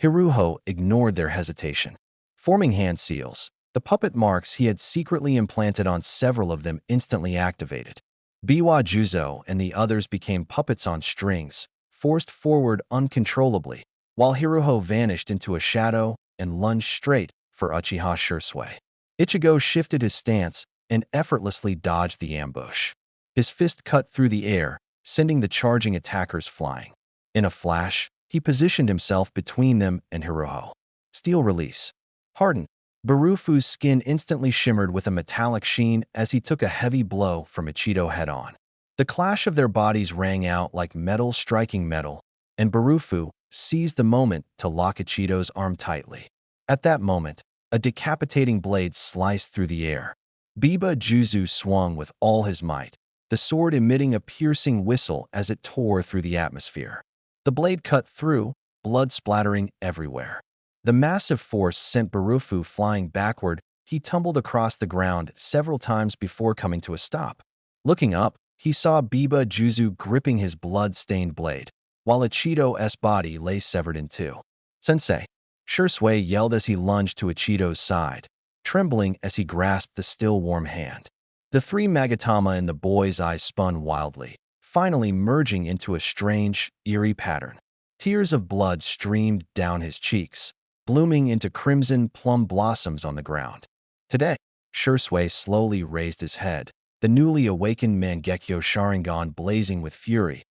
Hiruho ignored their hesitation. Forming hand seals, the puppet marks he had secretly implanted on several of them instantly activated. Biwa Juzo and the others became puppets on strings, forced forward uncontrollably, while Hiruho vanished into a shadow and lunged straight for Uchiha Shursui. Ichigo shifted his stance and effortlessly dodged the ambush. His fist cut through the air, sending the charging attackers flying. In a flash, he positioned himself between them and Hiruho. Steel release. Hardened. Barufu's skin instantly shimmered with a metallic sheen as he took a heavy blow from Ichido head-on. The clash of their bodies rang out like metal striking metal, and Barufu seized the moment to lock Ichido's arm tightly. At that moment, a decapitating blade sliced through the air. Biwa Juzo swung with all his might, the sword emitting a piercing whistle as it tore through the atmosphere. The blade cut through, blood splattering everywhere. The massive force sent Barufu flying backward. He tumbled across the ground several times before coming to a stop. Looking up, he saw Biwa Juzo gripping his blood-stained blade, while Ichido's body lay severed in two. Sensei, Shursui yelled as he lunged to Ichido's side, trembling as he grasped the still warm hand. The three Magatama in the boy's eyes spun wildly, finally merging into a strange, eerie pattern. Tears of blood streamed down his cheeks, blooming into crimson plum blossoms on the ground. Today, Shursui slowly raised his head, the newly awakened Mangekyo Sharingan blazing with fury.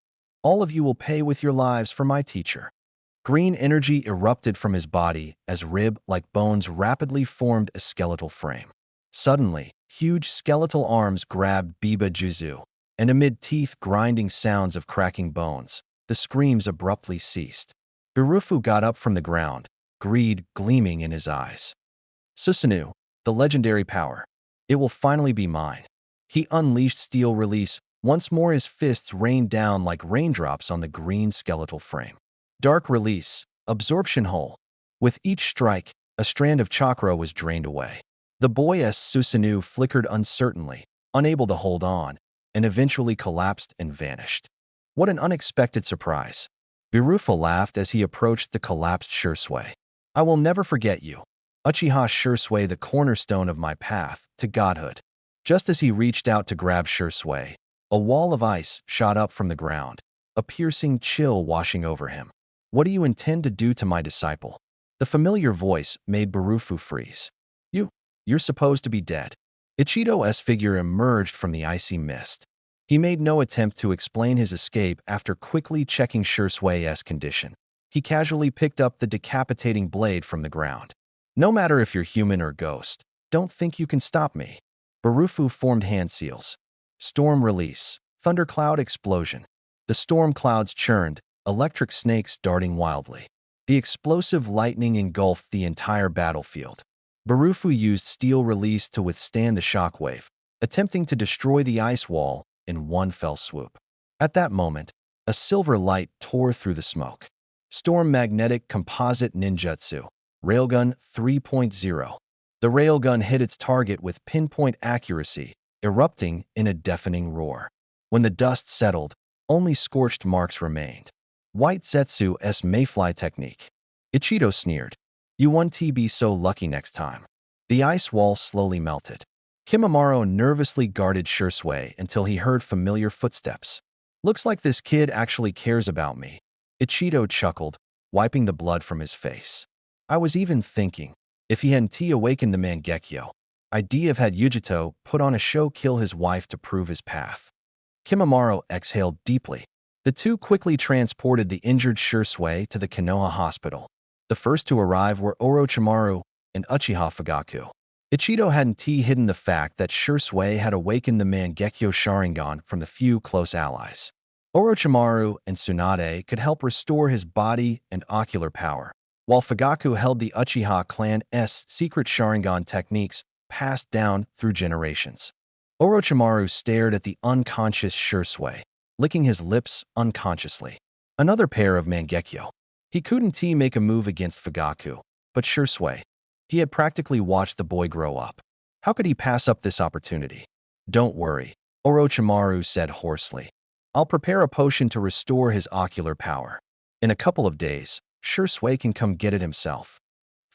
All of you will pay with your lives for my teacher. Green energy erupted from his body as rib-like bones rapidly formed a skeletal frame. Suddenly, huge skeletal arms grabbed Biba Juzu, and amid teeth-grinding sounds of cracking bones, the screams abruptly ceased. Birufu got up from the ground, greed gleaming in his eyes. Susanoo, the legendary power. It will finally be mine. He unleashed Steel Release. Once more his fists rained down like raindrops on the green skeletal frame. Dark Release, Absorption Hole. With each strike, a strand of chakra was drained away. The boy's Susanoo flickered uncertainly, unable to hold on, and eventually collapsed and vanished. What an unexpected surprise. Birufa laughed as he approached the collapsed Shursui. I will never forget you. Uchiha Shursui, the cornerstone of my path to godhood. Just as he reached out to grab Shursui, a wall of ice shot up from the ground, a piercing chill washing over him. What do you intend to do to my disciple? The familiar voice made Birufu freeze. You're supposed to be dead. Ichido's figure emerged from the icy mist. He made no attempt to explain his escape after quickly checking Shursui's condition. He casually picked up the decapitating blade from the ground. No matter if you're human or ghost, don't think you can stop me. Birufu formed hand seals. Storm Release, Thundercloud Explosion. The storm clouds churned, electric snakes darting wildly. The explosive lightning engulfed the entire battlefield. Birufu used Steel Release to withstand the shockwave, attempting to destroy the ice wall in one fell swoop. At that moment, a silver light tore through the smoke. Storm Magnetic Composite Ninjutsu, Railgun 3.0. The railgun hit its target with pinpoint accuracy, erupting in a deafening roar. When the dust settled, only scorched marks remained. White Zetsu's Mayfly Technique. Ichido sneered. You won't be so lucky next time. The ice wall slowly melted. Kimimaro nervously guarded Shursui until he heard familiar footsteps. Looks like this kid actually cares about me. Ichido chuckled, wiping the blood from his face. I was even thinking, if he hadn't awakened the Mangekyo, I'd have had Yujito put on a show kill his wife to prove his path. Kimimaro exhaled deeply. The two quickly transported the injured Shursui to the Konoha hospital. The first to arrive were Orochimaru and Uchiha Fugaku. Ichido hadn't hidden the fact that Shursui had awakened the Mangekyo Sharingan from the few close allies. Orochimaru and Tsunade could help restore his body and ocular power, while Fugaku held the Uchiha clan's secret Sharingan techniques passed down through generations. Orochimaru stared at the unconscious Shursui, licking his lips unconsciously. Another pair of Mangekyo. He couldn't make a move against Fugaku, but Shursui. He had practically watched the boy grow up. How could he pass up this opportunity? Don't worry, Orochimaru said hoarsely. I'll prepare a potion to restore his ocular power. In a couple of days, Shursui can come get it himself.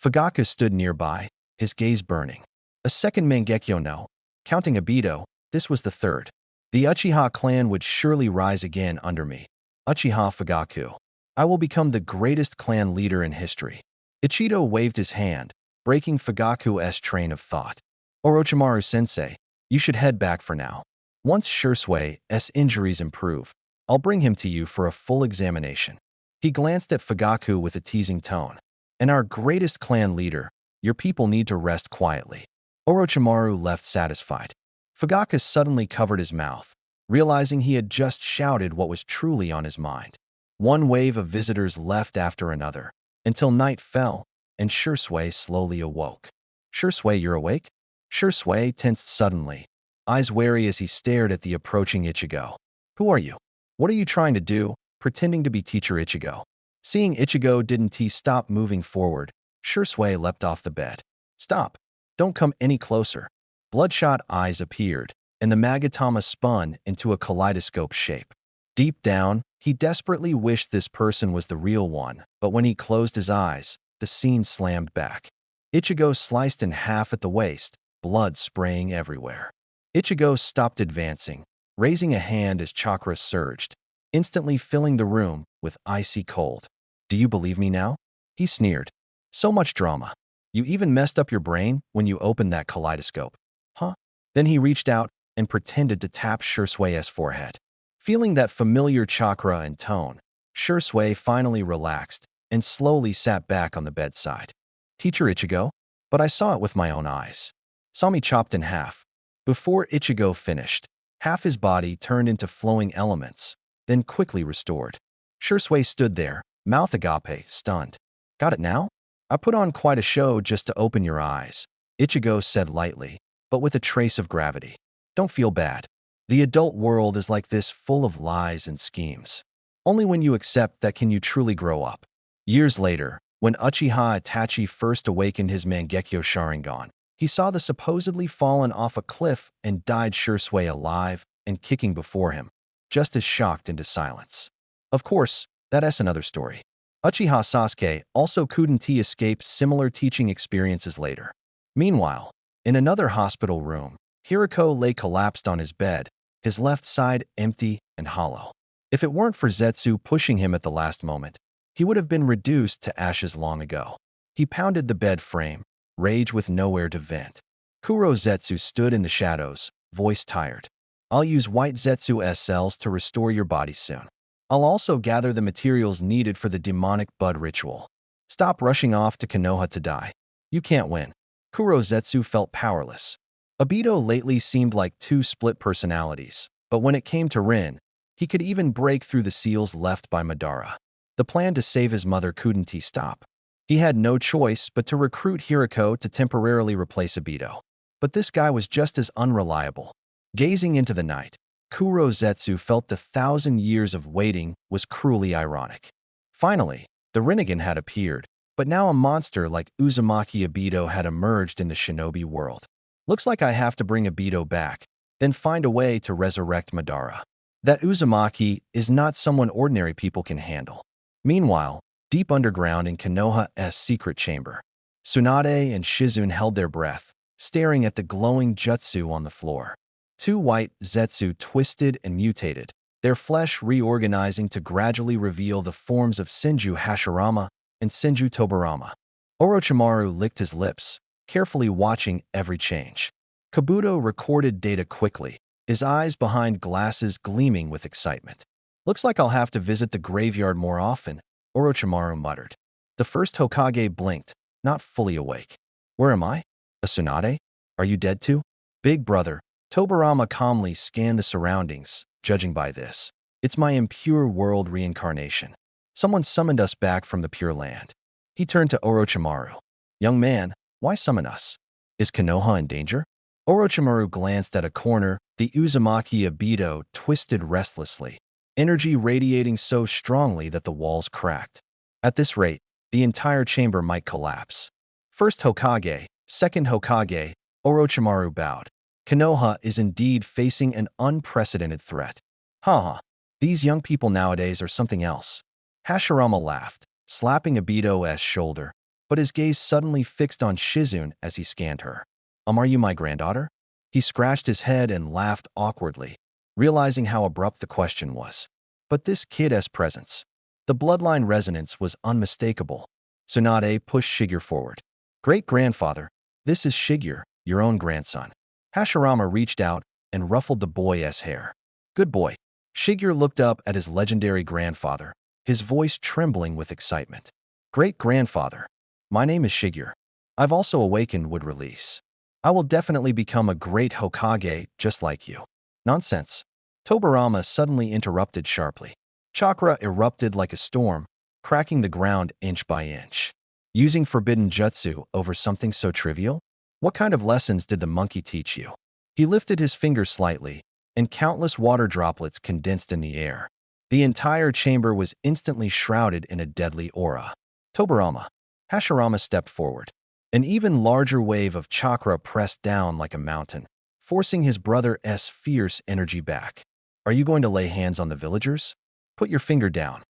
Fugaku stood nearby, his gaze burning. A second Mangekyo no. Counting Obito, this was the third. The Uchiha clan would surely rise again under me. Uchiha Fugaku. I will become the greatest clan leader in history. Ichido waved his hand, breaking Fugaku's train of thought. Orochimaru-sensei, you should head back for now. Once Shursui's injuries improve, I'll bring him to you for a full examination. He glanced at Fugaku with a teasing tone. And our greatest clan leader, your people need to rest quietly. Orochimaru left satisfied. Fugaku suddenly covered his mouth, realizing he had just shouted what was truly on his mind. One wave of visitors left after another, until night fell, and Shursui slowly awoke. Shursui, you're awake? Shursui tensed suddenly, eyes wary as he stared at the approaching Ichigo. Who are you? What are you trying to do, pretending to be Teacher Ichigo? Seeing Ichigo didn't stop moving forward, Shursui leapt off the bed. Stop! Don't come any closer. Bloodshot eyes appeared, and the Magatama spun into a kaleidoscope shape. Deep down, he desperately wished this person was the real one, but when he closed his eyes, the scene slammed back. Ichigo sliced in half at the waist, blood spraying everywhere. Ichigo stopped advancing, raising a hand as chakra surged, instantly filling the room with icy cold. Do you believe me now? He sneered. So much drama. You even messed up your brain when you opened that kaleidoscope. Huh? Then he reached out and pretended to tap Shursui's forehead. Feeling that familiar chakra and tone, Shursui finally relaxed and slowly sat back on the bedside. Teacher Ichigo? But I saw it with my own eyes. Saw me chopped in half. Before Ichigo finished, half his body turned into flowing elements, then quickly restored. Shursui stood there, mouth agape, stunned. Got it now? I put on quite a show just to open your eyes, Ichigo said lightly, but with a trace of gravity. Don't feel bad. The adult world is like this, full of lies and schemes. Only when you accept that can you truly grow up. Years later, when Uchiha Itachi first awakened his Mangekyo Sharingan, he saw the supposedly fallen off a cliff and died Shursui alive and kicking before him, just as shocked into silence. Of course, that's another story. Uchiha Sasuke also couldn't escape similar teaching experiences later. Meanwhile, in another hospital room, Hiriko lay collapsed on his bed, his left side empty and hollow. If it weren't for Zetsu pushing him at the last moment, he would have been reduced to ashes long ago. He pounded the bed frame, rage with nowhere to vent. Kuro Zetsu stood in the shadows, voice tired. I'll use white Zetsu cells to restore your body soon. I'll also gather the materials needed for the demonic bud ritual. Stop rushing off to Konoha to die. You can't win. Kuro Zetsu felt powerless. Obito lately seemed like two split personalities, but when it came to Rin, he could even break through the seals left by Madara. The plan to save his mother couldn't stop. He had no choice but to recruit Hiriko to temporarily replace Obito. But this guy was just as unreliable. Gazing into the night, Kuro Zetsu felt the 1,000 years of waiting was cruelly ironic. Finally, the Rinnegan had appeared, but now a monster like Uzumaki Obito had emerged in the shinobi world. Looks like I have to bring Obito back, then find a way to resurrect Madara. That Uzumaki is not someone ordinary people can handle. Meanwhile, deep underground in Konoha's secret chamber, Tsunade and Shizune held their breath, staring at the glowing jutsu on the floor. Two white Zetsu twisted and mutated, their flesh reorganizing to gradually reveal the forms of Senju Hashirama and Senju Tobarama. Orochimaru licked his lips, carefully watching every change. Kabuto recorded data quickly, his eyes behind glasses gleaming with excitement. Looks like I'll have to visit the graveyard more often, Orochimaru muttered. The first Hokage blinked, not fully awake. Where am I? A Tsunade? Are you dead too? Big brother, Tobarama calmly scanned the surroundings, judging by this. It's my impure world reincarnation. Someone summoned us back from the Pure Land. He turned to Orochimaru. Young man, why summon us? Is Konoha in danger? Orochimaru glanced at a corner, the Uzumaki Obito twisted restlessly, energy radiating so strongly that the walls cracked. At this rate, the entire chamber might collapse. First Hokage, second Hokage, Orochimaru bowed. Konoha is indeed facing an unprecedented threat. Haha, these young people nowadays are something else. Hashirama laughed, slapping Obito's shoulder, but his gaze suddenly fixed on Shizune as he scanned her. Are you my granddaughter? He scratched his head and laughed awkwardly, realizing how abrupt the question was. But this kid's presence. The bloodline resonance was unmistakable. Tsunade pushed Shigure forward. Great-grandfather, this is Shigure, your own grandson. Hashirama reached out and ruffled the boy's hair. Good boy. Shigure looked up at his legendary grandfather, his voice trembling with excitement. Great-grandfather, my name is Shigure. I've also awakened would release. I will definitely become a great Hokage just like you. Nonsense. Tobarama suddenly interrupted sharply. Chakra erupted like a storm, cracking the ground inch by inch. Using forbidden jutsu over something so trivial? What kind of lessons did the monkey teach you? He lifted his finger slightly, and countless water droplets condensed in the air. The entire chamber was instantly shrouded in a deadly aura. Tobarama. Hashirama stepped forward. An even larger wave of chakra pressed down like a mountain, forcing his brother's fierce energy back. Are you going to lay hands on the villagers? Put your finger down.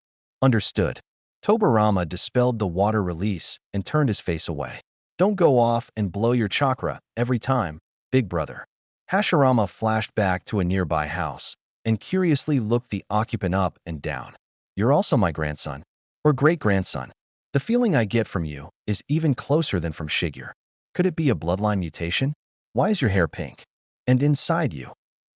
Understood. Tobarama dispelled the water release and turned his face away. Don't go off and blow your chakra every time, big brother. Hashirama flashed back to a nearby house and curiously looked the occupant up and down. You're also my grandson, or great-grandson. The feeling I get from you is even closer than from Shigure. Could it be a bloodline mutation? Why is your hair pink? And inside you?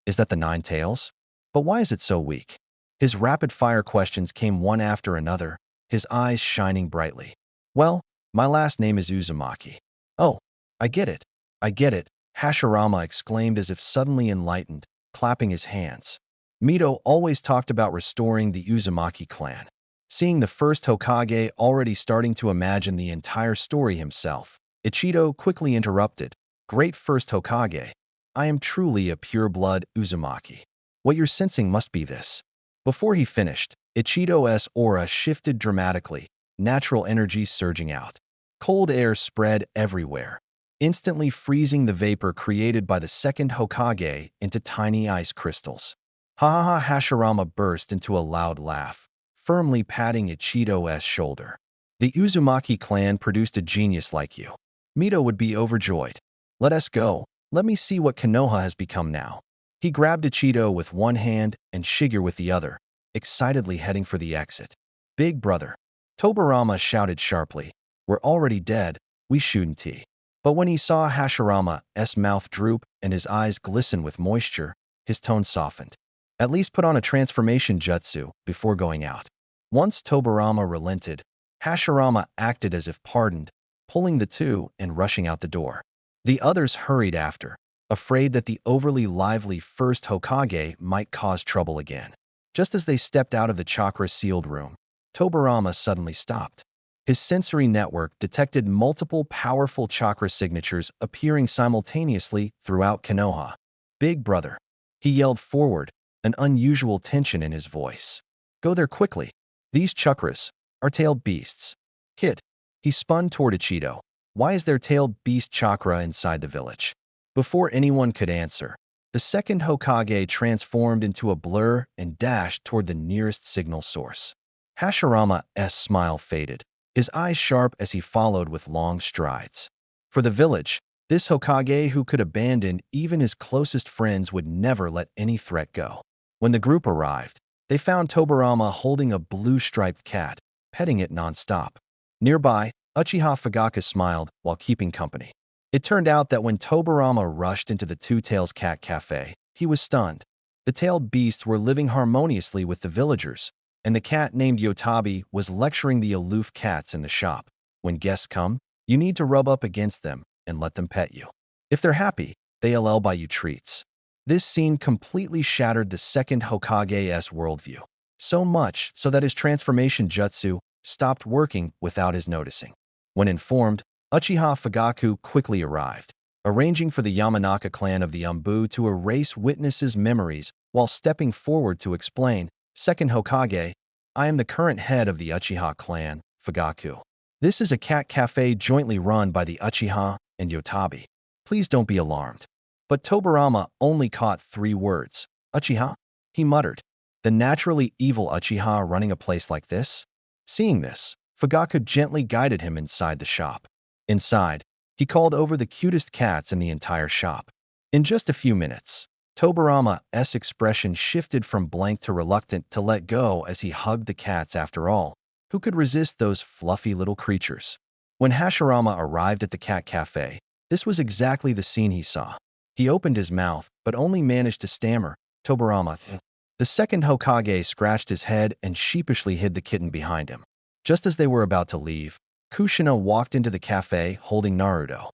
Is that the 9 tails? But why is it so weak? His rapid-fire questions came one after another, his eyes shining brightly. Well, my last name is Uzumaki. Oh, I get it. I get it, Hashirama exclaimed as if suddenly enlightened, clapping his hands. Mito always talked about restoring the Uzumaki clan. Seeing the first Hokage already starting to imagine the entire story himself, Ichido quickly interrupted. Great first Hokage. I am truly a pure-blood Uzumaki. What you're sensing must be this. Before he finished, Ichido's aura shifted dramatically, natural energy surging out. Cold air spread everywhere, instantly freezing the vapor created by the second Hokage into tiny ice crystals. Ha ha ha! Hashirama burst into a loud laugh, firmly patting Ichido's shoulder. The Uzumaki clan produced a genius like you. Mito would be overjoyed. Let us go. Let me see what Konoha has become now. He grabbed Ichido with one hand and Shigeru with the other, excitedly heading for the exit. Big brother. Tobirama shouted sharply. We're already dead, we shouldn't. But when he saw Hashirama's mouth droop and his eyes glisten with moisture, his tone softened. At least put on a transformation jutsu before going out. Once Tobirama relented, Hashirama acted as if pardoned, pulling the two and rushing out the door. The others hurried after, afraid that the overly lively first Hokage might cause trouble again. Just as they stepped out of the chakra-sealed room, Tobirama suddenly stopped. His sensory network detected multiple powerful chakra signatures appearing simultaneously throughout Konoha. Big brother. He yelled forward, an unusual tension in his voice. Go there quickly. These chakras are tailed beasts. Kid. He spun toward Ichido. Why is there tailed beast chakra inside the village? Before anyone could answer, the second Hokage transformed into a blur and dashed toward the nearest signal source. Hashirama's smile faded, his eyes sharp as he followed with long strides. For the village, this Hokage who could abandon even his closest friends would never let any threat go. When the group arrived, they found Tobirama holding a blue-striped cat, petting it non-stop. Nearby, Uchiha Fugaku smiled while keeping company. It turned out that when Tobirama rushed into the Two Tails Cat Cafe, he was stunned. The tailed beasts were living harmoniously with the villagers, and the cat named Yotabi was lecturing the aloof cats in the shop. When guests come, you need to rub up against them and let them pet you. If they're happy, they'll buy you treats. This scene completely shattered the second Hokage's worldview. So much so that his transformation jutsu stopped working without his noticing. When informed, Uchiha Fugaku quickly arrived, arranging for the Yamanaka clan of the Umbu to erase witnesses' memories while stepping forward to explain, Second Hokage, I am the current head of the Uchiha clan, Fugaku. This is a cat cafe jointly run by the Uchiha and Yotabi. Please don't be alarmed. But Tobirama only caught 3 words. Uchiha? He muttered. The naturally evil Uchiha running a place like this? Seeing this, Fugaku gently guided him inside the shop. Inside, he called over the cutest cats in the entire shop. In just a few minutes, Tobirama's expression shifted from blank to reluctant to let go as he hugged the cats. After all, who could resist those fluffy little creatures? When Hashirama arrived at the cat cafe, this was exactly the scene he saw. He opened his mouth, but only managed to stammer, Tobirama. The second Hokage scratched his head and sheepishly hid the kitten behind him. Just as they were about to leave, Kushina walked into the cafe holding Naruto.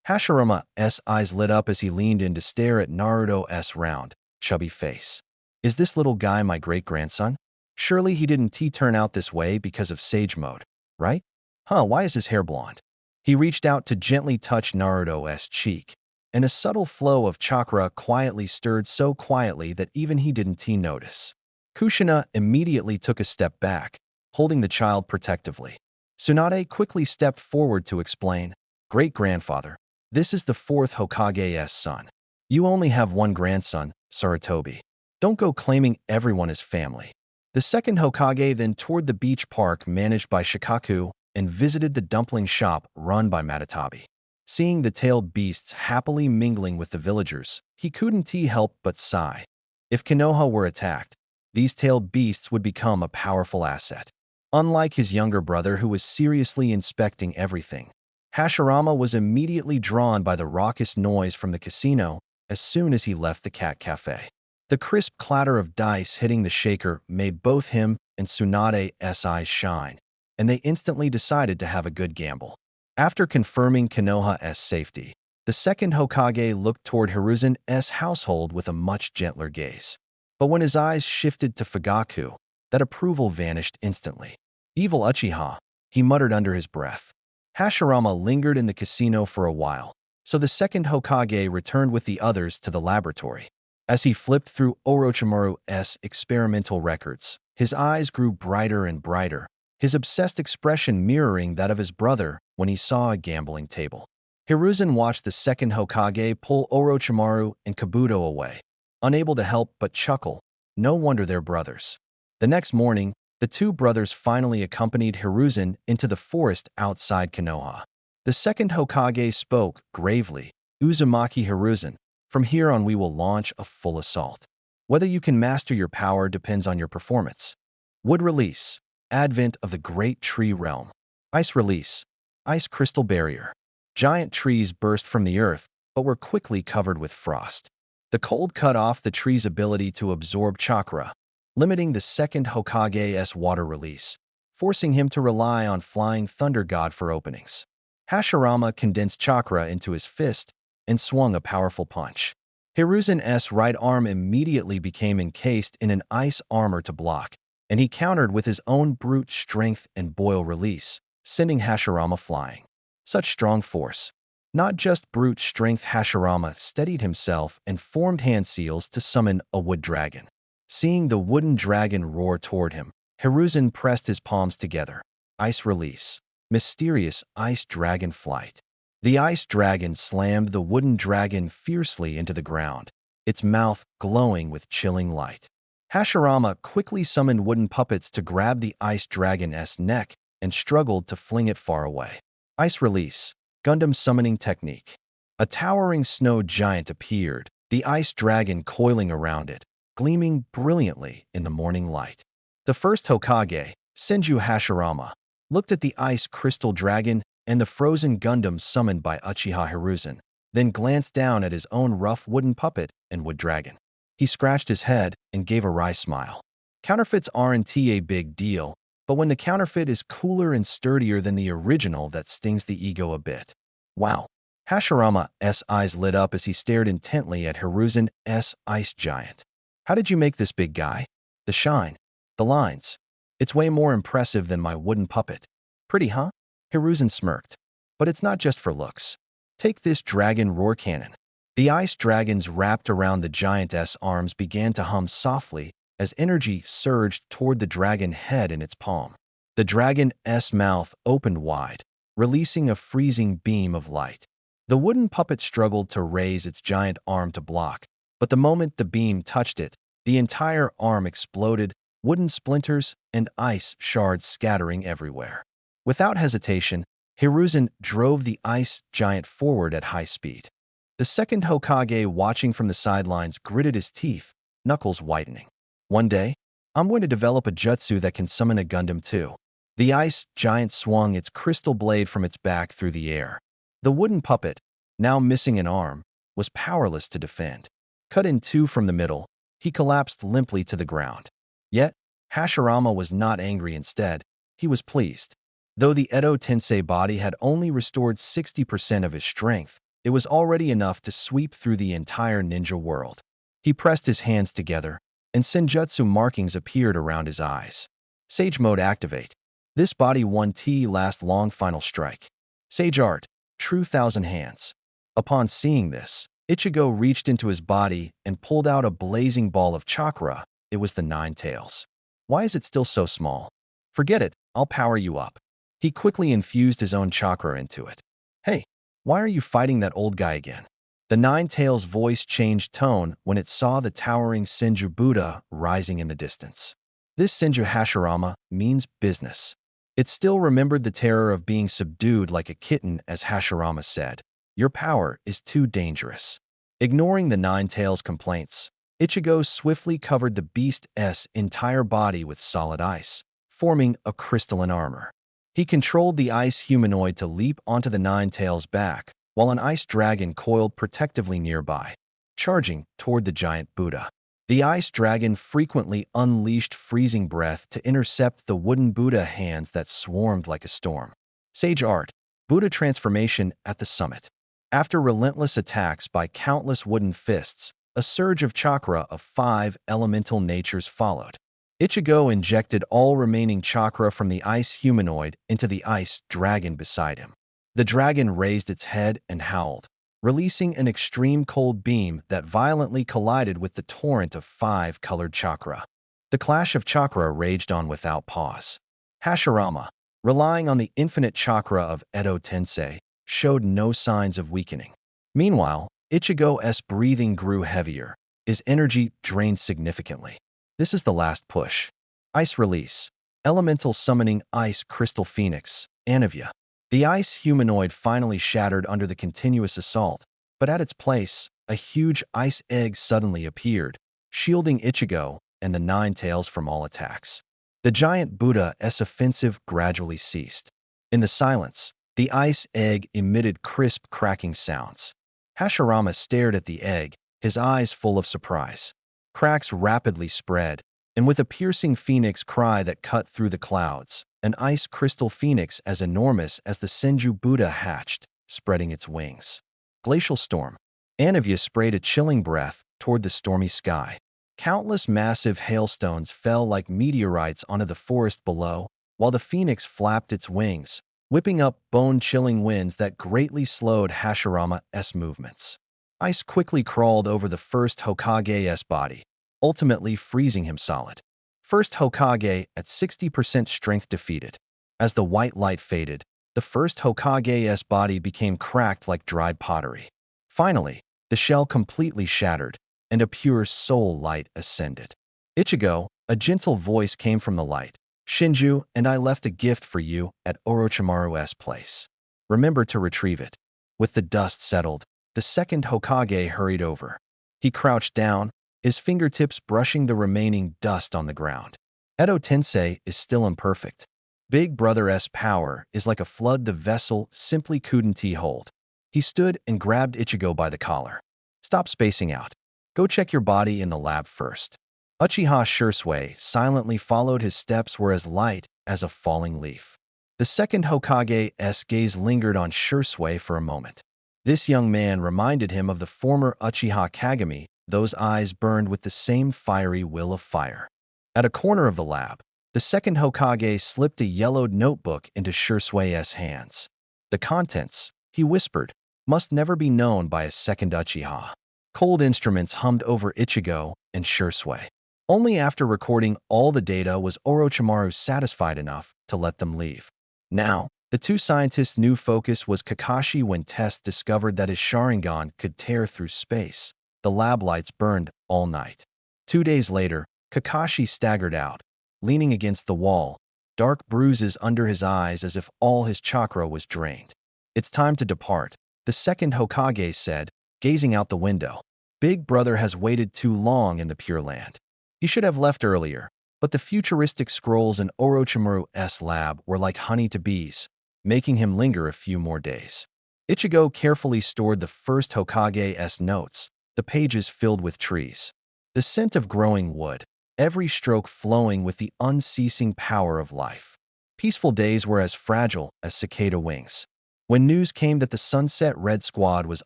Hashirama's eyes lit up as he leaned in to stare at Naruto's round, chubby face. Is this little guy my great-grandson? Surely he didn't turn out this way because of Sage Mode, right? Why is his hair blonde? He reached out to gently touch Naruto's cheek, and a subtle flow of chakra quietly stirred so quietly that even he didn't notice. Kushina immediately took a step back, holding the child protectively. Tsunade quickly stepped forward to explain, Great-grandfather, this is the 4th Hokage's son. You only have one grandson, Sarutobi. Don't go claiming everyone is family. The second Hokage then toured the beach park managed by Shikaku and visited the dumpling shop run by Matatabi. Seeing the tailed beasts happily mingling with the villagers, he couldn't help but sigh. If Konoha were attacked, these tailed beasts would become a powerful asset. Unlike his younger brother who was seriously inspecting everything, Hashirama was immediately drawn by the raucous noise from the casino as soon as he left the cat cafe. The crisp clatter of dice hitting the shaker made both him and Tsunade's eyes shine, and they instantly decided to have a good gamble. After confirming Konoha's safety, the second Hokage looked toward Hiruzen's household with a much gentler gaze. But when his eyes shifted to Fugaku, that approval vanished instantly. Evil Uchiha, he muttered under his breath. Hashirama lingered in the casino for a while, so the second Hokage returned with the others to the laboratory. As he flipped through Orochimaru's experimental records, his eyes grew brighter and brighter, his obsessed expression mirroring that of his brother when he saw a gambling table. Hiruzen watched the second Hokage pull Orochimaru and Kabuto away, unable to help but chuckle. No wonder they're brothers. The next morning, the two brothers finally accompanied Hiruzen into the forest outside Konoha. The second Hokage spoke gravely. Uzumaki Hiruzen, from here on we will launch a full assault. Whether you can master your power depends on your performance. Wood release. Advent of the Great Tree Realm. Ice release. Ice crystal barrier. Giant trees burst from the earth, but were quickly covered with frost. The cold cut off the tree's ability to absorb chakra, limiting the second Hokage's water release, forcing him to rely on Flying Thunder God for openings. Hashirama condensed chakra into his fist and swung a powerful punch. Hiruzen's right arm immediately became encased in an ice armor to block, and he countered with his own brute strength and boil release, sending Hashirama flying. Such strong force. Not just brute strength, Hashirama steadied himself and formed hand seals to summon a wood dragon. Seeing the wooden dragon roar toward him, Hiruzen pressed his palms together. Ice release. Mysterious ice dragon flight. The ice dragon slammed the wooden dragon fiercely into the ground, its mouth glowing with chilling light. Hashirama quickly summoned wooden puppets to grab the ice dragon's neck and struggled to fling it far away. Ice release. Gundam summoning technique. A towering snow giant appeared, the ice dragon coiling around it, gleaming brilliantly in the morning light. The first Hokage, Senju Hashirama, looked at the ice crystal dragon and the frozen Gundam summoned by Uchiha Hiruzen, then glanced down at his own rough wooden puppet and wood dragon. He scratched his head and gave a wry smile. Counterfeits aren't a big deal, but when the counterfeit is cooler and sturdier than the original, that stings the ego a bit. Wow. Hashirama's eyes lit up as he stared intently at Hiruzen's ice giant. How did you make this, big guy? The shine. The lines. It's way more impressive than my wooden puppet. Pretty, huh? Hiruzen smirked. But it's not just for looks. Take this dragon roar cannon. The ice dragons wrapped around the giant's arms began to hum softly as energy surged toward the dragon head in its palm. The dragon's mouth opened wide, releasing a freezing beam of light. The wooden puppet struggled to raise its giant arm to block, but the moment the beam touched it, the entire arm exploded, wooden splinters and ice shards scattering everywhere. Without hesitation, Hiruzen drove the ice giant forward at high speed. The second Hokage, watching from the sidelines, gritted his teeth, knuckles whitening. One day, I'm going to develop a jutsu that can summon a Gundam too. The ice giant swung its crystal blade from its back through the air. The wooden puppet, now missing an arm, was powerless to defend. Cut in two from the middle, he collapsed limply to the ground. Yet, Hashirama was not angry. Instead, he was pleased. Though the Edo Tensei body had only restored 60% of his strength, it was already enough to sweep through the entire ninja world. He pressed his hands together, and senjutsu markings appeared around his eyes. Sage mode activate. This body 1T last long final strike. Sage art, true thousand hands. Upon seeing this, Ichigo reached into his body and pulled out a blazing ball of chakra. It was the Nine Tails. Why is it still so small? Forget it, I'll power you up. He quickly infused his own chakra into it. Hey, why are you fighting that old guy again? The Nine Tails' voice changed tone when it saw the towering Senju Buddha rising in the distance. This Senju Hashirama means business. It still remembered the terror of being subdued like a kitten as Hashirama said, "Your power is too dangerous." Ignoring the Nine Tails' complaints, Ichigo swiftly covered the beast's entire body with solid ice, forming a crystalline armor. He controlled the ice humanoid to leap onto the Nine Tails' back, while an ice dragon coiled protectively nearby, charging toward the giant Buddha. The ice dragon frequently unleashed freezing breath to intercept the wooden Buddha hands that swarmed like a storm. Sage Art, Buddha transformation at the summit. After relentless attacks by countless wooden fists, a surge of chakra of 5 elemental natures followed. Ichigo injected all remaining chakra from the ice humanoid into the ice dragon beside him. The dragon raised its head and howled, releasing an extreme cold beam that violently collided with the torrent of 5 colored chakra. The clash of chakra raged on without pause. Hashirama, relying on the infinite chakra of Edo Tensei, showed no signs of weakening. Meanwhile, Ichigo's breathing grew heavier, his energy drained significantly. This is the last push. Ice release. Elemental summoning Ice Crystal Phoenix, Anivia. The ice humanoid finally shattered under the continuous assault, but at its place, a huge ice egg suddenly appeared, shielding Ichigo and the 9 tails from all attacks. The giant Buddha's offensive gradually ceased. In the silence, the ice egg emitted crisp cracking sounds. Hashirama stared at the egg, his eyes full of surprise. Cracks rapidly spread, and with a piercing phoenix cry that cut through the clouds, an ice crystal phoenix as enormous as the Senju Buddha hatched, spreading its wings. Glacial storm. Anivia sprayed a chilling breath toward the stormy sky. Countless massive hailstones fell like meteorites onto the forest below, while the phoenix flapped its wings, whipping up bone-chilling winds that greatly slowed Hashirama's movements. Ice quickly crawled over the first Hokage's body, ultimately freezing him solid. First Hokage at 60% strength defeated. As the white light faded, the first Hokage's body became cracked like dried pottery. Finally, the shell completely shattered, and a pure soul light ascended. Ichigo, a gentle voice came from the light. Shinju and I left a gift for you at Orochimaru's place. Remember to retrieve it. With the dust settled, the second Hokage hurried over. He crouched down, his fingertips brushing the remaining dust on the ground. Edo Tensei is still imperfect. Big Brother's power is like a flood the vessel simply couldn't hold. He stood and grabbed Ichigo by the collar. Stop spacing out. Go check your body in the lab first. Uchiha Shursui silently followed. His steps were as light as a falling leaf. The second Hokage's gaze lingered on Shursui for a moment. This young man reminded him of the former Uchiha Kagami. Those eyes burned with the same fiery will of fire. At a corner of the lab, the second Hokage slipped a yellowed notebook into Shursui's hands. The contents, he whispered, must never be known by a second Uchiha. Cold instruments hummed over Ichigo and Shursui. Only after recording all the data was Orochimaru satisfied enough to let them leave. Now, the two scientists' new focus was Kakashi. When Test discovered that his Sharingan could tear through space, the lab lights burned all night. 2 days later, Kakashi staggered out, leaning against the wall, dark bruises under his eyes as if all his chakra was drained. It's time to depart, the second Hokage said, gazing out the window. Big Brother has waited too long in the Pure Land. He should have left earlier, but the futuristic scrolls in Orochimaru's lab were like honey to bees, making him linger a few more days. Ichigo carefully stored the first Hokage's notes, the pages filled with trees. The scent of growing wood, every stroke flowing with the unceasing power of life. Peaceful days were as fragile as cicada wings. When news came that the Sunset Red Squad was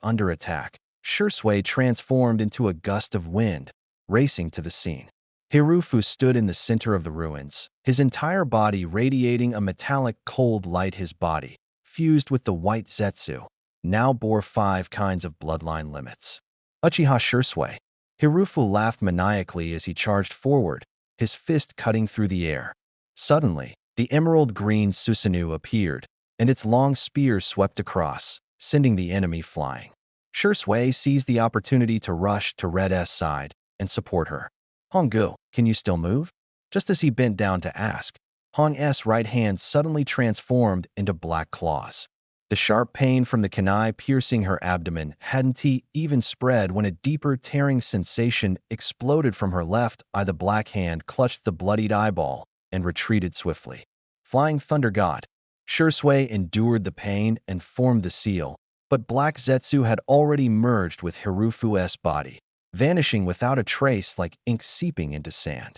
under attack, Shursui transformed into a gust of wind, racing to the scene. Hirufu stood in the center of the ruins, his entire body radiating a metallic cold light. His body, fused with the white Zetsu, now bore 5 kinds of bloodline limits. Uchiha Shursui. Hirufu laughed maniacally as he charged forward, his fist cutting through the air. Suddenly, the emerald-green Susanoo appeared, and its long spear swept across, sending the enemy flying. Shursui seized the opportunity to rush to Red's side and support her. Honggu, can you still move? Just as he bent down to ask, Hong's right hand suddenly transformed into black claws. The sharp pain from the kunai piercing her abdomen hadn't even spread when a deeper tearing sensation exploded from her left eye. The black hand clutched the bloodied eyeball and retreated swiftly. Flying Thunder God. Shursui endured the pain and formed the seal, but Black Zetsu had already merged with Hirufu's body. vanishing without a trace like ink seeping into sand.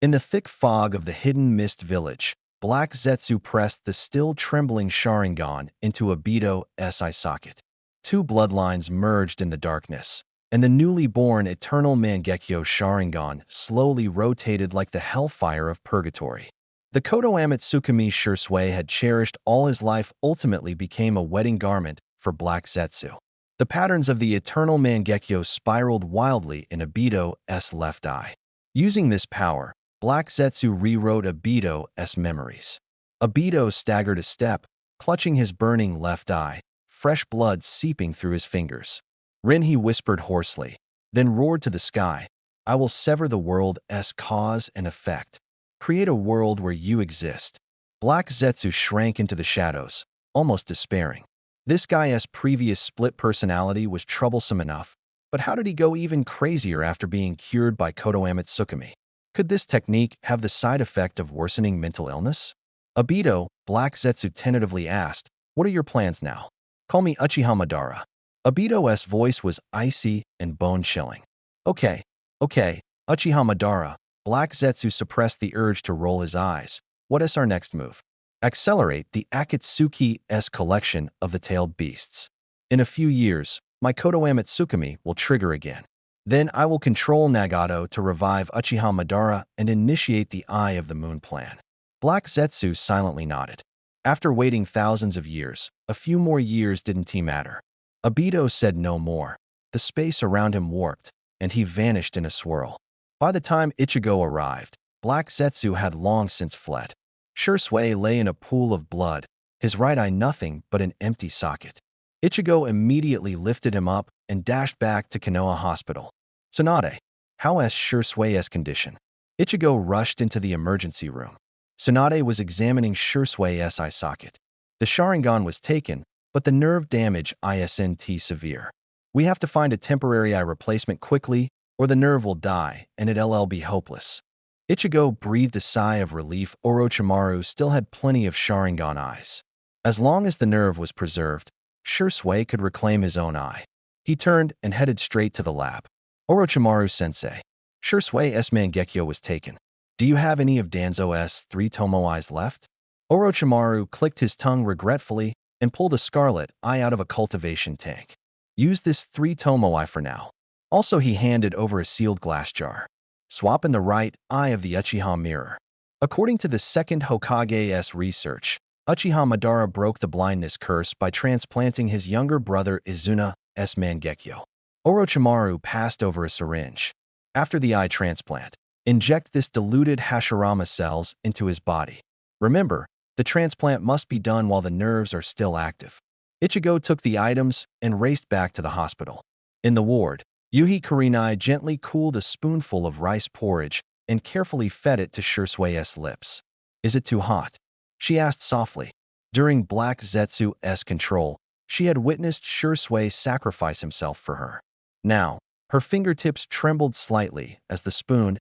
In the thick fog of the hidden mist village, Black Zetsu pressed the still trembling Sharingan into Obito's eye socket. Two bloodlines merged in the darkness, and the newly born eternal Mangekyo Sharingan slowly rotated like the hellfire of purgatory. The Kodo Amatsukami Shursui had cherished all his life ultimately became a wedding garment for Black Zetsu. The patterns of the eternal Mangekyo spiraled wildly in Obito's left eye. Using this power, Black Zetsu rewrote Obito's memories. Obito staggered a step, clutching his burning left eye, fresh blood seeping through his fingers. Rinhi whispered hoarsely, then roared to the sky, "I will sever the world's cause and effect. Create a world where you exist." Black Zetsu shrank into the shadows, almost despairing. This guy's previous split personality was troublesome enough, but how did he go even crazier after being cured by Kodo Amatsukami? Could this technique have the side effect of worsening mental illness? Obito, Black Zetsu tentatively asked, "What are your plans now? Call me Uchiha Madara." Obito's voice was icy and bone-chilling. Okay, Uchiha Madara." Black Zetsu suppressed the urge to roll his eyes. "What is our next move?" "Accelerate the Akatsuki's collection of the tailed beasts. In a few years, my Kodo Amatsukami will trigger again. Then I will control Nagato to revive Uchiha Madara and initiate the Eye of the Moon plan." Black Zetsu silently nodded. After waiting thousands of years, a few more years didn't matter. Obito said no more. The space around him warped, and he vanished in a swirl. By the time Ichigo arrived, Black Zetsu had long since fled. Shursui lay in a pool of blood, his right eye nothing but an empty socket. Ichigo immediately lifted him up and dashed back to Konoha Hospital. "Tsunade, how is Shursui's condition?" Ichigo rushed into the emergency room. Tsunade was examining Shursui's eye socket. The Sharingan was taken, but the nerve damage isn't severe. "We have to find a temporary eye replacement quickly, or the nerve will die, and it'll be hopeless." Ichigo breathed a sigh of relief. Orochimaru still had plenty of Sharingan eyes. As long as the nerve was preserved, Shursui could reclaim his own eye. He turned and headed straight to the lab. "Orochimaru-sensei, Shursui's Mangekyo was taken. Do you have any of Danzo's 3 Tomo eyes left?" Orochimaru clicked his tongue regretfully and pulled a scarlet eye out of a cultivation tank. "Use this 3 Tomo eye for now." Also, he handed over a sealed glass jar. "Swap in the right eye of the Uchiha mirror." According to the second Hokage's research, Uchiha Madara broke the blindness curse by transplanting his younger brother Izuna's Mangekyo. Orochimaru passed over a syringe. After the eye transplant, inject this diluted Hashirama cells into his body. Remember, the transplant must be done while the nerves are still active. Ichigo took the items and raced back to the hospital. In the ward, Yuhi Kurenai gently cooled a spoonful of rice porridge and carefully fed it to Shursui's lips. "Is it too hot?" she asked softly. During Black Zetsu's control, she had witnessed Shursui sacrifice himself for her. Now, her fingertips trembled slightly as the spoon's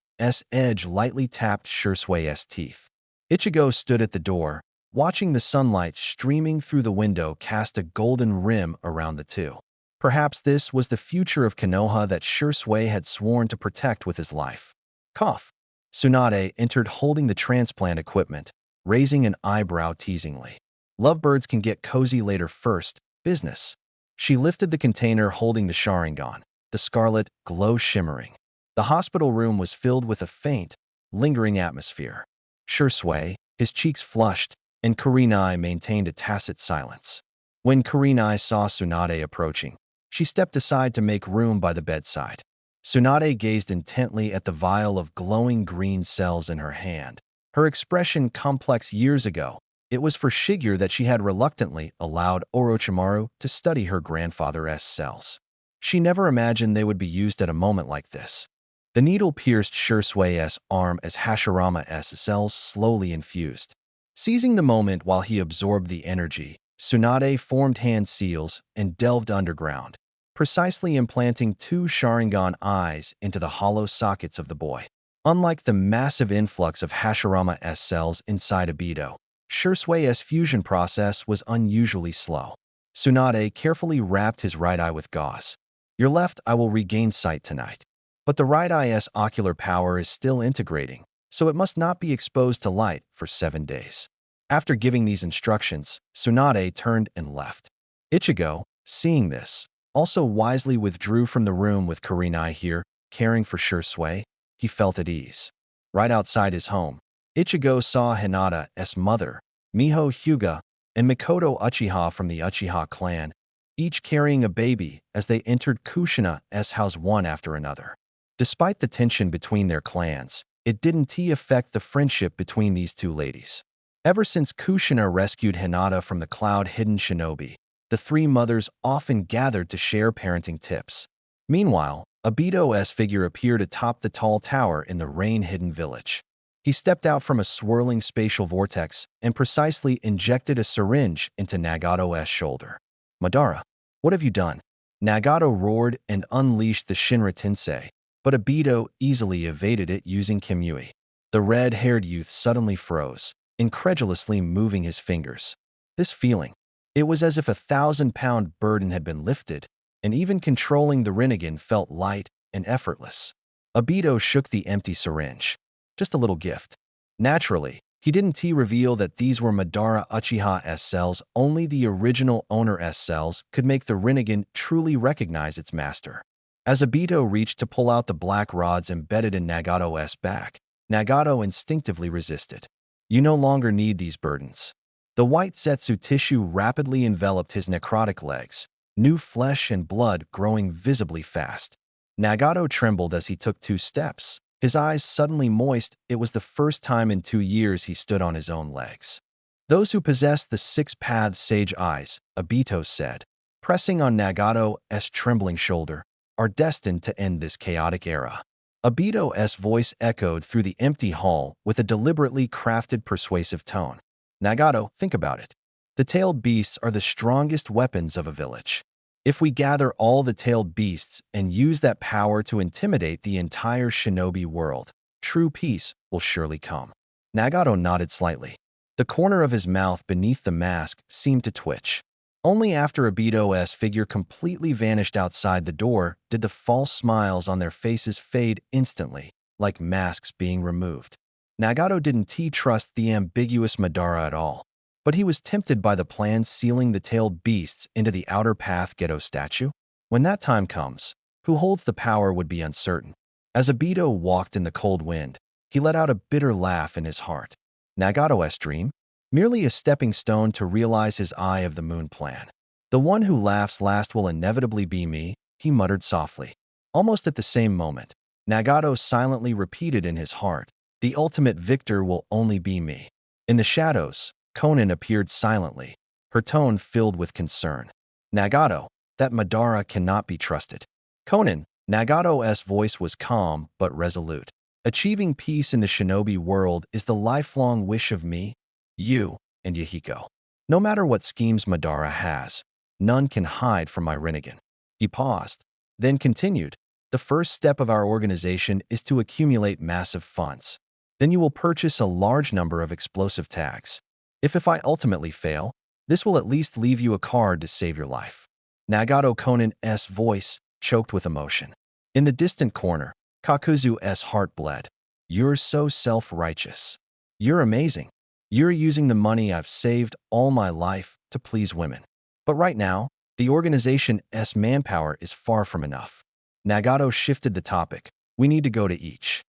edge lightly tapped Shursui's teeth. Ichigo stood at the door, watching the sunlight streaming through the window cast a golden rim around the two. Perhaps this was the future of Konoha that Shursui had sworn to protect with his life. Cough. Tsunade entered holding the transplant equipment, raising an eyebrow teasingly. "Lovebirds can get cozy later first, business." She lifted the container holding the Sharingan, the scarlet glow shimmering. The hospital room was filled with a faint, lingering atmosphere. Shursui, his cheeks flushed, and Kurenai maintained a tacit silence. When Kurenai saw Tsunade approaching, she stepped aside to make room by the bedside. Tsunade gazed intently at the vial of glowing green cells in her hand. Her expression complex years ago, it was for Shigeru that she had reluctantly allowed Orochimaru to study her grandfather's cells. She never imagined they would be used at a moment like this. The needle pierced Shursui's arm as Hashirama's cells slowly infused. Seizing the moment while he absorbed the energy, Tsunade formed hand seals and delved underground, precisely implanting 2 Sharingan eyes into the hollow sockets of the boy. Unlike the massive influx of Hashirama's cells inside Obito, Shursui's fusion process was unusually slow. Tsunade carefully wrapped his right eye with gauze. "Your left eye will regain sight tonight. But the right eye's ocular power is still integrating, so it must not be exposed to light for 7 days. After giving these instructions, Tsunade turned and left. Ichigo, seeing this, also wisely withdrew from the room with Kurenai here, caring for Shursui. He felt at ease. Right outside his home, Ichigo saw Hinata's mother, Miho Hyuga, and Mikoto Uchiha from the Uchiha clan, each carrying a baby as they entered Kushina's house one after another. Despite the tension between their clans, it didn't affect the friendship between these two ladies. Ever since Kushina rescued Hinata from the cloud-hidden shinobi, the three mothers often gathered to share parenting tips. Meanwhile, Obito's figure appeared atop the tall tower in the rain-hidden village. He stepped out from a swirling spatial vortex and precisely injected a syringe into Nagato's shoulder. Madara, what have you done? Nagato roared and unleashed the Shinra Tensei, but Obito easily evaded it using Kimui. The red-haired youth suddenly froze, incredulously moving his fingers. This feeling, it was as if a 1,000-pound burden had been lifted, and even controlling the Rinnegan felt light and effortless. Obito shook the empty syringe. Just a little gift. Naturally, he didn't reveal that these were Madara Uchiha's cells. Only the original owner's cells could make the Rinnegan truly recognize its master. As Obito reached to pull out the black rods embedded in Nagato's back, Nagato instinctively resisted. You no longer need these burdens. The white setsu tissue rapidly enveloped his necrotic legs, new flesh and blood growing visibly fast. Nagato trembled as he took 2 steps, his eyes suddenly moist. It was the first time in 2 years he stood on his own legs. Those who possess the 6 paths sage eyes, Obito said, pressing on Nagato's trembling shoulder, are destined to end this chaotic era. Obito's voice echoed through the empty hall with a deliberately crafted persuasive tone. Nagato, think about it. The tailed beasts are the strongest weapons of a village. If we gather all the tailed beasts and use that power to intimidate the entire shinobi world, true peace will surely come. Nagato nodded slightly. The corner of his mouth beneath the mask seemed to twitch. Only after Obito's figure completely vanished outside the door did the false smiles on their faces fade instantly, like masks being removed. Nagato didn't trust the ambiguous Madara at all, but he was tempted by the plan sealing the tailed beasts into the outer path Geto statue. When that time comes, who holds the power would be uncertain. As Obito walked in the cold wind, he let out a bitter laugh in his heart. Nagato's dream? Merely a stepping stone to realize his Eye of the Moon plan. The one who laughs last will inevitably be me, he muttered softly. Almost at the same moment, Nagato silently repeated in his heart, the ultimate victor will only be me. In the shadows, Konan appeared silently, her tone filled with concern. Nagato, that Madara cannot be trusted. Konan, Nagato's voice was calm but resolute. Achieving peace in the shinobi world is the lifelong wish of me, you, and Yahiko. No matter what schemes Madara has, none can hide from my Rinnegan. He paused, then continued, the first step of our organization is to accumulate massive funds. Then you will purchase a large number of explosive tags. If I ultimately fail, this will at least leave you a card to save your life. Nagato Konan's voice choked with emotion. In the distant corner, Kakuzu's heart bled. You're so self-righteous. You're amazing. You're using the money I've saved all my life to please women. But right now, the organization's manpower is far from enough. Nagato shifted the topic. We need to go to each.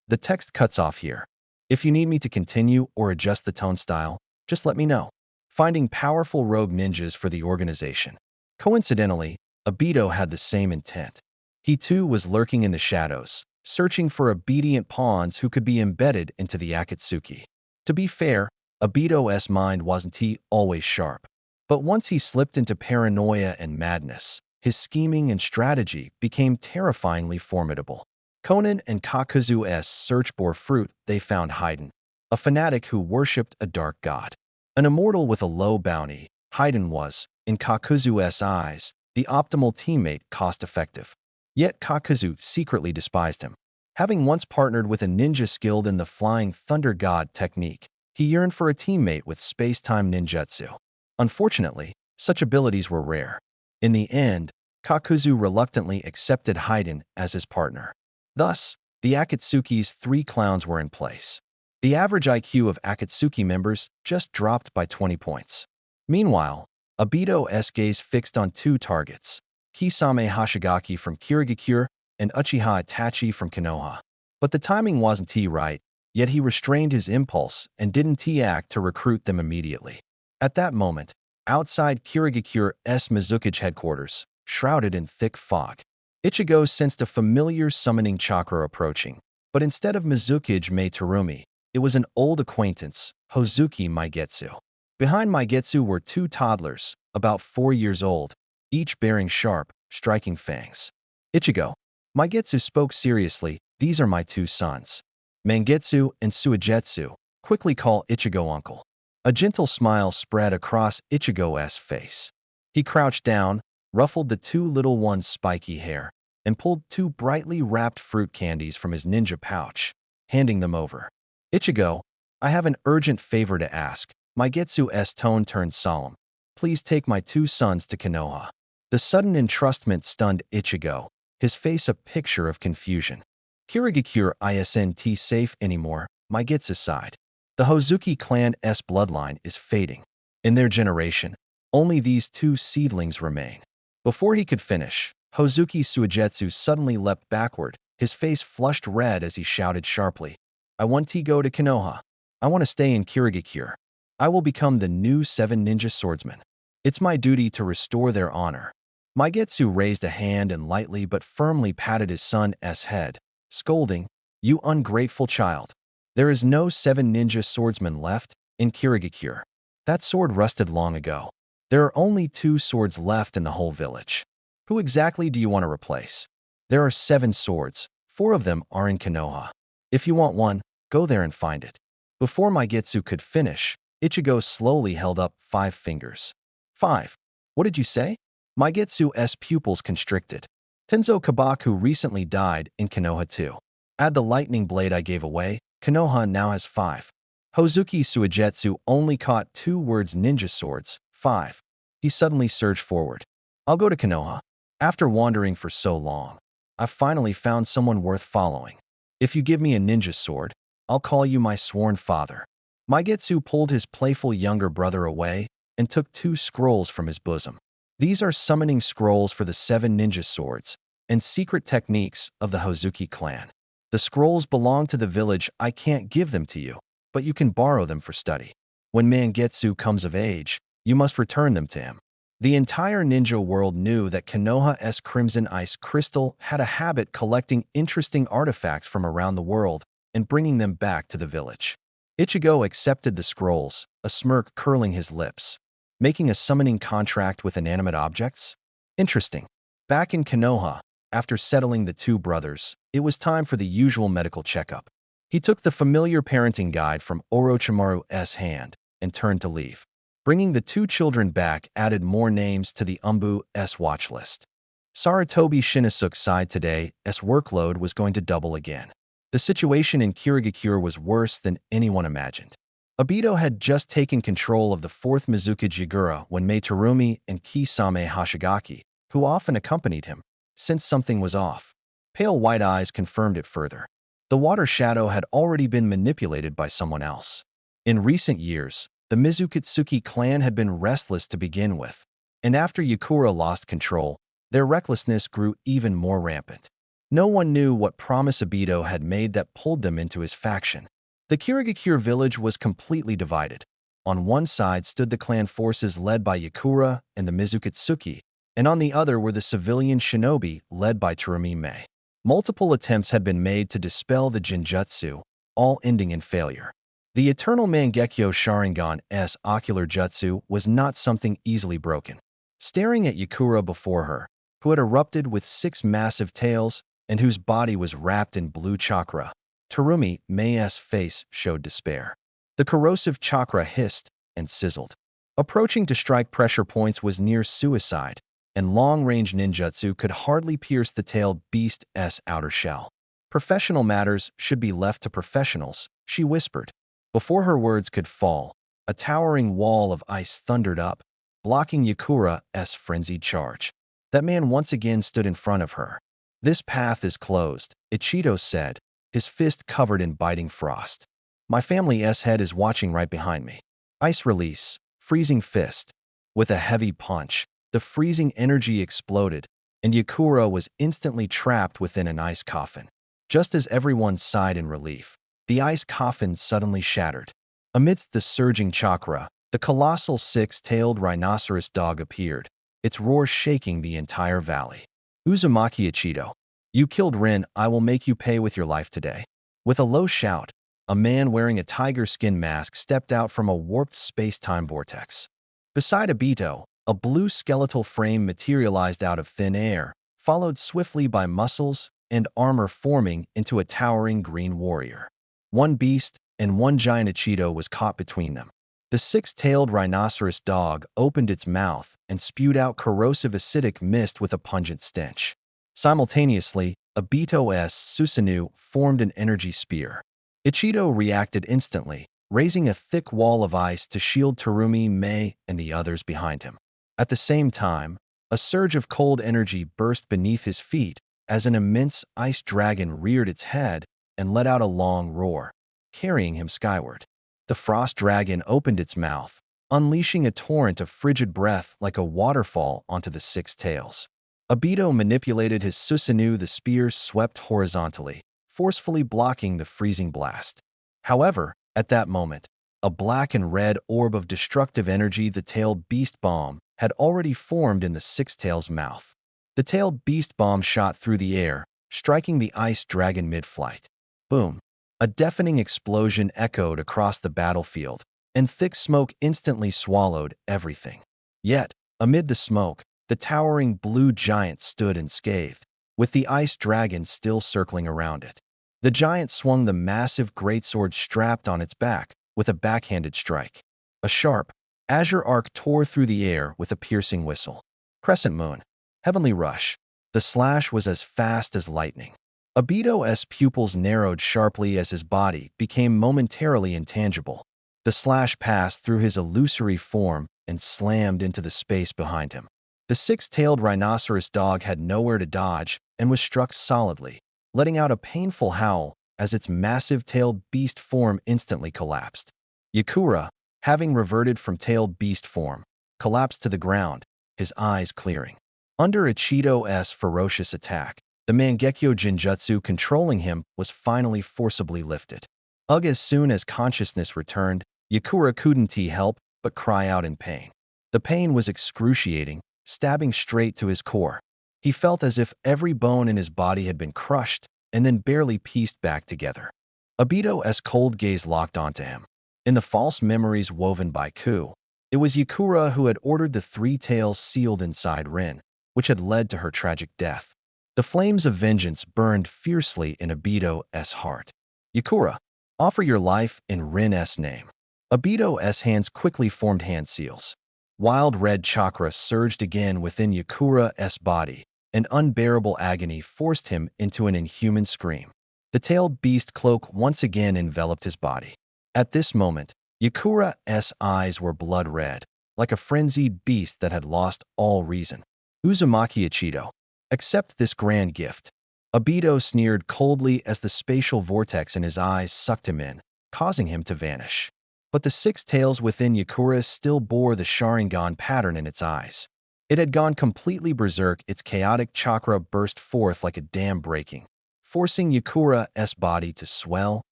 The text cuts off here. If you need me to continue or adjust the tone style, just let me know. Finding powerful rogue ninjas for the organization. Coincidentally, Obito had the same intent. He too was lurking in the shadows, searching for obedient pawns who could be embedded into the Akatsuki. To be fair, Obito's mind wasn't always sharp. But once he slipped into paranoia and madness, his scheming and strategy became terrifyingly formidable. Konan and Kakuzu's search bore fruit. They found Haiden, a fanatic who worshipped a dark god. An immortal with a low bounty, Haiden was, in Kakuzu's eyes, the optimal teammate, cost-effective. Yet Kakuzu secretly despised him. Having once partnered with a ninja skilled in the Flying Thunder God technique, he yearned for a teammate with space-time ninjutsu. Unfortunately, such abilities were rare. In the end, Kakuzu reluctantly accepted Haiden as his partner. Thus, the Akatsuki's 3 clowns were in place. The average IQ of Akatsuki members just dropped by 20 points. Meanwhile, Obito's gaze fixed on 2 targets, Kisame Hashigaki from Kirigakure and Uchiha Itachi from Konoha. But the timing wasn't right, yet he restrained his impulse and didn't act to recruit them immediately. At that moment, outside Kirigakure's Mizukage headquarters, shrouded in thick fog, Ichigo sensed a familiar summoning chakra approaching. But instead of Mizukage Mei Terumi, it was an old acquaintance, Hozuki Maigetsu. Behind Maigetsu were 2 toddlers, about 4 years old, each bearing sharp, striking fangs. Ichigo. Maigetsu spoke seriously, "These are my 2 sons. Mangetsu and Suigetsu. Quickly call Ichigo uncle." A gentle smile spread across Ichigo's face. He crouched down, ruffled the 2 little ones' spiky hair, and pulled 2 brightly wrapped fruit candies from his ninja pouch, handing them over. "Ichigo, I have an urgent favor to ask." Maigetsu's tone turned solemn. "Please take my 2 sons to Konoha." The sudden entrustment stunned Ichigo, his face a picture of confusion. "Kirigakure isn't safe anymore," Maigetsu sighed. "The Hozuki clan's bloodline is fading. In their generation, only these 2 seedlings remain." Before he could finish, Hozuki Suigetsu suddenly leapt backward, his face flushed red as he shouted sharply, "I want to go to Konoha. I want to stay in Kirigakure. I will become the new 7 ninja swordsmen. It's my duty to restore their honor." Maigetsu raised a hand and lightly but firmly patted his son's head, scolding, "You ungrateful child. There is no 7 ninja swordsmen left in Kirigakure. That sword rusted long ago. There are only 2 swords left in the whole village. Who exactly do you want to replace? There are 7 swords. 4 of them are in Konoha. If you want one, go there and find it." Before Maigetsu could finish, Ichigo slowly held up 5 fingers. "5. What did you say?" Maigetsu's pupils constricted. "Tenzo Kabaku recently died in Konoha too. Add the lightning blade I gave away, Konoha now has 5. Hozuki Suigetsu only caught 2 words ninja swords, 5. He suddenly surged forward. "I'll go to Konoha. After wandering for so long, I've finally found someone worth following. If you give me a ninja sword, I'll call you my sworn father." Maigetsu pulled his playful younger brother away and took 2 scrolls from his bosom. "These are summoning scrolls for the 7 ninja swords and secret techniques of the Hozuki clan. The scrolls belong to the village. I can't give them to you, but you can borrow them for study. When Mangetsu comes of age, you must return them to him." The entire ninja world knew that Konoha's Crimson Ice Crystal had a habit collecting interesting artifacts from around the world and bringing them back to the village. Ichigo accepted the scrolls, a smirk curling his lips. Making a summoning contract with inanimate objects? Interesting. Back in Konoha, after settling the 2 brothers, it was time for the usual medical checkup. He took the familiar parenting guide from Orochimaru's hand and turned to leave. Bringing the 2 children back added more names to the Umbu's watch list. Sarutobi Shinosuke's side today's workload was going to double again. The situation in Kirigakure was worse than anyone imagined. Obito had just taken control of the 4th Mizukage Yagura when Mei Terumi and Kisame Hashigaki, who often accompanied him, sensed something was off. Pale white eyes confirmed it further. The water shadow had already been manipulated by someone else. In recent years, the Mizukatsuki clan had been restless to begin with, and after Yakura lost control, their recklessness grew even more rampant. No one knew what promise Obito had made that pulled them into his faction. The Kirigakure village was completely divided. On one side stood the clan forces led by Yakura and the Mizukatsuki, and on the other were the civilian shinobi led by Terumi Mei. Multiple attempts had been made to dispel the Jinjutsu, all ending in failure. The eternal Mangekyo Sharingan's ocular jutsu was not something easily broken. Staring at Yakura before her, who had erupted with 6 massive tails and whose body was wrapped in blue chakra, Terumi Mei's face showed despair. The corrosive chakra hissed and sizzled. Approaching to strike pressure points was near suicide, and long-range ninjutsu could hardly pierce the tailed beast's outer shell. "Professional matters should be left to professionals," she whispered. Before her words could fall, a towering wall of ice thundered up, blocking Yakura's frenzied charge. That man once again stood in front of her. This path is closed, Ichido said, his fist covered in biting frost. My family's head is watching right behind me. Ice release, freezing fist. With a heavy punch, the freezing energy exploded, and Yakura was instantly trapped within an ice coffin. Just as everyone sighed in relief, the ice coffin suddenly shattered. Amidst the surging chakra, the colossal six-tailed rhinoceros dog appeared, its roar shaking the entire valley. Uzumaki Ichido, you killed Rin, I will make you pay with your life today. With a low shout, a man wearing a tiger skin mask stepped out from a warped space-time vortex. Beside Obito, a blue skeletal frame materialized out of thin air, followed swiftly by muscles and armor forming into a towering green warrior. One beast and one giant Ichido was caught between them. The six-tailed rhinoceros dog opened its mouth and spewed out corrosive acidic mist with a pungent stench. Simultaneously, Obito's Susanoo formed an energy spear. Ichido reacted instantly, raising a thick wall of ice to shield Terumi, Mei, and the others behind him. At the same time, a surge of cold energy burst beneath his feet as an immense ice dragon reared its head and let out a long roar, carrying him skyward. The frost dragon opened its mouth, unleashing a torrent of frigid breath like a waterfall onto the six tails. Obito manipulated his Susanoo, the spear swept horizontally, forcefully blocking the freezing blast. However, at that moment, a black and red orb of destructive energy, the tailed beast bomb, had already formed in the six tails' mouth. The tailed beast bomb shot through the air, striking the ice dragon mid-flight. Boom! A deafening explosion echoed across the battlefield, and thick smoke instantly swallowed everything. Yet, amid the smoke, the towering blue giant stood unscathed, with the ice dragon still circling around it. The giant swung the massive greatsword strapped on its back with a backhanded strike. A sharp, azure arc tore through the air with a piercing whistle. Crescent moon. Heavenly rush. The slash was as fast as lightning. Obito's pupils narrowed sharply as his body became momentarily intangible. The slash passed through his illusory form and slammed into the space behind him. The six-tailed rhinoceros dog had nowhere to dodge and was struck solidly, letting out a painful howl as its massive tailed beast form instantly collapsed. Yakura, having reverted from tailed beast form, collapsed to the ground, his eyes clearing. Under Ichido's ferocious attack, the Mangekyo Jinjutsu controlling him was finally forcibly lifted. As soon as consciousness returned, Yakura couldn't help but cry out in pain. The pain was excruciating, stabbing straight to his core. He felt as if every bone in his body had been crushed and then barely pieced back together. Obito's cold gaze locked onto him. In the false memories woven by Ku, it was Yakura who had ordered the three tails sealed inside Rin, which had led to her tragic death. The flames of vengeance burned fiercely in Obito's heart. Yakura, offer your life in Rin's name. Obito's hands quickly formed hand seals. Wild red chakra surged again within Yakura's body, and unbearable agony forced him into an inhuman scream. The tailed beast cloak once again enveloped his body. At this moment, Yakura's eyes were blood red, like a frenzied beast that had lost all reason. Uzumaki Ichido, accept this grand gift. Obito sneered coldly as the spatial vortex in his eyes sucked him in, causing him to vanish. But the six tails within Yakura still bore the Sharingan pattern in its eyes. It had gone completely berserk, its chaotic chakra burst forth like a dam breaking, forcing Yakura's body to swell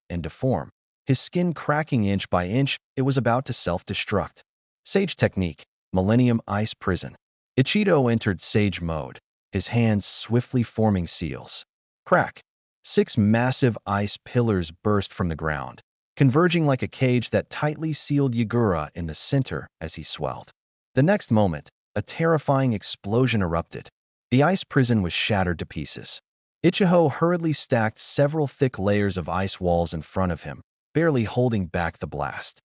and deform. His skin cracking inch by inch, it was about to self-destruct. Sage Technique, Millennium Ice Prison. Ichido entered Sage mode, his hands swiftly forming seals. Crack! 6 massive ice pillars burst from the ground, converging like a cage that tightly sealed Yagura in the center as he swelled. The next moment, a terrifying explosion erupted. The ice prison was shattered to pieces. Ichigo hurriedly stacked several thick layers of ice walls in front of him, barely holding back the blast.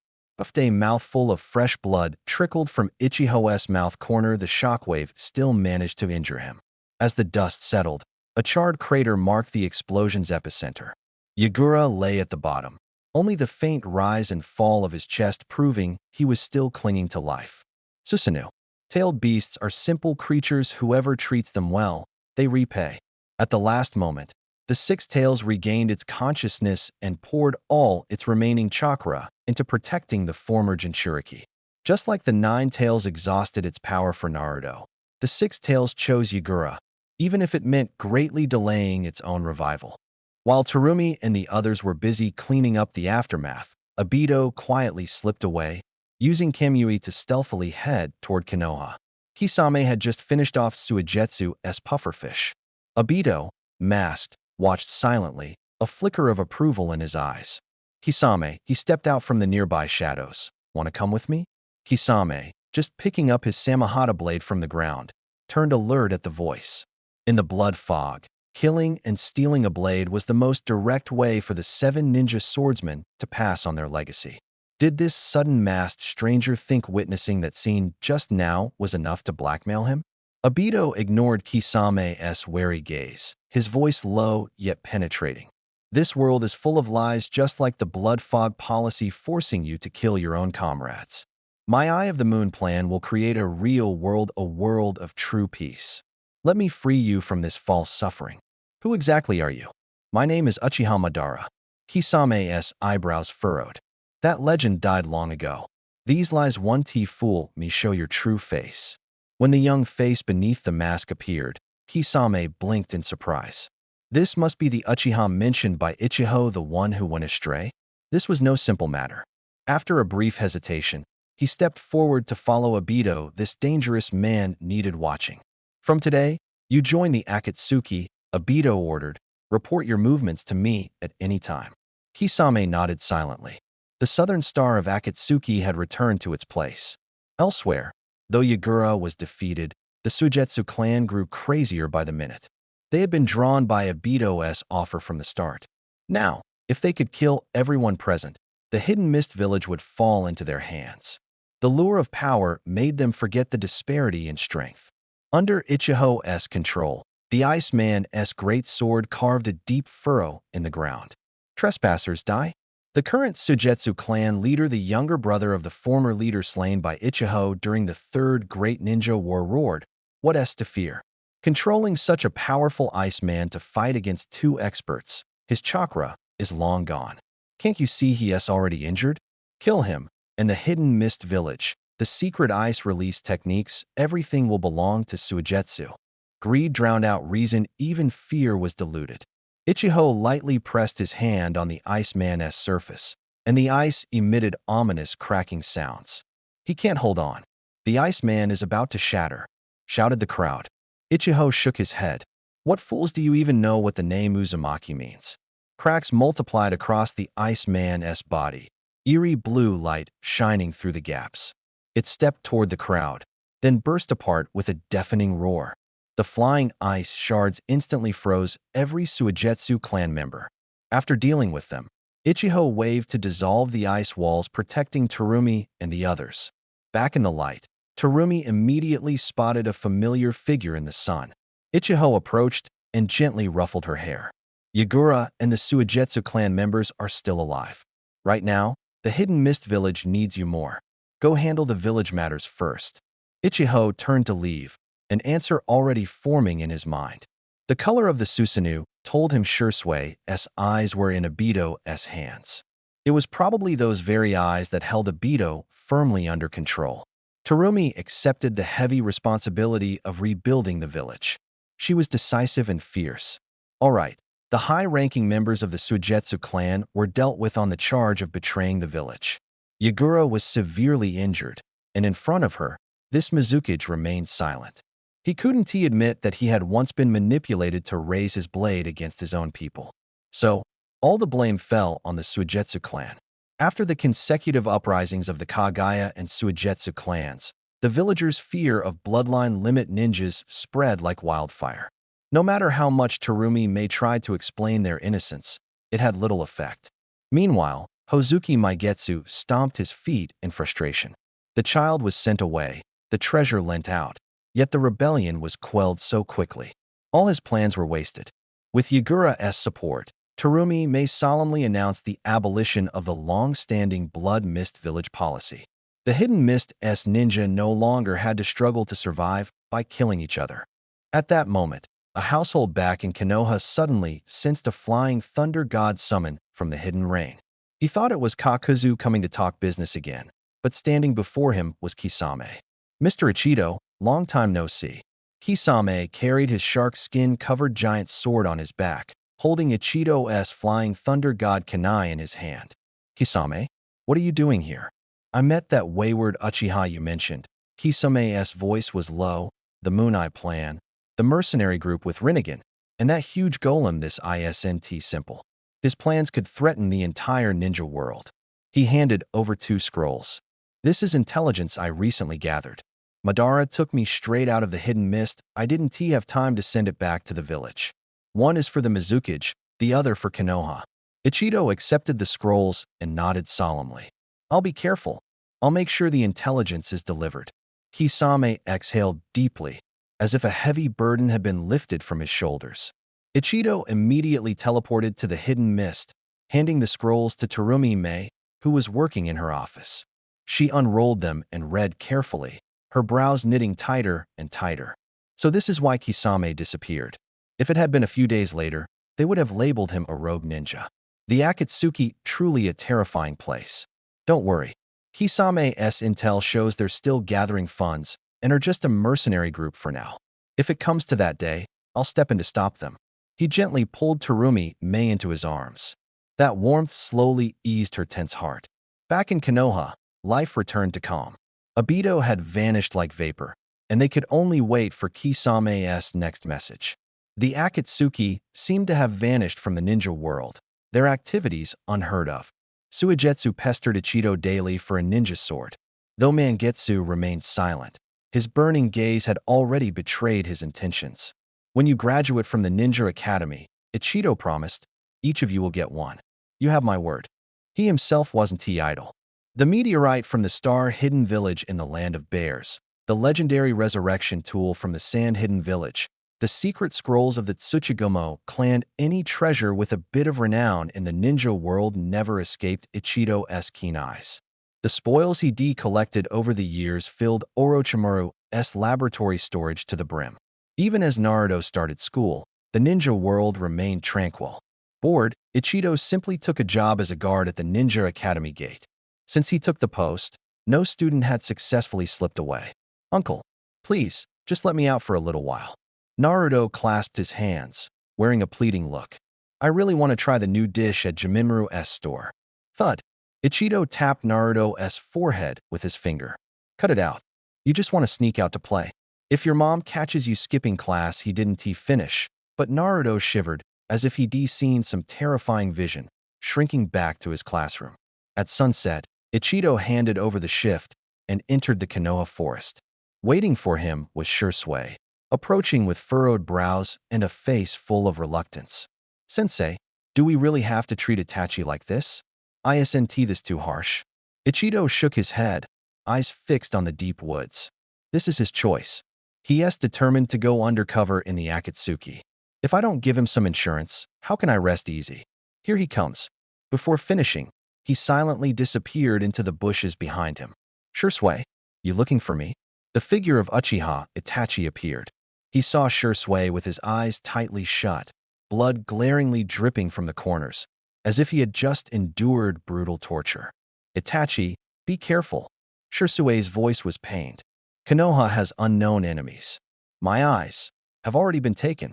A mouthful of fresh blood trickled from Ichigo's mouth corner. The shockwave still managed to injure him. As the dust settled, a charred crater marked the explosion's epicenter. Yagura lay at the bottom, only the faint rise and fall of his chest proving he was still clinging to life. Susanoo. Tailed beasts are simple creatures. Whoever treats them well, they repay. At the last moment, the Six Tails regained its consciousness and poured all its remaining chakra into protecting the former Jinchuriki. Just like the Nine Tails exhausted its power for Naruto, the Six Tails chose Yagura, even if it meant greatly delaying its own revival. While Terumi and the others were busy cleaning up the aftermath, Obito quietly slipped away, using Kamui to stealthily head toward Konoha. Kisame had just finished off Suigetsu's pufferfish. Obito, masked, watched silently, a flicker of approval in his eyes. Kisame, he stepped out from the nearby shadows. Want to come with me? Kisame, just picking up his Samahata blade from the ground, turned alert at the voice. In the blood fog, killing and stealing a blade was the most direct way for the 7 ninja swordsmen to pass on their legacy. Did this sudden masked stranger think witnessing that scene just now was enough to blackmail him? Obito ignored Kisame's wary gaze, his voice low yet penetrating. This world is full of lies, just like the blood fog policy forcing you to kill your own comrades. My Eye of the Moon plan will create a real world, a world of true peace. Let me free you from this false suffering. Who exactly are you? My name is Uchiha Madara. Kisame's eyebrows furrowed. That legend died long ago. These lies won't fool me, show your true face. When the young face beneath the mask appeared, Kisame blinked in surprise. This must be the Uchiha mentioned by Ichigo, the one who went astray? This was no simple matter. After a brief hesitation, he stepped forward to follow Obito. This dangerous man needed watching. From today, you join the Akatsuki, Obito ordered. Report your movements to me at any time. Kisame nodded silently. The southern star of Akatsuki had returned to its place. Elsewhere, though Yagura was defeated, the Suigetsu clan grew crazier by the minute. They had been drawn by Obito's offer from the start. Now, if they could kill everyone present, the Hidden Mist village would fall into their hands. The lure of power made them forget the disparity in strength. Under Ichigo's control, the Iceman's great sword carved a deep furrow in the ground. Trespassers die? The current Suigetsu clan leader, the younger brother of the former leader slain by Ichigo during the Third Great Ninja War, roared, "What's to fear?" Controlling such a powerful Iceman to fight against 2 experts, his chakra is long gone. Can't you see he is already injured? Kill him, and the Hidden Mist village, the secret ice release techniques, everything will belong to Suigetsu. Greed drowned out reason, even fear was diluted. Ichigo lightly pressed his hand on the Iceman's surface, and the ice emitted ominous cracking sounds. He can't hold on. The Iceman is about to shatter, shouted the crowd. Ichigo shook his head. What fools, do you even know what the name Uzumaki means? Cracks multiplied across the Iceman's body, eerie blue light shining through the gaps. It stepped toward the crowd, then burst apart with a deafening roar. The flying ice shards instantly froze every Suigetsu clan member. After dealing with them, Ichigo waved to dissolve the ice walls protecting Terumi and the others. Back in the light, Terumi immediately spotted a familiar figure in the sun. Ichigo approached and gently ruffled her hair. Yagura and the Suigetsu clan members are still alive. Right now, the Hidden Mist village needs you more. Go handle the village matters first. Ichigo turned to leave, an answer already forming in his mind. The color of the Susanoo told him Shusui's eyes were in Obito's hands. It was probably those very eyes that held Obito firmly under control. Terumi accepted the heavy responsibility of rebuilding the village. She was decisive and fierce. All right, the high-ranking members of the Suigetsu clan were dealt with on the charge of betraying the village. Yagura was severely injured, and in front of her, this Mizukage remained silent. He couldn't admit that he had once been manipulated to raise his blade against his own people. So, all the blame fell on the Suigetsu clan. After the consecutive uprisings of the Kagaya and Suigetsu clans, the villagers' fear of bloodline limit ninjas spread like wildfire. No matter how much Terumi may try to explain their innocence, it had little effect. Meanwhile, Hozuki Maigetsu stomped his feet in frustration. The child was sent away, the treasure lent out. Yet the rebellion was quelled so quickly. All his plans were wasted. With Yagura's support, Terumi may solemnly announce the abolition of the long-standing Blood Mist village policy. The Hidden Mist's ninja no longer had to struggle to survive by killing each other. At that moment, A household back in Konoha suddenly sensed a flying thunder god summon from the hidden rain. He thought it was Kakuzu coming to talk business again, but standing before him was Kisame. Mr. Ichido, long time no see. Kisame carried his shark skin-covered giant sword on his back, holding Ichido's flying thunder god kunai in his hand. Kisame, what are you doing here? I met that wayward Uchiha you mentioned. Kisame's voice was low. The Moon Eye plan, the mercenary group with Rinnegan, and that huge golem this isn't simple. His plans could threaten the entire ninja world. He handed over 2 scrolls. This is intelligence I recently gathered. Madara took me straight out of the hidden mist. I didn't have time to send it back to the village. One is for the Mizukage, the other for Konoha. Ichido accepted the scrolls and nodded solemnly. I'll be careful. I'll make sure the intelligence is delivered. Kisame exhaled deeply, as if a heavy burden had been lifted from his shoulders. Ichido immediately teleported to the hidden mist, handing the scrolls to Terumi Mei, who was working in her office. She unrolled them and read carefully, her brows knitting tighter and tighter. So this is why Kisame disappeared. If it had been a few days later, they would have labeled him a rogue ninja. The Akatsuki, truly a terrifying place. Don't worry. Kisame's intel shows they're still gathering funds and are just a mercenary group for now. If it comes to that day, I'll step in to stop them. He gently pulled Terumi Mei into his arms. That warmth slowly eased her tense heart. Back in Konoha, life returned to calm. Obito had vanished like vapor, and they could only wait for Kisame's next message. The Akatsuki seemed to have vanished from the ninja world, their activities unheard of. Suigetsu pestered Ichido daily for a ninja sword. Though Mangetsu remained silent, his burning gaze had already betrayed his intentions. When you graduate from the Ninja Academy, Ichido promised, each of you will get one. You have my word. He himself wasn't idle. The meteorite from the star-hidden village in the land of bears, the legendary resurrection tool from the sand-hidden village, the secret scrolls of the Tsuchigumo clan, any treasure with a bit of renown in the ninja world never escaped Ichido's keen eyes. The spoils he collected over the years filled Orochimaru's laboratory storage to the brim. Even as Naruto started school, the ninja world remained tranquil. Bored, Ichido simply took a job as a guard at the Ninja Academy gate. Since he took the post, no student had successfully slipped away. Uncle, please, just let me out for a little while. Naruto clasped his hands, wearing a pleading look. I really want to try the new dish at Jimimaru's store. Thud. Ichido tapped Naruto's forehead with his finger. Cut it out. You just want to sneak out to play. If your mom catches you skipping class, he didn't finish, but Naruto shivered as if he'd seen some terrifying vision, shrinking back to his classroom. At sunset, Ichido handed over the shift and entered the Konoha forest. Waiting for him was Shursui, approaching with furrowed brows and a face full of reluctance. Sensei, do we really have to treat Itachi like this? Isn't this too harsh? Ichido shook his head, eyes fixed on the deep woods. This is his choice. He is determined to go undercover in the Akatsuki. If I don't give him some insurance, how can I rest easy? Here he comes. Before finishing, he silently disappeared into the bushes behind him. Shursui, you looking for me? The figure of Uchiha Itachi appeared. He saw Shursui with his eyes tightly shut, blood glaringly dripping from the corners, as if he had just endured brutal torture. Itachi, be careful. Shursui's voice was pained. Konoha has unknown enemies. My eyes have already been taken.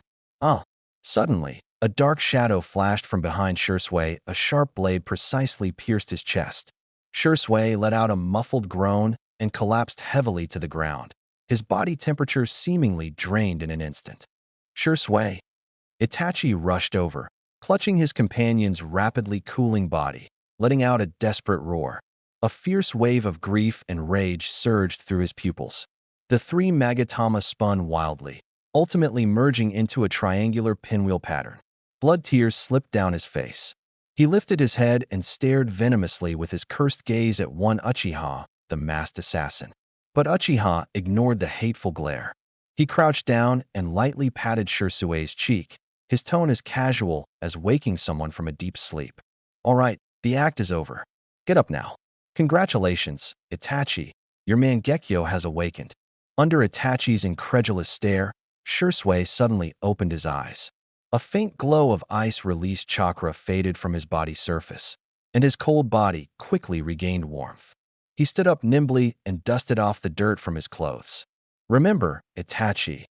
Suddenly, a dark shadow flashed from behind Shursui. A sharp blade precisely pierced his chest. Shursui let out a muffled groan and collapsed heavily to the ground, his body temperature seemingly drained in an instant. Shursui. Itachi rushed over, clutching his companion's rapidly cooling body, letting out a desperate roar. A fierce wave of grief and rage surged through his pupils. The 3 Magatama spun wildly, ultimately merging into a triangular pinwheel pattern. Blood tears slipped down his face. He lifted his head and stared venomously with his cursed gaze at one Uchiha, the masked assassin. But Uchiha ignored the hateful glare. He crouched down and lightly patted Shursui's cheek, his tone as casual as waking someone from a deep sleep. All right, the act is over. Get up now. Congratulations, Itachi. Your Mangekyo has awakened. Under Itachi's incredulous stare, Shursui suddenly opened his eyes. A faint glow of ice-released chakra faded from his body's surface, and his cold body quickly regained warmth. He stood up nimbly and dusted off the dirt from his clothes. "Remember, Itachi."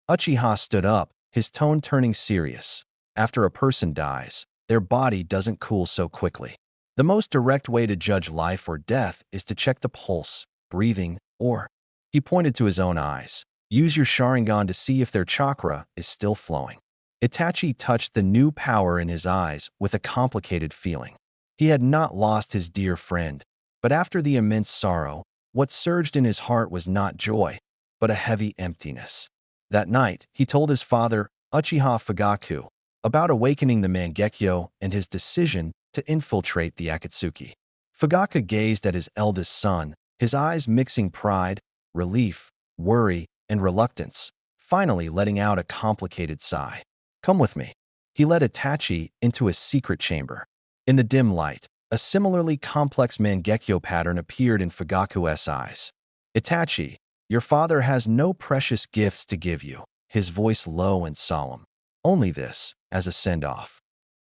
Uchiha stood up, his tone turning serious. "After a person dies, their body doesn't cool so quickly. The most direct way to judge life or death is to check the pulse, breathing, or..." He pointed to his own eyes. "Use your Sharingan to see if their chakra is still flowing." Itachi touched the new power in his eyes with a complicated feeling. He had not lost his dear friend, but after the immense sorrow, what surged in his heart was not joy, but a heavy emptiness. That night, he told his father, Uchiha Fugaku, about awakening the Mangekyo and his decision to infiltrate the Akatsuki. Fugaku gazed at his eldest son, his eyes mixing pride, relief, worry, and reluctance, finally letting out a complicated sigh. "Come with me." He led Itachi into a secret chamber. In the dim light, a similarly complex Mangekyo pattern appeared in Fugaku's eyes. "Itachi, your father has no precious gifts to give you," his voice low and solemn. "Only this, as a send-off."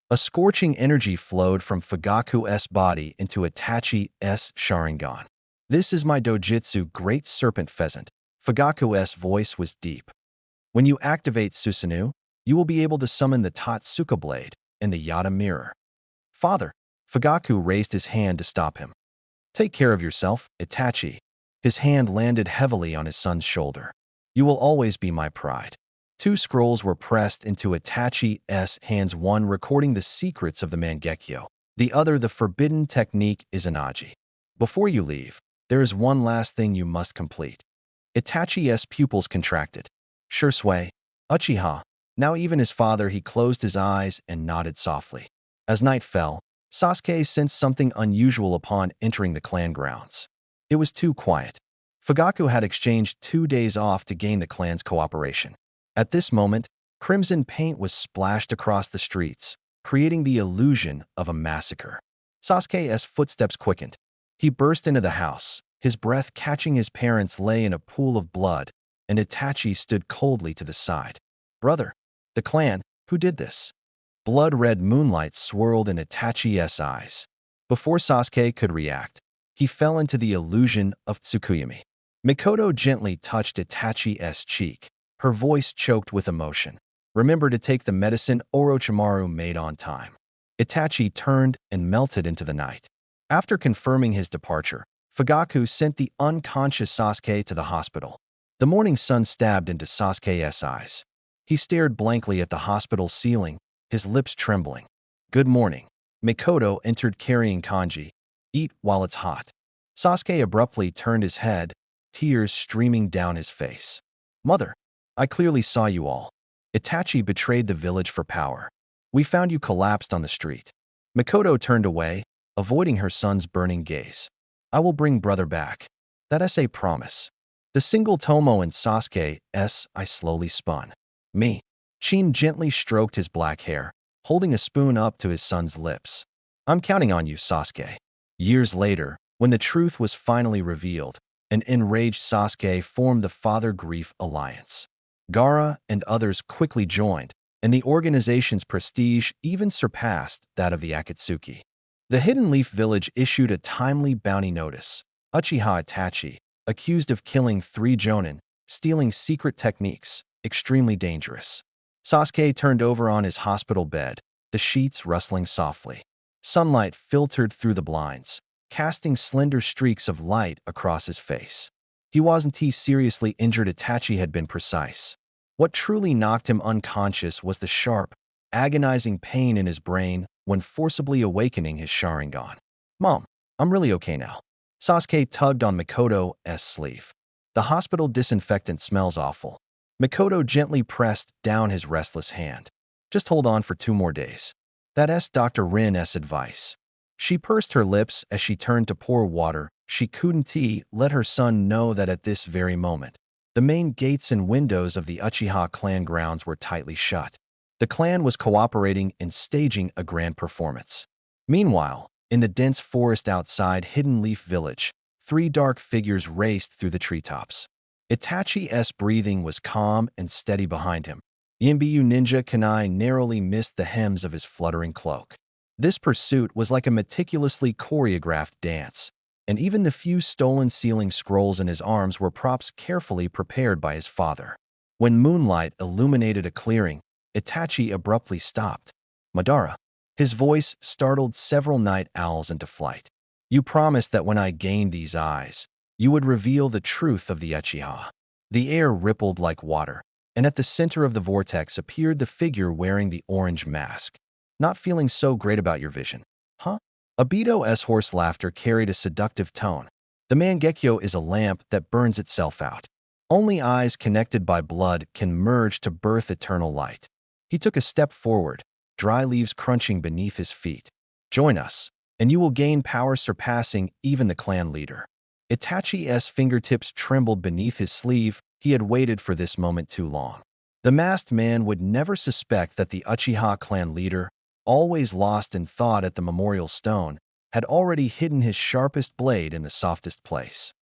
A scorching energy flowed from Fugaku's body into Itachi's Sharingan. "This is my dojutsu, Great Serpent Pheasant." Fugaku's voice was deep. "When you activate Susanoo, you will be able to summon the Totsuka Blade and the Yata Mirror." "Father!" Fugaku raised his hand to stop him. "Take care of yourself, Itachi." His hand landed heavily on his son's shoulder. "You will always be my pride." Two scrolls were pressed into Itachi's hands, one recording the secrets of the Mangekyo, the other the forbidden technique Izanagi. "Before you leave, there is one last thing you must complete." Itachi's pupils contracted. "Shursui, Uchiha." Now even his father, he closed his eyes and nodded softly. As night fell, Sasuke sensed something unusual upon entering the clan grounds. It was too quiet. Fugaku had exchanged 2 days off to gain the clan's cooperation. At this moment, crimson paint was splashed across the streets, creating the illusion of a massacre. Sasuke's footsteps quickened. He burst into the house, his breath catching. His parents lay in a pool of blood, and Itachi stood coldly to the side. "Brother, the clan, who did this?" Blood-red moonlight swirled in Itachi's eyes. Before Sasuke could react, he fell into the illusion of Tsukuyami. Mikoto gently touched Itachi's cheek, her voice choked with emotion. "Remember to take the medicine Orochimaru made on time." Itachi turned and melted into the night. After confirming his departure, Fugaku sent the unconscious Sasuke to the hospital. The morning sun stabbed into Sasuke's eyes. He stared blankly at the hospital ceiling, his lips trembling. "Good morning." Mikoto entered carrying kanji. "Eat while it's hot." Sasuke abruptly turned his head, tears streaming down his face. "Mother, I clearly saw you all." Itachi betrayed the village for power. "We found you collapsed on the street." Mikoto turned away, avoiding her son's burning gaze. "I will bring brother back. That's a promise." The single Tomo and Sasuke's eye slowly spun. "Me." Chin gently stroked his black hair, holding a spoon up to his son's lips. "I'm counting on you, Sasuke." Years later, when the truth was finally revealed, an enraged Sasuke formed the Father Grief Alliance. Gaara and others quickly joined, and the organization's prestige even surpassed that of the Akatsuki. The Hidden Leaf Village issued a timely bounty notice. Uchiha Itachi, accused of killing 3 jonin, stealing secret techniques, extremely dangerous. Sasuke turned over on his hospital bed, the sheets rustling softly. Sunlight filtered through the blinds, casting slender streaks of light across his face. He wasn't seriously injured. Itachi had been precise. What truly knocked him unconscious was the sharp, agonizing pain in his brain when forcibly awakening his Sharingan. "Mom, I'm really okay now." Sasuke tugged on Mikoto's sleeve. "The hospital disinfectant smells awful." Mikoto gently pressed down his restless hand. "Just hold on for 2 more days. That's Dr. Rin's advice." She pursed her lips as she turned to pour water. She couldn't let her son know that at this very moment, the main gates and windows of the Uchiha clan grounds were tightly shut. The clan was cooperating in staging a grand performance. Meanwhile, in the dense forest outside Hidden Leaf Village, 3 dark figures raced through the treetops. Itachi's breathing was calm and steady behind him. Yinbyu Ninja Kanai narrowly missed the hems of his fluttering cloak. This pursuit was like a meticulously choreographed dance, and even the few stolen sealing scrolls in his arms were props carefully prepared by his father. When moonlight illuminated a clearing, Itachi abruptly stopped. "Madara." His voice startled several night owls into flight. "You promised that when I gained these eyes, you would reveal the truth of the Uchiha." The air rippled like water, and at the center of the vortex appeared the figure wearing the orange mask. "Not feeling so great about your vision, huh?" Obito's hoarse laughter carried a seductive tone. "The Mangekyo is a lamp that burns itself out. Only eyes connected by blood can merge to birth eternal light." He took a step forward, dry leaves crunching beneath his feet. "Join us, and you will gain power surpassing even the clan leader." Itachi's fingertips trembled beneath his sleeve. He had waited for this moment too long. The masked man would never suspect that the Uchiha clan leader, always lost in thought at the memorial stone, had already hidden his sharpest blade in the softest place.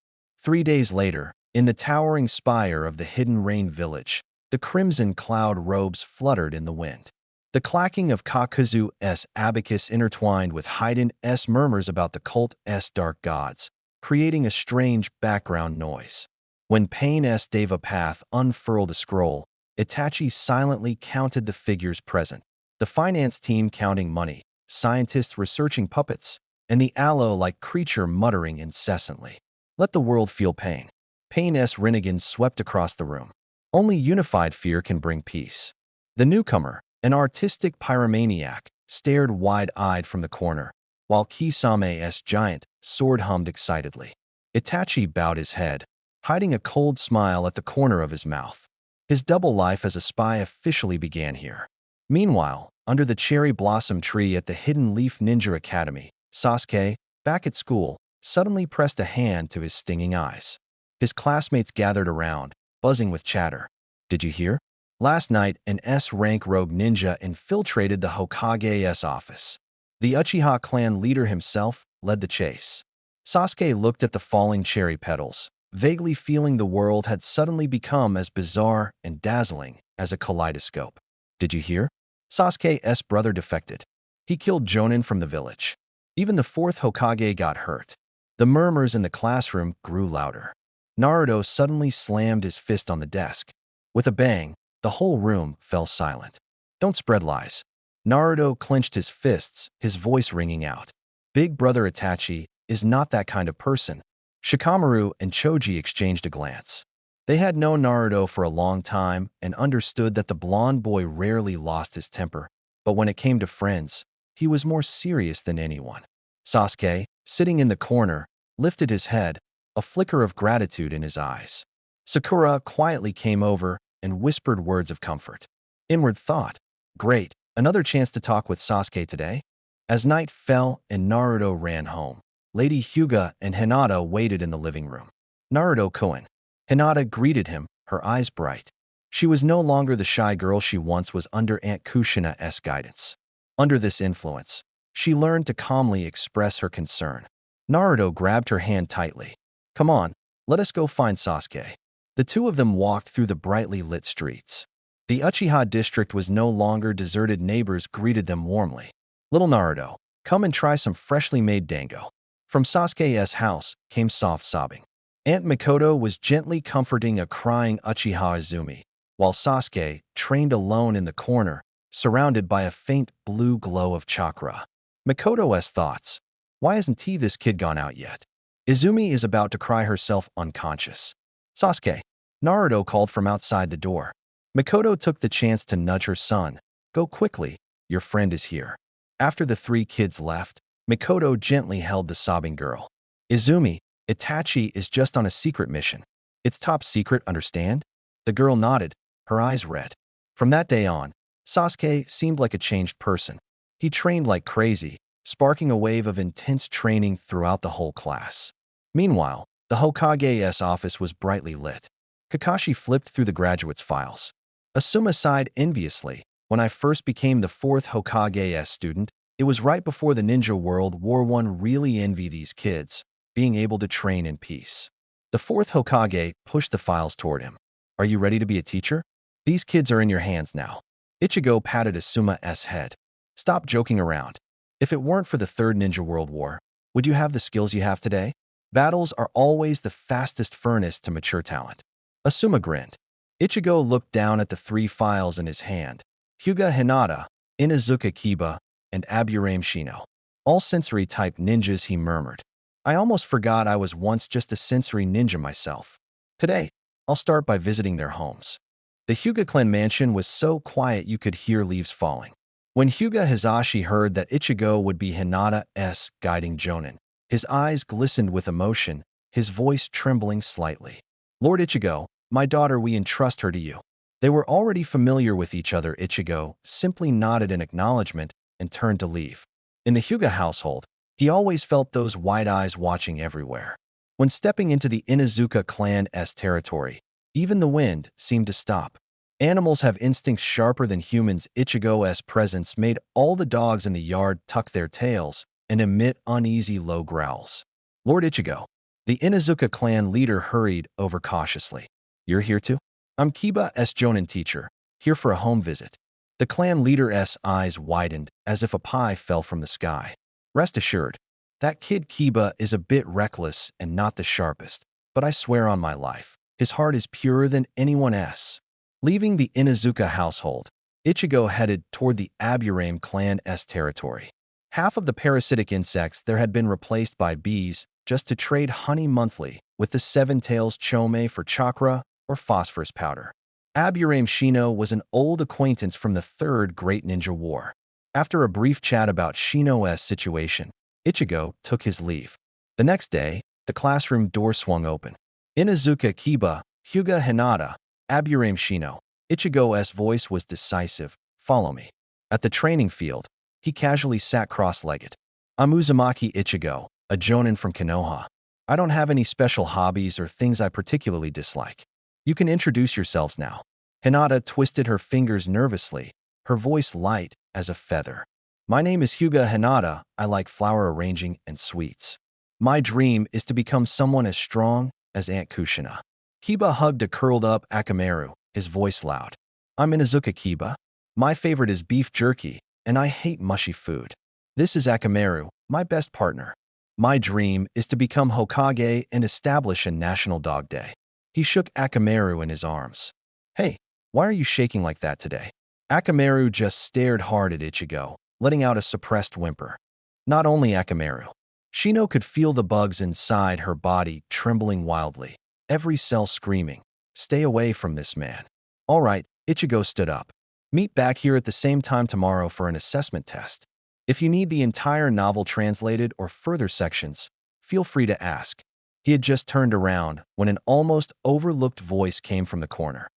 3 days later, in the towering spire of the Hidden Rain village, the crimson cloud robes fluttered in the wind. The clacking of Kakuzu's abacus intertwined with Haiden's murmurs about the cult's dark gods, creating a strange background noise. When Pain's Deva Path unfurled a scroll, Itachi silently counted the figures present. The finance team counting money, scientists researching puppets, and the aloe-like creature muttering incessantly. "Let the world feel pain." Pain's renegades swept across the room. Only unified fear can bring peace. The newcomer, an artistic pyromaniac, stared wide-eyed from the corner, while Kisame's giant sword hummed excitedly. Itachi bowed his head, hiding a cold smile at the corner of his mouth. His double life as a spy officially began here. Meanwhile, under the cherry blossom tree at the Hidden Leaf Ninja Academy, Sasuke, back at school, suddenly pressed a hand to his stinging eyes. His classmates gathered around, buzzing with chatter. "Did you hear? Last night, an S-rank rogue ninja infiltrated the Hokage's office. The Uchiha clan leader himself led the chase." Sasuke looked at the falling cherry petals, vaguely feeling the world had suddenly become as bizarre and dazzling as a kaleidoscope. "Did you hear? Sasuke's brother defected. He killed Jonin from the village. Even the fourth Hokage got hurt." The murmurs in the classroom grew louder. Naruto suddenly slammed his fist on the desk. With a bang, the whole room fell silent. "Don't spread lies." Naruto clenched his fists, his voice ringing out. "Big brother Itachi is not that kind of person." Shikamaru and Choji exchanged a glance. They had known Naruto for a long time and understood that the blonde boy rarely lost his temper, but when it came to friends, he was more serious than anyone. Sasuke, sitting in the corner, lifted his head, a flicker of gratitude in his eyes. Sakura quietly came over and whispered words of comfort. Inward thought, "Great, another chance to talk with Sasuke today." As night fell and Naruto ran home, Lady Hyuga and Hinata waited in the living room. "Naruto-kun." Hinata greeted him, her eyes bright. She was no longer the shy girl she once was under Aunt Kushina's guidance. Under this influence, she learned to calmly express her concern. Naruto grabbed her hand tightly. "Come on, let us go find Sasuke." The two of them walked through the brightly lit streets. The Uchiha district was no longer deserted. Neighbors greeted them warmly. "Little Naruto, come and try some freshly made dango." From Sasuke's house came soft sobbing. Aunt Mikoto was gently comforting a crying Uchiha Izumi, while Sasuke trained alone in the corner, surrounded by a faint blue glow of chakra. Mikoto's thoughts. Why hasn't this kid gone out yet? Izumi is about to cry herself unconscious. "Sasuke," Naruto called from outside the door. Mikoto took the chance to nudge her son. "Go quickly, your friend is here." After the three kids left, Mikoto gently held the sobbing girl. "Izumi, Itachi is just on a secret mission. It's top secret, understand?" The girl nodded, her eyes red. From that day on, Sasuke seemed like a changed person. He trained like crazy, sparking a wave of intense training throughout the whole class. Meanwhile, the Hokage's office was brightly lit. Kakashi flipped through the graduates' files. Asuma sighed enviously. "When I first became the fourth Hokage's student, it was right before the Ninja World War I. Really envy these kids, being able to train in peace." The fourth Hokage pushed the files toward him. Are you ready to be a teacher? These kids are in your hands now. Ichigo patted Asuma's head. Stop joking around. If it weren't for the Third Ninja World War, would you have the skills you have today? Battles are always the fastest furnace to mature talent. Asuma grinned. Ichigo looked down at the three files in his hand. Hyuga Hinata, Inuzuka Kiba, and Aburame Shino. All sensory-type ninjas, he murmured. I almost forgot I was once just a sensory ninja myself. Today, I'll start by visiting their homes. The Hyuga clan mansion was so quiet you could hear leaves falling. When Hyuga Hizashi heard that Ichigo would be Hinata's guiding Jonin, his eyes glistened with emotion, his voice trembling slightly. Lord Ichigo, my daughter, we entrust her to you. They were already familiar with each other. Ichigo simply nodded in acknowledgement and turned to leave. In the Hyuga household, he always felt those wide eyes watching everywhere. When stepping into the Inuzuka clan's territory, even the wind seemed to stop. Animals have instincts sharper than humans. Ichigo's presence made all the dogs in the yard tuck their tails and emit uneasy low growls. Lord Ichigo, the Inuzuka clan leader hurried over cautiously. You're here too? I'm Kiba's Jonin teacher, here for a home visit. The clan leader's eyes widened as if a pie fell from the sky. Rest assured, that kid Kiba is a bit reckless and not the sharpest, but I swear on my life, his heart is purer than anyone's. Leaving the Inuzuka household, Ichigo headed toward the Aburame clan's territory. Half of the parasitic insects there had been replaced by bees just to trade honey monthly with the Seven Tails Chome for chakra or phosphorus powder. Aburame Shino was an old acquaintance from the Third Great Ninja War. After a brief chat about Shino's situation, Ichigo took his leave. The next day, the classroom door swung open. Inuzuka Kiba, Hyuga Hinata, Aburame Shino. Ichigo's voice was decisive. Follow me. At the training field, he casually sat cross-legged. I'm Uzumaki Ichigo, a jonin from Konoha. I don't have any special hobbies or things I particularly dislike. You can introduce yourselves now. Hinata twisted her fingers nervously, her voice light as a feather. My name is Hyuga Hinata. I like flower arranging and sweets. My dream is to become someone as strong as Aunt Kushina. Kiba hugged a curled-up Akamaru, his voice loud. I'm Inuzuka Kiba. My favorite is beef jerky, and I hate mushy food. This is Akamaru, my best partner. My dream is to become Hokage and establish a national dog day. He shook Akamaru in his arms. Hey, why are you shaking like that today? Akamaru just stared hard at Ichigo, letting out a suppressed whimper. Not only Akamaru. Shino could feel the bugs inside her body trembling wildly, every cell screaming, stay away from this man. All right, Ichigo stood up. Meet back here at the same time tomorrow for an assessment test. If you need the entire novel translated or further sections, feel free to ask. He had just turned around when an almost overlooked voice came from the corner.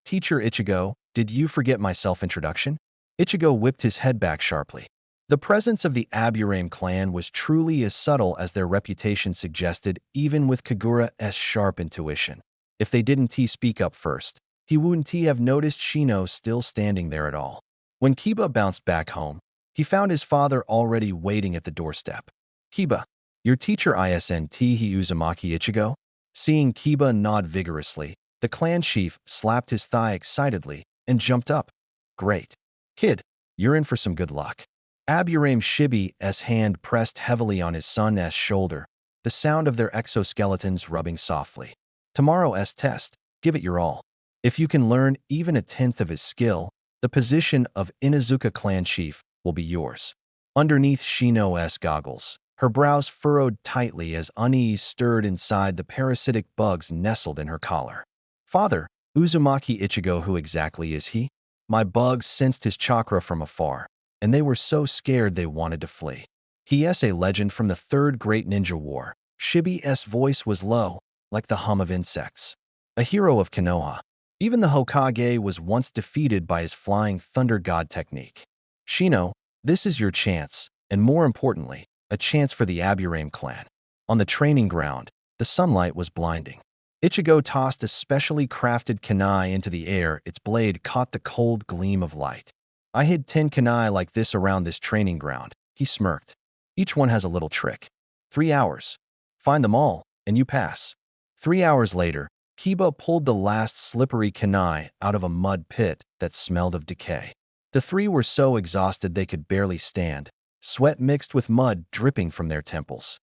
Teacher Ichigo, did you forget my self-introduction? Ichigo whipped his head back sharply. The presence of the Aburame clan was truly as subtle as their reputation suggested, even with Kagura's sharp intuition. If they didn't speak up first, he wouldn't have noticed Shino still standing there at all. When Kiba bounced back home, he found his father already waiting at the doorstep. Kiba, your teacher isn't he Uzumaki Ichigo? Seeing Kiba nod vigorously, the clan chief slapped his thigh excitedly and jumped up. Great. Kid, you're in for some good luck. Aburame Shibi's hand pressed heavily on his son's shoulder, the sound of their exoskeletons rubbing softly. Tomorrow's test, give it your all. If you can learn even a tenth of his skill, the position of Inuzuka clan chief will be yours. Underneath Shino's goggles, her brows furrowed tightly as unease stirred inside the parasitic bugs nestled in her collar. Father, Uzumaki Ichigo, who exactly is he? My bugs sensed his chakra from afar, and they were so scared they wanted to flee. He is a legend from the Third Great Ninja War. Shibi's voice was low, like the hum of insects. A hero of Konoha. Even the Hokage was once defeated by his flying thunder god technique. Shino, this is your chance, and more importantly, a chance for the Aburame clan. On the training ground, the sunlight was blinding. Ichigo tossed a specially crafted kunai into the air. Its blade caught the cold gleam of light. I hid 10 kunai like this around this training ground, he smirked. Each one has a little trick. 3 hours. Find them all, and you pass. 3 hours later, Kiba pulled the last slippery kunai out of a mud pit that smelled of decay. The three were so exhausted they could barely stand, sweat mixed with mud dripping from their temples.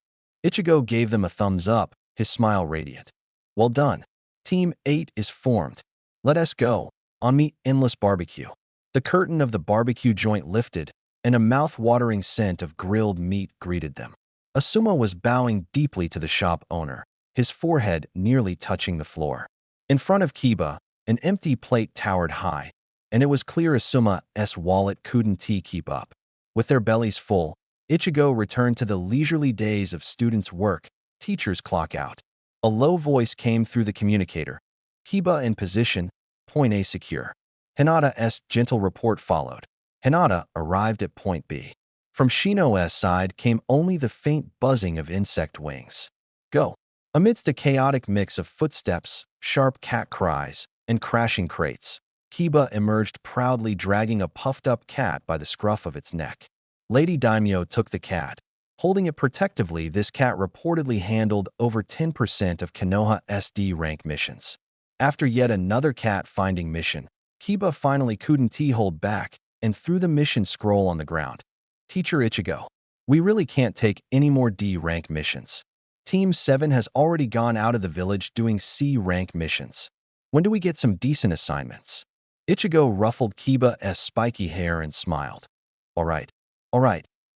Ichigo gave them a thumbs up, his smile radiant. Well done. Team 8 is formed. Let us go. On me, endless barbecue. The curtain of the barbecue joint lifted, and a mouth-watering scent of grilled meat greeted them. Asuma was bowing deeply to the shop owner, his forehead nearly touching the floor. In front of Kiba, an empty plate towered high, and it was clear Asuma's wallet couldn't keep up. With their bellies full, Ichigo returned to the leisurely days of students' work, teachers' clock out. A low voice came through the communicator. Kiba in position, point A secure. Hinata's gentle report followed. Hinata arrived at point B. From Shino's side came only the faint buzzing of insect wings. Go. Amidst a chaotic mix of footsteps, sharp cat cries, and crashing crates, Kiba emerged proudly dragging a puffed-up cat by the scruff of its neck. Lady Daimyo took the cat. Holding it protectively, this cat reportedly handled over 10% of Konoha's D-rank missions. After yet another cat-finding mission, Kiba finally couldn't hold back and threw the mission scroll on the ground. Teacher Ichigo, we really can't take any more D-rank missions. Team 7 has already gone out of the village doing C-rank missions. When do we get some decent assignments? Ichigo ruffled Kiba's spiky hair and smiled. All right,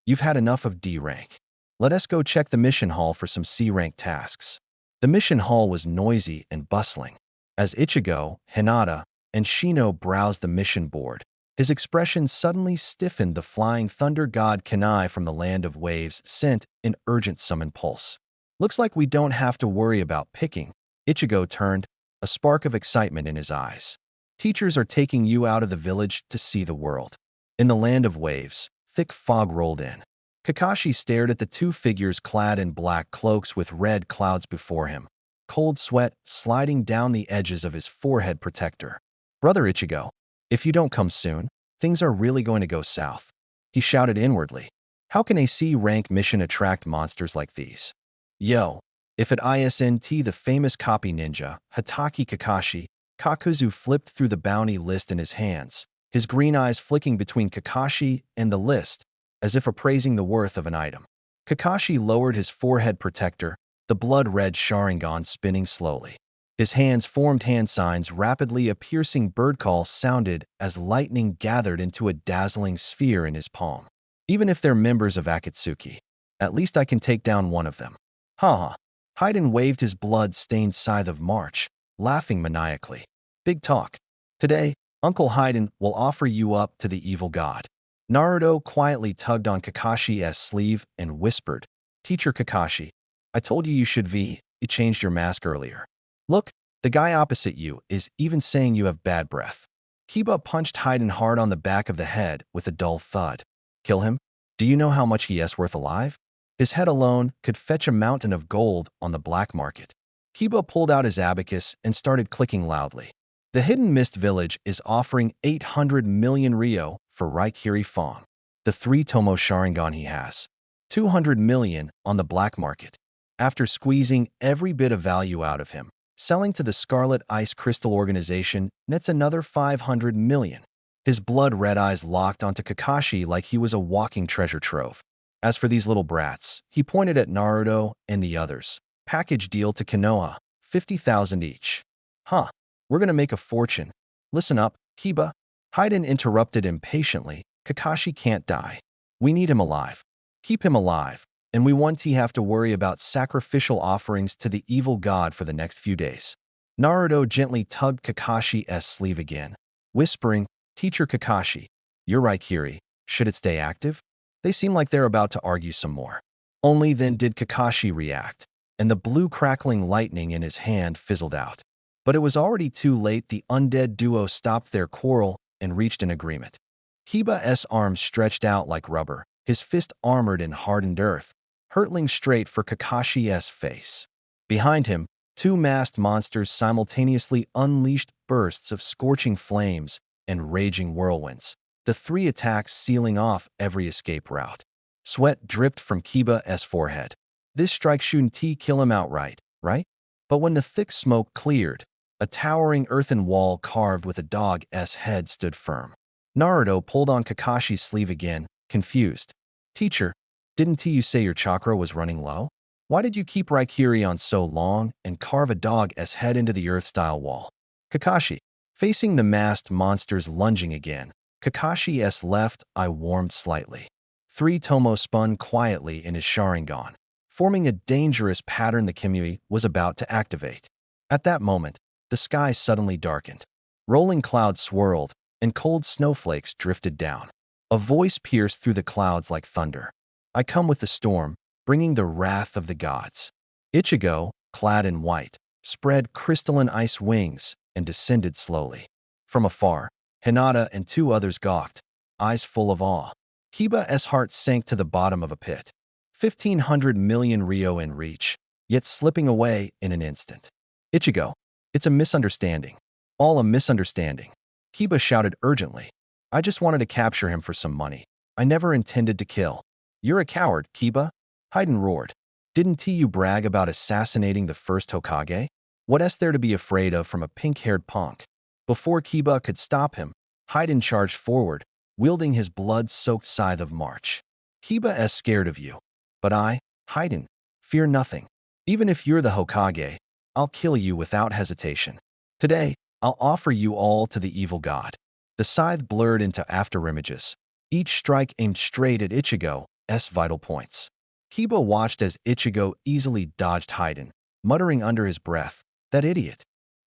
you've had enough of D-rank. Let us go check the mission hall for some C-rank tasks. The mission hall was noisy and bustling. As Ichigo, Hinata, and Shino browsed the mission board, his expression suddenly stiffened. The flying thunder god Kanai from the land of waves sent an urgent summon pulse. Looks like we don't have to worry about picking. Ichigo turned, a spark of excitement in his eyes. Teachers are taking you out of the village to see the world. In the land of waves, thick fog rolled in. Kakashi stared at the two figures clad in black cloaks with red clouds before him, cold sweat sliding down the edges of his forehead protector. Brother Ichigo, if you don't come soon, things are really going to go south. He shouted inwardly. How can a C-rank mission attract monsters like these? Yo, if at ISNT the famous copy ninja, Hatake Kakashi, Kakuzu flipped through the bounty list in his hands, his green eyes flicking between Kakashi and the list, as if appraising the worth of an item. Kakashi lowered his forehead protector, the blood-red Sharingan spinning slowly. His hands formed hand signs rapidly. A piercing bird call sounded as lightning gathered into a dazzling sphere in his palm. Even if they're members of Akatsuki, at least I can take down one of them. Ha! Haiden waved his blood-stained scythe of March, laughing maniacally. Big talk. Today, Uncle Haiden will offer you up to the evil god. Naruto quietly tugged on Kakashi's sleeve and whispered, Teacher Kakashi, I told you should you changed your mask earlier. Look, the guy opposite you is even saying you have bad breath. Kiba punched Haiden hard on the back of the head with a dull thud. Kill him? Do you know how much he is worth alive? His head alone could fetch a mountain of gold on the black market. Kiba pulled out his abacus and started clicking loudly. The Hidden Mist Village is offering 800 million Ryo for Raikiri Fong, the 3-tomo Sharingan he has. 200 million on the black market. After squeezing every bit of value out of him, selling to the Scarlet Ice Crystal Organization nets another 500 million. His blood-red eyes locked onto Kakashi like he was a walking treasure trove. As for these little brats, he pointed at Naruto and the others. Package deal to Konoha, 50,000 each. Huh, we're gonna make a fortune. Listen up, Kiba. Haiden interrupted impatiently. Kakashi can't die. We need him alive. Keep him alive, and we won't have to worry about sacrificial offerings to the evil god for the next few days. Naruto gently tugged Kakashi's sleeve again, whispering, Teacher Kakashi, you're right, Kiri. Should it stay active? They seem like they're about to argue some more. Only then did Kakashi react, and the blue crackling lightning in his hand fizzled out. But it was already too late. The undead duo stopped their quarrel and reached an agreement. Kiba's arms stretched out like rubber, his fist armored in hardened earth, hurtling straight for Kakashi's face. Behind him, two masked monsters simultaneously unleashed bursts of scorching flames and raging whirlwinds, the three attacks sealing off every escape route. Sweat dripped from Kiba's forehead. This strike shouldn't kill him outright, right? But when the thick smoke cleared, a towering earthen wall carved with a dog's head stood firm. Naruto pulled on Kakashi's sleeve again, confused. Teacher, didn't you say your chakra was running low? Why did you keep Raikiri on so long and carve a dog's head into the earth-style wall? Kakashi, facing the masked monsters lunging again, Kakashi's left eye warmed slightly. 3 Tomo spun quietly in his Sharingan, forming a dangerous pattern the Kimui was about to activate. At that moment, the sky suddenly darkened. Rolling clouds swirled, and cold snowflakes drifted down. A voice pierced through the clouds like thunder. I come with the storm, bringing the wrath of the gods. Ichigo, clad in white, spread crystalline ice wings and descended slowly. From afar, Hinata and 2 others gawked, eyes full of awe. Kiba's heart sank to the bottom of a pit. 1,500 million ryo in reach, yet slipping away in an instant. Ichigo, it's a misunderstanding. All a misunderstanding. Kiba shouted urgently. I just wanted to capture him for some money. I never intended to kill. You're a coward, Kiba? Haiden roared. Didn't you brag about assassinating the first Hokage? What's there to be afraid of from a pink-haired punk? Before Kiba could stop him, Haiden charged forward, wielding his blood-soaked scythe of March. Kiba's scared of you. But I, Haiden, fear nothing. Even if you're the Hokage, I'll kill you without hesitation. Today, I'll offer you all to the evil god. The scythe blurred into afterimages, each strike aimed straight at Ichigo's vital points. Kiba watched as Ichigo easily dodged Haiden, muttering under his breath, that idiot.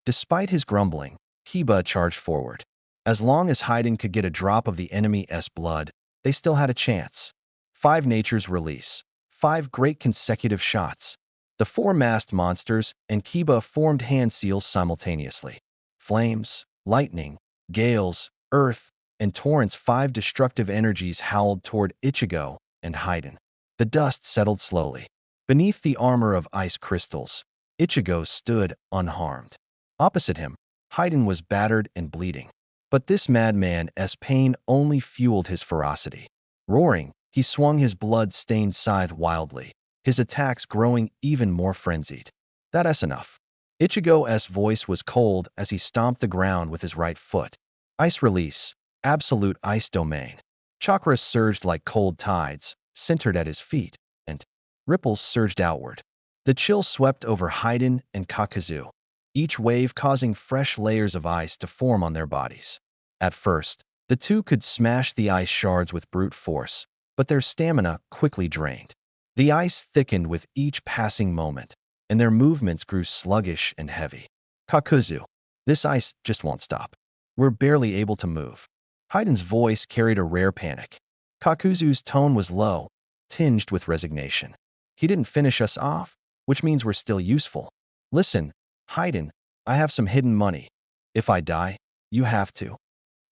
Despite his grumbling, Kiba charged forward. As long as Haiden could get a drop of the enemy's blood, they still had a chance. 5 Nature's release. 5 great consecutive shots. The 4 masked monsters and Kiba formed hand seals simultaneously. Flames, lightning, gales, earth, and torrents 5 destructive energies howled toward Ichigo and Haiden. The dust settled slowly. Beneath the armor of ice crystals, Ichigo stood unharmed. Opposite him, Haiden was battered and bleeding. But this madman's pain only fueled his ferocity. Roaring, he swung his blood-stained scythe wildly, his attacks growing even more frenzied. That's enough. Ichigo's voice was cold as he stomped the ground with his right foot. Ice release, absolute ice domain. Chakra surged like cold tides, centered at his feet, and ripples surged outward. The chill swept over Haiden and Kakuzu, each wave causing fresh layers of ice to form on their bodies. At first, the 2 could smash the ice shards with brute force, but their stamina quickly drained. The ice thickened with each passing moment, and their movements grew sluggish and heavy. Kakuzu, this ice just won't stop. We're barely able to move. Haiden's voice carried a rare panic. Kakuzu's tone was low, tinged with resignation. He didn't finish us off, which means we're still useful. Listen, Haiden, I have some hidden money. If I die, you have to.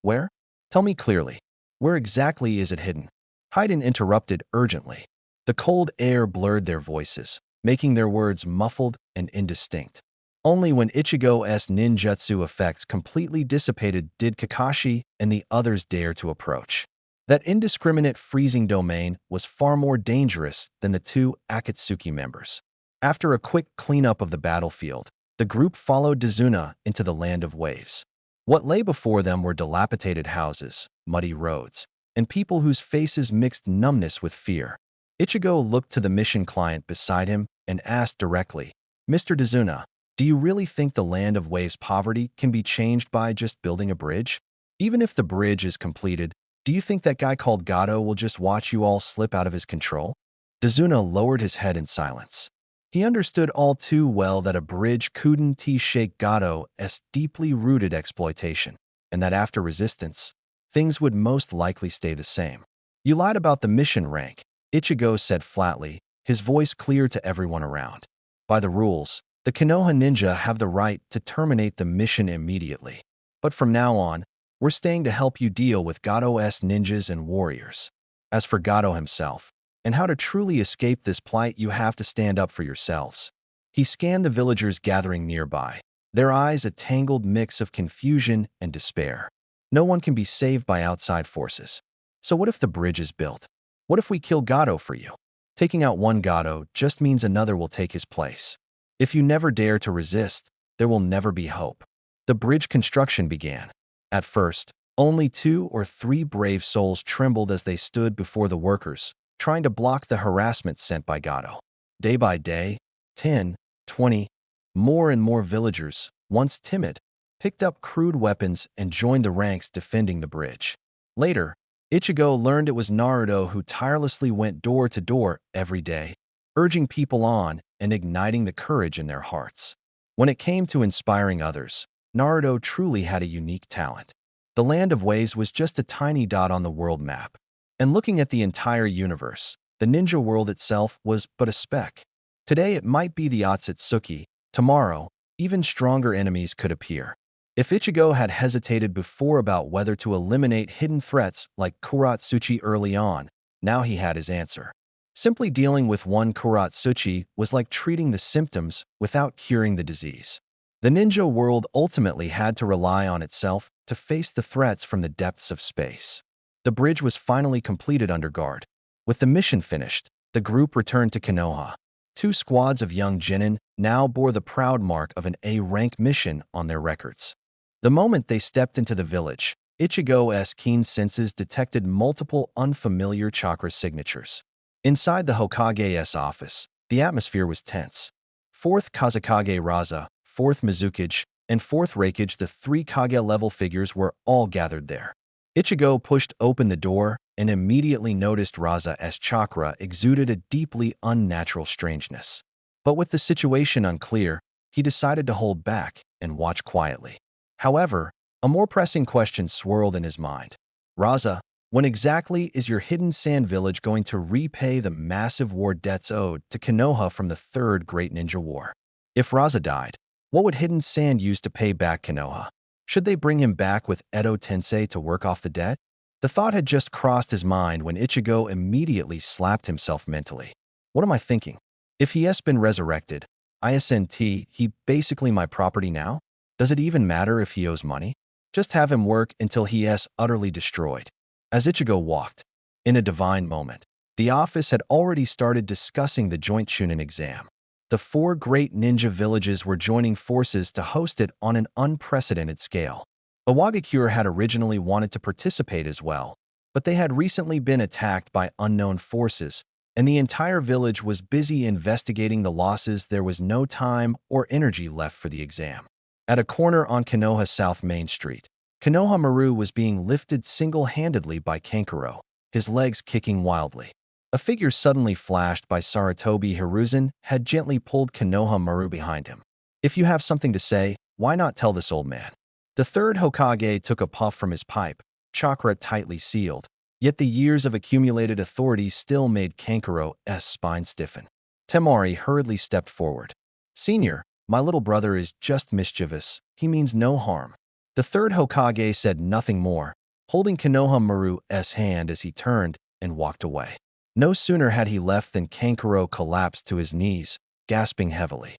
Where? Tell me clearly. Where exactly is it hidden? Haiden interrupted urgently. The cold air blurred their voices, making their words muffled and indistinct. Only when Ichigo's ninjutsu effects completely dissipated did Kakashi and the others dare to approach. That indiscriminate freezing domain was far more dangerous than the 2 Akatsuki members. After a quick cleanup of the battlefield, the group followed Dazuna into the land of waves. What lay before them were dilapidated houses, muddy roads, and people whose faces mixed numbness with fear. Ichigo looked to the mission client beside him and asked directly, Mr. Dazuna, do you really think the land of waves poverty can be changed by just building a bridge? Even if the bridge is completed, do you think that guy called Gato will just watch you all slip out of his control? Dazuna lowered his head in silence. He understood all too well that a bridge couldn't shake Gato's deeply rooted exploitation, and that after resistance, things would most likely stay the same. You lied about the mission rank, Ichigo said flatly, his voice clear to everyone around. By the rules, the Konoha ninja have the right to terminate the mission immediately. But from now on, we're staying to help you deal with Gato's ninjas and warriors. As for Gato himself, and how to truly escape this plight, you have to stand up for yourselves. He scanned the villagers gathering nearby, their eyes a tangled mix of confusion and despair. No one can be saved by outside forces. So what if the bridge is built? What if we kill Gato for you? Taking out one Gato just means another will take his place. If you never dare to resist, there will never be hope. The bridge construction began. At first, only 2 or 3 brave souls trembled as they stood before the workers, trying to block the harassment sent by Gato. Day by day, 10, 20, more and more villagers, once timid, picked up crude weapons and joined the ranks defending the bridge. Later, Ichigo learned it was Naruto who tirelessly went door to door every day, urging people on and igniting the courage in their hearts. When it came to inspiring others, Naruto truly had a unique talent. The Land of Waves was just a tiny dot on the world map, and looking at the entire universe, the ninja world itself was but a speck. Today it might be the Otsutsuki, tomorrow, even stronger enemies could appear. If Ichigo had hesitated before about whether to eliminate hidden threats like Kuratsuchi early on, now he had his answer. Simply dealing with one Kuratsuchi was like treating the symptoms without curing the disease. The ninja world ultimately had to rely on itself to face the threats from the depths of space. The bridge was finally completed under guard. With the mission finished, the group returned to Konoha. 2 squads of young genin now bore the proud mark of an A-rank mission on their records. The moment they stepped into the village, Ichigo's keen senses detected multiple unfamiliar chakra signatures. Inside the Hokage's office, the atmosphere was tense. 4th Kazekage Raza, 4th Mizukage, and 4th Reikage, the 3 Kage-level figures were all gathered there. Ichigo pushed open the door and immediately noticed Raza's chakra exuded a deeply unnatural strangeness. But with the situation unclear, he decided to hold back and watch quietly. However, a more pressing question swirled in his mind. Raza, when exactly is your hidden sand village going to repay the massive war debts owed to Konoha from the 3rd Great Ninja War? If Raza died, what would Hidden Sand use to pay back Konoha? Should they bring him back with Edo Tensei to work off the debt? The thought had just crossed his mind when Ichigo immediately slapped himself mentally. What am I thinking? If he has been resurrected, isn't he basically my property now? Does it even matter if he owes money? Just have him work until he is utterly destroyed. As Ichigo walked, in a divine moment, the office had already started discussing the joint Chunin exam. The 4 great ninja villages were joining forces to host it on an unprecedented scale. Iwagakure had originally wanted to participate as well, but they had recently been attacked by unknown forces, and the entire village was busy investigating the losses. There was no time or energy left for the exam. At a corner on Konoha South Main Street, Konohamaru was being lifted single-handedly by Kankuro, his legs kicking wildly. A figure suddenly flashed by Sarutobi Hiruzen had gently pulled Konohamaru behind him. If you have something to say, why not tell this old man? The 3rd Hokage took a puff from his pipe, chakra tightly sealed, yet the years of accumulated authority still made Kankuro's spine stiffen. Temari hurriedly stepped forward. Senior, my little brother is just mischievous. He means no harm. The 3rd Hokage said nothing more, holding Konohamaru's hand as he turned and walked away. No sooner had he left than Kankuro collapsed to his knees, gasping heavily.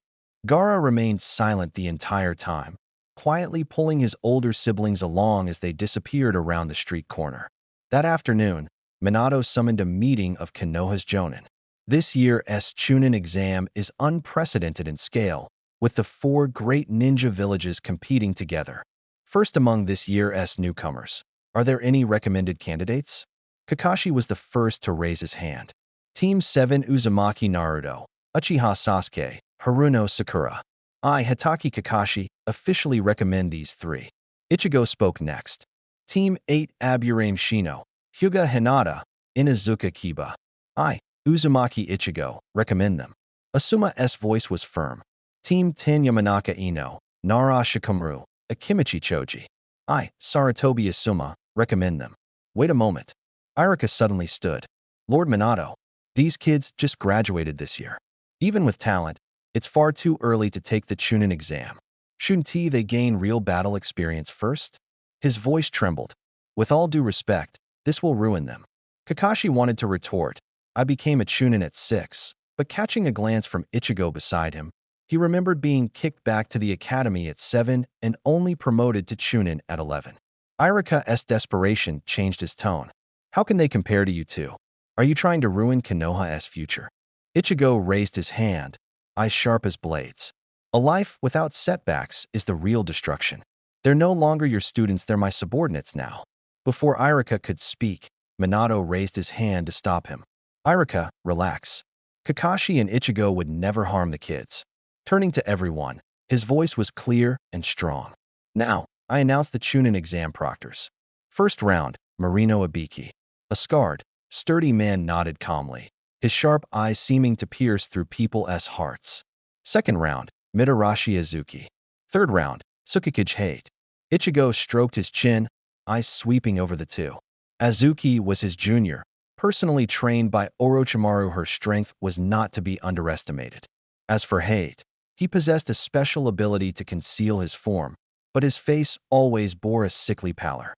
Gaara remained silent the entire time, quietly pulling his older siblings along as they disappeared around the street corner. That afternoon, Minato summoned a meeting of Konoha's Jonin. This year's Chunin exam is unprecedented in scale, with the 4 great ninja villages competing together. First among this year's newcomers, are there any recommended candidates? Kakashi was the first to raise his hand. Team 7 Uzumaki Naruto, Uchiha Sasuke, Haruno Sakura. I, Hitaki Kakashi, officially recommend these 3. Ichigo spoke next. Team 8 Aburame Shino, Hyuga Hinata, Inazuka Kiba. I, Uzumaki Ichigo, recommend them. Asuma's voice was firm. Team 10 Yamanaka Ino, Nara Shikamaru, Akimichi Choji. I, Sarutobi Asuma, recommend them. Wait a moment. Irika suddenly stood. Lord Minato, these kids just graduated this year. Even with talent, it's far too early to take the Chunin exam. Shouldn't they gain real battle experience first? His voice trembled. With all due respect, this will ruin them. Kakashi wanted to retort, I became a Chunin at 6, but catching a glance from Ichigo beside him, he remembered being kicked back to the academy at 7 and only promoted to Chunin at 11. Irika's desperation changed his tone. How can they compare to you two? Are you trying to ruin Konoha's future? Ichigo raised his hand, eyes sharp as blades. A life without setbacks is the real destruction. They're no longer your students, they're my subordinates now. Before Irika could speak, Minato raised his hand to stop him. Irika, relax. Kakashi and Ichigo would never harm the kids. Turning to everyone, his voice was clear and strong. Now, I announce the Chunin exam proctors. First round, Marino Ibiki. A scarred, sturdy man nodded calmly, his sharp eyes seeming to pierce through people's hearts. Second round, Mitarashi Azuki. Third round, Tsukikage Hate. Ichigo stroked his chin, eyes sweeping over the two. Azuki was his junior, personally trained by Orochimaru. Her strength was not to be underestimated. As for Hate, he possessed a special ability to conceal his form, but his face always bore a sickly pallor.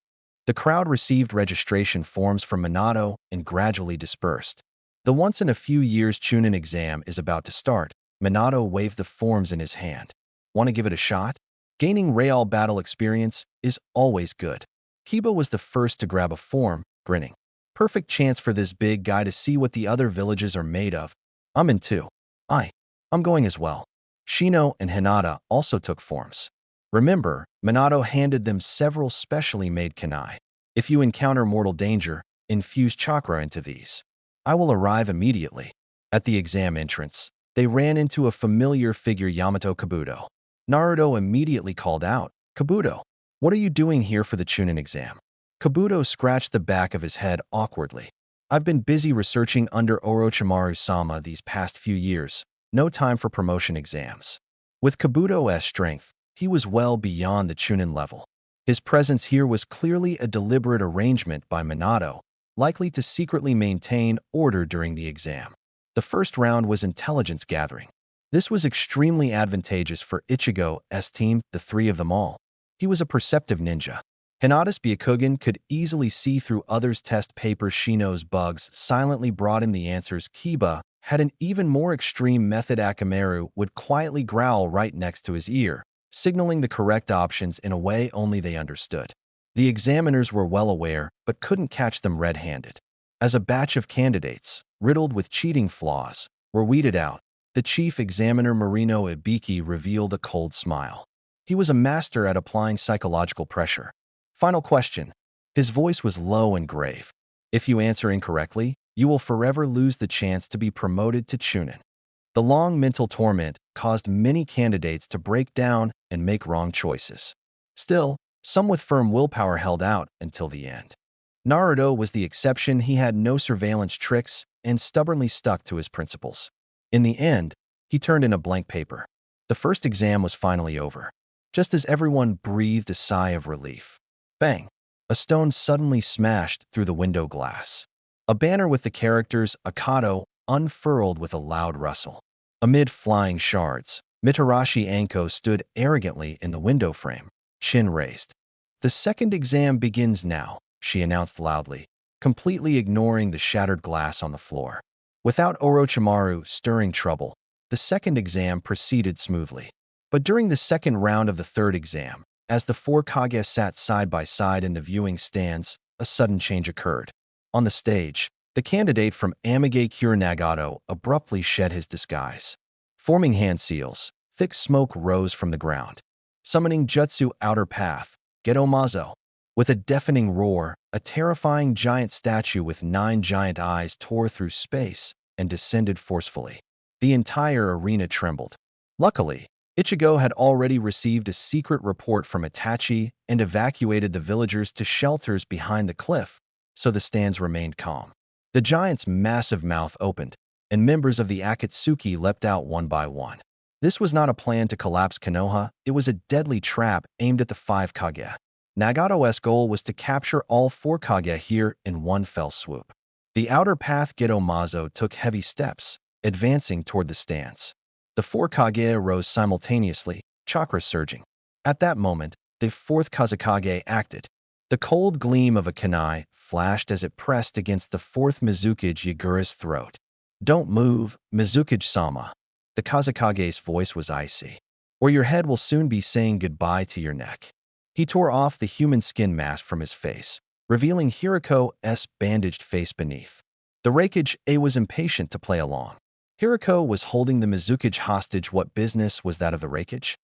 The crowd received registration forms from Minato and gradually dispersed. The once-in-a-few-years Chunin exam is about to start. Minato waved the forms in his hand. Want to give it a shot? Gaining real battle experience is always good. Kiba was the first to grab a form, grinning. Perfect chance for this big guy to see what the other villages are made of. I'm in too. I'm going as well. Shino and Hinata also took forms. Remember, Minato handed them several specially made kunai. If you encounter mortal danger, infuse chakra into these. I will arrive immediately. At the exam entrance, they ran into a familiar figure, Yamato Kabuto. Naruto immediately called out, Kabuto, what are you doing here for the Chunin exam? Kabuto scratched the back of his head awkwardly. I've been busy researching under Orochimaru-sama these past few years. No time for promotion exams. With Kabuto's strength, he was well beyond the Chunin level. His presence here was clearly a deliberate arrangement by Minato, likely to secretly maintain order during the exam. The first round was intelligence gathering. This was extremely advantageous for Ichigo's team, the three of them all. He was a perceptive ninja. Hinata's Byakugan could easily see through others' test papers. Shino's bugs silently brought him the answers. Kiba had an even more extreme method. Akamaru would quietly growl right next to his ear, signaling the correct options in a way only they understood. The examiners were well aware, but couldn't catch them red-handed. As a batch of candidates, riddled with cheating flaws, were weeded out, the chief examiner Marino Ibiki revealed a cold smile. He was a master at applying psychological pressure. Final question. His voice was low and grave. If you answer incorrectly, you will forever lose the chance to be promoted to Chunin. The long mental torment caused many candidates to break down and make wrong choices. Still, some with firm willpower held out until the end. Naruto was the exception. He had no surveillance tricks and stubbornly stuck to his principles. In the end, he turned in a blank paper. The first exam was finally over. Just as everyone breathed a sigh of relief. Bang! A stone suddenly smashed through the window glass. A banner with the characters Akato unfurled with a loud rustle. Amid flying shards, Mitarashi Anko stood arrogantly in the window frame, chin raised. The second exam begins now, she announced loudly, completely ignoring the shattered glass on the floor. Without Orochimaru stirring trouble, the second exam proceeded smoothly. But during the second round of the third exam, as the four Kage sat side by side in the viewing stands, a sudden change occurred. On the stage, the candidate from Amigakure Nagato abruptly shed his disguise. Forming hand seals, thick smoke rose from the ground. Summoning Jutsu Outer Path, Gedomazo. With a deafening roar, a terrifying giant statue with 9 giant eyes tore through space and descended forcefully. The entire arena trembled. Luckily, Ichigo had already received a secret report from Itachi and evacuated the villagers to shelters behind the cliff, so the stands remained calm. The giant's massive mouth opened, and members of the Akatsuki leapt out one by one. This was not a plan to collapse Konoha, it was a deadly trap aimed at the 5 Kage. Nagato's goal was to capture all 4 Kage here in one fell swoop. The outer path Gedomazo took heavy steps, advancing toward the stands. The 4 Kage rose simultaneously, chakra surging. At that moment, the 4th Kazekage acted. The cold gleam of a kunai flashed as it pressed against the 4th Mizukage Yagura's throat. Don't move, Mizukage-sama. The Kazekage's voice was icy. Or your head will soon be saying goodbye to your neck. He tore off the human skin mask from his face, revealing Hiriko's bandaged face beneath. The Raikage A was impatient to play along. Hirako was holding the Mizukage hostage. What business was that of the Reikage?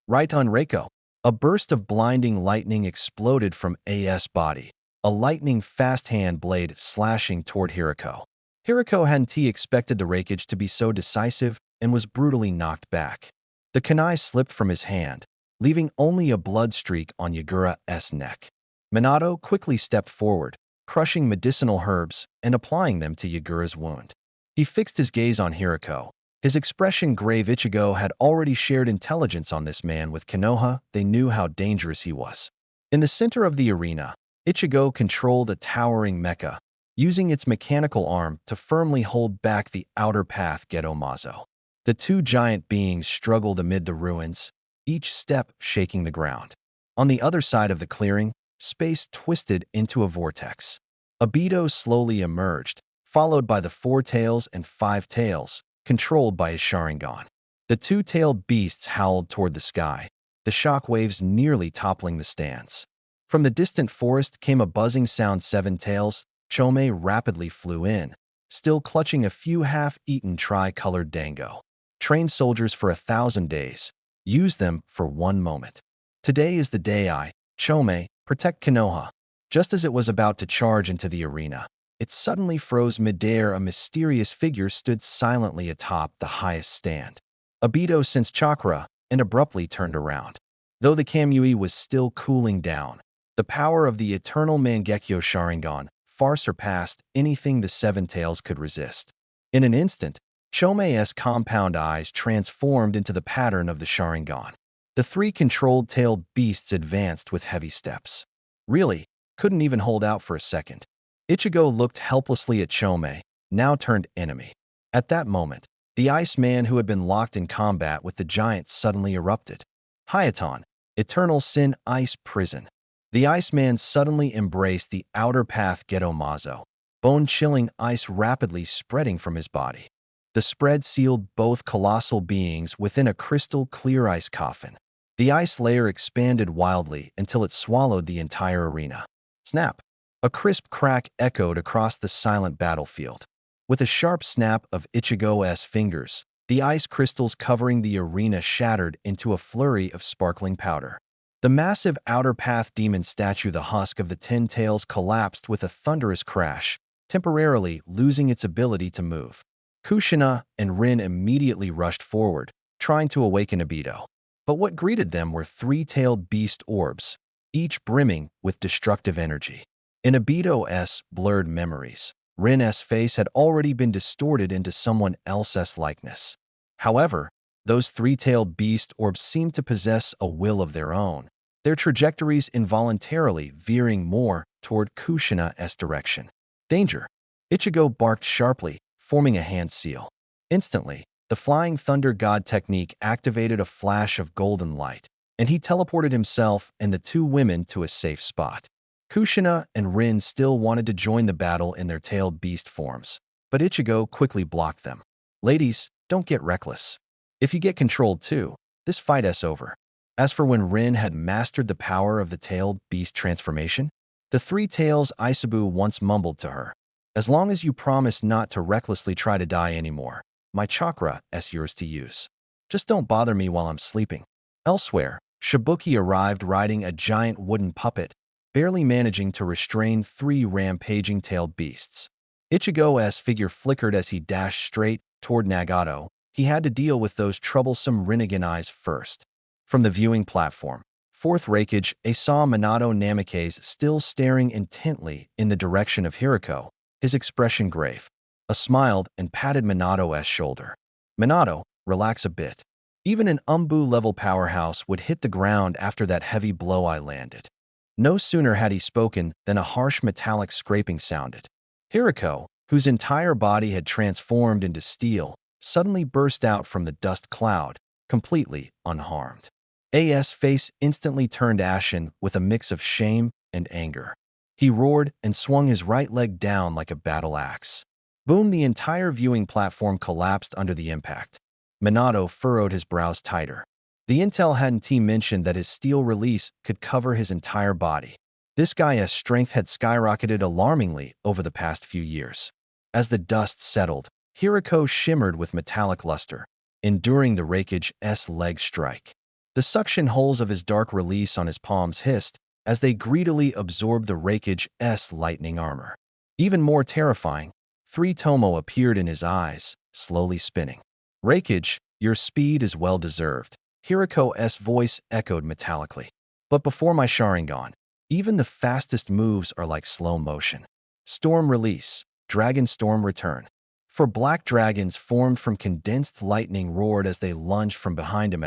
Right on Reiko. A burst of blinding lightning exploded from AS body, a lightning-fast hand blade slashing toward Hirako. Hirako hadn't expected the Reikage to be so decisive and was brutally knocked back. The kunai slipped from his hand, leaving only a blood streak on Yagura's neck. Minato quickly stepped forward, crushing medicinal herbs and applying them to Yagura's wound. He fixed his gaze on Hirako. His expression grave. Ichigo had already shared intelligence on this man with Konoha. They knew how dangerous he was. In the center of the arena, Ichigo controlled a towering mecha, using its mechanical arm to firmly hold back the outer path Geto-Mazo. The two giant beings struggled amid the ruins, each step shaking the ground. On the other side of the clearing, space twisted into a vortex. Obito slowly emerged, followed by the 4 tails and 5 tails, controlled by his Sharingan. The two-tailed beasts howled toward the sky, the shock waves nearly toppling the stands. From the distant forest came a buzzing sound. 7 tails. Chome rapidly flew in, still clutching a few half-eaten tri-colored dango. Train soldiers for 1,000 days. Use them for 1 moment. Today is the day I, Chome, protect Konoha. Just as it was about to charge into the arena, it suddenly froze midair. A mysterious figure stood silently atop the highest stand. Obito sensed chakra and abruptly turned around. Though the Kamui was still cooling down, the power of the eternal Mangekyo Sharingan far surpassed anything the 7 tails could resist. In an instant, Chome's compound eyes transformed into the pattern of the Sharingan. The 3 controlled-tailed beasts advanced with heavy steps. Really, couldn't even hold out for a second. Ichigo looked helplessly at Chome, now turned enemy. At that moment, the Iceman who had been locked in combat with the giant suddenly erupted. Hayaton, Eternal Sin Ice Prison. The Iceman suddenly embraced the outer path Geto-Mazo, bone-chilling ice rapidly spreading from his body. The spread sealed both colossal beings within a crystal-clear ice coffin. The ice layer expanded wildly until it swallowed the entire arena. Snap! A crisp crack echoed across the silent battlefield. With a sharp snap of Ichigo's fingers, the ice crystals covering the arena shattered into a flurry of sparkling powder. The massive outer path demon statue, the husk of the 10 tails, collapsed with a thunderous crash, temporarily losing its ability to move. Kushina and Rin immediately rushed forward, trying to awaken Obito. But what greeted them were 3-tailed beast orbs, each brimming with destructive energy. In Obito's blurred memories, Rin's face had already been distorted into someone else's likeness. However, those 3-tailed beast orbs seemed to possess a will of their own, their trajectories involuntarily veering more toward Kushina's direction. Danger! Ichigo barked sharply, forming a hand seal. Instantly, the Flying Thunder God technique activated a flash of golden light, and he teleported himself and the 2 women to a safe spot. Kushina and Rin still wanted to join the battle in their tailed beast forms, but Ichigo quickly blocked them. Ladies, don't get reckless. If you get controlled too, this fight's over. As for when Rin had mastered the power of the tailed beast transformation, the 3 tails Isabu once mumbled to her, "As long as you promise not to recklessly try to die anymore, my chakra is yours to use. Just don't bother me while I'm sleeping." Elsewhere, Shibuki arrived riding a giant wooden puppet, barely managing to restrain 3 rampaging tailed beasts. Ichigo's figure flickered as he dashed straight toward Nagato. He had to deal with those troublesome Rinnegan eyes first. From the viewing platform, 4th Reikage, saw Minato Namikaze still staring intently in the direction of Hirako, his expression grave. Smiled and patted Minato's shoulder. "Minato, relax a bit. Even an Umbu-level powerhouse would hit the ground after that heavy blow I landed." No sooner had he spoken than a harsh metallic scraping sounded. Hirako, whose entire body had transformed into steel, suddenly burst out from the dust cloud, completely unharmed. A's face instantly turned ashen with a mix of shame and anger. He roared and swung his right leg down like a battle axe. Boom! The entire viewing platform collapsed under the impact. Minato furrowed his brows tighter. The intel hadn't mentioned that his steel release could cover his entire body. This guy's strength had skyrocketed alarmingly over the past few years. As the dust settled, Hiriko shimmered with metallic luster, enduring the Raikage's leg strike. The suction holes of his dark release on his palms hissed as they greedily absorbed the Raikage's lightning armor. Even more terrifying, 3 Tomo appeared in his eyes, slowly spinning. Raikage, your speed is well-deserved, Hiriko's voice echoed metallically. But before my Sharingan, even the fastest moves are like slow motion. Storm release, Dragon Storm return. For black dragons formed from condensed lightning roared as they lunged from behind him.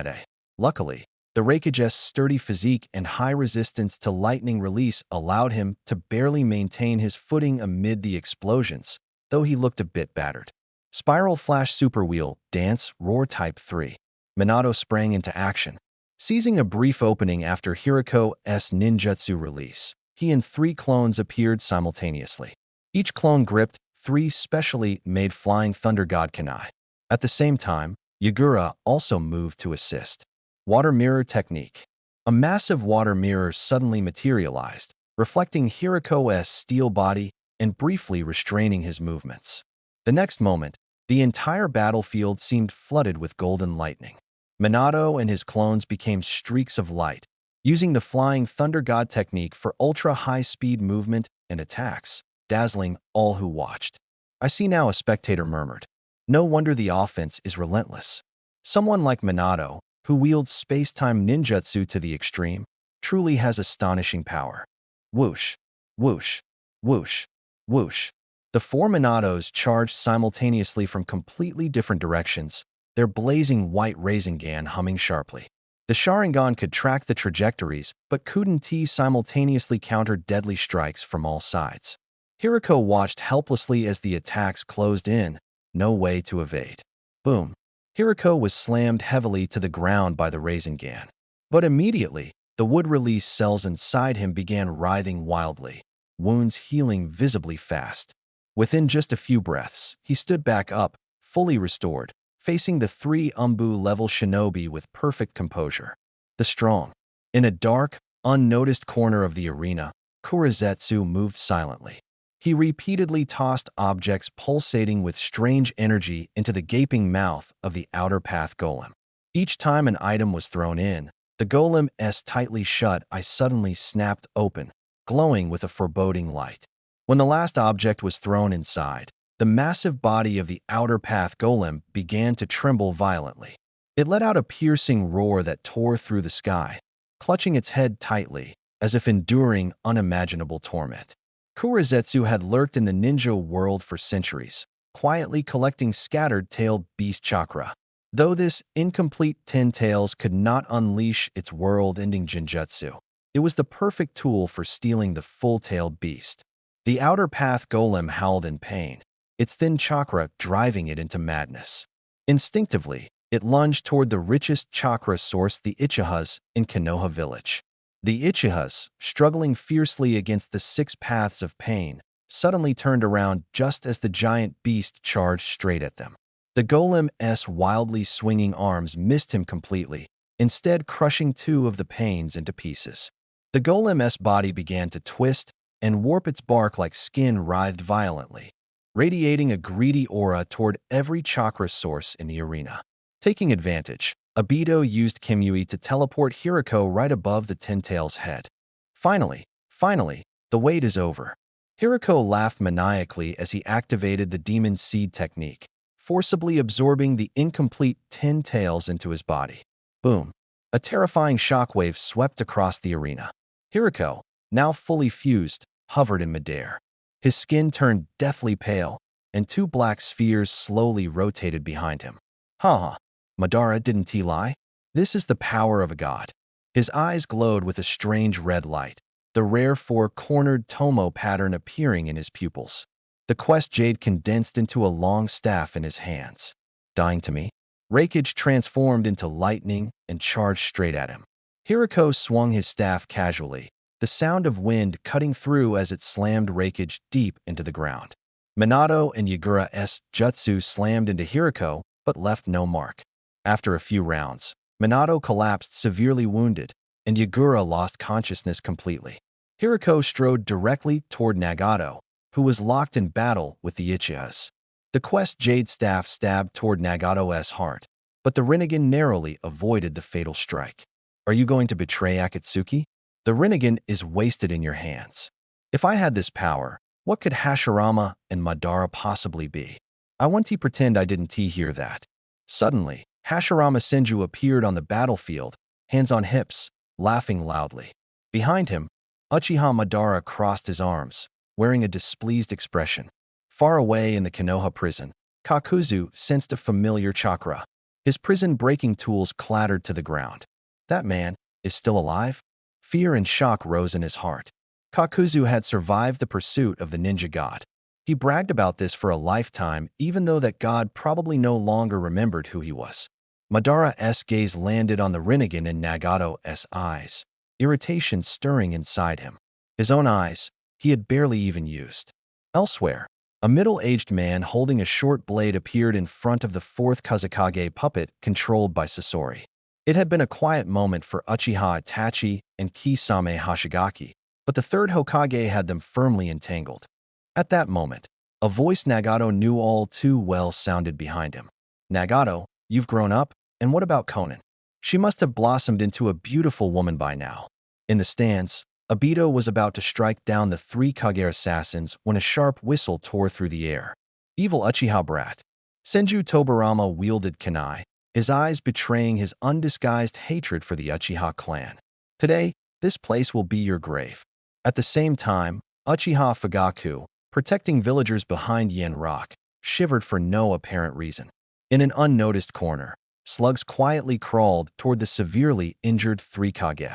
Luckily, the Raikage's sturdy physique and high resistance to lightning release allowed him to barely maintain his footing amid the explosions, though he looked a bit battered. Spiral Flash Super Wheel, Dance, Roar Type 3. Minato sprang into action. Seizing a brief opening after Hiriko's ninjutsu release, he and 3 clones appeared simultaneously. Each clone gripped 3 specially made Flying Thunder God Kunai. At the same time, Yagura also moved to assist. Water Mirror Technique. A massive water mirror suddenly materialized, reflecting Hiriko's steel body and briefly restraining his movements. The next moment, the entire battlefield seemed flooded with golden lightning. Minato and his clones became streaks of light, using the Flying Thunder God technique for ultra-high-speed movement and attacks, dazzling all who watched. I see now, a spectator murmured. No wonder the offense is relentless. Someone like Minato, who wields space-time ninjutsu to the extreme, truly has astonishing power. Whoosh, whoosh, whoosh, whoosh. The 4 Minatos charged simultaneously from completely different directions, their blazing white Rasengan humming sharply. The Sharingan could track the trajectories, but couldn't simultaneously counter deadly strikes from all sides. Hiriko watched helplessly as the attacks closed in, no way to evade. Boom. Hiriko was slammed heavily to the ground by the Rasengan. But immediately, the wood release cells inside him began writhing wildly, wounds healing visibly fast. Within just a few breaths, he stood back up, fully restored, facing the 3 Umbu-level shinobi with perfect composure. The strong. In a dark, unnoticed corner of the arena, Kurizetsu moved silently. He repeatedly tossed objects pulsating with strange energy into the gaping mouth of the outer path golem. Each time an item was thrown in, the golem's tightly shut eye suddenly snapped open, glowing with a foreboding light. When the last object was thrown inside, the massive body of the outer path golem began to tremble violently. It let out a piercing roar that tore through the sky, clutching its head tightly, as if enduring unimaginable torment. Kurizetsu had lurked in the ninja world for centuries, quietly collecting scattered-tailed beast chakra. Though this incomplete 10 tails could not unleash its world-ending genjutsu, it was the perfect tool for stealing the full-tailed beast. The outer path golem howled in pain, its thin chakra driving it into madness. Instinctively, it lunged toward the richest chakra source, the Uchihas, in Konoha village. The Uchihas, struggling fiercely against the 6 paths of pain, suddenly turned around just as the giant beast charged straight at them. The golem's wildly swinging arms missed him completely, instead crushing 2 of the pains into pieces. The golem's body began to twist and warp, its bark like skin writhed violently, radiating a greedy aura toward every chakra source in the arena. Taking advantage, Obito used Kimui to teleport Hiriko right above the 10 tails head. Finally, the wait is over. Hiriko laughed maniacally as he activated the Demon Seed technique, forcibly absorbing the incomplete 10 tails into his body. Boom! A terrifying shockwave swept across the arena. Hiriko, now fully fused, hovered in midair. His skin turned deathly pale, and 2 black spheres slowly rotated behind him. Madara, didn't he lie? This is the power of a god. His eyes glowed with a strange red light, the rare 4-cornered Tomo pattern appearing in his pupils. The quest jade condensed into a long staff in his hands. Dying to me? Raikage transformed into lightning and charged straight at him. Hiriko swung his staff casually, the sound of wind cutting through as it slammed Raikage deep into the ground. Minato and Yagura's jutsu slammed into Hiriko, but left no mark. After a few rounds, Minato collapsed severely wounded, and Yagura lost consciousness completely. Hiriko strode directly toward Nagato, who was locked in battle with the Uchihas. The The quest Jade staff stabbed toward Nagato's heart, but the Rinnegan narrowly avoided the fatal strike. Are you going to betray Akatsuki? The Rinnegan is wasted in your hands. If I had this power, what could Hashirama and Madara possibly be? I want to pretend I didn't hear that. Suddenly, Hashirama Senju appeared on the battlefield, hands on hips, laughing loudly. Behind him, Uchiha Madara crossed his arms, wearing a displeased expression. Far away in the Konoha prison, Kakuzu sensed a familiar chakra. His prison-breaking tools clattered to the ground. That man is still alive? Fear and shock rose in his heart. Kakuzu had survived the pursuit of the ninja god. He bragged about this for a lifetime, even though that god probably no longer remembered who he was. Madara's gaze landed on the Rinnegan in Nagato's eyes, irritation stirring inside him. His own eyes, he had barely even used. Elsewhere, a middle-aged man holding a short blade appeared in front of the fourth Kazekage puppet controlled by Sasori. It had been a quiet moment for Uchiha Itachi and Kisame Hashigaki, but the third Hokage had them firmly entangled. At that moment, a voice Nagato knew all too well sounded behind him. Nagato, you've grown up, and what about Konan? She must have blossomed into a beautiful woman by now. In the stands, Obito was about to strike down the three Kage assassins when a sharp whistle tore through the air. Evil Uchiha brat. Senju Tobarama wielded kunai, his eyes betraying his undisguised hatred for the Uchiha clan. Today, this place will be your grave. At the same time, Uchiha Fugaku, protecting villagers behind Yen Rock, shivered for no apparent reason. In an unnoticed corner, slugs quietly crawled toward the severely injured three Kage.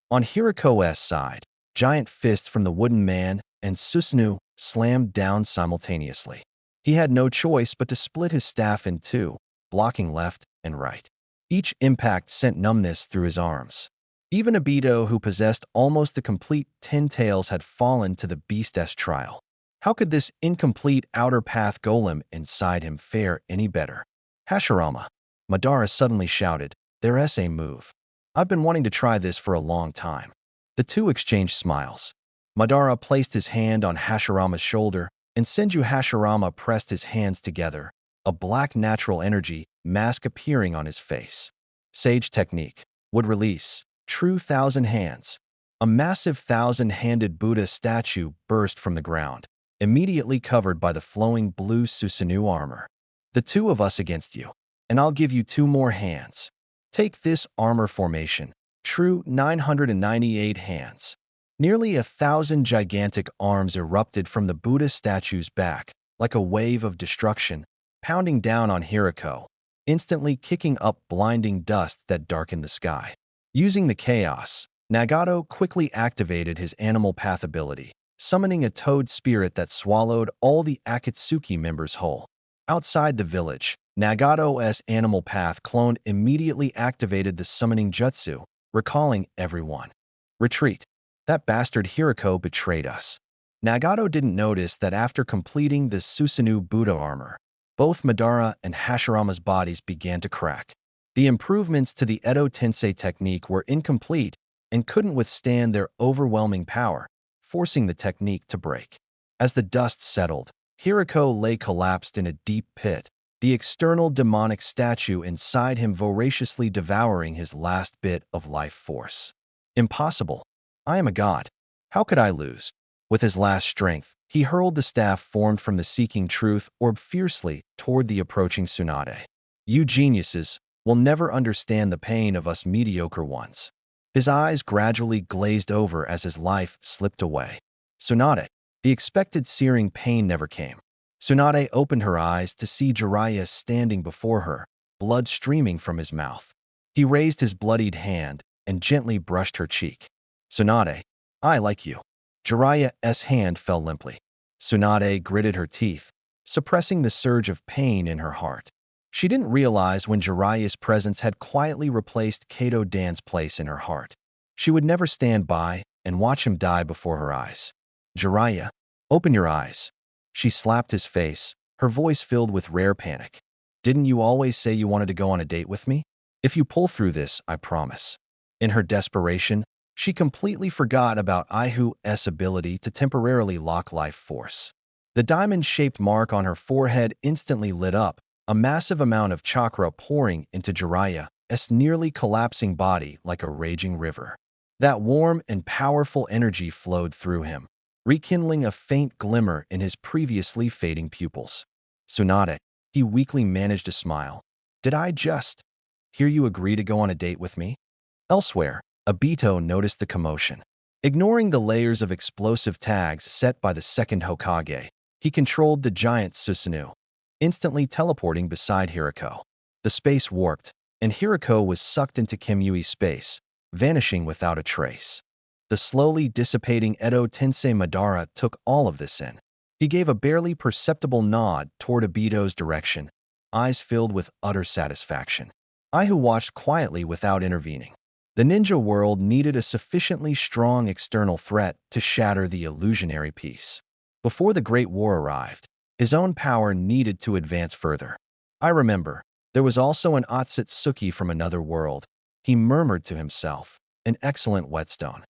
On Hiriko's side, giant fists from the wooden man and Susanoo slammed down simultaneously. He had no choice but to split his staff in two, blocking left and right. Each impact sent numbness through his arms. Even Obito, who possessed almost the complete 10 tails, had fallen to the beast's trial. How could this incomplete outer path golem inside him fare any better? Hashirama. Madara suddenly shouted, "There's a move. I've been wanting to try this for a long time." The two exchanged smiles. Madara placed his hand on Hashirama's shoulder, and Senju Hashirama pressed his hands together, a black natural energy mask appearing on his face. Sage technique. Would release. True thousand hands. A massive thousand-handed Buddha statue burst from the ground, immediately covered by the flowing blue Susanoo armor. The two of us against you, and I'll give you 2 more hands. Take this armor formation. True 998 hands. Nearly 1,000 gigantic arms erupted from the Buddha statue's back, like a wave of destruction, pounding down on Hiriko, instantly kicking up blinding dust that darkened the sky. Using the chaos, Nagato quickly activated his animal path ability, summoning a toad spirit that swallowed all the Akatsuki members whole. Outside the village, Nagato's animal path clone immediately activated the summoning jutsu, recalling everyone. Retreat. That bastard Hiriko betrayed us. Nagato didn't notice that after completing the Susanoo Buddha armor, both Madara and Hashirama's bodies began to crack. The improvements to the Edo Tensei technique were incomplete and couldn't withstand their overwhelming power, forcing the technique to break. As the dust settled, Hiriko lay collapsed in a deep pit, the external demonic statue inside him voraciously devouring his last bit of life force. Impossible. I am a god. How could I lose? With his last strength, he hurled the staff formed from the Seeking Truth orb fiercely toward the approaching Tsunade. You geniuses will never understand the pain of us mediocre ones. His eyes gradually glazed over as his life slipped away. Tsunade. The expected searing pain never came. Tsunade opened her eyes to see Jiraiya standing before her, blood streaming from his mouth. He raised his bloodied hand and gently brushed her cheek. Tsunade, I like you. Jiraiya's hand fell limply. Tsunade gritted her teeth, suppressing the surge of pain in her heart. She didn't realize when Jiraiya's presence had quietly replaced Kato Dan's place in her heart. She would never stand by and watch him die before her eyes. Jiraiya, open your eyes. She slapped his face, her voice filled with rare panic. Didn't you always say you wanted to go on a date with me? If you pull through this, I promise. In her desperation, she completely forgot about Aihu's ability to temporarily lock life force. The diamond-shaped mark on her forehead instantly lit up, a massive amount of chakra pouring into Jiraiya's nearly collapsing body like a raging river. That warm and powerful energy flowed through him, rekindling a faint glimmer in his previously fading pupils. Tsunade, he weakly managed a smile. Did I just hear you agree to go on a date with me? Elsewhere, Obito noticed the commotion. Ignoring the layers of explosive tags set by the second Hokage, he controlled the giant Susanoo, instantly teleporting beside Hirako. The space warped, and Hirako was sucked into Kimui's space, vanishing without a trace. The slowly dissipating Edo Tensei Madara took all of this in. He gave a barely perceptible nod toward Obito's direction, eyes filled with utter satisfaction. I who watched quietly without intervening. The ninja world needed a sufficiently strong external threat to shatter the illusionary peace. Before the Great War arrived, his own power needed to advance further. I remember, there was also an Otsutsuki from another world. He murmured to himself, an excellent whetstone.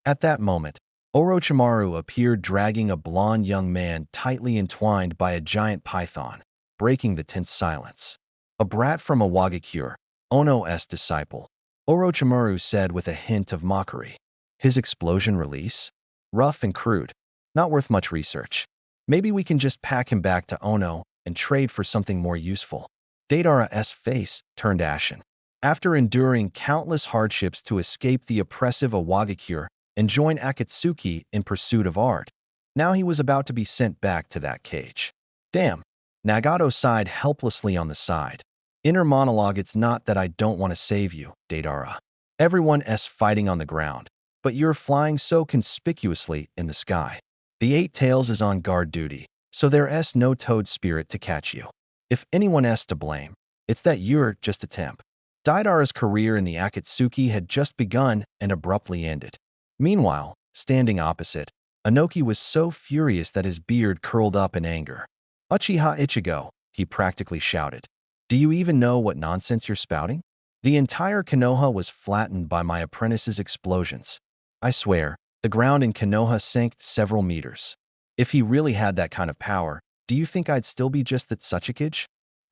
At that moment, Orochimaru appeared dragging a blond young man tightly entwined by a giant python, breaking the tense silence. A brat from a Wagakure, Ono's disciple, Orochimaru said with a hint of mockery. His explosion release? Rough and crude, not worth much research. Maybe we can just pack him back to Ono and trade for something more useful. Deidara's face turned ashen. After enduring countless hardships to escape the oppressive Awagakure and join Akatsuki in pursuit of art, now he was about to be sent back to that cage. Damn. Nagato sighed helplessly on the side. Inner monologue, it's not that I don't want to save you, Deidara. Everyone's fighting on the ground, but you're flying so conspicuously in the sky. The Eight Tails is on guard duty, so there's no toad spirit to catch you. If anyone's to blame, it's that you're just a temp. Deidara's career in the Akatsuki had just begun and abruptly ended. Meanwhile, standing opposite, Inoki was so furious that his beard curled up in anger. Uchiha Ichigo, he practically shouted. Do you even know what nonsense you're spouting? The entire Konoha was flattened by my apprentice's explosions. I swear, the ground in Konoha sank several meters. If he really had that kind of power, do you think I'd still be just that such a kid?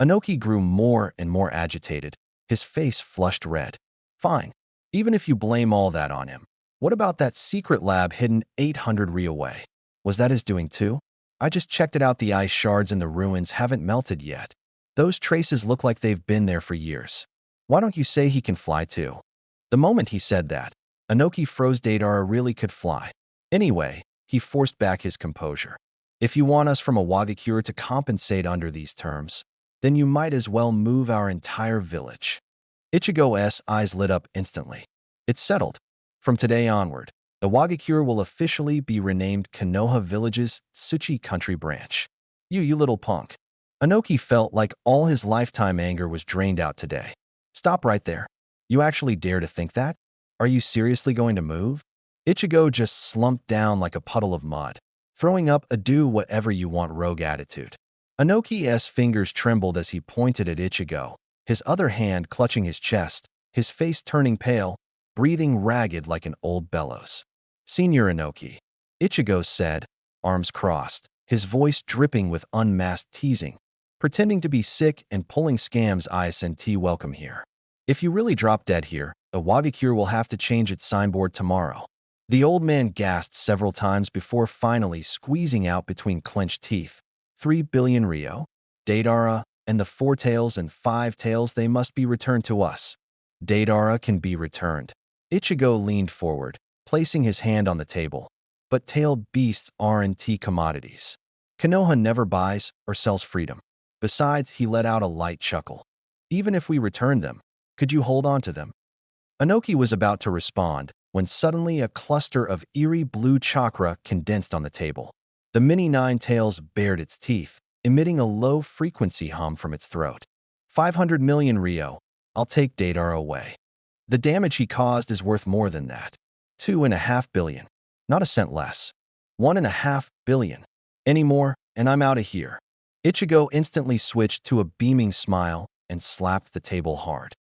Inoki grew more and more agitated, his face flushed red. Fine. Even if you blame all that on him, what about that secret lab hidden 800 ri away? Was that his doing too? I just checked it out. The ice shards in the ruins haven't melted yet. Those traces look like they've been there for years. Why don't you say he can fly too? The moment he said that, Inoki froze. Deidara really could fly. Anyway, he forced back his composure. If you want us from a Wagakure to compensate under these terms, then you might as well move our entire village. Ichigo's eyes lit up instantly. It's settled. From today onward, the Wagakure will officially be renamed Konoha Village's Tsuchi Country Branch. You little punk. Inoki felt like all his lifetime anger was drained out today. Stop right there. You actually dare to think that? Are you seriously going to move? Ichigo just slumped down like a puddle of mud, throwing up a do whatever you want rogue attitude. Inoki's fingers trembled as he pointed at Ichigo, his other hand clutching his chest, his face turning pale, breathing ragged like an old bellows. Senior Inoki, Ichigo said, arms crossed, his voice dripping with unmasked teasing, pretending to be sick and pulling scams. ISNT, welcome here. If you really drop dead here, the Wagakure will have to change its signboard tomorrow. The old man gasped several times before finally squeezing out between clenched teeth. 3 billion Rio? Deidara, and the 4 tails and 5 tails, they must be returned to us. Deidara can be returned. Ichigo leaned forward, placing his hand on the table. But tailed beasts aren't commodities. Konoha never buys or sells freedom. Besides, he let out a light chuckle. Even if we return them, could you hold on to them? Inoki was about to respond when suddenly a cluster of eerie blue chakra condensed on the table. The mini 9 tails bared its teeth, emitting a low-frequency hum from its throat. 500 million Rio. I'll take Deidara away. The damage he caused is worth more than that. 2.5 billion. Not a cent less. 1.5 billion. Any more, and I'm out of here. Ichigo instantly switched to a beaming smile and slapped the table hard.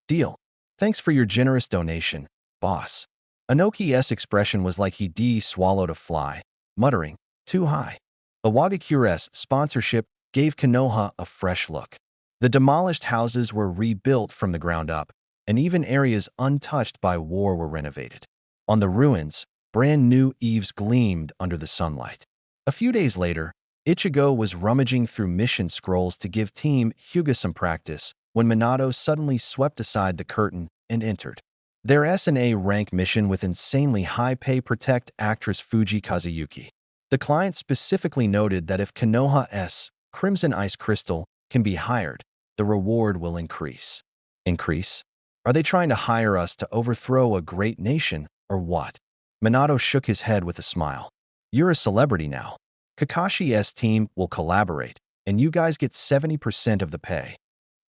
Deal. Thanks for your generous donation, boss. Inoki's expression was like he swallowed a fly, muttering, too high. The Wagakure's sponsorship gave Konoha a fresh look. The demolished houses were rebuilt from the ground up, and even areas untouched by war were renovated. On the ruins, brand new eaves gleamed under the sunlight. A few days later, Ichigo was rummaging through mission scrolls to give Team Hyuga some practice when Minato suddenly swept aside the curtain and entered. Their S&A rank mission with insanely high pay protect actress Fuji Kazuyuki. The client specifically noted that if Konoha's Crimson Ice Crystal can be hired, the reward will increase. Increase? Are they trying to hire us to overthrow a great nation, or what? Minato shook his head with a smile. You're a celebrity now. Kakashi's team will collaborate, and you guys get 70% of the pay.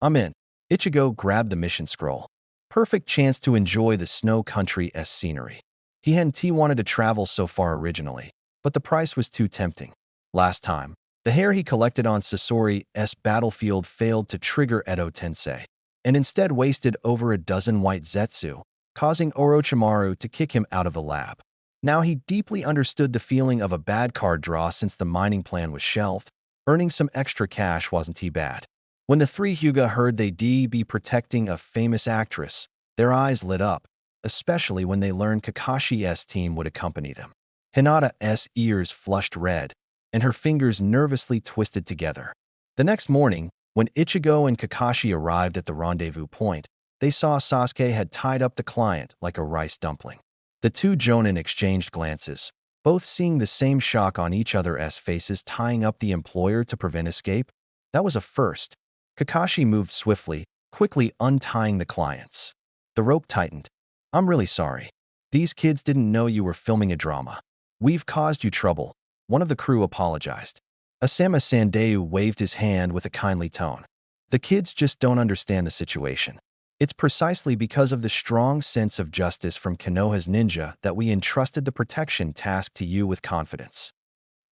I'm in. Ichigo grabbed the mission scroll. Perfect chance to enjoy the snow country's scenery. He hadn't wanted to travel so far originally, but the price was too tempting. Last time, the hair he collected on Sasori's battlefield failed to trigger Edo Tensei, and instead wasted over a dozen white zetsu, causing Orochimaru to kick him out of the lab. Now he deeply understood the feeling of a bad card draw since the mining plan was shelved. Earning some extra cash wasn't too bad. When the three Hyuga heard they'd be protecting a famous actress, their eyes lit up, especially when they learned Kakashi's team would accompany them. Hinata's ears flushed red, and her fingers nervously twisted together. The next morning, when Ichigo and Kakashi arrived at the rendezvous point, they saw Sasuke had tied up the client like a rice dumpling. The two jonin exchanged glances, both seeing the same shock on each other's faces, tying up the employer to prevent escape. That was a first. Kakashi moved swiftly, quickly untying the clients. The rope tightened. I'm really sorry. These kids didn't know you were filming a drama. We've caused you trouble. One of the crew apologized. Asama Sandeu waved his hand with a kindly tone. The kids just don't understand the situation. It's precisely because of the strong sense of justice from Konoha's ninja that we entrusted the protection task to you with confidence.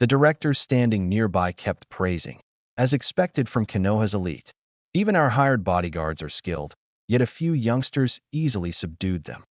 The directors standing nearby kept praising, as expected from Konoha's elite. Even our hired bodyguards are skilled, yet a few youngsters easily subdued them.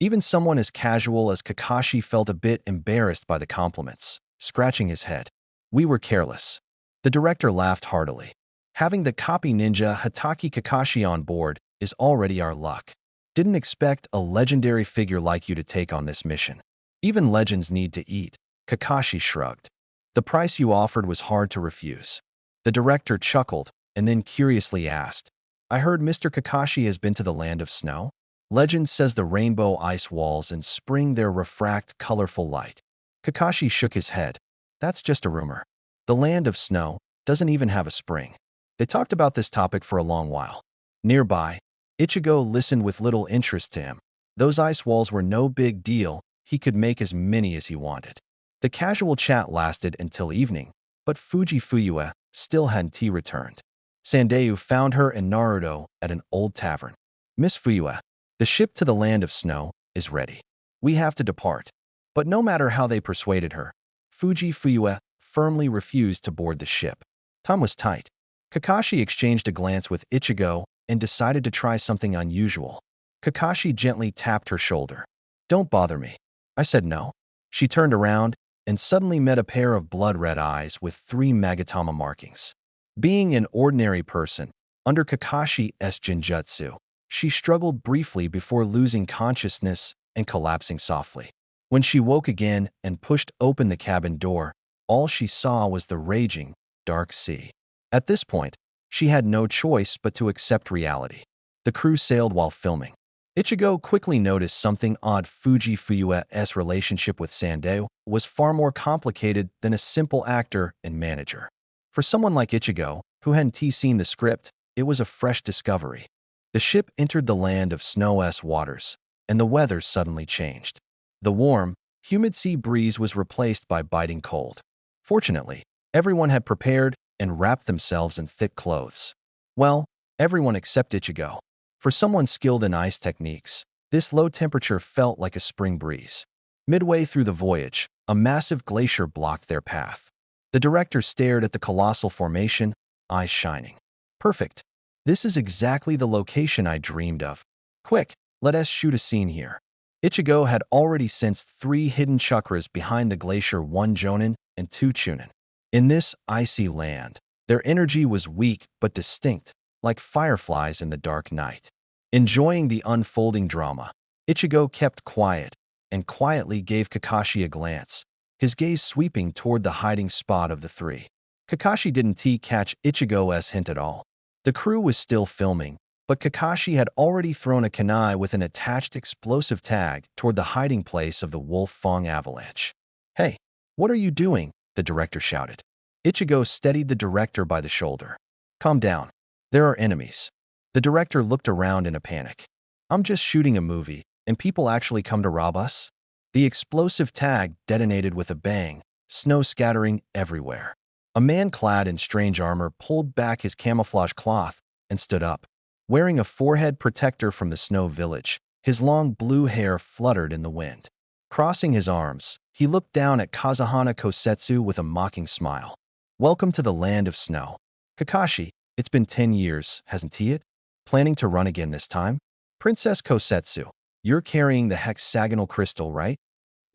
Even someone as casual as Kakashi felt a bit embarrassed by the compliments, scratching his head. We were careless. The director laughed heartily. Having the copy ninja Hatake Kakashi on board is already our luck. Didn't expect a legendary figure like you to take on this mission. Even legends need to eat. Kakashi shrugged. The price you offered was hard to refuse. The director chuckled and then curiously asked, I heard Mr. Kakashi has been to the land of snow? Legend says the rainbow ice walls in spring there refract colorful light. Kakashi shook his head. That's just a rumor. The land of snow doesn't even have a spring. They talked about this topic for a long while. Nearby, Ichigo listened with little interest to him. Those ice walls were no big deal. He could make as many as he wanted. The casual chat lasted until evening, but Fuji Fuyue still hadn't returned. Sandeu found her and Naruto at an old tavern. Miss Fuyue, the ship to the land of snow is ready. We have to depart. But no matter how they persuaded her, Fuji Fuyue firmly refused to board the ship. Time was tight. Kakashi exchanged a glance with Ichigo and decided to try something unusual. Kakashi gently tapped her shoulder. Don't bother me. I said no. She turned around and suddenly met a pair of blood-red eyes with 3 magatama markings. Being an ordinary person, under Kakashi's genjutsu, she struggled briefly before losing consciousness and collapsing softly. When she woke again and pushed open the cabin door, all she saw was the raging, dark sea. At this point, she had no choice but to accept reality. The crew sailed while filming. Ichigo quickly noticed something odd. Fuji Fuyue's relationship with Sandeu was far more complicated than a simple actor and manager. For someone like Ichigo, who hadn't seen the script, it was a fresh discovery. The ship entered the land of snow's waters, and the weather suddenly changed. The warm, humid sea breeze was replaced by biting cold. Fortunately, everyone had prepared and wrapped themselves in thick clothes. Well, everyone except Ichigo. For someone skilled in ice techniques, this low temperature felt like a spring breeze. Midway through the voyage, a massive glacier blocked their path. The director stared at the colossal formation, eyes shining. Perfect. This is exactly the location I dreamed of. Quick, let us shoot a scene here. Ichigo had already sensed 3 hidden chakras behind the glacier, 1 jonin and 2 chunin. In this icy land, their energy was weak but distinct, like fireflies in the dark night. Enjoying the unfolding drama, Ichigo kept quiet and quietly gave Kakashi a glance, his gaze sweeping toward the hiding spot of the three. Kakashi didn't catch Ichigo's hint at all. The crew was still filming, but Kakashi had already thrown a kunai with an attached explosive tag toward the hiding place of the Wolf Fong avalanche. "Hey, what are you doing?" the director shouted. Ichigo steadied the director by the shoulder. "Calm down. There are enemies." The director looked around in a panic. "I'm just shooting a movie, and people actually come to rob us?" The explosive tag detonated with a bang, snow scattering everywhere. A man clad in strange armor pulled back his camouflage cloth and stood up. Wearing a forehead protector from the snow village, his long blue hair fluttered in the wind. Crossing his arms, he looked down at Kazuhana Kosetsu with a mocking smile. "Welcome to the land of snow. Kakashi, it's been 10 years, hasn't it? Planning to run again this time? Princess Kosetsu, you're carrying the hexagonal crystal, right?"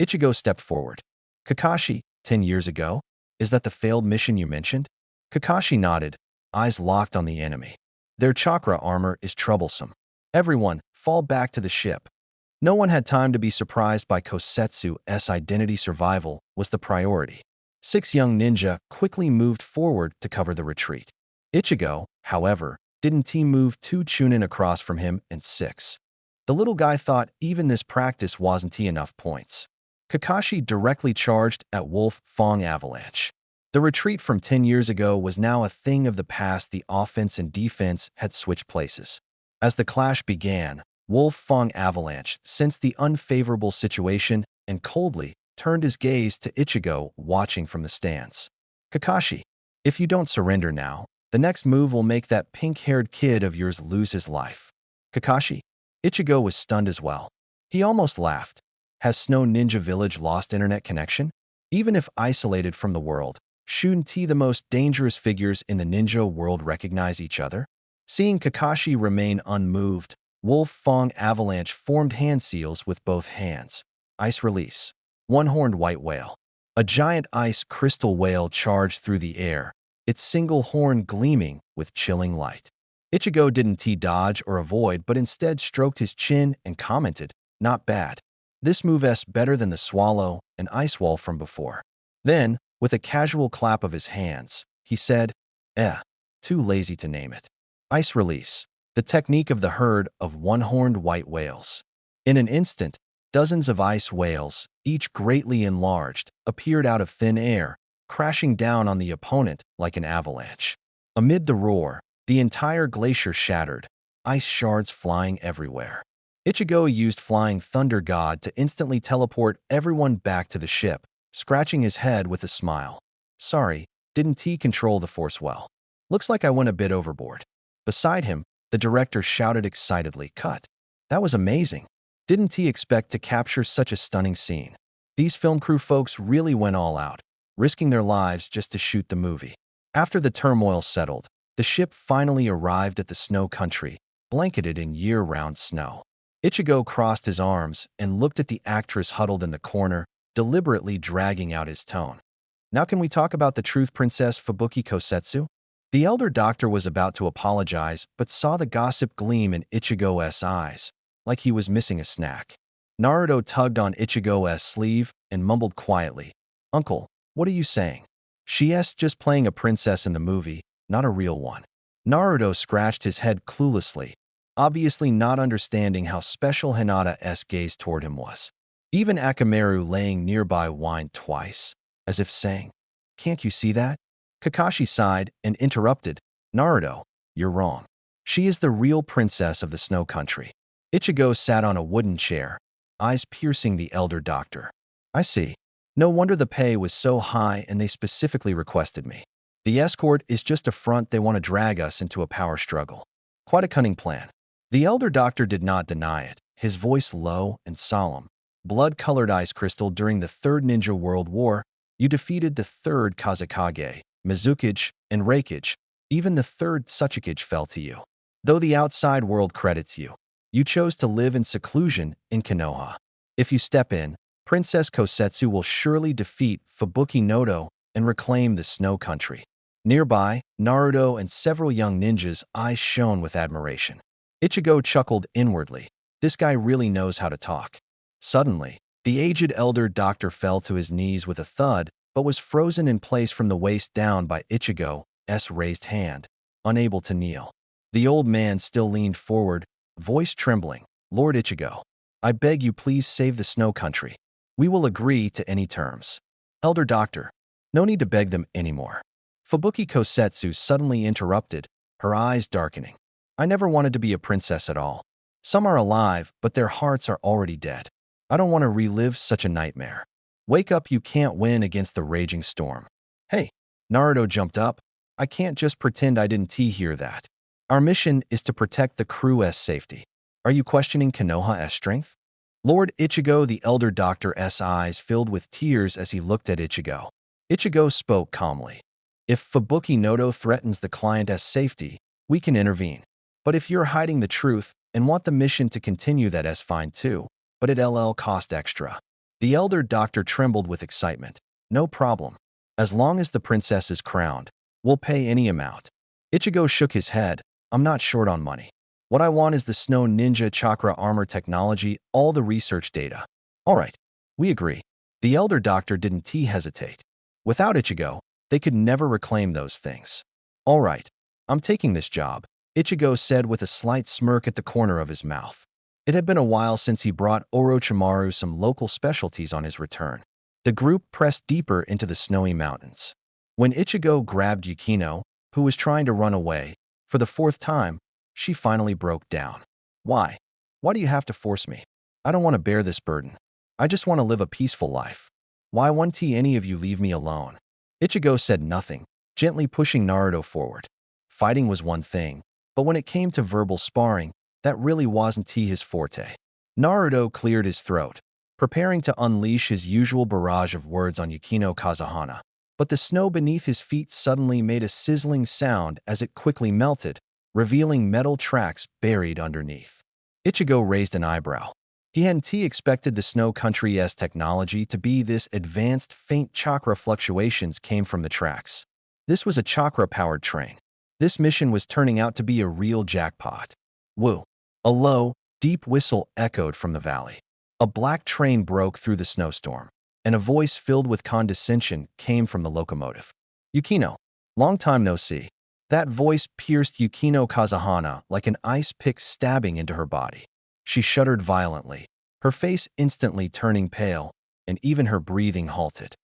Ichigo stepped forward. "Kakashi, 10 years ago? Is that the failed mission you mentioned?" Kakashi nodded, eyes locked on the enemy. "Their chakra armor is troublesome. Everyone, fall back to the ship." No one had time to be surprised by Kosetsu's identity. Survival was the priority. 6 young ninja quickly moved forward to cover the retreat. Ichigo, however, didn't move 2 chunin across from him and 6. The little guy thought even this practice wasn't enough points. Kakashi directly charged at Wolf Fong avalanche. The retreat from 10 years ago was now a thing of the past. The offense and defense had switched places. As the clash began, Wolf Fong avalanche sensed the unfavorable situation and coldly turned his gaze to Ichigo, watching from the stands. "Kakashi, if you don't surrender now, the next move will make that pink-haired kid of yours lose his life." "Kakashi?" Ichigo was stunned as well. He almost laughed. Has Snow Ninja Village lost internet connection? Even if isolated from the world, shouldn't the most dangerous figures in the ninja world recognize each other? Seeing Kakashi remain unmoved, Wolf Fong avalanche formed hand seals with both hands. Ice release. One-horned white whale. A giant ice crystal whale charged through the air, its single horn gleaming with chilling light. Ichigo didn't dodge or avoid, but instead stroked his chin and commented, "Not bad. This move's better than the swallow and ice wall from before." Then, with a casual clap of his hands, he said, too lazy to name it. Ice release. The technique of the herd of one-horned white whales. In an instant, dozens of ice whales, each greatly enlarged, appeared out of thin air, crashing down on the opponent like an avalanche. Amid the roar, the entire glacier shattered, ice shards flying everywhere. Ichigo used Flying Thunder God to instantly teleport everyone back to the ship, scratching his head with a smile. "Sorry, didn't control the force well. Looks like I went a bit overboard." Beside him, the director shouted excitedly, "Cut! That was amazing. Didn't expect to capture such a stunning scene. These film crew folks really went all out, risking their lives just to shoot the movie." After the turmoil settled, the ship finally arrived at the snow country, blanketed in year-round snow. Ichigo crossed his arms and looked at the actress huddled in the corner, deliberately dragging out his tone. "Now can we talk about the truth, Princess Fubuki Kosetsu?" The elder doctor was about to apologize, but saw the gossip gleam in Ichigo's eyes, like he was missing a snack. Naruto tugged on Ichigo's sleeve and mumbled quietly, "Uncle, what are you saying? She's just playing a princess in the movie, not a real one." Naruto scratched his head cluelessly, obviously not understanding how special Hinata's gaze toward him was. Even Akamaru laying nearby whined twice, as if saying, "Can't you see that?" Kakashi sighed and interrupted, "Naruto, you're wrong. She is the real princess of the snow country." Ichigo sat on a wooden chair, eyes piercing the elder doctor. "I see. No wonder the pay was so high and they specifically requested me. The escort is just a front. They want to drag us into a power struggle. Quite a cunning plan." The elder doctor did not deny it, his voice low and solemn. "Blood-colored ice crystal during the Third Ninja World War, you defeated the Third Kazekage, Mizukage, and Reikage. Even the Third Tsuchikage fell to you. Though the outside world credits you, you chose to live in seclusion in Konoha. If you step in, Princess Kosetsu will surely defeat Fubuki Noto and reclaim the snow country. Nearby, Naruto and several young ninjas' eyes shone with admiration. Ichigo chuckled inwardly. This guy really knows how to talk. Suddenly, the aged elder doctor fell to his knees with a thud, but was frozen in place from the waist down by Ichigo's raised hand, unable to kneel. The old man still leaned forward, voice trembling. Lord Ichigo, I beg you please save the snow country. We will agree to any terms. Elder doctor, no need to beg them anymore. Fubuki Kosetsu suddenly interrupted, her eyes darkening. I never wanted to be a princess at all. Some are alive, but their hearts are already dead. I don't want to relive such a nightmare. Wake up, you can't win against the raging storm. Hey, Naruto jumped up. I can't just pretend I didn't hear that. Our mission is to protect the crew's safety. Are you questioning Konoha's strength? Lord Ichigo, the elder doctor's eyes filled with tears as he looked at Ichigo. Ichigo spoke calmly. If Fubuki Noto threatens the client's safety, we can intervene. But if you're hiding the truth and want the mission to continue, that's fine too, but it'll cost extra. The elder doctor trembled with excitement. No problem. As long as the princess is crowned, we'll pay any amount. Ichigo shook his head. I'm not short on money. What I want is the Snow Ninja Chakra armor technology, all the research data. All right, we agree. The elder doctor didn't hesitate. Without Ichigo, they could never reclaim those things. All right, I'm taking this job, Ichigo said with a slight smirk at the corner of his mouth. It had been a while since he brought Orochimaru some local specialties on his return. The group pressed deeper into the snowy mountains. When Ichigo grabbed Yukino, who was trying to run away, for the fourth time, she finally broke down. Why? Why do you have to force me? I don't want to bear this burden. I just want to live a peaceful life. Why won't any of you leave me alone? Ichigo said nothing, gently pushing Naruto forward. Fighting was one thing, but when it came to verbal sparring, that really wasn't his forte. Naruto cleared his throat, preparing to unleash his usual barrage of words on Yukino Kazahana. But the snow beneath his feet suddenly made a sizzling sound as it quickly melted, revealing metal tracks buried underneath. Ichigo raised an eyebrow. He hadn't expected the snow country's technology to be this advanced. Faint chakra fluctuations came from the tracks. This was a chakra-powered train. This mission was turning out to be a real jackpot. Woo! A low, deep whistle echoed from the valley. A black train broke through the snowstorm, and a voice filled with condescension came from the locomotive. Yukino, long time no see. That voice pierced Yukino Kazahana like an ice pick stabbing into her body. She shuddered violently, her face instantly turning pale, and even her breathing halted.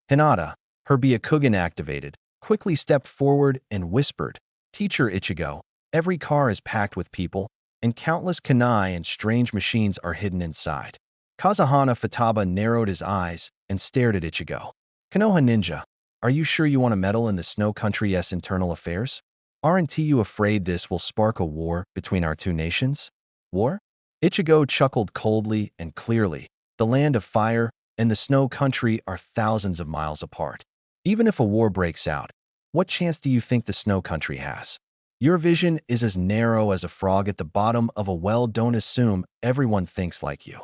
Hinata, her Byakugan activated, quickly stepped forward and whispered, Teacher Ichigo, every car is packed with people, and countless kunai and strange machines are hidden inside. Kazahana Futaba narrowed his eyes and stared at Ichigo. Konoha Ninja, are you sure you want to meddle in the Snow Country's internal affairs? Aren't you afraid this will spark a war between our two nations? War? Ichigo chuckled coldly and clearly. The land of fire and the Snow Country are thousands of miles apart. Even if a war breaks out, what chance do you think the Snow Country has? Your vision is as narrow as a frog at the bottom of a well. Don't assume everyone thinks like you.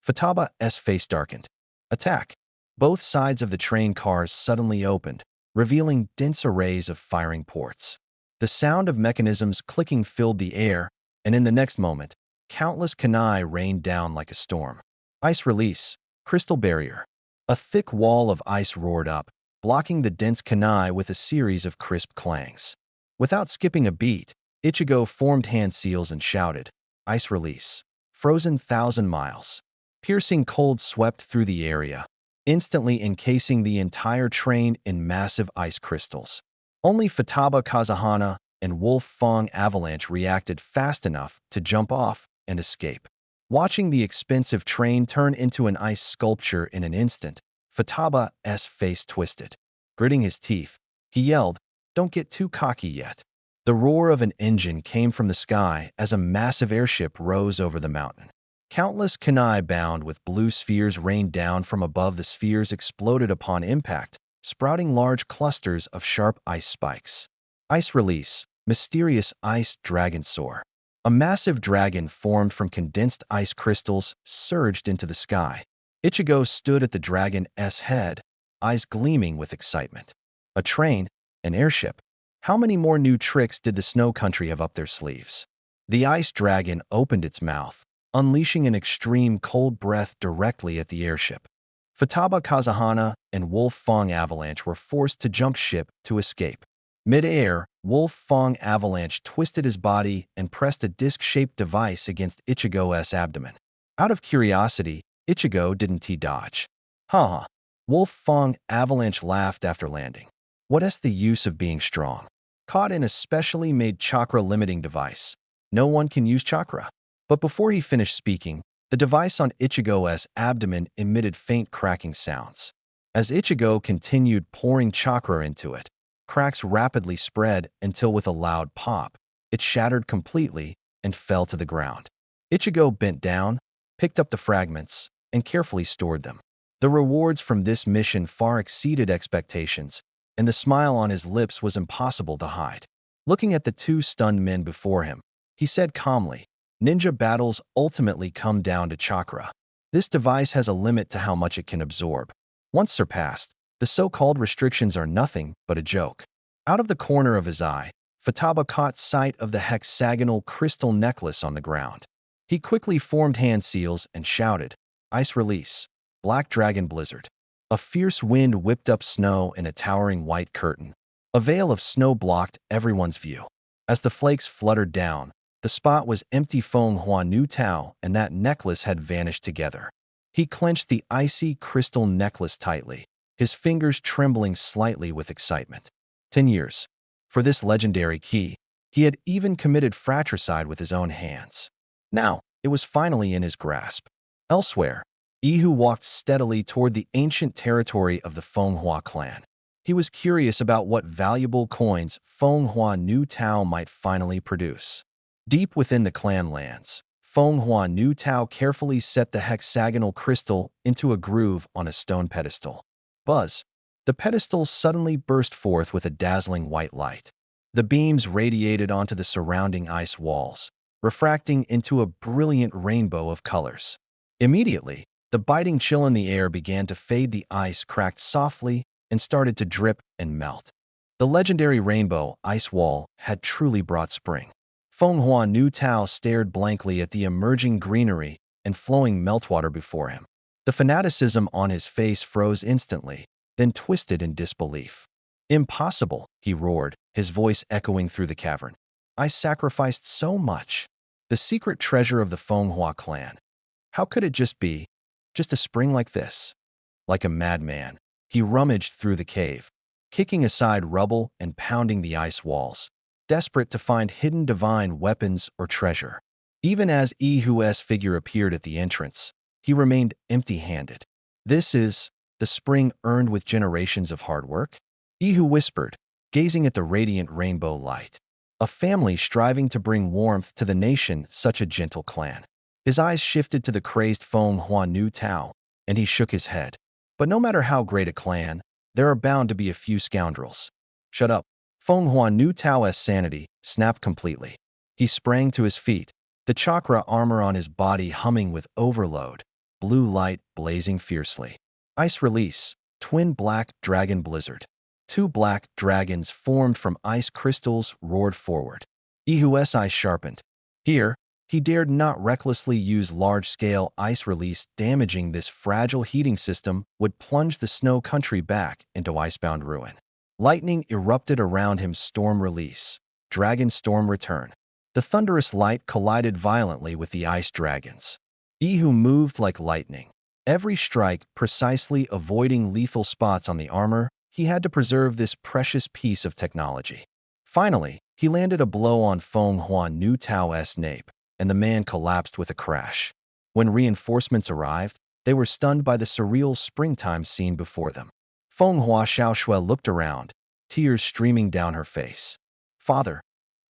Futaba's face darkened. Attack! Both sides of the train cars suddenly opened, revealing dense arrays of firing ports. The sound of mechanisms clicking filled the air, and in the next moment, countless kunai rained down like a storm. Ice release, crystal barrier. A thick wall of ice roared up, blocking the dense kunai with a series of crisp clangs. Without skipping a beat, Ichigo formed hand seals and shouted, Ice release. Frozen 1,000 miles. Piercing cold swept through the area, instantly encasing the entire train in massive ice crystals. Only Futaba Kazahana and Wolf Fong Avalanche reacted fast enough to jump off and escape. Watching the expensive train turn into an ice sculpture in an instant, Futaba's face twisted. Gritting his teeth, he yelled, Don't get too cocky yet. The roar of an engine came from the sky as a massive airship rose over the mountain. Countless kunai bound with blue spheres rained down from above. The spheres exploded upon impact, sprouting large clusters of sharp ice spikes. Ice release, mysterious ice dragon soar. A massive dragon formed from condensed ice crystals surged into the sky. Ichigo stood at the dragon's head, eyes gleaming with excitement. A train? An airship? How many more new tricks did the Snow Country have up their sleeves? The ice dragon opened its mouth, unleashing an extreme cold breath directly at the airship. Futaba Kazahana and Wolf Fong Avalanche were forced to jump ship to escape. Mid-air, Wolf Fong Avalanche twisted his body and pressed a disc-shaped device against Ichigo's abdomen. Out of curiosity, Ichigo didn't dodge. Haha. Wolf Fong Avalanche laughed after landing. What's the use of being strong? Caught in a specially made chakra-limiting device. No one can use chakra. But before he finished speaking, the device on Ichigo's abdomen emitted faint cracking sounds. As Ichigo continued pouring chakra into it, cracks rapidly spread until with a loud pop, it shattered completely and fell to the ground. Ichigo bent down, picked up the fragments, and carefully stored them. The rewards from this mission far exceeded expectations, and the smile on his lips was impossible to hide. Looking at the two stunned men before him, he said calmly, "Ninja battles ultimately come down to chakra. This device has a limit to how much it can absorb. Once surpassed, the so-called restrictions are nothing but a joke." Out of the corner of his eye, Futaba caught sight of the hexagonal crystal necklace on the ground. He quickly formed hand seals and shouted, "Ice release, Black Dragon Blizzard." A fierce wind whipped up snow in a towering white curtain. A veil of snow blocked everyone's view. As the flakes fluttered down, the spot was empty. Feng Hua Nu Tao and that necklace had vanished together. He clenched the icy crystal necklace tightly, his fingers trembling slightly with excitement. 10 years. For this legendary key, he had even committed fratricide with his own hands. Now, it was finally in his grasp. Elsewhere, Ihu walked steadily toward the ancient territory of the Feng Hua clan. He was curious about what valuable coins Feng Hua Nu Tao might finally produce. Deep within the clan lands, Feng Hua Nu Tao carefully set the hexagonal crystal into a groove on a stone pedestal. Buzz! The pedestal suddenly burst forth with a dazzling white light. The beams radiated onto the surrounding ice walls, refracting into a brilliant rainbow of colors. Immediately, the biting chill in the air began to fade. The ice cracked softly and started to drip and melt. The legendary rainbow ice wall had truly brought spring. Feng Hua Nu Tao stared blankly at the emerging greenery and flowing meltwater before him. The fanaticism on his face froze instantly, then twisted in disbelief. "Impossible," he roared, his voice echoing through the cavern. "I sacrificed so much. The secret treasure of the Feng Hua clan. How could it just be? Just a spring like this?" Like a madman, he rummaged through the cave, kicking aside rubble and pounding the ice walls, desperate to find hidden divine weapons or treasure. Even as Ihu's figure appeared at the entrance, he remained empty-handed. "This is the spring earned with generations of hard work?" Ihu whispered, gazing at the radiant rainbow light. "A family striving to bring warmth to the nation, such a gentle clan." His eyes shifted to the crazed Feng Hua Nu Tao, and he shook his head. "But no matter how great a clan, there are bound to be a few scoundrels." "Shut up." Feng Hua Nu Tao's sanity snapped completely. He sprang to his feet, the chakra armor on his body humming with overload, blue light blazing fiercely. "Ice release, twin black dragon blizzard." Two black dragons formed from ice crystals roared forward. Ihu's eyes sharpened. Here, he dared not recklessly use large-scale ice release. Damaging this fragile heating system would plunge the snow country back into icebound ruin. Lightning erupted around him. Storm release. Dragon storm return. The thunderous light collided violently with the ice dragons. Ihu moved like lightning, every strike precisely avoiding lethal spots on the armor. He had to preserve this precious piece of technology. Finally, he landed a blow on Feng Hua Nu Tao's nape, and the man collapsed with a crash. When reinforcements arrived, they were stunned by the surreal springtime scene before them. Feng Hua Xiaoshui looked around, tears streaming down her face. "Father,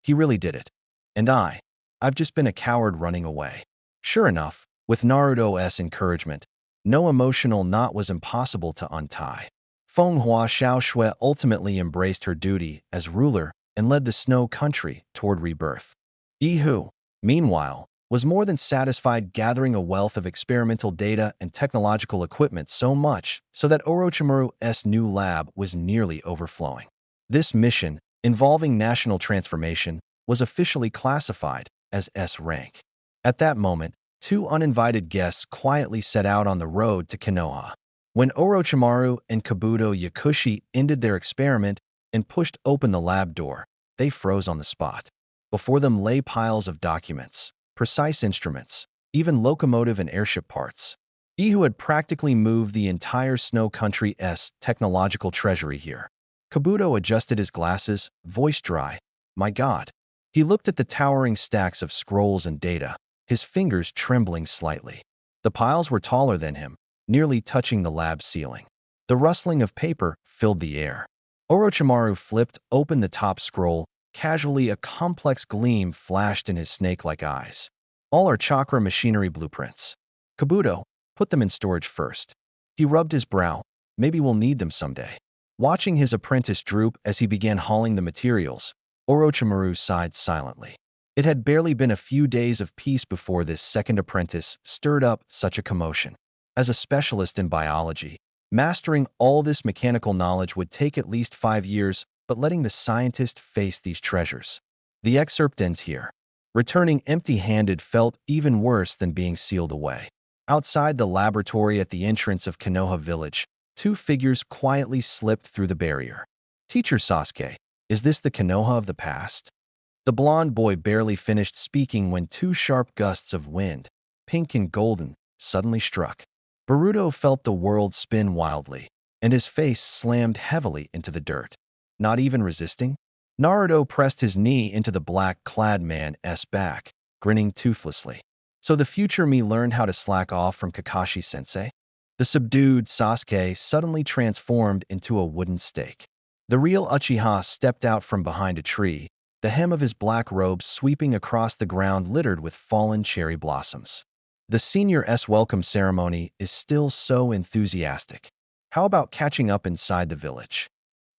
he really did it. And I've just been a coward running away." Sure enough, with Naruto's encouragement, no emotional knot was impossible to untie. Feng Hua Xiaoshui ultimately embraced her duty as ruler and led the snow country toward rebirth. Ihu, meanwhile, was more than satisfied gathering a wealth of experimental data and technological equipment so much so that Orochimaru's new lab was nearly overflowing. This mission, involving national transformation, was officially classified as S rank. At that moment, two uninvited guests quietly set out on the road to Konoha. When Orochimaru and Kabuto Yakushi ended their experiment and pushed open the lab door, they froze on the spot. Before them lay piles of documents, precise instruments, even locomotive and airship parts. Ihu had practically moved the entire Snow Country's technological treasury here. Kabuto adjusted his glasses, voice dry. My God. He looked at the towering stacks of scrolls and data, his fingers trembling slightly. The piles were taller than him, nearly touching the lab ceiling. The rustling of paper filled the air. Orochimaru flipped open the top scroll. Casually, a complex gleam flashed in his snake-like eyes. All are chakra machinery blueprints. Kabuto, put them in storage first. He rubbed his brow. Maybe we'll need them someday. Watching his apprentice droop as he began hauling the materials, Orochimaru sighed silently. It had barely been a few days of peace before this second apprentice stirred up such a commotion. As a specialist in biology, mastering all this mechanical knowledge would take at least 5 years, but letting the scientist face these treasures. The excerpt ends here. Returning empty-handed felt even worse than being sealed away. Outside the laboratory at the entrance of Konoha village, two figures quietly slipped through the barrier. Teacher Sasuke, is this the Konoha of the past? The blond boy barely finished speaking when two sharp gusts of wind, pink and golden, suddenly struck. Boruto felt the world spin wildly, and his face slammed heavily into the dirt. Not even resisting? Naruto pressed his knee into the black-clad man's back, grinning toothlessly. So the future me learned how to slack off from Kakashi-sensei? The subdued Sasuke suddenly transformed into a wooden stake. The real Uchiha stepped out from behind a tree, the hem of his black robe sweeping across the ground littered with fallen cherry blossoms. The senior's welcome ceremony is still so enthusiastic. How about catching up inside the village?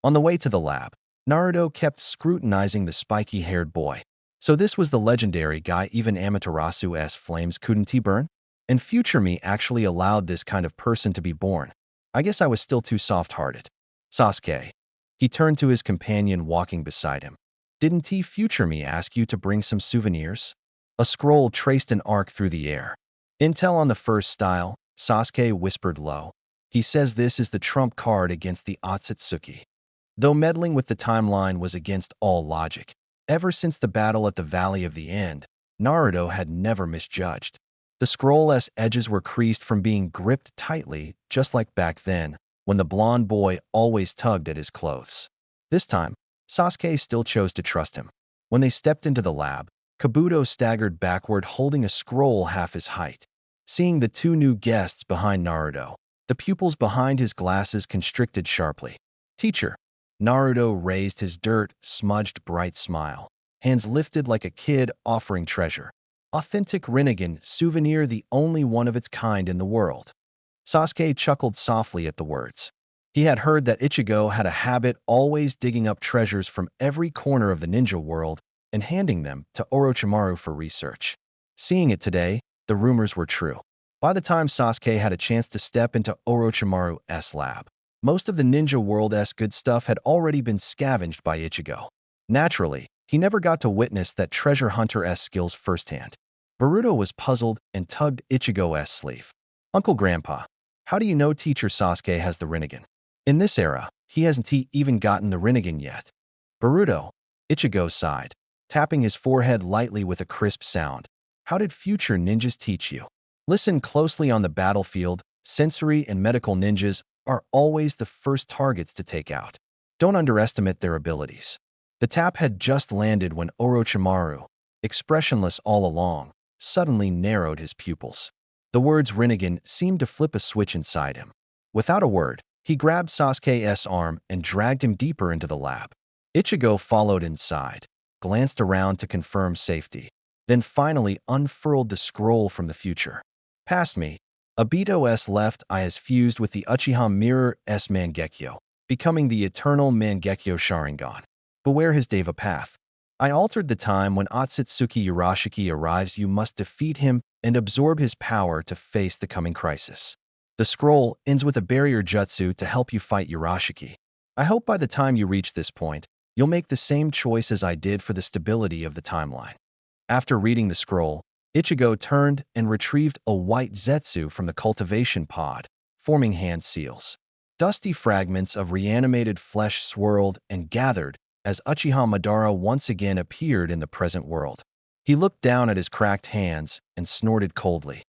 On the way to the lab, Naruto kept scrutinizing the spiky-haired boy. So this was the legendary guy even Amaterasu's flames couldn't burn? And future me actually allowed this kind of person to be born. I guess I was still too soft-hearted. Sasuke. He turned to his companion walking beside him. Didn't future me ask you to bring some souvenirs? A scroll traced an arc through the air. Intel on the first style, Sasuke whispered low. He says this is the trump card against the Otsutsuki. Though meddling with the timeline was against all logic, ever since the battle at the Valley of the End, Naruto had never misjudged. The scroll's edges were creased from being gripped tightly, just like back then, when the blond boy always tugged at his clothes. This time, Sasuke still chose to trust him. When they stepped into the lab, Kabuto staggered backward holding a scroll half his height. Seeing the two new guests behind Naruto, the pupils behind his glasses constricted sharply. Teacher. Naruto raised his dirt-smudged bright smile, hands lifted like a kid offering treasure. Authentic Rinnegan souvenir, the only one of its kind in the world. Sasuke chuckled softly at the words. He had heard that Ichigo had a habit always digging up treasures from every corner of the ninja world and handing them to Orochimaru for research. Seeing it today, the rumors were true. By the time Sasuke had a chance to step into Orochimaru's lab, most of the ninja world's good stuff had already been scavenged by Ichigo. Naturally, he never got to witness that treasure hunter-esque skills firsthand. Boruto was puzzled and tugged Ichigo's sleeve. Uncle Grandpa, how do you know Teacher Sasuke has the Rinnegan? In this era, he hasn't even gotten the Rinnegan yet. Boruto, Ichigo sighed, tapping his forehead lightly with a crisp sound. How did future ninjas teach you? Listen closely. On the battlefield, sensory and medical ninjas are always the first targets to take out. Don't underestimate their abilities. The tap had just landed when Orochimaru, expressionless all along, suddenly narrowed his pupils. The words Rinnegan seemed to flip a switch inside him. Without a word, he grabbed Sasuke's arm and dragged him deeper into the lab. Ichigo followed inside, glanced around to confirm safety, then finally unfurled the scroll from the future. Past me, Obito's left eye is fused with the Uchiha Mirror's Mangekyo, becoming the eternal Mangekyo Sharingan. Beware his Deva path. I altered the time when Otsutsuki Urashiki arrives. You must defeat him and absorb his power to face the coming crisis. The scroll ends with a barrier jutsu to help you fight Urashiki. I hope by the time you reach this point, you'll make the same choice as I did for the stability of the timeline. After reading the scroll, Ichigo turned and retrieved a white zetsu from the cultivation pod, forming hand seals. Dusty fragments of reanimated flesh swirled and gathered as Uchiha Madara once again appeared in the present world. He looked down at his cracked hands and snorted coldly.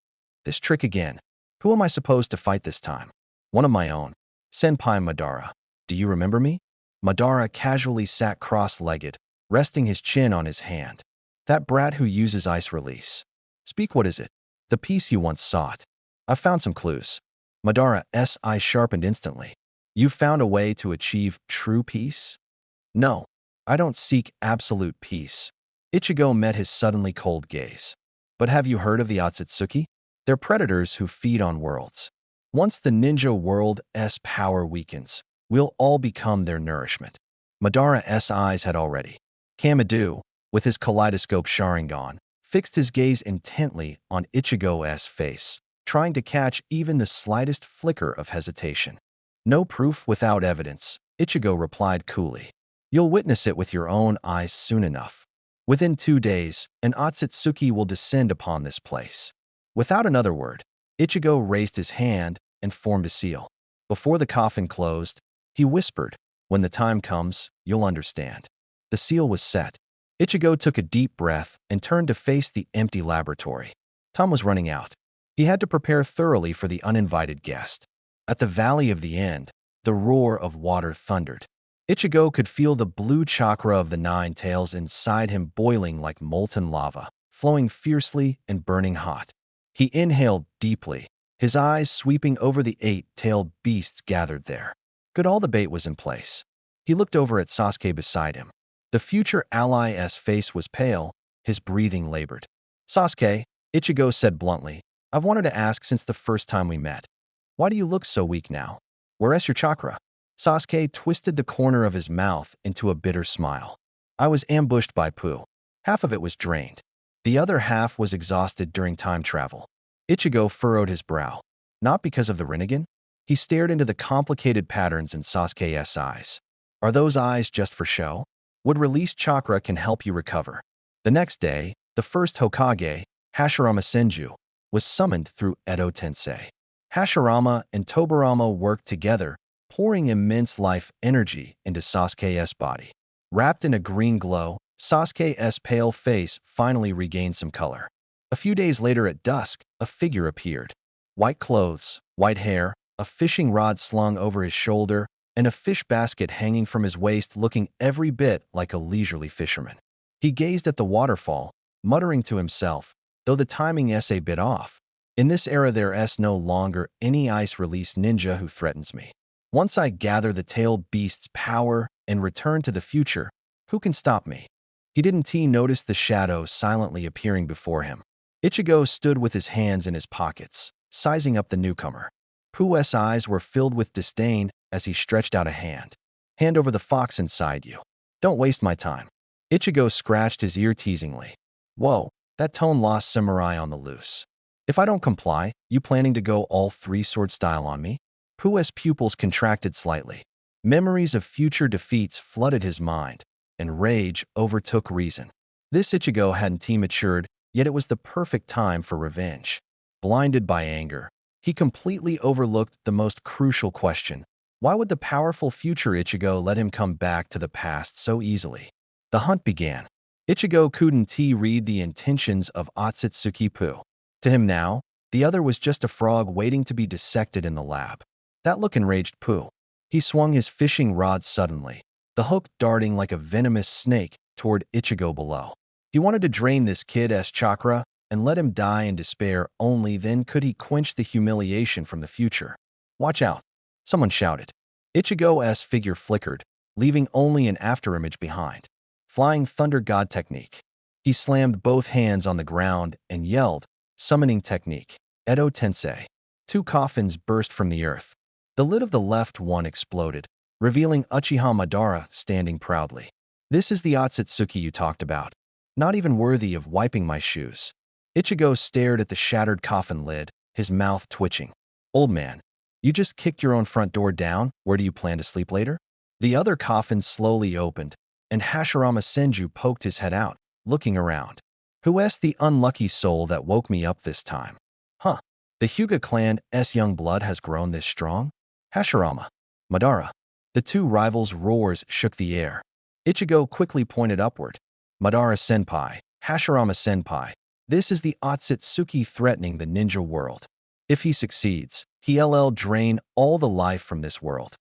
This trick again. Who am I supposed to fight this time? One of my own. Senpai Madara. Do you remember me? Madara casually sat cross-legged, resting his chin on his hand. That brat who uses ice release. Speak, what is it? The piece you once sought. I've found some clues. Madara's eyes sharpened instantly. You've found a way to achieve true peace? No, I don't seek absolute peace. Ichigo met his suddenly cold gaze. But have you heard of the Otsutsuki? They're predators who feed on worlds. Once the ninja world's power weakens, we'll all become their nourishment. Madara's eyes had already. Kamadu, with his kaleidoscope Sharingan, fixed his gaze intently on Ichigo's face, trying to catch even the slightest flicker of hesitation. No proof without evidence, Ichigo replied coolly. You'll witness it with your own eyes soon enough. Within 2 days, an Otsutsuki will descend upon this place. Without another word, Ichigo raised his hand and formed a seal. Before the coffin closed, he whispered, when the time comes, you'll understand. The seal was set. Ichigo took a deep breath and turned to face the empty laboratory. Time was running out. He had to prepare thoroughly for the uninvited guest. At the Valley of the End, the roar of water thundered. Ichigo could feel the blue chakra of the 9 tails inside him boiling like molten lava, flowing fiercely and burning hot. He inhaled deeply, his eyes sweeping over the 8-tailed beasts gathered there. Good, all the bait was in place. He looked over at Sasuke beside him. The future ally's face was pale, his breathing labored. Sasuke, Ichigo said bluntly, I've wanted to ask since the first time we met. Why do you look so weak now? Where's your chakra? Sasuke twisted the corner of his mouth into a bitter smile. I was ambushed by Pooh. Half of it was drained. The other half was exhausted during time travel. Ichigo furrowed his brow. Not because of the Rinnegan? He stared into the complicated patterns in Sasuke's eyes. Are those eyes just for show? Would released chakra can help you recover? The next day, the first Hokage, Hashirama Senju, was summoned through Edo Tensei. Hashirama and Tobirama worked together, pouring immense life energy into Sasuke's body. Wrapped in a green glow, Sasuke's pale face finally regained some color. A few days later at dusk, a figure appeared. White clothes, white hair, a fishing rod slung over his shoulder, and a fish basket hanging from his waist, looking every bit like a leisurely fisherman. He gazed at the waterfall, muttering to himself, though the timing's a bit off. In this era there's no longer any ice-release ninja who threatens me. Once I gather the tailed beast's power and return to the future, who can stop me? He didn't notice the shadow silently appearing before him. Ichigo stood with his hands in his pockets, sizing up the newcomer. Pooh's eyes were filled with disdain as he stretched out a hand. Hand over the fox inside you. Don't waste my time. Ichigo scratched his ear teasingly. Whoa, that tone lost samurai on the loose. If I don't comply, you planning to go all 3-sword style on me? Pooh's pupils contracted slightly. Memories of future defeats flooded his mind, and rage overtook reason. This Ichigo hadn't matured, yet it was the perfect time for revenge. Blinded by anger, he completely overlooked the most crucial question. Why would the powerful future Ichigo let him come back to the past so easily? The hunt began. Ichigo couldn't read the intentions of Otsutsuki Pooh. To him now, the other was just a frog waiting to be dissected in the lab. That look enraged Pooh. He swung his fishing rod suddenly, the hook darting like a venomous snake toward Ichigo below. He wanted to drain this kid's chakra and let him die in despair. Only then could he quench the humiliation from the future. Watch out, someone shouted. Ichigo's figure flickered, leaving only an afterimage behind. Flying Thunder God technique. He slammed both hands on the ground and yelled, summoning technique. Edo Tensei. 2 coffins burst from the earth. The lid of the left one exploded, revealing Uchiha Madara standing proudly. This is the Otsutsuki you talked about. Not even worthy of wiping my shoes. Ichigo stared at the shattered coffin lid, his mouth twitching. Old man, you just kicked your own front door down. Where do you plan to sleep later? The other coffin slowly opened, and Hashirama Senju poked his head out, looking around. Who's the unlucky soul that woke me up this time? Huh. The Hyuga clan's young blood has grown this strong? Hashirama. Madara. The two rivals' roars shook the air. Ichigo quickly pointed upward. Madara-senpai, Hashirama-senpai, this is the Otsutsuki threatening the ninja world. If he succeeds, he'll drain all the life from this world.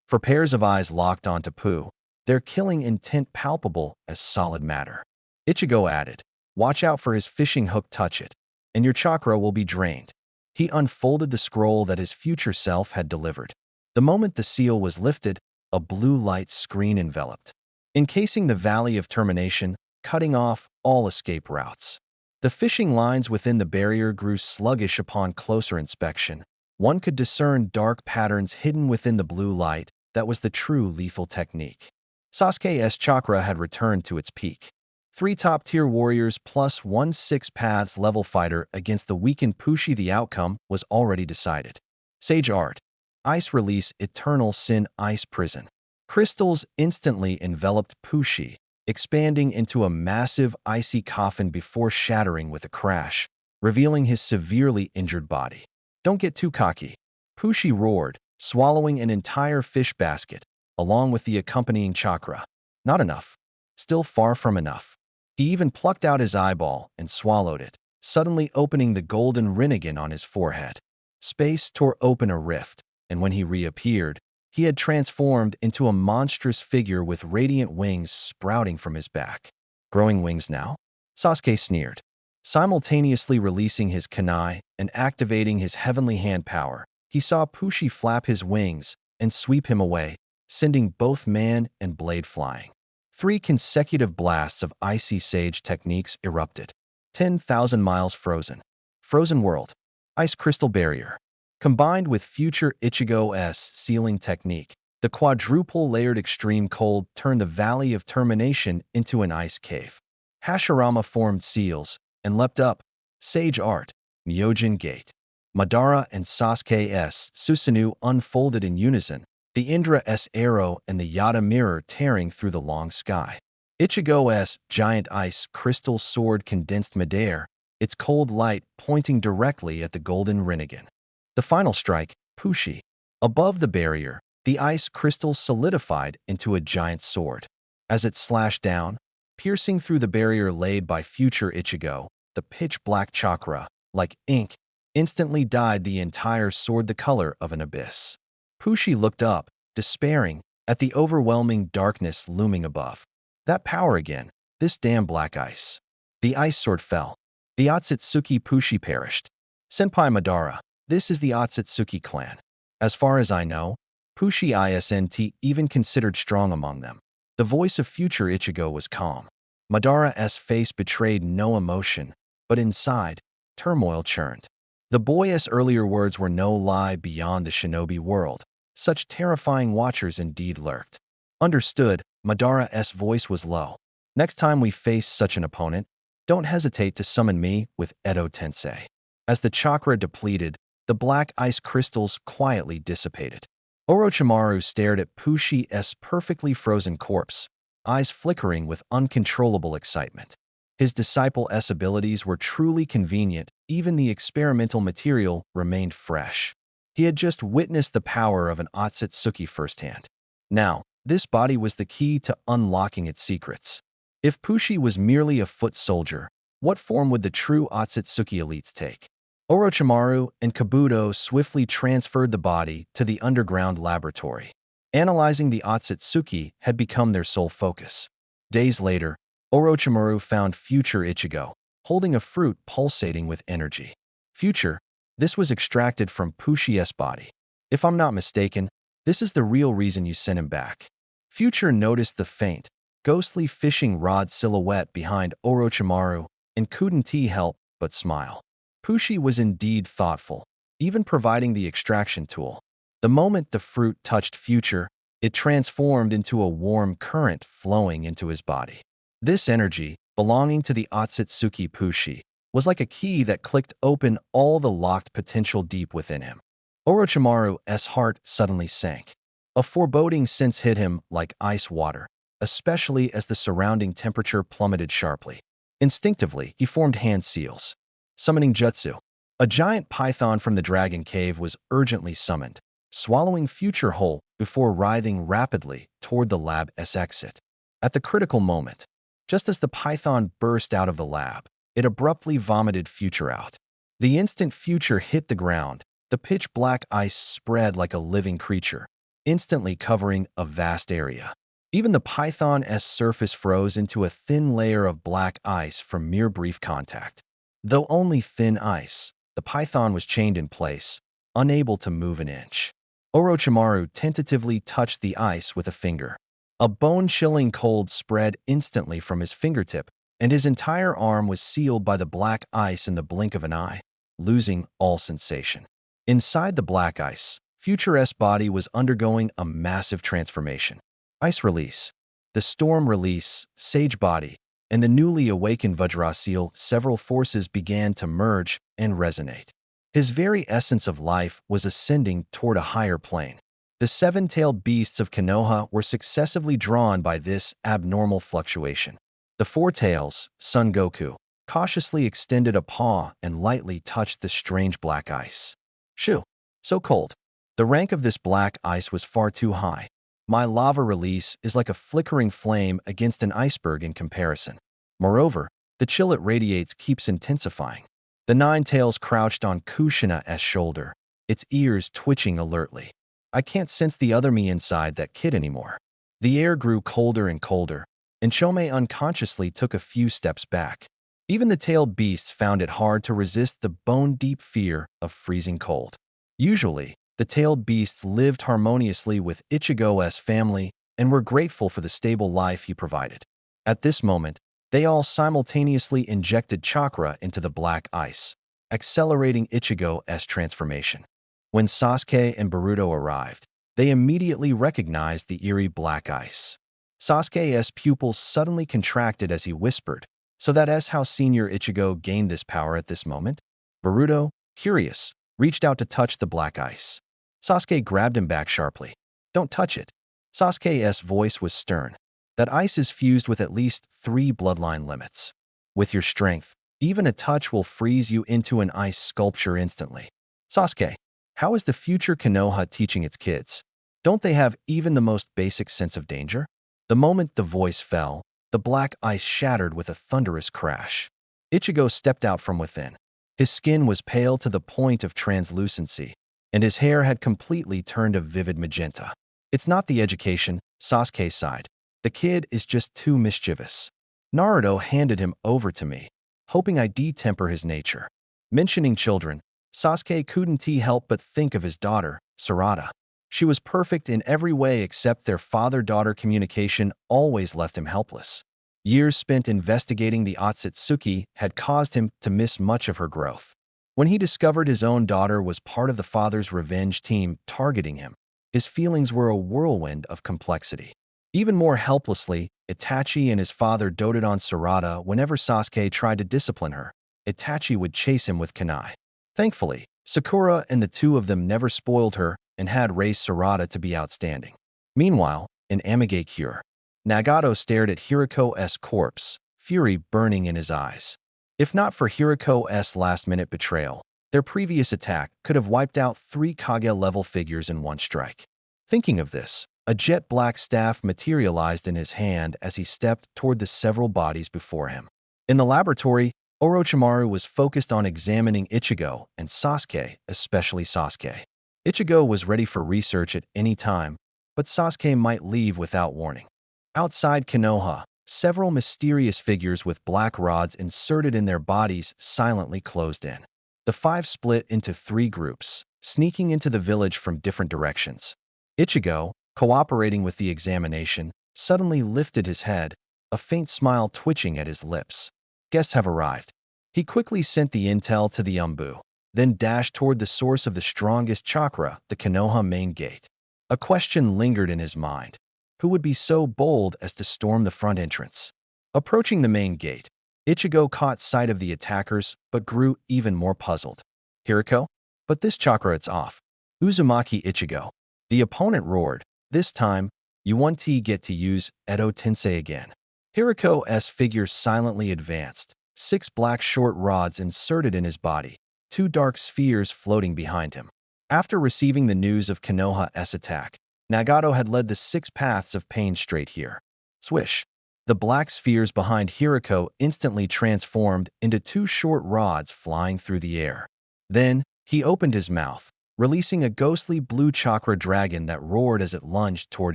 For pairs of eyes locked onto Pooh, their killing intent palpable as solid matter. Ichigo added, watch out for his fishing hook, touch it, and your chakra will be drained. He unfolded the scroll that his future self had delivered. The moment the seal was lifted, a blue light screen enveloped, encasing the Valley of Termination, cutting off all escape routes. The fishing lines within the barrier grew sluggish upon closer inspection. One could discern dark patterns hidden within the blue light. That was the true lethal technique. Sasuke's chakra had returned to its peak. 3 top-tier warriors plus 1 6-paths level fighter against the weakened Pushi. The outcome was already decided. Sage Art. Ice release Eternal Sin Ice Prison. Crystals instantly enveloped Pushi, expanding into a massive icy coffin before shattering with a crash, revealing his severely injured body. Don't get too cocky. Pushi roared, swallowing an entire fish basket, along with the accompanying chakra. Not enough. Still far from enough. He even plucked out his eyeball and swallowed it, suddenly opening the golden rinnegan on his forehead. Space tore open a rift, and when he reappeared, he had transformed into a monstrous figure with radiant wings sprouting from his back. Growing wings now? Sasuke sneered. Simultaneously releasing his kunai and activating his heavenly hand power, he saw Pushi flap his wings and sweep him away, sending both man and blade flying. 3 consecutive blasts of icy sage techniques erupted. 10,000 miles frozen. Frozen world. Ice crystal barrier. Combined with future Ichigo's sealing technique, the quadruple-layered extreme cold turned the Valley of Termination into an ice cave. Hashirama formed seals and leapt up. Sage Art. Myojin Gate. Madara and Sasuke's Susanoo unfolded in unison, the Indra's arrow and the Yata mirror tearing through the long sky. Ichigo's giant ice crystal sword condensed midair, its cold light pointing directly at the golden rinnegan. The final strike, Pushi. Above the barrier, the ice crystal solidified into a giant sword. As it slashed down, piercing through the barrier laid by future Ichigo, the pitch-black chakra, like ink, instantly dyed the entire sword the color of an abyss. Pushi looked up, despairing, at the overwhelming darkness looming above. That power again, this damn black ice. The ice sword fell. The Otsutsuki Pushi perished. Senpai Madara, this is the Otsutsuki clan. As far as I know, Pushi isn't even considered strong among them. The voice of future Ichigo was calm. Madara's face betrayed no emotion, but inside, turmoil churned. The boy's earlier words were no lie. Beyond the shinobi world, such terrifying watchers indeed lurked. Understood, Madara's voice was low. Next time we face such an opponent, don't hesitate to summon me with Edo Tensei. As the chakra depleted, the black ice crystals quietly dissipated. Orochimaru stared at Pushi's perfectly frozen corpse, eyes flickering with uncontrollable excitement. His disciple's abilities were truly convenient. Even the experimental material remained fresh. He had just witnessed the power of an Otsutsuki firsthand. Now, this body was the key to unlocking its secrets. If Pushi was merely a foot soldier, what form would the true Otsutsuki elites take? Orochimaru and Kabuto swiftly transferred the body to the underground laboratory. Analyzing the Otsutsuki had become their sole focus. Days later, Orochimaru found future Ichigo, holding a fruit pulsating with energy. Future, this was extracted from Pushi's body. If I'm not mistaken, this is the real reason you sent him back. Future noticed the faint, ghostly fishing rod silhouette behind Orochimaru and couldn't help but smile. Pushi was indeed thoughtful, even providing the extraction tool. The moment the fruit touched Future, It transformed into a warm current flowing into his body. This energy, belonging to the Otsutsuki Pushi, was like a key that clicked open all the locked potential deep within him. Orochimaru's heart suddenly sank. A foreboding sense hit him like ice water, especially as the surrounding temperature plummeted sharply. Instinctively, he formed hand seals. Summoning jutsu. A giant python from the dragon cave was urgently summoned, swallowing future whole before writhing rapidly toward the lab's exit. At the critical moment, just as the python burst out of the lab, it abruptly vomited future out. The instant future hit the ground, the pitch-black ice spread like a living creature, instantly covering a vast area. Even the python's surface froze into a thin layer of black ice from mere brief contact. Though only thin ice, the python was chained in place, unable to move an inch. Orochimaru tentatively touched the ice with a finger. A bone-chilling cold spread instantly from his fingertip, and his entire arm was sealed by the black ice in the blink of an eye, losing all sensation. Inside the black ice, Future's body was undergoing a massive transformation. Ice release, the storm release, sage body, and the newly awakened Vajraseal, several forces began to merge and resonate. His very essence of life was ascending toward a higher plane. The seven-tailed beasts of Konoha were successively drawn by this abnormal fluctuation. The four tails, Son Goku, cautiously extended a paw and lightly touched the strange black ice. Shoo! So cold. The rank of this black ice was far too high. My lava release is like a flickering flame against an iceberg in comparison. Moreover, the chill it radiates keeps intensifying. The nine tails crouched on Kushina's shoulder, its ears twitching alertly. I can't sense the other me inside that kid anymore. The air grew colder and colder, and Chome unconsciously took a few steps back. Even the tailed beasts found it hard to resist the bone-deep fear of freezing cold. Usually, the tailed beasts lived harmoniously with Ichigo's family and were grateful for the stable life he provided. At this moment, they all simultaneously injected chakra into the black ice, accelerating Ichigo's transformation. When Sasuke and Boruto arrived, they immediately recognized the eerie black ice. Sasuke's pupils suddenly contracted as he whispered, "So that is how Senior Ichigo gained this power at this moment?" Boruto, curious, reached out to touch the black ice. Sasuke grabbed him back sharply. "Don't touch it." Sasuke's voice was stern. "That ice is fused with at least 3 bloodline limits. With your strength, even a touch will freeze you into an ice sculpture instantly." "Sasuke, how is the future Konoha teaching its kids? Don't they have even the most basic sense of danger?" The moment the voice fell, the black ice shattered with a thunderous crash. Ichigo stepped out from within. His skin was pale to the point of translucency, and his hair had completely turned a vivid magenta. "It's not the education," Sasuke sighed. "The kid is just too mischievous." Naruto handed him over to me, hoping I'd detemper his nature. Mentioning children, Sasuke couldn't help but think of his daughter, Sarada. She was perfect in every way except their father-daughter communication always left him helpless. Years spent investigating the Otsutsuki had caused him to miss much of her growth. When he discovered his own daughter was part of the father's revenge team targeting him, his feelings were a whirlwind of complexity. Even more helplessly, Itachi and his father doted on Sarada whenever Sasuke tried to discipline her. Itachi would chase him with kunai. Thankfully, Sakura and the two of them never spoiled her and had raised Sarada to be outstanding. Meanwhile, in Amigakure, Nagato stared at Hiriko's corpse, fury burning in his eyes. If not for Hiriko's last-minute betrayal, their previous attack could have wiped out 3 Kage-level figures in one strike. Thinking of this, a jet-black staff materialized in his hand as he stepped toward the several bodies before him. In the laboratory, Orochimaru was focused on examining Ichigo and Sasuke, especially Sasuke. Ichigo was ready for research at any time, but Sasuke might leave without warning. Outside Konoha, several mysterious figures with black rods inserted in their bodies silently closed in. The 5 split into 3 groups, sneaking into the village from different directions. Ichigo, cooperating with the examination, suddenly lifted his head, a faint smile twitching at his lips. Guests have arrived. He quickly sent the intel to the Umbu, then dashed toward the source of the strongest chakra, the Konoha main gate. A question lingered in his mind. Who would be so bold as to storm the front entrance? Approaching the main gate, Ichigo caught sight of the attackers but grew even more puzzled. Hiriko? But this chakra it's off. Uzumaki Ichigo. The opponent roared. This time, you want to get to use Edo Tensei again. Hiriko's figure silently advanced, 6 black short rods inserted in his body, 2 dark spheres floating behind him. After receiving the news of Konoha's attack, Nagato had led the 6 paths of pain straight here. Swish! The black spheres behind Hiriko instantly transformed into 2 short rods flying through the air. Then, he opened his mouth, releasing a ghostly blue chakra dragon that roared as it lunged toward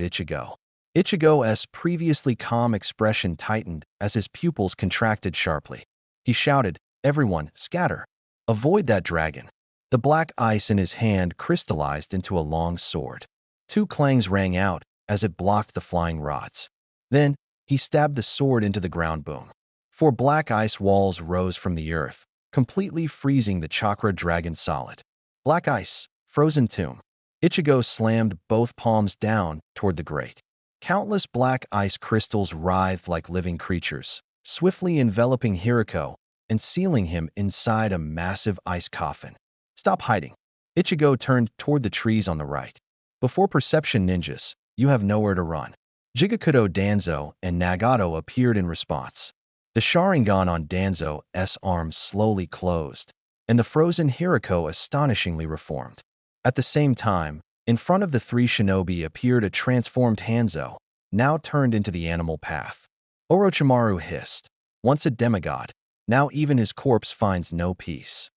Ichigo. Ichigo's previously calm expression tightened as his pupils contracted sharply. He shouted, "Everyone, scatter! Avoid that dragon!" The black ice in his hand crystallized into a long sword. 2 clangs rang out as it blocked the flying rods. Then, he stabbed the sword into the ground. Boom. 4 black ice walls rose from the earth, completely freezing the chakra dragon solid. Black ice, frozen tomb. Ichigo slammed both palms down toward the grate. Countless black ice crystals writhed like living creatures, swiftly enveloping Hiriko and sealing him inside a massive ice coffin. Stop hiding. Ichigo turned toward the trees on the right. Before perception ninjas, you have nowhere to run. Jigakudo Danzo and Nagato appeared in response. The Sharingan on Danzo's arm slowly closed, and the frozen Hiriko astonishingly reformed. At the same time, in front of the 3 shinobi appeared a transformed Hanzo, now turned into the animal path. Orochimaru hissed. Once a demigod, now even his corpse finds no peace.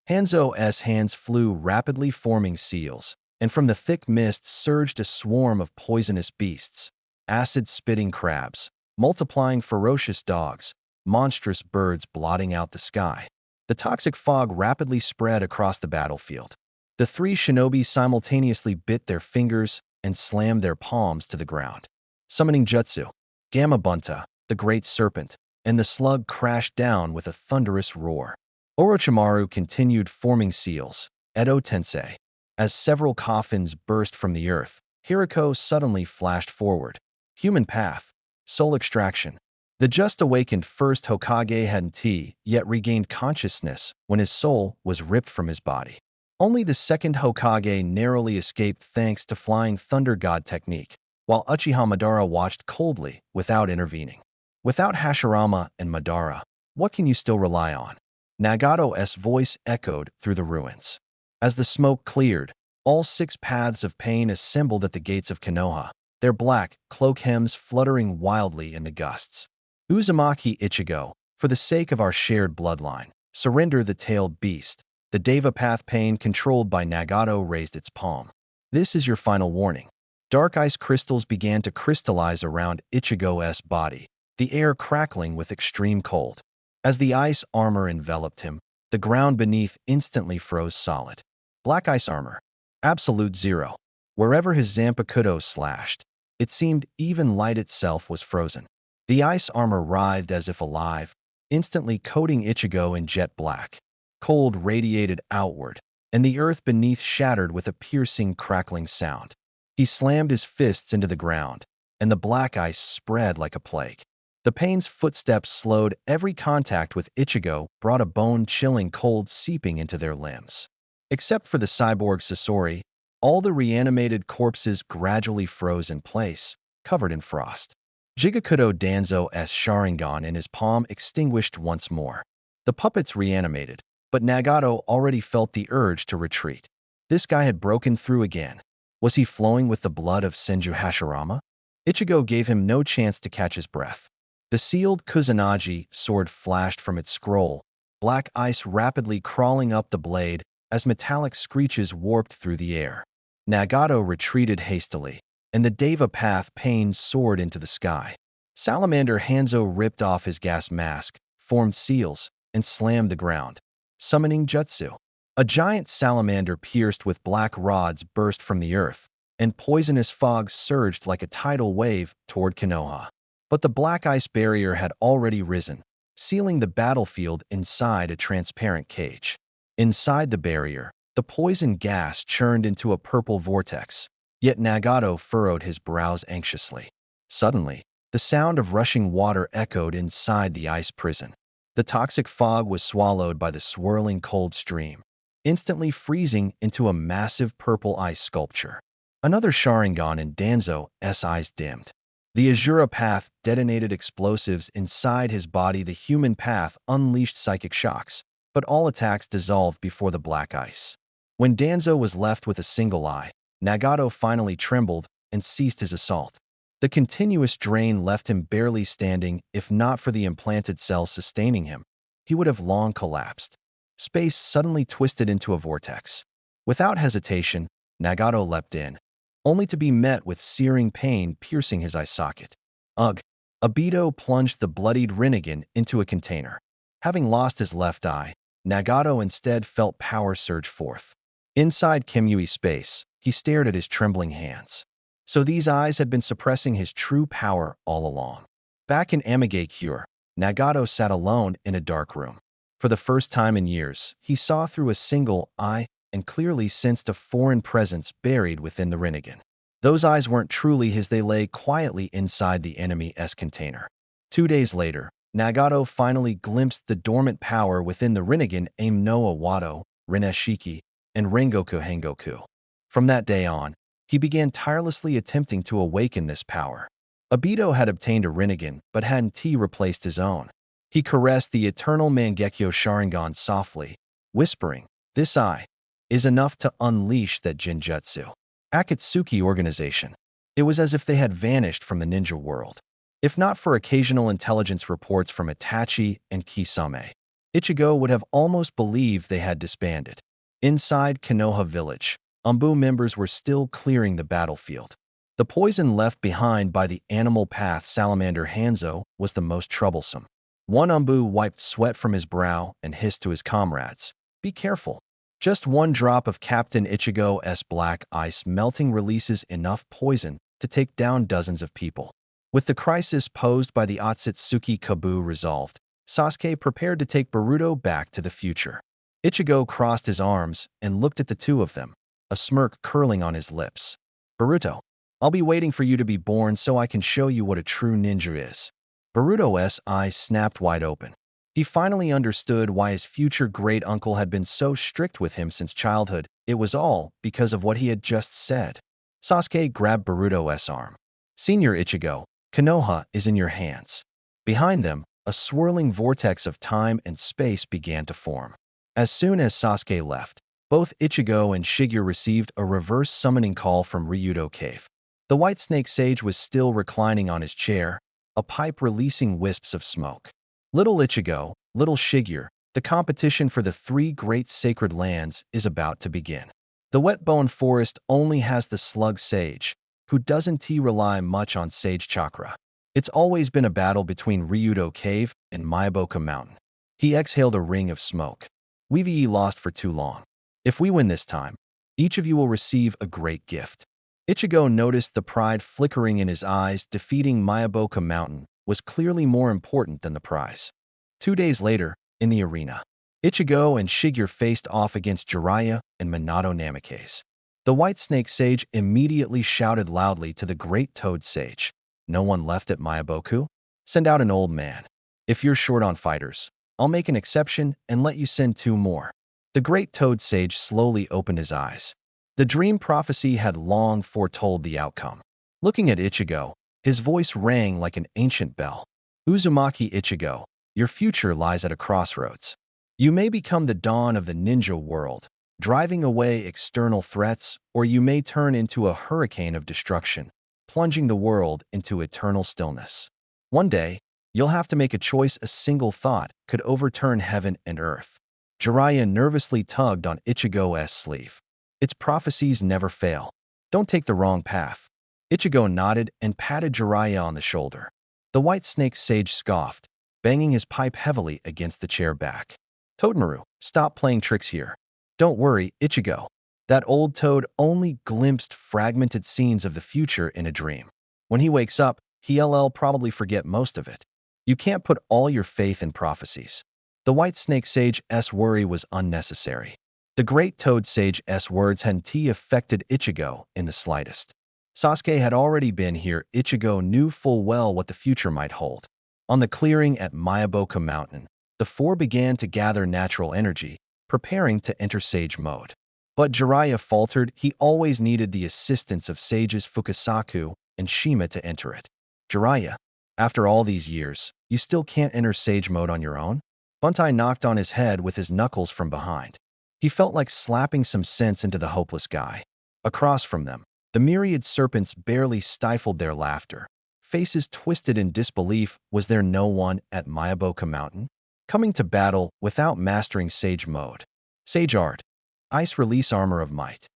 Hanzo's hands flew rapidly forming seals, and from the thick mist surged a swarm of poisonous beasts, acid-spitting crabs, multiplying ferocious dogs, monstrous birds blotting out the sky. The toxic fog rapidly spread across the battlefield. The 3 shinobi simultaneously bit their fingers and slammed their palms to the ground. Summoning Jutsu, Gamma Bunta, the great serpent, and the slug crashed down with a thunderous roar. Orochimaru continued forming seals, Edo Tensei. As several coffins burst from the earth, Hiriko suddenly flashed forward. Human path, soul extraction. The just awakened first Hokage hadn't yet regained consciousness when his soul was ripped from his body. Only the second Hokage narrowly escaped thanks to Flying Thunder God technique, while Uchiha Madara watched coldly without intervening. Without Hashirama and Madara, what can you still rely on? Nagato's voice echoed through the ruins. As the smoke cleared, all 6 paths of pain assembled at the gates of Konoha, their black cloak hems fluttering wildly in the gusts. Uzumaki Ichigo, for the sake of our shared bloodline, surrender the tailed beast. The Deva Path pain controlled by Nagato raised its palm. This is your final warning. Dark ice crystals began to crystallize around Ichigo's body, the air crackling with extreme cold. As the ice armor enveloped him, the ground beneath instantly froze solid. Black ice armor. Absolute zero. Wherever his Zanpakuto slashed, it seemed even light itself was frozen. The ice armor writhed as if alive, instantly coating Ichigo in jet black. Cold radiated outward, and the earth beneath shattered with a piercing, crackling sound. He slammed his fists into the ground, and the black ice spread like a plague. The pain's footsteps slowed. Every contact with Ichigo brought a bone-chilling cold seeping into their limbs. Except for the cyborg Sasori, all the reanimated corpses gradually froze in place, covered in frost. Jigakudo Danzo's Sharingan in his palm extinguished once more. The puppets reanimated, but Nagato already felt the urge to retreat. This guy had broken through again. Was he flowing with the blood of Senju Hashirama? Ichigo gave him no chance to catch his breath. The sealed Kusanagi sword flashed from its scroll, black ice rapidly crawling up the blade as metallic screeches warped through the air. Nagato retreated hastily, and the Deva Path pain soared into the sky. Salamander Hanzo ripped off his gas mask, formed seals, and slammed the ground. Summoning Jutsu. A giant salamander pierced with black rods burst from the earth, and poisonous fog surged like a tidal wave toward Konoha. But the black ice barrier had already risen, sealing the battlefield inside a transparent cage. Inside the barrier, the poison gas churned into a purple vortex, Yet Nagato furrowed his brows anxiously. Suddenly, the sound of rushing water echoed inside the ice prison. The toxic fog was swallowed by the swirling cold stream, instantly freezing into a massive purple ice sculpture. Another Sharingan in Danzo's eyes dimmed. The Azura path detonated explosives inside his body. The human path unleashed psychic shocks, but all attacks dissolved before the black ice. When Danzo was left with a single eye, Nagato finally trembled and ceased his assault. The continuous drain left him barely standing. If not for the implanted cells sustaining him, he would have long collapsed. Space suddenly twisted into a vortex. Without hesitation, Nagato leapt in, only to be met with searing pain piercing his eye socket. Ugh! Obito plunged the bloodied Rinnegan into a container. Having lost his left eye, Nagato instead felt power surge forth. Inside Kimui's space, he stared at his trembling hands. So these eyes had been suppressing his true power all along. Back in Amagakure, Nagato sat alone in a dark room. For the first time in years, he saw through a single eye and clearly sensed a foreign presence buried within the Rinnegan. Those eyes weren't truly his. They lay quietly inside the enemy's container. 2 days later, Nagato finally glimpsed the dormant power within the Rinnegan Aim no Awado, Rineshiki, and Rengoku Hengoku. From that day on, he began tirelessly attempting to awaken this power. Obito had obtained a Rinnegan, but hadn't replaced his own. He caressed the eternal Mangekyo Sharingan softly, whispering, "This eye is enough to unleash that Jinjutsu." Akatsuki organization. It was as if they had vanished from the ninja world. If not for occasional intelligence reports from Itachi and Kisame, Ichigo would have almost believed they had disbanded. Inside Konoha village, Umbu members were still clearing the battlefield. The poison left behind by the animal path salamander Hanzo was the most troublesome. One Umbu wiped sweat from his brow and hissed to his comrades, "Be careful. Just one drop of Captain Ichigo's black ice melting releases enough poison to take down dozens of people." With the crisis posed by the Otsutsuki Kabu resolved, Sasuke prepared to take Boruto back to the future. Ichigo crossed his arms and looked at the two of them, a smirk curling on his lips. "Boruto, I'll be waiting for you to be born so I can show you what a true ninja is." Boruto's eyes snapped wide open. He finally understood why his future great-uncle had been so strict with him since childhood. It was all because of what he had just said. Sasuke grabbed Boruto's arm. "Senior Ichigo, Konoha is in your hands." Behind them, a swirling vortex of time and space began to form. As soon as Sasuke left, both Ichigo and Shigure received a reverse summoning call from Ryudo Cave. The White Snake Sage was still reclining on his chair, a pipe releasing wisps of smoke. "Little Ichigo, little Shigure, the competition for the 3 great sacred lands is about to begin. The Wetbone Forest only has the Slug Sage, who doesn't rely much on Sage Chakra. It's always been a battle between Ryudo Cave and Myaboka Mountain." He exhaled a ring of smoke. "We've lost for too long. If we win this time, each of you will receive a great gift." Ichigo noticed the pride flickering in his eyes. Defeating Myaboka Mountain was clearly more important than the prize. 2 days later, in the arena, Ichigo and Shigure faced off against Jiraiya and Minato Namikaze. The White Snake Sage immediately shouted loudly to the Great Toad Sage, "No one left at Myaboku? Send out an old man. If you're short on fighters, I'll make an exception and let you send 2 more." The Great Toad Sage slowly opened his eyes. The dream prophecy had long foretold the outcome. Looking at Ichigo, his voice rang like an ancient bell. "Uzumaki Ichigo, your future lies at a crossroads. You may become the dawn of the ninja world, driving away external threats, or you may turn into a hurricane of destruction, plunging the world into eternal stillness. One day, you'll have to make a choice. A single thought could overturn heaven and earth." Jiraiya nervously tugged on Ichigo's sleeve. "Its prophecies never fail. Don't take the wrong path." Ichigo nodded and patted Jiraiya on the shoulder. The White Snake Sage scoffed, banging his pipe heavily against the chair back. "Totemaru, stop playing tricks here. Don't worry, Ichigo. That old toad only glimpsed fragmented scenes of the future in a dream. When he wakes up, he'll probably forget most of it. You can't put all your faith in prophecies." The White Snake Sage's worry was unnecessary. The great Toad Sage's words hadn't affected Ichigo in the slightest. Sasuke had already been here. Ichigo knew full well what the future might hold. On the clearing at Mayaboka Mountain, the four began to gather natural energy, preparing to enter Sage mode. But Jiraiya faltered. He always needed the assistance of Sages Fukasaku and Shima to enter it. Jiraiya, after all these years, you still can't enter Sage mode on your own? Buntai knocked on his head with his knuckles from behind. He felt like slapping some sense into the hopeless guy. Across from them, the myriad serpents barely stifled their laughter. Faces twisted in disbelief. Was there no one at Mayaboka Mountain coming to battle without mastering Sage mode? Sage Art. Ice Release Armor of Might.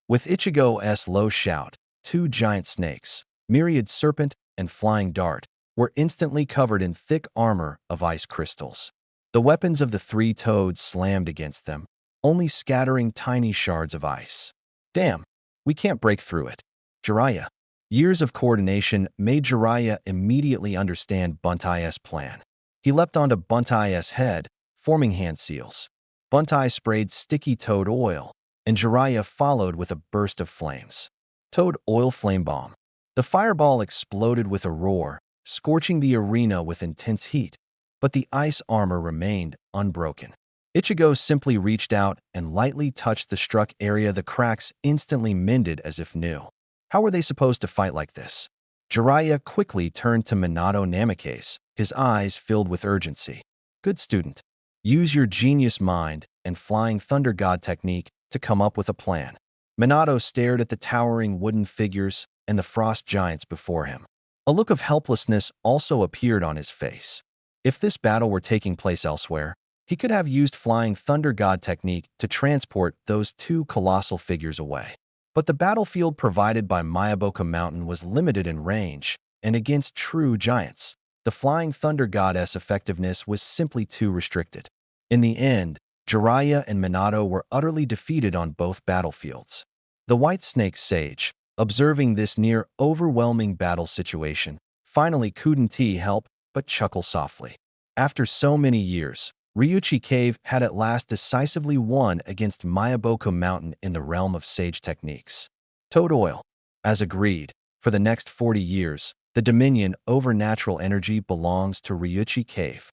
With Ichigo's low shout, two giant snakes, myriad serpent and flying dart, were instantly covered in thick armor of ice crystals. The weapons of the three toads slammed against them, only scattering tiny shards of ice. Damn, we can't break through it. Jiraiya. Years of coordination made Jiraiya immediately understand Buntai's plan. He leapt onto Buntai's head, forming hand seals. Buntai sprayed sticky toad oil, and Jiraiya followed with a burst of flames. Toad Oil Flame Bomb. The fireball exploded with a roar, scorching the arena with intense heat, but the ice armor remained unbroken. Ichigo simply reached out and lightly touched the struck area. The cracks instantly mended as if new. How were they supposed to fight like this? Jiraiya quickly turned to Minato Namikaze, his eyes filled with urgency. Good student. Use your genius mind and Flying Thunder God technique to come up with a plan. Minato stared at the towering wooden figures and the frost giants before him. A look of helplessness also appeared on his face. If this battle were taking place elsewhere, he could have used Flying Thunder God technique to transport those two colossal figures away. But the battlefield provided by Mayaboka Mountain was limited in range, and against true giants, the Flying Thunder Goddess' effectiveness was simply too restricted. In the end, Jiraiya and Minato were utterly defeated on both battlefields. The White Snake Sage, observing this near overwhelming battle situation, finally couldn't help but chuckle softly. After so many years, Ryuchi Cave had at last decisively won against Mayaboka Mountain in the realm of sage techniques. Toad Oil. As agreed, for the next 40 years, the dominion over natural energy belongs to Ryuchi Cave.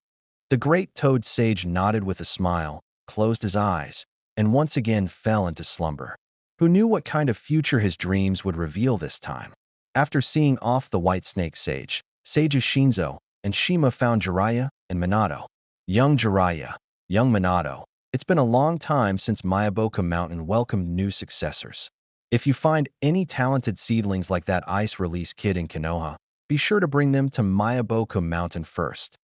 The great Toad Sage nodded with a smile, closed his eyes, and once again fell into slumber. Who knew what kind of future his dreams would reveal this time? After seeing off the White Snake Sage, Sages Shinzo and Shima found Jiraiya and Minato. Young Jiraiya, young Minato, it's been a long time since Mayaboka Mountain welcomed new successors. If you find any talented seedlings like that ice release kid in Konoha, be sure to bring them to Mayaboka Mountain first.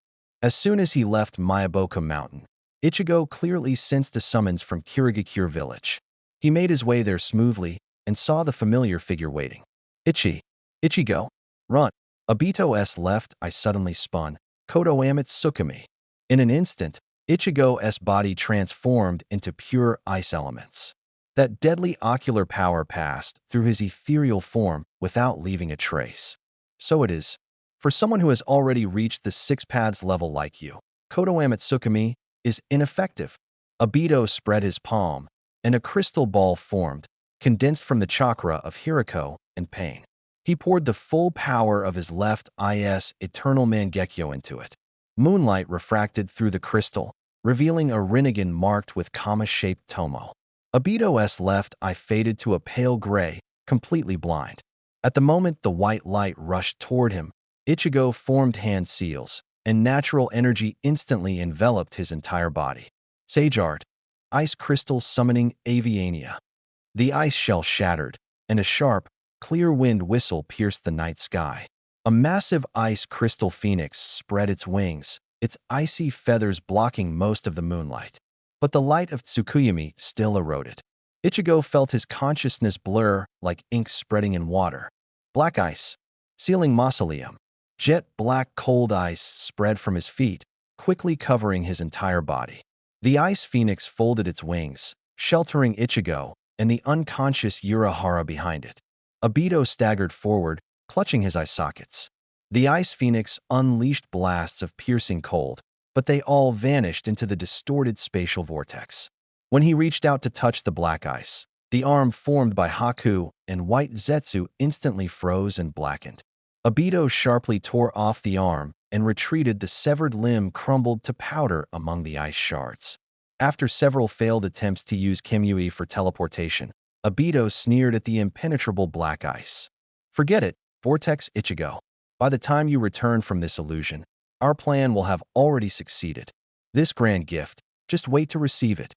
As soon as he left Mayaboka Mountain, Ichigo clearly sensed a summons from Kirigakure village. He made his way there smoothly and saw the familiar figure waiting. Ichigo, run. Obito's left eye suddenly spun, Koto Amatsukami. In an instant, Ichigo's body transformed into pure ice elements. That deadly ocular power passed through his ethereal form without leaving a trace. So it is. For someone who has already reached the 6 paths level like you, Koto Amatsukami is ineffective. Obito spread his palm, and a crystal ball formed, condensed from the chakra of Hiriko and pain. He poured the full power of his left eye's eternal Mangekyo into it. Moonlight refracted through the crystal, revealing a Rinnegan marked with comma-shaped tomo. Obito's left eye faded to a pale gray, completely blind. At the moment the white light rushed toward him, Ichigo formed hand seals, and natural energy instantly enveloped his entire body. Sage Art. Ice Crystal Summoning Aviania. The ice shell shattered, and a sharp, clear wind whistle pierced the night sky. A massive ice crystal phoenix spread its wings, its icy feathers blocking most of the moonlight. But the light of Tsukuyami still eroded. Ichigo felt his consciousness blur like ink spreading in water. Black ice. Sealing mausoleum. Jet black cold ice spread from his feet, quickly covering his entire body. The ice phoenix folded its wings, sheltering Ichigo and the unconscious Urahara behind it. Obito staggered forward, clutching his eye sockets. The ice phoenix unleashed blasts of piercing cold, but they all vanished into the distorted spatial vortex. When he reached out to touch the black ice, the arm formed by Haku and White Zetsu instantly froze and blackened. Obito sharply tore off the arm and retreated. The severed limb crumbled to powder among the ice shards. After several failed attempts to use Kimui for teleportation, Obito sneered at the impenetrable black ice. "Forget it, Vortex Ichigo. By the time you return from this illusion, our plan will have already succeeded. This grand gift, just wait to receive it."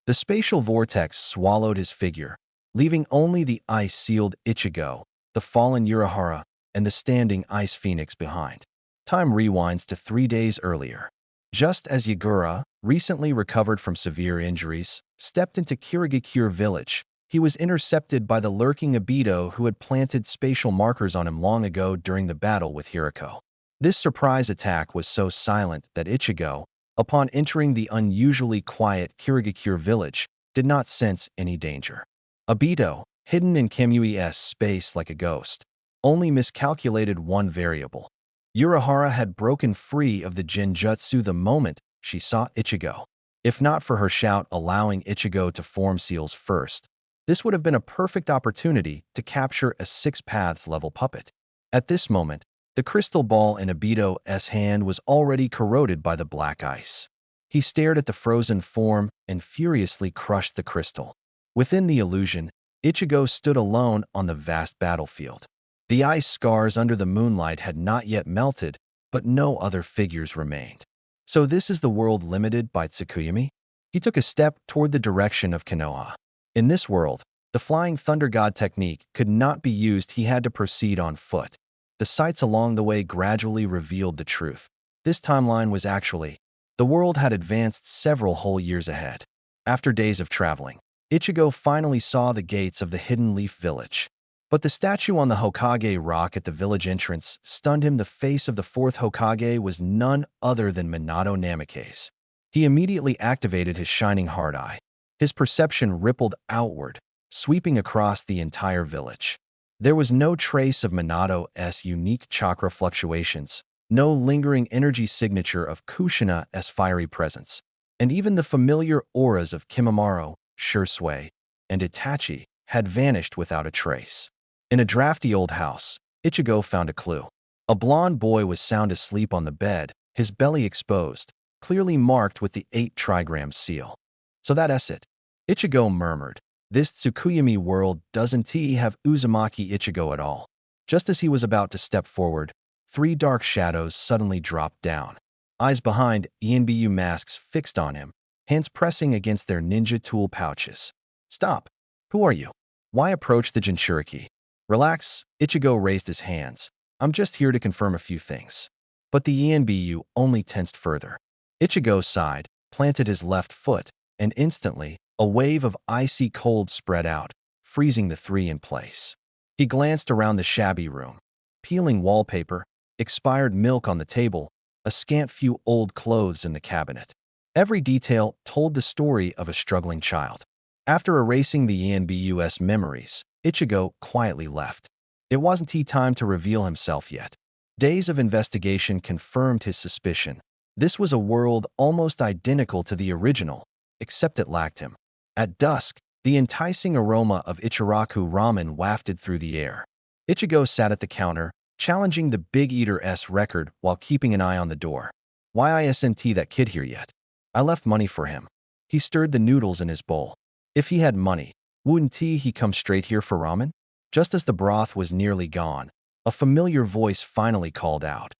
The spatial vortex swallowed his figure, leaving only the ice-sealed Ichigo, the fallen Urahara, and the standing Ice Phoenix behind. Time rewinds to 3 days earlier. Just as Yagura, recently recovered from severe injuries, stepped into Kirigakure village, he was intercepted by the lurking Obito who had planted spatial markers on him long ago during the battle with Hiriko. This surprise attack was so silent that Ichigo, upon entering the unusually quiet Kirigakure village, did not sense any danger. Obito, hidden in Kimui's space like a ghost, only miscalculated one variable. Urahara had broken free of the Genjutsu the moment she saw Ichigo. If not for her shout allowing Ichigo to form seals first, this would have been a perfect opportunity to capture a Six Paths level puppet. At this moment, the crystal ball in Obito's hand was already corroded by the black ice. He stared at the frozen form and furiously crushed the crystal. Within the illusion, Ichigo stood alone on the vast battlefield. The ice scars under the moonlight had not yet melted, but no other figures remained. So this is the world limited by Tsukuyami? He took a step toward the direction of Konoha. In this world, the Flying Thunder God technique could not be used. He had to proceed on foot. The sights along the way gradually revealed the truth. This timeline was actually, the world had advanced several whole years ahead. After days of traveling, Ichigo finally saw the gates of the Hidden Leaf Village. But the statue on the Hokage rock at the village entrance stunned him. The face of the fourth Hokage was none other than Minato Namikaze. He immediately activated his shining hard eye. His perception rippled outward, sweeping across the entire village. There was no trace of Minato's unique chakra fluctuations, no lingering energy signature of Kushina's fiery presence, and even the familiar auras of Kimimaro, Shursui, and Itachi had vanished without a trace. In a drafty old house, Ichigo found a clue. A blond boy was sound asleep on the bed, his belly exposed, clearly marked with the 8 trigram seal. "So that's it," Ichigo murmured. "This Tsukuyami world doesn't have Uzumaki Ichigo at all." Just as he was about to step forward, 3 dark shadows suddenly dropped down. Eyes behind ENBU masks fixed on him, hands pressing against their ninja tool pouches. "Stop! Who are you? Why approach the Jinchuriki?" "Relax," Ichigo raised his hands. "I'm just here to confirm a few things." But the ENBU only tensed further. Ichigo sighed, planted his left foot, and instantly, a wave of icy cold spread out, freezing the 3 in place. He glanced around the shabby room. Peeling wallpaper, expired milk on the table, a scant few old clothes in the cabinet. Every detail told the story of a struggling child. After erasing the ENBU's memories, Ichigo quietly left. It wasn't time to reveal himself yet. Days of investigation confirmed his suspicion. This was a world almost identical to the original, except it lacked him. At dusk, the enticing aroma of Ichiraku ramen wafted through the air. Ichigo sat at the counter, challenging the Big Eater's record while keeping an eye on the door. "Why isn't that kid here yet? I left money for him." He stirred the noodles in his bowl. If he had money, wouldn't he come straight here for ramen? Just as the broth was nearly gone, a familiar voice finally called out,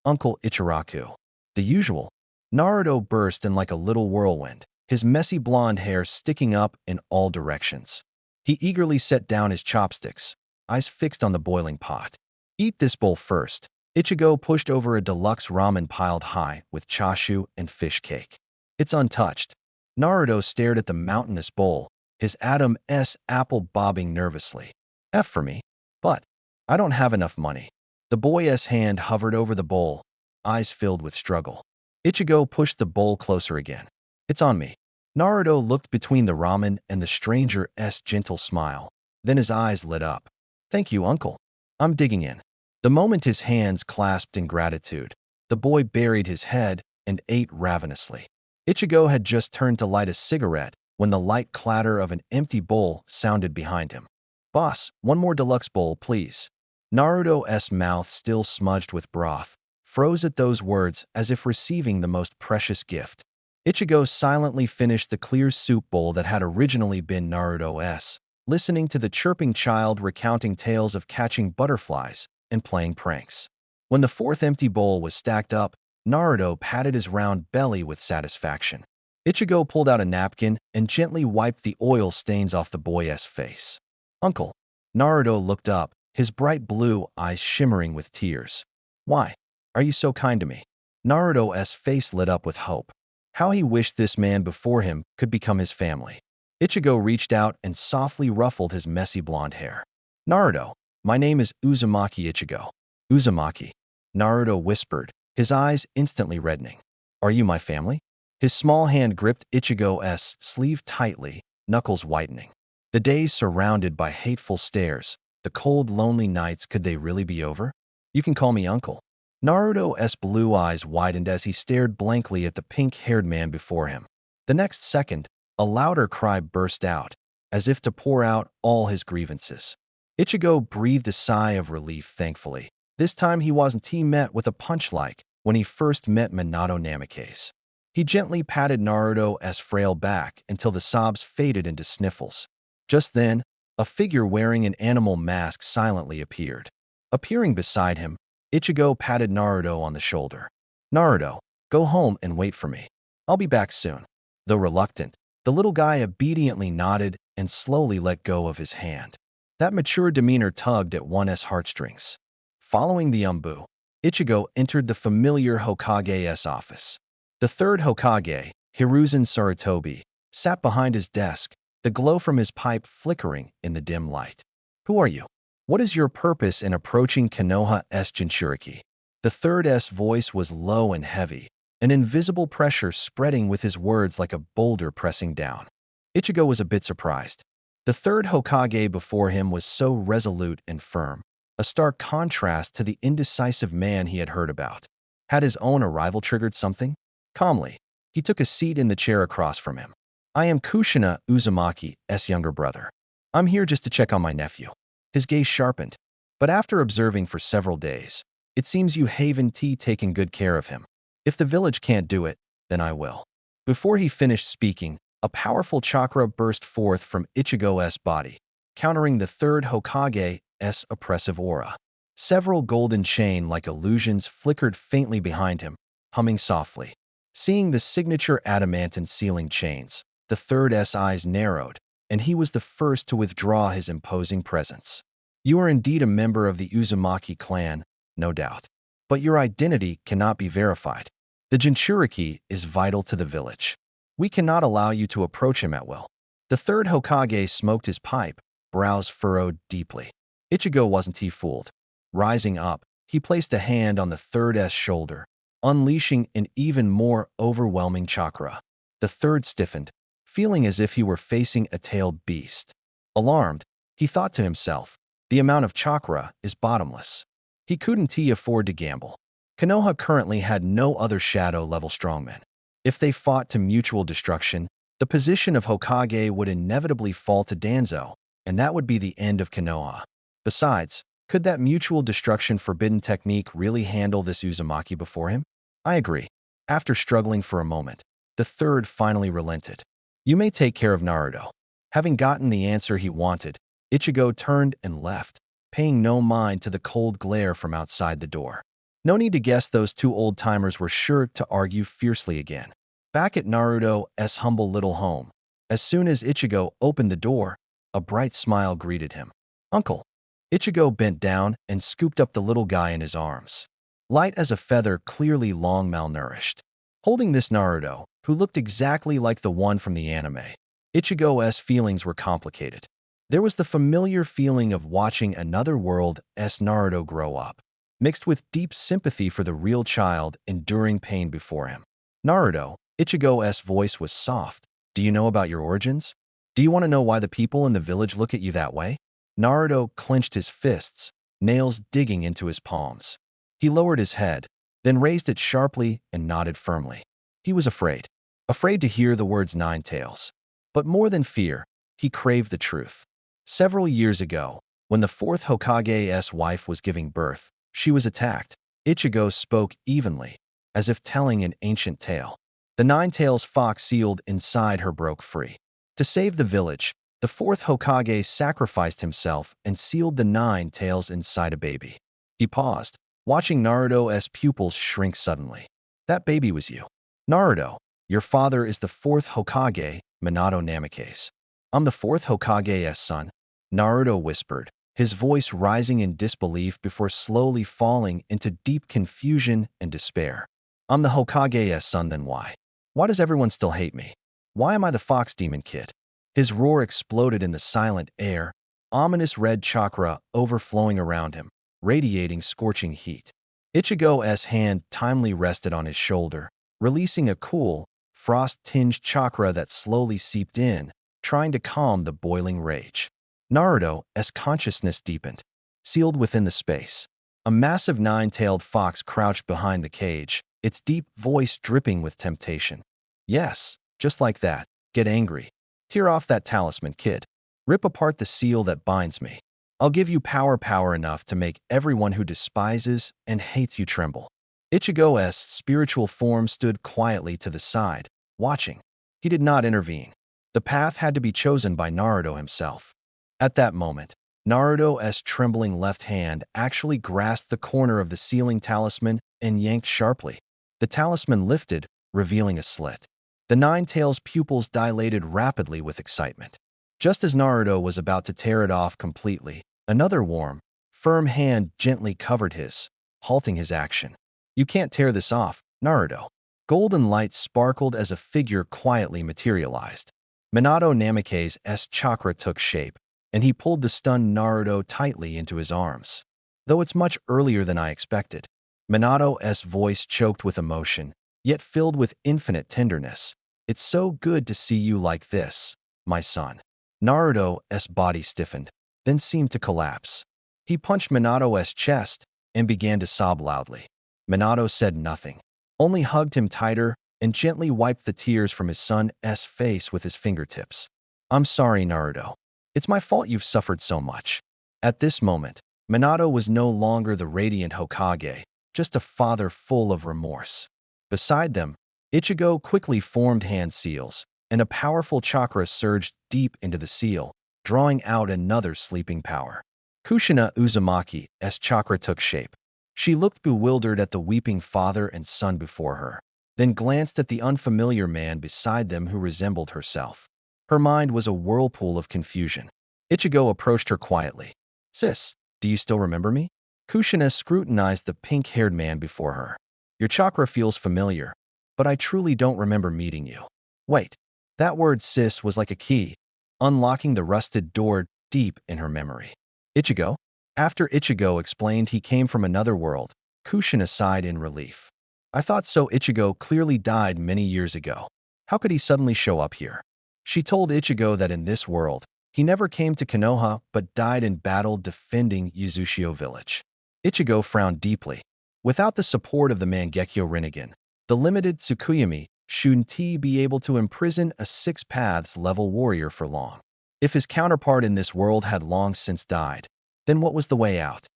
"Uncle Ichiraku." The usual. Naruto burst in like a little whirlwind, his messy blonde hair sticking up in all directions. He eagerly set down his chopsticks, eyes fixed on the boiling pot. "Eat this bowl first." Ichigo pushed over a deluxe ramen piled high with chashu and fish cake. "It's untouched." Naruto stared at the mountainous bowl, his Adam's apple bobbing nervously. "F for me. But I don't have enough money." The boy's hand hovered over the bowl, eyes filled with struggle. Ichigo pushed the bowl closer again. "It's on me." Naruto looked between the ramen and the stranger's gentle smile. Then his eyes lit up. "Thank you, uncle. I'm digging in." The moment his hands clasped in gratitude, the boy buried his head and ate ravenously. Ichigo had just turned to light a cigarette when the light clatter of an empty bowl sounded behind him. "Boss, one more deluxe bowl, please." Naruto's mouth, still smudged with broth, froze at those words as if receiving the most precious gift. Ichigo silently finished the clear soup bowl that had originally been Naruto's, listening to the chirping child recounting tales of catching butterflies and playing pranks. When the fourth empty bowl was stacked up, Naruto patted his round belly with satisfaction. Ichigo pulled out a napkin and gently wiped the oil stains off the boy's face. "Uncle." Naruto looked up, his bright blue eyes shimmering with tears. "Why are you so kind to me?" Naruto's face lit up with hope. How he wished this man before him could become his family. Ichigo reached out and softly ruffled his messy blonde hair. "Naruto, my name is Uzumaki Ichigo." "Uzumaki," Naruto whispered, his eyes instantly reddening. "Are you my family?" His small hand gripped Ichigo's sleeve tightly, knuckles whitening. The days surrounded by hateful stares, the cold, lonely nights, could they really be over? "You can call me uncle." Naruto's blue eyes widened as he stared blankly at the pink-haired man before him. The next second, a louder cry burst out, as if to pour out all his grievances. Ichigo breathed a sigh of relief, thankfully. This time he wasn't met with a punch like when he first met Minato Namikaze. He gently patted Naruto's frail back until the sobs faded into sniffles. Just then, a figure wearing an animal mask silently appeared. Appearing beside him, Ichigo patted Naruto on the shoulder. "Naruto, go home and wait for me. I'll be back soon." Though reluctant, the little guy obediently nodded and slowly let go of his hand. That mature demeanor tugged at one's heartstrings. Following the Umbu, Ichigo entered the familiar Hokage's office. The third Hokage, Hiruzen Sarutobi, sat behind his desk, the glow from his pipe flickering in the dim light. "Who are you? What is your purpose in approaching Konoha's Jinchuriki?" The third's voice was low and heavy, an invisible pressure spreading with his words like a boulder pressing down. Ichigo was a bit surprised. The third Hokage before him was so resolute and firm, a stark contrast to the indecisive man he had heard about. Had his own arrival triggered something? Calmly, he took a seat in the chair across from him. "I am Kushina Uzumaki's younger brother. I'm here just to check on my nephew." His gaze sharpened. "But after observing for several days, it seems you haven't taken good care of him. If the village can't do it, then I will." Before he finished speaking, a powerful chakra burst forth from Ichigo's body, countering the third Hokage's oppressive aura. Several golden chain-like illusions flickered faintly behind him, humming softly. Seeing the signature adamantine sealing chains, the third's eyes narrowed, and he was the first to withdraw his imposing presence. "You are indeed a member of the Uzumaki clan, no doubt. But your identity cannot be verified. The Jinchuriki is vital to the village. We cannot allow you to approach him at will." The third Hokage smoked his pipe, brows furrowed deeply. Ichigo wasn't fooled. Rising up, he placed a hand on the third's shoulder, unleashing an even more overwhelming chakra. The third stiffened, feeling as if he were facing a tailed beast. Alarmed, he thought to himself, the amount of chakra is bottomless. He couldn't afford to gamble. Konoha currently had no other shadow-level strongmen. If they fought to mutual destruction, the position of Hokage would inevitably fall to Danzo, and that would be the end of Konoha. Besides, could that mutual destruction forbidden technique really handle this Uzumaki before him? "I agree." After struggling for a moment, the third finally relented. "You may take care of Naruto." Having gotten the answer he wanted, Ichigo turned and left, paying no mind to the cold glare from outside the door. No need to guess those two old-timers were sure to argue fiercely again. Back at Naruto's humble little home, as soon as Ichigo opened the door, a bright smile greeted him. "Uncle." Ichigo bent down and scooped up the little guy in his arms. Light as a feather, clearly long malnourished. Holding this Naruto, who looked exactly like the one from the anime, Ichigo's feelings were complicated. There was the familiar feeling of watching another world's Naruto grow up, mixed with deep sympathy for the real child enduring pain before him. "Naruto," Ichigo's voice was soft. "Do you know about your origins? Do you want to know why the people in the village look at you that way?" Naruto clenched his fists, nails digging into his palms. He lowered his head, then raised it sharply and nodded firmly. He was afraid. Afraid to hear the words Nine Tails. But more than fear, he craved the truth. Several years ago, when the fourth Hokage's wife was giving birth, she was attacked. Ichigo spoke evenly, as if telling an ancient tale. The nine-tails fox sealed inside her broke free. To save the village, the fourth Hokage sacrificed himself and sealed the nine tails inside a baby. He paused, watching Naruto's pupils shrink suddenly. That baby was you. Naruto, your father is the fourth Hokage, Minato Namikaze. I'm the fourth Hokage's son, Naruto whispered, his voice rising in disbelief before slowly falling into deep confusion and despair. I'm the Hokage's son, then why? Why does everyone still hate me? Why am I the fox demon kid? His roar exploded in the silent air, ominous red chakra overflowing around him, radiating scorching heat. Ichigo's hand timely rested on his shoulder, releasing a cool, frost-tinged chakra that slowly seeped in, trying to calm the boiling rage. Naruto's consciousness deepened, sealed within the space. A massive nine-tailed fox crouched behind the cage, its deep voice dripping with temptation. Yes, just like that. Get angry. Tear off that talisman, kid. Rip apart the seal that binds me. I'll give you power enough to make everyone who despises and hates you tremble. Ichigo's spiritual form stood quietly to the side, watching. He did not intervene. The path had to be chosen by Naruto himself. At that moment, Naruto's trembling left hand actually grasped the corner of the sealing talisman and yanked sharply. The talisman lifted, revealing a slit. The nine-tails' pupils dilated rapidly with excitement. Just as Naruto was about to tear it off completely, another warm, firm hand gently covered his, halting his action. You can't tear this off, Naruto. Golden light sparkled as a figure quietly materialized. Minato Namikaze's chakra took shape, and he pulled the stunned Naruto tightly into his arms. Though it's much earlier than I expected. Minato's voice choked with emotion, yet filled with infinite tenderness. It's so good to see you like this, my son. Naruto's body stiffened, then seemed to collapse. He punched Minato's chest and began to sob loudly. Minato said nothing, only hugged him tighter and gently wiped the tears from his son's face with his fingertips. I'm sorry, Naruto. It's my fault you've suffered so much. At this moment, Minato was no longer the radiant Hokage, just a father full of remorse. Beside them, Ichigo quickly formed hand seals, and a powerful chakra surged deep into the seal, drawing out another sleeping power. Kushina Uzumaki's chakra took shape. She looked bewildered at the weeping father and son before her, then glanced at the unfamiliar man beside them who resembled herself. Her mind was a whirlpool of confusion. Ichigo approached her quietly. Sis, do you still remember me? Kushina scrutinized the pink-haired man before her. Your chakra feels familiar, but I truly don't remember meeting you. Wait, that word sis was like a key, unlocking the rusted door deep in her memory. Ichigo? After Ichigo explained he came from another world, Kushina sighed in relief. I thought so. Ichigo clearly died many years ago. How could he suddenly show up here? She told Ichigo that in this world, he never came to Konoha but died in battle defending Yuzushio village. Ichigo frowned deeply. Without the support of the Mangekyo Rinnegan, the limited Tsukuyomi shouldn't he be able to imprison a Six Paths level warrior for long. If his counterpart in this world had long since died, then what was the way out?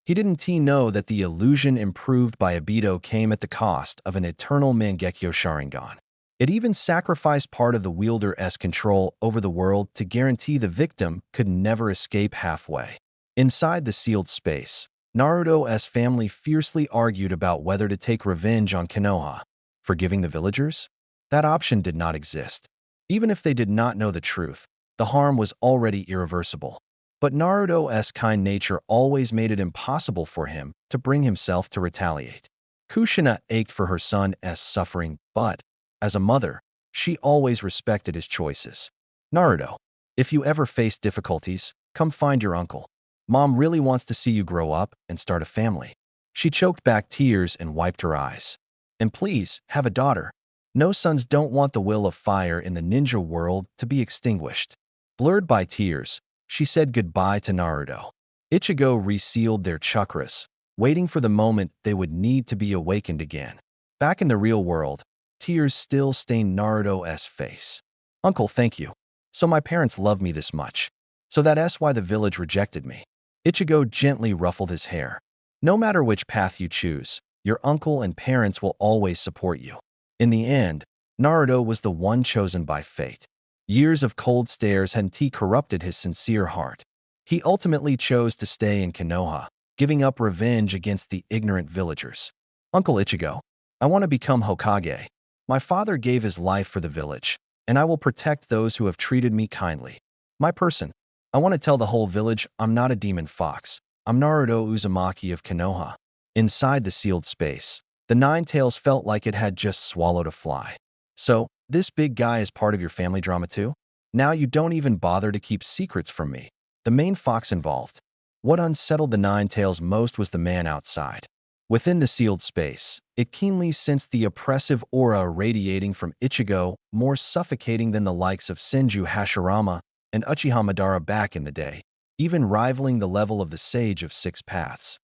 He didn't know that the illusion improved by Obito came at the cost of an eternal Mangekyo Sharingan. It even sacrificed part of the wielder's control over the world to guarantee the victim could never escape halfway. Inside the sealed space, Naruto's family fiercely argued about whether to take revenge on Konoha. Forgiving the villagers? That option did not exist. Even if they did not know the truth, the harm was already irreversible. But Naruto's kind nature always made it impossible for him to bring himself to retaliate. Kushina ached for her son's suffering, but, as a mother, she always respected his choices. Naruto, if you ever face difficulties, come find your uncle. Mom really wants to see you grow up and start a family. She choked back tears and wiped her eyes. And please, have a daughter. No sons don't want the will of fire in the ninja world to be extinguished. Blurred by tears, she said goodbye to Naruto. Ichigo resealed their chakras, waiting for the moment they would need to be awakened again. Back in the real world, tears still stained Naruto's face. Uncle, thank you. So my parents love me this much. So that's why the village rejected me. Ichigo gently ruffled his hair. No matter which path you choose, your uncle and parents will always support you. In the end, Naruto was the one chosen by fate. Years of cold stares had corrupted his sincere heart. He ultimately chose to stay in Konoha, giving up revenge against the ignorant villagers. Uncle Ichigo, I want to become Hokage. My father gave his life for the village, and I will protect those who have treated me kindly. My person, I want to tell the whole village I'm not a demon fox. I'm Naruto Uzumaki of Konoha. Inside the sealed space, the Nine Tails felt like it had just swallowed a fly. So, this big guy is part of your family drama too? Now you don't even bother to keep secrets from me. The main fox involved. What unsettled the Nine Tails most was the man outside. Within the sealed space, it keenly sensed the oppressive aura radiating from Ichigo, more suffocating than the likes of Senju Hashirama and Uchiha Madara back in the day, even rivaling the level of the Sage of Six Paths.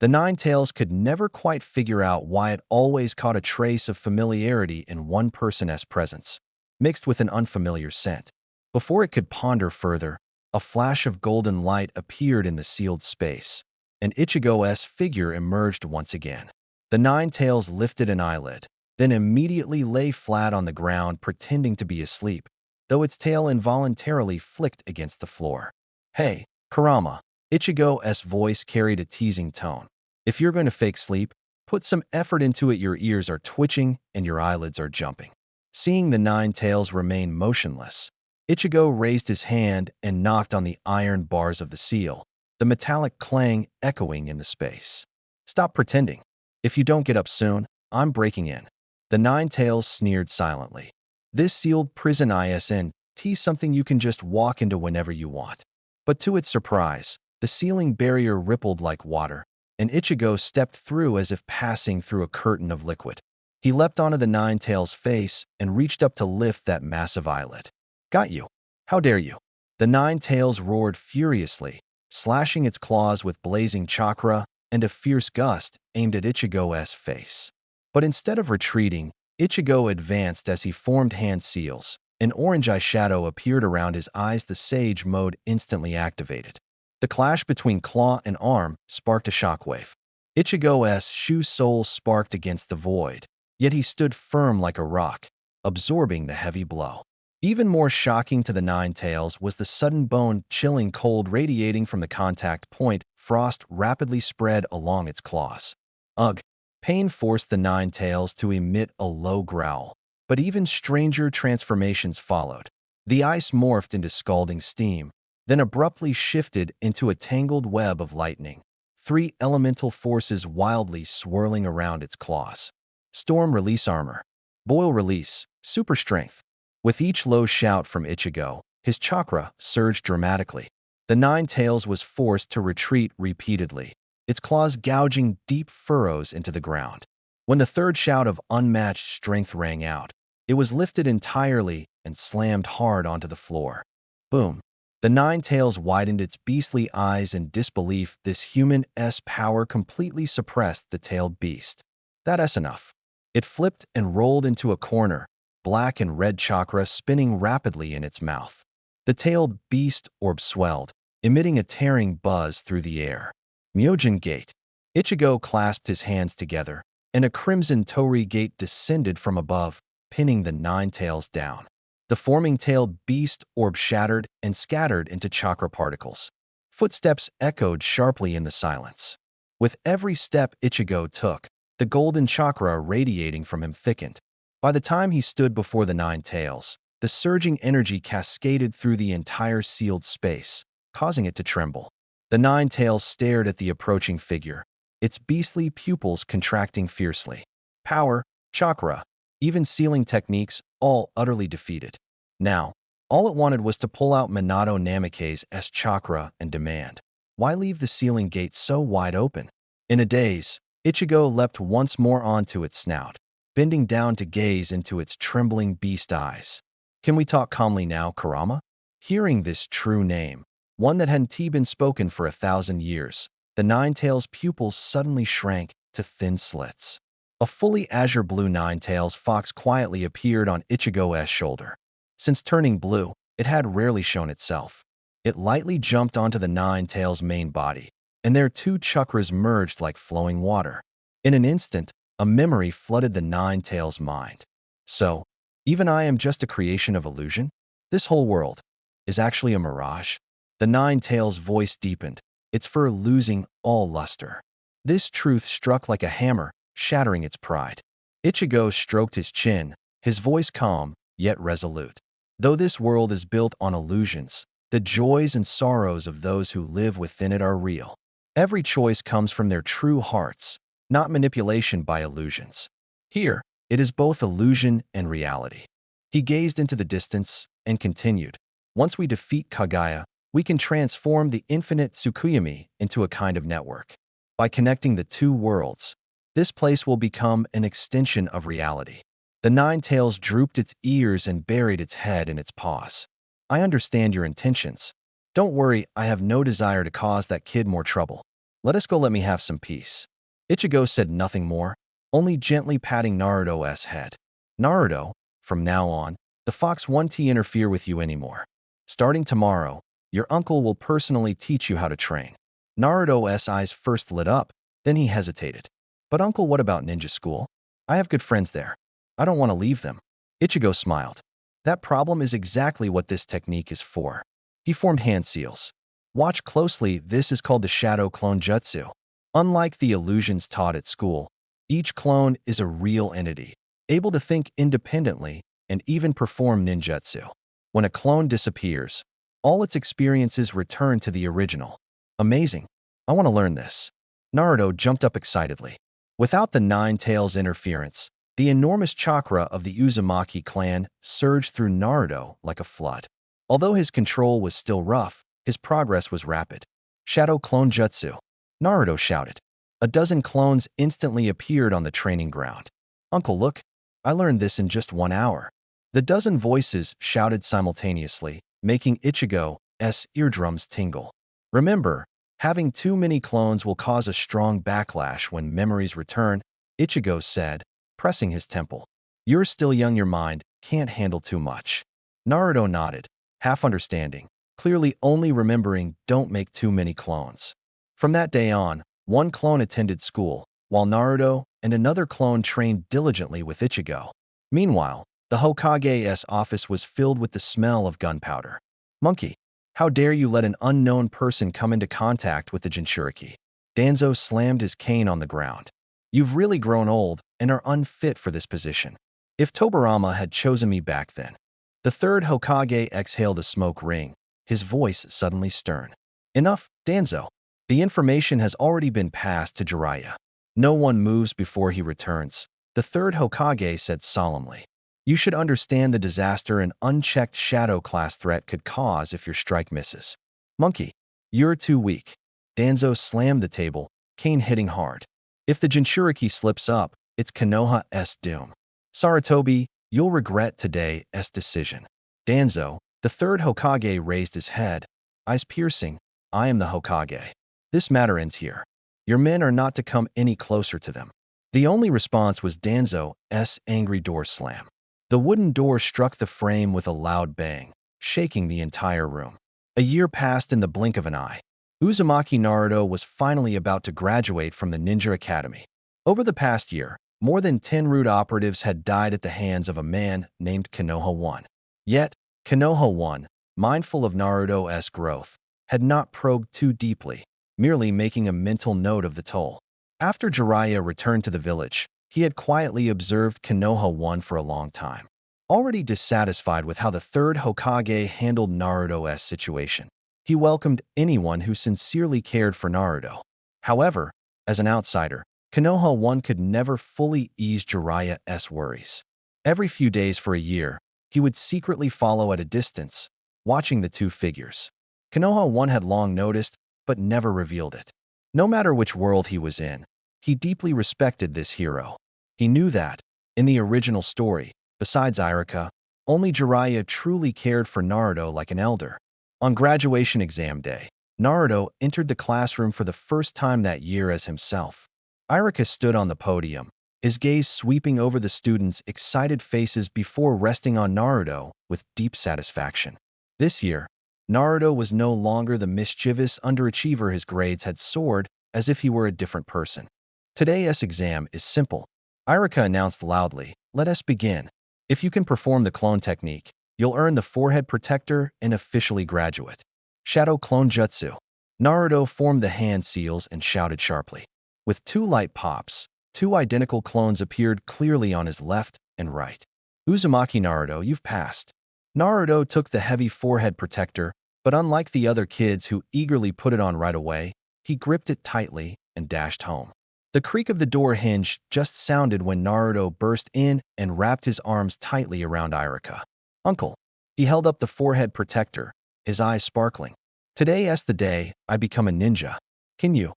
The Nine Tails could never quite figure out why it always caught a trace of familiarity in one person's presence, mixed with an unfamiliar scent. Before it could ponder further, a flash of golden light appeared in the sealed space, and Ichigo's figure emerged once again. The Nine Tails lifted an eyelid, then immediately lay flat on the ground pretending to be asleep, though its tail involuntarily flicked against the floor. Hey, Kurama. Ichigo's voice carried a teasing tone. If you're going to fake sleep, put some effort into it. Your ears are twitching and your eyelids are jumping. Seeing the Nine Tails remain motionless, Ichigo raised his hand and knocked on the iron bars of the seal, the metallic clang echoing in the space. Stop pretending. If you don't get up soon, I'm breaking in. The Nine Tails sneered silently. This sealed prison isn't something you can just walk into whenever you want. But to its surprise, the sealing barrier rippled like water, and Ichigo stepped through as if passing through a curtain of liquid. He leapt onto the Nine Tails' face and reached up to lift that massive eyelid. Got you. How dare you? The Nine Tails roared furiously, slashing its claws with blazing chakra, and a fierce gust aimed at Ichigo's face. But instead of retreating, Ichigo advanced as he formed hand seals. An orange eyeshadow appeared around his eyes. The Sage mode instantly activated. The clash between claw and arm sparked a shockwave. Ichigo's shoe sole sparked against the void, yet he stood firm like a rock, absorbing the heavy blow. Even more shocking to the Nine Tails was the sudden bone-chilling cold radiating from the contact point. Frost rapidly spread along its claws. Ugh! Pain forced the Nine Tails to emit a low growl. But even stranger transformations followed. The ice morphed into scalding steam, then abruptly shifted into a tangled web of lightning, 3 elemental forces wildly swirling around its claws. Storm release armor. Boil release, super strength. With each low shout from Ichigo, his chakra surged dramatically. The Nine Tails was forced to retreat repeatedly, its claws gouging deep furrows into the ground. When the third shout of unmatched strength rang out, it was lifted entirely and slammed hard onto the floor. Boom! The Nine Tails widened its beastly eyes in disbelief. This human-s power completely suppressed the tailed beast. That's enough. It flipped and rolled into a corner, black and red chakra spinning rapidly in its mouth. The tailed beast orb swelled, emitting a tearing buzz through the air. Myojin Gate. Ichigo clasped his hands together, and a crimson torii gate descended from above, pinning the Nine Tails down. The forming tailed beast orb shattered and scattered into chakra particles. Footsteps echoed sharply in the silence. With every step Ichigo took, the golden chakra radiating from him thickened. By the time he stood before the Nine Tails, the surging energy cascaded through the entire sealed space, causing it to tremble. The Nine Tails stared at the approaching figure, its beastly pupils contracting fiercely. Power, chakra, even sealing techniques, all utterly defeated. Now, all it wanted was to pull out Minato Namake's chakra and demand, why leave the sealing gate so wide open? In a daze, Ichigo leapt once more onto its snout, bending down to gaze into its trembling beast eyes. Can we talk calmly now, Kurama? Hearing this true name, one that hadn't been spoken for 1,000 years, the Nine Tails' pupils suddenly shrank to thin slits. A fully azure blue Nine Tails fox quietly appeared on Ichigo's shoulder. Since turning blue, it had rarely shown itself. It lightly jumped onto the Nine Tails' main body, and their two chakras merged like flowing water. In an instant, a memory flooded the Nine Tails' mind. So, even I am just a creation of illusion? This whole world is actually a mirage? The Nine Tails' voice deepened, its fur losing all luster. This truth struck like a hammer, shattering its pride. Ichigo stroked his chin, his voice calm, yet resolute. Though this world is built on illusions, the joys and sorrows of those who live within it are real. Every choice comes from their true hearts, not manipulation by illusions. Here, it is both illusion and reality. He gazed into the distance and continued. Once we defeat Kaguya, we can transform the infinite Tsukuyomi into a kind of network. By connecting the two worlds, this place will become an extension of reality. The Nine Tails drooped its ears and buried its head in its paws. I understand your intentions. Don't worry, I have no desire to cause that kid more trouble. Let us go, let me have some peace. Ichigo said nothing more, only gently patting Naruto's head. Naruto, from now on, the fox won't interfere with you anymore. Starting tomorrow, your uncle will personally teach you how to train. Naruto's eyes first lit up, then he hesitated. But uncle, what about ninja school? I have good friends there. I don't want to leave them. Ichigo smiled. That problem is exactly what this technique is for. He formed hand seals. Watch closely, this is called the shadow clone jutsu. Unlike the illusions taught at school, each clone is a real entity, able to think independently and even perform ninjutsu. When a clone disappears, all its experiences return to the original. Amazing. I want to learn this. Naruto jumped up excitedly. Without the Nine Tails' interference, the enormous chakra of the Uzumaki clan surged through Naruto like a flood. Although his control was still rough, his progress was rapid. Shadow Clone Jutsu. Naruto shouted. A dozen clones instantly appeared on the training ground. Uncle, look, I learned this in just 1 hour. The dozen voices shouted simultaneously, making Ichigo's eardrums tingle. Remember, having too many clones will cause a strong backlash when memories return, Ichigo said, pressing his temple. You're still young, your mind can't handle too much. Naruto nodded, half understanding, clearly only remembering don't make too many clones. From that day on, one clone attended school, while Naruto and another clone trained diligently with Ichigo. Meanwhile, the Hokage's office was filled with the smell of gunpowder. Monkey, how dare you let an unknown person come into contact with the Jinchuriki? Danzo slammed his cane on the ground. You've really grown old and are unfit for this position. If Tobirama had chosen me back then. The third Hokage exhaled a smoke ring, his voice suddenly stern. Enough, Danzo. The information has already been passed to Jiraiya. No one moves before he returns, the third Hokage said solemnly. You should understand the disaster an unchecked shadow class threat could cause if your strike misses. Monkey, you're too weak. Danzo slammed the table, cane hitting hard. If the Jinchuriki slips up, it's Konoha's doom. Sarutobi, you'll regret today's decision. Danzo, the third Hokage raised his head, eyes piercing. I am the Hokage. This matter ends here. Your men are not to come any closer to them. The only response was Danzo's angry door slam. The wooden door struck the frame with a loud bang, shaking the entire room. A year passed in the blink of an eye. Uzumaki Naruto was finally about to graduate from the Ninja Academy. Over the past year, more than 10 root operatives had died at the hands of a man named Konoha 1. Yet, Konoha 1, mindful of Naruto's growth, had not probed too deeply, merely making a mental note of the toll. After Jiraiya returned to the village, he had quietly observed Konoha 1 for a long time. Already dissatisfied with how the third Hokage handled Naruto's situation, he welcomed anyone who sincerely cared for Naruto. However, as an outsider, Konoha 1 could never fully ease Jiraiya's worries. Every few days for a year, he would secretly follow at a distance, watching the two figures. Konoha 1 had long noticed, but never revealed it. No matter which world he was in, he deeply respected this hero. He knew that, in the original story, besides Irika, only Jiraiya truly cared for Naruto like an elder. On graduation exam day, Naruto entered the classroom for the first time that year as himself. Irika stood on the podium, his gaze sweeping over the students' excited faces before resting on Naruto with deep satisfaction. This year, Naruto was no longer the mischievous underachiever. His grades had soared as if he were a different person. Today's exam is simple. Irika announced loudly, "Let us begin. If you can perform the clone technique, you'll earn the forehead protector and officially graduate." Shadow Clone Jutsu. Naruto formed the hand seals and shouted sharply. With two light pops, two identical clones appeared clearly on his left and right. "Uzumaki Naruto, you've passed." Naruto took the heavy forehead protector, but unlike the other kids who eagerly put it on right away, he gripped it tightly and dashed home. The creak of the door hinge just sounded when Naruto burst in and wrapped his arms tightly around Irika. "Uncle." He held up the forehead protector, his eyes sparkling. "Today's the day I become a ninja. Can you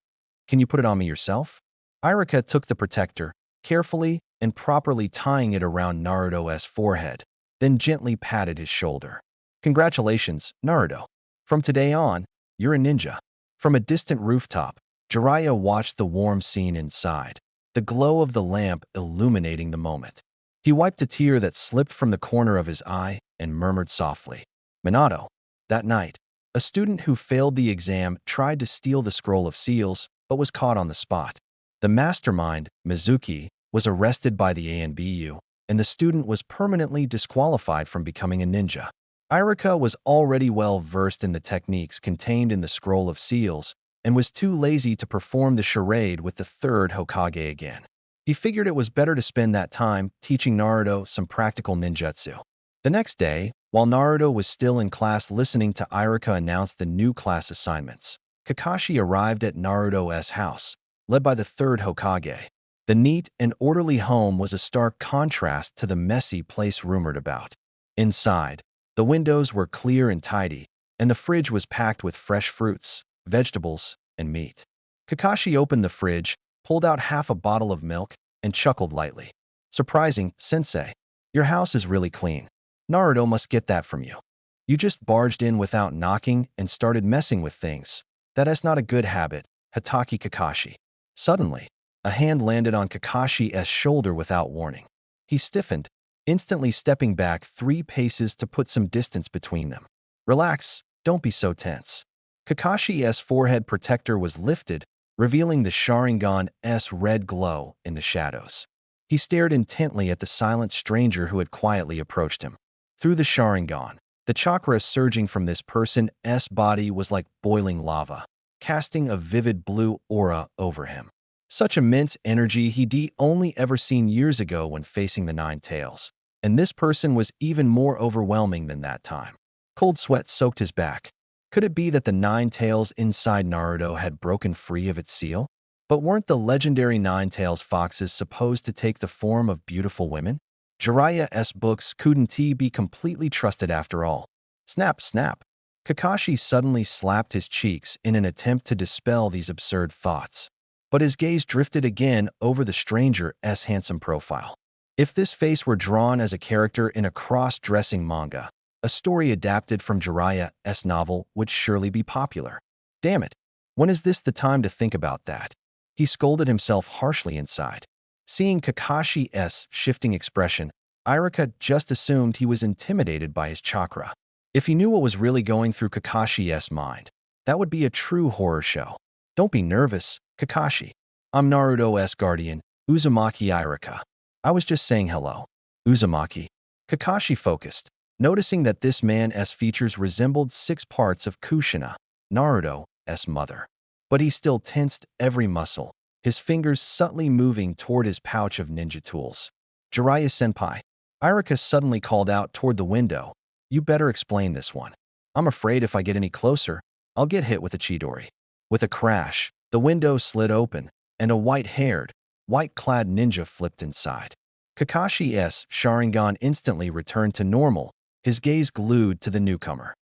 put it on me yourself?" Irika took the protector, carefully and properly tying it around Naruto's forehead, then gently patted his shoulder. "Congratulations, Naruto. From today on, you're a ninja." From a distant rooftop, Jiraiya watched the warm scene inside, the glow of the lamp illuminating the moment. He wiped a tear that slipped from the corner of his eye and murmured softly, "Minato." That night, a student who failed the exam tried to steal the scroll of seals, but was caught on the spot. The mastermind, Mizuki, was arrested by the ANBU, and the student was permanently disqualified from becoming a ninja. Irika was already well versed in the techniques contained in the scroll of seals and was too lazy to perform the charade with the third Hokage again. He figured it was better to spend that time teaching Naruto some practical ninjutsu. The next day, while Naruto was still in class listening to Irika announce the new class assignments, Kakashi arrived at Naruto's house, led by the third Hokage. The neat and orderly home was a stark contrast to the messy place rumored about. Inside, the windows were clear and tidy, and the fridge was packed with fresh fruits, vegetables, and meat. Kakashi opened the fridge, pulled out half a bottle of milk, and chuckled lightly. "Surprising, Sensei. Your house is really clean. Naruto must get that from you. You just barged in without knocking and started messing with things. That is not a good habit, Hatake Kakashi." Suddenly, a hand landed on Kakashi's shoulder without warning. He stiffened, instantly stepping back 3 paces to put some distance between them. "Relax, don't be so tense." Kakashi's forehead protector was lifted, revealing the Sharingan's red glow in the shadows. He stared intently at the silent stranger who had quietly approached him. Through the Sharingan, the chakra surging from this person's body was like boiling lava, casting a vivid blue aura over him. Such immense energy he'd only ever seen years ago when facing the Nine Tails, and this person was even more overwhelming than that time. Cold sweat soaked his back. Could it be that the Nine Tails inside Naruto had broken free of its seal? But weren't the legendary Nine Tails foxes supposed to take the form of beautiful women? Jiraiya's books couldn't be completely trusted after all. Snap, snap. Kakashi suddenly slapped his cheeks in an attempt to dispel these absurd thoughts. But his gaze drifted again over the stranger's handsome profile. If this face were drawn as a character in a cross-dressing manga, a story adapted from Jiraiya's novel would surely be popular. Damn it, when is this the time to think about that? He scolded himself harshly inside. Seeing Kakashi's shifting expression, Irika just assumed he was intimidated by his chakra. If he knew what was really going through Kakashi's mind, that would be a true horror show. "Don't be nervous, Kakashi. I'm Naruto's guardian, Uzumaki Irika. I was just saying hello." "Uzumaki." Kakashi focused, noticing that this man's features resembled 6 parts of Kushina, Naruto's mother. But he still tensed every muscle, his fingers subtly moving toward his pouch of ninja tools. "Jiraiya-senpai." Irika suddenly called out toward the window. "You better explain this one. I'm afraid if I get any closer, I'll get hit with a Chidori." With a crash, the window slid open, and a white-haired, white-clad ninja flipped inside. Kakashi's Sharingan instantly returned to normal, his gaze glued to the newcomer.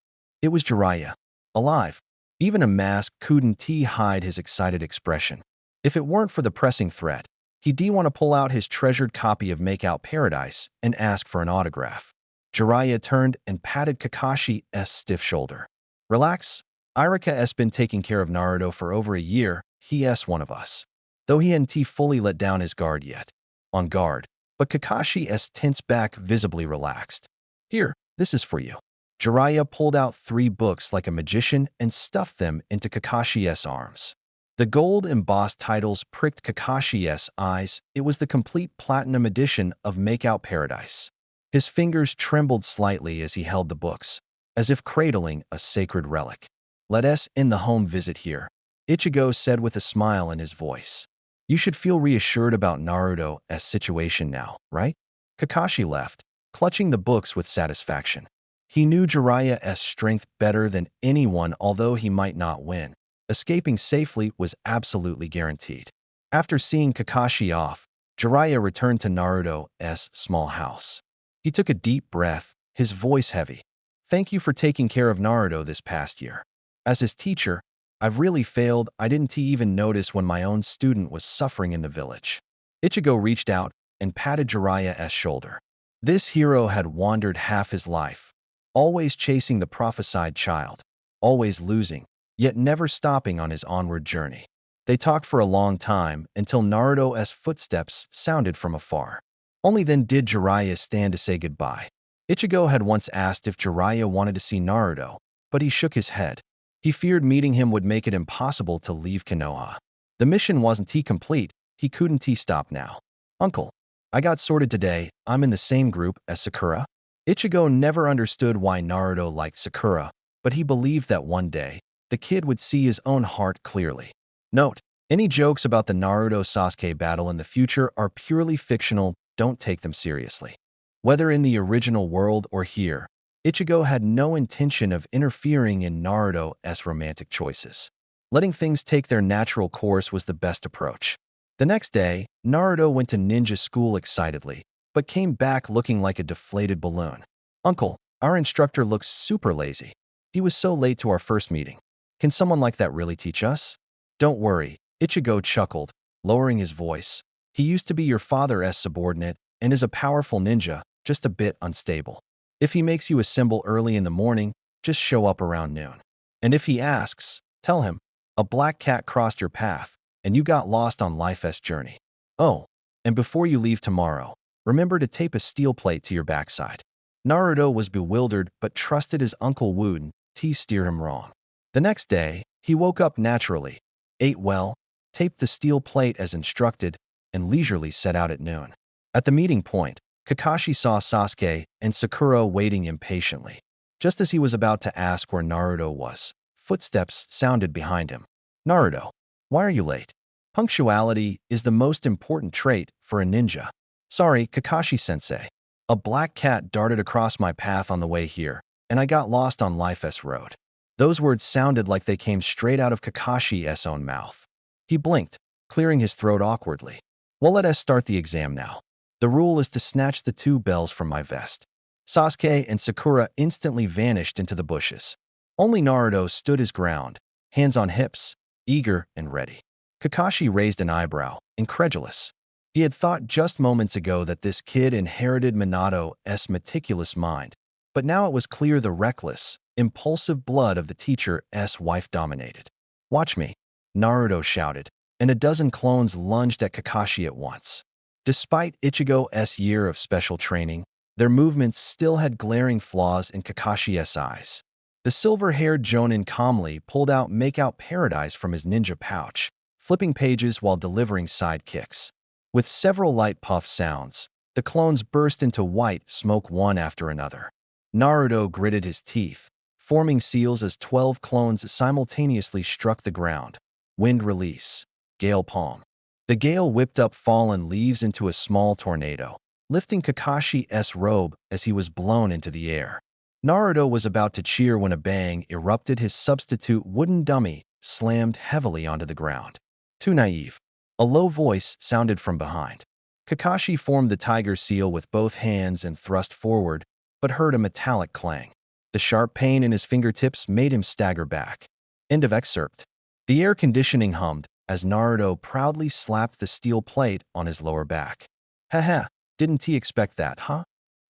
It was Jiraiya, alive. Even a mask couldn't hide his excited expression. If it weren't for the pressing threat, he'd want to pull out his treasured copy of Makeout Paradise and ask for an autograph. Jiraiya turned and patted Kakashi's stiff shoulder. "Relax. Irika's been taking care of Naruto for over a year. He's one of us." Though he hadn't fully let down his guard yet. On guard, but Kakashi's tense back visibly relaxed. "Here, this is for you." Jiraiya pulled out 3 books like a magician and stuffed them into Kakashi's arms. The gold-embossed titles pricked Kakashi's eyes. It was the complete platinum edition of Make Out Paradise. His fingers trembled slightly as he held the books, as if cradling a sacred relic. "Let us end the home visit here," Ichigo said with a smile in his voice. "You should feel reassured about Naruto's situation now, right?" Kakashi left, clutching the books with satisfaction. He knew Jiraiya's strength better than anyone, although he might not win. Escaping safely was absolutely guaranteed. After seeing Kakashi off, Jiraiya returned to Naruto's small house. He took a deep breath, his voice heavy. "Thank you for taking care of Naruto this past year. As his teacher, I've really failed. I didn't even notice when my own student was suffering in the village." Ichigo reached out and patted Jiraiya's shoulder. This hero had wandered half his life, always chasing the prophesied child, always losing, yet never stopping on his onward journey. They talked for a long time until Naruto's footsteps sounded from afar. Only then did Jiraiya stand to say goodbye. Ichigo had once asked if Jiraiya wanted to see Naruto, but he shook his head. He feared meeting him would make it impossible to leave Konoha. The mission wasn't complete. He couldn't stop now. "Uncle, I got sorted today. I'm in the same group as Sakura." Ichigo never understood why Naruto liked Sakura, but he believed that one day, the kid would see his own heart clearly. Note: any jokes about the Naruto-Sasuke battle in the future are purely fictional. Don't take them seriously. Whether in the original world or here, Ichigo had no intention of interfering in Naruto's romantic choices. Letting things take their natural course was the best approach. The next day, Naruto went to ninja school excitedly, but came back looking like a deflated balloon. "Uncle, our instructor looks super lazy. He was so late to our first meeting. Can someone like that really teach us?" "Don't worry," Ichigo chuckled, lowering his voice. "He used to be your father's subordinate and is a powerful ninja, just a bit unstable. If he makes you assemble early in the morning, just show up around noon. And if he asks, tell him, a black cat crossed your path, and you got lost on life's journey. Oh, and before you leave tomorrow, remember to tape a steel plate to your backside." Naruto was bewildered but trusted his uncle wouldn't steer him wrong. The next day, he woke up naturally, ate well, taped the steel plate as instructed, and leisurely set out at noon. At the meeting point, Kakashi saw Sasuke and Sakura waiting impatiently. Just as he was about to ask where Naruto was, footsteps sounded behind him. "Naruto, why are you late? Punctuality is the most important trait for a ninja." "Sorry, Kakashi-sensei. A black cat darted across my path on the way here, and I got lost on life's road." Those words sounded like they came straight out of Kakashi's own mouth. He blinked, clearing his throat awkwardly. "Well, let us start the exam now. The rule is to snatch the 2 bells from my vest." Sasuke and Sakura instantly vanished into the bushes. Only Naruto stood his ground, hands on hips, eager and ready. Kakashi raised an eyebrow, incredulous. He had thought just moments ago that this kid inherited Minato's meticulous mind, but now it was clear the reckless, impulsive blood of the teacher's wife dominated. "Watch me," Naruto shouted, and a dozen clones lunged at Kakashi at once. Despite Ichigo's year of special training, their movements still had glaring flaws in Kakashi's eyes. The silver-haired Jonin calmly pulled out Make Out Paradise from his ninja pouch, flipping pages while delivering side kicks. With several light puff sounds, the clones burst into white smoke one after another. Naruto gritted his teeth, forming seals as 12 clones simultaneously struck the ground. Wind release. Gale palm. The gale whipped up fallen leaves into a small tornado, lifting Kakashi's robe as he was blown into the air. Naruto was about to cheer when a bang erupted. His substitute wooden dummy slammed heavily onto the ground. "Too naive." A low voice sounded from behind. Kakashi formed the tiger seal with both hands and thrust forward, but heard a metallic clang. The sharp pain in his fingertips made him stagger back. End of excerpt. The air conditioning hummed as Naruto proudly slapped the steel plate on his lower back. "Haha, didn't he expect that, huh?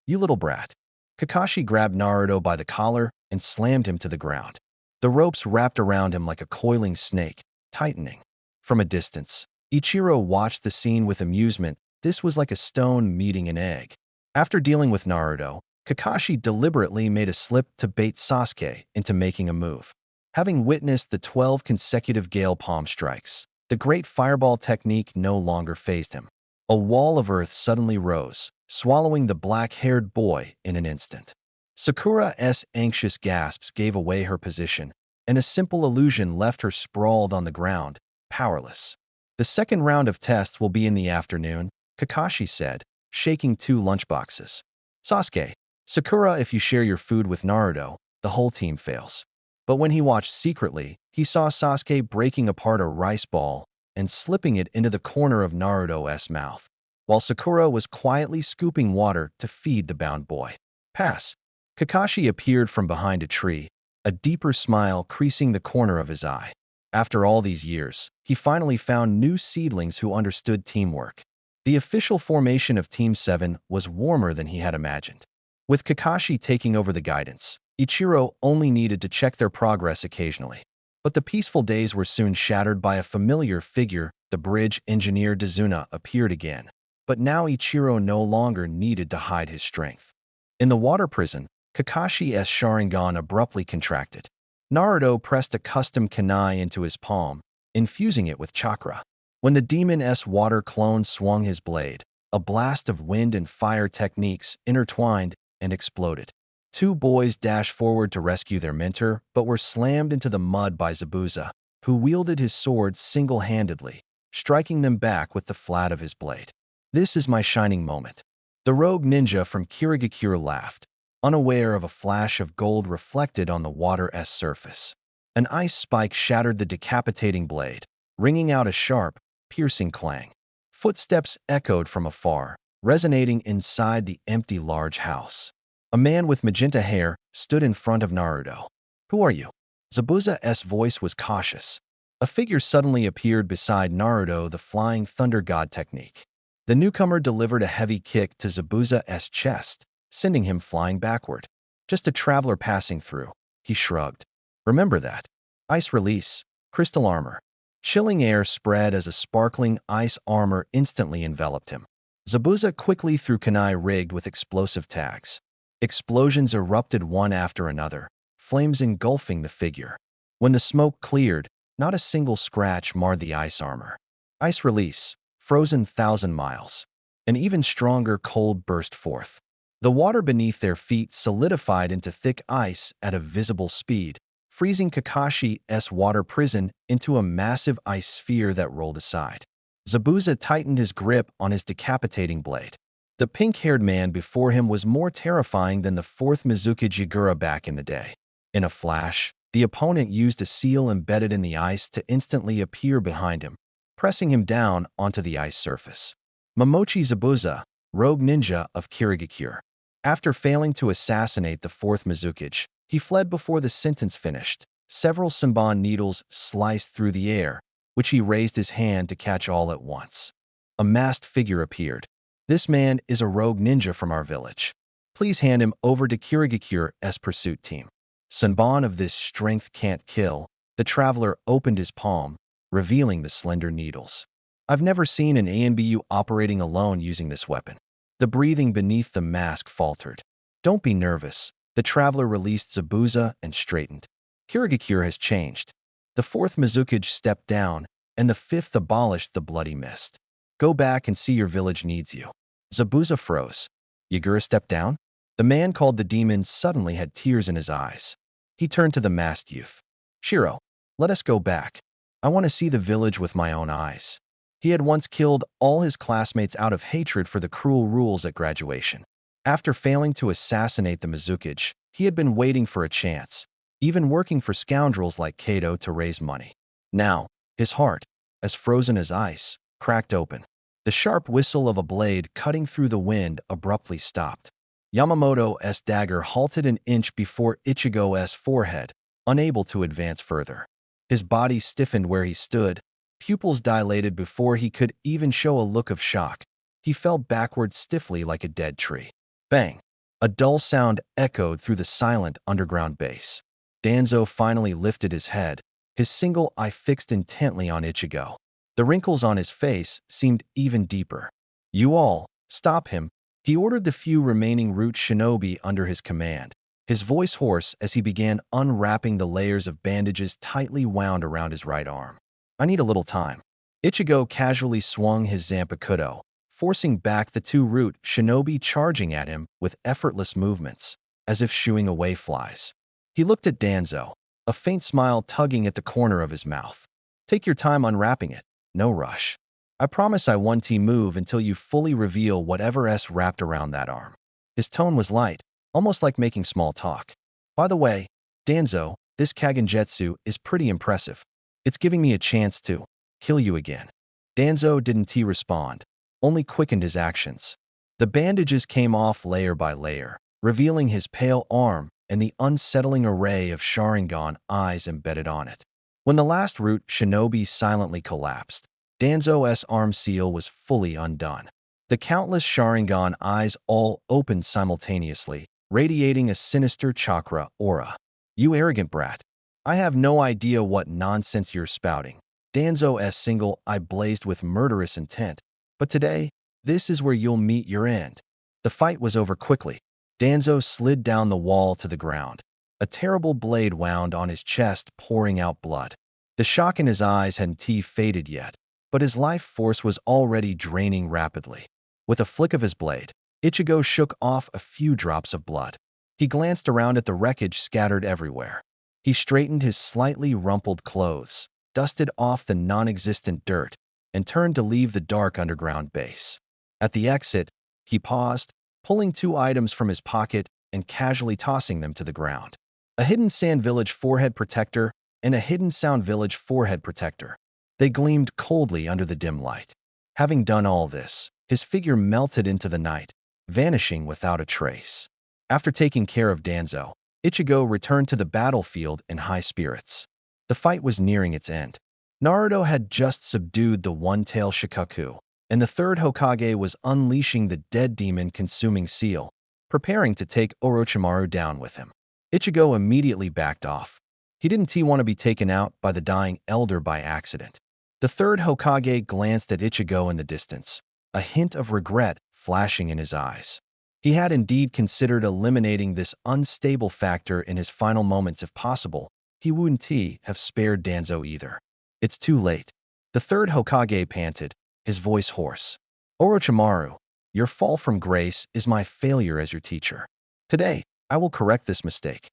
You little brat." Kakashi grabbed Naruto by the collar and slammed him to the ground. The ropes wrapped around him like a coiling snake, tightening. From a distance, Ichiro watched the scene with amusement. This was like a stone meeting an egg. After dealing with Naruto, Kakashi deliberately made a slip to bait Sasuke into making a move. Having witnessed the 12 consecutive Gale Palm strikes, the great fireball technique no longer fazed him. A wall of earth suddenly rose, swallowing the black-haired boy in an instant. Sakura's anxious gasps gave away her position, and a simple illusion left her sprawled on the ground, powerless. The second round of tests will be in the afternoon, Kakashi said, shaking 2 lunchboxes. Sasuke, Sakura, if you share your food with Naruto, the whole team fails. But when he watched secretly, he saw Sasuke breaking apart a rice ball and slipping it into the corner of Naruto's mouth, while Sakura was quietly scooping water to feed the bound boy. Pass. Kakashi appeared from behind a tree, a deeper smile creasing the corner of his eye. After all these years, he finally found new seedlings who understood teamwork. The official formation of Team 7 was warmer than he had imagined. With Kakashi taking over the guidance, Ichiro only needed to check their progress occasionally. But the peaceful days were soon shattered by a familiar figure. The bridge engineer Dazuna appeared again. But now Ichiro no longer needed to hide his strength. In the water prison, Kakashi's Sharingan abruptly contracted. Naruto pressed a custom kunai into his palm, infusing it with chakra. When the demon's water clone swung his blade, a blast of wind and fire techniques intertwined and exploded. 2 boys dashed forward to rescue their mentor, but were slammed into the mud by Zabuza, who wielded his sword single-handedly, striking them back with the flat of his blade. This is my shining moment. The rogue ninja from Kirigakure laughed, unaware of a flash of gold reflected on the water's surface. An ice spike shattered the decapitating blade, ringing out a sharp, piercing clang. Footsteps echoed from afar, resonating inside the empty large house. A man with magenta hair stood in front of Naruto. Who are you? Zabuza's voice was cautious. A figure suddenly appeared beside Naruto, the flying thunder god technique. The newcomer delivered a heavy kick to Zabuza's chest, sending him flying backward. Just a traveler passing through, he shrugged. Remember that. Ice release, crystal armor. Chilling air spread as a sparkling ice armor instantly enveloped him. Zabuza quickly threw kunai rigged with explosive tags. Explosions erupted one after another, flames engulfing the figure. When the smoke cleared, not a single scratch marred the ice armor. Ice release, frozen 1,000 miles. An even stronger cold burst forth. The water beneath their feet solidified into thick ice at a visible speed, freezing Kakashi's water prison into a massive ice sphere that rolled aside. Zabuza tightened his grip on his decapitating blade. The pink-haired man before him was more terrifying than the 4th Mizuki Jigura back in the day. In a flash, the opponent used a seal embedded in the ice to instantly appear behind him, pressing him down onto the ice surface. Momochi Zabuza, rogue ninja of Kirigakure. After failing to assassinate the 4th Mizukage, he fled before the sentence finished. Several Senbon needles sliced through the air, which he raised his hand to catch all at once. A masked figure appeared. This man is a rogue ninja from our village. Please hand him over to Kirigakure's pursuit team. Senbon of this strength can't kill. The traveler opened his palm, revealing the slender needles. I've never seen an ANBU operating alone using this weapon. The breathing beneath the mask faltered. Don't be nervous. The traveler released Zabuza and straightened. Kirigakure has changed. The 4th Mizukage stepped down, and the 5th abolished the bloody mist. Go back and see your village needs you. Zabuza froze. Yagura stepped down? The man called the demon suddenly had tears in his eyes. He turned to the masked youth. Shiro, let us go back. I want to see the village with my own eyes. He had once killed all his classmates out of hatred for the cruel rules at graduation. After failing to assassinate the Mizukage, he had been waiting for a chance, even working for scoundrels like Kato to raise money. Now, his heart, as frozen as ice, cracked open. The sharp whistle of a blade cutting through the wind abruptly stopped. Yamamoto's dagger halted an inch before Ichigo's forehead, unable to advance further. His body stiffened where he stood, pupils dilated before he could even show a look of shock. He fell backward stiffly like a dead tree. Bang! A dull sound echoed through the silent underground base. Danzo finally lifted his head, his single eye fixed intently on Ichigo. The wrinkles on his face seemed even deeper. You all, stop him, He ordered the few remaining root shinobi under his command, his voice hoarse as he began unwrapping the layers of bandages tightly wound around his right arm. I need a little time. Ichigo casually swung his Zanpakuto, forcing back the two root shinobi charging at him with effortless movements, as if shooing away flies. He looked at Danzo, a faint smile tugging at the corner of his mouth. Take your time unwrapping it, no rush. I promise I won't move until you fully reveal whatever's wrapped around that arm. His tone was light, almost like making small talk. By the way, Danzo, this Kagenjutsu is pretty impressive. It's giving me a chance to kill you again. Danzo didn't respond, only quickened his actions. The bandages came off layer by layer, revealing his pale arm and the unsettling array of Sharingan eyes embedded on it. When the last root shinobi silently collapsed, Danzo's arm seal was fully undone. The countless Sharingan eyes all opened simultaneously, radiating a sinister chakra aura. You arrogant brat. I have no idea what nonsense you're spouting. Danzo's single eye blazed with murderous intent. But today, this is where you'll meet your end. The fight was over quickly. Danzo slid down the wall to the ground. A terrible blade wound on his chest, pouring out blood. The shock in his eyes hadn't faded yet, but his life force was already draining rapidly. With a flick of his blade, Ichigo shook off a few drops of blood. He glanced around at the wreckage scattered everywhere. He straightened his slightly rumpled clothes, dusted off the non-existent dirt, and turned to leave the dark underground base. At the exit, he paused, pulling two items from his pocket and casually tossing them to the ground. A hidden sand village forehead protector and a hidden sound village forehead protector. They gleamed coldly under the dim light. Having done all this, his figure melted into the night, vanishing without a trace. After taking care of Danzo, Ichigo returned to the battlefield in high spirits. The fight was nearing its end. Naruto had just subdued the one-tail Shikaku, and the third Hokage was unleashing the dead demon-consuming seal, preparing to take Orochimaru down with him. Ichigo immediately backed off. He didn't want to be taken out by the dying elder by accident. The third Hokage glanced at Ichigo in the distance, a hint of regret flashing in his eyes. He had indeed considered eliminating this unstable factor in his final moments if possible. He wouldn't have spared Danzo either. It's too late. The third Hokage panted, his voice hoarse. Orochimaru, your fall from grace is my failure as your teacher. Today, I will correct this mistake.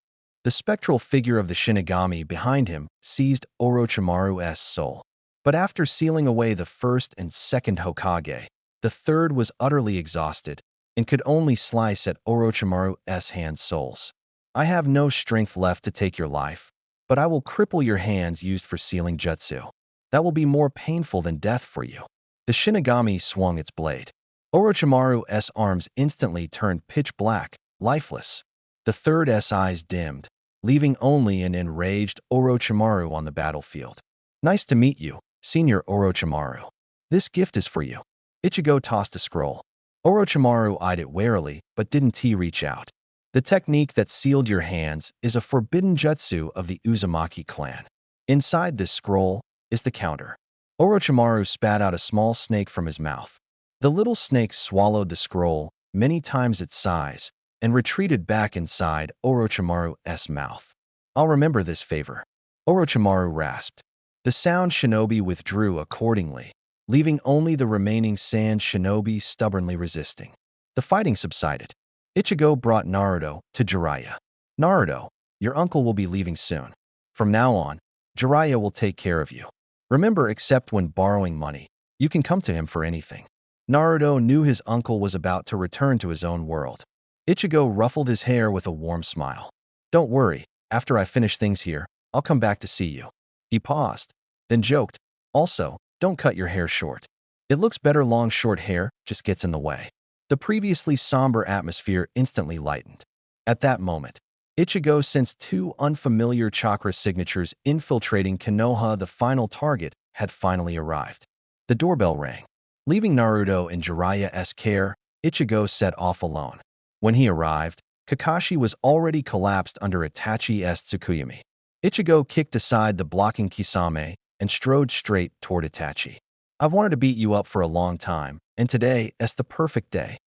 The spectral figure of the Shinigami behind him seized Orochimaru's soul. But after sealing away the first and second Hokage, the third was utterly exhausted and could only slice at Orochimaru's hand souls. I have no strength left to take your life, but I will cripple your hands used for sealing jutsu. That will be more painful than death for you. The Shinigami swung its blade. Orochimaru's arms instantly turned pitch black, lifeless. The third's eyes dimmed, leaving only an enraged Orochimaru on the battlefield. Nice to meet you, Senior Orochimaru. This gift is for you. Ichigo tossed a scroll. Orochimaru eyed it warily, but didn't reach out. The technique that sealed your hands is a forbidden jutsu of the Uzumaki clan. Inside this scroll is the counter. Orochimaru spat out a small snake from his mouth. The little snake swallowed the scroll, many times its size, and retreated back inside Orochimaru's mouth. I'll remember this favor. Orochimaru rasped. The sound shinobi withdrew accordingly, leaving only the remaining sand shinobi stubbornly resisting. The fighting subsided. Ichigo brought Naruto to Jiraiya. Naruto, your uncle will be leaving soon. From now on, Jiraiya will take care of you. Remember, except when borrowing money, you can come to him for anything. Naruto knew his uncle was about to return to his own world. Ichigo ruffled his hair with a warm smile. Don't worry, after I finish things here, I'll come back to see you. He paused, then joked, also, don't cut your hair short. It looks better long short hair just gets in the way. The previously somber atmosphere instantly lightened. At that moment, Ichigo sensed two unfamiliar chakra signatures infiltrating Konoha. The final target had finally arrived. The doorbell rang. Leaving Naruto in Jiraiya's care, Ichigo set off alone. When he arrived, Kakashi was already collapsed under Itachi's Tsukuyomi. Ichigo kicked aside the blocking Kisame and strode straight toward Itachi. I've wanted to beat you up for a long time, and today is the perfect day.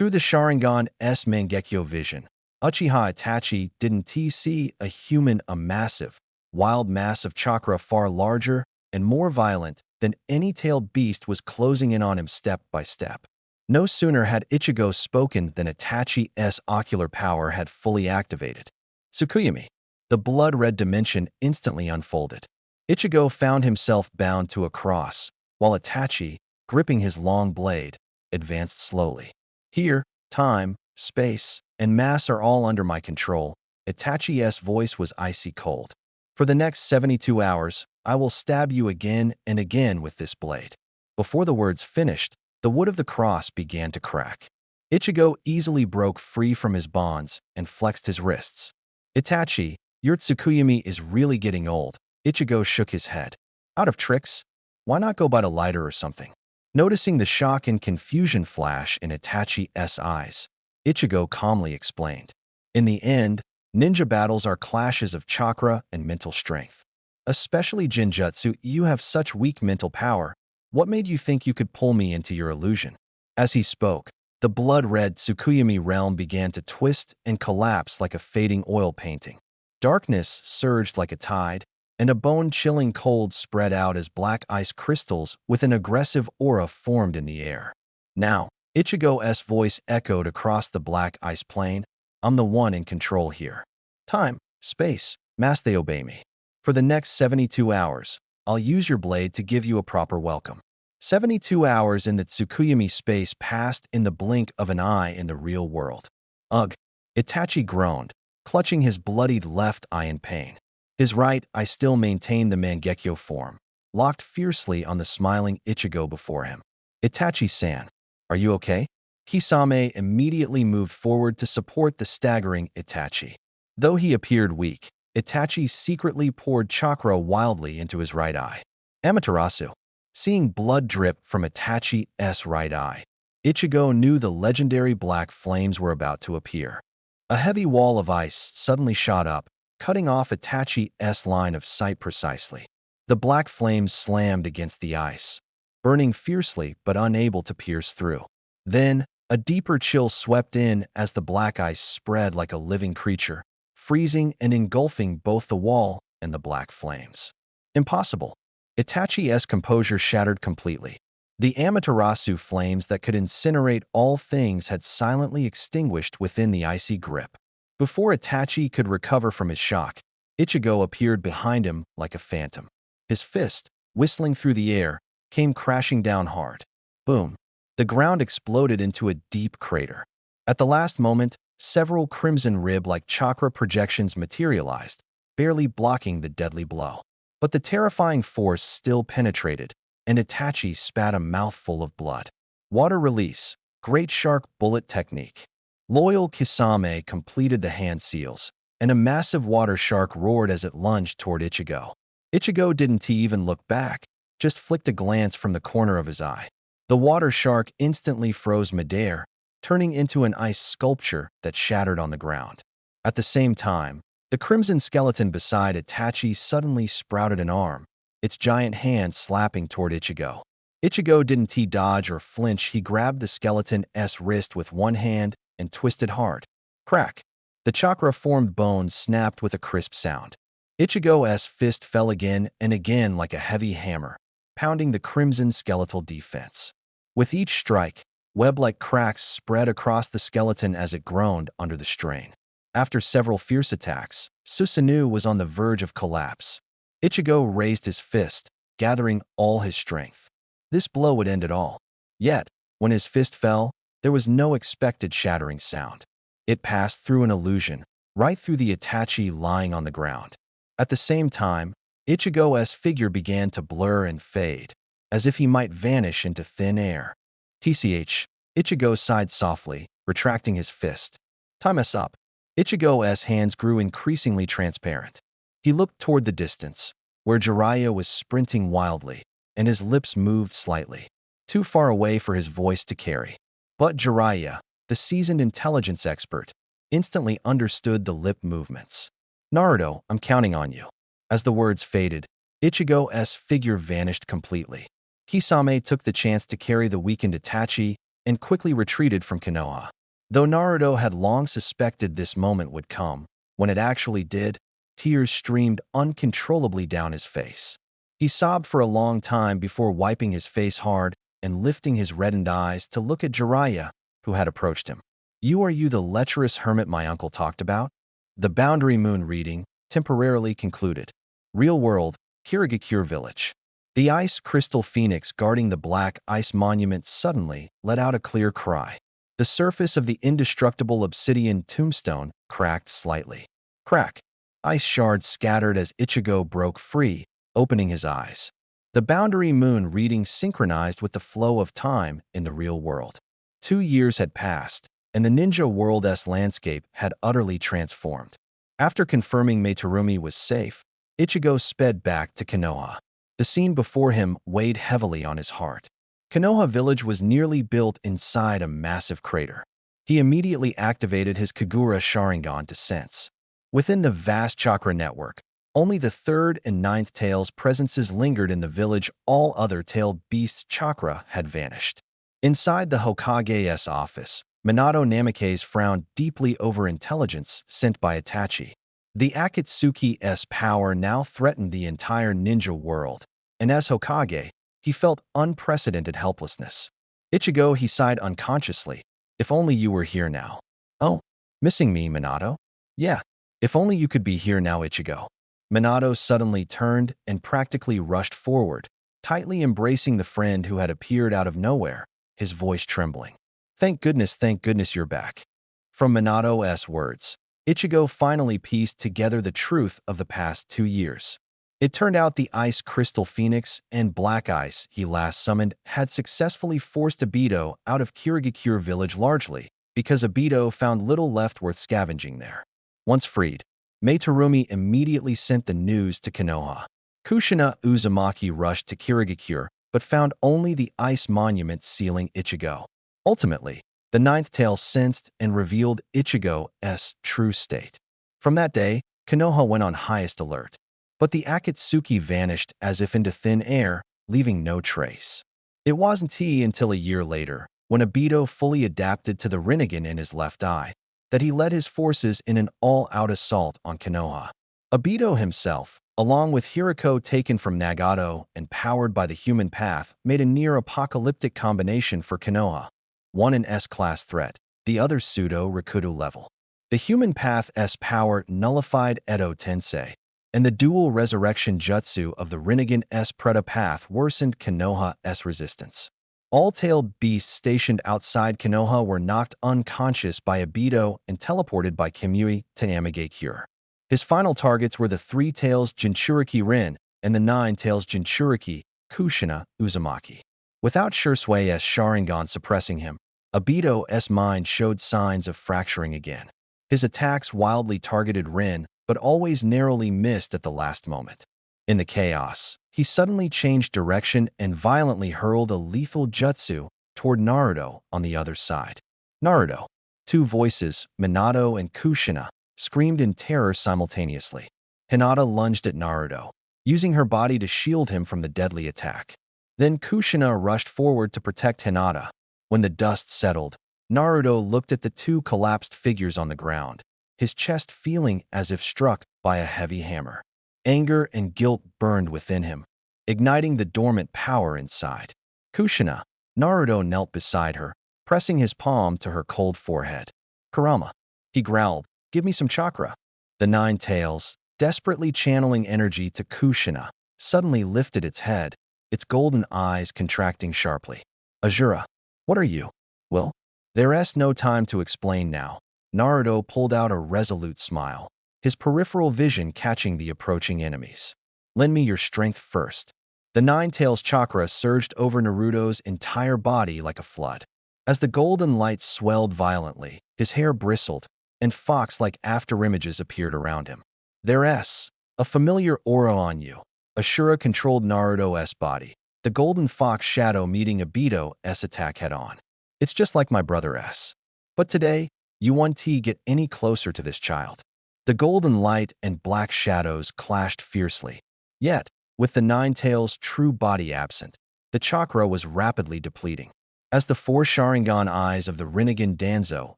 Through the Sharingan's Mangekyo vision, Uchiha Itachi didn't see a human, a massive, wild mass of chakra far larger and more violent than any tailed beast was closing in on him step by step. No sooner had Ichigo spoken than Itachi's ocular power had fully activated. Tsukuyami. The blood-red dimension instantly unfolded. Ichigo found himself bound to a cross, while Itachi, gripping his long blade, advanced slowly. Here, time, space, and mass are all under my control. Itachi's voice was icy cold. For the next 72 hours, I will stab you again and again with this blade. Before the words finished, the wood of the cross began to crack. Ichigo easily broke free from his bonds and flexed his wrists. Itachi, your Tsukuyami is really getting old. Ichigo shook his head. Out of tricks? Why not go by the lighter or something? Noticing the shock and confusion flash in Itachi's eyes, Ichigo calmly explained. In the end, ninja battles are clashes of chakra and mental strength. Especially Jinjutsu, you have such weak mental power. What made you think you could pull me into your illusion? As he spoke, the blood-red Tsukuyami realm began to twist and collapse like a fading oil painting. Darkness surged like a tide, and a bone-chilling cold spread out as black ice crystals with an aggressive aura formed in the air. Now, Ichigo's voice echoed across the black ice plain. I'm the one in control here. Time, space, mass, they obey me. For the next 72 hours, I'll use your blade to give you a proper welcome. 72 hours in the Tsukuyami space passed in the blink of an eye in the real world. Ugh! Itachi groaned, clutching his bloodied left eye in pain. His right eye still maintained the Mangekyo form, locked fiercely on the smiling Ichigo before him. Itachi-san, are you okay? Kisame immediately moved forward to support the staggering Itachi. Though he appeared weak, Itachi secretly poured chakra wildly into his right eye. Amaterasu. Seeing blood drip from Itachi's right eye, Ichigo knew the legendary black flames were about to appear. A heavy wall of ice suddenly shot up, cutting off Itachi's line of sight precisely. The black flames slammed against the ice, burning fiercely but unable to pierce through. Then, a deeper chill swept in as the black ice spread like a living creature, freezing and engulfing both the wall and the black flames. Impossible. Itachi's composure shattered completely. The Amaterasu flames that could incinerate all things had silently extinguished within the icy grip. Before Itachi could recover from his shock, Ichigo appeared behind him like a phantom. His fist, whistling through the air, came crashing down hard. Boom! The ground exploded into a deep crater. At the last moment, several crimson rib-like chakra projections materialized, barely blocking the deadly blow. But the terrifying force still penetrated, and Itachi spat a mouthful of blood. Water release, great shark bullet technique. Loyal Kisame completed the hand seals, and a massive water shark roared as it lunged toward Ichigo. Ichigo didn't even look back, just flicked a glance from the corner of his eye. The water shark instantly froze midair, turning into an ice sculpture that shattered on the ground. At the same time, the crimson skeleton beside Itachi suddenly sprouted an arm, its giant hand slapping toward Ichigo. Ichigo didn't dodge or flinch. He grabbed the skeleton's wrist with one hand and twisted hard. Crack! The chakra-formed bones snapped with a crisp sound. Ichigo's fist fell again and again like a heavy hammer, pounding the crimson skeletal defense. With each strike, web-like cracks spread across the skeleton as it groaned under the strain. After several fierce attacks, Susanoo was on the verge of collapse. Ichigo raised his fist, gathering all his strength. This blow would end it all. Yet, when his fist fell, there was no expected shattering sound. It passed through an illusion, right through the Itachi lying on the ground. At the same time, Ichigo's figure began to blur and fade, as if he might vanish into thin air. Tch, Ichigo sighed softly, retracting his fist. Time us up. Ichigo's hands grew increasingly transparent. He looked toward the distance, where Jiraiya was sprinting wildly, and his lips moved slightly, too far away for his voice to carry. But Jiraiya, the seasoned intelligence expert, instantly understood the lip movements. Naruto, I'm counting on you. As the words faded, Ichigo's figure vanished completely. Kisame took the chance to carry the weakened Itachi and quickly retreated from Konoha. Though Naruto had long suspected this moment would come, when it actually did, tears streamed uncontrollably down his face. He sobbed for a long time before wiping his face hard and lifting his reddened eyes to look at Jiraiya, who had approached him. Are you the lecherous hermit my uncle talked about?" The Boundary Moon reading temporarily concluded. Real world, Kirigakure village. The ice crystal phoenix guarding the black ice monument suddenly let out a clear cry. The surface of the indestructible obsidian tombstone cracked slightly. Crack. Ice shards scattered as Ichigo broke free, opening his eyes. The Boundary Moon reading synchronized with the flow of time in the real world. 2 years had passed, and the ninja world's landscape had utterly transformed. After confirming Meiterumi was safe, Ichigo sped back to Konoha. The scene before him weighed heavily on his heart. Konoha village was nearly built inside a massive crater. He immediately activated his Kagura Sharingan to sense. Within the vast chakra network, only the third and ninth tails' presences lingered in the village. All other tailed beasts' chakra had vanished. Inside the Hokage's office, Minato Namikaze frowned deeply over intelligence sent by Itachi. The Akatsuki's power now threatened the entire ninja world, and as Hokage, he felt unprecedented helplessness. "Ichigo," he sighed unconsciously. "If only you were here now." "Oh, missing me, Minato?" "Yeah, if only you could be here now, Ichigo." Minato suddenly turned and practically rushed forward, tightly embracing the friend who had appeared out of nowhere, his voice trembling. Thank goodness you're back." From Minato's words, Ichigo finally pieced together the truth of the past 2 years. It turned out the Ice Crystal Phoenix and Black Ice he last summoned had successfully forced Obito out of Kirigakure village largely because Obito found little left worth scavenging there. Once freed, Meiterumi immediately sent the news to Konoha. Kushina Uzumaki rushed to Kirigakure, but found only the ice monument sealing Ichigo. Ultimately, the ninth tail sensed and revealed Ichigo's true state. From that day, Konoha went on highest alert. But the Akatsuki vanished as if into thin air, leaving no trace. It wasn't until a year later, when Obito fully adapted to the Rinnegan in his left eye, that he led his forces in an all-out assault on Konoha. Obito himself, along with Hiriko taken from Nagato and powered by the human path, made a near-apocalyptic combination for Konoha. One an S-class threat, the other pseudo-Rikudo level. The human path's power nullified Edo Tensei, and the dual resurrection jutsu of the Rinnegan's Preta path worsened Konoha's resistance. All tailed beasts stationed outside Konoha were knocked unconscious by Obito and teleported by Kamui to Amigakure. His final targets were the 3 tails Jinchuriki Rin and the 9 tails Jinchuriki Kushina Uzumaki. Without Shusui's Sharingan suppressing him, Obito's mind showed signs of fracturing again. His attacks wildly targeted Rin, but always narrowly missed at the last moment. In the chaos, he suddenly changed direction and violently hurled a lethal jutsu toward Naruto on the other side. Naruto. 2 voices, Minato and Kushina, screamed in terror simultaneously. Hinata lunged at Naruto, using her body to shield him from the deadly attack. Then Kushina rushed forward to protect Hinata. When the dust settled, Naruto looked at the 2 collapsed figures on the ground, his chest feeling as if struck by a heavy hammer. Anger and guilt burned within him, igniting the dormant power inside. "Kushina." Naruto knelt beside her, pressing his palm to her cold forehead. "Kurama," he growled, "give me some chakra." The 9 tails, desperately channeling energy to Kushina, suddenly lifted its head, its golden eyes contracting sharply. "Azura, what are you?" "Well, there's no time to explain now." Naruto pulled out a resolute smile, his peripheral vision catching the approaching enemies. "Lend me your strength first." The 9 tails chakra surged over Naruto's entire body like a flood. As the golden light swelled violently, his hair bristled, and fox-like afterimages appeared around him. "There's a familiar aura on you." Ashura controlled Naruto's body, the golden fox shadow meeting Obito's attack head-on. "It's just like my brother S. But today, you won't get any closer to this child." The golden light and black shadows clashed fiercely. Yet, with the 9 tails' true body absent, the chakra was rapidly depleting. As the four Sharingan eyes of the Rinnegan Danzo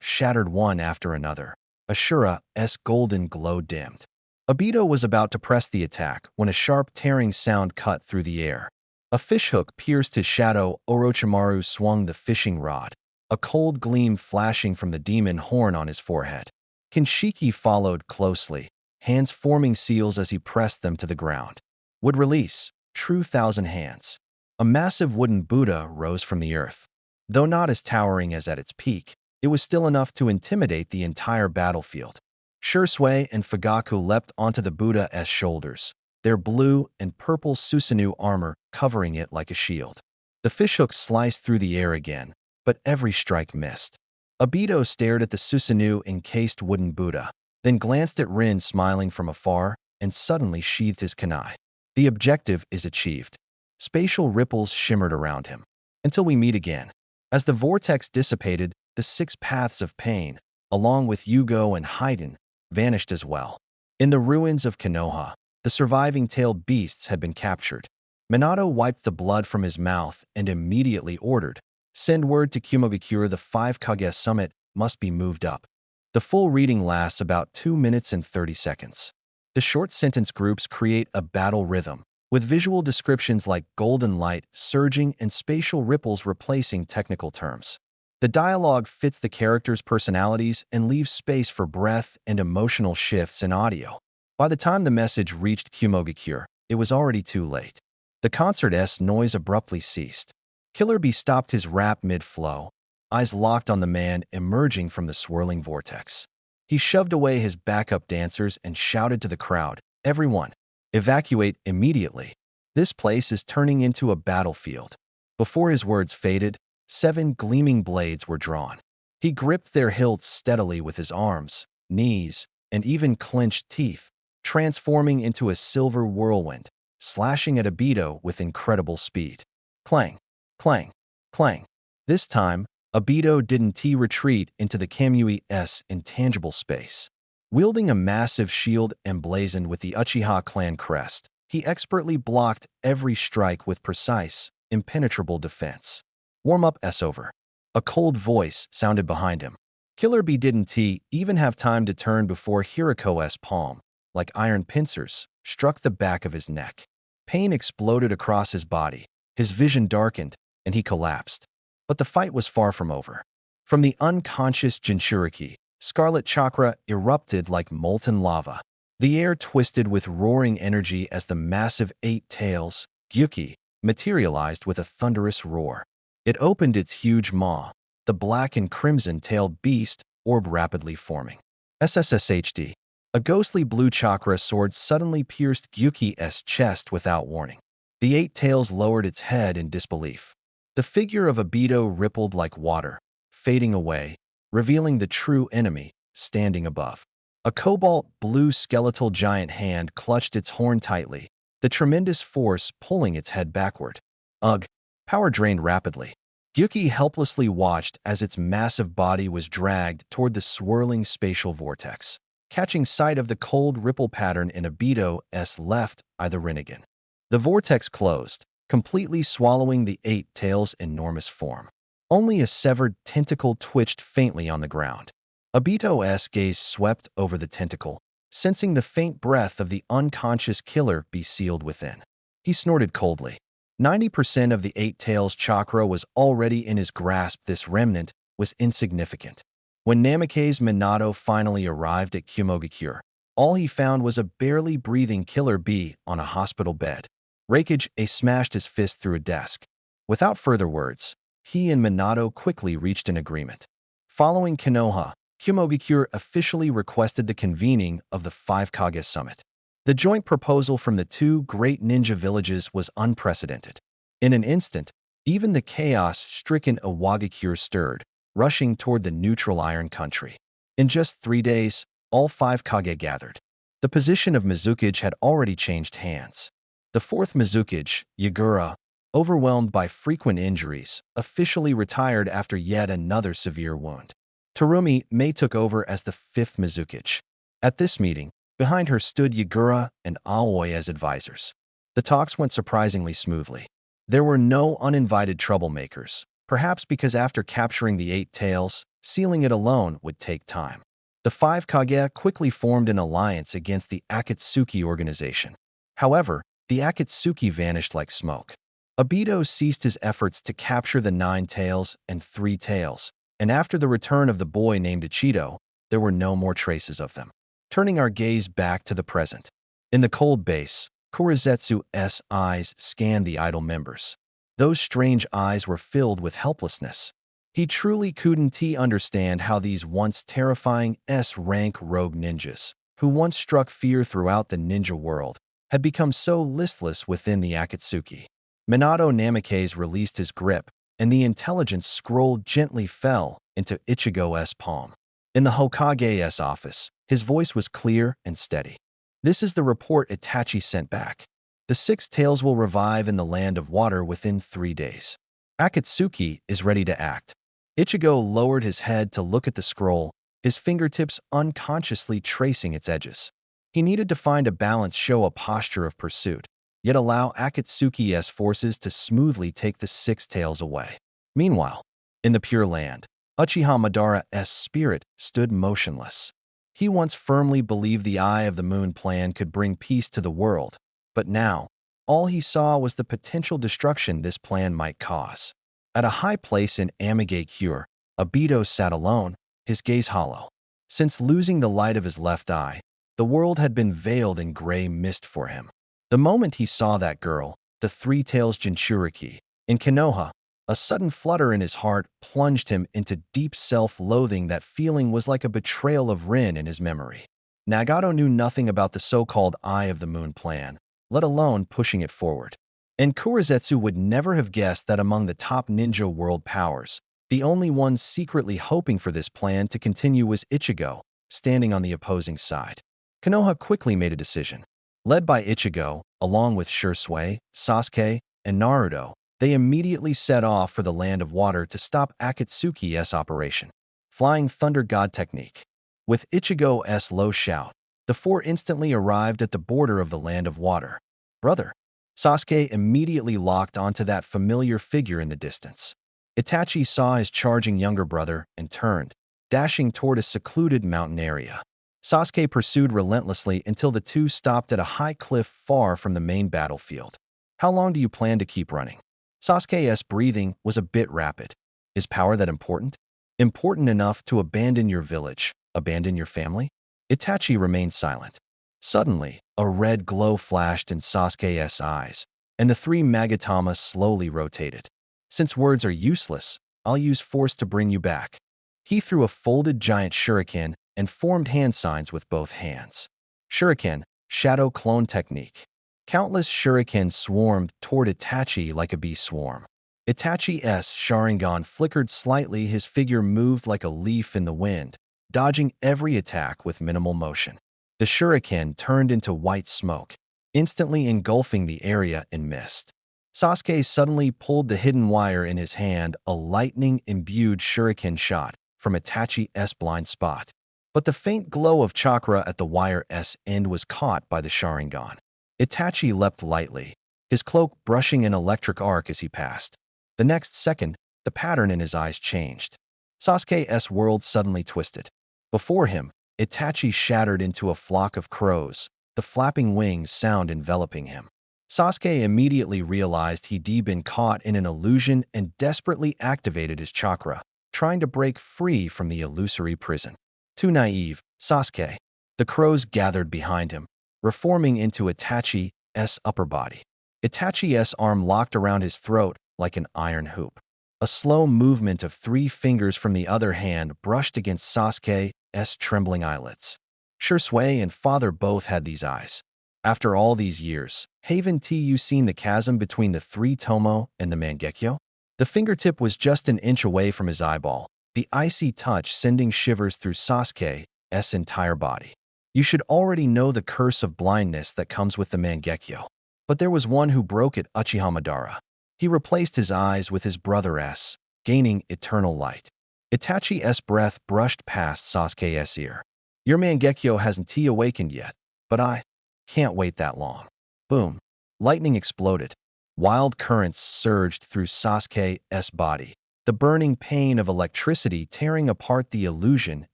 shattered one after another, Ashura's golden glow dimmed. Obito was about to press the attack when a sharp tearing sound cut through the air. A fishhook pierced his shadow. Orochimaru swung the fishing rod, a cold gleam flashing from the demon horn on his forehead. Kinshiki followed closely, hands forming seals as he pressed them to the ground. Would release, true thousand hands. A massive wooden Buddha rose from the earth. Though not as towering as at its peak, it was still enough to intimidate the entire battlefield. Shursui and Fugaku leapt onto the Buddha's shoulders, their blue and purple Susanoo armor covering it like a shield. The fishhook sliced through the air again, but every strike missed. Obito stared at the Susanoo-encased wooden Buddha, then glanced at Rin smiling from afar, and suddenly sheathed his kunai. The objective is achieved. Spatial ripples shimmered around him. Until we meet again. As the vortex dissipated, the 6 paths of pain, along with Yugo and Haiden, vanished as well. In the ruins of Konoha, the surviving tailed beasts had been captured. Minato wiped the blood from his mouth and immediately ordered, "Send word to Kumogakure the 5 Kage summit must be moved up." The full reading lasts about 2 minutes and 30 seconds. The short sentence groups create a battle rhythm, with visual descriptions like golden light, surging, and spatial ripples replacing technical terms. The dialogue fits the characters' personalities and leaves space for breath and emotional shifts in audio. By the time the message reached Kumogakure, it was already too late. The concert's noise abruptly ceased. Killer Bee stopped his rap mid-flow, eyes locked on the man emerging from the swirling vortex. He shoved away his backup dancers and shouted to the crowd, "Everyone, evacuate immediately. This place is turning into a battlefield." Before his words faded, 7 gleaming blades were drawn. He gripped their hilts steadily with his arms, knees, and even clenched teeth, transforming into a silver whirlwind, slashing at Obito with incredible speed. Clang, clang, clang. This time, Obito didn't retreat into the Kamui's intangible space. Wielding a massive shield emblazoned with the Uchiha clan crest, he expertly blocked every strike with precise, impenetrable defense. "Warm-up's over." A cold voice sounded behind him. Killer Bee didn't even have time to turn before Hiriko's palm, like iron pincers, struck the back of his neck. Pain exploded across his body, his vision darkened, and he collapsed. But the fight was far from over. From the unconscious Jinchuriki, scarlet chakra erupted like molten lava. The air twisted with roaring energy as the massive 8 tails, Gyuki, materialized with a thunderous roar. It opened its huge maw, the black and crimson-tailed beast, orb rapidly forming. SSSHD. A ghostly blue chakra sword suddenly pierced Gyuki's chest without warning. The 8 tails lowered its head in disbelief. The figure of Obito rippled like water, fading away, revealing the true enemy, standing above. A cobalt blue skeletal giant hand clutched its horn tightly, the tremendous force pulling its head backward. Ugh! Power drained rapidly. Gyuki helplessly watched as its massive body was dragged toward the swirling spatial vortex, catching sight of the cold ripple pattern in Obito's left eye, the Rinnegan. The vortex closed, completely swallowing the 8 tails' enormous form. Only a severed tentacle twitched faintly on the ground. Obito's gaze swept over the tentacle, sensing the faint breath of the unconscious Killer Bee sealed within. He snorted coldly. 90% of the 8 tails chakra was already in his grasp. This remnant was insignificant. When Namake's Minato finally arrived at Kumogakure, all he found was a barely breathing Killer Bee on a hospital bed. Reikage smashed his fist through a desk. Without further words, he and Minato quickly reached an agreement. Following Konoha, Kumogakure officially requested the convening of the 5 Kage summit. The joint proposal from the 2 great ninja villages was unprecedented. In an instant, even the chaos-stricken Iwagakure stirred, rushing toward the neutral Iron Country. In just 3 days, all 5 Kage gathered. The position of Mizukage had already changed hands. The 4th Mizukage, Yagura, overwhelmed by frequent injuries, officially retired after yet another severe wound. Terumi Mei took over as the 5th Mizukage. At this meeting, behind her stood Yagura and Aoi as advisors. The talks went surprisingly smoothly. There were no uninvited troublemakers, Perhaps because after capturing the 8 tails, sealing it alone would take time. The 5 Kage quickly formed an alliance against the Akatsuki organization. However, the Akatsuki vanished like smoke. Obito ceased his efforts to capture the 9 tails and 3 tails, and after the return of the boy named Ichido, there were no more traces of them. Turning our gaze back to the present. In the cold base, Kurizetsu's eyes scanned the idle members. Those strange eyes were filled with helplessness. He truly couldn't understand how these once terrifying S-rank rogue ninjas, who once struck fear throughout the ninja world, had become so listless within the Akatsuki. Minato Namikaze released his grip, and the intelligence scroll gently fell into Ichigo's palm. In the Hokage's office, his voice was clear and steady. This is the report Itachi sent back. The 6 tails will revive in the land of water within 3 days. Akatsuki is ready to act. Ichigo lowered his head to look at the scroll, his fingertips unconsciously tracing its edges. He needed to find a balance, show a posture of pursuit, yet allow Akatsuki's forces to smoothly take the 6 tails away. Meanwhile, in the Pure Land, Uchiha Madara's spirit stood motionless. He once firmly believed the Eye of the Moon plan could bring peace to the world, but now, all he saw was the potential destruction this plan might cause. At a high place in Amigakure, Obito sat alone, his gaze hollow. Since losing the light of his left eye, the world had been veiled in gray mist for him. The moment he saw that girl, the 3 tails Jinchuriki, in Konoha, a sudden flutter in his heart plunged him into deep self-loathing. That feeling was like a betrayal of Rin in his memory. Nagato knew nothing about the so-called Eye of the Moon plan, let alone pushing it forward. And Kurizetsu would never have guessed that among the top ninja world powers, the only one secretly hoping for this plan to continue was Ichigo, standing on the opposing side. Konoha quickly made a decision. Led by Ichigo, along with Shursui, Sasuke, and Naruto, they immediately set off for the Land of Water to stop Akatsuki's operation. Flying Thunder God Technique. With Ichigo's low shout, the 4 instantly arrived at the border of the Land of Water. Brother. Sasuke immediately locked onto that familiar figure in the distance. Itachi saw his charging younger brother and turned, dashing toward a secluded mountain area. Sasuke pursued relentlessly until the two stopped at a high cliff far from the main battlefield. How long do you plan to keep running? Sasuke's breathing was a bit rapid. Is power that important? Important enough to abandon your village, abandon your family? Itachi remained silent. Suddenly, a red glow flashed in Sasuke's eyes, and the 3 Magatamas slowly rotated. Since words are useless, I'll use force to bring you back. He threw a folded giant shuriken and formed hand signs with both hands. Shuriken, Shadow Clone Technique. Countless shurikens swarmed toward Itachi like a bee swarm. Itachi's Sharingan flickered slightly, his figure moved like a leaf in the wind, dodging every attack with minimal motion. The shuriken turned into white smoke, instantly engulfing the area in mist. Sasuke suddenly pulled the hidden wire in his hand, a lightning-imbued shuriken shot from Itachi's blind spot. But the faint glow of chakra at the wire's end was caught by the Sharingan. Itachi leapt lightly, his cloak brushing an electric arc as he passed. The next second, the pattern in his eyes changed. Sasuke's world suddenly twisted. Before him, Itachi shattered into a flock of crows, the flapping wings sound enveloping him. Sasuke immediately realized he'd been caught in an illusion and desperately activated his chakra, trying to break free from the illusory prison. Too naive, Sasuke. The crows gathered behind him, reforming into Itachi's upper body. Itachi's arm locked around his throat like an iron hoop. A slow movement of 3 fingers from the other hand brushed against Sasuke's trembling eyelids. Shursui and father both had these eyes. After all these years, haven't you seen the chasm between the 3 Tomo and the Mangekyo? The fingertip was just an inch away from his eyeball, the icy touch sending shivers through Sasuke's entire body. You should already know the curse of blindness that comes with the Mangekyo. But there was one who broke it, Uchiha Madara. He replaced his eyes with his brother's, gaining eternal light. Itachi's breath brushed past Sasuke's ear. Your Mangekyo hasn't awakened yet, but I can't wait that long. Boom. Lightning exploded. Wild currents surged through Sasuke's body, the burning pain of electricity tearing apart the illusion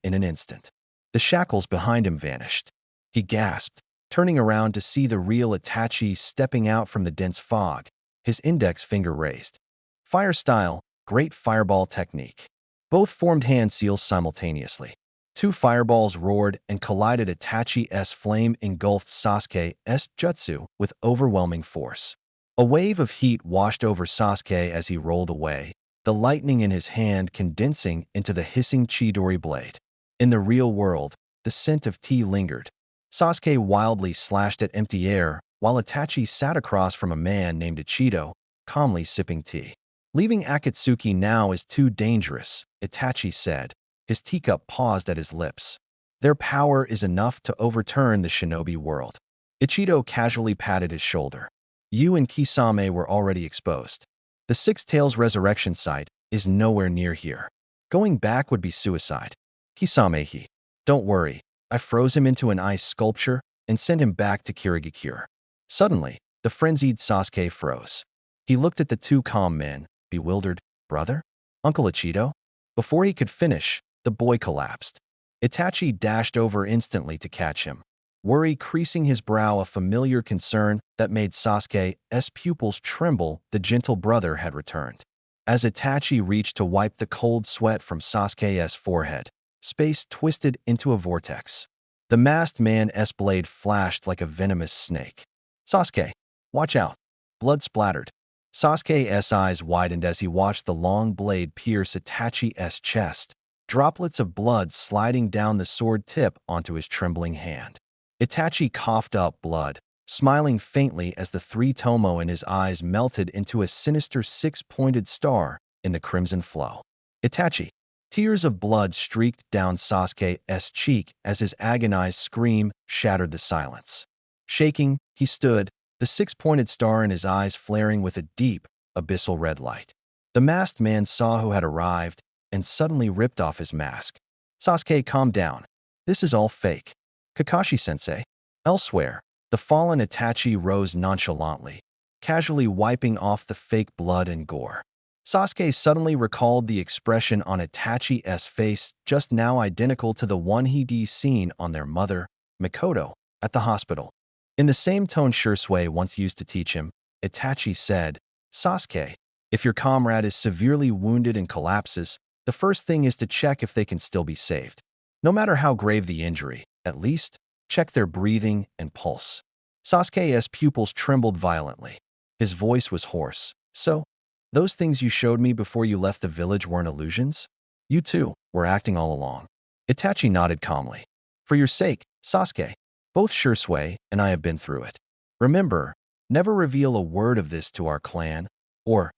in an instant. The shackles behind him vanished. He gasped, turning around to see the real Itachi stepping out from the dense fog, his index finger raised. Fire style, great fireball technique. Both formed hand seals simultaneously. Two fireballs roared and collided. Itachi's flame engulfed Sasuke's jutsu with overwhelming force. A wave of heat washed over Sasuke as he rolled away, the lightning in his hand condensing into the hissing Chidori blade. In the real world, the scent of tea lingered. Sasuke wildly slashed at empty air, while Itachi sat across from a man named Ichido, calmly sipping tea. Leaving Akatsuki now is too dangerous, Itachi said. His teacup paused at his lips. Their power is enough to overturn the shinobi world. Ichido casually patted his shoulder. You and Kisame were already exposed. The Six Tails resurrection site is nowhere near here. Going back would be suicide. Kisame, don't worry. I froze him into an ice sculpture and sent him back to Kirigakure. Suddenly, the frenzied Sasuke froze. He looked at the two calm men, bewildered. Brother? Uncle Ichido? Before he could finish, the boy collapsed. Itachi dashed over instantly to catch him, worry creasing his brow, a familiar concern that made Sasuke's pupils tremble. The gentle brother had returned. As Itachi reached to wipe the cold sweat from Sasuke's forehead, space twisted into a vortex. The masked man's blade flashed like a venomous snake. Sasuke, watch out. Blood splattered. Sasuke's eyes widened as he watched the long blade pierce Itachi's chest, droplets of blood sliding down the sword tip onto his trembling hand. Itachi coughed up blood, smiling faintly as the three tomo in his eyes melted into a sinister six-pointed star in the crimson flow. Itachi. Tears of blood streaked down Sasuke's cheek as his agonized scream shattered the silence. Shaking, he stood, the six-pointed star in his eyes flaring with a deep, abyssal red light. The masked man saw who had arrived and suddenly ripped off his mask. Sasuke, calm down. This is all fake. Kakashi-sensei. Elsewhere, the fallen Itachi rose nonchalantly, casually wiping off the fake blood and gore. Sasuke suddenly recalled the expression on Itachi's face, just now identical to the one he'd seen on their mother, Mikoto, at the hospital. In the same tone Shursui once used to teach him, Itachi said, Sasuke, if your comrade is severely wounded and collapses, the first thing is to check if they can still be saved. No matter how grave the injury, at least, check their breathing and pulse. Sasuke's pupils trembled violently. His voice was hoarse. So, those things you showed me before you left the village weren't illusions? You too were acting all along. Itachi nodded calmly. For your sake, Sasuke, both Shursui and I have been through it. Remember, never reveal a word of this to our clan, or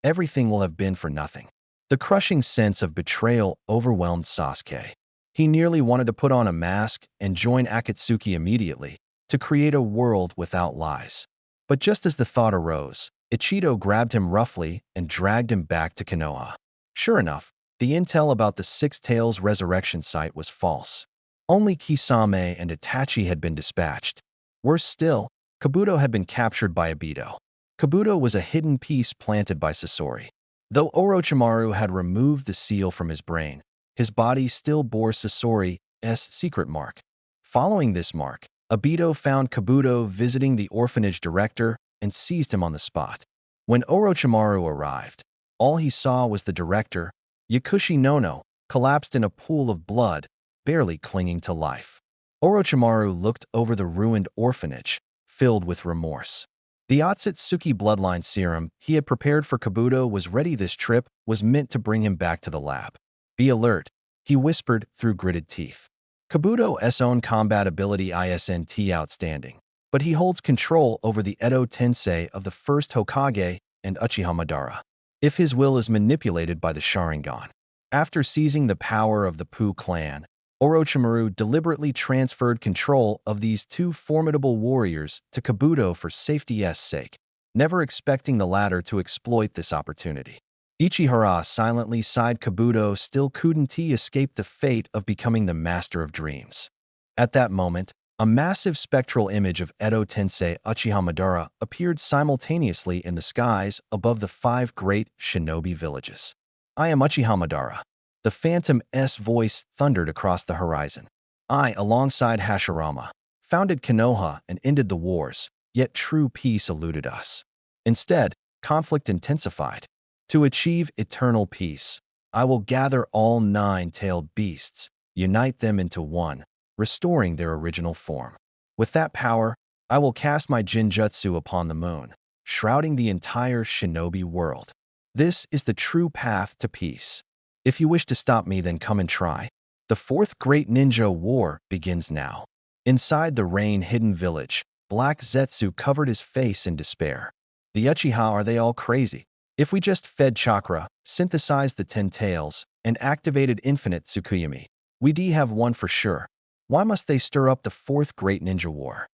everything will have been for nothing. The crushing sense of betrayal overwhelmed Sasuke. He nearly wanted to put on a mask and join Akatsuki immediately, to create a world without lies. But just as the thought arose, Ichido grabbed him roughly and dragged him back to Konoha. Sure enough, the intel about the Six Tails resurrection site was false. Only Kisame and Itachi had been dispatched. Worse still, Kabuto had been captured by Obito. Kabuto was a hidden piece planted by Sasori. Though Orochimaru had removed the seal from his brain, his body still bore Sasori's secret mark. Following this mark, Obito found Kabuto visiting the orphanage director and seized him on the spot. When Orochimaru arrived, all he saw was the director, Yakushi Nono, collapsed in a pool of blood, barely clinging to life. Orochimaru looked over the ruined orphanage, filled with remorse. The Otsutsuki bloodline serum he had prepared for Kabuto was ready. This trip was meant to bring him back to the lab. Be alert, he whispered through gritted teeth. Kabuto's own combat ability isn't outstanding, but he holds control over the Edo Tensei of the first Hokage and Uchiha Madara. If his will is manipulated by the Sharingan. After seizing the power of the Poo clan, Orochimaru deliberately transferred control of these two formidable warriors to Kabuto for safety's sake, never expecting the latter to exploit this opportunity. Ichihara silently sighed. Kabuto still couldn't escape the fate of becoming the master of dreams. At that moment, a massive spectral image of Edo Tensei Uchiha Madara appeared simultaneously in the skies above the 5 great shinobi villages. I am Uchiha Madara. The Phantom S voice thundered across the horizon. I, alongside Hashirama, founded Konoha and ended the wars, yet true peace eluded us. Instead, conflict intensified. To achieve eternal peace, I will gather all 9-tailed beasts, unite them into one, restoring their original form. With that power, I will cast my Jinjutsu upon the moon, shrouding the entire shinobi world. This is the true path to peace. If you wish to stop me, then come and try. The fourth great ninja war begins now. Inside the rain-hidden village, Black Zetsu covered his face in despair. The Uchiha, are they all crazy? If we just fed chakra, synthesized the 10 tails, and activated infinite Tsukuyomi, we'd have won for sure. Why must they stir up the fourth great ninja war?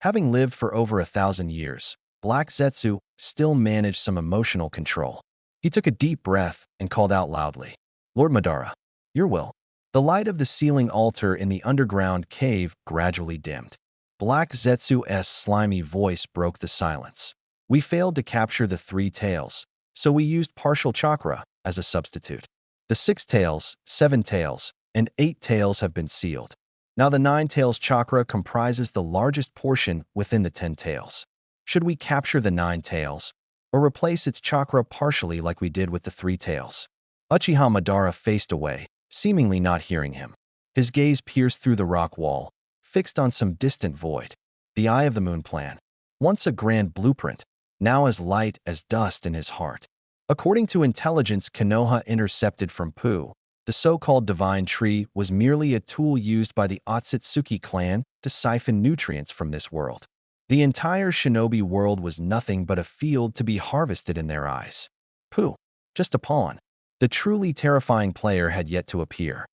Having lived for over 1,000 years, Black Zetsu still managed some emotional control. He took a deep breath and called out loudly, Lord Madara, your will. The light of the ceiling altar in the underground cave gradually dimmed. Black Zetsu's slimy voice broke the silence. We failed to capture the 3 tails, so we used partial chakra as a substitute. The 6 tails, 7 tails, and 8 tails have been sealed. Now the 9 tails chakra comprises the largest portion within the 10 tails. Should we capture the 9 tails, or replace its chakra partially like we did with the 3 tails? Uchiha Madara faced away, seemingly not hearing him. His gaze pierced through the rock wall, fixed on some distant void. The Eye of the Moon plan. Once a grand blueprint, now as light as dust in his heart. According to intelligence Konoha intercepted from Pooh, the so-called Divine Tree was merely a tool used by the Otsutsuki clan to siphon nutrients from this world. The entire shinobi world was nothing but a field to be harvested in their eyes. Pooh, just a pawn. The truly terrifying player had yet to appear.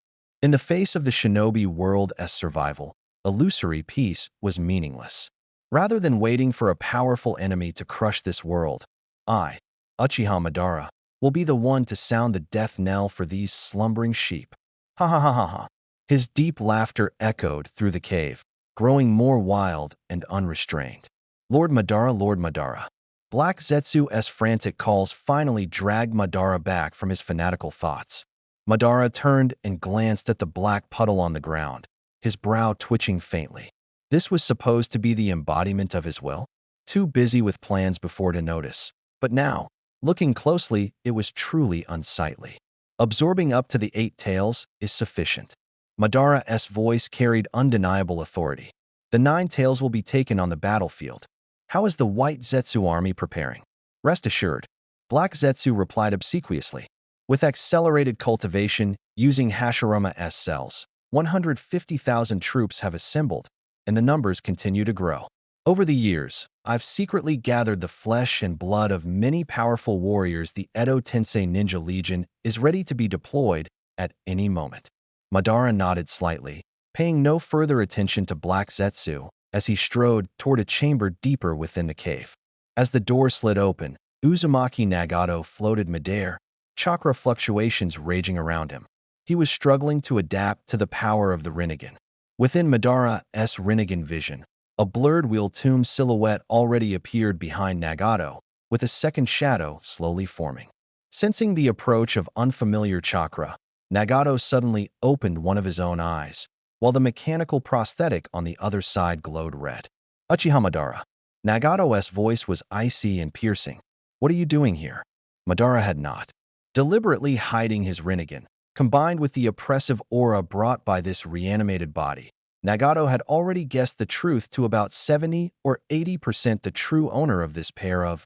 In the face of the shinobi world's survival, illusory peace was meaningless. Rather than waiting for a powerful enemy to crush this world, I, Uchiha Madara, will be the one to sound the death knell for these slumbering sheep. Ha ha ha ha ha. His deep laughter echoed through the cave, growing more wild and unrestrained. Lord Madara, Lord Madara. Black Zetsu's frantic calls finally dragged Madara back from his fanatical thoughts. Madara turned and glanced at the black puddle on the ground, his brow twitching faintly. This was supposed to be the embodiment of his will? Too busy with plans before to notice. But now, looking closely, it was truly unsightly. Absorbing up to the 8 tails is sufficient. Madara's voice carried undeniable authority. The 9 tails will be taken on the battlefield. How is the White Zetsu army preparing? Rest assured, Black Zetsu replied obsequiously. With accelerated cultivation, using Hashirama's cells, 150,000 troops have assembled, and the numbers continue to grow. Over the years, I've secretly gathered the flesh and blood of many powerful warriors. The Edo Tensei Ninja Legion is ready to be deployed at any moment. Madara nodded slightly, paying no further attention to Black Zetsu as he strode toward a chamber deeper within the cave. As the door slid open, Uzumaki Nagato floated midair, chakra fluctuations raging around him. He was struggling to adapt to the power of the Rinnegan. Within Madara's Rinnegan vision, a blurred wheel-tomb silhouette already appeared behind Nagato, with a second shadow slowly forming. Sensing the approach of unfamiliar chakra, Nagato suddenly opened one of his own eyes, while the mechanical prosthetic on the other side glowed red. Uchiha Madara. Nagato's voice was icy and piercing. What are you doing here? Madara had not. Deliberately hiding his Rinnegan, combined with the oppressive aura brought by this reanimated body, Nagato had already guessed the truth to about 70 or 80%. The true owner of this pair of...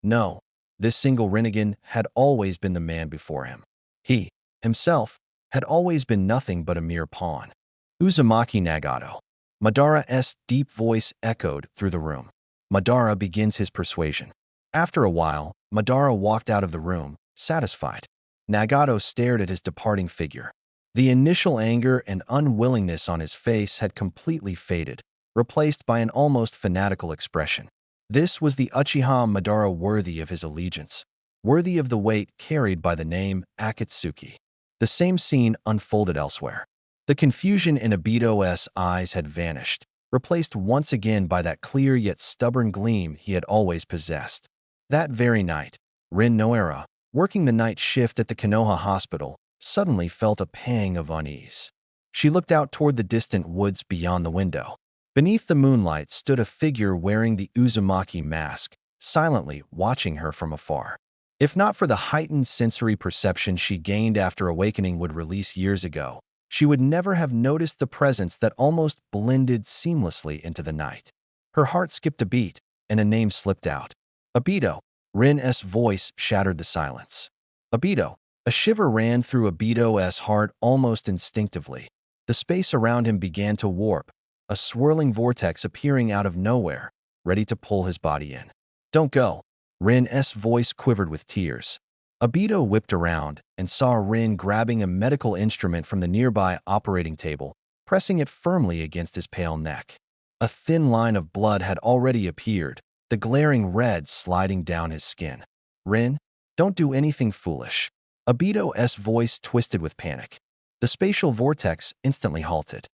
No, this single Rinnegan had always been the man before him. He, himself, had always been nothing but a mere pawn. Uzumaki Nagato. Madara's deep voice echoed through the room. Madara begins his persuasion. After a while, Madara walked out of the room, satisfied. Nagato stared at his departing figure. The initial anger and unwillingness on his face had completely faded, replaced by an almost fanatical expression. This was the Uchiha Madara worthy of his allegiance, worthy of the weight carried by the name Akatsuki. The same scene unfolded elsewhere. The confusion in Obito's eyes had vanished, replaced once again by that clear yet stubborn gleam he had always possessed. That very night, Rin Noara, working the night shift at the Konoha hospital, suddenly felt a pang of unease. She looked out toward the distant woods beyond the window. Beneath the moonlight stood a figure wearing the Uzumaki mask, silently watching her from afar. If not for the heightened sensory perception she gained after Awakening would release years ago, she would never have noticed the presence that almost blended seamlessly into the night. Her heart skipped a beat, and a name slipped out. Obito. Rin's voice shattered the silence. Obito. A shiver ran through Obito's heart almost instinctively. The space around him began to warp, a swirling vortex appearing out of nowhere, ready to pull his body in. Don't go. Rin's voice quivered with tears. Obito whipped around and saw Rin grabbing a medical instrument from the nearby operating table, pressing it firmly against his pale neck. A thin line of blood had already appeared, the glaring red sliding down his skin. Rin, don't do anything foolish. Obito's voice twisted with panic. The spatial vortex instantly halted.